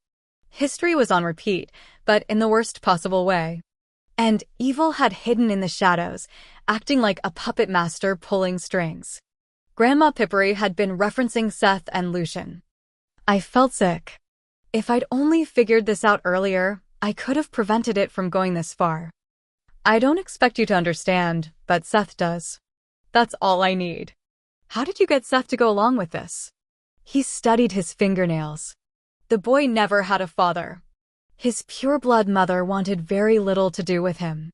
History was on repeat, but in the worst possible way. And evil had hidden in the shadows, acting like a puppet master pulling strings. Grandma Pippery had been referencing Seth and Lucian. I felt sick. If I'd only figured this out earlier, I could have prevented it from going this far. I don't expect you to understand, but Seth does. That's all I need. How did you get Seth to go along with this? He studied his fingernails. The boy never had a father. His pure-blood mother wanted very little to do with him.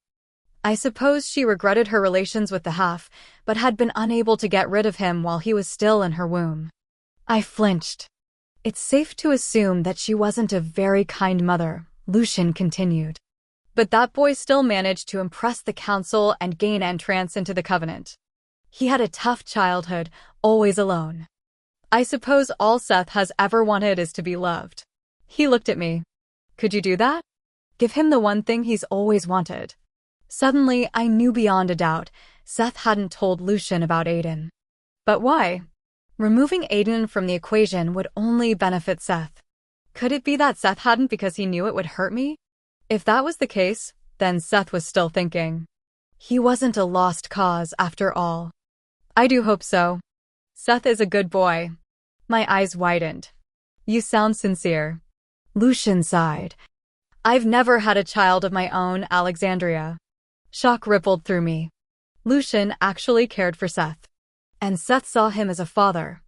I suppose she regretted her relations with the half, but had been unable to get rid of him while he was still in her womb. I flinched. It's safe to assume that she wasn't a very kind mother, Lucian continued. But that boy still managed to impress the council and gain entrance into the Covenant. He had a tough childhood, always alone. I suppose all Seth has ever wanted is to be loved. He looked at me. Could you do that? Give him the one thing he's always wanted. Suddenly, I knew beyond a doubt, Seth hadn't told Lucian about Aiden. But why? Removing Aiden from the equation would only benefit Seth. Could it be that Seth hadn't because he knew it would hurt me? If that was the case, then Seth was still thinking. He wasn't a lost cause after all. I do hope so. Seth is a good boy. My eyes widened. You sound sincere. Lucian sighed. I've never had a child of my own, Alexandria. Shock rippled through me. Lucian actually cared for Seth. And Seth saw him as a father.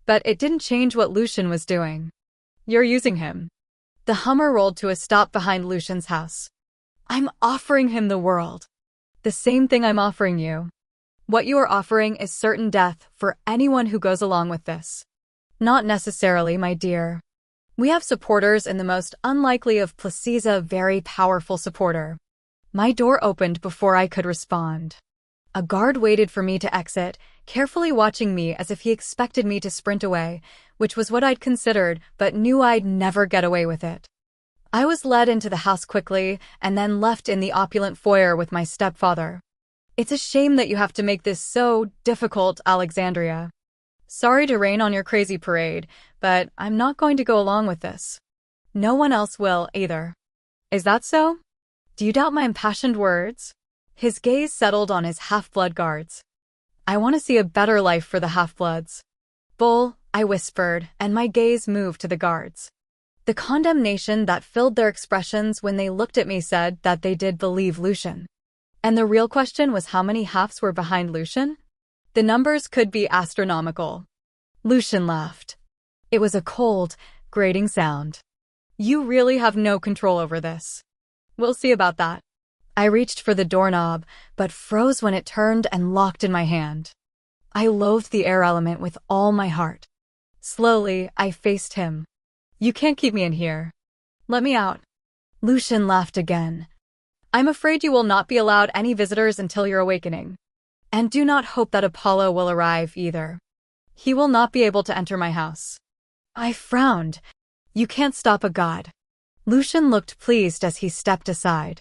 But it didn't change what Lucian was doing. You're using him. The Hummer rolled to a stop behind Lucian's house. I'm offering him the world. The same thing I'm offering you. What you are offering is certain death for anyone who goes along with this. Not necessarily, my dear. We have supporters in the most unlikely of places, a very powerful supporter. My door opened before I could respond. A guard waited for me to exit, carefully watching me as if he expected me to sprint away, which was what I'd considered, but knew I'd never get away with it. I was led into the house quickly and then left in the opulent foyer with my stepfather. It's a shame that you have to make this so difficult, Alexandria. Sorry to rain on your crazy parade, but I'm not going to go along with this. No one else will, either. Is that so? Do you doubt my impassioned words? His gaze settled on his half-blood guards. I want to see a better life for the half-bloods. Bull, I whispered, and my gaze moved to the guards. The condemnation that filled their expressions when they looked at me said that they did believe Lucian. And the real question was how many halves were behind Lucian? The numbers could be astronomical. Lucian laughed. It was a cold, grating sound. You really have no control over this. We'll see about that. I reached for the doorknob, but froze when it turned and locked in my hand. I loathed the air element with all my heart. Slowly, I faced him. You can't keep me in here. Let me out. Lucian laughed again. I'm afraid you will not be allowed any visitors until your awakening. And do not hope that Apollo will arrive either. He will not be able to enter my house. I frowned. You can't stop a god. Lucian looked pleased as he stepped aside.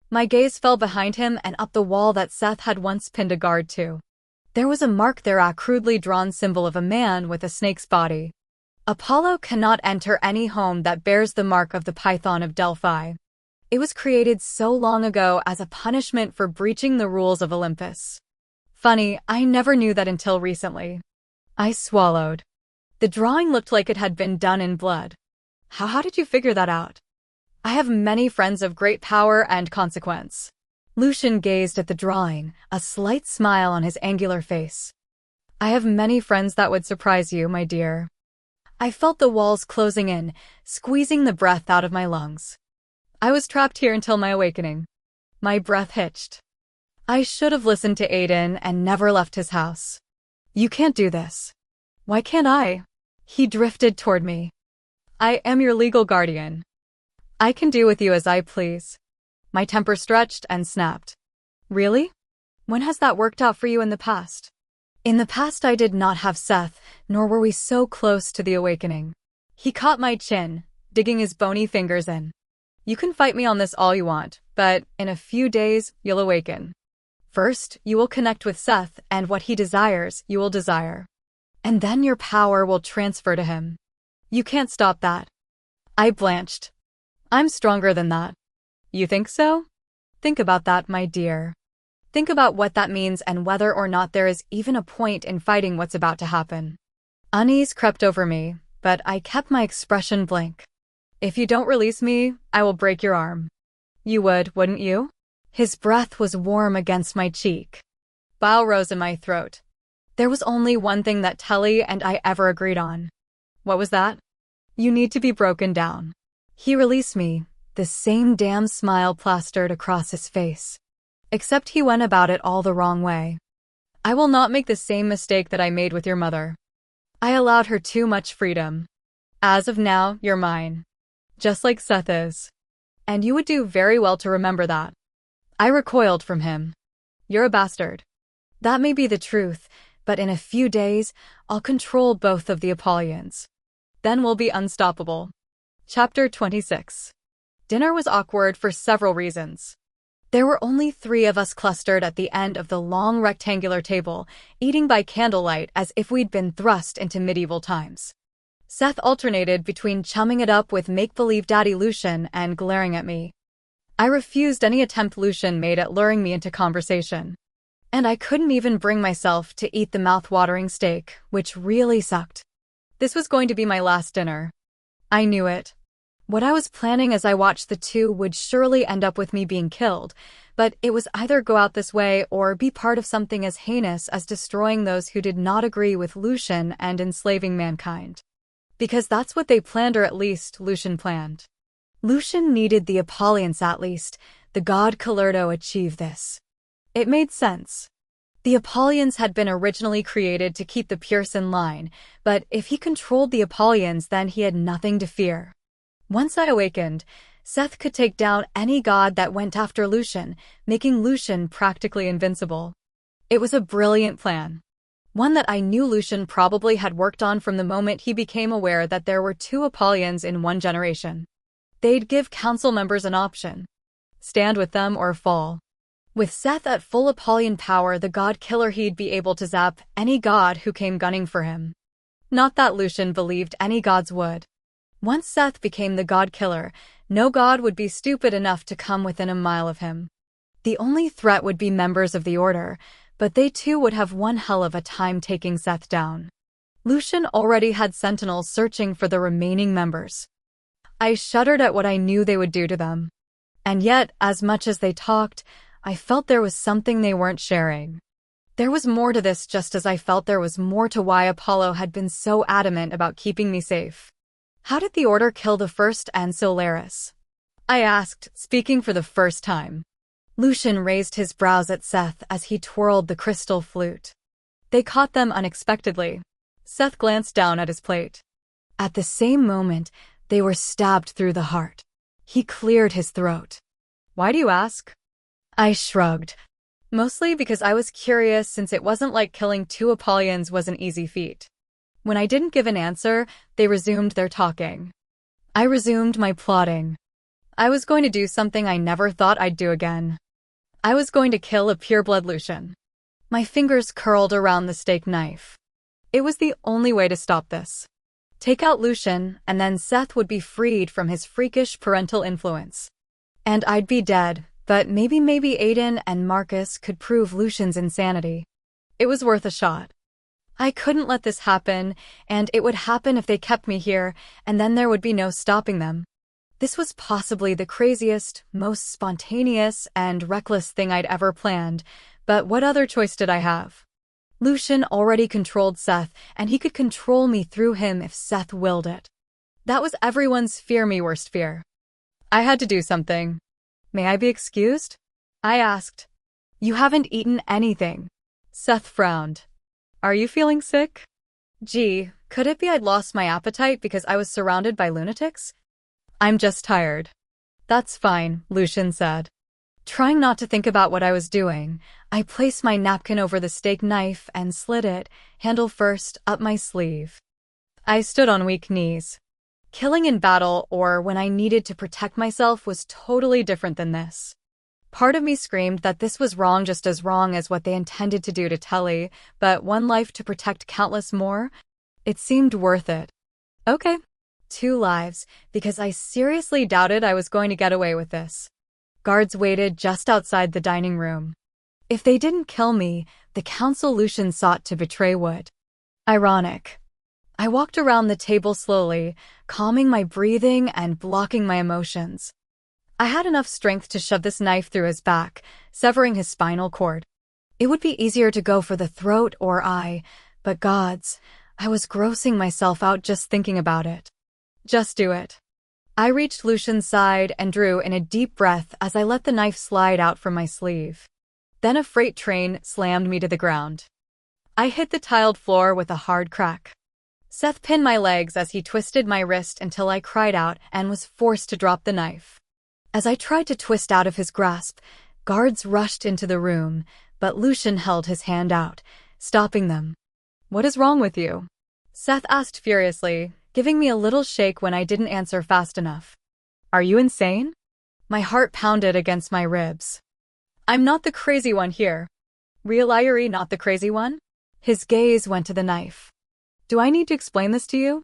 My gaze fell behind him and up the wall that Seth had once pinned a guard to. There was a mark there, a crudely drawn symbol of a man with a snake's body. Apollo cannot enter any home that bears the mark of the Python of Delphi. It was created so long ago as a punishment for breaching the rules of Olympus. Funny, I never knew that until recently. I swallowed. The drawing looked like it had been done in blood. How did you figure that out? I have many friends of great power and consequence. Lucian gazed at the drawing, a slight smile on his angular face. I have many friends that would surprise you, my dear. I felt the walls closing in, squeezing the breath out of my lungs. I was trapped here until my awakening. My breath hitched. I should have listened to Aiden and never left his house. You can't do this. Why can't I? He drifted toward me. I am your legal guardian. I can do with you as I please. My temper stretched and snapped. Really? When has that worked out for you in the past? In the past I did not have Seth, nor were we so close to the awakening. He caught my chin, digging his bony fingers in. You can fight me on this all you want, but in a few days you'll awaken. First, you will connect with Seth, and what he desires, you will desire. And then your power will transfer to him. You can't stop that. I blanched. I'm stronger than that. You think so? Think about that, my dear. Think about what that means and whether or not there is even a point in fighting what's about to happen. Unease crept over me, but I kept my expression blank. If you don't release me, I will break your arm. You would, wouldn't you? His breath was warm against my cheek. Bile rose in my throat. There was only one thing that Telly and I ever agreed on. What was that? You need to be broken down. He released me, the same damn smile plastered across his face. Except he went about it all the wrong way. I will not make the same mistake that I made with your mother. I allowed her too much freedom. As of now, you're mine. Just like Seth is. And you would do very well to remember that. I recoiled from him. You're a bastard. That may be the truth, but in a few days, I'll control both of the Apollons. Then we'll be unstoppable. Chapter 26. Dinner was awkward for several reasons. There were only 3 of us clustered at the end of the long rectangular table, eating by candlelight as if we'd been thrust into medieval times. Seth alternated between chumming it up with make-believe Daddy Lucian and glaring at me. I refused any attempt Lucian made at luring me into conversation. And I couldn't even bring myself to eat the mouth-watering steak, which really sucked. This was going to be my last dinner. I knew it. What I was planning as I watched the two would surely end up with me being killed, but it was either go out this way or be part of something as heinous as destroying those who did not agree with Lucian and enslaving mankind. Because that's what they planned, or at least Lucian planned. Lucian needed the Apollons at least. The god Kalerdo achieved this. It made sense. The Apollons had been originally created to keep the Pierce in line, but if he controlled the Apollons, then he had nothing to fear. Once I awakened, Seth could take down any god that went after Lucian, making Lucian practically invincible. It was a brilliant plan. One that I knew Lucian probably had worked on from the moment he became aware that there were 2 Apollons in one generation. They'd give council members an option. Stand with them or fall. With Seth at full Apollon power, the god killer, he'd be able to zap any god who came gunning for him. Not that Lucian believed any gods would. Once Seth became the god killer, no god would be stupid enough to come within a mile of him. The only threat would be members of the Order, but they too would have one hell of a time taking Seth down. Lucian already had sentinels searching for the remaining members. I shuddered at what I knew they would do to them. And yet, as much as they talked, I felt there was something they weren't sharing. There was more to this, just as I felt there was more to why Apollo had been so adamant about keeping me safe. How did the Order kill the first and Solaris? I asked, speaking for the first time. Lucian raised his brows at Seth as he twirled the crystal flute. They caught them unexpectedly. Seth glanced down at his plate. At the same moment, they were stabbed through the heart. He cleared his throat. Why do you ask? I shrugged. Mostly because I was curious, since it wasn't like killing 2 Apollons was an easy feat. When I didn't give an answer, they resumed their talking. I resumed my plotting. I was going to do something I never thought I'd do again. I was going to kill a pureblood Lucian. My fingers curled around the steak knife. It was the only way to stop this. Take out Lucian, and then Seth would be freed from his freakish parental influence. And I'd be dead, but maybe Aiden and Marcus could prove Lucian's insanity. It was worth a shot. I couldn't let this happen, and it would happen if they kept me here, and then there would be no stopping them. This was possibly the craziest, most spontaneous, and reckless thing I'd ever planned, but what other choice did I have? Lucian already controlled Seth, and he could control me through him if Seth willed it. That was everyone's fear, me worst fear. I had to do something. May I be excused? I asked. You haven't eaten anything. Seth frowned. Are you feeling sick? Gee, could it be I'd lost my appetite because I was surrounded by lunatics? I'm just tired. That's fine, Lucian said. Trying not to think about what I was doing, I placed my napkin over the steak knife and slid it, handle first, up my sleeve. I stood on weak knees. Killing in battle or when I needed to protect myself was totally different than this. Part of me screamed that this was wrong, just as wrong as what they intended to do to Telly, but one life to protect countless more? It seemed worth it. Okay. 2 lives, because I seriously doubted I was going to get away with this. Guards waited just outside the dining room. If they didn't kill me, the council Lucian sought to betray would. Ironic. I walked around the table slowly, calming my breathing and blocking my emotions. I had enough strength to shove this knife through his back, severing his spinal cord. It would be easier to go for the throat or eye, but gods, I was grossing myself out just thinking about it. Just do it. I reached Lucian's side and drew in a deep breath as I let the knife slide out from my sleeve. Then a freight train slammed me to the ground. I hit the tiled floor with a hard crack. Seth pinned my legs as he twisted my wrist until I cried out and was forced to drop the knife. As I tried to twist out of his grasp, guards rushed into the room, but Lucian held his hand out, stopping them. What is wrong with you? Seth asked furiously, giving me a little shake when I didn't answer fast enough. Are you insane? My heart pounded against my ribs. I'm not the crazy one here. Real Irie, not the crazy one? His gaze went to the knife. Do I need to explain this to you?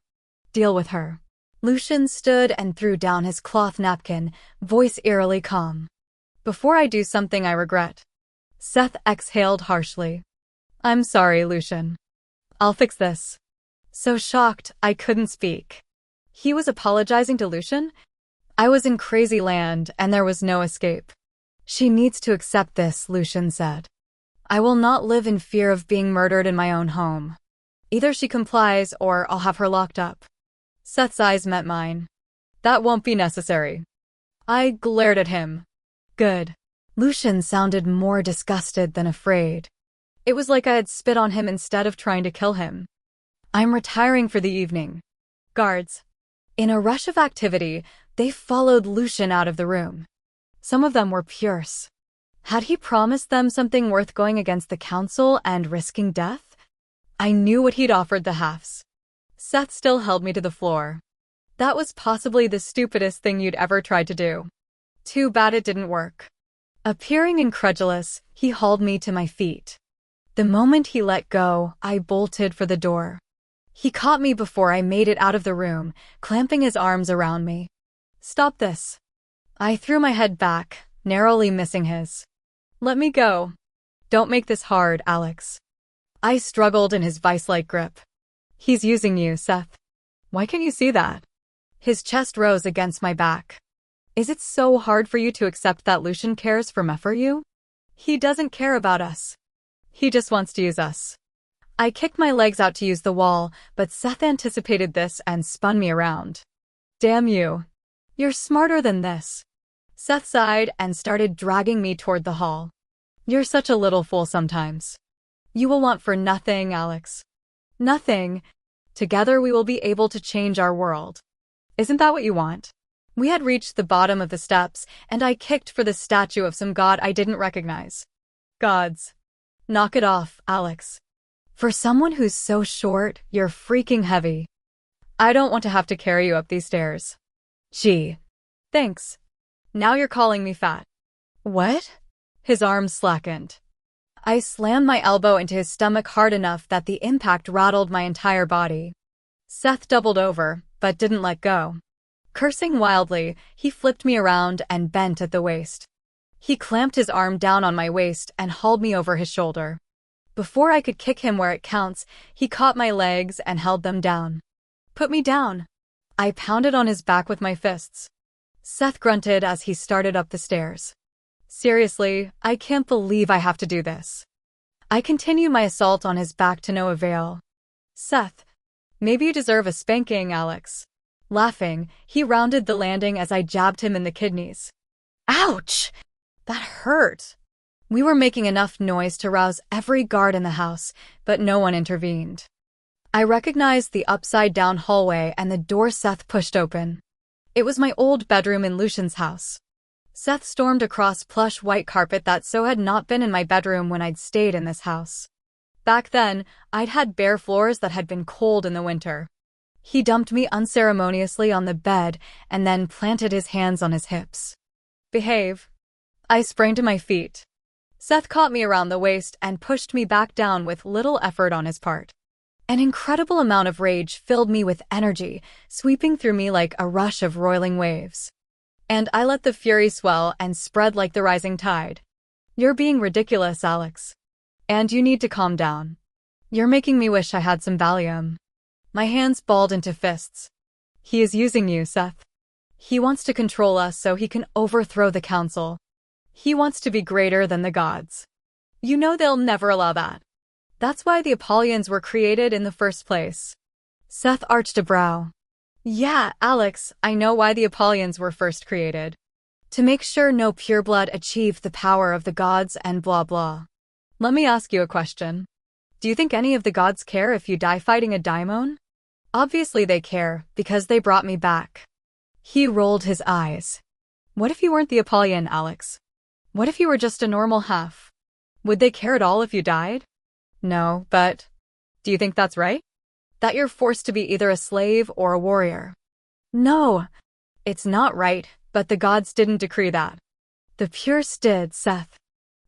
Deal with her. Lucian stood and threw down his cloth napkin, voice eerily calm. Before I do something I regret. Seth exhaled harshly. I'm sorry, Lucian. I'll fix this. So shocked, I couldn't speak. He was apologizing to Lucian? I was in crazy land, and there was no escape. She needs to accept this, Lucian said. I will not live in fear of being murdered in my own home. Either she complies, or I'll have her locked up. Seth's eyes met mine. That won't be necessary. I glared at him. Good. Lucian sounded more disgusted than afraid. It was like I had spit on him instead of trying to kill him. I'm retiring for the evening. Guards. In a rush of activity, they followed Lucian out of the room. Some of them were Pierce. Had he promised them something worth going against the council and risking death? I knew what he'd offered the halves. Seth still held me to the floor. That was possibly the stupidest thing you'd ever tried to do. Too bad it didn't work. Appearing incredulous, he hauled me to my feet. The moment he let go, I bolted for the door. He caught me before I made it out of the room, clamping his arms around me. Stop this. I threw my head back, narrowly missing his. Let me go. Don't make this hard, Alex. I struggled in his vice-like grip. He's using you, Seth. Why can't you see that? His chest rose against my back. Is it so hard for you to accept that Lucian cares for you? He doesn't care about us. He just wants to use us. I kicked my legs out to use the wall, but Seth anticipated this and spun me around. Damn you. You're smarter than this. Seth sighed and started dragging me toward the hall. You're such a little fool sometimes. You will want for nothing, Alex. Nothing. Together we will be able to change our world. Isn't that what you want? We had reached the bottom of the steps, and I kicked for the statue of some god I didn't recognize. Gods. Knock it off, Alex. For someone who's so short, you're freaking heavy. I don't want to have to carry you up these stairs. Gee. Thanks. Now you're calling me fat. What? His arms slackened. I slammed my elbow into his stomach hard enough that the impact rattled my entire body. Seth doubled over, but didn't let go. Cursing wildly, he flipped me around and bent at the waist. He clamped his arm down on my waist and hauled me over his shoulder. Before I could kick him where it counts, he caught my legs and held them down. Put me down. I pounded on his back with my fists. Seth grunted as he started up the stairs. Seriously, I can't believe I have to do this. I continued my assault on his back to no avail. Seth, maybe you deserve a spanking, Alex. Laughing, he rounded the landing as I jabbed him in the kidneys. Ouch! That hurt. We were making enough noise to rouse every guard in the house, but no one intervened. I recognized the upside-down hallway and the door Seth pushed open. It was my old bedroom in Lucian's house. Seth stormed across plush white carpet that so had not been in my bedroom when I'd stayed in this house. Back then, I'd had bare floors that had been cold in the winter. He dumped me unceremoniously on the bed and then planted his hands on his hips. "Behave." I sprang to my feet. Seth caught me around the waist and pushed me back down with little effort on his part. An incredible amount of rage filled me with energy, sweeping through me like a rush of roiling waves. And I let the fury swell and spread like the rising tide. "You're being ridiculous, Alex. And you need to calm down. You're making me wish I had some Valium." My hands balled into fists. "He is using you, Seth. He wants to control us so he can overthrow the council. He wants to be greater than the gods. You know they'll never allow that. That's why the Apollonians were created in the first place." Seth arched a brow. "Yeah, Alex, I know why the Apollonians were first created. To make sure no pureblood achieved the power of the gods and blah blah. Let me ask you a question. Do you think any of the gods care if you die fighting a daimon? Obviously they care, because they brought me back." He rolled his eyes. "What if you weren't the Apollonian, Alex? What if you were just a normal half? Would they care at all if you died?" "No, but do you think that's right? That you're forced to be either a slave or a warrior?" "No, it's not right, but the gods didn't decree that. The Pures did, Seth."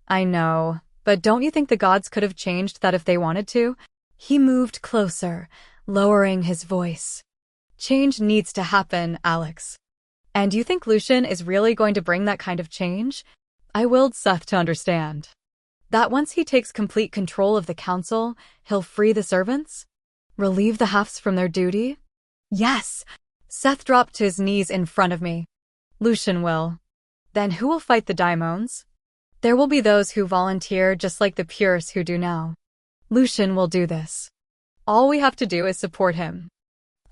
"I know, but don't you think the gods could have changed that if they wanted to?" He moved closer, lowering his voice. "Change needs to happen, Alex. And you think Lucian is really going to bring that kind of change?" I willed Seth to understand. "That once he takes complete control of the council, he'll free the servants? Relieve the halves from their duty?" "Yes." Seth dropped to his knees in front of me. "Lucian will. Then who will fight the daimons? There will be those who volunteer just like the Pures who do now. Lucian will do this. All we have to do is support him."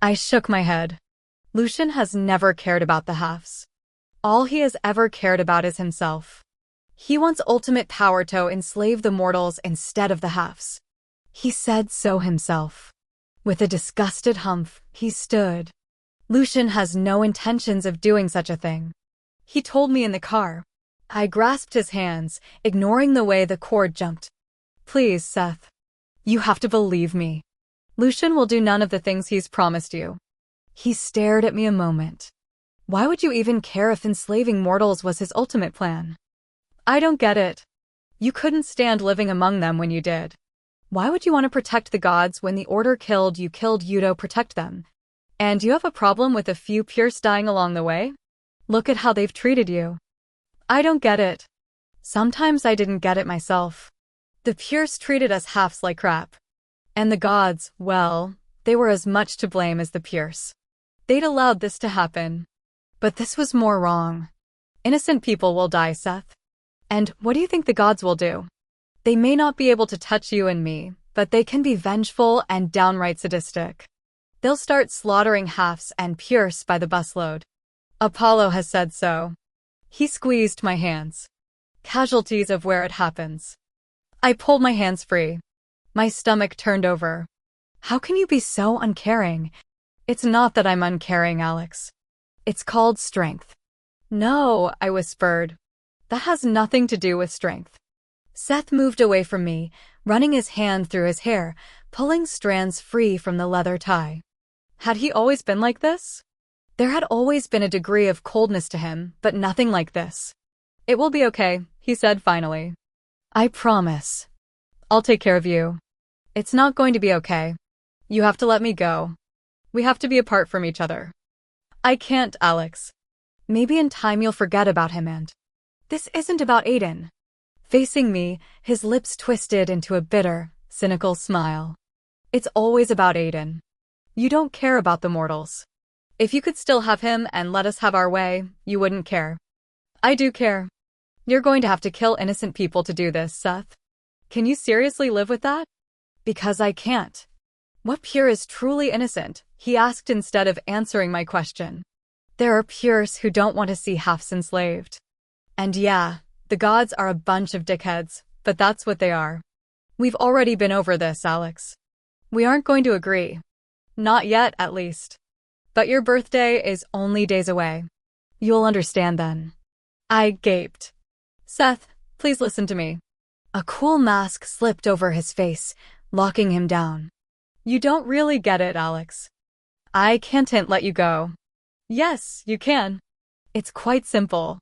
I shook my head. Lucian has never cared about the halves. All he has ever cared about is himself. He wants ultimate power to enslave the mortals instead of the halves. He said so himself. With a disgusted humph, he stood. "Lucian has no intentions of doing such a thing. He told me in the car." I grasped his hands, ignoring the way the cord jumped. "Please, Seth. You have to believe me. Lucian will do none of the things he's promised you." He stared at me a moment. "Why would you even care if enslaving mortals was his ultimate plan?" "I don't get it. You couldn't stand living among them when you did. Why would you want to protect the gods when the Order killed you to protect them? And you have a problem with a few Pures dying along the way? Look at how they've treated you." I don't get it. Sometimes I didn't get it myself. The Pures treated us halves like crap. And the gods, well, they were as much to blame as the Pures. They'd allowed this to happen. But this was more wrong. Innocent people will die, Seth. And what do you think the gods will do? They may not be able to touch you and me, but they can be vengeful and downright sadistic. They'll start slaughtering halves and Pures by the busload. Apollo has said so. He squeezed my hands. Casualties of where it happens. I pulled my hands free. My stomach turned over. How can you be so uncaring? It's not that I'm uncaring, Alex. It's called strength. No, I whispered. That has nothing to do with strength. Seth moved away from me, running his hand through his hair, pulling strands free from the leather tie. Had he always been like this? There had always been a degree of coldness to him, but nothing like this. "It will be okay," he said finally. "I promise. I'll take care of you." "It's not going to be okay. You have to let me go. We have to be apart from each other." "I can't, Alex. Maybe in time you'll forget about him and..." "This isn't about Aiden." Facing me, his lips twisted into a bitter, cynical smile. "It's always about Aiden. You don't care about the mortals. If you could still have him and let us have our way, you wouldn't care." "I do care. You're going to have to kill innocent people to do this, Seth. Can you seriously live with that?" "Because I can't." "What Pure is truly innocent?" he asked instead of answering my question. "There are Pures who don't want to see halves enslaved. And yeah, The gods are a bunch of dickheads, but that's what they are. We've already been over this, Alex. We aren't going to agree. Not yet, at least. But your birthday is only days away. You'll understand then. I gaped. Seth, please listen to me. A cool mask slipped over his face, locking him down. You don't really get it, Alex. I can't let you go. Yes, you can. It's quite simple.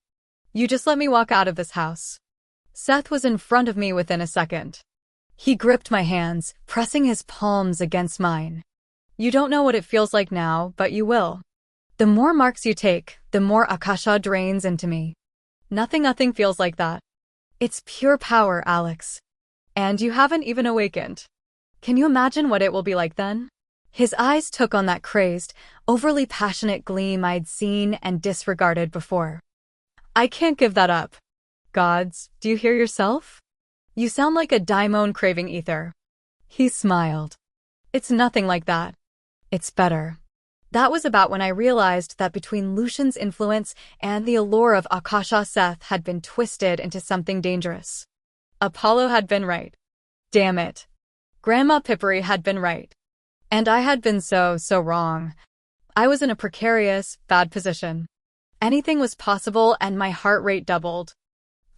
You just let me walk out of this house. Seth was in front of me within a second. He gripped my hands, pressing his palms against mine. You don't know what it feels like now, but you will. The more marks you take, the more Akasha drains into me. Nothing feels like that. It's pure power, Alex. And you haven't even awakened. Can you imagine what it will be like then? His eyes took on that crazed, overly passionate gleam I'd seen and disregarded before. I can't give that up. Gods, do you hear yourself? You sound like a daimon craving ether. He smiled. It's nothing like that. It's better. That was about when I realized that between Lucian's influence and the allure of Akasha, Seth had been twisted into something dangerous. Apollo had been right. Damn it. Grandma Pippery had been right. And I had been so wrong. I was in a precarious, bad position. Anything was possible and my heart rate doubled.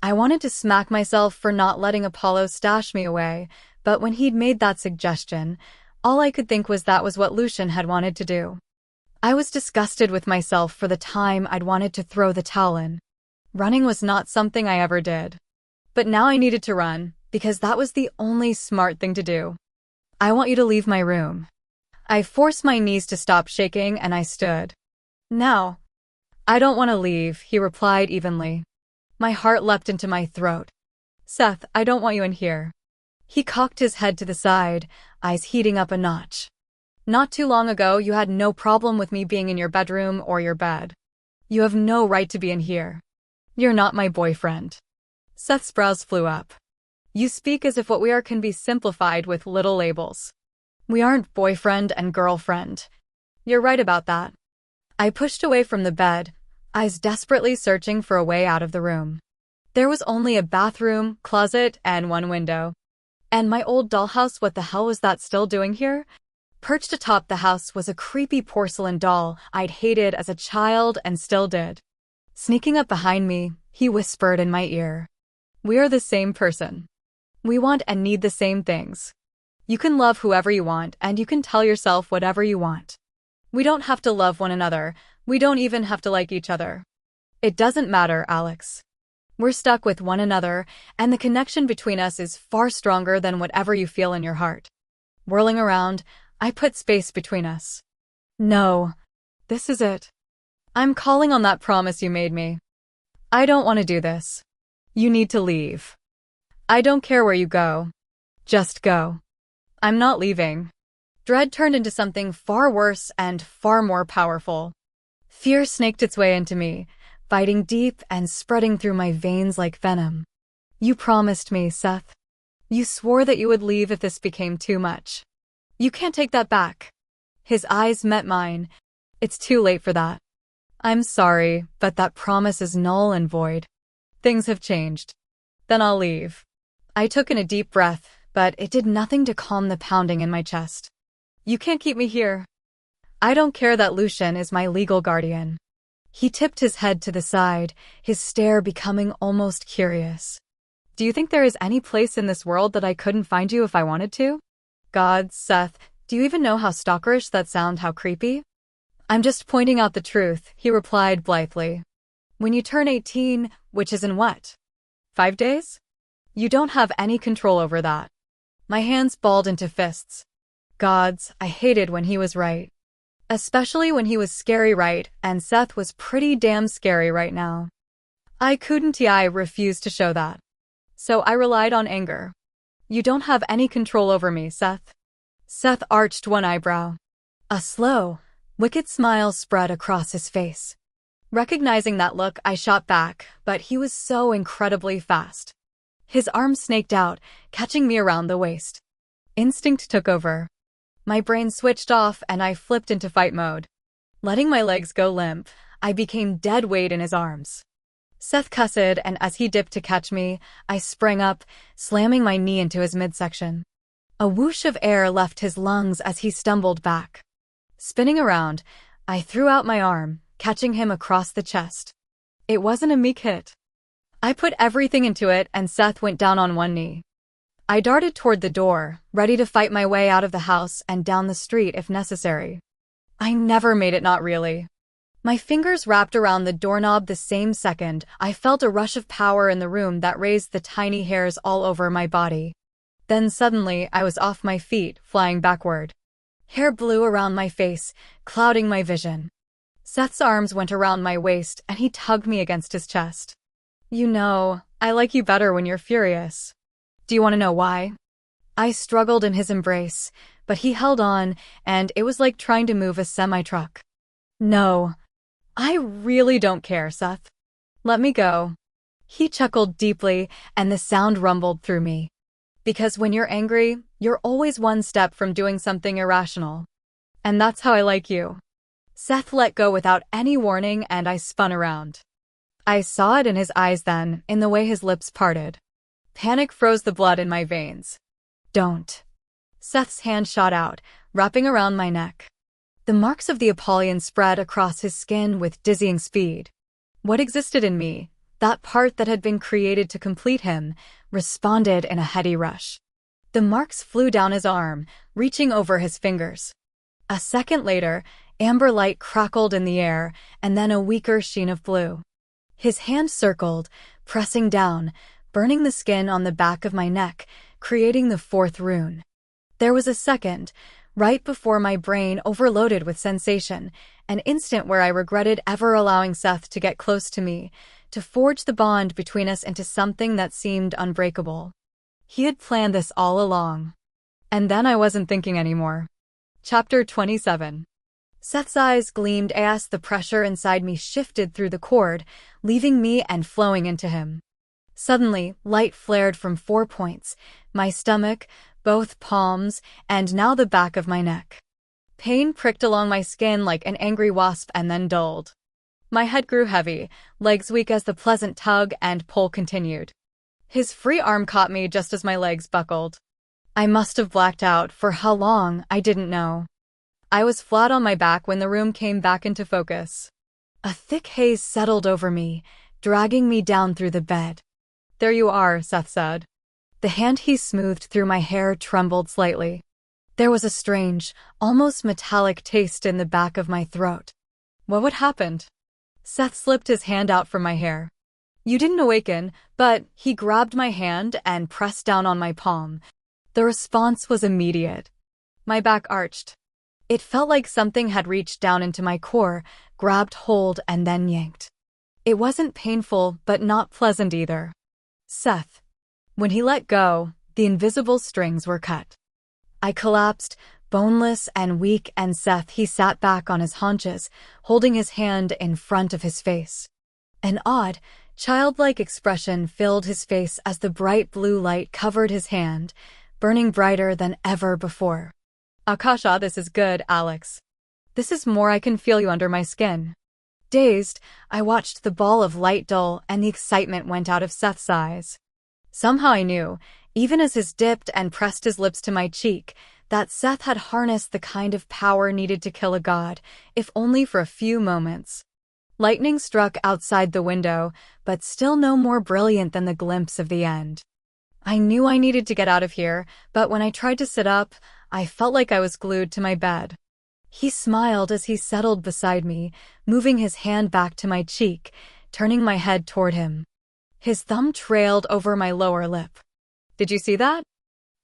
I wanted to smack myself for not letting Apollo stash me away, but when he'd made that suggestion, all I could think was that was what Lucian had wanted to do. I was disgusted with myself for the time I'd wanted to throw the towel in. Running was not something I ever did. But now I needed to run, because that was the only smart thing to do. I want you to leave my room. I forced my knees to stop shaking and I stood. Now. I don't want to leave, he replied evenly. My heart leapt into my throat. Seth, I don't want you in here. He cocked his head to the side, eyes heating up a notch. Not too long ago, you had no problem with me being in your bedroom or your bed. You have no right to be in here. You're not my boyfriend. Seth's brows flew up. You speak as if what we are can be simplified with little labels. We aren't boyfriend and girlfriend. You're right about that. I pushed away from the bed, eyes desperately searching for a way out of the room. There was only a bathroom, closet, and one window. And my old dollhouse, what the hell was that still doing here? Perched atop the house was a creepy porcelain doll I'd hated as a child and still did. Sneaking up behind me, he whispered in my ear. We are the same person. We want and need the same things. You can love whoever you want and you can tell yourself whatever you want. We don't have to love one another. We don't even have to like each other. It doesn't matter, Alex. We're stuck with one another, and the connection between us is far stronger than whatever you feel in your heart. Whirling around, I put space between us. No. This is it. I'm calling on that promise you made me. I don't want to do this. You need to leave. I don't care where you go. Just go. I'm not leaving. Dread turned into something far worse and far more powerful. Fear snaked its way into me, biting deep and spreading through my veins like venom. You promised me, Seth. You swore that you would leave if this became too much. You can't take that back. His eyes met mine. It's too late for that. I'm sorry, but that promise is null and void. Things have changed. Then I'll leave. I took in a deep breath, but it did nothing to calm the pounding in my chest. You can't keep me here. I don't care that Lucian is my legal guardian. He tipped his head to the side, his stare becoming almost curious. Do you think there is any place in this world that I couldn't find you if I wanted to? God, Seth, do you even know how stalkerish that sounds, how creepy? I'm just pointing out the truth, he replied blithely. When you turn 18, which is in what? 5 days? You don't have any control over that. My hands balled into fists. Gods, I hated when he was right. Especially when he was scary right, and Seth was pretty damn scary right now. I refused to show that. So I relied on anger. You don't have any control over me, Seth. Seth arched one eyebrow. A slow, wicked smile spread across his face. Recognizing that look, I shot back, but he was so incredibly fast. His arm snaked out, catching me around the waist. Instinct took over. My brain switched off and I flipped into fight mode. Letting my legs go limp, I became dead weight in his arms. Seth cussed, and as he dipped to catch me, I sprang up, slamming my knee into his midsection. A whoosh of air left his lungs as he stumbled back. Spinning around, I threw out my arm, catching him across the chest. It wasn't a meek hit. I put everything into it, and Seth went down on one knee. I darted toward the door, ready to fight my way out of the house and down the street if necessary. I never made it not really. My fingers wrapped around the doorknob the same second. I felt a rush of power in the room that raised the tiny hairs all over my body. Then suddenly, I was off my feet, flying backward. Hair blew around my face, clouding my vision. Seth's arms went around my waist, and he tugged me against his chest. You know, I like you better when you're furious. Do you want to know why? I struggled in his embrace, but he held on, and it was like trying to move a semi-truck. No. I really don't care, Seth. Let me go. He chuckled deeply, and the sound rumbled through me. Because when you're angry, you're always one step from doing something irrational. And that's how I like you. Seth let go without any warning, and I spun around. I saw it in his eyes then, in the way his lips parted. Panic froze the blood in my veins. Don't. Seth's hand shot out, wrapping around my neck. The marks of the Apollyon spread across his skin with dizzying speed. What existed in me, that part that had been created to complete him, responded in a heady rush. The marks flew down his arm, reaching over his fingers. A second later, amber light crackled in the air, and then a weaker sheen of blue. His hand circled, pressing down, burning the skin on the back of my neck, creating the fourth rune. There was a second, right before my brain overloaded with sensation, an instant where I regretted ever allowing Seth to get close to me, to forge the bond between us into something that seemed unbreakable. He had planned this all along. And then I wasn't thinking anymore. Chapter 27. Seth's eyes gleamed as the pressure inside me shifted through the cord, leaving me and flowing into him. Suddenly, light flared from 4 points, my stomach, both palms, and now the back of my neck. Pain pricked along my skin like an angry wasp and then dulled. My head grew heavy, legs weak as the pleasant tug and pull continued. His free arm caught me just as my legs buckled. I must have blacked out. For how long, I didn't know. I was flat on my back when the room came back into focus. A thick haze settled over me, dragging me down through the bed. There you are, Seth said. The hand he smoothed through my hair trembled slightly. There was a strange, almost metallic taste in the back of my throat. What would happen? Seth slipped his hand out from my hair. You didn't awaken, but he grabbed my hand and pressed down on my palm. The response was immediate. My back arched. It felt like something had reached down into my core, grabbed hold, and then yanked. It wasn't painful, but not pleasant either. Seth. When he let go, the invisible strings were cut. I collapsed, boneless and weak, and Seth, he sat back on his haunches, holding his hand in front of his face. An odd, childlike expression filled his face as the bright blue light covered his hand, burning brighter than ever before. Akasha, this is good, Alex. This is more. I can feel you under my skin. Dazed, I watched the ball of light dull and the excitement went out of Seth's eyes. Somehow I knew, even as his dipped and pressed his lips to my cheek, that Seth had harnessed the kind of power needed to kill a god, if only for a few moments. Lightning struck outside the window, but still no more brilliant than the glimpse of the end. I knew I needed to get out of here, but when I tried to sit up, I felt like I was glued to my bed. He smiled as he settled beside me, moving his hand back to my cheek, turning my head toward him. His thumb trailed over my lower lip. Did you see that?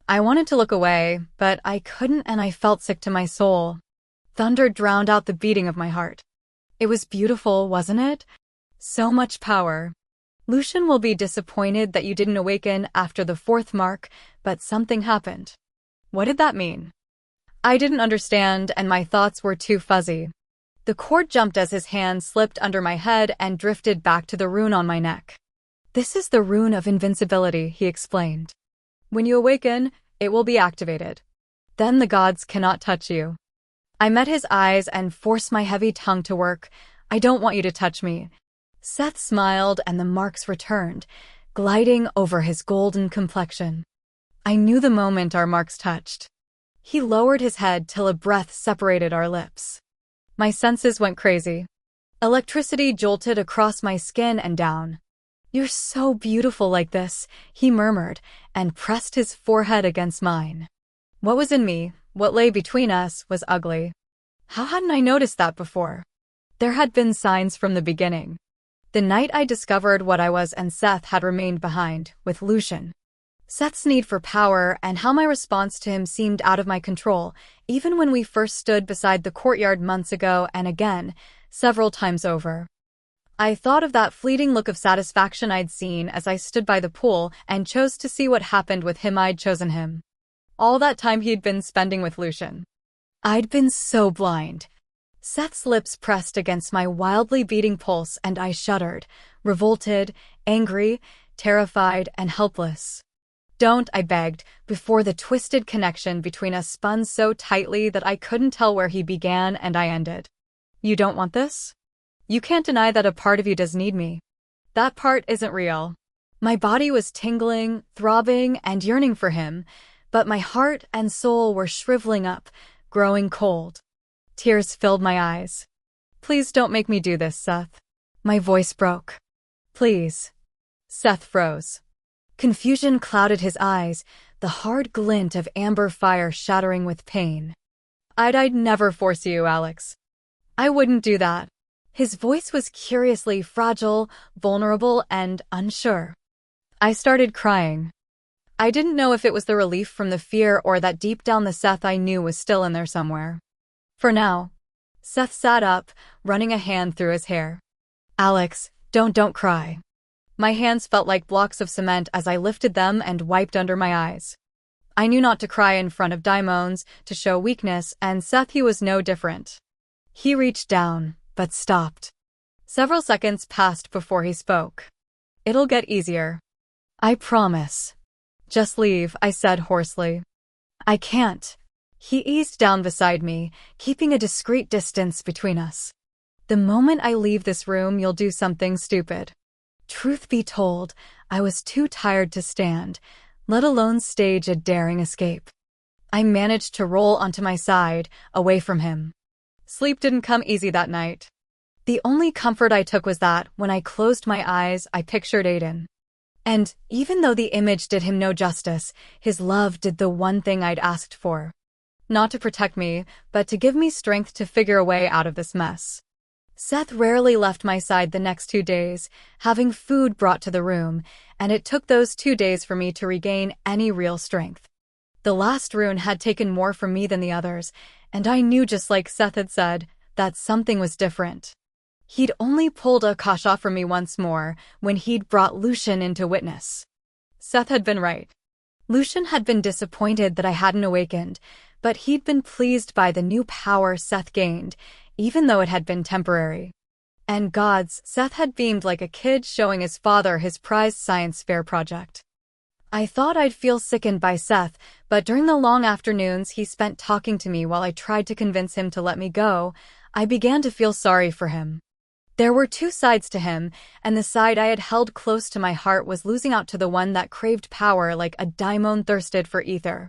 I wanted to look away, but I couldn't, and I felt sick to my soul. Thunder drowned out the beating of my heart. It was beautiful, wasn't it? So much power. Lucian will be disappointed that you didn't awaken after the 4th mark, but something happened. What did that mean? I didn't understand, and my thoughts were too fuzzy. The cord jumped as his hand slipped under my head and drifted back to the rune on my neck. This is the rune of invincibility, he explained. When you awaken, it will be activated. Then the gods cannot touch you. I met his eyes and forced my heavy tongue to work. I don't want you to touch me. Seth smiled and the marks returned, gliding over his golden complexion. I knew the moment our marks touched. He lowered his head till a breath separated our lips. My senses went crazy. Electricity jolted across my skin and down. "You're so beautiful like this," he murmured, and pressed his forehead against mine. What was in me, what lay between us, was ugly. How hadn't I noticed that before? There had been signs from the beginning. The night I discovered what I was and Seth had remained behind, with Lucian. Seth's need for power and how my response to him seemed out of my control, even when we first stood beside the courtyard months ago and again, several times over. I thought of that fleeting look of satisfaction I'd seen as I stood by the pool and chose to see what happened with him. I'd chosen him. All that time he'd been spending with Lucian. I'd been so blind. Seth's lips pressed against my wildly beating pulse and I shuddered, revolted, angry, terrified, and helpless. "Don't," I begged, before the twisted connection between us spun so tightly that I couldn't tell where he began and I ended. "You don't want this? You can't deny that a part of you does need me. That part isn't real." My body was tingling, throbbing, and yearning for him, but my heart and soul were shriveling up, growing cold. Tears filled my eyes. "Please don't make me do this, Seth." My voice broke. "Please." Seth froze. Confusion clouded his eyes, the hard glint of amber fire shattering with pain. I'd never force you, Alex. I wouldn't do that." His voice was curiously fragile, vulnerable, and unsure. I started crying. I didn't know if it was the relief from the fear or that deep down the Seth I knew was still in there somewhere. "For now." Seth sat up, running a hand through his hair. "Alex, don't cry." My hands felt like blocks of cement as I lifted them and wiped under my eyes. I knew not to cry in front of daimons, to show weakness, and Seth, he was no different. He reached down, but stopped. Several seconds passed before he spoke. "It'll get easier. I promise." "Just leave," I said hoarsely. "I can't." He eased down beside me, keeping a discreet distance between us. "The moment I leave this room, you'll do something stupid." Truth be told, I was too tired to stand, let alone stage a daring escape. I managed to roll onto my side, away from him. Sleep didn't come easy that night. The only comfort I took was that, when I closed my eyes, I pictured Aiden. And, even though the image did him no justice, his love did the one thing I'd asked for. Not to protect me, but to give me strength to figure a way out of this mess. Seth rarely left my side the next 2 days, having food brought to the room, and it took those 2 days for me to regain any real strength. The last rune had taken more from me than the others, and I knew, just like Seth had said, that something was different. He'd only pulled Akasha from me once more, when he'd brought Lucian into witness. Seth had been right. Lucian had been disappointed that I hadn't awakened, but he'd been pleased by the new power Seth gained, even though it had been temporary. And gods, Seth had beamed like a kid showing his father his prized science fair project. I thought I'd feel sickened by Seth, but during the long afternoons he spent talking to me while I tried to convince him to let me go, I began to feel sorry for him. There were 2 sides to him, and the side I had held close to my heart was losing out to the one that craved power like a daimon thirsted for ether.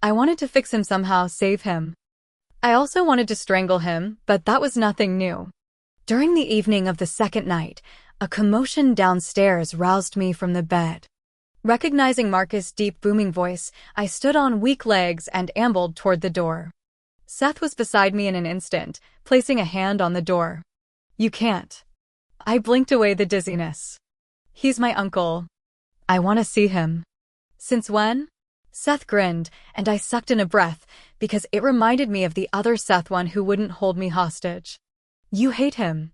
I wanted to fix him somehow, save him. I also wanted to strangle him, but that was nothing new. During the evening of the second night, a commotion downstairs roused me from the bed. Recognizing Marcus' deep booming voice, I stood on weak legs and ambled toward the door. Seth was beside me in an instant, placing a hand on the door. "You can't." I blinked away the dizziness. "He's my uncle. I want to see him." "Since when?" Seth grinned, and I sucked in a breath, because it reminded me of the other Seth, one who wouldn't hold me hostage. "You hate him."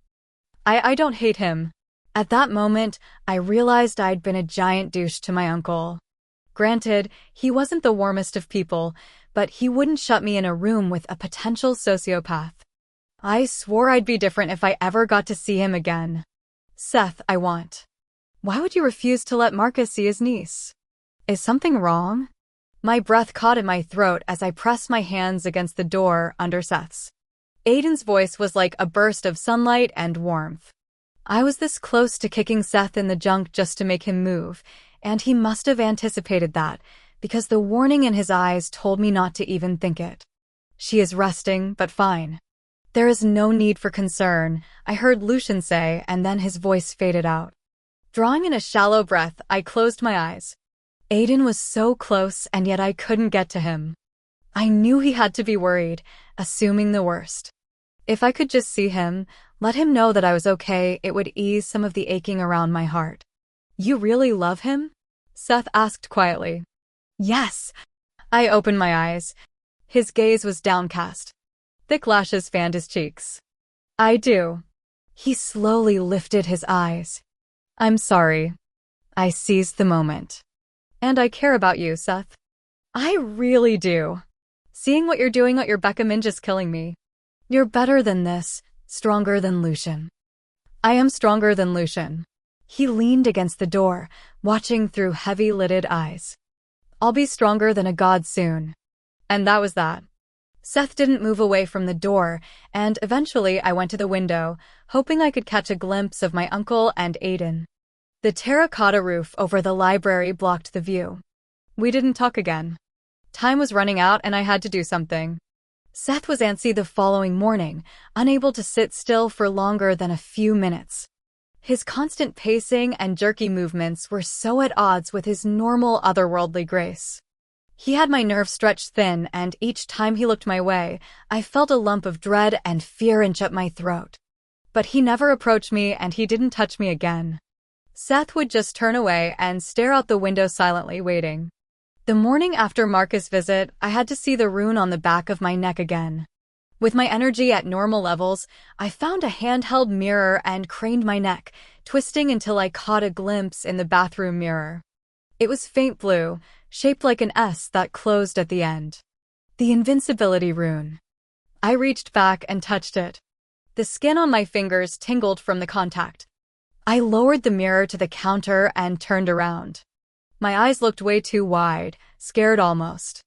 I don't hate him." At that moment, I realized I'd been a giant douche to my uncle. Granted, he wasn't the warmest of people, but he wouldn't shut me in a room with a potential sociopath. I swore I'd be different if I ever got to see him again. "Seth, I want." "Why would you refuse to let Marcus see his niece? Is something wrong?" My breath caught in my throat as I pressed my hands against the door under Seth's. Aiden's voice was like a burst of sunlight and warmth. I was this close to kicking Seth in the junk just to make him move, and he must have anticipated that, because the warning in his eyes told me not to even think it. She is resting, but fine. There is no need for concern, I heard Lucian say, and then his voice faded out. Drawing in a shallow breath, I closed my eyes. Aiden was so close, and yet I couldn't get to him. I knew he had to be worried, assuming the worst. If I could just see him, let him know that I was okay, it would ease some of the aching around my heart. You really love him? Seth asked quietly. Yes. I opened my eyes. His gaze was downcast. Thick lashes fanned his cheeks. I do. He slowly lifted his eyes. I'm sorry. I seized the moment. And I care about you, Seth. I really do. Seeing what you're doing at your Beckham is killing me. You're better than this, stronger than Lucian. I am stronger than Lucian. He leaned against the door, watching through heavy-lidded eyes. I'll be stronger than a god soon. And that was that. Seth didn't move away from the door, and eventually I went to the window, hoping I could catch a glimpse of my uncle and Aiden. The terracotta roof over the library blocked the view. We didn't talk again. Time was running out and I had to do something. Seth was antsy the following morning, unable to sit still for longer than a few minutes. His constant pacing and jerky movements were so at odds with his normal otherworldly grace. He had my nerves stretched thin, and each time he looked my way, I felt a lump of dread and fear inch up my throat. But he never approached me and he didn't touch me again. Seth would just turn away and stare out the window silently waiting. The morning after Marcus' visit, I had to see the rune on the back of my neck again. With my energy at normal levels, I found a handheld mirror and craned my neck, twisting until I caught a glimpse in the bathroom mirror. It was faint blue, shaped like an S that closed at the end. The invincibility rune. I reached back and touched it. The skin on my fingers tingled from the contact. I lowered the mirror to the counter and turned around. My eyes looked way too wide, scared almost.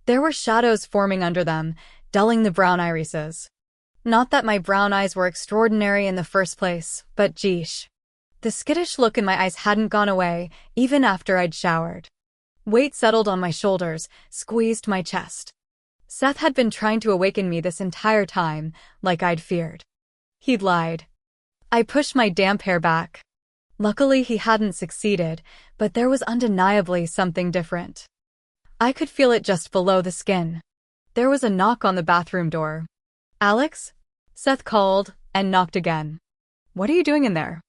There were shadows forming under them, dulling the brown irises. Not that my brown eyes were extraordinary in the first place, but geesh. The skittish look in my eyes hadn't gone away, even after I'd showered. Weight settled on my shoulders, squeezed my chest. Seth had been trying to awaken me this entire time, like I'd feared. He'd lied. I pushed my damp hair back. Luckily, he hadn't succeeded, but there was undeniably something different. I could feel it just below the skin. There was a knock on the bathroom door. Alex? Seth called, and knocked again. What are you doing in there?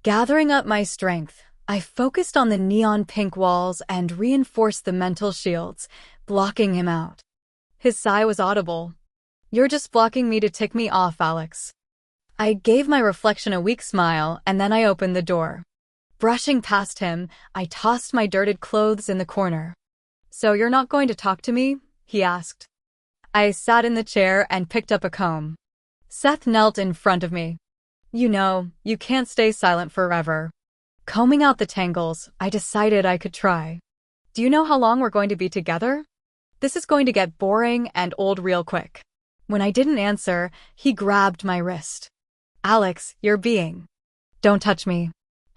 Gathering up my strength, I focused on the neon pink walls and reinforced the mental shields, blocking him out. His sigh was audible. You're just blocking me to tick me off, Alex. I gave my reflection a weak smile, and then I opened the door. Brushing past him, I tossed my dirted clothes in the corner. So you're not going to talk to me? He asked. I sat in the chair and picked up a comb. Seth knelt in front of me. You know, you can't stay silent forever. Combing out the tangles, I decided I could try. Do you know how long we're going to be together? This is going to get boring and old real quick. When I didn't answer, he grabbed my wrist. Alex, you're being. Don't touch me.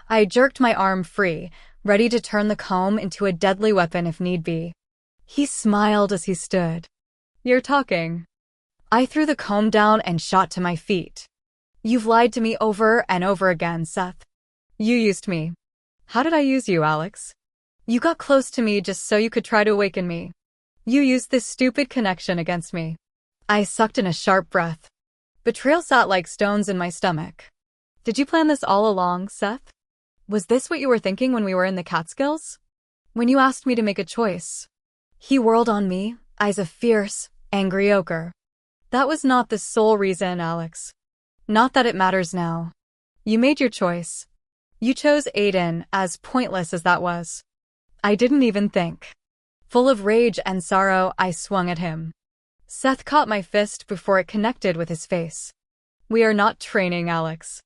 I jerked my arm free, ready to turn the comb into a deadly weapon if need be. He smiled as he stood. You're talking. I threw the comb down and shot to my feet. You've lied to me over and over again, Seth. You used me. How did I use you, Alex? You got close to me just so you could try to awaken me. You used this stupid connection against me. I sucked in a sharp breath. Betrayal sat like stones in my stomach. Did you plan this all along, Seth? Was this what you were thinking when we were in the Catskills? When you asked me to make a choice? He whirled on me, eyes of fierce, angry ochre. That was not the sole reason, Alex. Not that it matters now. You made your choice. You chose Aiden, as pointless as that was. I didn't even think. Full of rage and sorrow, I swung at him. Seth caught my fist before it connected with his face. We are not training, Alex.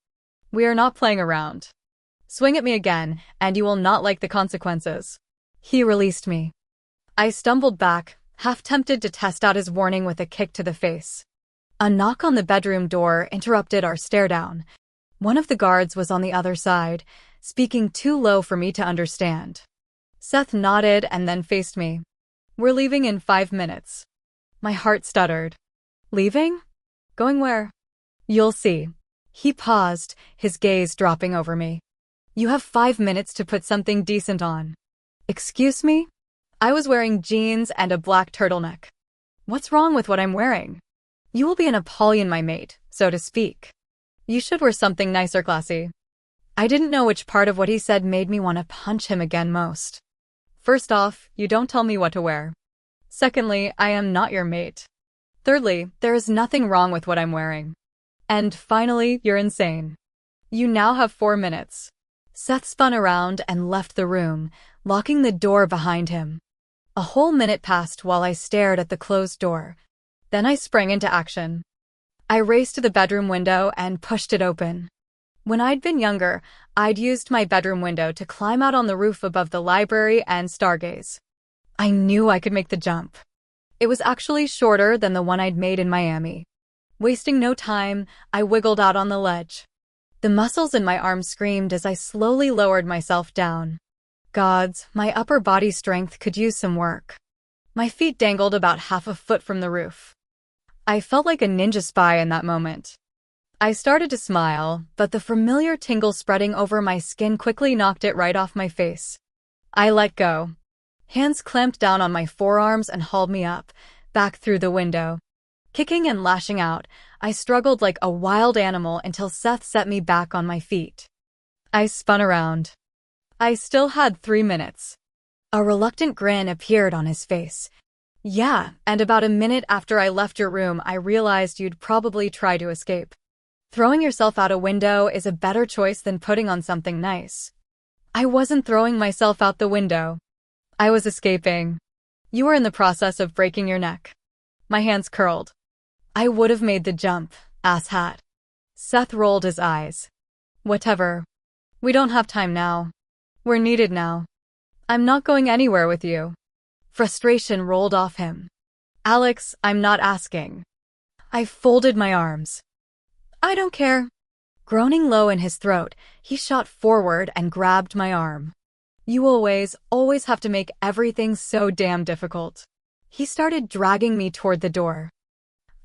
We are not playing around. Swing at me again, and you will not like the consequences. He released me. I stumbled back, half tempted to test out his warning with a kick to the face. A knock on the bedroom door interrupted our stare-down. One of the guards was on the other side, speaking too low for me to understand. Seth nodded and then faced me. "We're leaving in 5 minutes." My heart stuttered. "Leaving? Going where?" "You'll see." He paused, his gaze dropping over me. "You have 5 minutes to put something decent on." "Excuse me?" I was wearing jeans and a black turtleneck. "What's wrong with what I'm wearing?" "You will be an Apollyon, my mate, so to speak. You should wear something nice or classy." I didn't know which part of what he said made me want to punch him again most. First off, you don't tell me what to wear. Secondly, I am not your mate. Thirdly, there is nothing wrong with what I'm wearing. And finally, you're insane. You now have 4 minutes. Seth spun around and left the room, locking the door behind him. A whole minute passed while I stared at the closed door. Then I sprang into action. I raced to the bedroom window and pushed it open. When I'd been younger, I'd used my bedroom window to climb out on the roof above the library and stargaze. I knew I could make the jump. It was actually shorter than the one I'd made in Miami. Wasting no time, I wiggled out on the ledge. The muscles in my arms screamed as I slowly lowered myself down. Gods, my upper body strength could use some work. My feet dangled about half a foot from the roof. I felt like a ninja spy in that moment. I started to smile, but the familiar tingle spreading over my skin quickly knocked it right off my face. I let go. Hands clamped down on my forearms and hauled me up, back through the window. Kicking and lashing out, I struggled like a wild animal until Seth set me back on my feet. I spun around. I still had 3 minutes. A reluctant grin appeared on his face. "Yeah, and about a minute after I left your room, I realized you'd probably try to escape. Throwing yourself out a window is a better choice than putting on something nice." I wasn't throwing myself out the window. I was escaping. "You were in the process of breaking your neck." My hands curled. "I would have made the jump, asshat." Seth rolled his eyes. "Whatever. We don't have time now. We're needed now. I'm not going anywhere with you." Frustration rolled off him. "Alex, I'm not asking." I folded my arms. "I don't care." Groaning low in his throat, he shot forward and grabbed my arm. "You always have to make everything so damn difficult." He started dragging me toward the door.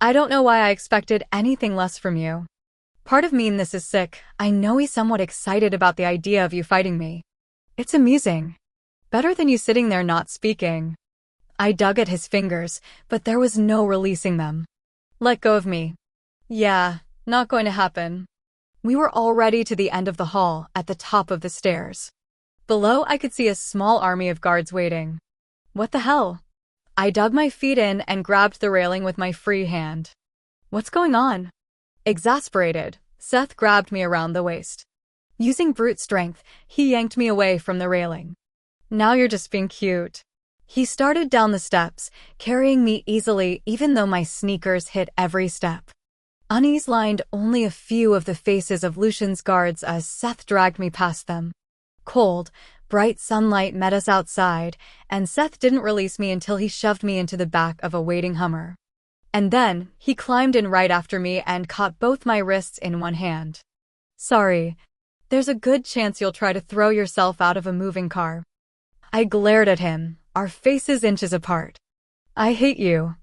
"I don't know why I expected anything less from you. Part of me in this is sick. I know he's somewhat excited about the idea of you fighting me. It's amusing. Better than you sitting there not speaking." I dug at his fingers, but there was no releasing them. "Let go of me." "Yeah, not going to happen." We were already to the end of the hall, at the top of the stairs. Below, I could see a small army of guards waiting. What the hell? I dug my feet in and grabbed the railing with my free hand. "What's going on?" Exasperated, Seth grabbed me around the waist. Using brute strength, he yanked me away from the railing. "Now you're just being cute." He started down the steps, carrying me easily even though my sneakers hit every step. Unease lined only a few of the faces of Lucian's guards as Seth dragged me past them. Cold, bright sunlight met us outside, and Seth didn't release me until he shoved me into the back of a waiting Hummer. And then, he climbed in right after me and caught both my wrists in one hand. "Sorry. There's a good chance you'll try to throw yourself out of a moving car." I glared at him, our faces inches apart. "I hate you."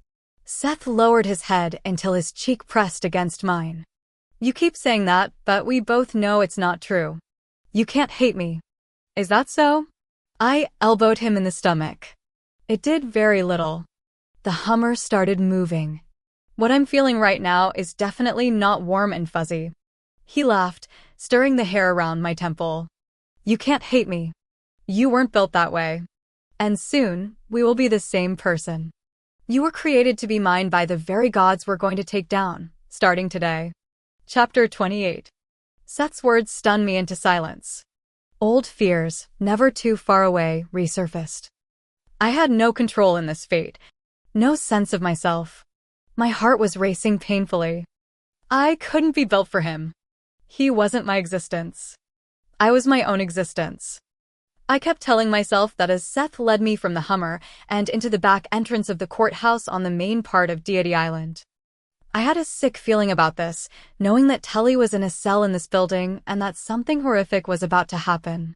Seth lowered his head until his cheek pressed against mine. "You keep saying that, but we both know it's not true. You can't hate me." "Is that so?" I elbowed him in the stomach. It did very little. The Hummer started moving. "What I'm feeling right now is definitely not warm and fuzzy." He laughed, stirring the hair around my temple. "You can't hate me. You weren't built that way. And soon, we will be the same person. You were created to be mine by the very gods we're going to take down, starting today." Chapter 28. Seth's words stunned me into silence. Old fears, never too far away, resurfaced. I had no control in this fate, no sense of myself. My heart was racing painfully. I couldn't be built for him. He wasn't my existence. I was my own existence. I kept telling myself that as Seth led me from the Hummer and into the back entrance of the courthouse on the main part of Deity Island. I had a sick feeling about this, knowing that Telly was in a cell in this building and that something horrific was about to happen.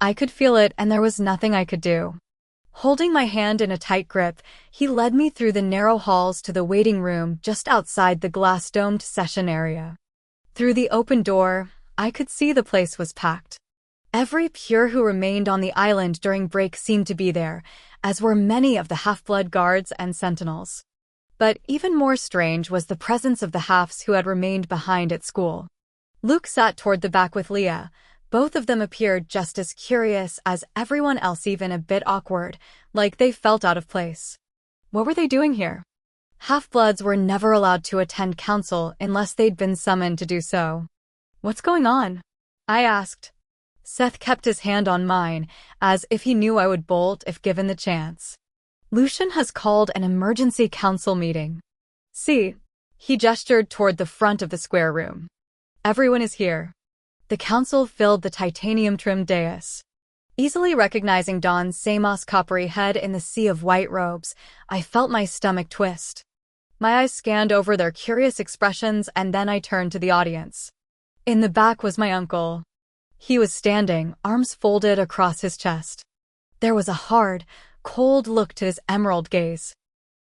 I could feel it and there was nothing I could do. Holding my hand in a tight grip, he led me through the narrow halls to the waiting room just outside the glass-domed session area. Through the open door, I could see the place was packed. Every pure who remained on the island during break seemed to be there, as were many of the half-blood guards and sentinels. But even more strange was the presence of the halves who had remained behind at school. Luke sat toward the back with Leah. Both of them appeared just as curious as everyone else, even a bit awkward, like they felt out of place. What were they doing here? Half-bloods were never allowed to attend council unless they'd been summoned to do so. What's going on? I asked. Seth kept his hand on mine, as if he knew I would bolt if given the chance. Lucian has called an emergency council meeting. See, he gestured toward the front of the square room. Everyone is here. The council filled the titanium-trimmed dais. Easily recognizing Don Samos' coppery head in the sea of white robes, I felt my stomach twist. My eyes scanned over their curious expressions and then I turned to the audience. In the back was my uncle. He was standing, arms folded across his chest. There was a hard, cold look to his emerald gaze.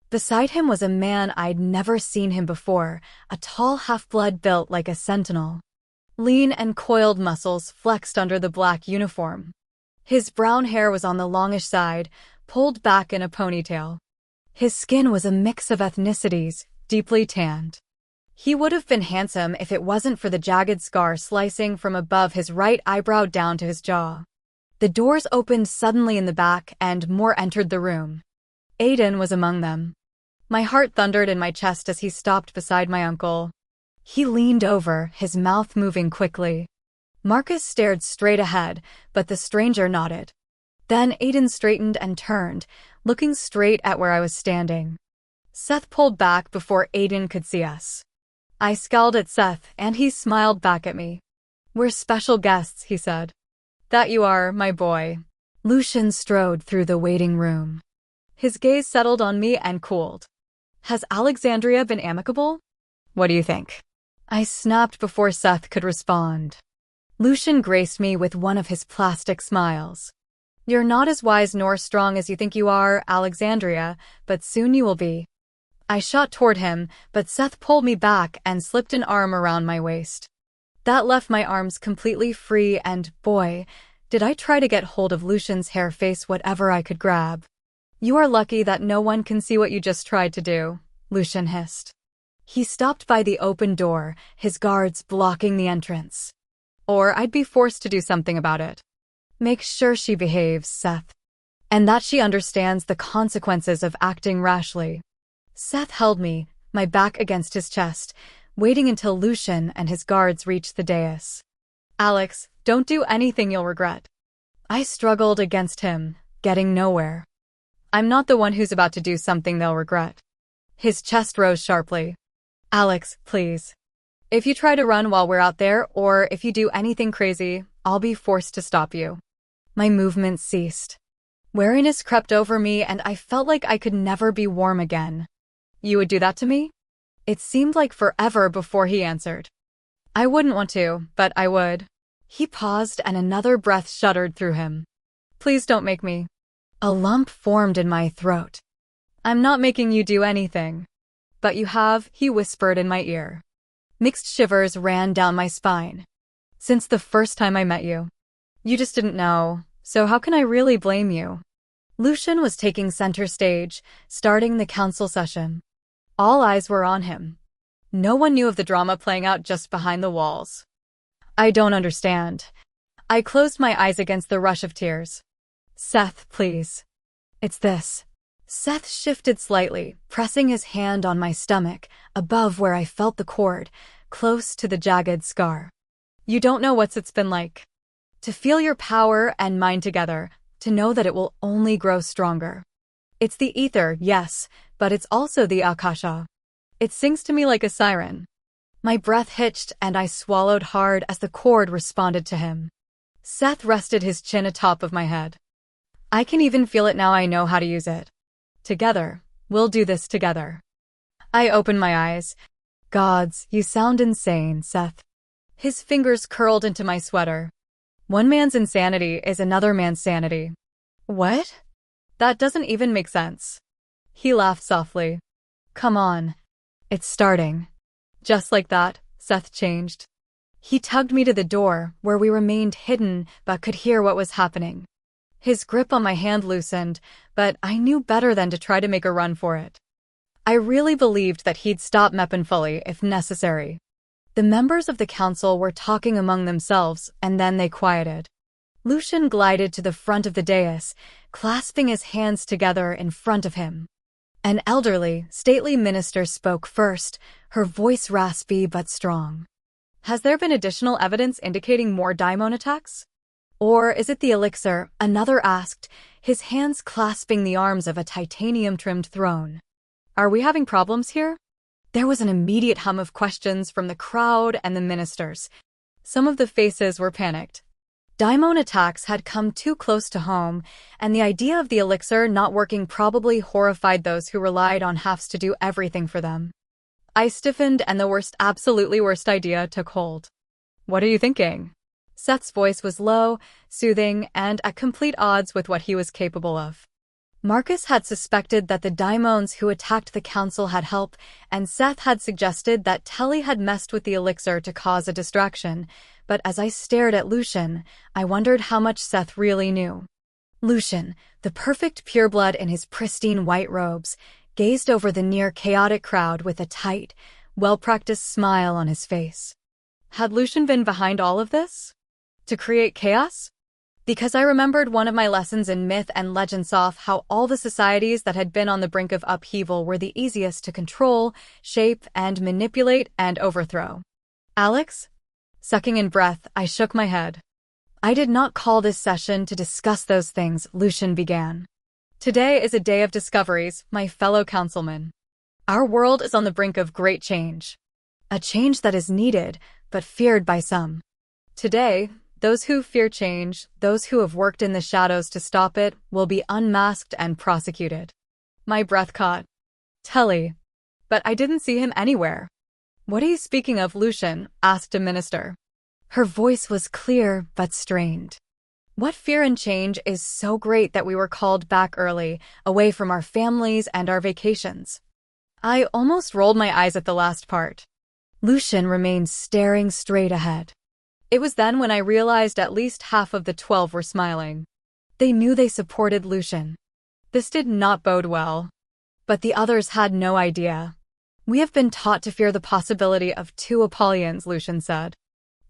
Beside him was a man I'd never seen him before, a tall half-blood built like a sentinel. Lean and coiled muscles flexed under the black uniform. His brown hair was on the longish side, pulled back in a ponytail. His skin was a mix of ethnicities, deeply tanned. He would have been handsome if it wasn't for the jagged scar slicing from above his right eyebrow down to his jaw. The doors opened suddenly in the back and more entered the room. Aiden was among them. My heart thundered in my chest as he stopped beside my uncle. He leaned over, his mouth moving quickly. Marcus stared straight ahead, but the stranger nodded. Then Aiden straightened and turned, looking straight at where I was standing. Seth pulled back before Aiden could see us. I scowled at Seth, and he smiled back at me. "We're special guests," he said. "That you are, my boy." Lucian strode through the waiting room. His gaze settled on me and cooled. "Has Alexandria been amicable? What do you think?" I snapped before Seth could respond. Lucian graced me with one of his plastic smiles. "You're not as wise nor strong as you think you are, Alexandria, but soon you will be." I shot toward him, but Seth pulled me back and slipped an arm around my waist. That left my arms completely free and, boy, did I try to get hold of Lucian's hair, face whatever I could grab. "You are lucky that no one can see what you just tried to do," Lucian hissed. He stopped by the open door, his guards blocking the entrance. "Or I'd be forced to do something about it." "Make sure she behaves, Seth. And that she understands the consequences of acting rashly." Seth held me, my back against his chest, waiting until Lucian and his guards reached the dais. "Alex, don't do anything you'll regret." I struggled against him, getting nowhere. "I'm not the one who's about to do something they'll regret." His chest rose sharply. "Alex, please. If you try to run while we're out there, or if you do anything crazy, I'll be forced to stop you." My movements ceased. Weariness crept over me and I felt like I could never be warm again. "You would do that to me?" It seemed like forever before he answered. "I wouldn't want to, but I would." He paused and another breath shuddered through him. "Please don't make me." A lump formed in my throat. "I'm not making you do anything." "But you have," he whispered in my ear. Mixed shivers ran down my spine. "Since the first time I met you. You just didn't know, so how can I really blame you?" Lucian was taking center stage, starting the council session. All eyes were on him. No one knew of the drama playing out just behind the walls. "I don't understand." I closed my eyes against the rush of tears. "Seth, please. It's this." Seth shifted slightly, pressing his hand on my stomach, above where I felt the cord, close to the jagged scar. "You don't know what it's been like. To feel your power and mine together, to know that it will only grow stronger. It's the ether, yes, but it's also the Akasha. It sings to me like a siren." My breath hitched and I swallowed hard as the cord responded to him. Seth rested his chin atop of my head. "I can even feel it now. I know how to use it. Together, we'll do this together." I opened my eyes. Gods, you sound insane, Seth. His fingers curled into my sweater. One man's insanity is another man's sanity. What? That doesn't even make sense. He laughed softly. Come on. It's starting. Just like that, Seth changed. He tugged me to the door, where we remained hidden but could hear what was happening. His grip on my hand loosened, but I knew better than to try to make a run for it. I really believed that he'd stop Meppen fully if necessary. The members of the council were talking among themselves, and then they quieted. Lucian glided to the front of the dais, clasping his hands together in front of him. An elderly, stately minister spoke first, her voice raspy but strong. Has there been additional evidence indicating more daimon attacks? Or is it the elixir? Another asked, his hands clasping the arms of a titanium-trimmed throne. Are we having problems here? There was an immediate hum of questions from the crowd and the ministers. Some of the faces were panicked. Daimon attacks had come too close to home, and the idea of the elixir not working probably horrified those who relied on halves to do everything for them. I stiffened and the absolutely worst idea took hold. What are you thinking? Seth's voice was low, soothing, and at complete odds with what he was capable of. Marcus had suspected that the daimons who attacked the council had help, and Seth had suggested that Telly had messed with the elixir to cause a distraction, but as I stared at Lucian, I wondered how much Seth really knew. Lucian, the perfect pureblood in his pristine white robes, gazed over the near-chaotic crowd with a tight, well-practiced smile on his face. Had Lucian been behind all of this? To create chaos? Because I remembered one of my lessons in myth and legend saw how all the societies that had been on the brink of upheaval were the easiest to control, shape, and manipulate and overthrow. Alex? Sucking in breath, I shook my head. I did not call this session to discuss those things, Lucian began. Today is a day of discoveries, my fellow councilmen. Our world is on the brink of great change. A change that is needed, but feared by some. Today, those who fear change, those who have worked in the shadows to stop it, will be unmasked and prosecuted. My breath caught. Telly. But I didn't see him anywhere. What are you speaking of, Lucian? Asked a minister. Her voice was clear but strained. What fear and change is so great that we were called back early, away from our families and our vacations? I almost rolled my eyes at the last part. Lucian remained staring straight ahead. It was then when I realized at least half of the 12 were smiling. They knew they supported Lucian. This did not bode well. But the others had no idea. We have been taught to fear the possibility of two Apollons, Lucian said.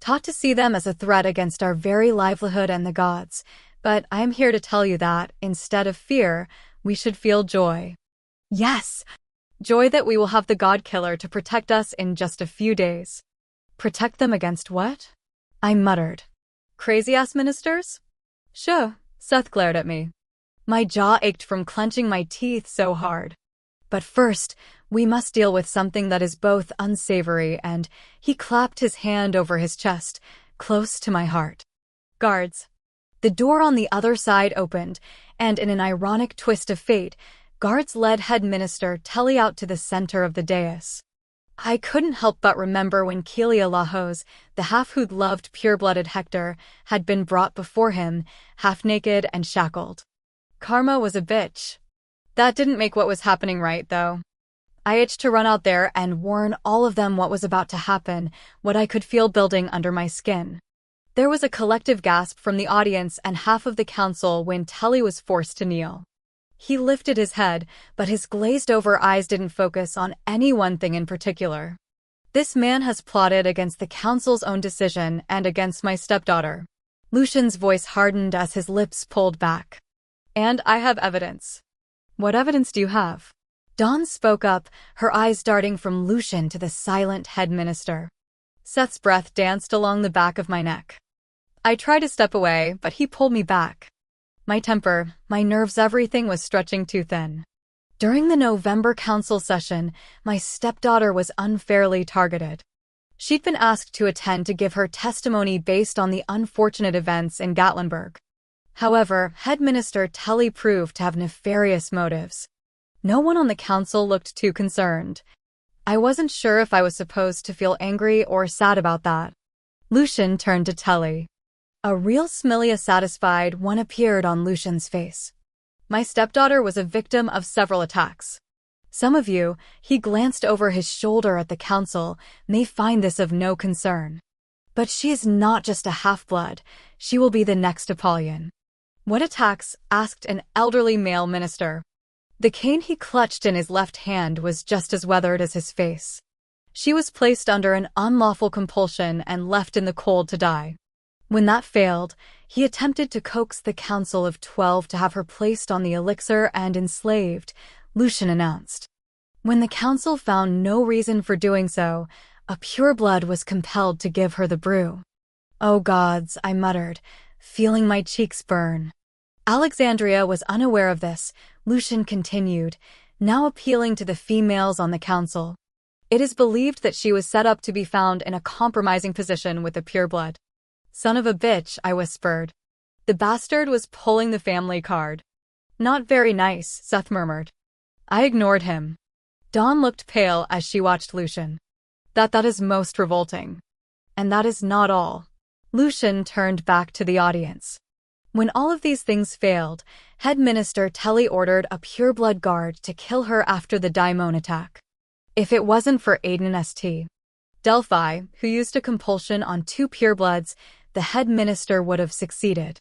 Taught to see them as a threat against our very livelihood and the gods. But I am here to tell you that, instead of fear, we should feel joy. Yes! Joy that we will have the god killer to protect us in just a few days. Protect them against what? I muttered. Crazy-ass ministers? Sure, Seth glared at me. My jaw ached from clenching my teeth so hard. But first, we must deal with something that is both unsavory and he clapped his hand over his chest, close to my heart. Guards. The door on the other side opened, and in an ironic twist of fate, guards led head minister Telly out to the center of the dais. I couldn't help but remember when Kelia Lahos, the half who'd loved pure-blooded Hector, had been brought before him, half-naked and shackled. Karma was a bitch. That didn't make what was happening right, though. I itched to run out there and warn all of them what was about to happen, what I could feel building under my skin. There was a collective gasp from the audience and half of the council when Telly was forced to kneel. He lifted his head, but his glazed-over eyes didn't focus on any one thing in particular. This man has plotted against the council's own decision and against my stepdaughter. Lucian's voice hardened as his lips pulled back. And I have evidence. What evidence do you have? Dawn spoke up, her eyes darting from Lucian to the silent head minister. Seth's breath danced along the back of my neck. I tried to step away, but he pulled me back. My temper, my nerves, everything was stretching too thin. During the November council session, my stepdaughter was unfairly targeted. She'd been asked to attend to give her testimony based on the unfortunate events in Gatlinburg. However, head minister Telly proved to have nefarious motives. No one on the council looked too concerned. I wasn't sure if I was supposed to feel angry or sad about that. Lucian turned to Telly. A real smilia satisfied one appeared on Lucian's face. My stepdaughter was a victim of several attacks. Some of you, he glanced over his shoulder at the council, may find this of no concern. But she is not just a half-blood, she will be the next Apollyon. What attacks? Asked an elderly male minister. The cane he clutched in his left hand was just as weathered as his face. She was placed under an unlawful compulsion and left in the cold to die. When that failed, he attempted to coax the Council of 12 to have her placed on the elixir and enslaved, Lucian announced. When the council found no reason for doing so, a pureblood was compelled to give her the brew. Oh gods, I muttered, feeling my cheeks burn. Alexandria was unaware of this, Lucian continued, now appealing to the females on the council. It is believed that she was set up to be found in a compromising position with a pureblood. Son of a bitch, I whispered. The bastard was pulling the family card. Not very nice, Seth murmured. I ignored him. Dawn looked pale as she watched Lucian. That is most revolting. And that is not all. Lucian turned back to the audience. When all of these things failed, Head Minister Telly ordered a pureblood guard to kill her after the daimon attack. If it wasn't for Aiden St. Delphi, who used a compulsion on 2 purebloods, the head minister would have succeeded.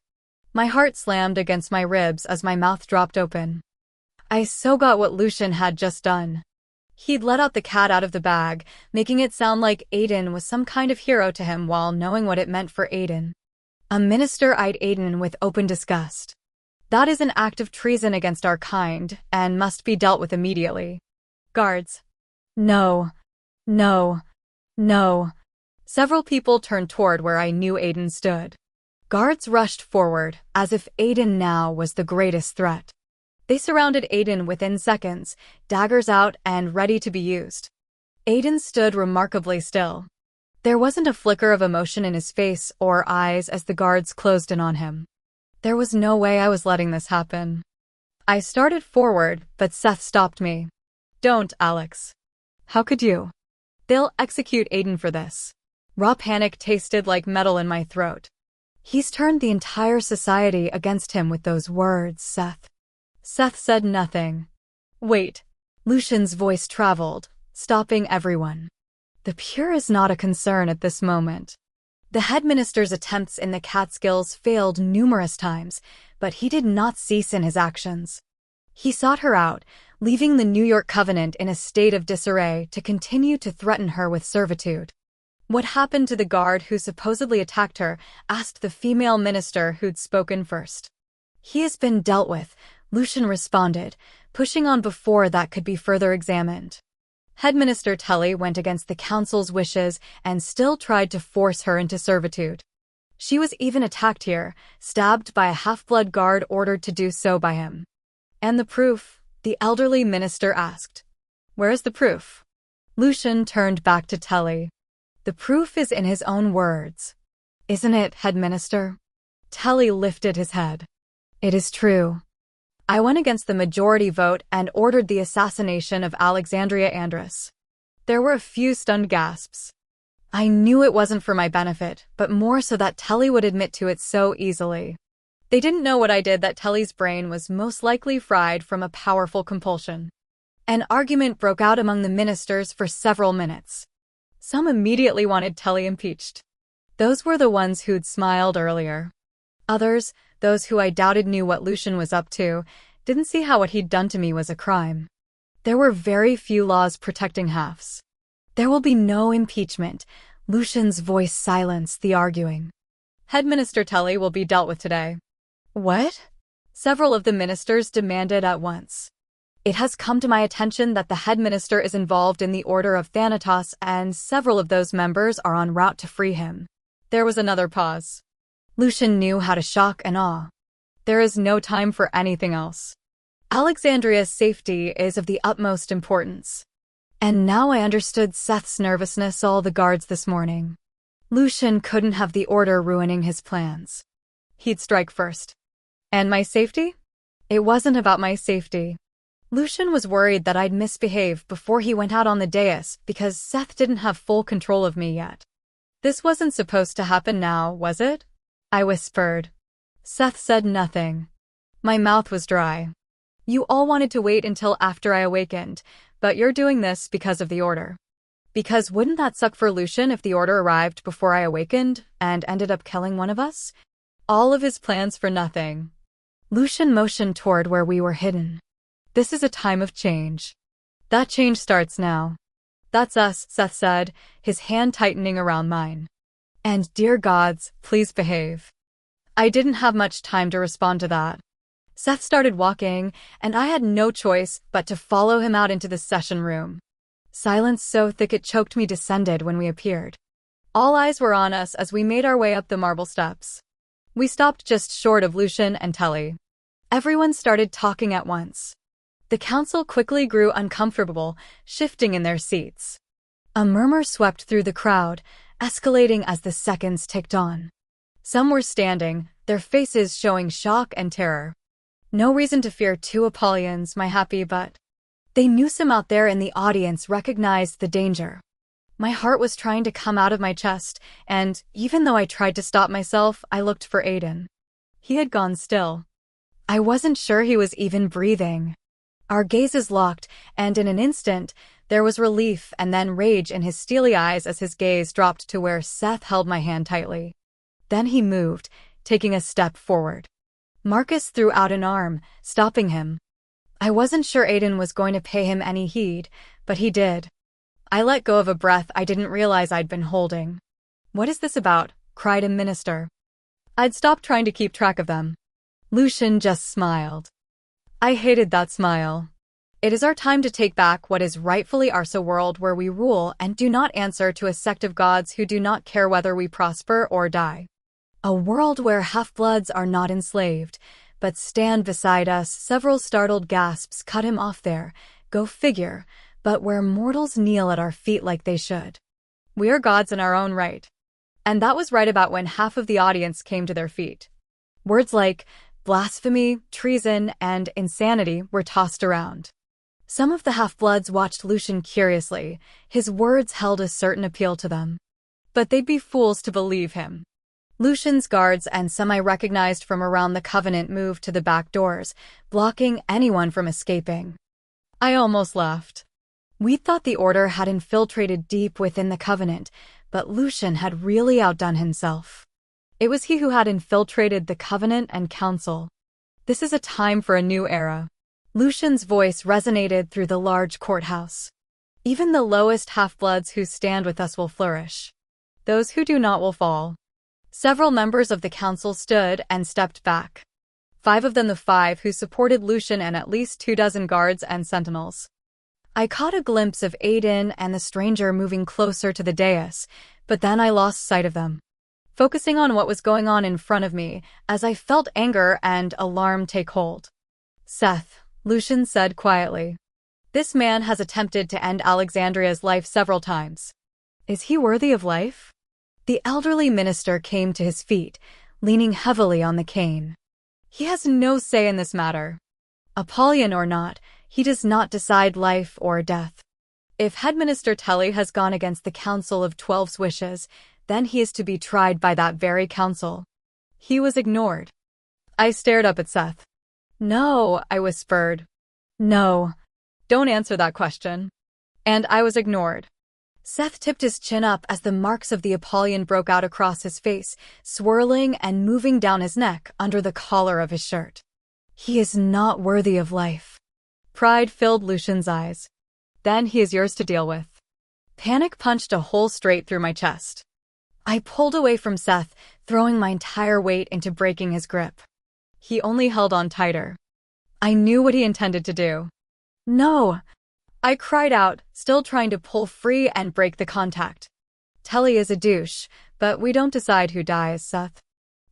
My heart slammed against my ribs as my mouth dropped open. I so got what Lucian had just done. He'd let out the cat out of the bag, making it sound like Aiden was some kind of hero to him while knowing what it meant for Aiden. A minister eyed Aiden with open disgust. That is an act of treason against our kind, and must be dealt with immediately. Guards. No. No. No. Several people turned toward where I knew Aiden stood. Guards rushed forward, as if Aiden now was the greatest threat. They surrounded Aiden within seconds, daggers out and ready to be used. Aiden stood remarkably still. There wasn't a flicker of emotion in his face or eyes as the guards closed in on him. There was no way I was letting this happen. I started forward, but Seth stopped me. Don't, Alex. How could you? They'll execute Aiden for this. Raw panic tasted like metal in my throat. He's turned the entire society against him with those words, Seth. Seth said nothing. Wait. Lucian's voice traveled, stopping everyone. The pure is not a concern at this moment. The head minister's attempts in the Catskills failed numerous times, but he did not cease in his actions. He sought her out, leaving the New York Covenant in a state of disarray to continue to threaten her with servitude. What happened to the guard who supposedly attacked her? Asked the female minister who'd spoken first. He has been dealt with, Lucian responded, pushing on before that could be further examined. Head Minister Telly went against the council's wishes and still tried to force her into servitude. She was even attacked here, stabbed by a half-blood guard ordered to do so by him. And the proof? The elderly minister asked. Where is the proof? Lucian turned back to Telly. The proof is in his own words. Isn't it, head minister? Telly lifted his head. It is true. I went against the majority vote and ordered the assassination of Alexandria Andrus. There were a few stunned gasps. I knew it wasn't for my benefit, but more so that Telly would admit to it so easily. They didn't know what I did, that Telly's brain was most likely fried from a powerful compulsion. An argument broke out among the ministers for several minutes. Some immediately wanted Telly impeached. Those were the ones who'd smiled earlier. Others, those who I doubted knew what Lucian was up to, didn't see how what he'd done to me was a crime. There were very few laws protecting halves. There will be no impeachment. Lucian's voice silenced the arguing. Head Minister Telly will be dealt with today. What? Several of the ministers demanded at once. It has come to my attention that the head minister is involved in the Order of Thanatos, and several of those members are en route to free him. There was another pause. Lucian knew how to shock and awe. There is no time for anything else. Alexandria's safety is of the utmost importance. And now I understood Seth's nervousness. All the guards this morning. Lucian couldn't have the order ruining his plans. He'd strike first. And my safety? It wasn't about my safety. Lucian was worried that I'd misbehave before he went out on the dais because Seth didn't have full control of me yet. This wasn't supposed to happen now, was it? I whispered. Seth said nothing. My mouth was dry. You all wanted to wait until after I awakened, but you're doing this because of the order. Because wouldn't that suck for Lucian if the order arrived before I awakened and ended up killing one of us? All of his plans for nothing. Lucian motioned toward where we were hidden. This is a time of change. That change starts now. That's us, Seth said, his hand tightening around mine. And dear gods, please behave. I didn't have much time to respond to that. Seth started walking, and I had no choice but to follow him out into the session room. Silence so thick it choked me descended when we appeared. All eyes were on us as we made our way up the marble steps. We stopped just short of Lucian and Telly. Everyone started talking at once. The council quickly grew uncomfortable, shifting in their seats. A murmur swept through the crowd, escalating as the seconds ticked on. Some were standing, their faces showing shock and terror. No reason to fear two Apollons, my happy but. They knew some out there in the audience recognized the danger. My heart was trying to come out of my chest, and even though I tried to stop myself, I looked for Aiden. He had gone still. I wasn't sure he was even breathing. Our gazes locked, and in an instant, there was relief and then rage in his steely eyes as his gaze dropped to where Seth held my hand tightly. Then he moved, taking a step forward. Marcus threw out an arm, stopping him. I wasn't sure Aiden was going to pay him any heed, but he did. I let go of a breath I didn't realize I'd been holding. What is this about? Cried a minister. I'd stopped trying to keep track of them. Lucian just smiled. I hated that smile. It is our time to take back what is rightfully ours, a world where we rule and do not answer to a sect of gods who do not care whether we prosper or die. A world where half-bloods are not enslaved, but stand beside us. Several startled gasps cut him off there. Go figure, but where mortals kneel at our feet like they should. We are gods in our own right. And that was right about when half of the audience came to their feet. Words like blasphemy, treason, and insanity were tossed around. Some of the half-bloods watched Lucian curiously. His words held a certain appeal to them. But they'd be fools to believe him. Lucian's guards and some I recognized from around the Covenant moved to the back doors, blocking anyone from escaping. I almost laughed. We thought the Order had infiltrated deep within the Covenant, but Lucian had really outdone himself. It was he who had infiltrated the Covenant and Council. This is a time for a new era. Lucian's voice resonated through the large courthouse. Even the lowest half-bloods who stand with us will flourish. Those who do not will fall. Several members of the council stood and stepped back. 5 of them, the 5 who supported Lucian, and at least 24 guards and sentinels. I caught a glimpse of Aiden and the stranger moving closer to the dais, but then I lost sight of them, focusing on what was going on in front of me as I felt anger and alarm take hold. Seth, Lucian said quietly. This man has attempted to end Alexandria's life several times. Is he worthy of life? The elderly minister came to his feet, leaning heavily on the cane. He has no say in this matter. Apollyon or not, he does not decide life or death. If Headminister Telly has gone against the Council of 12's wishes, then he is to be tried by that very council. He was ignored. I stared up at Seth. No, I whispered. No. Don't answer that question. And I was ignored. Seth tipped his chin up as the marks of the Apollyon broke out across his face, swirling and moving down his neck under the collar of his shirt. He is not worthy of life. Pride filled Lucian's eyes. Then he is yours to deal with. Panic punched a hole straight through my chest. I pulled away from Seth, throwing my entire weight into breaking his grip. He only held on tighter. I knew what he intended to do. No! I cried out, still trying to pull free and break the contact. Telly is a douche, but we don't decide who dies, Seth.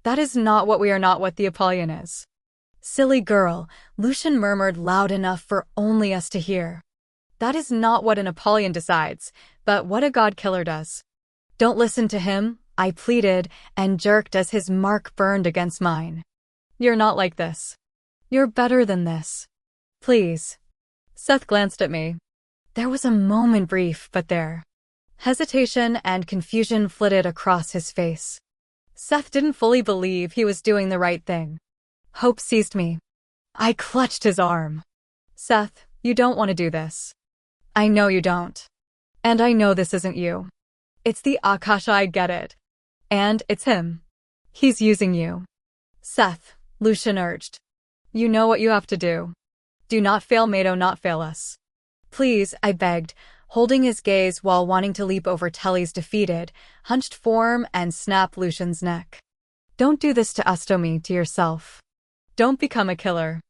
That is not what we are, not what the Apollyon is. Silly girl, Lucian murmured loud enough for only us to hear. That is not what an Apollyon decides, but what a god-killer does. Don't listen to him, I pleaded, and jerked as his mark burned against mine. You're not like this. You're better than this. Please. Seth glanced at me. There was a moment brief, but there. Hesitation and confusion flitted across his face. Seth didn't fully believe he was doing the right thing. Hope seized me. I clutched his arm. Seth, you don't want to do this. I know you don't. And I know this isn't you. It's the Akasha, I get it. And it's him. He's using you. Seth, Lucian urged. You know what you have to do. Do not fail Mato, not fail us. Please, I begged, holding his gaze while wanting to leap over Telly's defeated, hunched form and snap Lucian's neck. Don't do this to Ustomi, to yourself. Don't become a killer.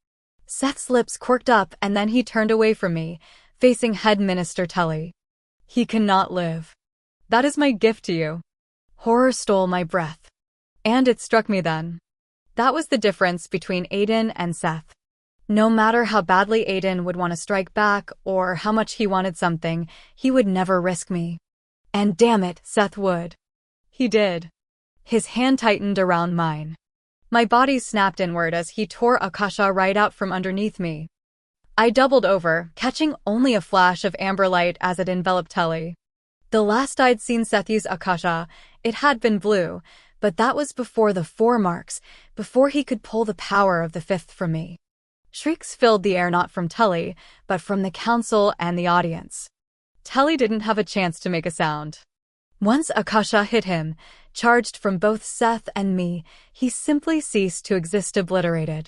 Seth's lips quirked up and then he turned away from me, facing Head Minister Telly. He cannot live. That is my gift to you. Horror stole my breath. And it struck me then. That was the difference between Aiden and Seth. No matter how badly Aiden would want to strike back or how much he wanted something, he would never risk me. And damn it, Seth would. He did. His hand tightened around mine. My body snapped inward as he tore Akasha right out from underneath me. I doubled over, catching only a flash of amber light as it enveloped Telly. The last I'd seen Seth use Akasha, it had been blue, but that was before the 4 marks, before he could pull the power of the 5th from me. Shrieks filled the air not from Telly, but from the council and the audience. Telly didn't have a chance to make a sound. Once Akasha hit him, charged from both Seth and me, he simply ceased to exist, obliterated.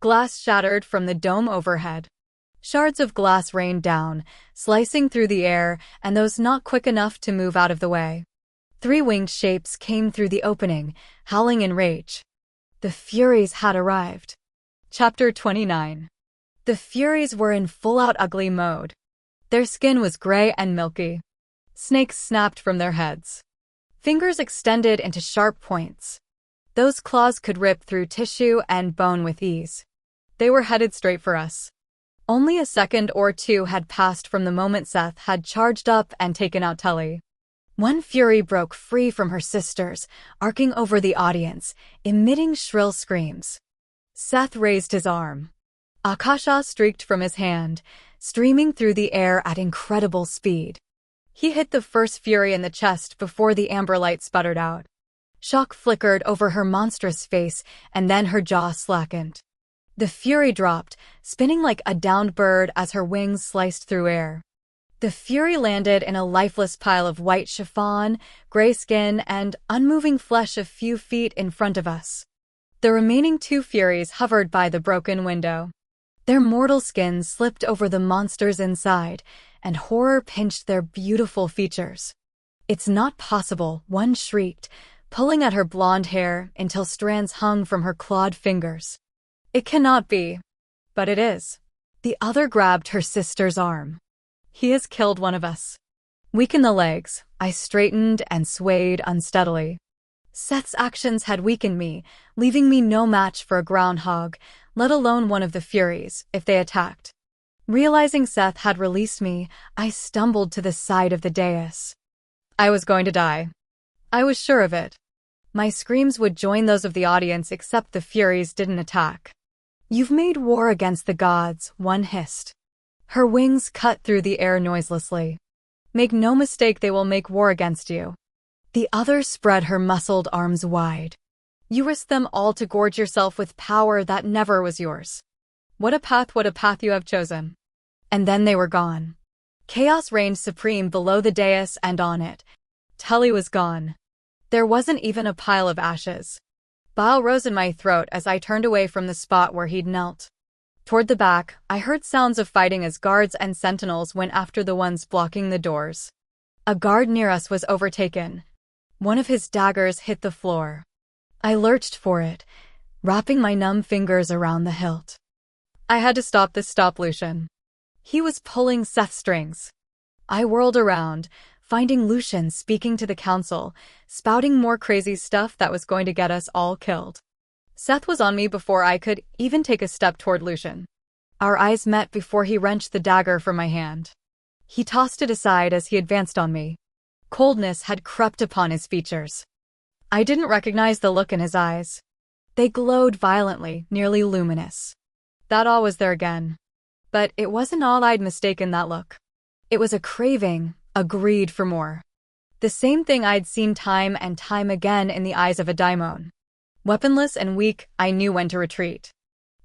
Glass shattered from the dome overhead. Shards of glass rained down, slicing through the air, and those not quick enough to move out of the way. 3 winged shapes came through the opening, howling in rage. The Furies had arrived. Chapter 29. The Furies were in full-out ugly mode. Their skin was gray and milky. Snakes snapped from their heads. Fingers extended into sharp points. Those claws could rip through tissue and bone with ease. They were headed straight for us. Only a second or two had passed from the moment Seth had charged up and taken out Telly. One Fury broke free from her sisters, arcing over the audience, emitting shrill screams. Seth raised his arm. Akasha streaked from his hand, streaming through the air at incredible speed. He hit the first Fury in the chest before the amber light sputtered out. Shock flickered over her monstrous face, and then her jaw slackened. The Fury dropped, spinning like a downed bird as her wings sliced through air. The Fury landed in a lifeless pile of white chiffon, gray skin, and unmoving flesh a few feet in front of us. The remaining 2 Furies hovered by the broken window. Their mortal skins slipped over the monsters inside, and horror pinched their beautiful features. It's not possible, one shrieked, pulling at her blonde hair until strands hung from her clawed fingers. It cannot be. But it is. The other grabbed her sister's arm. He has killed one of us. Weak in the legs, I straightened and swayed unsteadily. Seth's actions had weakened me, leaving me no match for a groundhog, let alone one of the Furies, if they attacked. Realizing Seth had released me, I stumbled to the side of the dais. I was going to die. I was sure of it. My screams would join those of the audience except the Furies didn't attack. You've made war against the gods, one hissed. Her wings cut through the air noiselessly. Make no mistake, they will make war against you. The other spread her muscled arms wide. You risked them all to gorge yourself with power that never was yours. What a path you have chosen. And then they were gone. Chaos reigned supreme below the dais and on it. Telly was gone. There wasn't even a pile of ashes. Bile rose in my throat as I turned away from the spot where he'd knelt. Toward the back, I heard sounds of fighting as guards and sentinels went after the ones blocking the doors. A guard near us was overtaken. One of his daggers hit the floor. I lurched for it, wrapping my numb fingers around the hilt. I had to stop Lucian. He was pulling Seth's strings. I whirled around, finding Lucian speaking to the council, spouting more crazy stuff that was going to get us all killed. Seth was on me before I could even take a step toward Lucian. Our eyes met before he wrenched the dagger from my hand. He tossed it aside as he advanced on me. Coldness had crept upon his features. I didn't recognize the look in his eyes. They glowed violently, nearly luminous. That awe was there again. But it wasn't all I'd mistaken that look. It was a craving, a greed for more. The same thing I'd seen time and time again in the eyes of a daimon. Weaponless and weak, I knew when to retreat.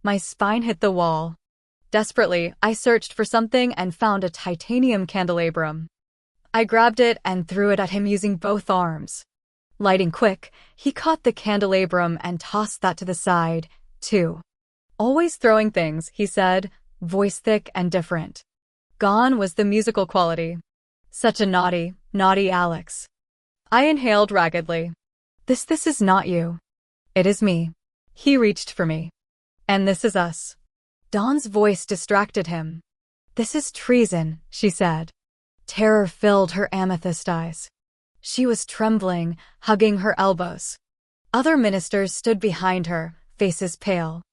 My spine hit the wall. Desperately, I searched for something and found a titanium candelabrum. I grabbed it and threw it at him using both arms. Lighting quick, he caught the candelabrum and tossed that to the side, too. Always throwing things, he said, voice thick and different. Gone was the musical quality. Such a naughty, naughty Alex. I inhaled raggedly. This is not you. It is me. He reached for me. And this is us. Dawn's voice distracted him. This is treason, she said. Terror filled her amethyst eyes. She was trembling, hugging her elbows. Other ministers stood behind her, faces pale.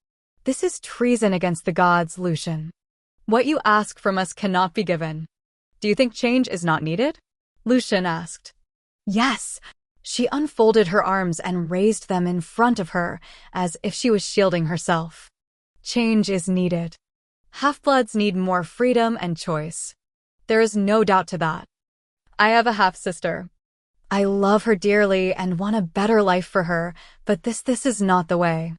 This is treason against the gods, Lucian. What you ask from us cannot be given. Do you think change is not needed? Lucian asked. Yes. She unfolded her arms and raised them in front of her, as if she was shielding herself. Change is needed. Half-bloods need more freedom and choice. There is no doubt to that. I have a half-sister. I love her dearly and want a better life for her, but this is not the way.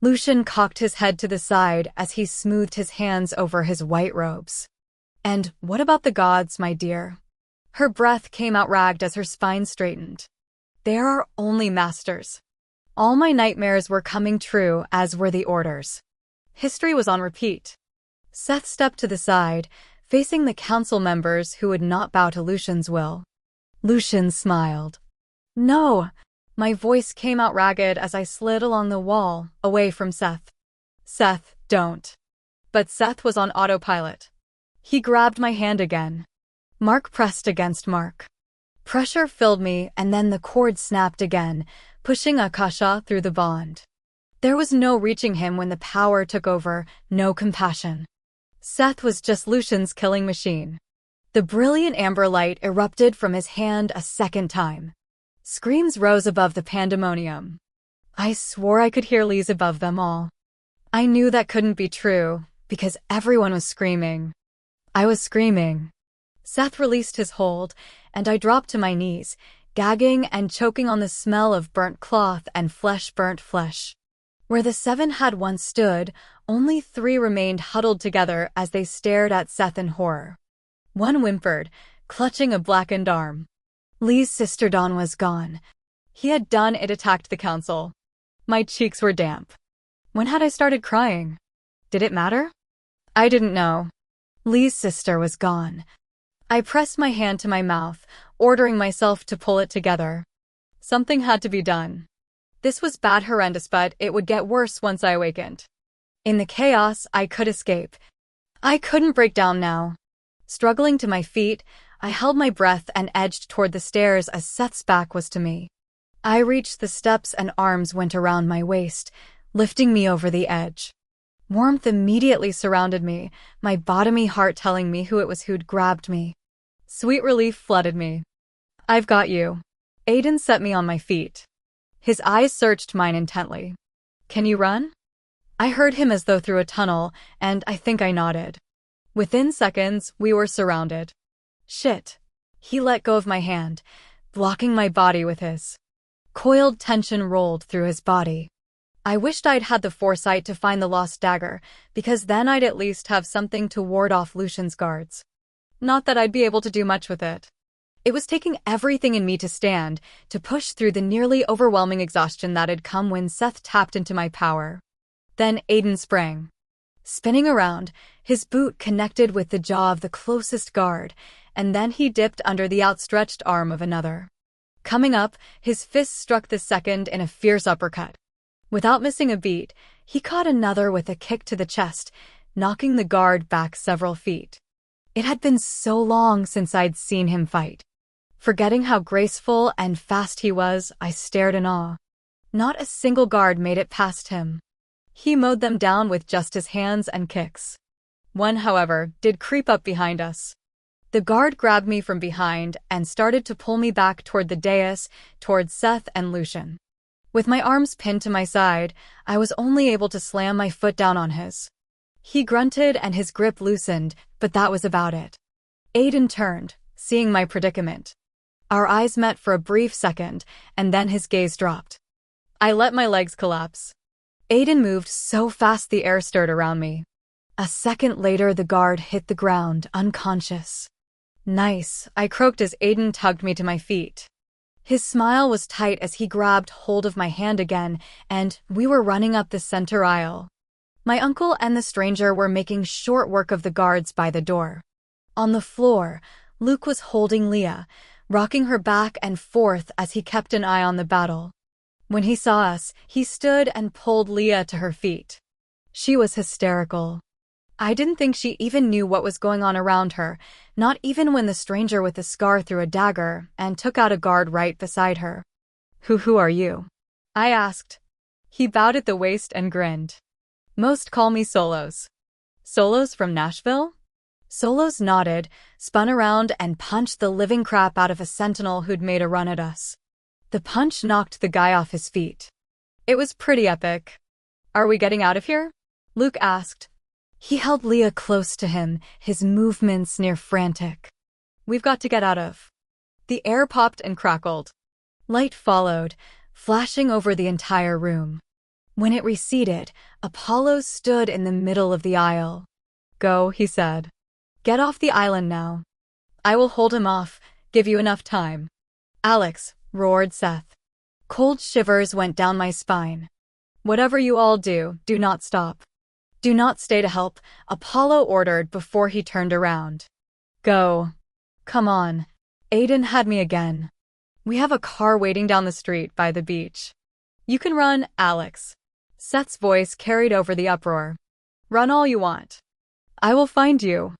Lucian cocked his head to the side as he smoothed his hands over his white robes. And what about the gods, my dear? Her breath came out ragged as her spine straightened. There are only masters. All my nightmares were coming true, as were the orders. History was on repeat. Seth stepped to the side, facing the council members who would not bow to Lucian's will. Lucian smiled. No. My voice came out ragged as I slid along the wall, away from Seth. Seth, don't. But Seth was on autopilot. He grabbed my hand again. Mark pressed against Mark. Pressure filled me, and then the cord snapped again, pushing Akasha through the bond. There was no reaching him when the power took over, no compassion. Seth was just Lucian's killing machine. The brilliant amber light erupted from his hand a second time. Screams rose above the pandemonium. I swore I could hear Lee's above them all. I knew that couldn't be true, because everyone was screaming. I was screaming. Seth released his hold, and I dropped to my knees, gagging and choking on the smell of burnt cloth and burnt flesh. Where the 7 had once stood, only 3 remained huddled together as they stared at Seth in horror. One whimpered, clutching a blackened arm. Lee's sister Dawn was gone. He had done it, attacked the council. My cheeks were damp. When had I started crying? Did it matter? I didn't know. Lee's sister was gone. I pressed my hand to my mouth, ordering myself to pull it together. Something had to be done. This was bad, horrendous, but it would get worse once I awakened. In the chaos, I could escape. I couldn't break down now. Struggling to my feet, I held my breath and edged toward the stairs as Seth's back was to me. I reached the steps and arms went around my waist, lifting me over the edge. Warmth immediately surrounded me, my bottomy heart telling me who it was who'd grabbed me. Sweet relief flooded me. I've got you. Aiden set me on my feet. His eyes searched mine intently. Can you run? I heard him as though through a tunnel, and I think I nodded. Within seconds, we were surrounded. Shit. He let go of my hand, blocking my body with his. Coiled tension rolled through his body. I wished I'd had the foresight to find the lost dagger, because then I'd at least have something to ward off Lucian's guards. Not that I'd be able to do much with it. It was taking everything in me to stand, to push through the nearly overwhelming exhaustion that had come when Seth tapped into my power. Then Aiden sprang. Spinning around, his boot connected with the jaw of the closest guard, and then he dipped under the outstretched arm of another. Coming up, his fist struck the second in a fierce uppercut. Without missing a beat, he caught another with a kick to the chest, knocking the guard back several feet. It had been so long since I'd seen him fight. Forgetting how graceful and fast he was, I stared in awe. Not a single guard made it past him. He mowed them down with just his hands and kicks. One, however, did creep up behind us. The guard grabbed me from behind and started to pull me back toward the dais, toward Seth and Lucian. With my arms pinned to my side, I was only able to slam my foot down on his. He grunted and his grip loosened, but that was about it. Aiden turned, seeing my predicament. Our eyes met for a brief second, and then his gaze dropped. I let my legs collapse. Aiden moved so fast the air stirred around me. A second later, the guard hit the ground, unconscious. Nice, I croaked as Aiden tugged me to my feet. His smile was tight as he grabbed hold of my hand again, and we were running up the center aisle. My uncle and the stranger were making short work of the guards by the door. On the floor, Luke was holding Leah, rocking her back and forth as he kept an eye on the battle. When he saw us, he stood and pulled Leah to her feet. She was hysterical. I didn't think she even knew what was going on around her, not even when the stranger with the scar threw a dagger and took out a guard right beside her. Who are you? I asked. He bowed at the waist and grinned. Most call me Solos. Solos from Nashville? Solos nodded, spun around and punched the living crap out of a sentinel who'd made a run at us. The punch knocked the guy off his feet. It was pretty epic. Are we getting out of here? Luke asked. He held Leah close to him, his movements near frantic. We've got to get out of. The air popped and crackled. Light followed, flashing over the entire room. When it receded, Apollo stood in the middle of the aisle. Go, he said. Get off the island now. I will hold him off, give you enough time. Alex, roared Seth. Cold shivers went down my spine. Whatever you all do, do not stop. Do not stay to help, Apollo ordered before he turned around. Go. Come on. Aiden had me again. We have a car waiting down the street by the beach. You can run, Alex. Seth's voice carried over the uproar. Run all you want. I will find you.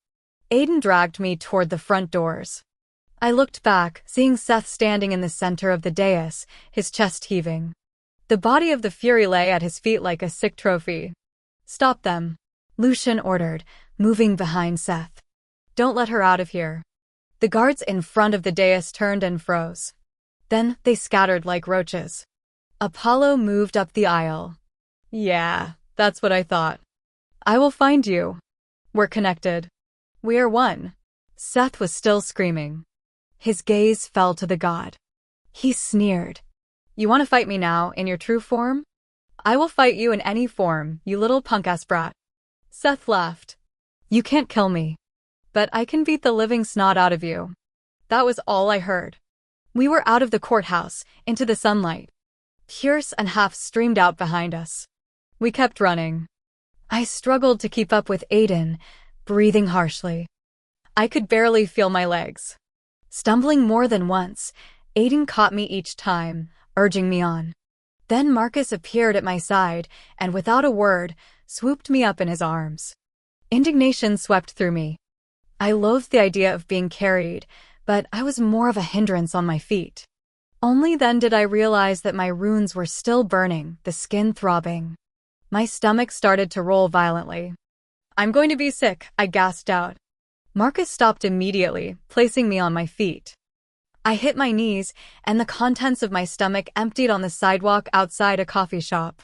Aiden dragged me toward the front doors. I looked back, seeing Seth standing in the center of the dais, his chest heaving. The body of the Fury lay at his feet like a sick trophy. Stop them, Lucian ordered, moving behind Seth. Don't let her out of here. The guards in front of the dais turned and froze. Then they scattered like roaches. Apollo moved up the aisle. Yeah, that's what I thought. I will find you. We're connected. We are one. Seth was still screaming. His gaze fell to the god. He sneered. You want to fight me now, in your true form? I will fight you in any form, you little punk-ass brat. Seth laughed. You can't kill me. But I can beat the living snot out of you. That was all I heard. We were out of the courthouse, into the sunlight. Pierce and Half streamed out behind us. We kept running. I struggled to keep up with Aiden, breathing harshly. I could barely feel my legs. Stumbling more than once, Aiden caught me each time, urging me on. Then Marcus appeared at my side and, without a word, swooped me up in his arms. Indignation swept through me. I loathed the idea of being carried, but I was more of a hindrance on my feet. Only then did I realize that my runes were still burning, the skin throbbing. My stomach started to roll violently. I'm going to be sick, I gasped out. Marcus stopped immediately, placing me on my feet. I hit my knees, and the contents of my stomach emptied on the sidewalk outside a coffee shop.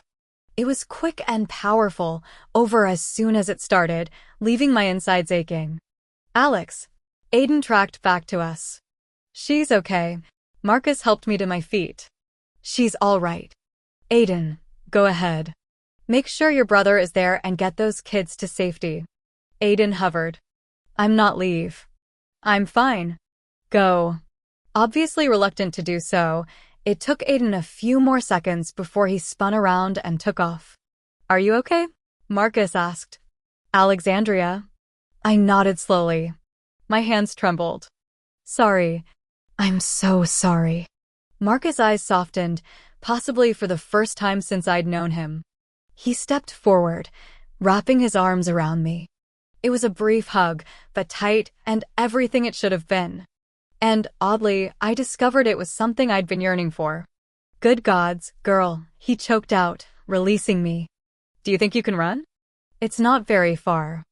It was quick and powerful, over as soon as it started, leaving my insides aching. Alex. Aiden tracked back to us. She's okay. Marcus helped me to my feet. She's all right. Aiden, go ahead. Make sure your brother is there and get those kids to safety. Aiden hovered. I'm not leave. I'm fine. Go. Obviously reluctant to do so, it took Aiden a few more seconds before he spun around and took off. Are you okay? Marcus asked. Alexandria. I nodded slowly. My hands trembled. Sorry. I'm so sorry. Marcus' eyes softened, possibly for the first time since I'd known him. He stepped forward, wrapping his arms around me. It was a brief hug, but tight and everything it should have been. And, oddly, I discovered it was something I'd been yearning for. Good gods, girl, he choked out, releasing me. Do you think you can run? It's not very far.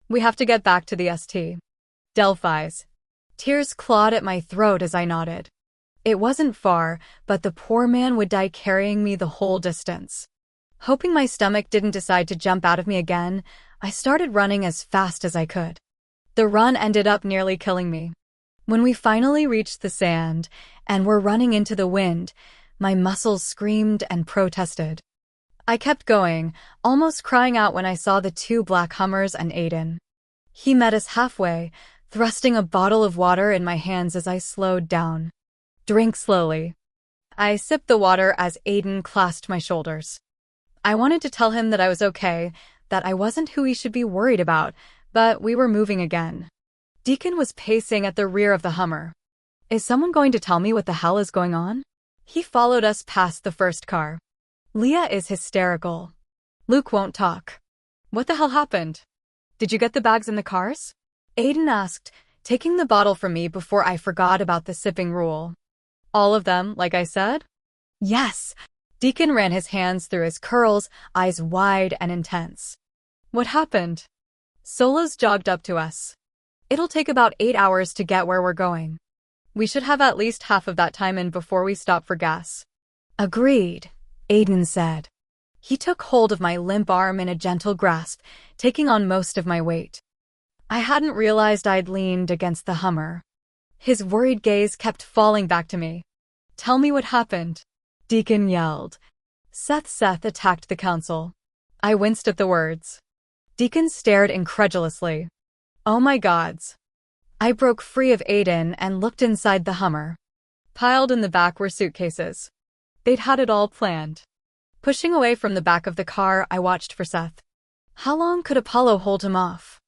We have to get back to the ST. Delphi's. Tears clawed at my throat as I nodded. It wasn't far, but the poor man would die carrying me the whole distance. Hoping my stomach didn't decide to jump out of me again, I started running as fast as I could. The run ended up nearly killing me. When we finally reached the sand and were running into the wind, my muscles screamed and protested. I kept going, almost crying out when I saw the two black Hummers and Aiden. He met us halfway, thrusting a bottle of water in my hands as I slowed down. Drink slowly. I sipped the water as Aiden clasped my shoulders. I wanted to tell him that I was okay, that I wasn't who he should be worried about, but we were moving again. Deacon was pacing at the rear of the Hummer. Is someone going to tell me what the hell is going on? He followed us past the first car. Leah is hysterical. Luke won't talk. What the hell happened? Did you get the bags in the cars? Aiden asked, taking the bottle from me before I forgot about the sipping rule. All of them, like I said? Yes. Deacon ran his hands through his curls, eyes wide and intense. What happened? Solos jogged up to us. It'll take about 8 hours to get where we're going. We should have at least half of that time in before we stop for gas. Agreed, Aiden said. He took hold of my limp arm in a gentle grasp, taking on most of my weight. I hadn't realized I'd leaned against the Hummer. His worried gaze kept falling back to me. Tell me what happened, Deacon yelled. Seth attacked the council. I winced at the words. Deacon stared incredulously. Oh my gods. I broke free of Aiden and looked inside the Hummer. Piled in the back were suitcases. They'd had it all planned. Pushing away from the back of the car, I watched for Seth. How long could Apollo hold him off?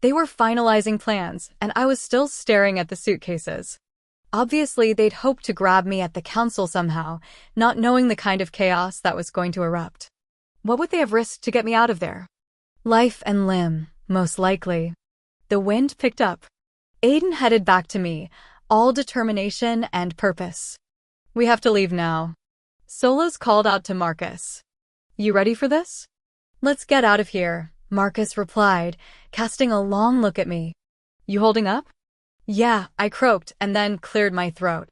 They were finalizing plans, and I was still staring at the suitcases. Obviously, they'd hoped to grab me at the council somehow, not knowing the kind of chaos that was going to erupt. What would they have risked to get me out of there? Life and limb, most likely. The wind picked up. Aiden headed back to me, all determination and purpose. We have to leave now. Solos called out to Marcus. You ready for this? Let's get out of here, Marcus replied, casting a long look at me. You holding up? Yeah, I croaked and then cleared my throat.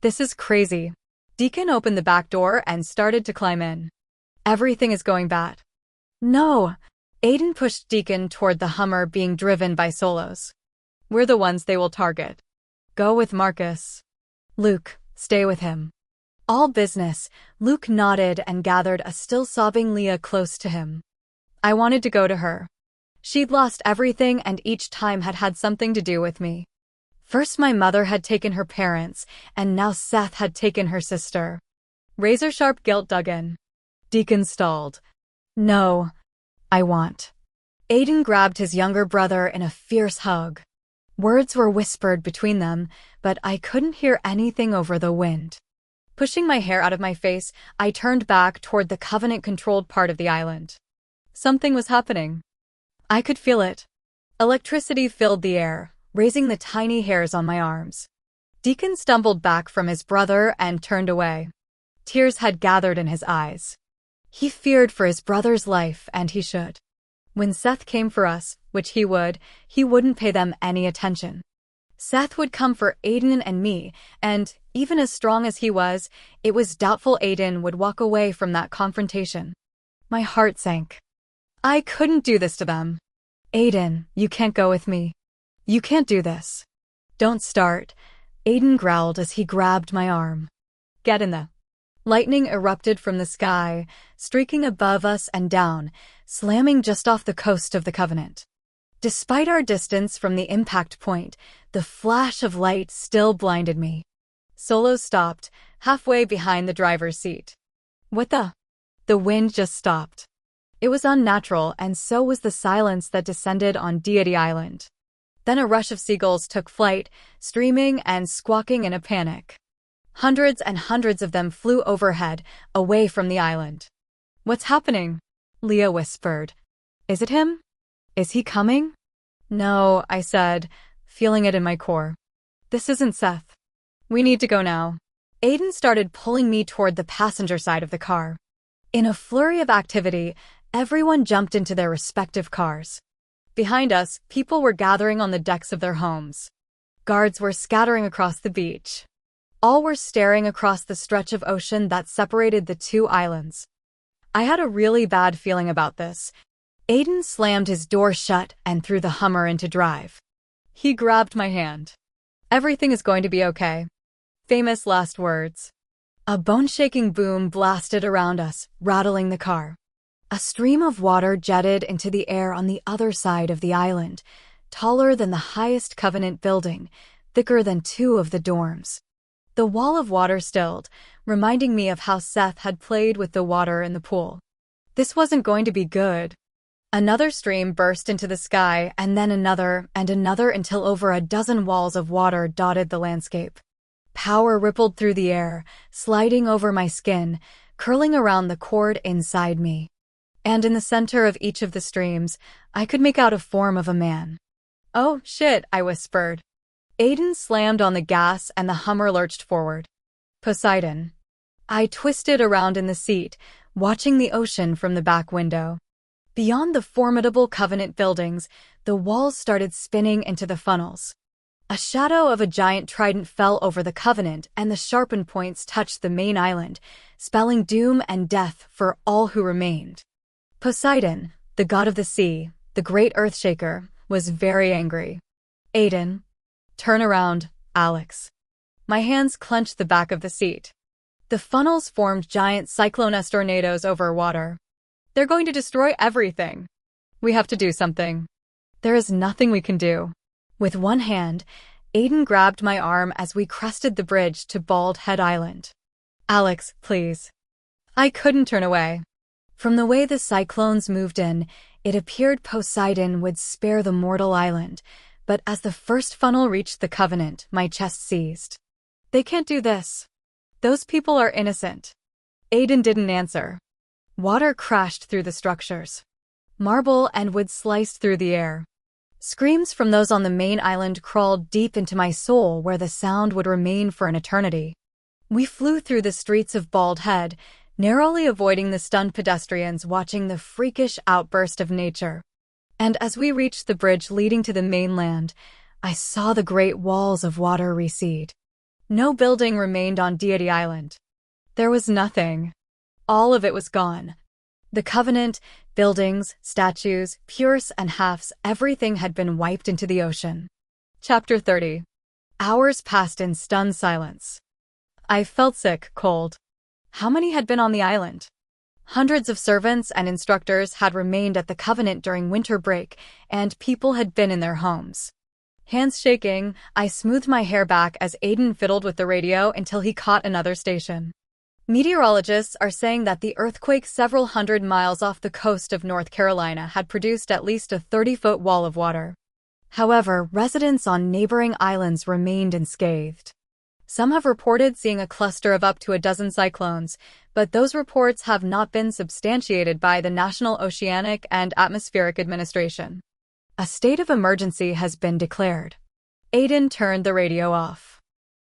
This is crazy. Deacon opened the back door and started to climb in. Everything is going bad. No. Aiden pushed Deacon toward the Hummer being driven by Solos. We're the ones they will target. Go with Marcus. Luke, stay with him. All business, Luke nodded and gathered a still sobbing Leah close to him. I wanted to go to her. She'd lost everything and each time had had something to do with me. First my mother had taken her parents, and now Seth had taken her sister. Razor-sharp guilt dug in. Deacon stalled. No, I want. Aiden grabbed his younger brother in a fierce hug. Words were whispered between them, but I couldn't hear anything over the wind. Pushing my hair out of my face, I turned back toward the Covenant-controlled part of the island. Something was happening. I could feel it. Electricity filled the air, raising the tiny hairs on my arms. Deacon stumbled back from his brother and turned away. Tears had gathered in his eyes. He feared for his brother's life, and he should. When Seth came for us, which he wouldn't pay them any attention. Seth would come for Aiden and me, and, even as strong as he was, it was doubtful Aiden would walk away from that confrontation. My heart sank. I couldn't do this to them. Aiden, you can't go with me. You can't do this. Don't start, Aiden growled as he grabbed my arm. Get in the... Lightning erupted from the sky, streaking above us and down, slamming just off the coast of the Covenant. Despite our distance from the impact point, the flash of light still blinded me. Solo stopped, halfway behind the driver's seat. What the? The wind just stopped. It was unnatural, and so was the silence that descended on Deity Island. Then a rush of seagulls took flight, streaming and squawking in a panic. Hundreds and hundreds of them flew overhead, away from the island. What's happening? Leah whispered. Is it him? Is he coming? No, I said, feeling it in my core. This isn't Seth. We need to go now. Aiden started pulling me toward the passenger side of the car. In a flurry of activity, everyone jumped into their respective cars. Behind us, people were gathering on the decks of their homes. Guards were scattering across the beach. All were staring across the stretch of ocean that separated the two islands. I had a really bad feeling about this. Aiden slammed his door shut and threw the Hummer into drive. He grabbed my hand. "Everything is going to be okay." Famous last words. A bone-shaking boom blasted around us, rattling the car. A stream of water jetted into the air on the other side of the island, taller than the highest Covenant building, thicker than 2 of the dorms. The wall of water stilled, reminding me of how Seth had played with the water in the pool. This wasn't going to be good. Another stream burst into the sky, and then another and another until over a dozen walls of water dotted the landscape. Power rippled through the air, sliding over my skin, curling around the cord inside me. And in the center of each of the streams, I could make out a form of a man. "Oh, shit," I whispered. Aiden slammed on the gas and the Hummer lurched forward. "Poseidon." I twisted around in the seat, watching the ocean from the back window. Beyond the formidable Covenant buildings, the walls started spinning into the funnels. A shadow of a giant trident fell over the Covenant, and the sharpened points touched the main island, spelling doom and death for all who remained. Poseidon, the god of the sea, the great earthshaker, was very angry. "Aiden." "Turn around, Alex." My hands clenched the back of the seat. The funnels formed giant cyclone tornadoes over water. "They're going to destroy everything. We have to do something." "There is nothing we can do." With one hand, Aiden grabbed my arm as we crested the bridge to Bald Head Island. "Alex, please." I couldn't turn away. From the way the cyclones moved in, it appeared Poseidon would spare the mortal island, but as the first funnel reached the Covenant, my chest seized. "They can't do this. Those people are innocent." Aiden didn't answer. Water crashed through the structures. Marble and wood sliced through the air. Screams from those on the main island crawled deep into my soul where the sound would remain for an eternity. We flew through the streets of Bald Head, narrowly avoiding the stunned pedestrians watching the freakish outburst of nature. And as we reached the bridge leading to the mainland, I saw the great walls of water recede. No building remained on Deity Island. There was nothing. All of it was gone. The Covenant, buildings, statues, pures and halves, everything had been wiped into the ocean. Chapter 30. Hours passed in stunned silence. I felt sick, cold. How many had been on the island? Hundreds of servants and instructors had remained at the Covenant during winter break, and people had been in their homes. Hands shaking, I smoothed my hair back as Aiden fiddled with the radio until he caught another station. Meteorologists are saying that the earthquake several hundred miles off the coast of North Carolina had produced at least a 30-foot wall of water. However, residents on neighboring islands remained unscathed. Some have reported seeing a cluster of up to a dozen cyclones, but those reports have not been substantiated by the National Oceanic and Atmospheric Administration. A state of emergency has been declared. Aiden turned the radio off.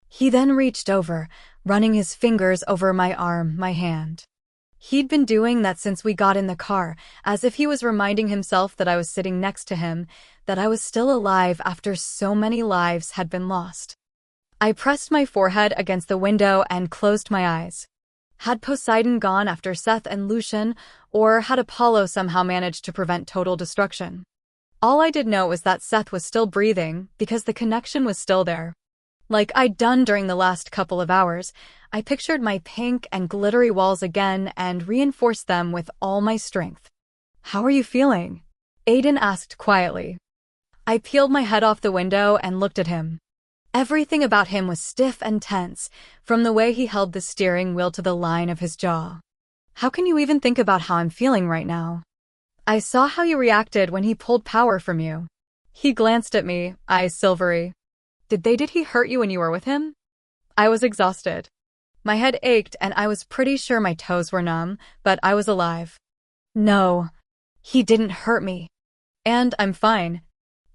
He then reached over, running his fingers over my arm, my hand. He'd been doing that since we got in the car, as if he was reminding himself that I was sitting next to him, that I was still alive after so many lives had been lost. I pressed my forehead against the window and closed my eyes. Had Poseidon gone after Seth and Lucian, or had Apollo somehow managed to prevent total destruction? All I did know was that Seth was still breathing, because the connection was still there. Like I'd done during the last couple of hours, I pictured my pink and glittery walls again and reinforced them with all my strength. "How are you feeling?" Aiden asked quietly. I peeled my head off the window and looked at him. Everything about him was stiff and tense, from the way he held the steering wheel to the line of his jaw. "How can you even think about how I'm feeling right now?" "I saw how you reacted when he pulled power from you." He glanced at me, eyes silvery. Did he hurt you when you were with him?" I was exhausted. My head ached and I was pretty sure my toes were numb, but I was alive. "No, he didn't hurt me. And I'm fine.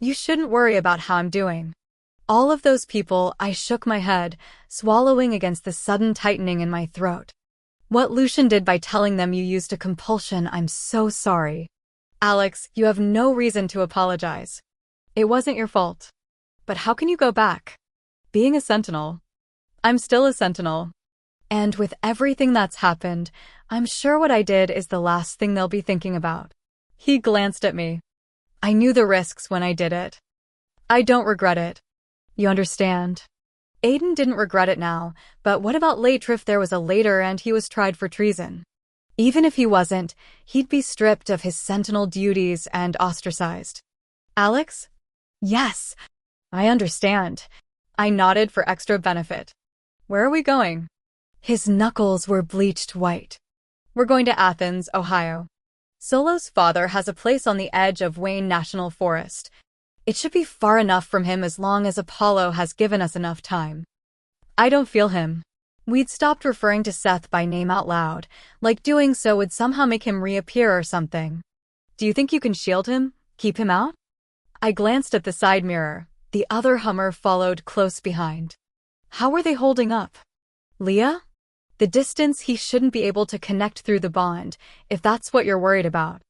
You shouldn't worry about how I'm doing." All of those people, I shook my head, swallowing against the sudden tightening in my throat. "What Lucian did by telling them you used a compulsion, I'm so sorry." "Alex, you have no reason to apologize. It wasn't your fault. But how can you go back? Being a sentinel." "I'm still a sentinel. And with everything that's happened, I'm sure what I did is the last thing they'll be thinking about." He glanced at me. I knew the risks when I did it. I don't regret it. You understand? Aiden didn't regret it now, but what about later if there was a later and he was tried for treason? Even if he wasn't, he'd be stripped of his sentinel duties and ostracized. Alex? Yes, I understand. I nodded for extra benefit. Where are we going? His knuckles were bleached white. We're going to Athens, Ohio. Solo's father has a place on the edge of Wayne National Forest. It should be far enough from him as long as Apollo has given us enough time. I don't feel him. We'd stopped referring to Seth by name out loud, like doing so would somehow make him reappear or something. Do you think you can shield him? Keep him out? I glanced at the side mirror. The other Hummer followed close behind. How were they holding up? Leah? The distance, he shouldn't be able to connect through the bond, if that's what you're worried about.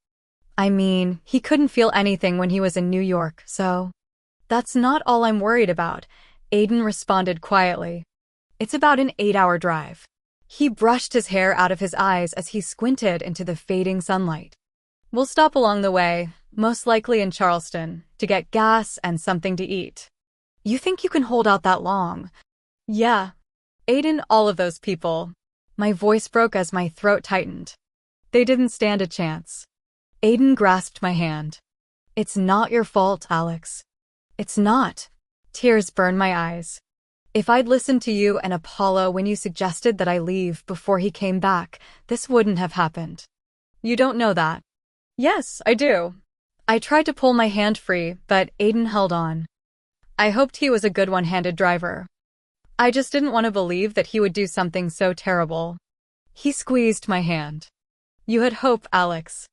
I mean, he couldn't feel anything when he was in New York, so... That's not all I'm worried about, Aiden responded quietly. It's about an 8-hour drive. He brushed his hair out of his eyes as he squinted into the fading sunlight. We'll stop along the way, most likely in Charleston, to get gas and something to eat. You think you can hold out that long? Yeah. Aiden, all of those people. My voice broke as my throat tightened. They didn't stand a chance. Aiden grasped my hand. It's not your fault, Alex. It's not. Tears burned my eyes. If I'd listened to you and Apollo when you suggested that I leave before he came back, this wouldn't have happened. You don't know that. Yes, I do. I tried to pull my hand free, but Aiden held on. I hoped he was a good one-handed driver. I just didn't want to believe that he would do something so terrible. He squeezed my hand. You had hope, Alex.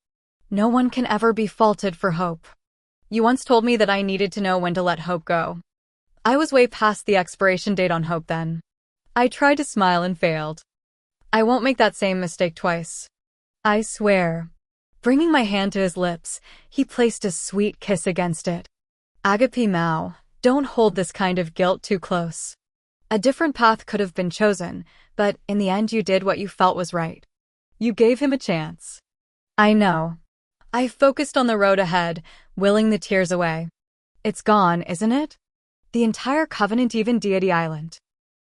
No one can ever be faulted for hope. You once told me that I needed to know when to let hope go. I was way past the expiration date on hope then. I tried to smile and failed. I won't make that same mistake twice. I swear. Bringing my hand to his lips, he placed a sweet kiss against it. Agape Mao, don't hold this kind of guilt too close. A different path could have been chosen, but in the end you did what you felt was right. You gave him a chance. I know. I focused on the road ahead, willing the tears away. It's gone, isn't it? The entire Covenant, even Deity Island.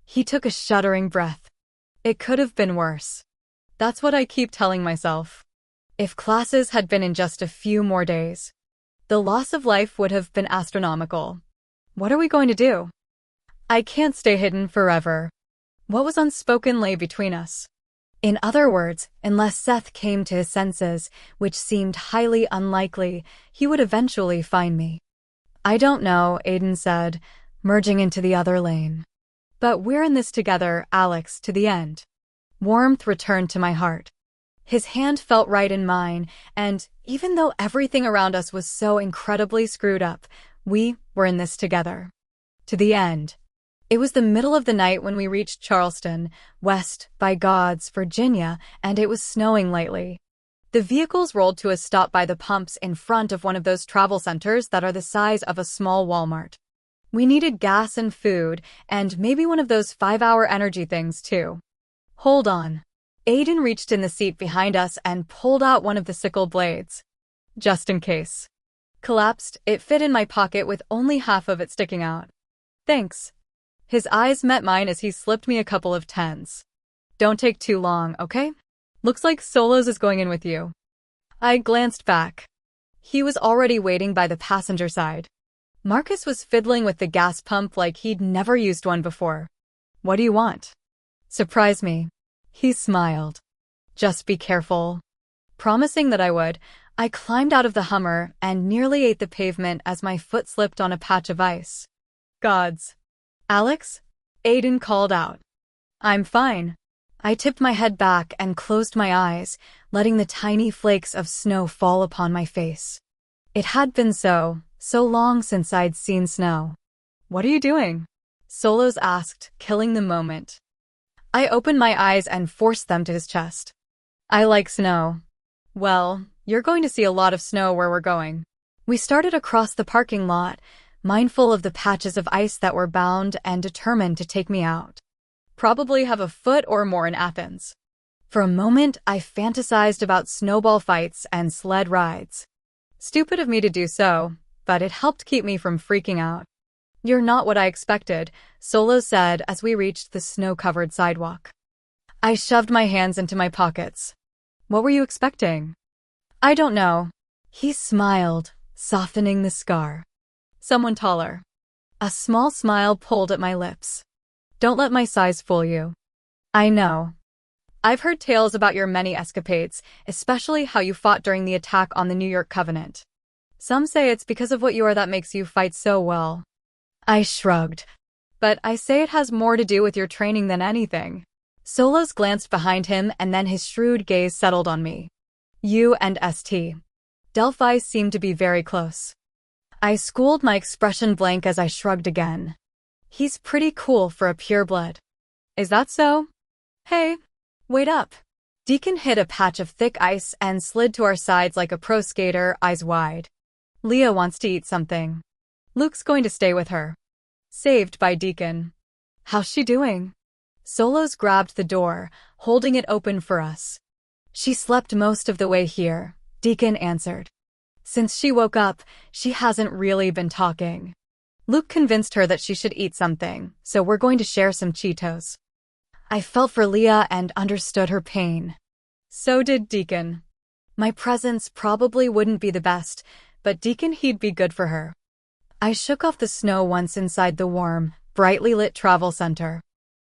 He took a shuddering breath. It could have been worse. That's what I keep telling myself. If classes had been in just a few more days, the loss of life would have been astronomical. What are we going to do? I can't stay hidden forever. What was unspoken lay between us. In other words, unless Seth came to his senses, which seemed highly unlikely, he would eventually find me. I don't know, Aiden said, merging into the other lane. But we're in this together, Alex, to the end. Warmth returned to my heart. His hand felt right in mine, and even though everything around us was so incredibly screwed up, we were in this together. To the end. It was the middle of the night when we reached Charleston, West by Gods, Virginia, and it was snowing lightly. The vehicles rolled to a stop by the pumps in front of one of those travel centers that are the size of a small Walmart. We needed gas and food, and maybe one of those 5-hour energy things too. Hold on. Aiden reached in the seat behind us and pulled out one of the sickle blades. Just in case. Collapsed, it fit in my pocket with only half of it sticking out. Thanks. His eyes met mine as he slipped me a couple of tens. Don't take too long, okay? Looks like Solos is going in with you. I glanced back. He was already waiting by the passenger side. Marcus was fiddling with the gas pump like he'd never used one before. What do you want? Surprise me. He smiled. Just be careful. Promising that I would, I climbed out of the Hummer and nearly ate the pavement as my foot slipped on a patch of ice. Gods. Alex? Aiden called out. I'm fine. I tipped my head back and closed my eyes, letting the tiny flakes of snow fall upon my face. It had been so long since I'd seen snow. What are you doing? Solos asked, killing the moment. I opened my eyes and forced them to his chest. I like snow. Well, you're going to see a lot of snow where we're going. We started across the parking lot, mindful of the patches of ice that were bound and determined to take me out. Probably have a foot or more in Athens. For a moment, I fantasized about snowball fights and sled rides. Stupid of me to do so, but it helped keep me from freaking out. You're not what I expected, Solo said as we reached the snow-covered sidewalk. I shoved my hands into my pockets. What were you expecting? I don't know. He smiled, softening the scar. Someone taller. A small smile pulled at my lips. Don't let my size fool you. I know. I've heard tales about your many escapades, especially how you fought during the attack on the New York Covenant. Some say it's because of what you are that makes you fight so well. I shrugged. But I say it has more to do with your training than anything. Solos glanced behind him and then his shrewd gaze settled on me. You and St. Delphi seemed to be very close. I schooled my expression blank as I shrugged again. He's pretty cool for a pureblood. Is that so? Hey, wait up. Deacon hit a patch of thick ice and slid to our sides like a pro skater, eyes wide. Leah wants to eat something. Luke's going to stay with her. Saved by Deacon. How's she doing? Solos grabbed the door, holding it open for us. She slept most of the way here, Deacon answered. Since she woke up, she hasn't really been talking. Luke convinced her that she should eat something, so we're going to share some Cheetos. I felt for Leah and understood her pain. So did Deacon. My presence probably wouldn't be the best, but Deacon he'd be good for her. I shook off the snow once inside the warm, brightly lit travel center.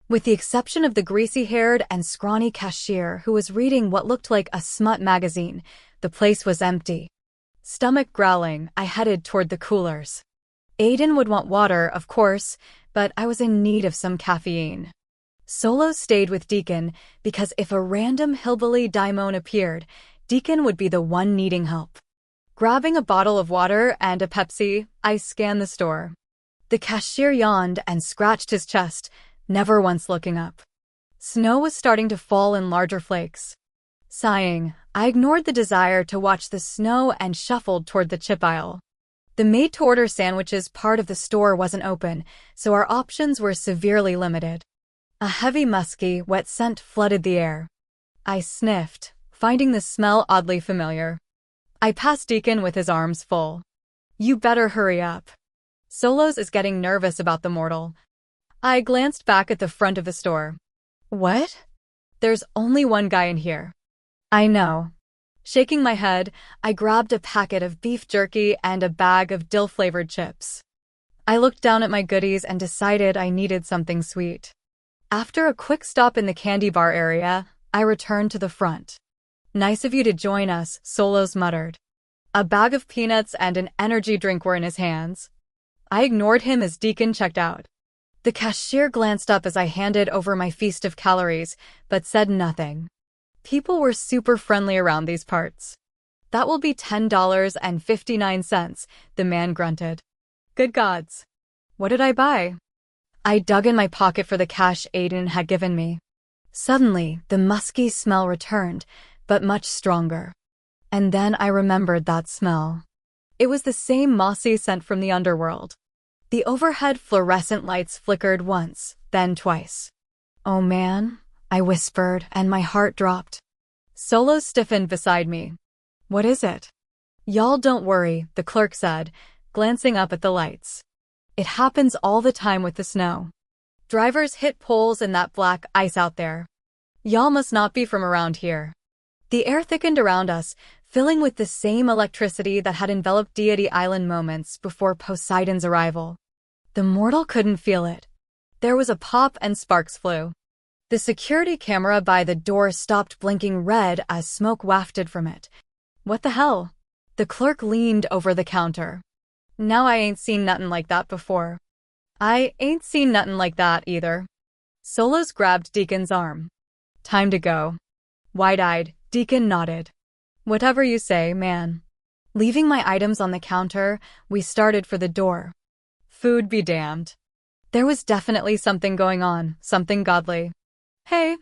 With the exception of the greasy-haired and scrawny cashier who was reading what looked like a smut magazine, the place was empty. Stomach growling, I headed toward the coolers. Aiden would want water, of course, but I was in need of some caffeine. Solo stayed with Deacon because if a random hillbilly daimon appeared, Deacon would be the one needing help. Grabbing a bottle of water and a Pepsi, I scanned the store. The cashier yawned and scratched his chest, never once looking up. Snow was starting to fall in larger flakes. Sighing, I ignored the desire to watch the snow and shuffled toward the chip aisle. The made-to-order sandwiches part of the store wasn't open, so our options were severely limited. A heavy musky, wet scent flooded the air. I sniffed, finding the smell oddly familiar. I passed Deacon with his arms full. You better hurry up. Solos is getting nervous about the mortal. I glanced back at the front of the store. What? There's only one guy in here. I know. Shaking my head, I grabbed a packet of beef jerky and a bag of dill-flavored chips. I looked down at my goodies and decided I needed something sweet. After a quick stop in the candy bar area, I returned to the front. Nice of you to join us, Solos muttered. A bag of peanuts and an energy drink were in his hands. I ignored him as Deacon checked out. The cashier glanced up as I handed over my feast of calories, but said nothing. People were super friendly around these parts. That will be $10.59, the man grunted. Good gods. What did I buy? I dug in my pocket for the cash Aiden had given me. Suddenly, the musky smell returned, but much stronger. And then I remembered that smell. It was the same mossy scent from the underworld. The overhead fluorescent lights flickered once, then twice. Oh man, I whispered, and my heart dropped. Solo stiffened beside me. What is it? Y'all don't worry, the clerk said, glancing up at the lights. It happens all the time with the snow. Drivers hit poles in that black ice out there. Y'all must not be from around here. The air thickened around us, filling with the same electricity that had enveloped Deity Island moments before Poseidon's arrival. The mortal couldn't feel it. There was a pop and sparks flew. The security camera by the door stopped blinking red as smoke wafted from it. What the hell? The clerk leaned over the counter. Now I ain't seen nothin' like that before. I ain't seen nothin' like that either. Solos grabbed Deacon's arm. Time to go. Wide-eyed, Deacon nodded. Whatever you say, man. Leaving my items on the counter, we started for the door. Food be damned. There was definitely something going on, something godly. Hey,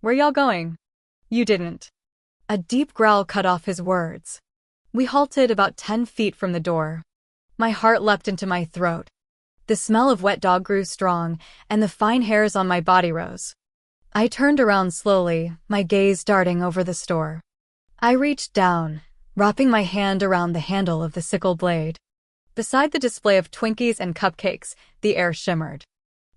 where y'all going? You didn't. A deep growl cut off his words. We halted about 10 feet from the door. My heart leapt into my throat. The smell of wet dog grew strong, and the fine hairs on my body rose. I turned around slowly, my gaze darting over the store. I reached down, wrapping my hand around the handle of the sickle blade. Beside the display of Twinkies and cupcakes, the air shimmered.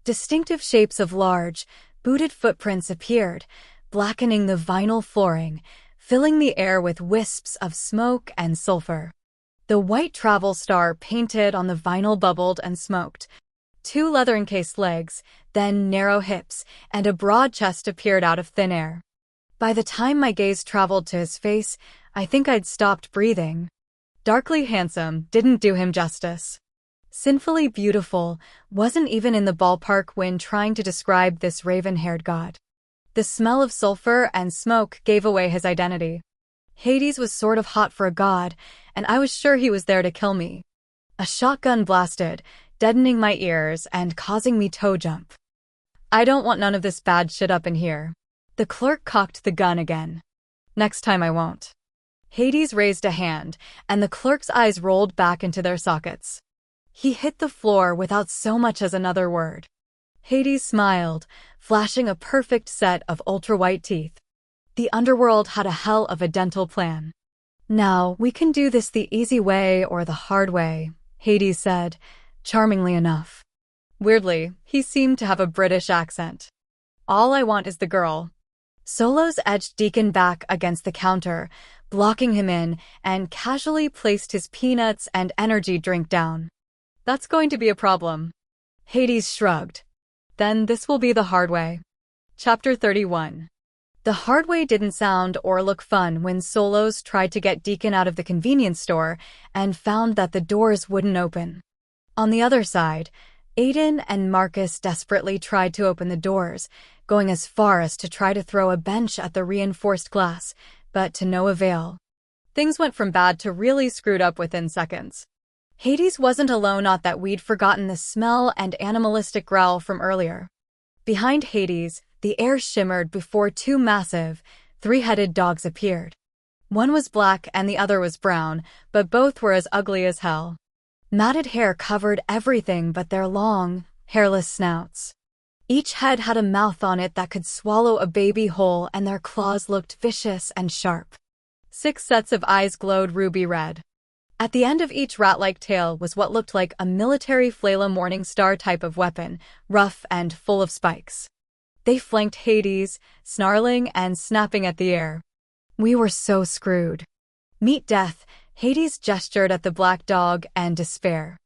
Distinctive shapes of large, booted footprints appeared, blackening the vinyl flooring, filling the air with wisps of smoke and sulfur. The white travel star painted on the vinyl bubbled and smoked. 2 leather-encased legs, then narrow hips, and a broad chest appeared out of thin air. By the time my gaze traveled to his face, I think I'd stopped breathing. Darkly handsome didn't do him justice. Sinfully beautiful wasn't even in the ballpark when trying to describe this raven-haired god. The smell of sulfur and smoke gave away his identity. Hades was sort of hot for a god, and I was sure he was there to kill me. A shotgun blasted, deadening my ears and causing me toe jump. I don't want none of this bad shit up in here. The clerk cocked the gun again. Next time I won't. Hades raised a hand, and the clerk's eyes rolled back into their sockets. He hit the floor without so much as another word. Hades smiled, flashing a perfect set of ultra-white teeth. The underworld had a hell of a dental plan. Now, we can do this the easy way or the hard way, Hades said, charmingly enough. Weirdly, he seemed to have a British accent. All I want is the girl. Solos edged Deacon back against the counter, blocking him in, and casually placed his peanuts and energy drink down. That's going to be a problem. Hades shrugged. Then this will be the hard way. Chapter 31. The hard way didn't sound or look fun when Solos tried to get Deacon out of the convenience store and found that the doors wouldn't open. On the other side, Aiden and Marcus desperately tried to open the doors, going as far as to try to throw a bench at the reinforced glass, but to no avail. Things went from bad to really screwed up within seconds. Hades wasn't alone, not that we'd forgotten the smell and animalistic growl from earlier. Behind Hades, the air shimmered before 2 massive, 3-headed dogs appeared. One was black and the other was brown, but both were as ugly as hell. Matted hair covered everything but their long, hairless snouts. Each head had a mouth on it that could swallow a baby whole, and their claws looked vicious and sharp. 6 sets of eyes glowed ruby red. At the end of each rat-like tail was what looked like a military Flayla Morningstar type of weapon, rough and full of spikes. They flanked Hades, snarling and snapping at the air. We were so screwed. Meet Death, Hades gestured at the black dog, and Despair.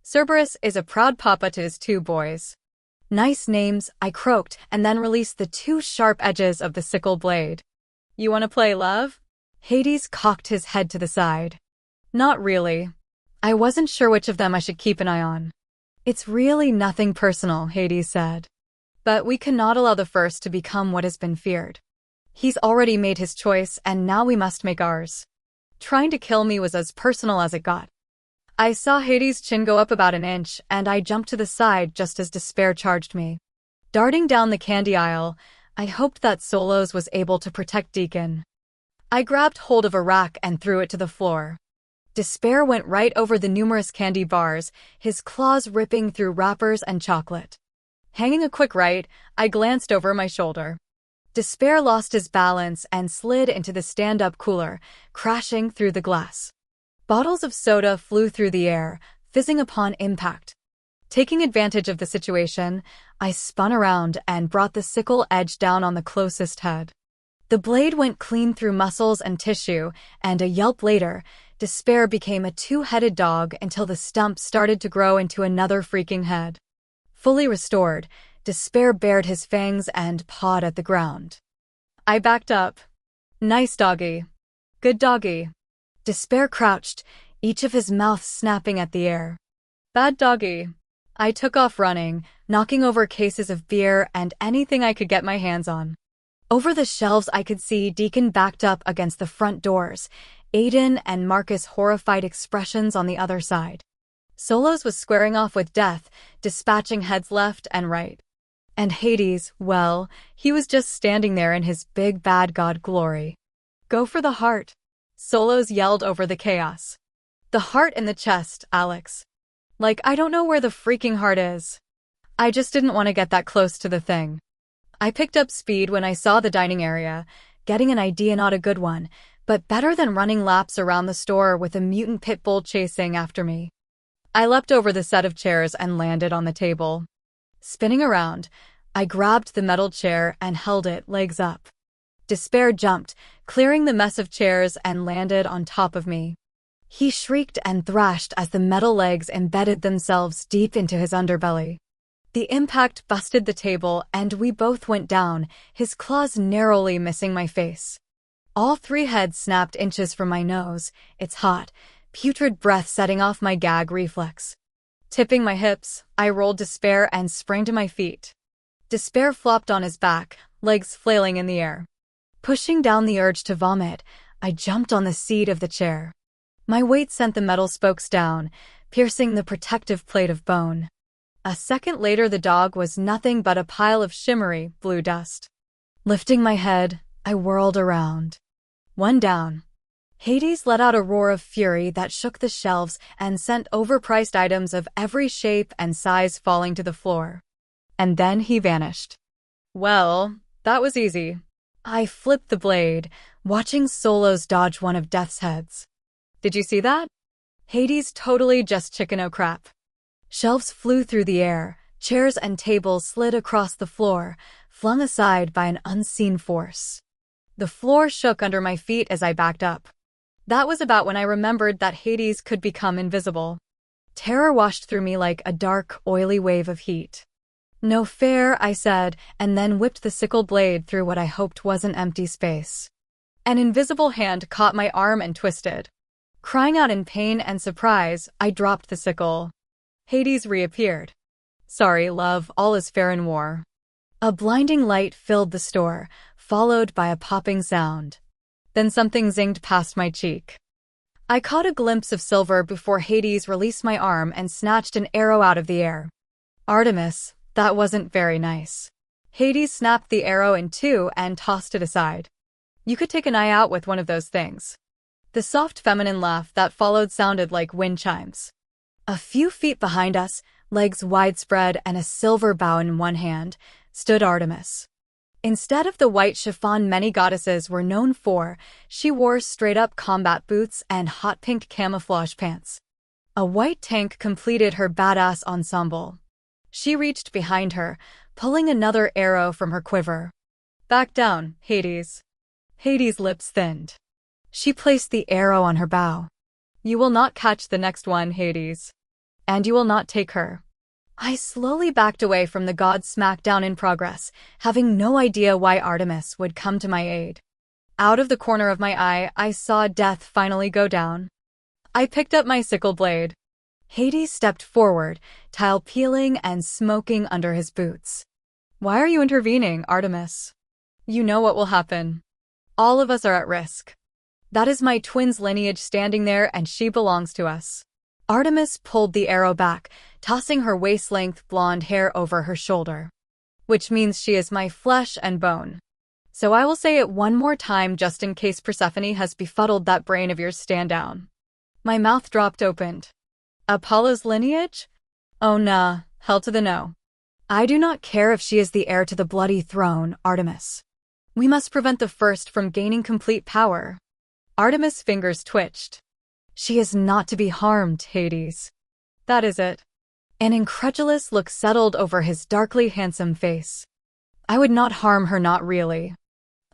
Cerberus is a proud papa to his 2 boys. Nice names, I croaked, and then released the 2 sharp edges of the sickle blade. You want to play love? Hades cocked his head to the side. Not really. I wasn't sure which of them I should keep an eye on. It's really nothing personal, Hades said. But we cannot allow the first to become what has been feared. He's already made his choice, and now we must make ours. Trying to kill me was as personal as it got. I saw Hades' chin go up about an inch, and I jumped to the side just as Despair charged me. Darting down the candy aisle, I hoped that Solos was able to protect Deacon. I grabbed hold of a rack and threw it to the floor. Despair went right over the numerous candy bars, his claws ripping through wrappers and chocolate. Hanging a quick right, I glanced over my shoulder. Despair lost his balance and slid into the stand-up cooler, crashing through the glass. Bottles of soda flew through the air, fizzing upon impact. Taking advantage of the situation, I spun around and brought the sickle edge down on the closest head. The blade went clean through muscles and tissue, and a yelp later, Despair became a 2-headed dog until the stump started to grow into another freaking head. Fully restored, Despair bared his fangs and pawed at the ground. I backed up. Nice doggy. Good doggy. Despair crouched, each of his mouths snapping at the air. Bad doggy. I took off running, knocking over cases of beer and anything I could get my hands on. Over the shelves I could see Deacon backed up against the front doors, Aiden and Marcus horrified expressions on the other side. Solos was squaring off with Death, dispatching heads left and right. And Hades, well, he was just standing there in his big bad god glory. Go for the heart. Solos yelled over the chaos. The heart in the chest, Alex. Like, I don't know where the freaking heart is. I just didn't want to get that close to the thing. I picked up speed when I saw the dining area, getting an idea, not a good one, but better than running laps around the store with a mutant pit bull chasing after me. I leapt over the set of chairs and landed on the table. Spinning around, I grabbed the metal chair and held it legs up. Despair jumped, clearing the mess of chairs, and landed on top of me. He shrieked and thrashed as the metal legs embedded themselves deep into his underbelly. The impact busted the table, and we both went down, his claws narrowly missing my face. All three heads snapped inches from my nose, its hot, putrid breath setting off my gag reflex. Tipping my hips, I rolled Despair and sprang to my feet. Despair flopped on his back, legs flailing in the air. Pushing down the urge to vomit, I jumped on the seat of the chair. My weight sent the metal spokes down, piercing the protective plate of bone. A second later, the dog was nothing but a pile of shimmery, blue dust. Lifting my head, I whirled around. One down. Hades let out a roar of fury that shook the shelves and sent overpriced items of every shape and size falling to the floor. And then he vanished. Well, that was easy. I flipped the blade, watching Solos dodge one of Death's heads. Did you see that? Hades totally just chicken-o'-crap. Shelves flew through the air, chairs and tables slid across the floor, flung aside by an unseen force. The floor shook under my feet as I backed up. That was about when I remembered that Hades could become invisible. Terror washed through me like a dark, oily wave of heat. No fair, I said, and then whipped the sickle blade through what I hoped was an empty space. An invisible hand caught my arm and twisted. Crying out in pain and surprise, I dropped the sickle. Hades reappeared. Sorry, love, all is fair in war. A blinding light filled the store, followed by a popping sound. Then something zinged past my cheek. I caught a glimpse of silver before Hades released my arm and snatched an arrow out of the air. Artemis, that wasn't very nice. Hades snapped the arrow in two and tossed it aside. You could take an eye out with one of those things. The soft feminine laugh that followed sounded like wind chimes. A few feet behind us, legs widespread and a silver bow in one hand, stood Artemis. Instead of the white chiffon many goddesses were known for, she wore straight-up combat boots and hot pink camouflage pants. A white tank completed her badass ensemble. She reached behind her, pulling another arrow from her quiver. Back down, Hades. Hades' lips thinned. She placed the arrow on her bow. You will not catch the next one, Hades. And you will not take her. I slowly backed away from the god smackdown in progress, having no idea why Artemis would come to my aid. Out of the corner of my eye, I saw death finally go down. I picked up my sickle blade. Hades stepped forward, tile peeling and smoking under his boots. Why are you intervening, Artemis? You know what will happen. All of us are at risk. That is my twin's lineage standing there, and she belongs to us. Artemis pulled the arrow back, tossing her waist-length blonde hair over her shoulder. Which means she is my flesh and bone. So I will say it one more time just in case Persephone has befuddled that brain of yours. Stand down. My mouth dropped open. Apollo's lineage? Oh nah, hell to the no. I do not care if she is the heir to the bloody throne, Artemis. We must prevent the first from gaining complete power. Artemis' fingers twitched. She is not to be harmed, Hades. That is it. An incredulous look settled over his darkly handsome face. I would not harm her, not really.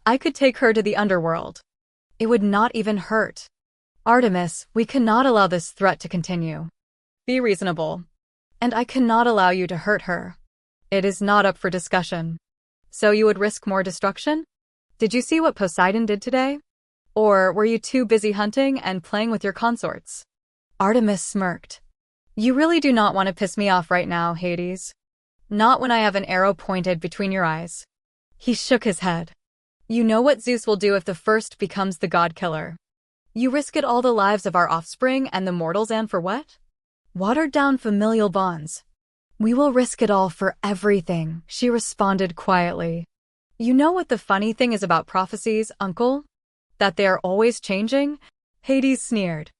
I could take her to the underworld. It would not even hurt. Artemis, we cannot allow this threat to continue. Be reasonable. And I cannot allow you to hurt her. It is not up for discussion. So you would risk more destruction? Did you see what Poseidon did today? Or were you too busy hunting and playing with your consorts? Artemis smirked. You really do not want to piss me off right now, Hades. Not when I have an arrow pointed between your eyes. He shook his head. You know what Zeus will do if the first becomes the god killer. You risk it all, the lives of our offspring and the mortals, and for what? Watered down familial bonds. We will risk it all for everything, she responded quietly. You know what the funny thing is about prophecies, uncle? That they are always changing? Hades sneered.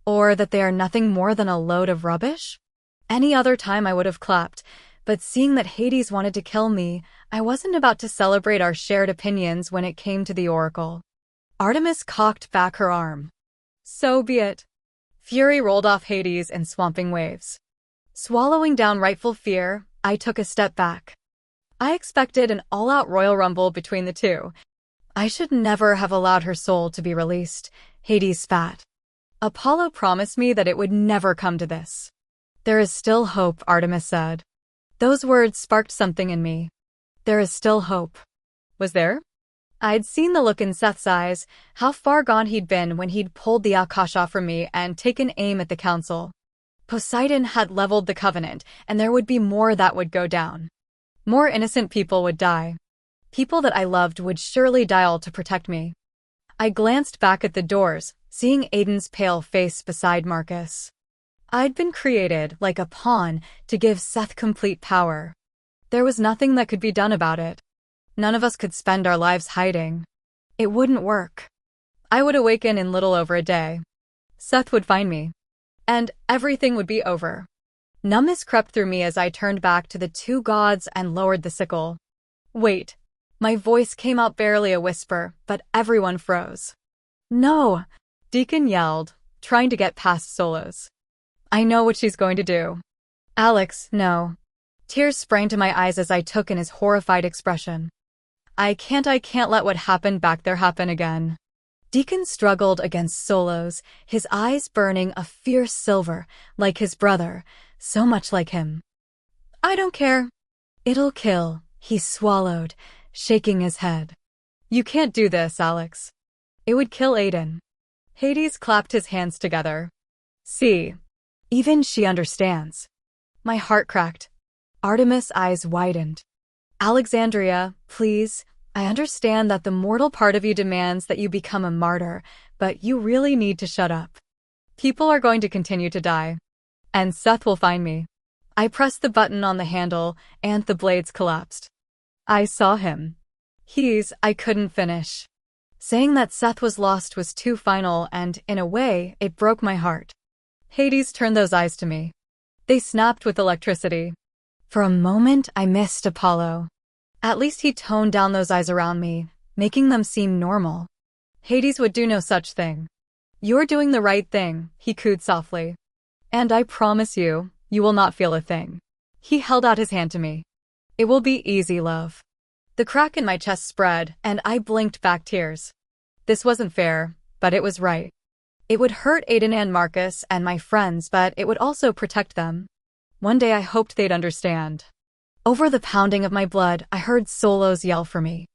Or that they are nothing more than a load of rubbish? Any other time I would have clapped, but seeing that Hades wanted to kill me, I wasn't about to celebrate our shared opinions when it came to the oracle. Artemis cocked back her arm. So be it. Fury rolled off Hades in swamping waves. Swallowing down rightful fear, I took a step back. I expected an all-out royal rumble between the two. I should never have allowed her soul to be released, Hades spat. Apollo promised me that it would never come to this. There is still hope, Artemis said. Those words sparked something in me. There is still hope. Was there? I'd seen the look in Seth's eyes, how far gone he'd been when he'd pulled the Akasha from me and taken aim at the council. Poseidon had leveled the Covenant, and there would be more that would go down. More innocent people would die. People that I loved would surely die all to protect me. I glanced back at the doors, seeing Aiden's pale face beside Marcus. I'd been created, like a pawn, to give Seth complete power. There was nothing that could be done about it. None of us could spend our lives hiding. It wouldn't work. I would awaken in little over a day. Seth would find me. And everything would be over. Numbness crept through me as I turned back to the two gods and lowered the sickle. Wait. My voice came out barely a whisper, but everyone froze. No! Deacon yelled, trying to get past Solos. I know what she's going to do. Alex, no. Tears sprang to my eyes as I took in his horrified expression. I can't let what happened back there happen again. Deacon struggled against Solos, his eyes burning a fierce silver, like his brother, so much like him. I don't care. It'll kill, he swallowed, shaking his head. You can't do this, Alex. It would kill Aiden. Hades clapped his hands together. See. Even she understands. My heart cracked. Artemis' eyes widened. Alexandria, please, I understand that the mortal part of you demands that you become a martyr, but you really need to shut up. People are going to continue to die. And Seth will find me. I pressed the button on the handle, and the blades collapsed. I saw him. I couldn't finish. Saying that Seth was lost was too final, and, in a way, it broke my heart. Hades turned those eyes to me. They snapped with electricity. For a moment, I missed Apollo. At least he toned down those eyes around me, making them seem normal. Hades would do no such thing. You're doing the right thing, he cooed softly. And I promise you, you will not feel a thing. He held out his hand to me. It will be easy, love. The crack in my chest spread, and I blinked back tears. This wasn't fair, but it was right. It would hurt Aiden and Marcus and my friends, but it would also protect them. One day I hoped they'd understand. Over the pounding of my blood, I heard Solos yell for me.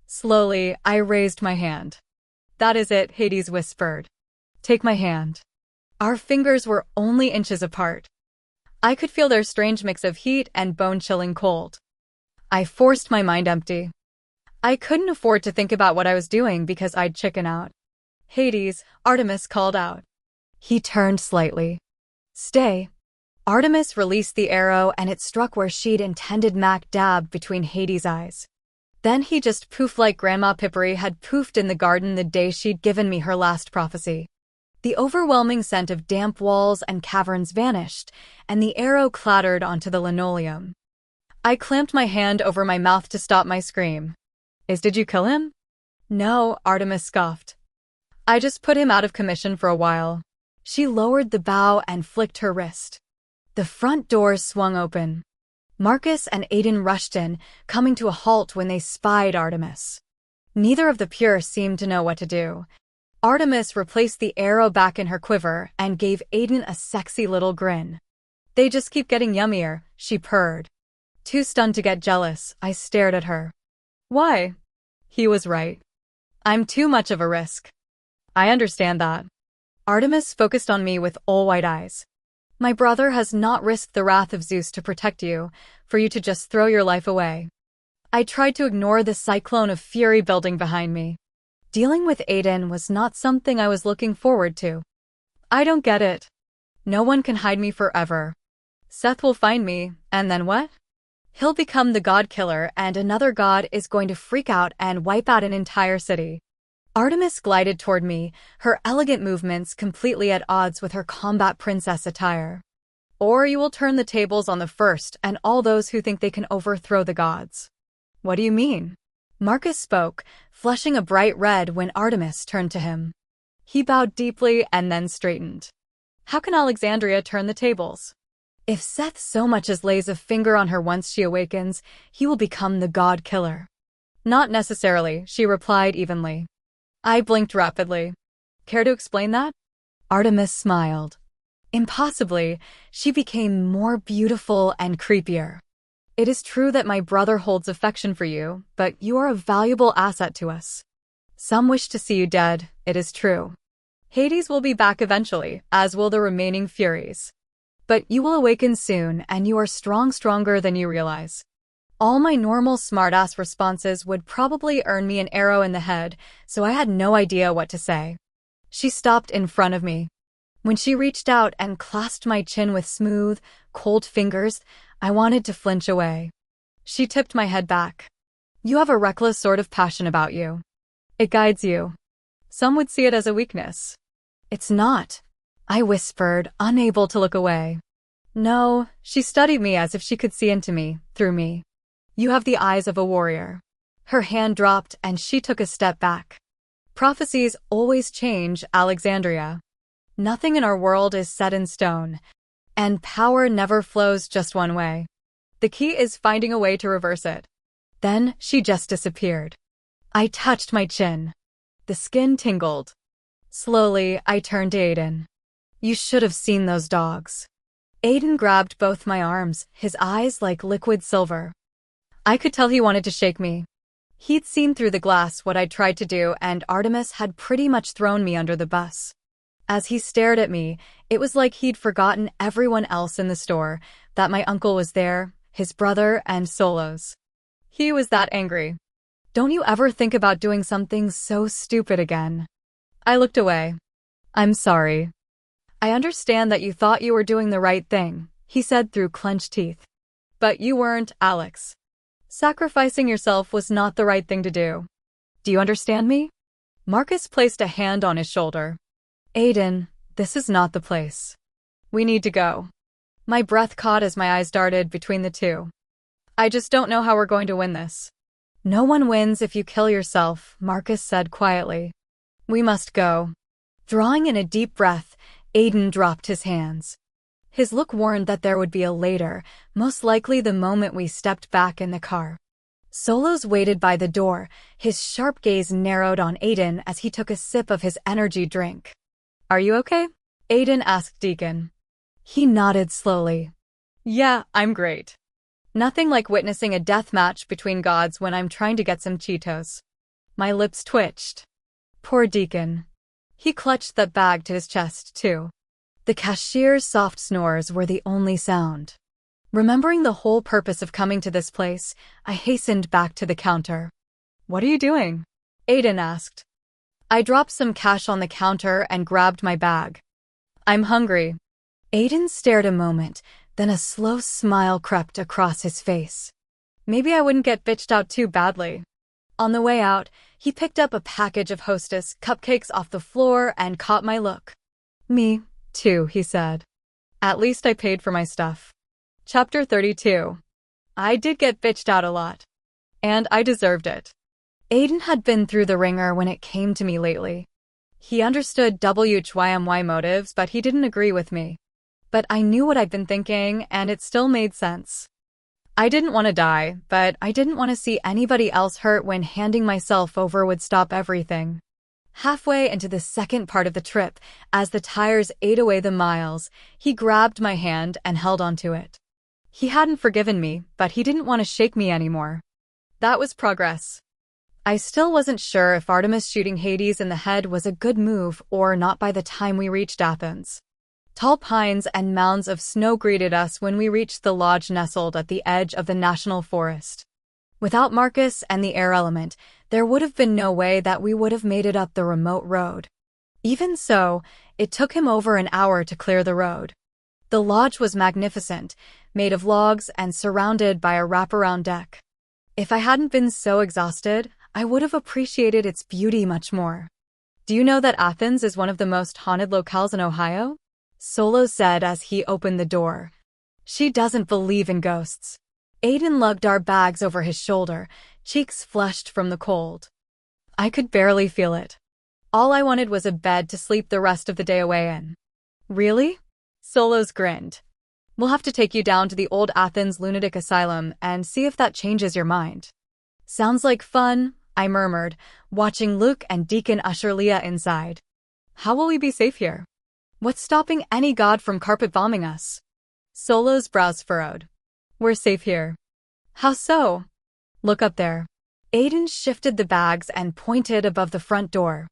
Slowly, I raised my hand. That is it, Hades whispered. Take my hand. Our fingers were only inches apart. I could feel their strange mix of heat and bone-chilling cold. I forced my mind empty. I couldn't afford to think about what I was doing because I'd chicken out. Hades, Artemis called out. He turned slightly. Stay. Artemis released the arrow and it struck where she'd intended Mac dabbed between Hades' eyes. Then he just poofed like Grandma Pippery had poofed in the garden the day she'd given me her last prophecy. The overwhelming scent of damp walls and caverns vanished, and the arrow clattered onto the linoleum. I clamped my hand over my mouth to stop my scream. Did you kill him? No, Artemis scoffed. I just put him out of commission for a while. She lowered the bow and flicked her wrist. The front doors swung open. Marcus and Aiden rushed in, coming to a halt when they spied Artemis. Neither of the pure seemed to know what to do. Artemis replaced the arrow back in her quiver and gave Aiden a sexy little grin. They just keep getting yummier, she purred. Too stunned to get jealous, I stared at her. Why? He was right. I'm too much of a risk. I understand that. Artemis focused on me with all-white eyes. My brother has not risked the wrath of Zeus to protect you, for you to just throw your life away. I tried to ignore the cyclone of fury building behind me. Dealing with Aiden was not something I was looking forward to. I don't get it. No one can hide me forever. Seth will find me, and then what? He'll become the god killer, and another god is going to freak out and wipe out an entire city. Artemis glided toward me, her elegant movements completely at odds with her combat princess attire. Or you will turn the tables on the first and all those who think they can overthrow the gods. What do you mean? Marcus spoke, flushing a bright red when Artemis turned to him. He bowed deeply and then straightened. How can Alexandria turn the tables? If Seth so much as lays a finger on her once she awakens, he will become the god killer. Not necessarily, she replied evenly. I blinked rapidly. Care to explain that? Artemis smiled. Impossibly, she became more beautiful and creepier. It is true that my brother holds affection for you, but you are a valuable asset to us. Some wish to see you dead, it is true. Hades will be back eventually, as will the remaining Furies. But you will awaken soon, and you are stronger than you realize. All my normal smartass responses would probably earn me an arrow in the head, so I had no idea what to say. She stopped in front of me. When she reached out and clasped my chin with smooth, cold fingers, I wanted to flinch away. She tipped my head back. You have a reckless sort of passion about you. It guides you. Some would see it as a weakness. It's not, I whispered, unable to look away. No, she studied me as if she could see into me, through me. You have the eyes of a warrior. Her hand dropped and she took a step back. Prophecies always change, Alexandria. Nothing in our world is set in stone, and power never flows just one way. The key is finding a way to reverse it. Then she just disappeared. I touched my chin. The skin tingled. Slowly, I turned to Aiden. You should have seen those dogs. Aiden grabbed both my arms, his eyes like liquid silver. I could tell he wanted to shake me. He'd seen through the glass what I'd tried to do, and Artemis had pretty much thrown me under the bus. As he stared at me, it was like he'd forgotten everyone else in the store, that my uncle was there, his brother, and Solos. He was that angry. Don't you ever think about doing something so stupid again? I looked away. I'm sorry. I understand that you thought you were doing the right thing, he said through clenched teeth. But you weren't, Alex. Sacrificing yourself was not the right thing to do. Do you understand me? Marcus placed a hand on his shoulder. Aiden, this is not the place. We need to go. My breath caught as my eyes darted between the two. I just don't know how we're going to win this. No one wins if you kill yourself, Marcus said quietly. We must go. Drawing in a deep breath, Aiden dropped his hands. His look warned that there would be a later, most likely the moment we stepped back in the car. Solos waited by the door, his sharp gaze narrowed on Aiden as he took a sip of his energy drink. Are you okay? Aiden asked Deacon. He nodded slowly. Yeah, I'm great. Nothing like witnessing a death match between gods when I'm trying to get some Cheetos. My lips twitched. Poor Deacon. He clutched that bag to his chest, too. The cashier's soft snores were the only sound. Remembering the whole purpose of coming to this place, I hastened back to the counter. What are you doing? Aiden asked. I dropped some cash on the counter and grabbed my bag. I'm hungry. Aiden stared a moment, then a slow smile crept across his face. Maybe I wouldn't get bitched out too badly. On the way out, he picked up a package of Hostess cupcakes off the floor and caught my look. Me, too, he said. At least I paid for my stuff. Chapter 32. I did get bitched out a lot. And I deserved it. Aiden had been through the ringer when it came to me lately. He understood WHYMY motives, but he didn't agree with me. But I knew what I'd been thinking, and it still made sense. I didn't want to die, but I didn't want to see anybody else hurt when handing myself over would stop everything. Halfway into the second part of the trip, as the tires ate away the miles, he grabbed my hand and held onto it. He hadn't forgiven me, but he didn't want to shake me anymore. That was progress. I still wasn't sure if Artemis shooting Hades in the head was a good move or not by the time we reached Athens. Tall pines and mounds of snow greeted us when we reached the lodge nestled at the edge of the national forest. Without Marcus and the air element, there would have been no way that we would have made it up the remote road. Even so, it took him over an hour to clear the road. The lodge was magnificent, made of logs and surrounded by a wraparound deck. If I hadn't been so exhausted, I would have appreciated its beauty much more. Do you know that Athens is one of the most haunted locales in Ohio? Solo said as he opened the door. She doesn't believe in ghosts. Aiden lugged our bags over his shoulder, cheeks flushed from the cold. I could barely feel it. All I wanted was a bed to sleep the rest of the day away in. Really? Solos grinned. We'll have to take you down to the old Athens lunatic asylum and see if that changes your mind. Sounds like fun, I murmured, watching Luke and Deacon usher Leah inside. How will we be safe here? What's stopping any god from carpet bombing us? Solo's brows furrowed. We're safe here. How so? Look up there. Aiden shifted the bags and pointed above the front door.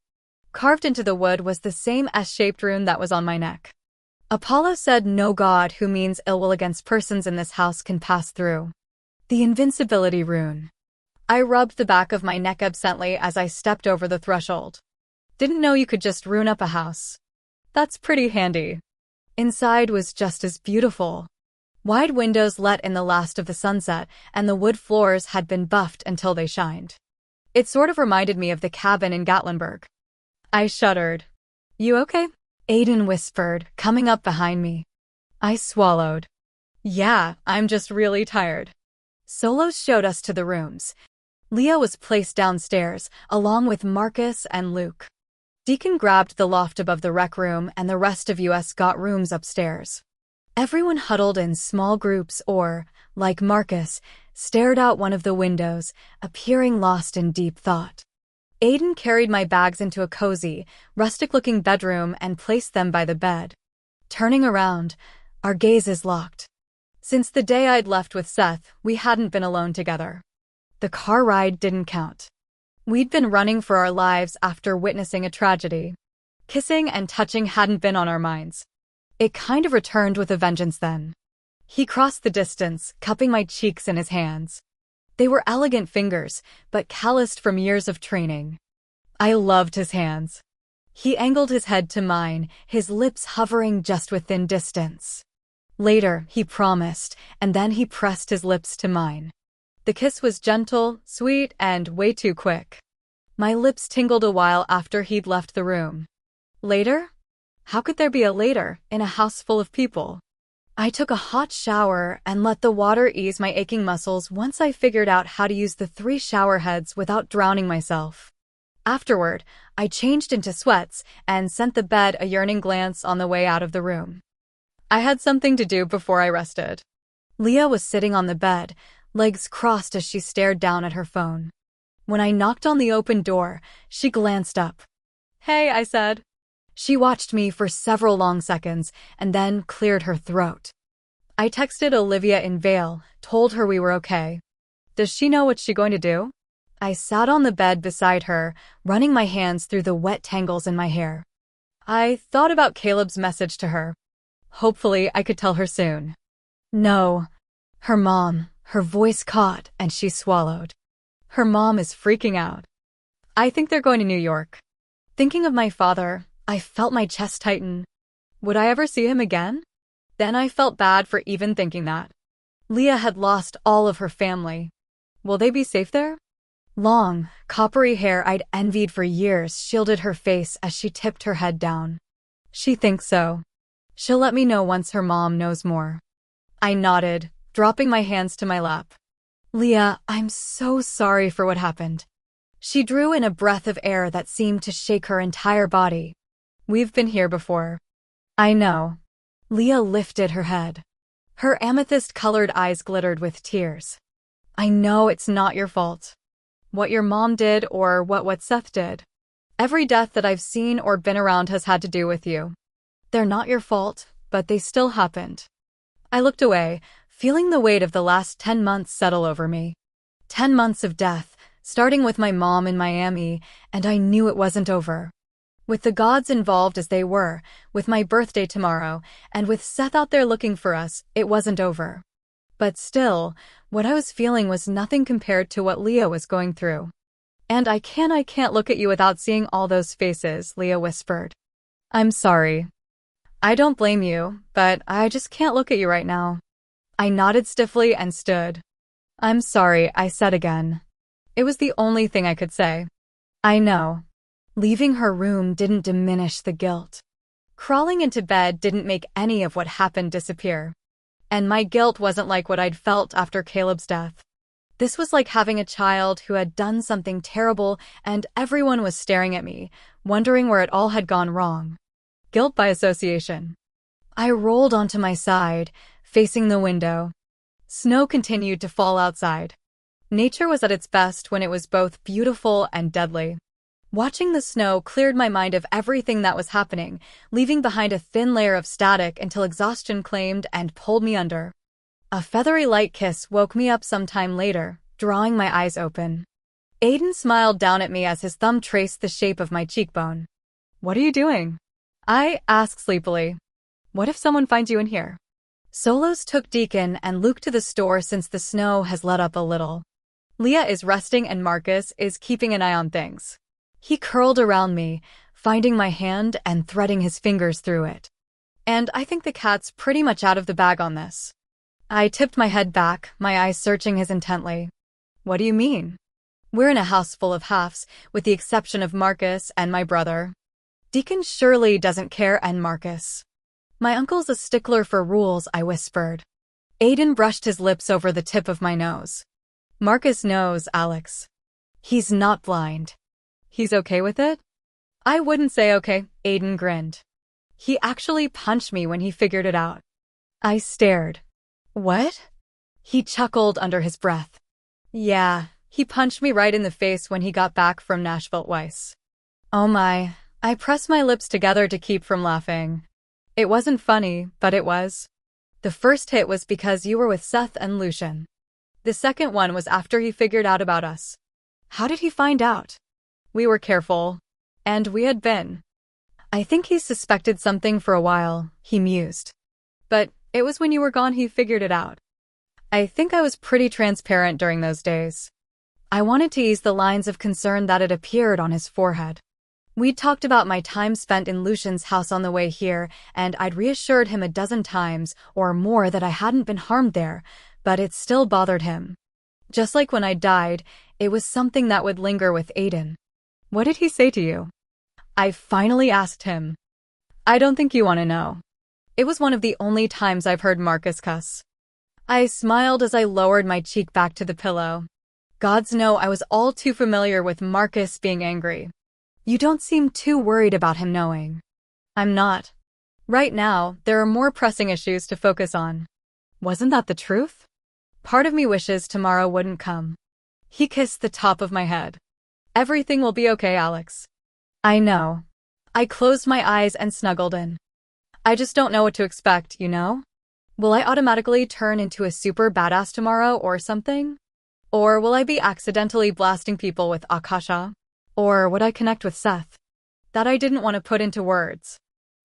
Carved into the wood was the same S-shaped rune that was on my neck. Apollo said no god who means ill will against persons in this house can pass through. The invincibility rune. I rubbed the back of my neck absently as I stepped over the threshold. Didn't know you could just rune up a house. That's pretty handy. Inside was just as beautiful. Wide windows let in the last of the sunset, and the wood floors had been buffed until they shined. It sort of reminded me of the cabin in Gatlinburg. I shuddered. You okay? Aiden whispered, coming up behind me. I swallowed. Yeah, I'm just really tired. Solos showed us to the rooms. Leah was placed downstairs, along with Marcus and Luke. Deacon grabbed the loft above the rec room, and the rest of us got rooms upstairs. Everyone huddled in small groups or, like Marcus, stared out one of the windows, appearing lost in deep thought. Aiden carried my bags into a cozy, rustic-looking bedroom and placed them by the bed. Turning around, our gazes locked. Since the day I'd left with Seth, we hadn't been alone together. The car ride didn't count. We'd been running for our lives after witnessing a tragedy. Kissing and touching hadn't been on our minds. It kind of returned with a vengeance then. He crossed the distance, cupping my cheeks in his hands. They were elegant fingers, but calloused from years of training. I loved his hands. He angled his head to mine, his lips hovering just within distance. Later, he promised, and then he pressed his lips to mine. The kiss was gentle, sweet, and way too quick. My lips tingled a while after he'd left the room. Later? How could there be a later, in a house full of people? I took a hot shower and let the water ease my aching muscles once I figured out how to use the 3 shower heads without drowning myself. Afterward, I changed into sweats and sent the bed a yearning glance on the way out of the room. I had something to do before I rested. Leah was sitting on the bed, legs crossed as she stared down at her phone. When I knocked on the open door, she glanced up. Hey, I said. She watched me for several long seconds and then cleared her throat. I texted Olivia in Vale, told her we were okay. Does she know what she's going to do? I sat on the bed beside her, running my hands through the wet tangles in my hair. I thought about Caleb's message to her. Hopefully, I could tell her soon. No. Her mom, her voice caught, and she swallowed. Her mom is freaking out. I think they're going to New York. Thinking of my father, I felt my chest tighten. Would I ever see him again? Then I felt bad for even thinking that. Leah had lost all of her family. Will they be safe there? Long, coppery hair I'd envied for years shielded her face as she tipped her head down. She thinks so. She'll let me know once her mom knows more. I nodded, dropping my hands to my lap. Leah, I'm so sorry for what happened. She drew in a breath of air that seemed to shake her entire body. We've been here before. I know. Leah lifted her head. Her amethyst-colored eyes glittered with tears. I know it's not your fault. What your mom did or what Seth did. Every death that I've seen or been around has had to do with you. They're not your fault, but they still happened. I looked away, feeling the weight of the last 10 months settle over me. 10 months of death, starting with my mom in Miami, and I knew it wasn't over. With the gods involved as they were, with my birthday tomorrow, and with Seth out there looking for us, it wasn't over. But still, what I was feeling was nothing compared to what Leah was going through. And I can't look at you without seeing all those faces, Leah whispered. I'm sorry. I don't blame you, but I just can't look at you right now. I nodded stiffly and stood. I'm sorry, I said again. It was the only thing I could say. I know. Leaving her room didn't diminish the guilt. Crawling into bed didn't make any of what happened disappear. And my guilt wasn't like what I'd felt after Caleb's death. This was like having a child who had done something terrible and everyone was staring at me, wondering where it all had gone wrong. Guilt by association. I rolled onto my side, facing the window. Snow continued to fall outside. Nature was at its best when it was both beautiful and deadly. Watching the snow cleared my mind of everything that was happening, leaving behind a thin layer of static until exhaustion claimed and pulled me under. A feathery light kiss woke me up some time later, drawing my eyes open. Aiden smiled down at me as his thumb traced the shape of my cheekbone. "What are you doing?" I asked sleepily. "What if someone finds you in here?" Solos took Deacon and Luke to the store since the snow has let up a little. Leah is resting and Marcus is keeping an eye on things. He curled around me, finding my hand and threading his fingers through it. And I think the cat's pretty much out of the bag on this. I tipped my head back, my eyes searching his intently. "What do you mean?" "We're in a house full of halves, with the exception of Marcus and my brother. Deacon surely doesn't care and Marcus. My uncle's a stickler for rules," I whispered. Aiden brushed his lips over the tip of my nose. "Marcus knows, Alex. He's not blind. He's okay with it?" "I wouldn't say okay," Aiden grinned. "He actually punched me when he figured it out." I stared. "What?" He chuckled under his breath. "Yeah, he punched me right in the face when he got back from Nashville twice." Oh my, I pressed my lips together to keep from laughing. It wasn't funny, but it was. The first hit was because you were with Seth and Lucian. The second one was after he figured out about us. How did he find out? We were careful. And we had been. I think he suspected something for a while, he mused. But it was when you were gone he figured it out. I think I was pretty transparent during those days. I wanted to ease the lines of concern that had appeared on his forehead. We'd talked about my time spent in Lucian's house on the way here, and I'd reassured him a dozen times or more that I hadn't been harmed there, but it still bothered him. Just like when I died, it was something that would linger with Aiden. "What did he say to you?" I finally asked him. "I don't think you want to know." It was one of the only times I've heard Marcus cuss. I smiled as I lowered my cheek back to the pillow. Gods know I was all too familiar with Marcus being angry. "You don't seem too worried about him knowing." "I'm not. Right now, there are more pressing issues to focus on." Wasn't that the truth? Part of me wishes tomorrow wouldn't come. He kissed the top of my head. "Everything will be okay, Alex." "I know." I closed my eyes and snuggled in. "I just don't know what to expect, you know? Will I automatically turn into a super badass tomorrow or something? Or will I be accidentally blasting people with Akasha? Or would I connect with Seth? That I didn't want to put into words.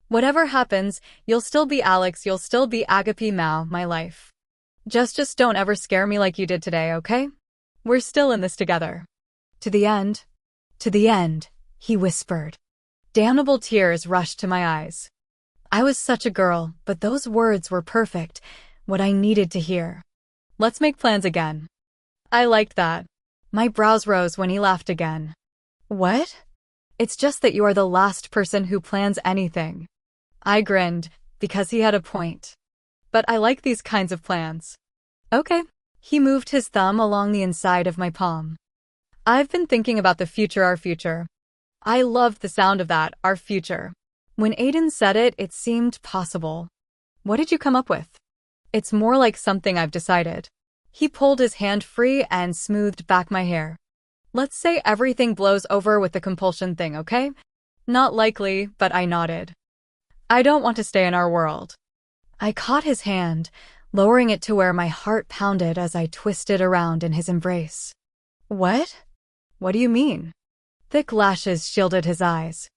Whatever happens, you'll still be Alex, you'll still be Agape Mao, my life. Just don't ever scare me like you did today, okay? We're still in this together." "To the end?" "To the end," he whispered. Damnable tears rushed to my eyes. I was such a girl, but those words were perfect, what I needed to hear. "Let's make plans again." I liked that. My brows rose when he laughed again. "What?" "It's just that you are the last person who plans anything." I grinned, because he had a point. "But I like these kinds of plans." "Okay." He moved his thumb along the inside of my palm. "I've been thinking about the future, our future." I loved the sound of that, our future. When Aiden said it, it seemed possible. "What did you come up with?" "It's more like something I've decided." He pulled his hand free and smoothed back my hair. "Let's say everything blows over with the compulsion thing, okay?" "Not likely," but I nodded. "I don't want to stay in our world." I caught his hand, lowering it to where my heart pounded as I twisted around in his embrace. "What? What do you mean?" Thick lashes shielded his eyes.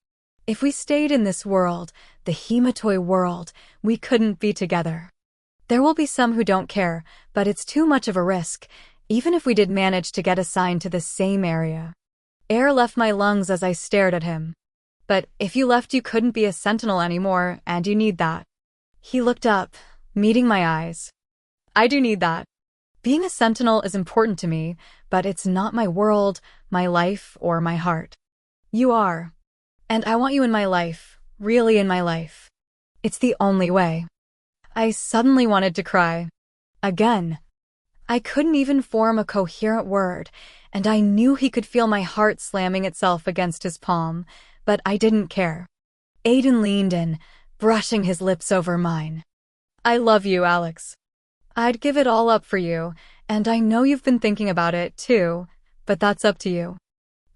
"If we stayed in this world, the Hematoi world, we couldn't be together. There will be some who don't care, but it's too much of a risk, even if we did manage to get assigned to the same area." Air left my lungs as I stared at him. "But if you left, you couldn't be a sentinel anymore, and you need that." He looked up, meeting my eyes. "I do need that. Being a sentinel is important to me, but it's not my world, my life, or my heart. You are. And I want you in my life, really in my life. It's the only way." I suddenly wanted to cry. Again. I couldn't even form a coherent word, and I knew he could feel my heart slamming itself against his palm, but I didn't care. Aiden leaned in, brushing his lips over mine. I love you, Alex. I'd give it all up for you, and I know you've been thinking about it, too, but that's up to you.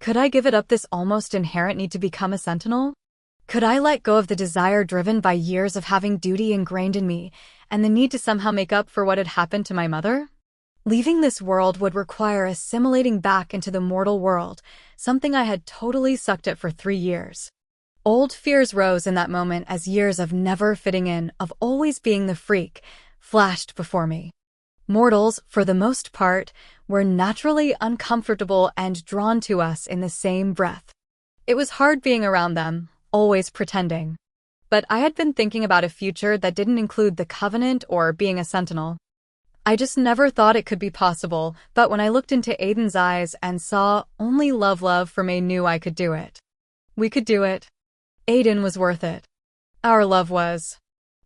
Could I give it up this almost inherent need to become a sentinel? Could I let go of the desire driven by years of having duty ingrained in me, and the need to somehow make up for what had happened to my mother? Leaving this world would require assimilating back into the mortal world, something I had totally sucked at for 3 years. Old fears rose in that moment as years of never fitting in, of always being the freak, flashed before me. Mortals, for the most part, were naturally uncomfortable and drawn to us in the same breath. It was hard being around them, always pretending. But I had been thinking about a future that didn't include the Covenant or being a sentinel. I just never thought it could be possible, but when I looked into Aiden's eyes and saw only love for me, knew I could do it. We could do it. Aiden was worth it. Our love was.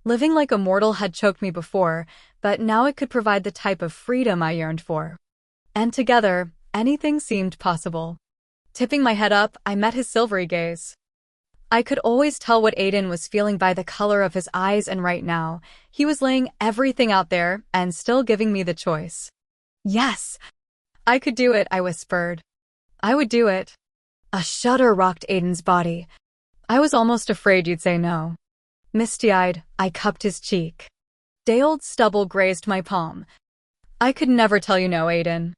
Living like a mortal had choked me before, but now it could provide the type of freedom I yearned for. And together, anything seemed possible. Tipping my head up, I met his silvery gaze. I could always tell what Aiden was feeling by the color of his eyes, and right now, he was laying everything out there and still giving me the choice. Yes! I could do it, I whispered. I would do it. A shudder rocked Aiden's body. I was almost afraid you'd say no. Misty-eyed, I cupped his cheek. Day-old stubble grazed my palm. I could never tell you no, Aiden.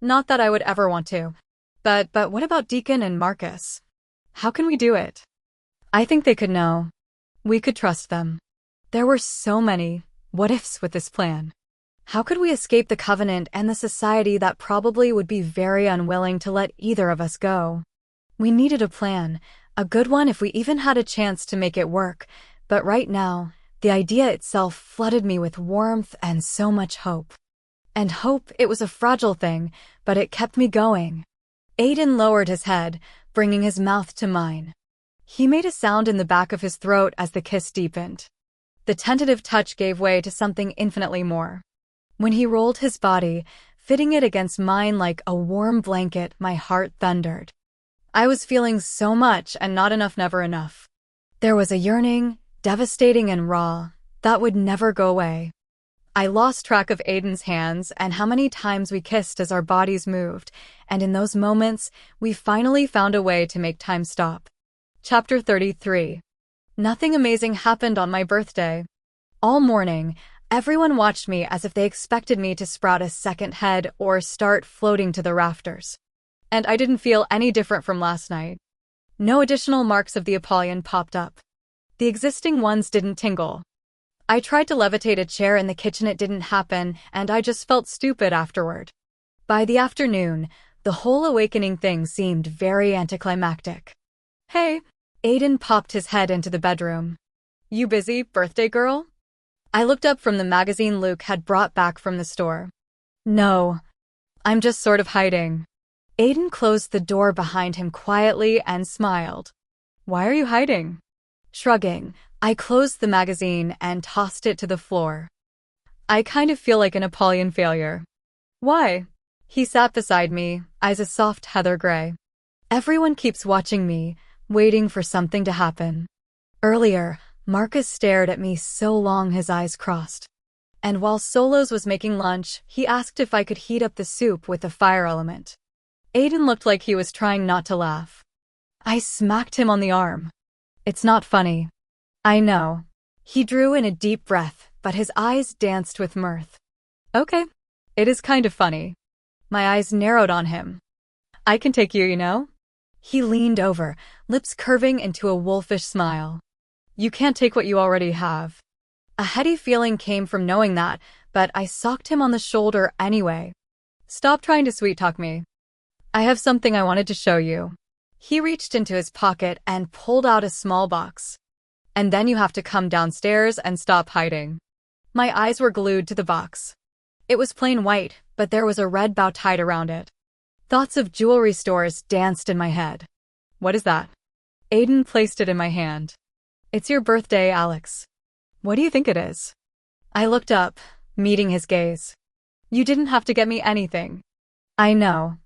Not that I would ever want to. But what about Deacon and Marcus? How can we do it? I think they could know. We could trust them. There were so many what-ifs with this plan. How could we escape the Covenant and the society that probably would be very unwilling to let either of us go? We needed a plan, a good one if we even had a chance to make it work, but right now, the idea itself flooded me with warmth and so much hope. And hope, it was a fragile thing, but it kept me going. Aiden lowered his head, bringing his mouth to mine. He made a sound in the back of his throat as the kiss deepened. The tentative touch gave way to something infinitely more. When he rolled his body, fitting it against mine like a warm blanket, my heart thundered. I was feeling so much and not enough, never enough. There was a yearning, devastating and raw, that would never go away. I lost track of Aiden's hands and how many times we kissed as our bodies moved, and in those moments, we finally found a way to make time stop. Chapter 33. Nothing amazing happened on my birthday. All morning, everyone watched me as if they expected me to sprout a second head or start floating to the rafters. And I didn't feel any different from last night. No additional marks of the Apollyon popped up. The existing ones didn't tingle. I tried to levitate a chair in the kitchen, it didn't happen, and I just felt stupid afterward. By the afternoon, the whole awakening thing seemed very anticlimactic. Hey, Aiden popped his head into the bedroom. You busy, birthday girl? I looked up from the magazine Luke had brought back from the store. No, I'm just sort of hiding. Aiden closed the door behind him quietly and smiled. Why are you hiding? Shrugging, I closed the magazine and tossed it to the floor. I kind of feel like an Apollyon failure. Why? He sat beside me, eyes a soft heather gray. Everyone keeps watching me, waiting for something to happen. Earlier, Marcus stared at me so long his eyes crossed. And while Solos was making lunch, he asked if I could heat up the soup with the fire element. Aiden looked like he was trying not to laugh. I smacked him on the arm. It's not funny. I know. He drew in a deep breath, but his eyes danced with mirth. Okay. It is kind of funny. My eyes narrowed on him. I can take you, you know? He leaned over, lips curving into a wolfish smile. You can't take what you already have. A heady feeling came from knowing that, but I socked him on the shoulder anyway. Stop trying to sweet-talk me. I have something I wanted to show you. He reached into his pocket and pulled out a small box. And then you have to come downstairs and stop hiding. My eyes were glued to the box. It was plain white, but there was a red bow tied around it. Thoughts of jewelry stores danced in my head. What is that? Aiden placed it in my hand. It's your birthday, Alex. What do you think it is? I looked up, meeting his gaze. You didn't have to get me anything. I know.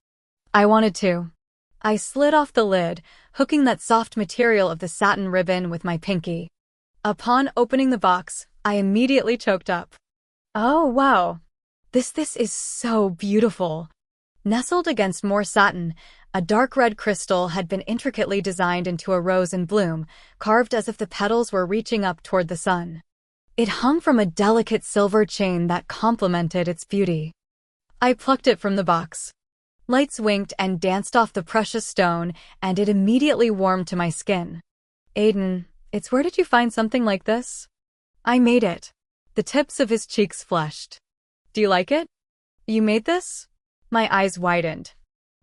I wanted to. I slid off the lid, hooking that soft material of the satin ribbon with my pinky. Upon opening the box, I immediately choked up. Oh, wow. This is so beautiful. Nestled against more satin, a dark red crystal had been intricately designed into a rose in bloom, carved as if the petals were reaching up toward the sun. It hung from a delicate silver chain that complemented its beauty. I plucked it from the box. Lights winked and danced off the precious stone, and it immediately warmed to my skin. Aiden, it's where did you find something like this? I made it. The tips of his cheeks flushed. Do you like it? You made this? My eyes widened.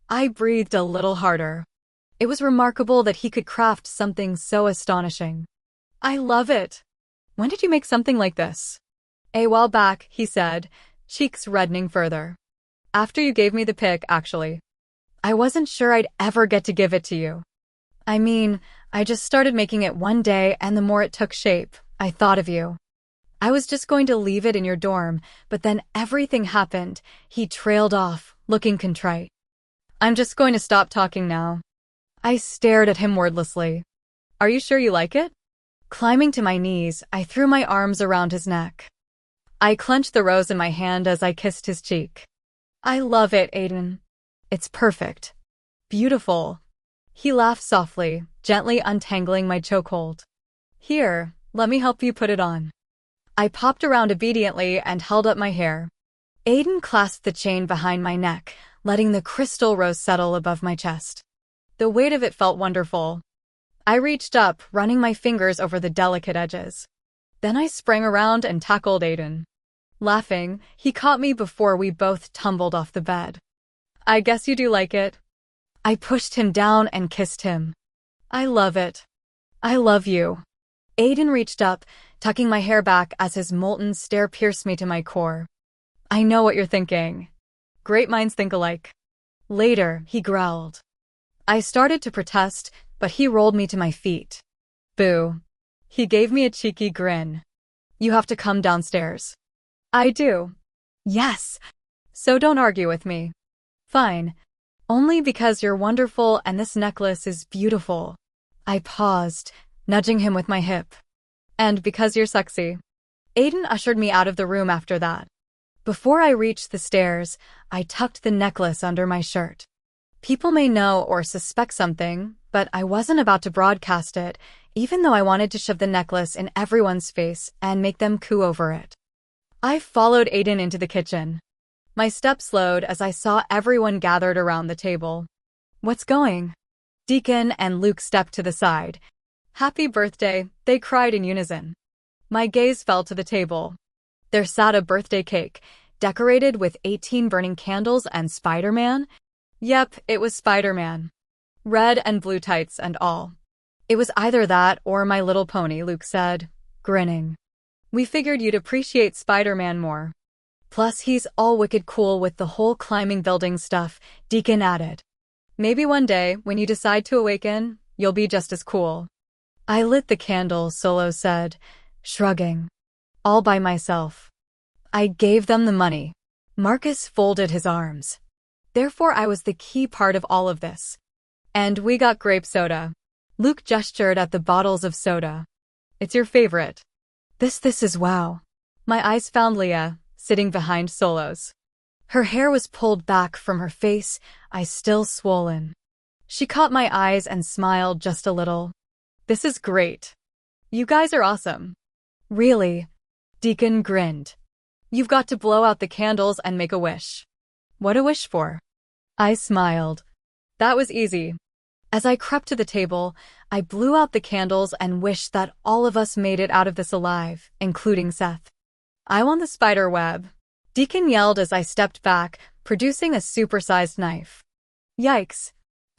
I breathed a little harder. It was remarkable that he could craft something so astonishing. I love it. When did you make something like this? A while back, he said, cheeks reddening further. After you gave me the pic, actually. I wasn't sure I'd ever get to give it to you. I mean, I just started making it one day, and the more it took shape, I thought of you. I was just going to leave it in your dorm, but then everything happened. He trailed off, looking contrite. I'm just going to stop talking now. I stared at him wordlessly. Are you sure you like it? Climbing to my knees, I threw my arms around his neck. I clenched the rose in my hand as I kissed his cheek. I love it, Aiden. It's perfect. Beautiful. He laughed softly, gently untangling my chokehold. Here, let me help you put it on. I popped around obediently and held up my hair. Aiden clasped the chain behind my neck, letting the crystal rose settle above my chest. The weight of it felt wonderful. I reached up, running my fingers over the delicate edges. Then I sprang around and tackled Aiden. Laughing, he caught me before we both tumbled off the bed. I guess you do like it. I pushed him down and kissed him. I love it. I love you. Aiden reached up, tucking my hair back as his molten stare pierced me to my core. I know what you're thinking. Great minds think alike. Later, he growled. I started to protest, but he rolled me to my feet. Boo. He gave me a cheeky grin. You have to come downstairs. I do. Yes. So don't argue with me. Fine. Only because you're wonderful and this necklace is beautiful. I paused, nudging him with my hip. And because you're sexy. Aiden ushered me out of the room after that. Before I reached the stairs, I tucked the necklace under my shirt. People may know or suspect something, but I wasn't about to broadcast it, even though I wanted to shove the necklace in everyone's face and make them coo over it. I followed Aiden into the kitchen. My steps slowed as I saw everyone gathered around the table. What's going? Deacon and Luke stepped to the side. Happy birthday, they cried in unison. My gaze fell to the table. There sat a birthday cake, decorated with 18 burning candles and Spider-Man. Yep, it was Spider-Man. Red and blue tights and all. It was either that or My Little Pony, Luke said, grinning. We figured you'd appreciate Spider-Man more. Plus, he's all wicked cool with the whole climbing building stuff, Deacon added. Maybe one day, when you decide to awaken, you'll be just as cool. I lit the candle, Solo said, shrugging. All by myself. I gave them the money. Marcus folded his arms. Therefore, I was the key part of all of this. And we got grape soda. Luke gestured at the bottles of soda. It's your favorite. This is wow. My eyes found Leah, sitting behind Solo's. Her hair was pulled back from her face, eyes still swollen. She caught my eyes and smiled just a little. This is great. You guys are awesome. Really? Deacon grinned. You've got to blow out the candles and make a wish. What a wish for? I smiled. That was easy. As I crept to the table, I blew out the candles and wished that all of us made it out of this alive, including Seth. I want the spider web. Deacon yelled as I stepped back, producing a supersized knife. Yikes.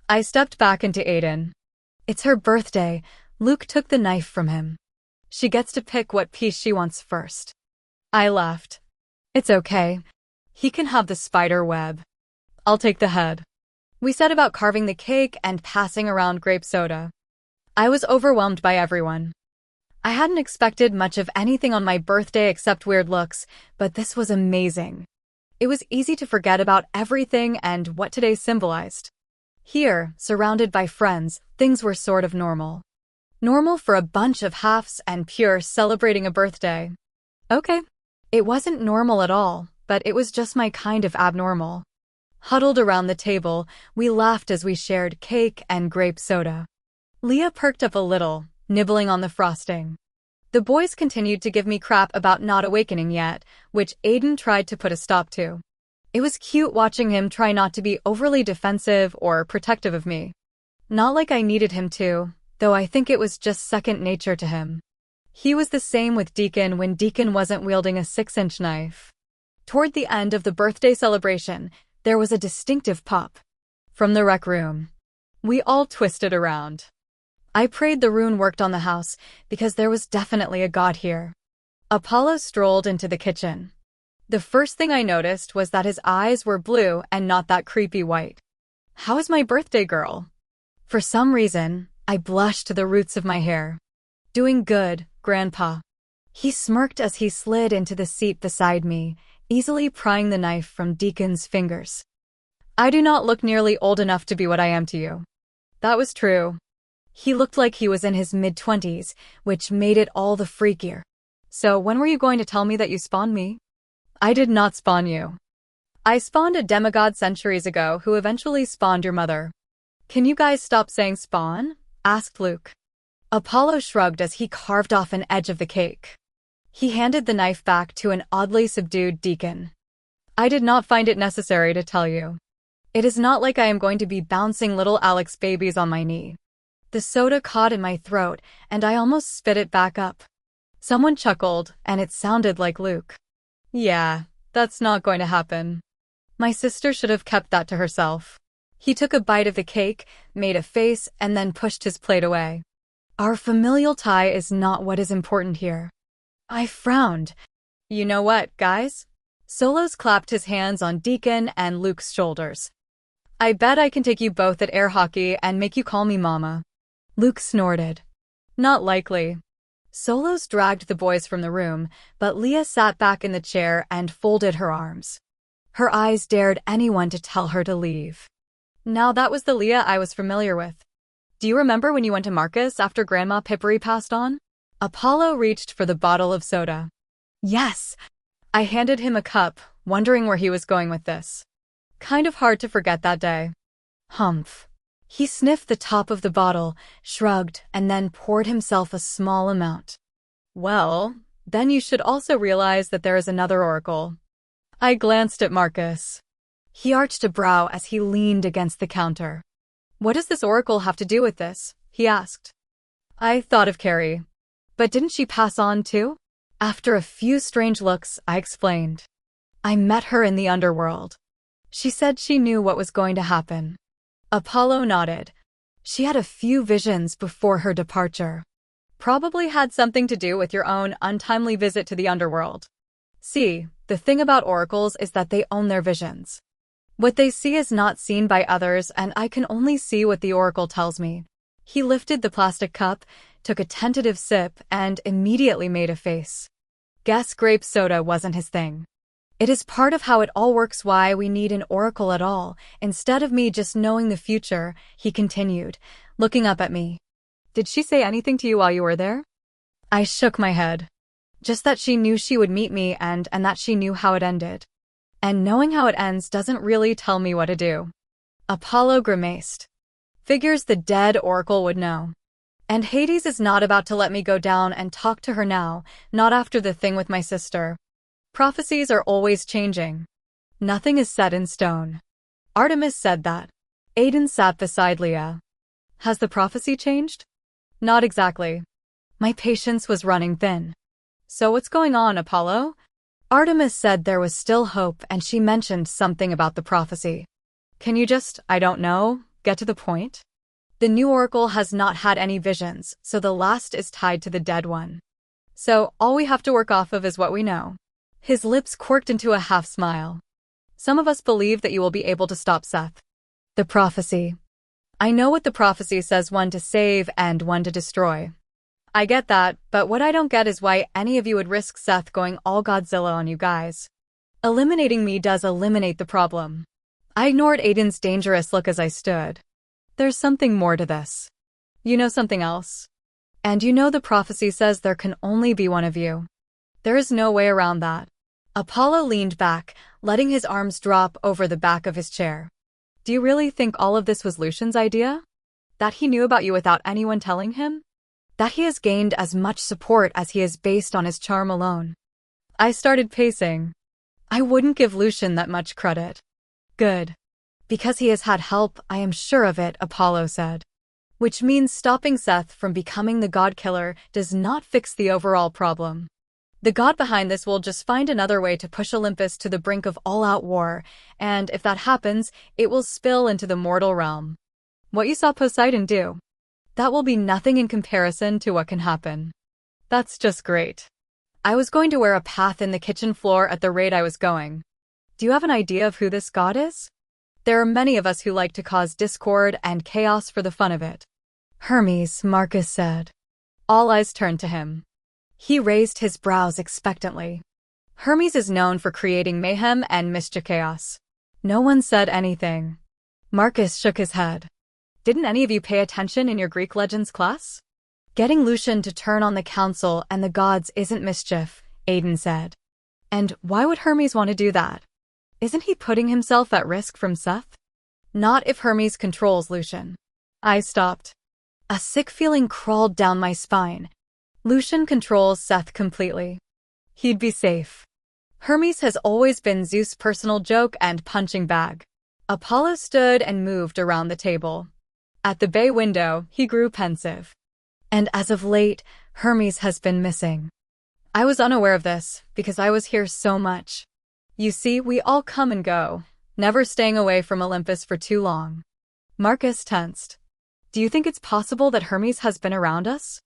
I stepped back into Aiden. It's her birthday. Luke took the knife from him. She gets to pick what piece she wants first. I laughed. It's okay. He can have the spider web. I'll take the head. We set about carving the cake and passing around grape soda. I was overwhelmed by everyone. I hadn't expected much of anything on my birthday except weird looks, but this was amazing. It was easy to forget about everything and what today symbolized. Here, surrounded by friends, things were sort of normal. Normal for a bunch of halves and pure celebrating a birthday. Okay. It wasn't normal at all, but it was just my kind of abnormal. Huddled around the table, we laughed as we shared cake and grape soda. Leah perked up a little, nibbling on the frosting. The boys continued to give me crap about not awakening yet, which Aiden tried to put a stop to. It was cute watching him try not to be overly defensive or protective of me. Not like I needed him to, though I think it was just second nature to him. He was the same with Deacon when Deacon wasn't wielding a 6-inch knife. Toward the end of the birthday celebration, there was a distinctive pop. From the rec room. We all twisted around. I prayed the rune worked on the house, because there was definitely a god here. Apollo strolled into the kitchen. The first thing I noticed was that his eyes were blue and not that creepy white. How is my birthday girl? For some reason, I blushed to the roots of my hair. Doing good, Grandpa. He smirked as he slid into the seat beside me, easily prying the knife from Deacon's fingers. I do not look nearly old enough to be what I am to you. That was true. He looked like he was in his mid-20s, which made it all the freakier. So when were you going to tell me that you spawned me? I did not spawn you. I spawned a demigod centuries ago who eventually spawned your mother. Can you guys stop saying spawn? Asked Luke. Apollo shrugged as he carved off an edge of the cake. He handed the knife back to an oddly subdued Deacon. I did not find it necessary to tell you. It is not like I am going to be bouncing little Alex babies on my knee. The soda caught in my throat, and I almost spit it back up. Someone chuckled, and it sounded like Luke. Yeah, that's not going to happen. My sister should have kept that to herself. He took a bite of the cake, made a face, and then pushed his plate away. Our familial tie is not what is important here. I frowned. You know what, guys? Solos clapped his hands on Deacon and Luke's shoulders. I bet I can take you both at air hockey and make you call me Mama. Luke snorted. Not likely. Solos dragged the boys from the room, but Leah sat back in the chair and folded her arms. Her eyes dared anyone to tell her to leave. Now that was the Leah I was familiar with. Do you remember when you went to Marcus after Grandma Pippery passed on? Apollo reached for the bottle of soda. Yes. I handed him a cup, wondering where he was going with this. Kind of hard to forget that day. Humph. He sniffed the top of the bottle, shrugged, and then poured himself a small amount. Well, then you should also realize that there is another oracle. I glanced at Marcus. He arched a brow as he leaned against the counter. What does this oracle have to do with this? He asked. I thought of Carrie. But didn't she pass on too? After a few strange looks, I explained. I met her in the underworld. She said she knew what was going to happen. Apollo nodded. She had a few visions before her departure. Probably had something to do with your own untimely visit to the underworld. See, the thing about oracles is that they own their visions. What they see is not seen by others, and I can only see what the oracle tells me. He lifted the plastic cup, took a tentative sip, and immediately made a face. Guess grape soda wasn't his thing. It is part of how it all works why we need an oracle at all, instead of me just knowing the future, he continued, looking up at me. Did she say anything to you while you were there? I shook my head. Just that she knew she would meet me and that she knew how it ended. And knowing how it ends doesn't really tell me what to do. Apollo grimaced. Figures the dead oracle would know. And Hades is not about to let me go down and talk to her now, not after the thing with my sister. Prophecies are always changing. Nothing is set in stone. Artemis said that. Aiden sat beside Leah. Has the prophecy changed? Not exactly. My patience was running thin. So what's going on, Apollo? Artemis said there was still hope and she mentioned something about the prophecy. Can you just, I don't know, get to the point? The new oracle has not had any visions, so the last is tied to the dead one. So all we have to work off of is what we know. His lips quirked into a half smile. Some of us believe that you will be able to stop Seth. The prophecy. I know what the prophecy says, one to save and one to destroy. I get that, but what I don't get is why any of you would risk Seth going all Godzilla on you guys. Eliminating me does eliminate the problem. I ignored Aiden's dangerous look as I stood. There's something more to this. You know something else? And you know the prophecy says there can only be one of you. There is no way around that. Apollo leaned back, letting his arms drop over the back of his chair. Do you really think all of this was Lucian's idea? That he knew about you without anyone telling him? That he has gained as much support as he is based on his charm alone? I started pacing. I wouldn't give Lucian that much credit. Good. Because he has had help, I am sure of it, Apollo said. Which means stopping Seth from becoming the god killer does not fix the overall problem. The god behind this will just find another way to push Olympus to the brink of all-out war, and if that happens, it will spill into the mortal realm. What you saw Poseidon do, that will be nothing in comparison to what can happen. That's just great. I was going to wear a path in the kitchen floor at the rate I was going. Do you have an idea of who this god is? There are many of us who like to cause discord and chaos for the fun of it. Hermes, Marcus said. All eyes turned to him. He raised his brows expectantly. Hermes is known for creating mayhem and mischief chaos. No one said anything. Marcus shook his head. Didn't any of you pay attention in your Greek legends class? Getting Lucian to turn on the council and the gods isn't mischief, Aiden said. And why would Hermes want to do that? Isn't he putting himself at risk from Seth? Not if Hermes controls Lucian. I stopped. A sick feeling crawled down my spine. Lucian controls Seth completely. He'd be safe. Hermes has always been Zeus' personal joke and punching bag. Apollo stood and moved around the table. At the bay window, he grew pensive. And as of late, Hermes has been missing. I was unaware of this, because I was here so much. You see, we all come and go, never staying away from Olympus for too long. Marcus tensed. Do you think it's possible that Hermes has been around us?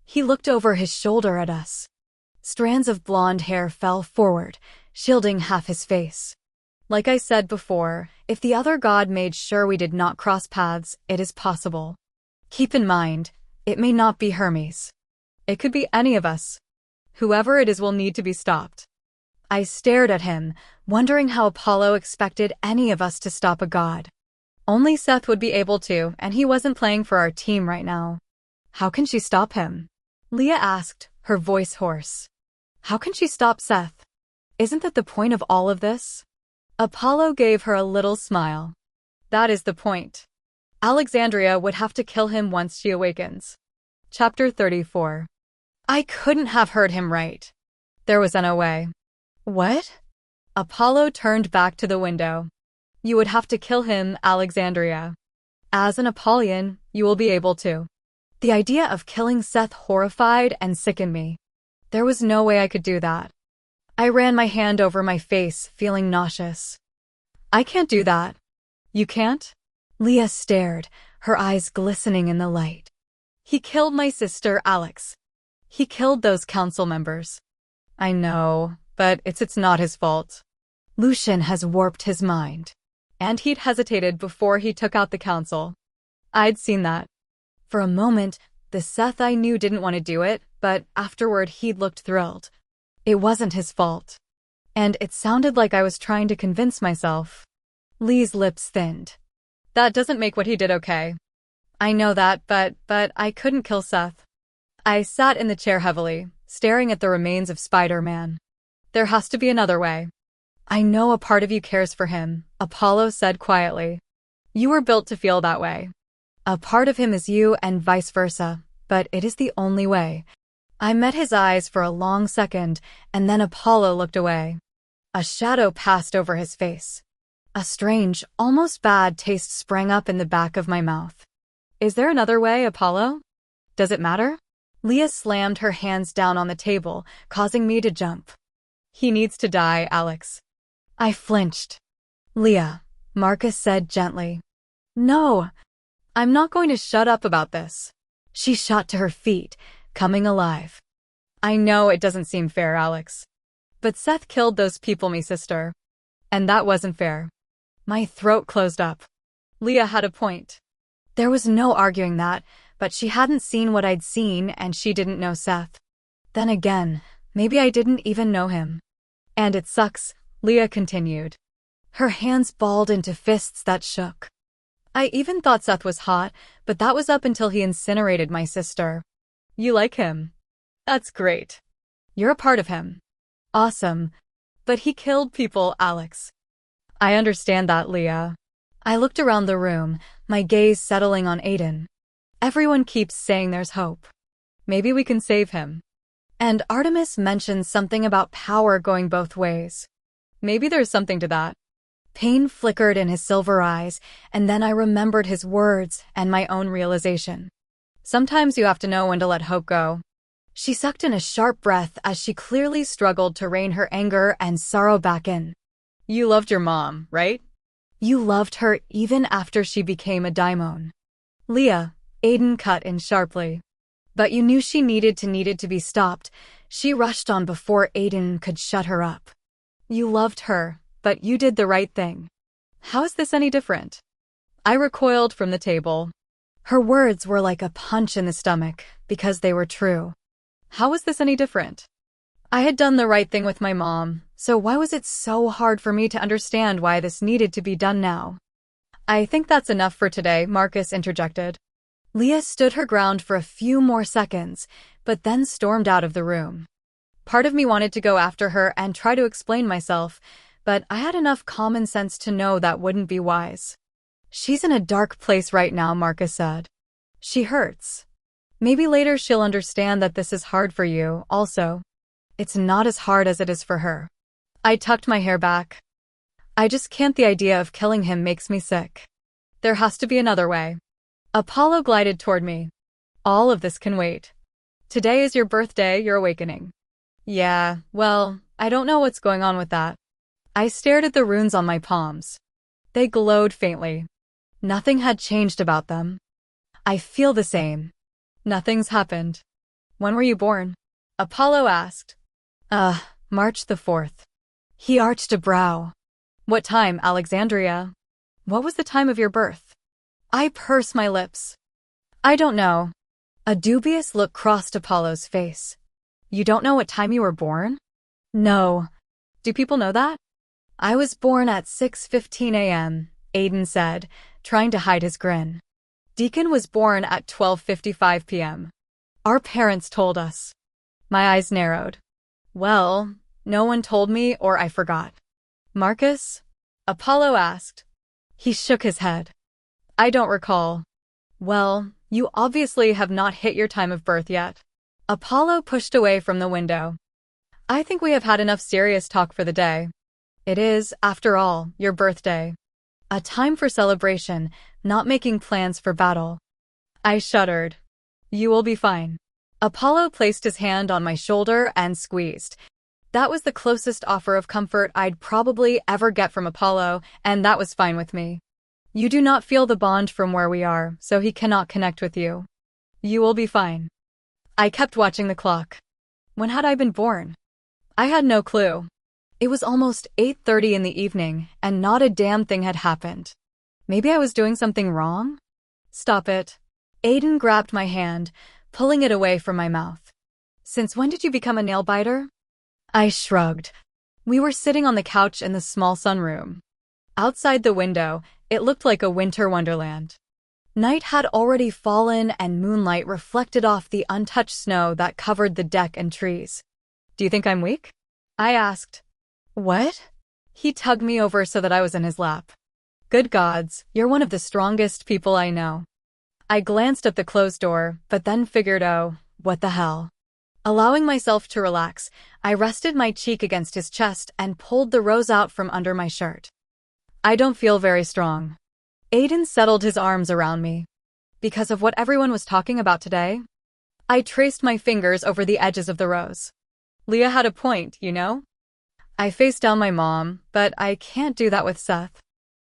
He looked over his shoulder at us. Strands of blonde hair fell forward, shielding half his face. Like I said before, if the other god made sure we did not cross paths, it is possible. Keep in mind, it may not be Hermes. It could be any of us. Whoever it is will need to be stopped. I stared at him, wondering how Apollo expected any of us to stop a god. Only Seth would be able to, and he wasn't playing for our team right now. How can she stop him? Leah asked, her voice hoarse. How can she stop Seth? Isn't that the point of all of this? Apollo gave her a little smile. That is the point. Alexandria would have to kill him once she awakens. Chapter 34. I couldn't have heard him right. There was no way. What? Apollo turned back to the window. You would have to kill him, Alexandria. As an Apollyon, you will be able to. The idea of killing Seth horrified and sickened me. There was no way I could do that. I ran my hand over my face, feeling nauseous. I can't do that. You can't? Leah stared, her eyes glistening in the light. He killed my sister, Alex. He killed those council members. I know, but it's not his fault. Lucian has warped his mind. And he'd hesitated before he took out the council. I'd seen that. For a moment, the Seth I knew didn't want to do it, but afterward he'd looked thrilled. It wasn't his fault. And it sounded like I was trying to convince myself. Lee's lips thinned. That doesn't make what he did okay. I know that, but I couldn't kill Seth. I sat in the chair heavily, staring at the remains of Spider-Man. There has to be another way. I know a part of you cares for him, Apollo said quietly. You were built to feel that way. A part of him is you and vice versa, but it is the only way. I met his eyes for a long second, and then Apollo looked away. A shadow passed over his face. A strange, almost bad taste sprang up in the back of my mouth. Is there another way, Apollo? Does it matter? Leah slammed her hands down on the table, causing me to jump. He needs to die, Alex. I flinched. Leah, Marcus said gently. No, I'm not going to shut up about this. She shot to her feet, coming alive. I know it doesn't seem fair, Alex. But Seth killed those people, me sister. And that wasn't fair. My throat closed up. Leah had a point. There was no arguing that, but she hadn't seen what I'd seen and she didn't know Seth. Then again, maybe I didn't even know him. And it sucks, Leah continued. Her hands balled into fists that shook. I even thought Seth was hot, but that was up until he incinerated my sister. You like him? That's great. You're a part of him. Awesome. But he killed people, Alex. I understand that, Leah. I looked around the room, my gaze settling on Aiden. Everyone keeps saying there's hope. Maybe we can save him. And Artemis mentioned something about power going both ways. Maybe there's something to that. Pain flickered in his silver eyes, and then I remembered his words and my own realization. Sometimes you have to know when to let hope go. She sucked in a sharp breath as she clearly struggled to rein her anger and sorrow back in. You loved your mom, right? You loved her even after she became a daimon. Leah, Aiden cut in sharply. But you knew she needed to be stopped. She rushed on before Aiden could shut her up. You loved her, but you did the right thing. How is this any different? I recoiled from the table. Her words were like a punch in the stomach, because they were true. How was this any different? I had done the right thing with my mom, so why was it so hard for me to understand why this needed to be done now? I think that's enough for today, Marcus interjected. Leah stood her ground for a few more seconds, but then stormed out of the room. Part of me wanted to go after her and try to explain myself, but I had enough common sense to know that wouldn't be wise. She's in a dark place right now, Marcus said. She hurts. Maybe later she'll understand that this is hard for you, also. It's not as hard as it is for her. I tucked my hair back. I just can't. The idea of killing him makes me sick. There has to be another way. Apollo glided toward me. All of this can wait. Today is your birthday, your awakening. Yeah, well, I don't know what's going on with that. I stared at the runes on my palms. They glowed faintly. Nothing had changed about them. I feel the same. Nothing's happened. When were you born? Apollo asked. March the 4th. He arched a brow. What time, Alexandria? What was the time of your birth? I pursed my lips. I don't know. A dubious look crossed Apollo's face. You don't know what time you were born? No. Do people know that? I was born at 6:15 a.m., Aiden said, trying to hide his grin. Deacon was born at 12:55 p.m. Our parents told us. My eyes narrowed. Well, no one told me or I forgot. Marcus? Apollo asked. He shook his head. I don't recall. Well, you obviously have not hit your time of birth yet. Apollo pushed away from the window. I think we have had enough serious talk for the day. It is, after all, your birthday. A time for celebration, not making plans for battle. I shuddered. You will be fine. Apollo placed his hand on my shoulder and squeezed. That was the closest offer of comfort I'd probably ever get from Apollo, and that was fine with me. You do not feel the bond from where we are, so he cannot connect with you. You will be fine. I kept watching the clock. When had I been born? I had no clue. It was almost 8:30 in the evening, and not a damn thing had happened. Maybe I was doing something wrong? Stop it. Aiden grabbed my hand, pulling it away from my mouth. Since when did you become a nail-biter? I shrugged. We were sitting on the couch in the small sunroom. Outside the window, it looked like a winter wonderland. Night had already fallen and moonlight reflected off the untouched snow that covered the deck and trees. Do you think I'm weak? I asked. What? He tugged me over so that I was in his lap. Good gods, you're one of the strongest people I know. I glanced at the closed door, but then figured, oh, what the hell. Allowing myself to relax, I rested my cheek against his chest and pulled the rose out from under my shirt. I don't feel very strong. Aiden settled his arms around me. Because of what everyone was talking about today? I traced my fingers over the edges of the rose. Leah had a point, you know? I faced down my mom, but I can't do that with Seth.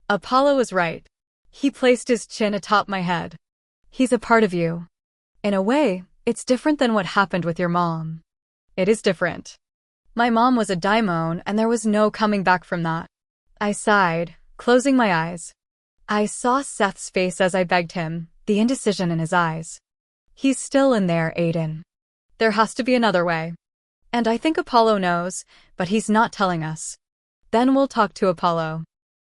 Apollo was right. He placed his chin atop my head. He's a part of you. In a way, it's different than what happened with your mom. It is different. My mom was a daimon, and there was no coming back from that. I sighed, closing my eyes. I saw Seth's face as I begged him, the indecision in his eyes. He's still in there, Aiden. There has to be another way. And I think Apollo knows, but he's not telling us. Then we'll talk to Apollo.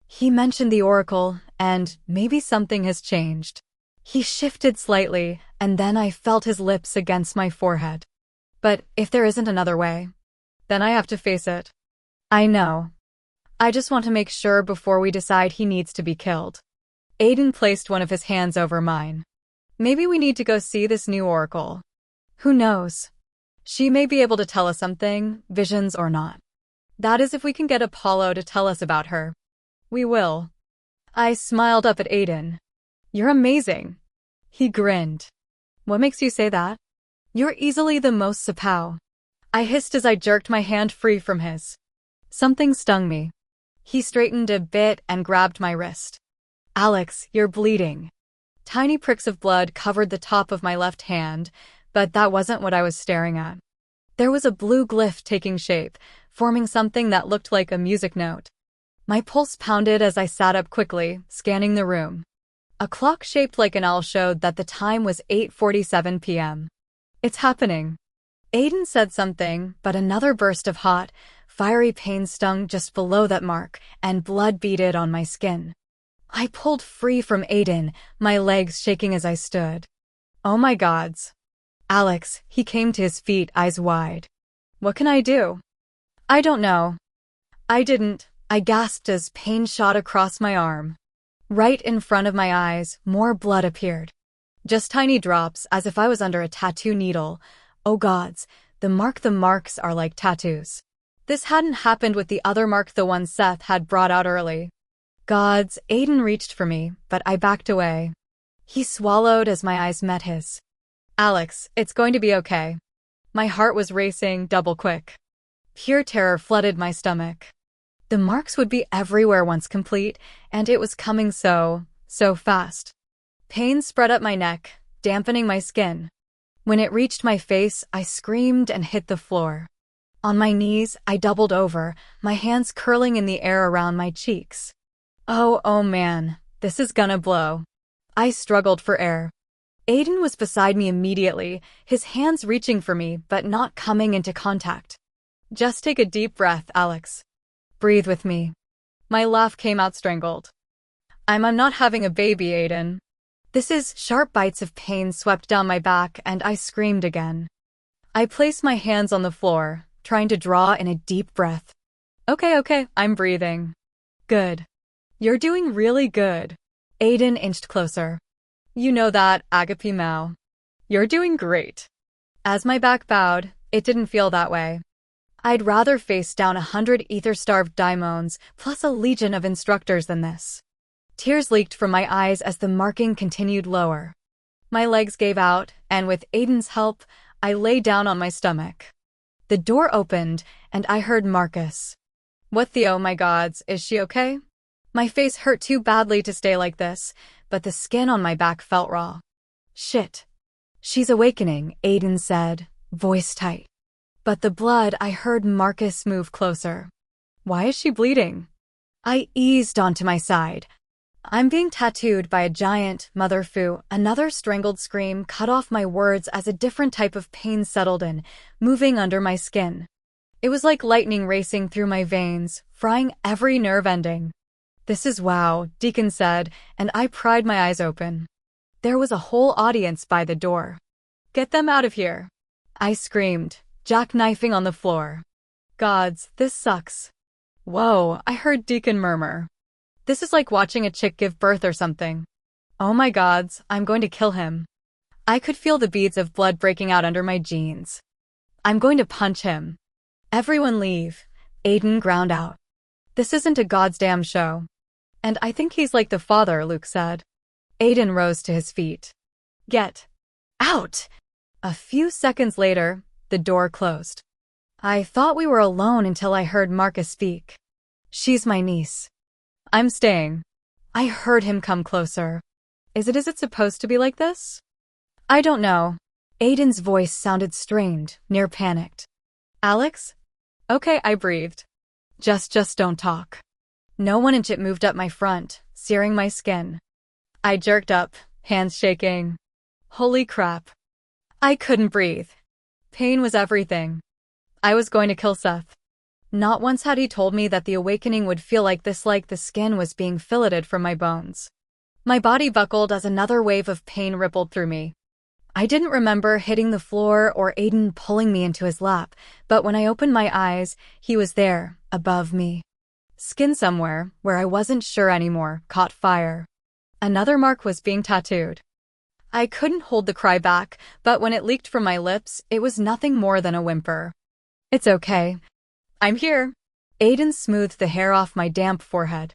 He mentioned the oracle, and maybe something has changed. He shifted slightly, and then I felt his lips against my forehead. But if there isn't another way, then I have to face it. I know. I just want to make sure before we decide he needs to be killed. Aiden placed one of his hands over mine. Maybe we need to go see this new oracle. Who knows? She may be able to tell us something, visions or not. That is if we can get Apollo to tell us about her. We will. I smiled up at Aiden. You're amazing. He grinned. What makes you say that? You're easily the most Sapow. I hissed as I jerked my hand free from his. Something stung me. He straightened a bit and grabbed my wrist. Alex, you're bleeding. Tiny pricks of blood covered the top of my left hand, but that wasn't what I was staring at. There was a blue glyph taking shape, forming something that looked like a music note. My pulse pounded as I sat up quickly, scanning the room. A clock shaped like an L showed that the time was 8:47 p.m. It's happening. Aiden said something, but another burst of hot, fiery pain stung just below that mark, and blood beaded on my skin. I pulled free from Aiden, my legs shaking as I stood. Oh my gods. Alex, he came to his feet, eyes wide. What can I do? I don't know. I gasped as pain shot across my arm. Right in front of my eyes, more blood appeared. Just tiny drops, as if I was under a tattoo needle. Oh gods, the marks are like tattoos. This hadn't happened with the other mark, the one Seth had brought out early. Gods, Aiden reached for me, but I backed away. He swallowed as my eyes met his. Alex, it's going to be okay. My heart was racing double quick. Pure terror flooded my stomach. The marks would be everywhere once complete, and it was coming so fast. Pain spread up my neck, dampening my skin. When it reached my face, I screamed and hit the floor. On my knees, I doubled over, my hands curling in the air around my cheeks. Oh man, this is gonna blow. I struggled for air. Aiden was beside me immediately, his hands reaching for me but not coming into contact. Just take a deep breath, Alex. Breathe with me. My laugh came out strangled. I'm not having a baby, Aiden. This is sharp bites of pain swept down my back and I screamed again. I placed my hands on the floor, trying to draw in a deep breath. Okay, I'm breathing. Good. You're doing really good. Aiden inched closer. You know that, Agape Mao. You're doing great. As my back bowed, it didn't feel that way. I'd rather face down 100 ether-starved daimons plus a legion of instructors than this. Tears leaked from my eyes as the marking continued lower. My legs gave out, and with Aiden's help, I lay down on my stomach. The door opened, and I heard Marcus. What the oh my gods, is she okay? My face hurt too badly to stay like this, but the skin on my back felt raw. Shit. She's awakening, Aiden said, voice tight. But the blood, I heard Marcus move closer. Why is she bleeding? I eased onto my side. I'm being tattooed by a giant, mother fu. Another strangled scream cut off my words as a different type of pain settled in, moving under my skin. It was like lightning racing through my veins, frying every nerve ending. This is wow, Deacon said, and I pried my eyes open. There was a whole audience by the door. Get them out of here. I screamed, jackknifing on the floor. Gods, this sucks. Whoa, I heard Deacon murmur. This is like watching a chick give birth or something. Oh my gods, I'm going to kill him. I could feel the beads of blood breaking out under my jeans. I'm going to punch him. Everyone leave, Aiden ground out. This isn't a goddamn show. And I think he's like the father, Luke said. Aiden rose to his feet. Get out! A few seconds later, the door closed. I thought we were alone until I heard Marcus speak. She's my niece. I'm staying. I heard him come closer. Is it supposed to be like this? I don't know. Aiden's voice sounded strained, near panicked. Alex? Okay, I breathed. Just don't talk. No 1 inch it moved up my front, searing my skin. I jerked up, hands shaking. Holy crap. I couldn't breathe. Pain was everything. I was going to kill Seth. Not once had he told me that the awakening would feel like this, like the skin was being filleted from my bones. My body buckled as another wave of pain rippled through me. I didn't remember hitting the floor or Aiden pulling me into his lap, but when I opened my eyes, he was there, above me. Skin somewhere, where I wasn't sure anymore, caught fire. Another mark was being tattooed. I couldn't hold the cry back, but when it leaked from my lips, it was nothing more than a whimper. "It's okay. I'm here." Aiden smoothed the hair off my damp forehead.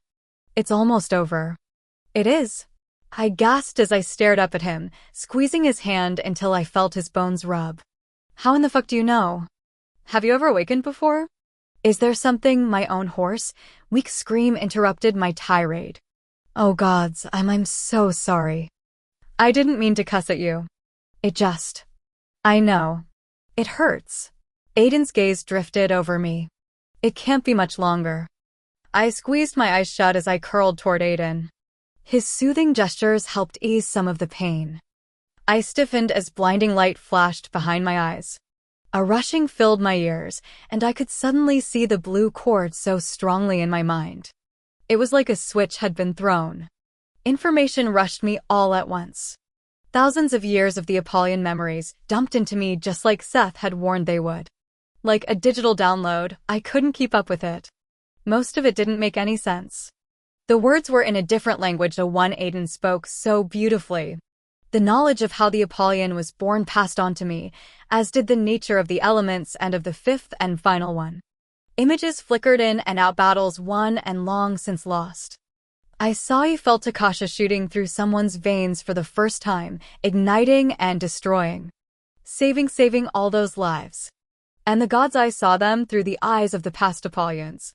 "It's almost over." "It is." I gasped as I stared up at him, squeezing his hand until I felt his bones rub. "How in the fuck do you know? Have you ever awakened before?" "Is there something?" My own hoarse, weak scream interrupted my tirade. "Oh gods, I'm so sorry. I didn't mean to cuss at you. It just... I know. It hurts." Aiden's gaze drifted over me. "It can't be much longer." I squeezed my eyes shut as I curled toward Aiden. His soothing gestures helped ease some of the pain. I stiffened as blinding light flashed behind my eyes. A rushing filled my ears, and I could suddenly see the blue cord so strongly in my mind. It was like a switch had been thrown. Information rushed me all at once. Thousands of years of the Apollyon memories dumped into me just like Seth had warned they would. Like a digital download, I couldn't keep up with it. Most of it didn't make any sense. The words were in a different language, the one Aiden spoke so beautifully. The knowledge of how the Apollyon was born passed on to me, as did the nature of the elements and of the fifth and final one. Images flickered in and out, battles won and long since lost. I saw he felt Takasha shooting through someone's veins for the first time, igniting and destroying. Saving all those lives. And the gods, I saw them through the eyes of the past Apollons.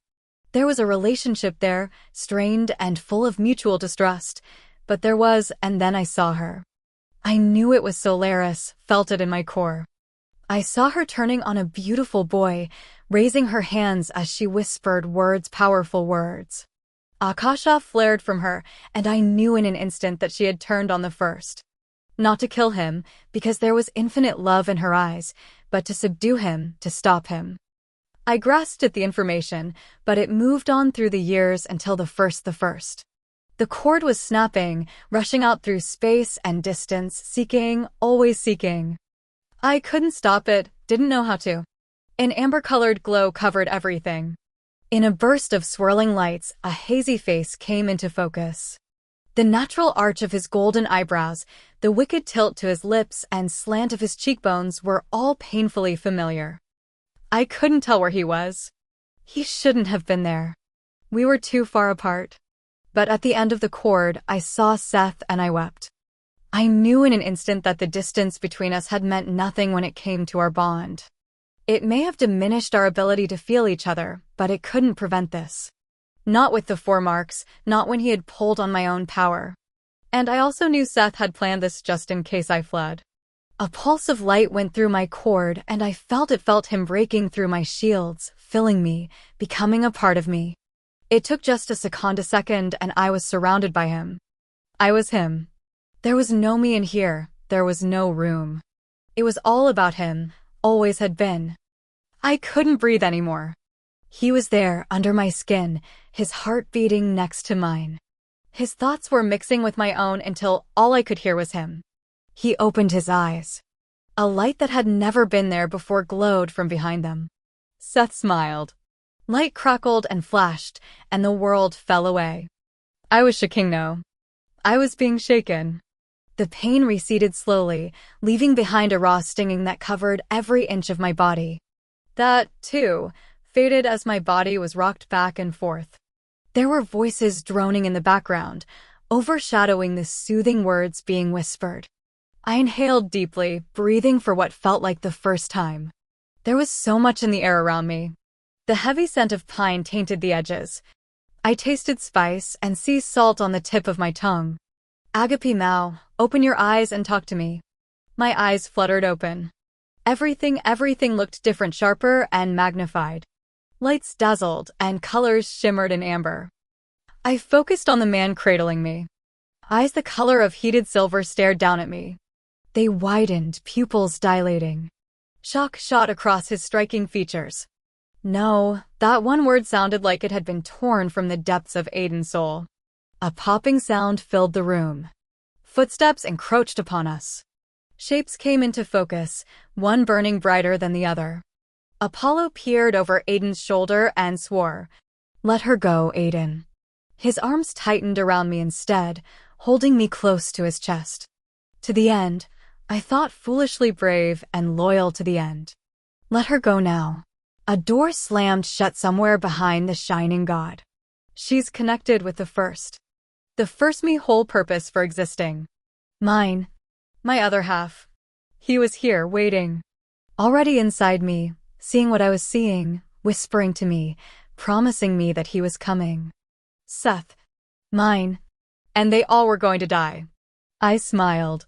There was a relationship there, strained and full of mutual distrust, but there was, and then I saw her. I knew it was Solaris, felt it in my core. I saw her turning on a beautiful boy, raising her hands as she whispered words, powerful words. Akasha flared from her, and I knew in an instant that she had turned on the first. Not to kill him, because there was infinite love in her eyes, but to subdue him, to stop him. I grasped at the information, but it moved on through the years until the first. The cord was snapping, rushing out through space and distance, seeking, always seeking. I couldn't stop it, didn't know how to. An amber-colored glow covered everything. In a burst of swirling lights, a hazy face came into focus. The natural arch of his golden eyebrows, the wicked tilt to his lips, and slant of his cheekbones were all painfully familiar. I couldn't tell where he was. He shouldn't have been there. We were too far apart. But at the end of the cord, I saw Seth and I wept. I knew in an instant that the distance between us had meant nothing when it came to our bond. It may have diminished our ability to feel each other, but it couldn't prevent this. Not with the 4 marks, not when he had pulled on my own power. And I also knew Seth had planned this just in case I fled. A pulse of light went through my cord, and I felt him breaking through my shields, filling me, becoming a part of me. It took just a second, and I was surrounded by him. I was him. There was no me in here, there was no room. It was all about him, always had been. I couldn't breathe anymore. He was there, under my skin, his heart beating next to mine. His thoughts were mixing with my own until all I could hear was him. He opened his eyes. A light that had never been there before glowed from behind them. Seth smiled. Light crackled and flashed, and the world fell away. I was shaking now. I was being shaken. The pain receded slowly, leaving behind a raw stinging that covered every inch of my body. That, too, faded as my body was rocked back and forth. There were voices droning in the background, overshadowing the soothing words being whispered. I inhaled deeply, breathing for what felt like the first time. There was so much in the air around me. The heavy scent of pine tainted the edges. I tasted spice and sea salt on the tip of my tongue. Agape Mao, open your eyes and talk to me. My eyes fluttered open. Everything looked different, sharper and magnified. Lights dazzled and colors shimmered in amber. I focused on the man cradling me. Eyes the color of heated silver stared down at me. They widened, pupils dilating. Shock shot across his striking features. No, that one word sounded like it had been torn from the depths of Aiden's soul. A popping sound filled the room. Footsteps encroached upon us. Shapes came into focus, one burning brighter than the other. Apollo peered over Aiden's shoulder and swore, "Let her go, Aiden." His arms tightened around me instead, holding me close to his chest. To the end, I thought, foolishly brave and loyal to the end. Let her go now. A door slammed shut somewhere behind the shining god. She's connected with the first. The first me whole purpose for existing. Mine. My other half. He was here, waiting. Already inside me, seeing what I was seeing, whispering to me, promising me that he was coming. Seth. Mine. And they all were going to die. I smiled.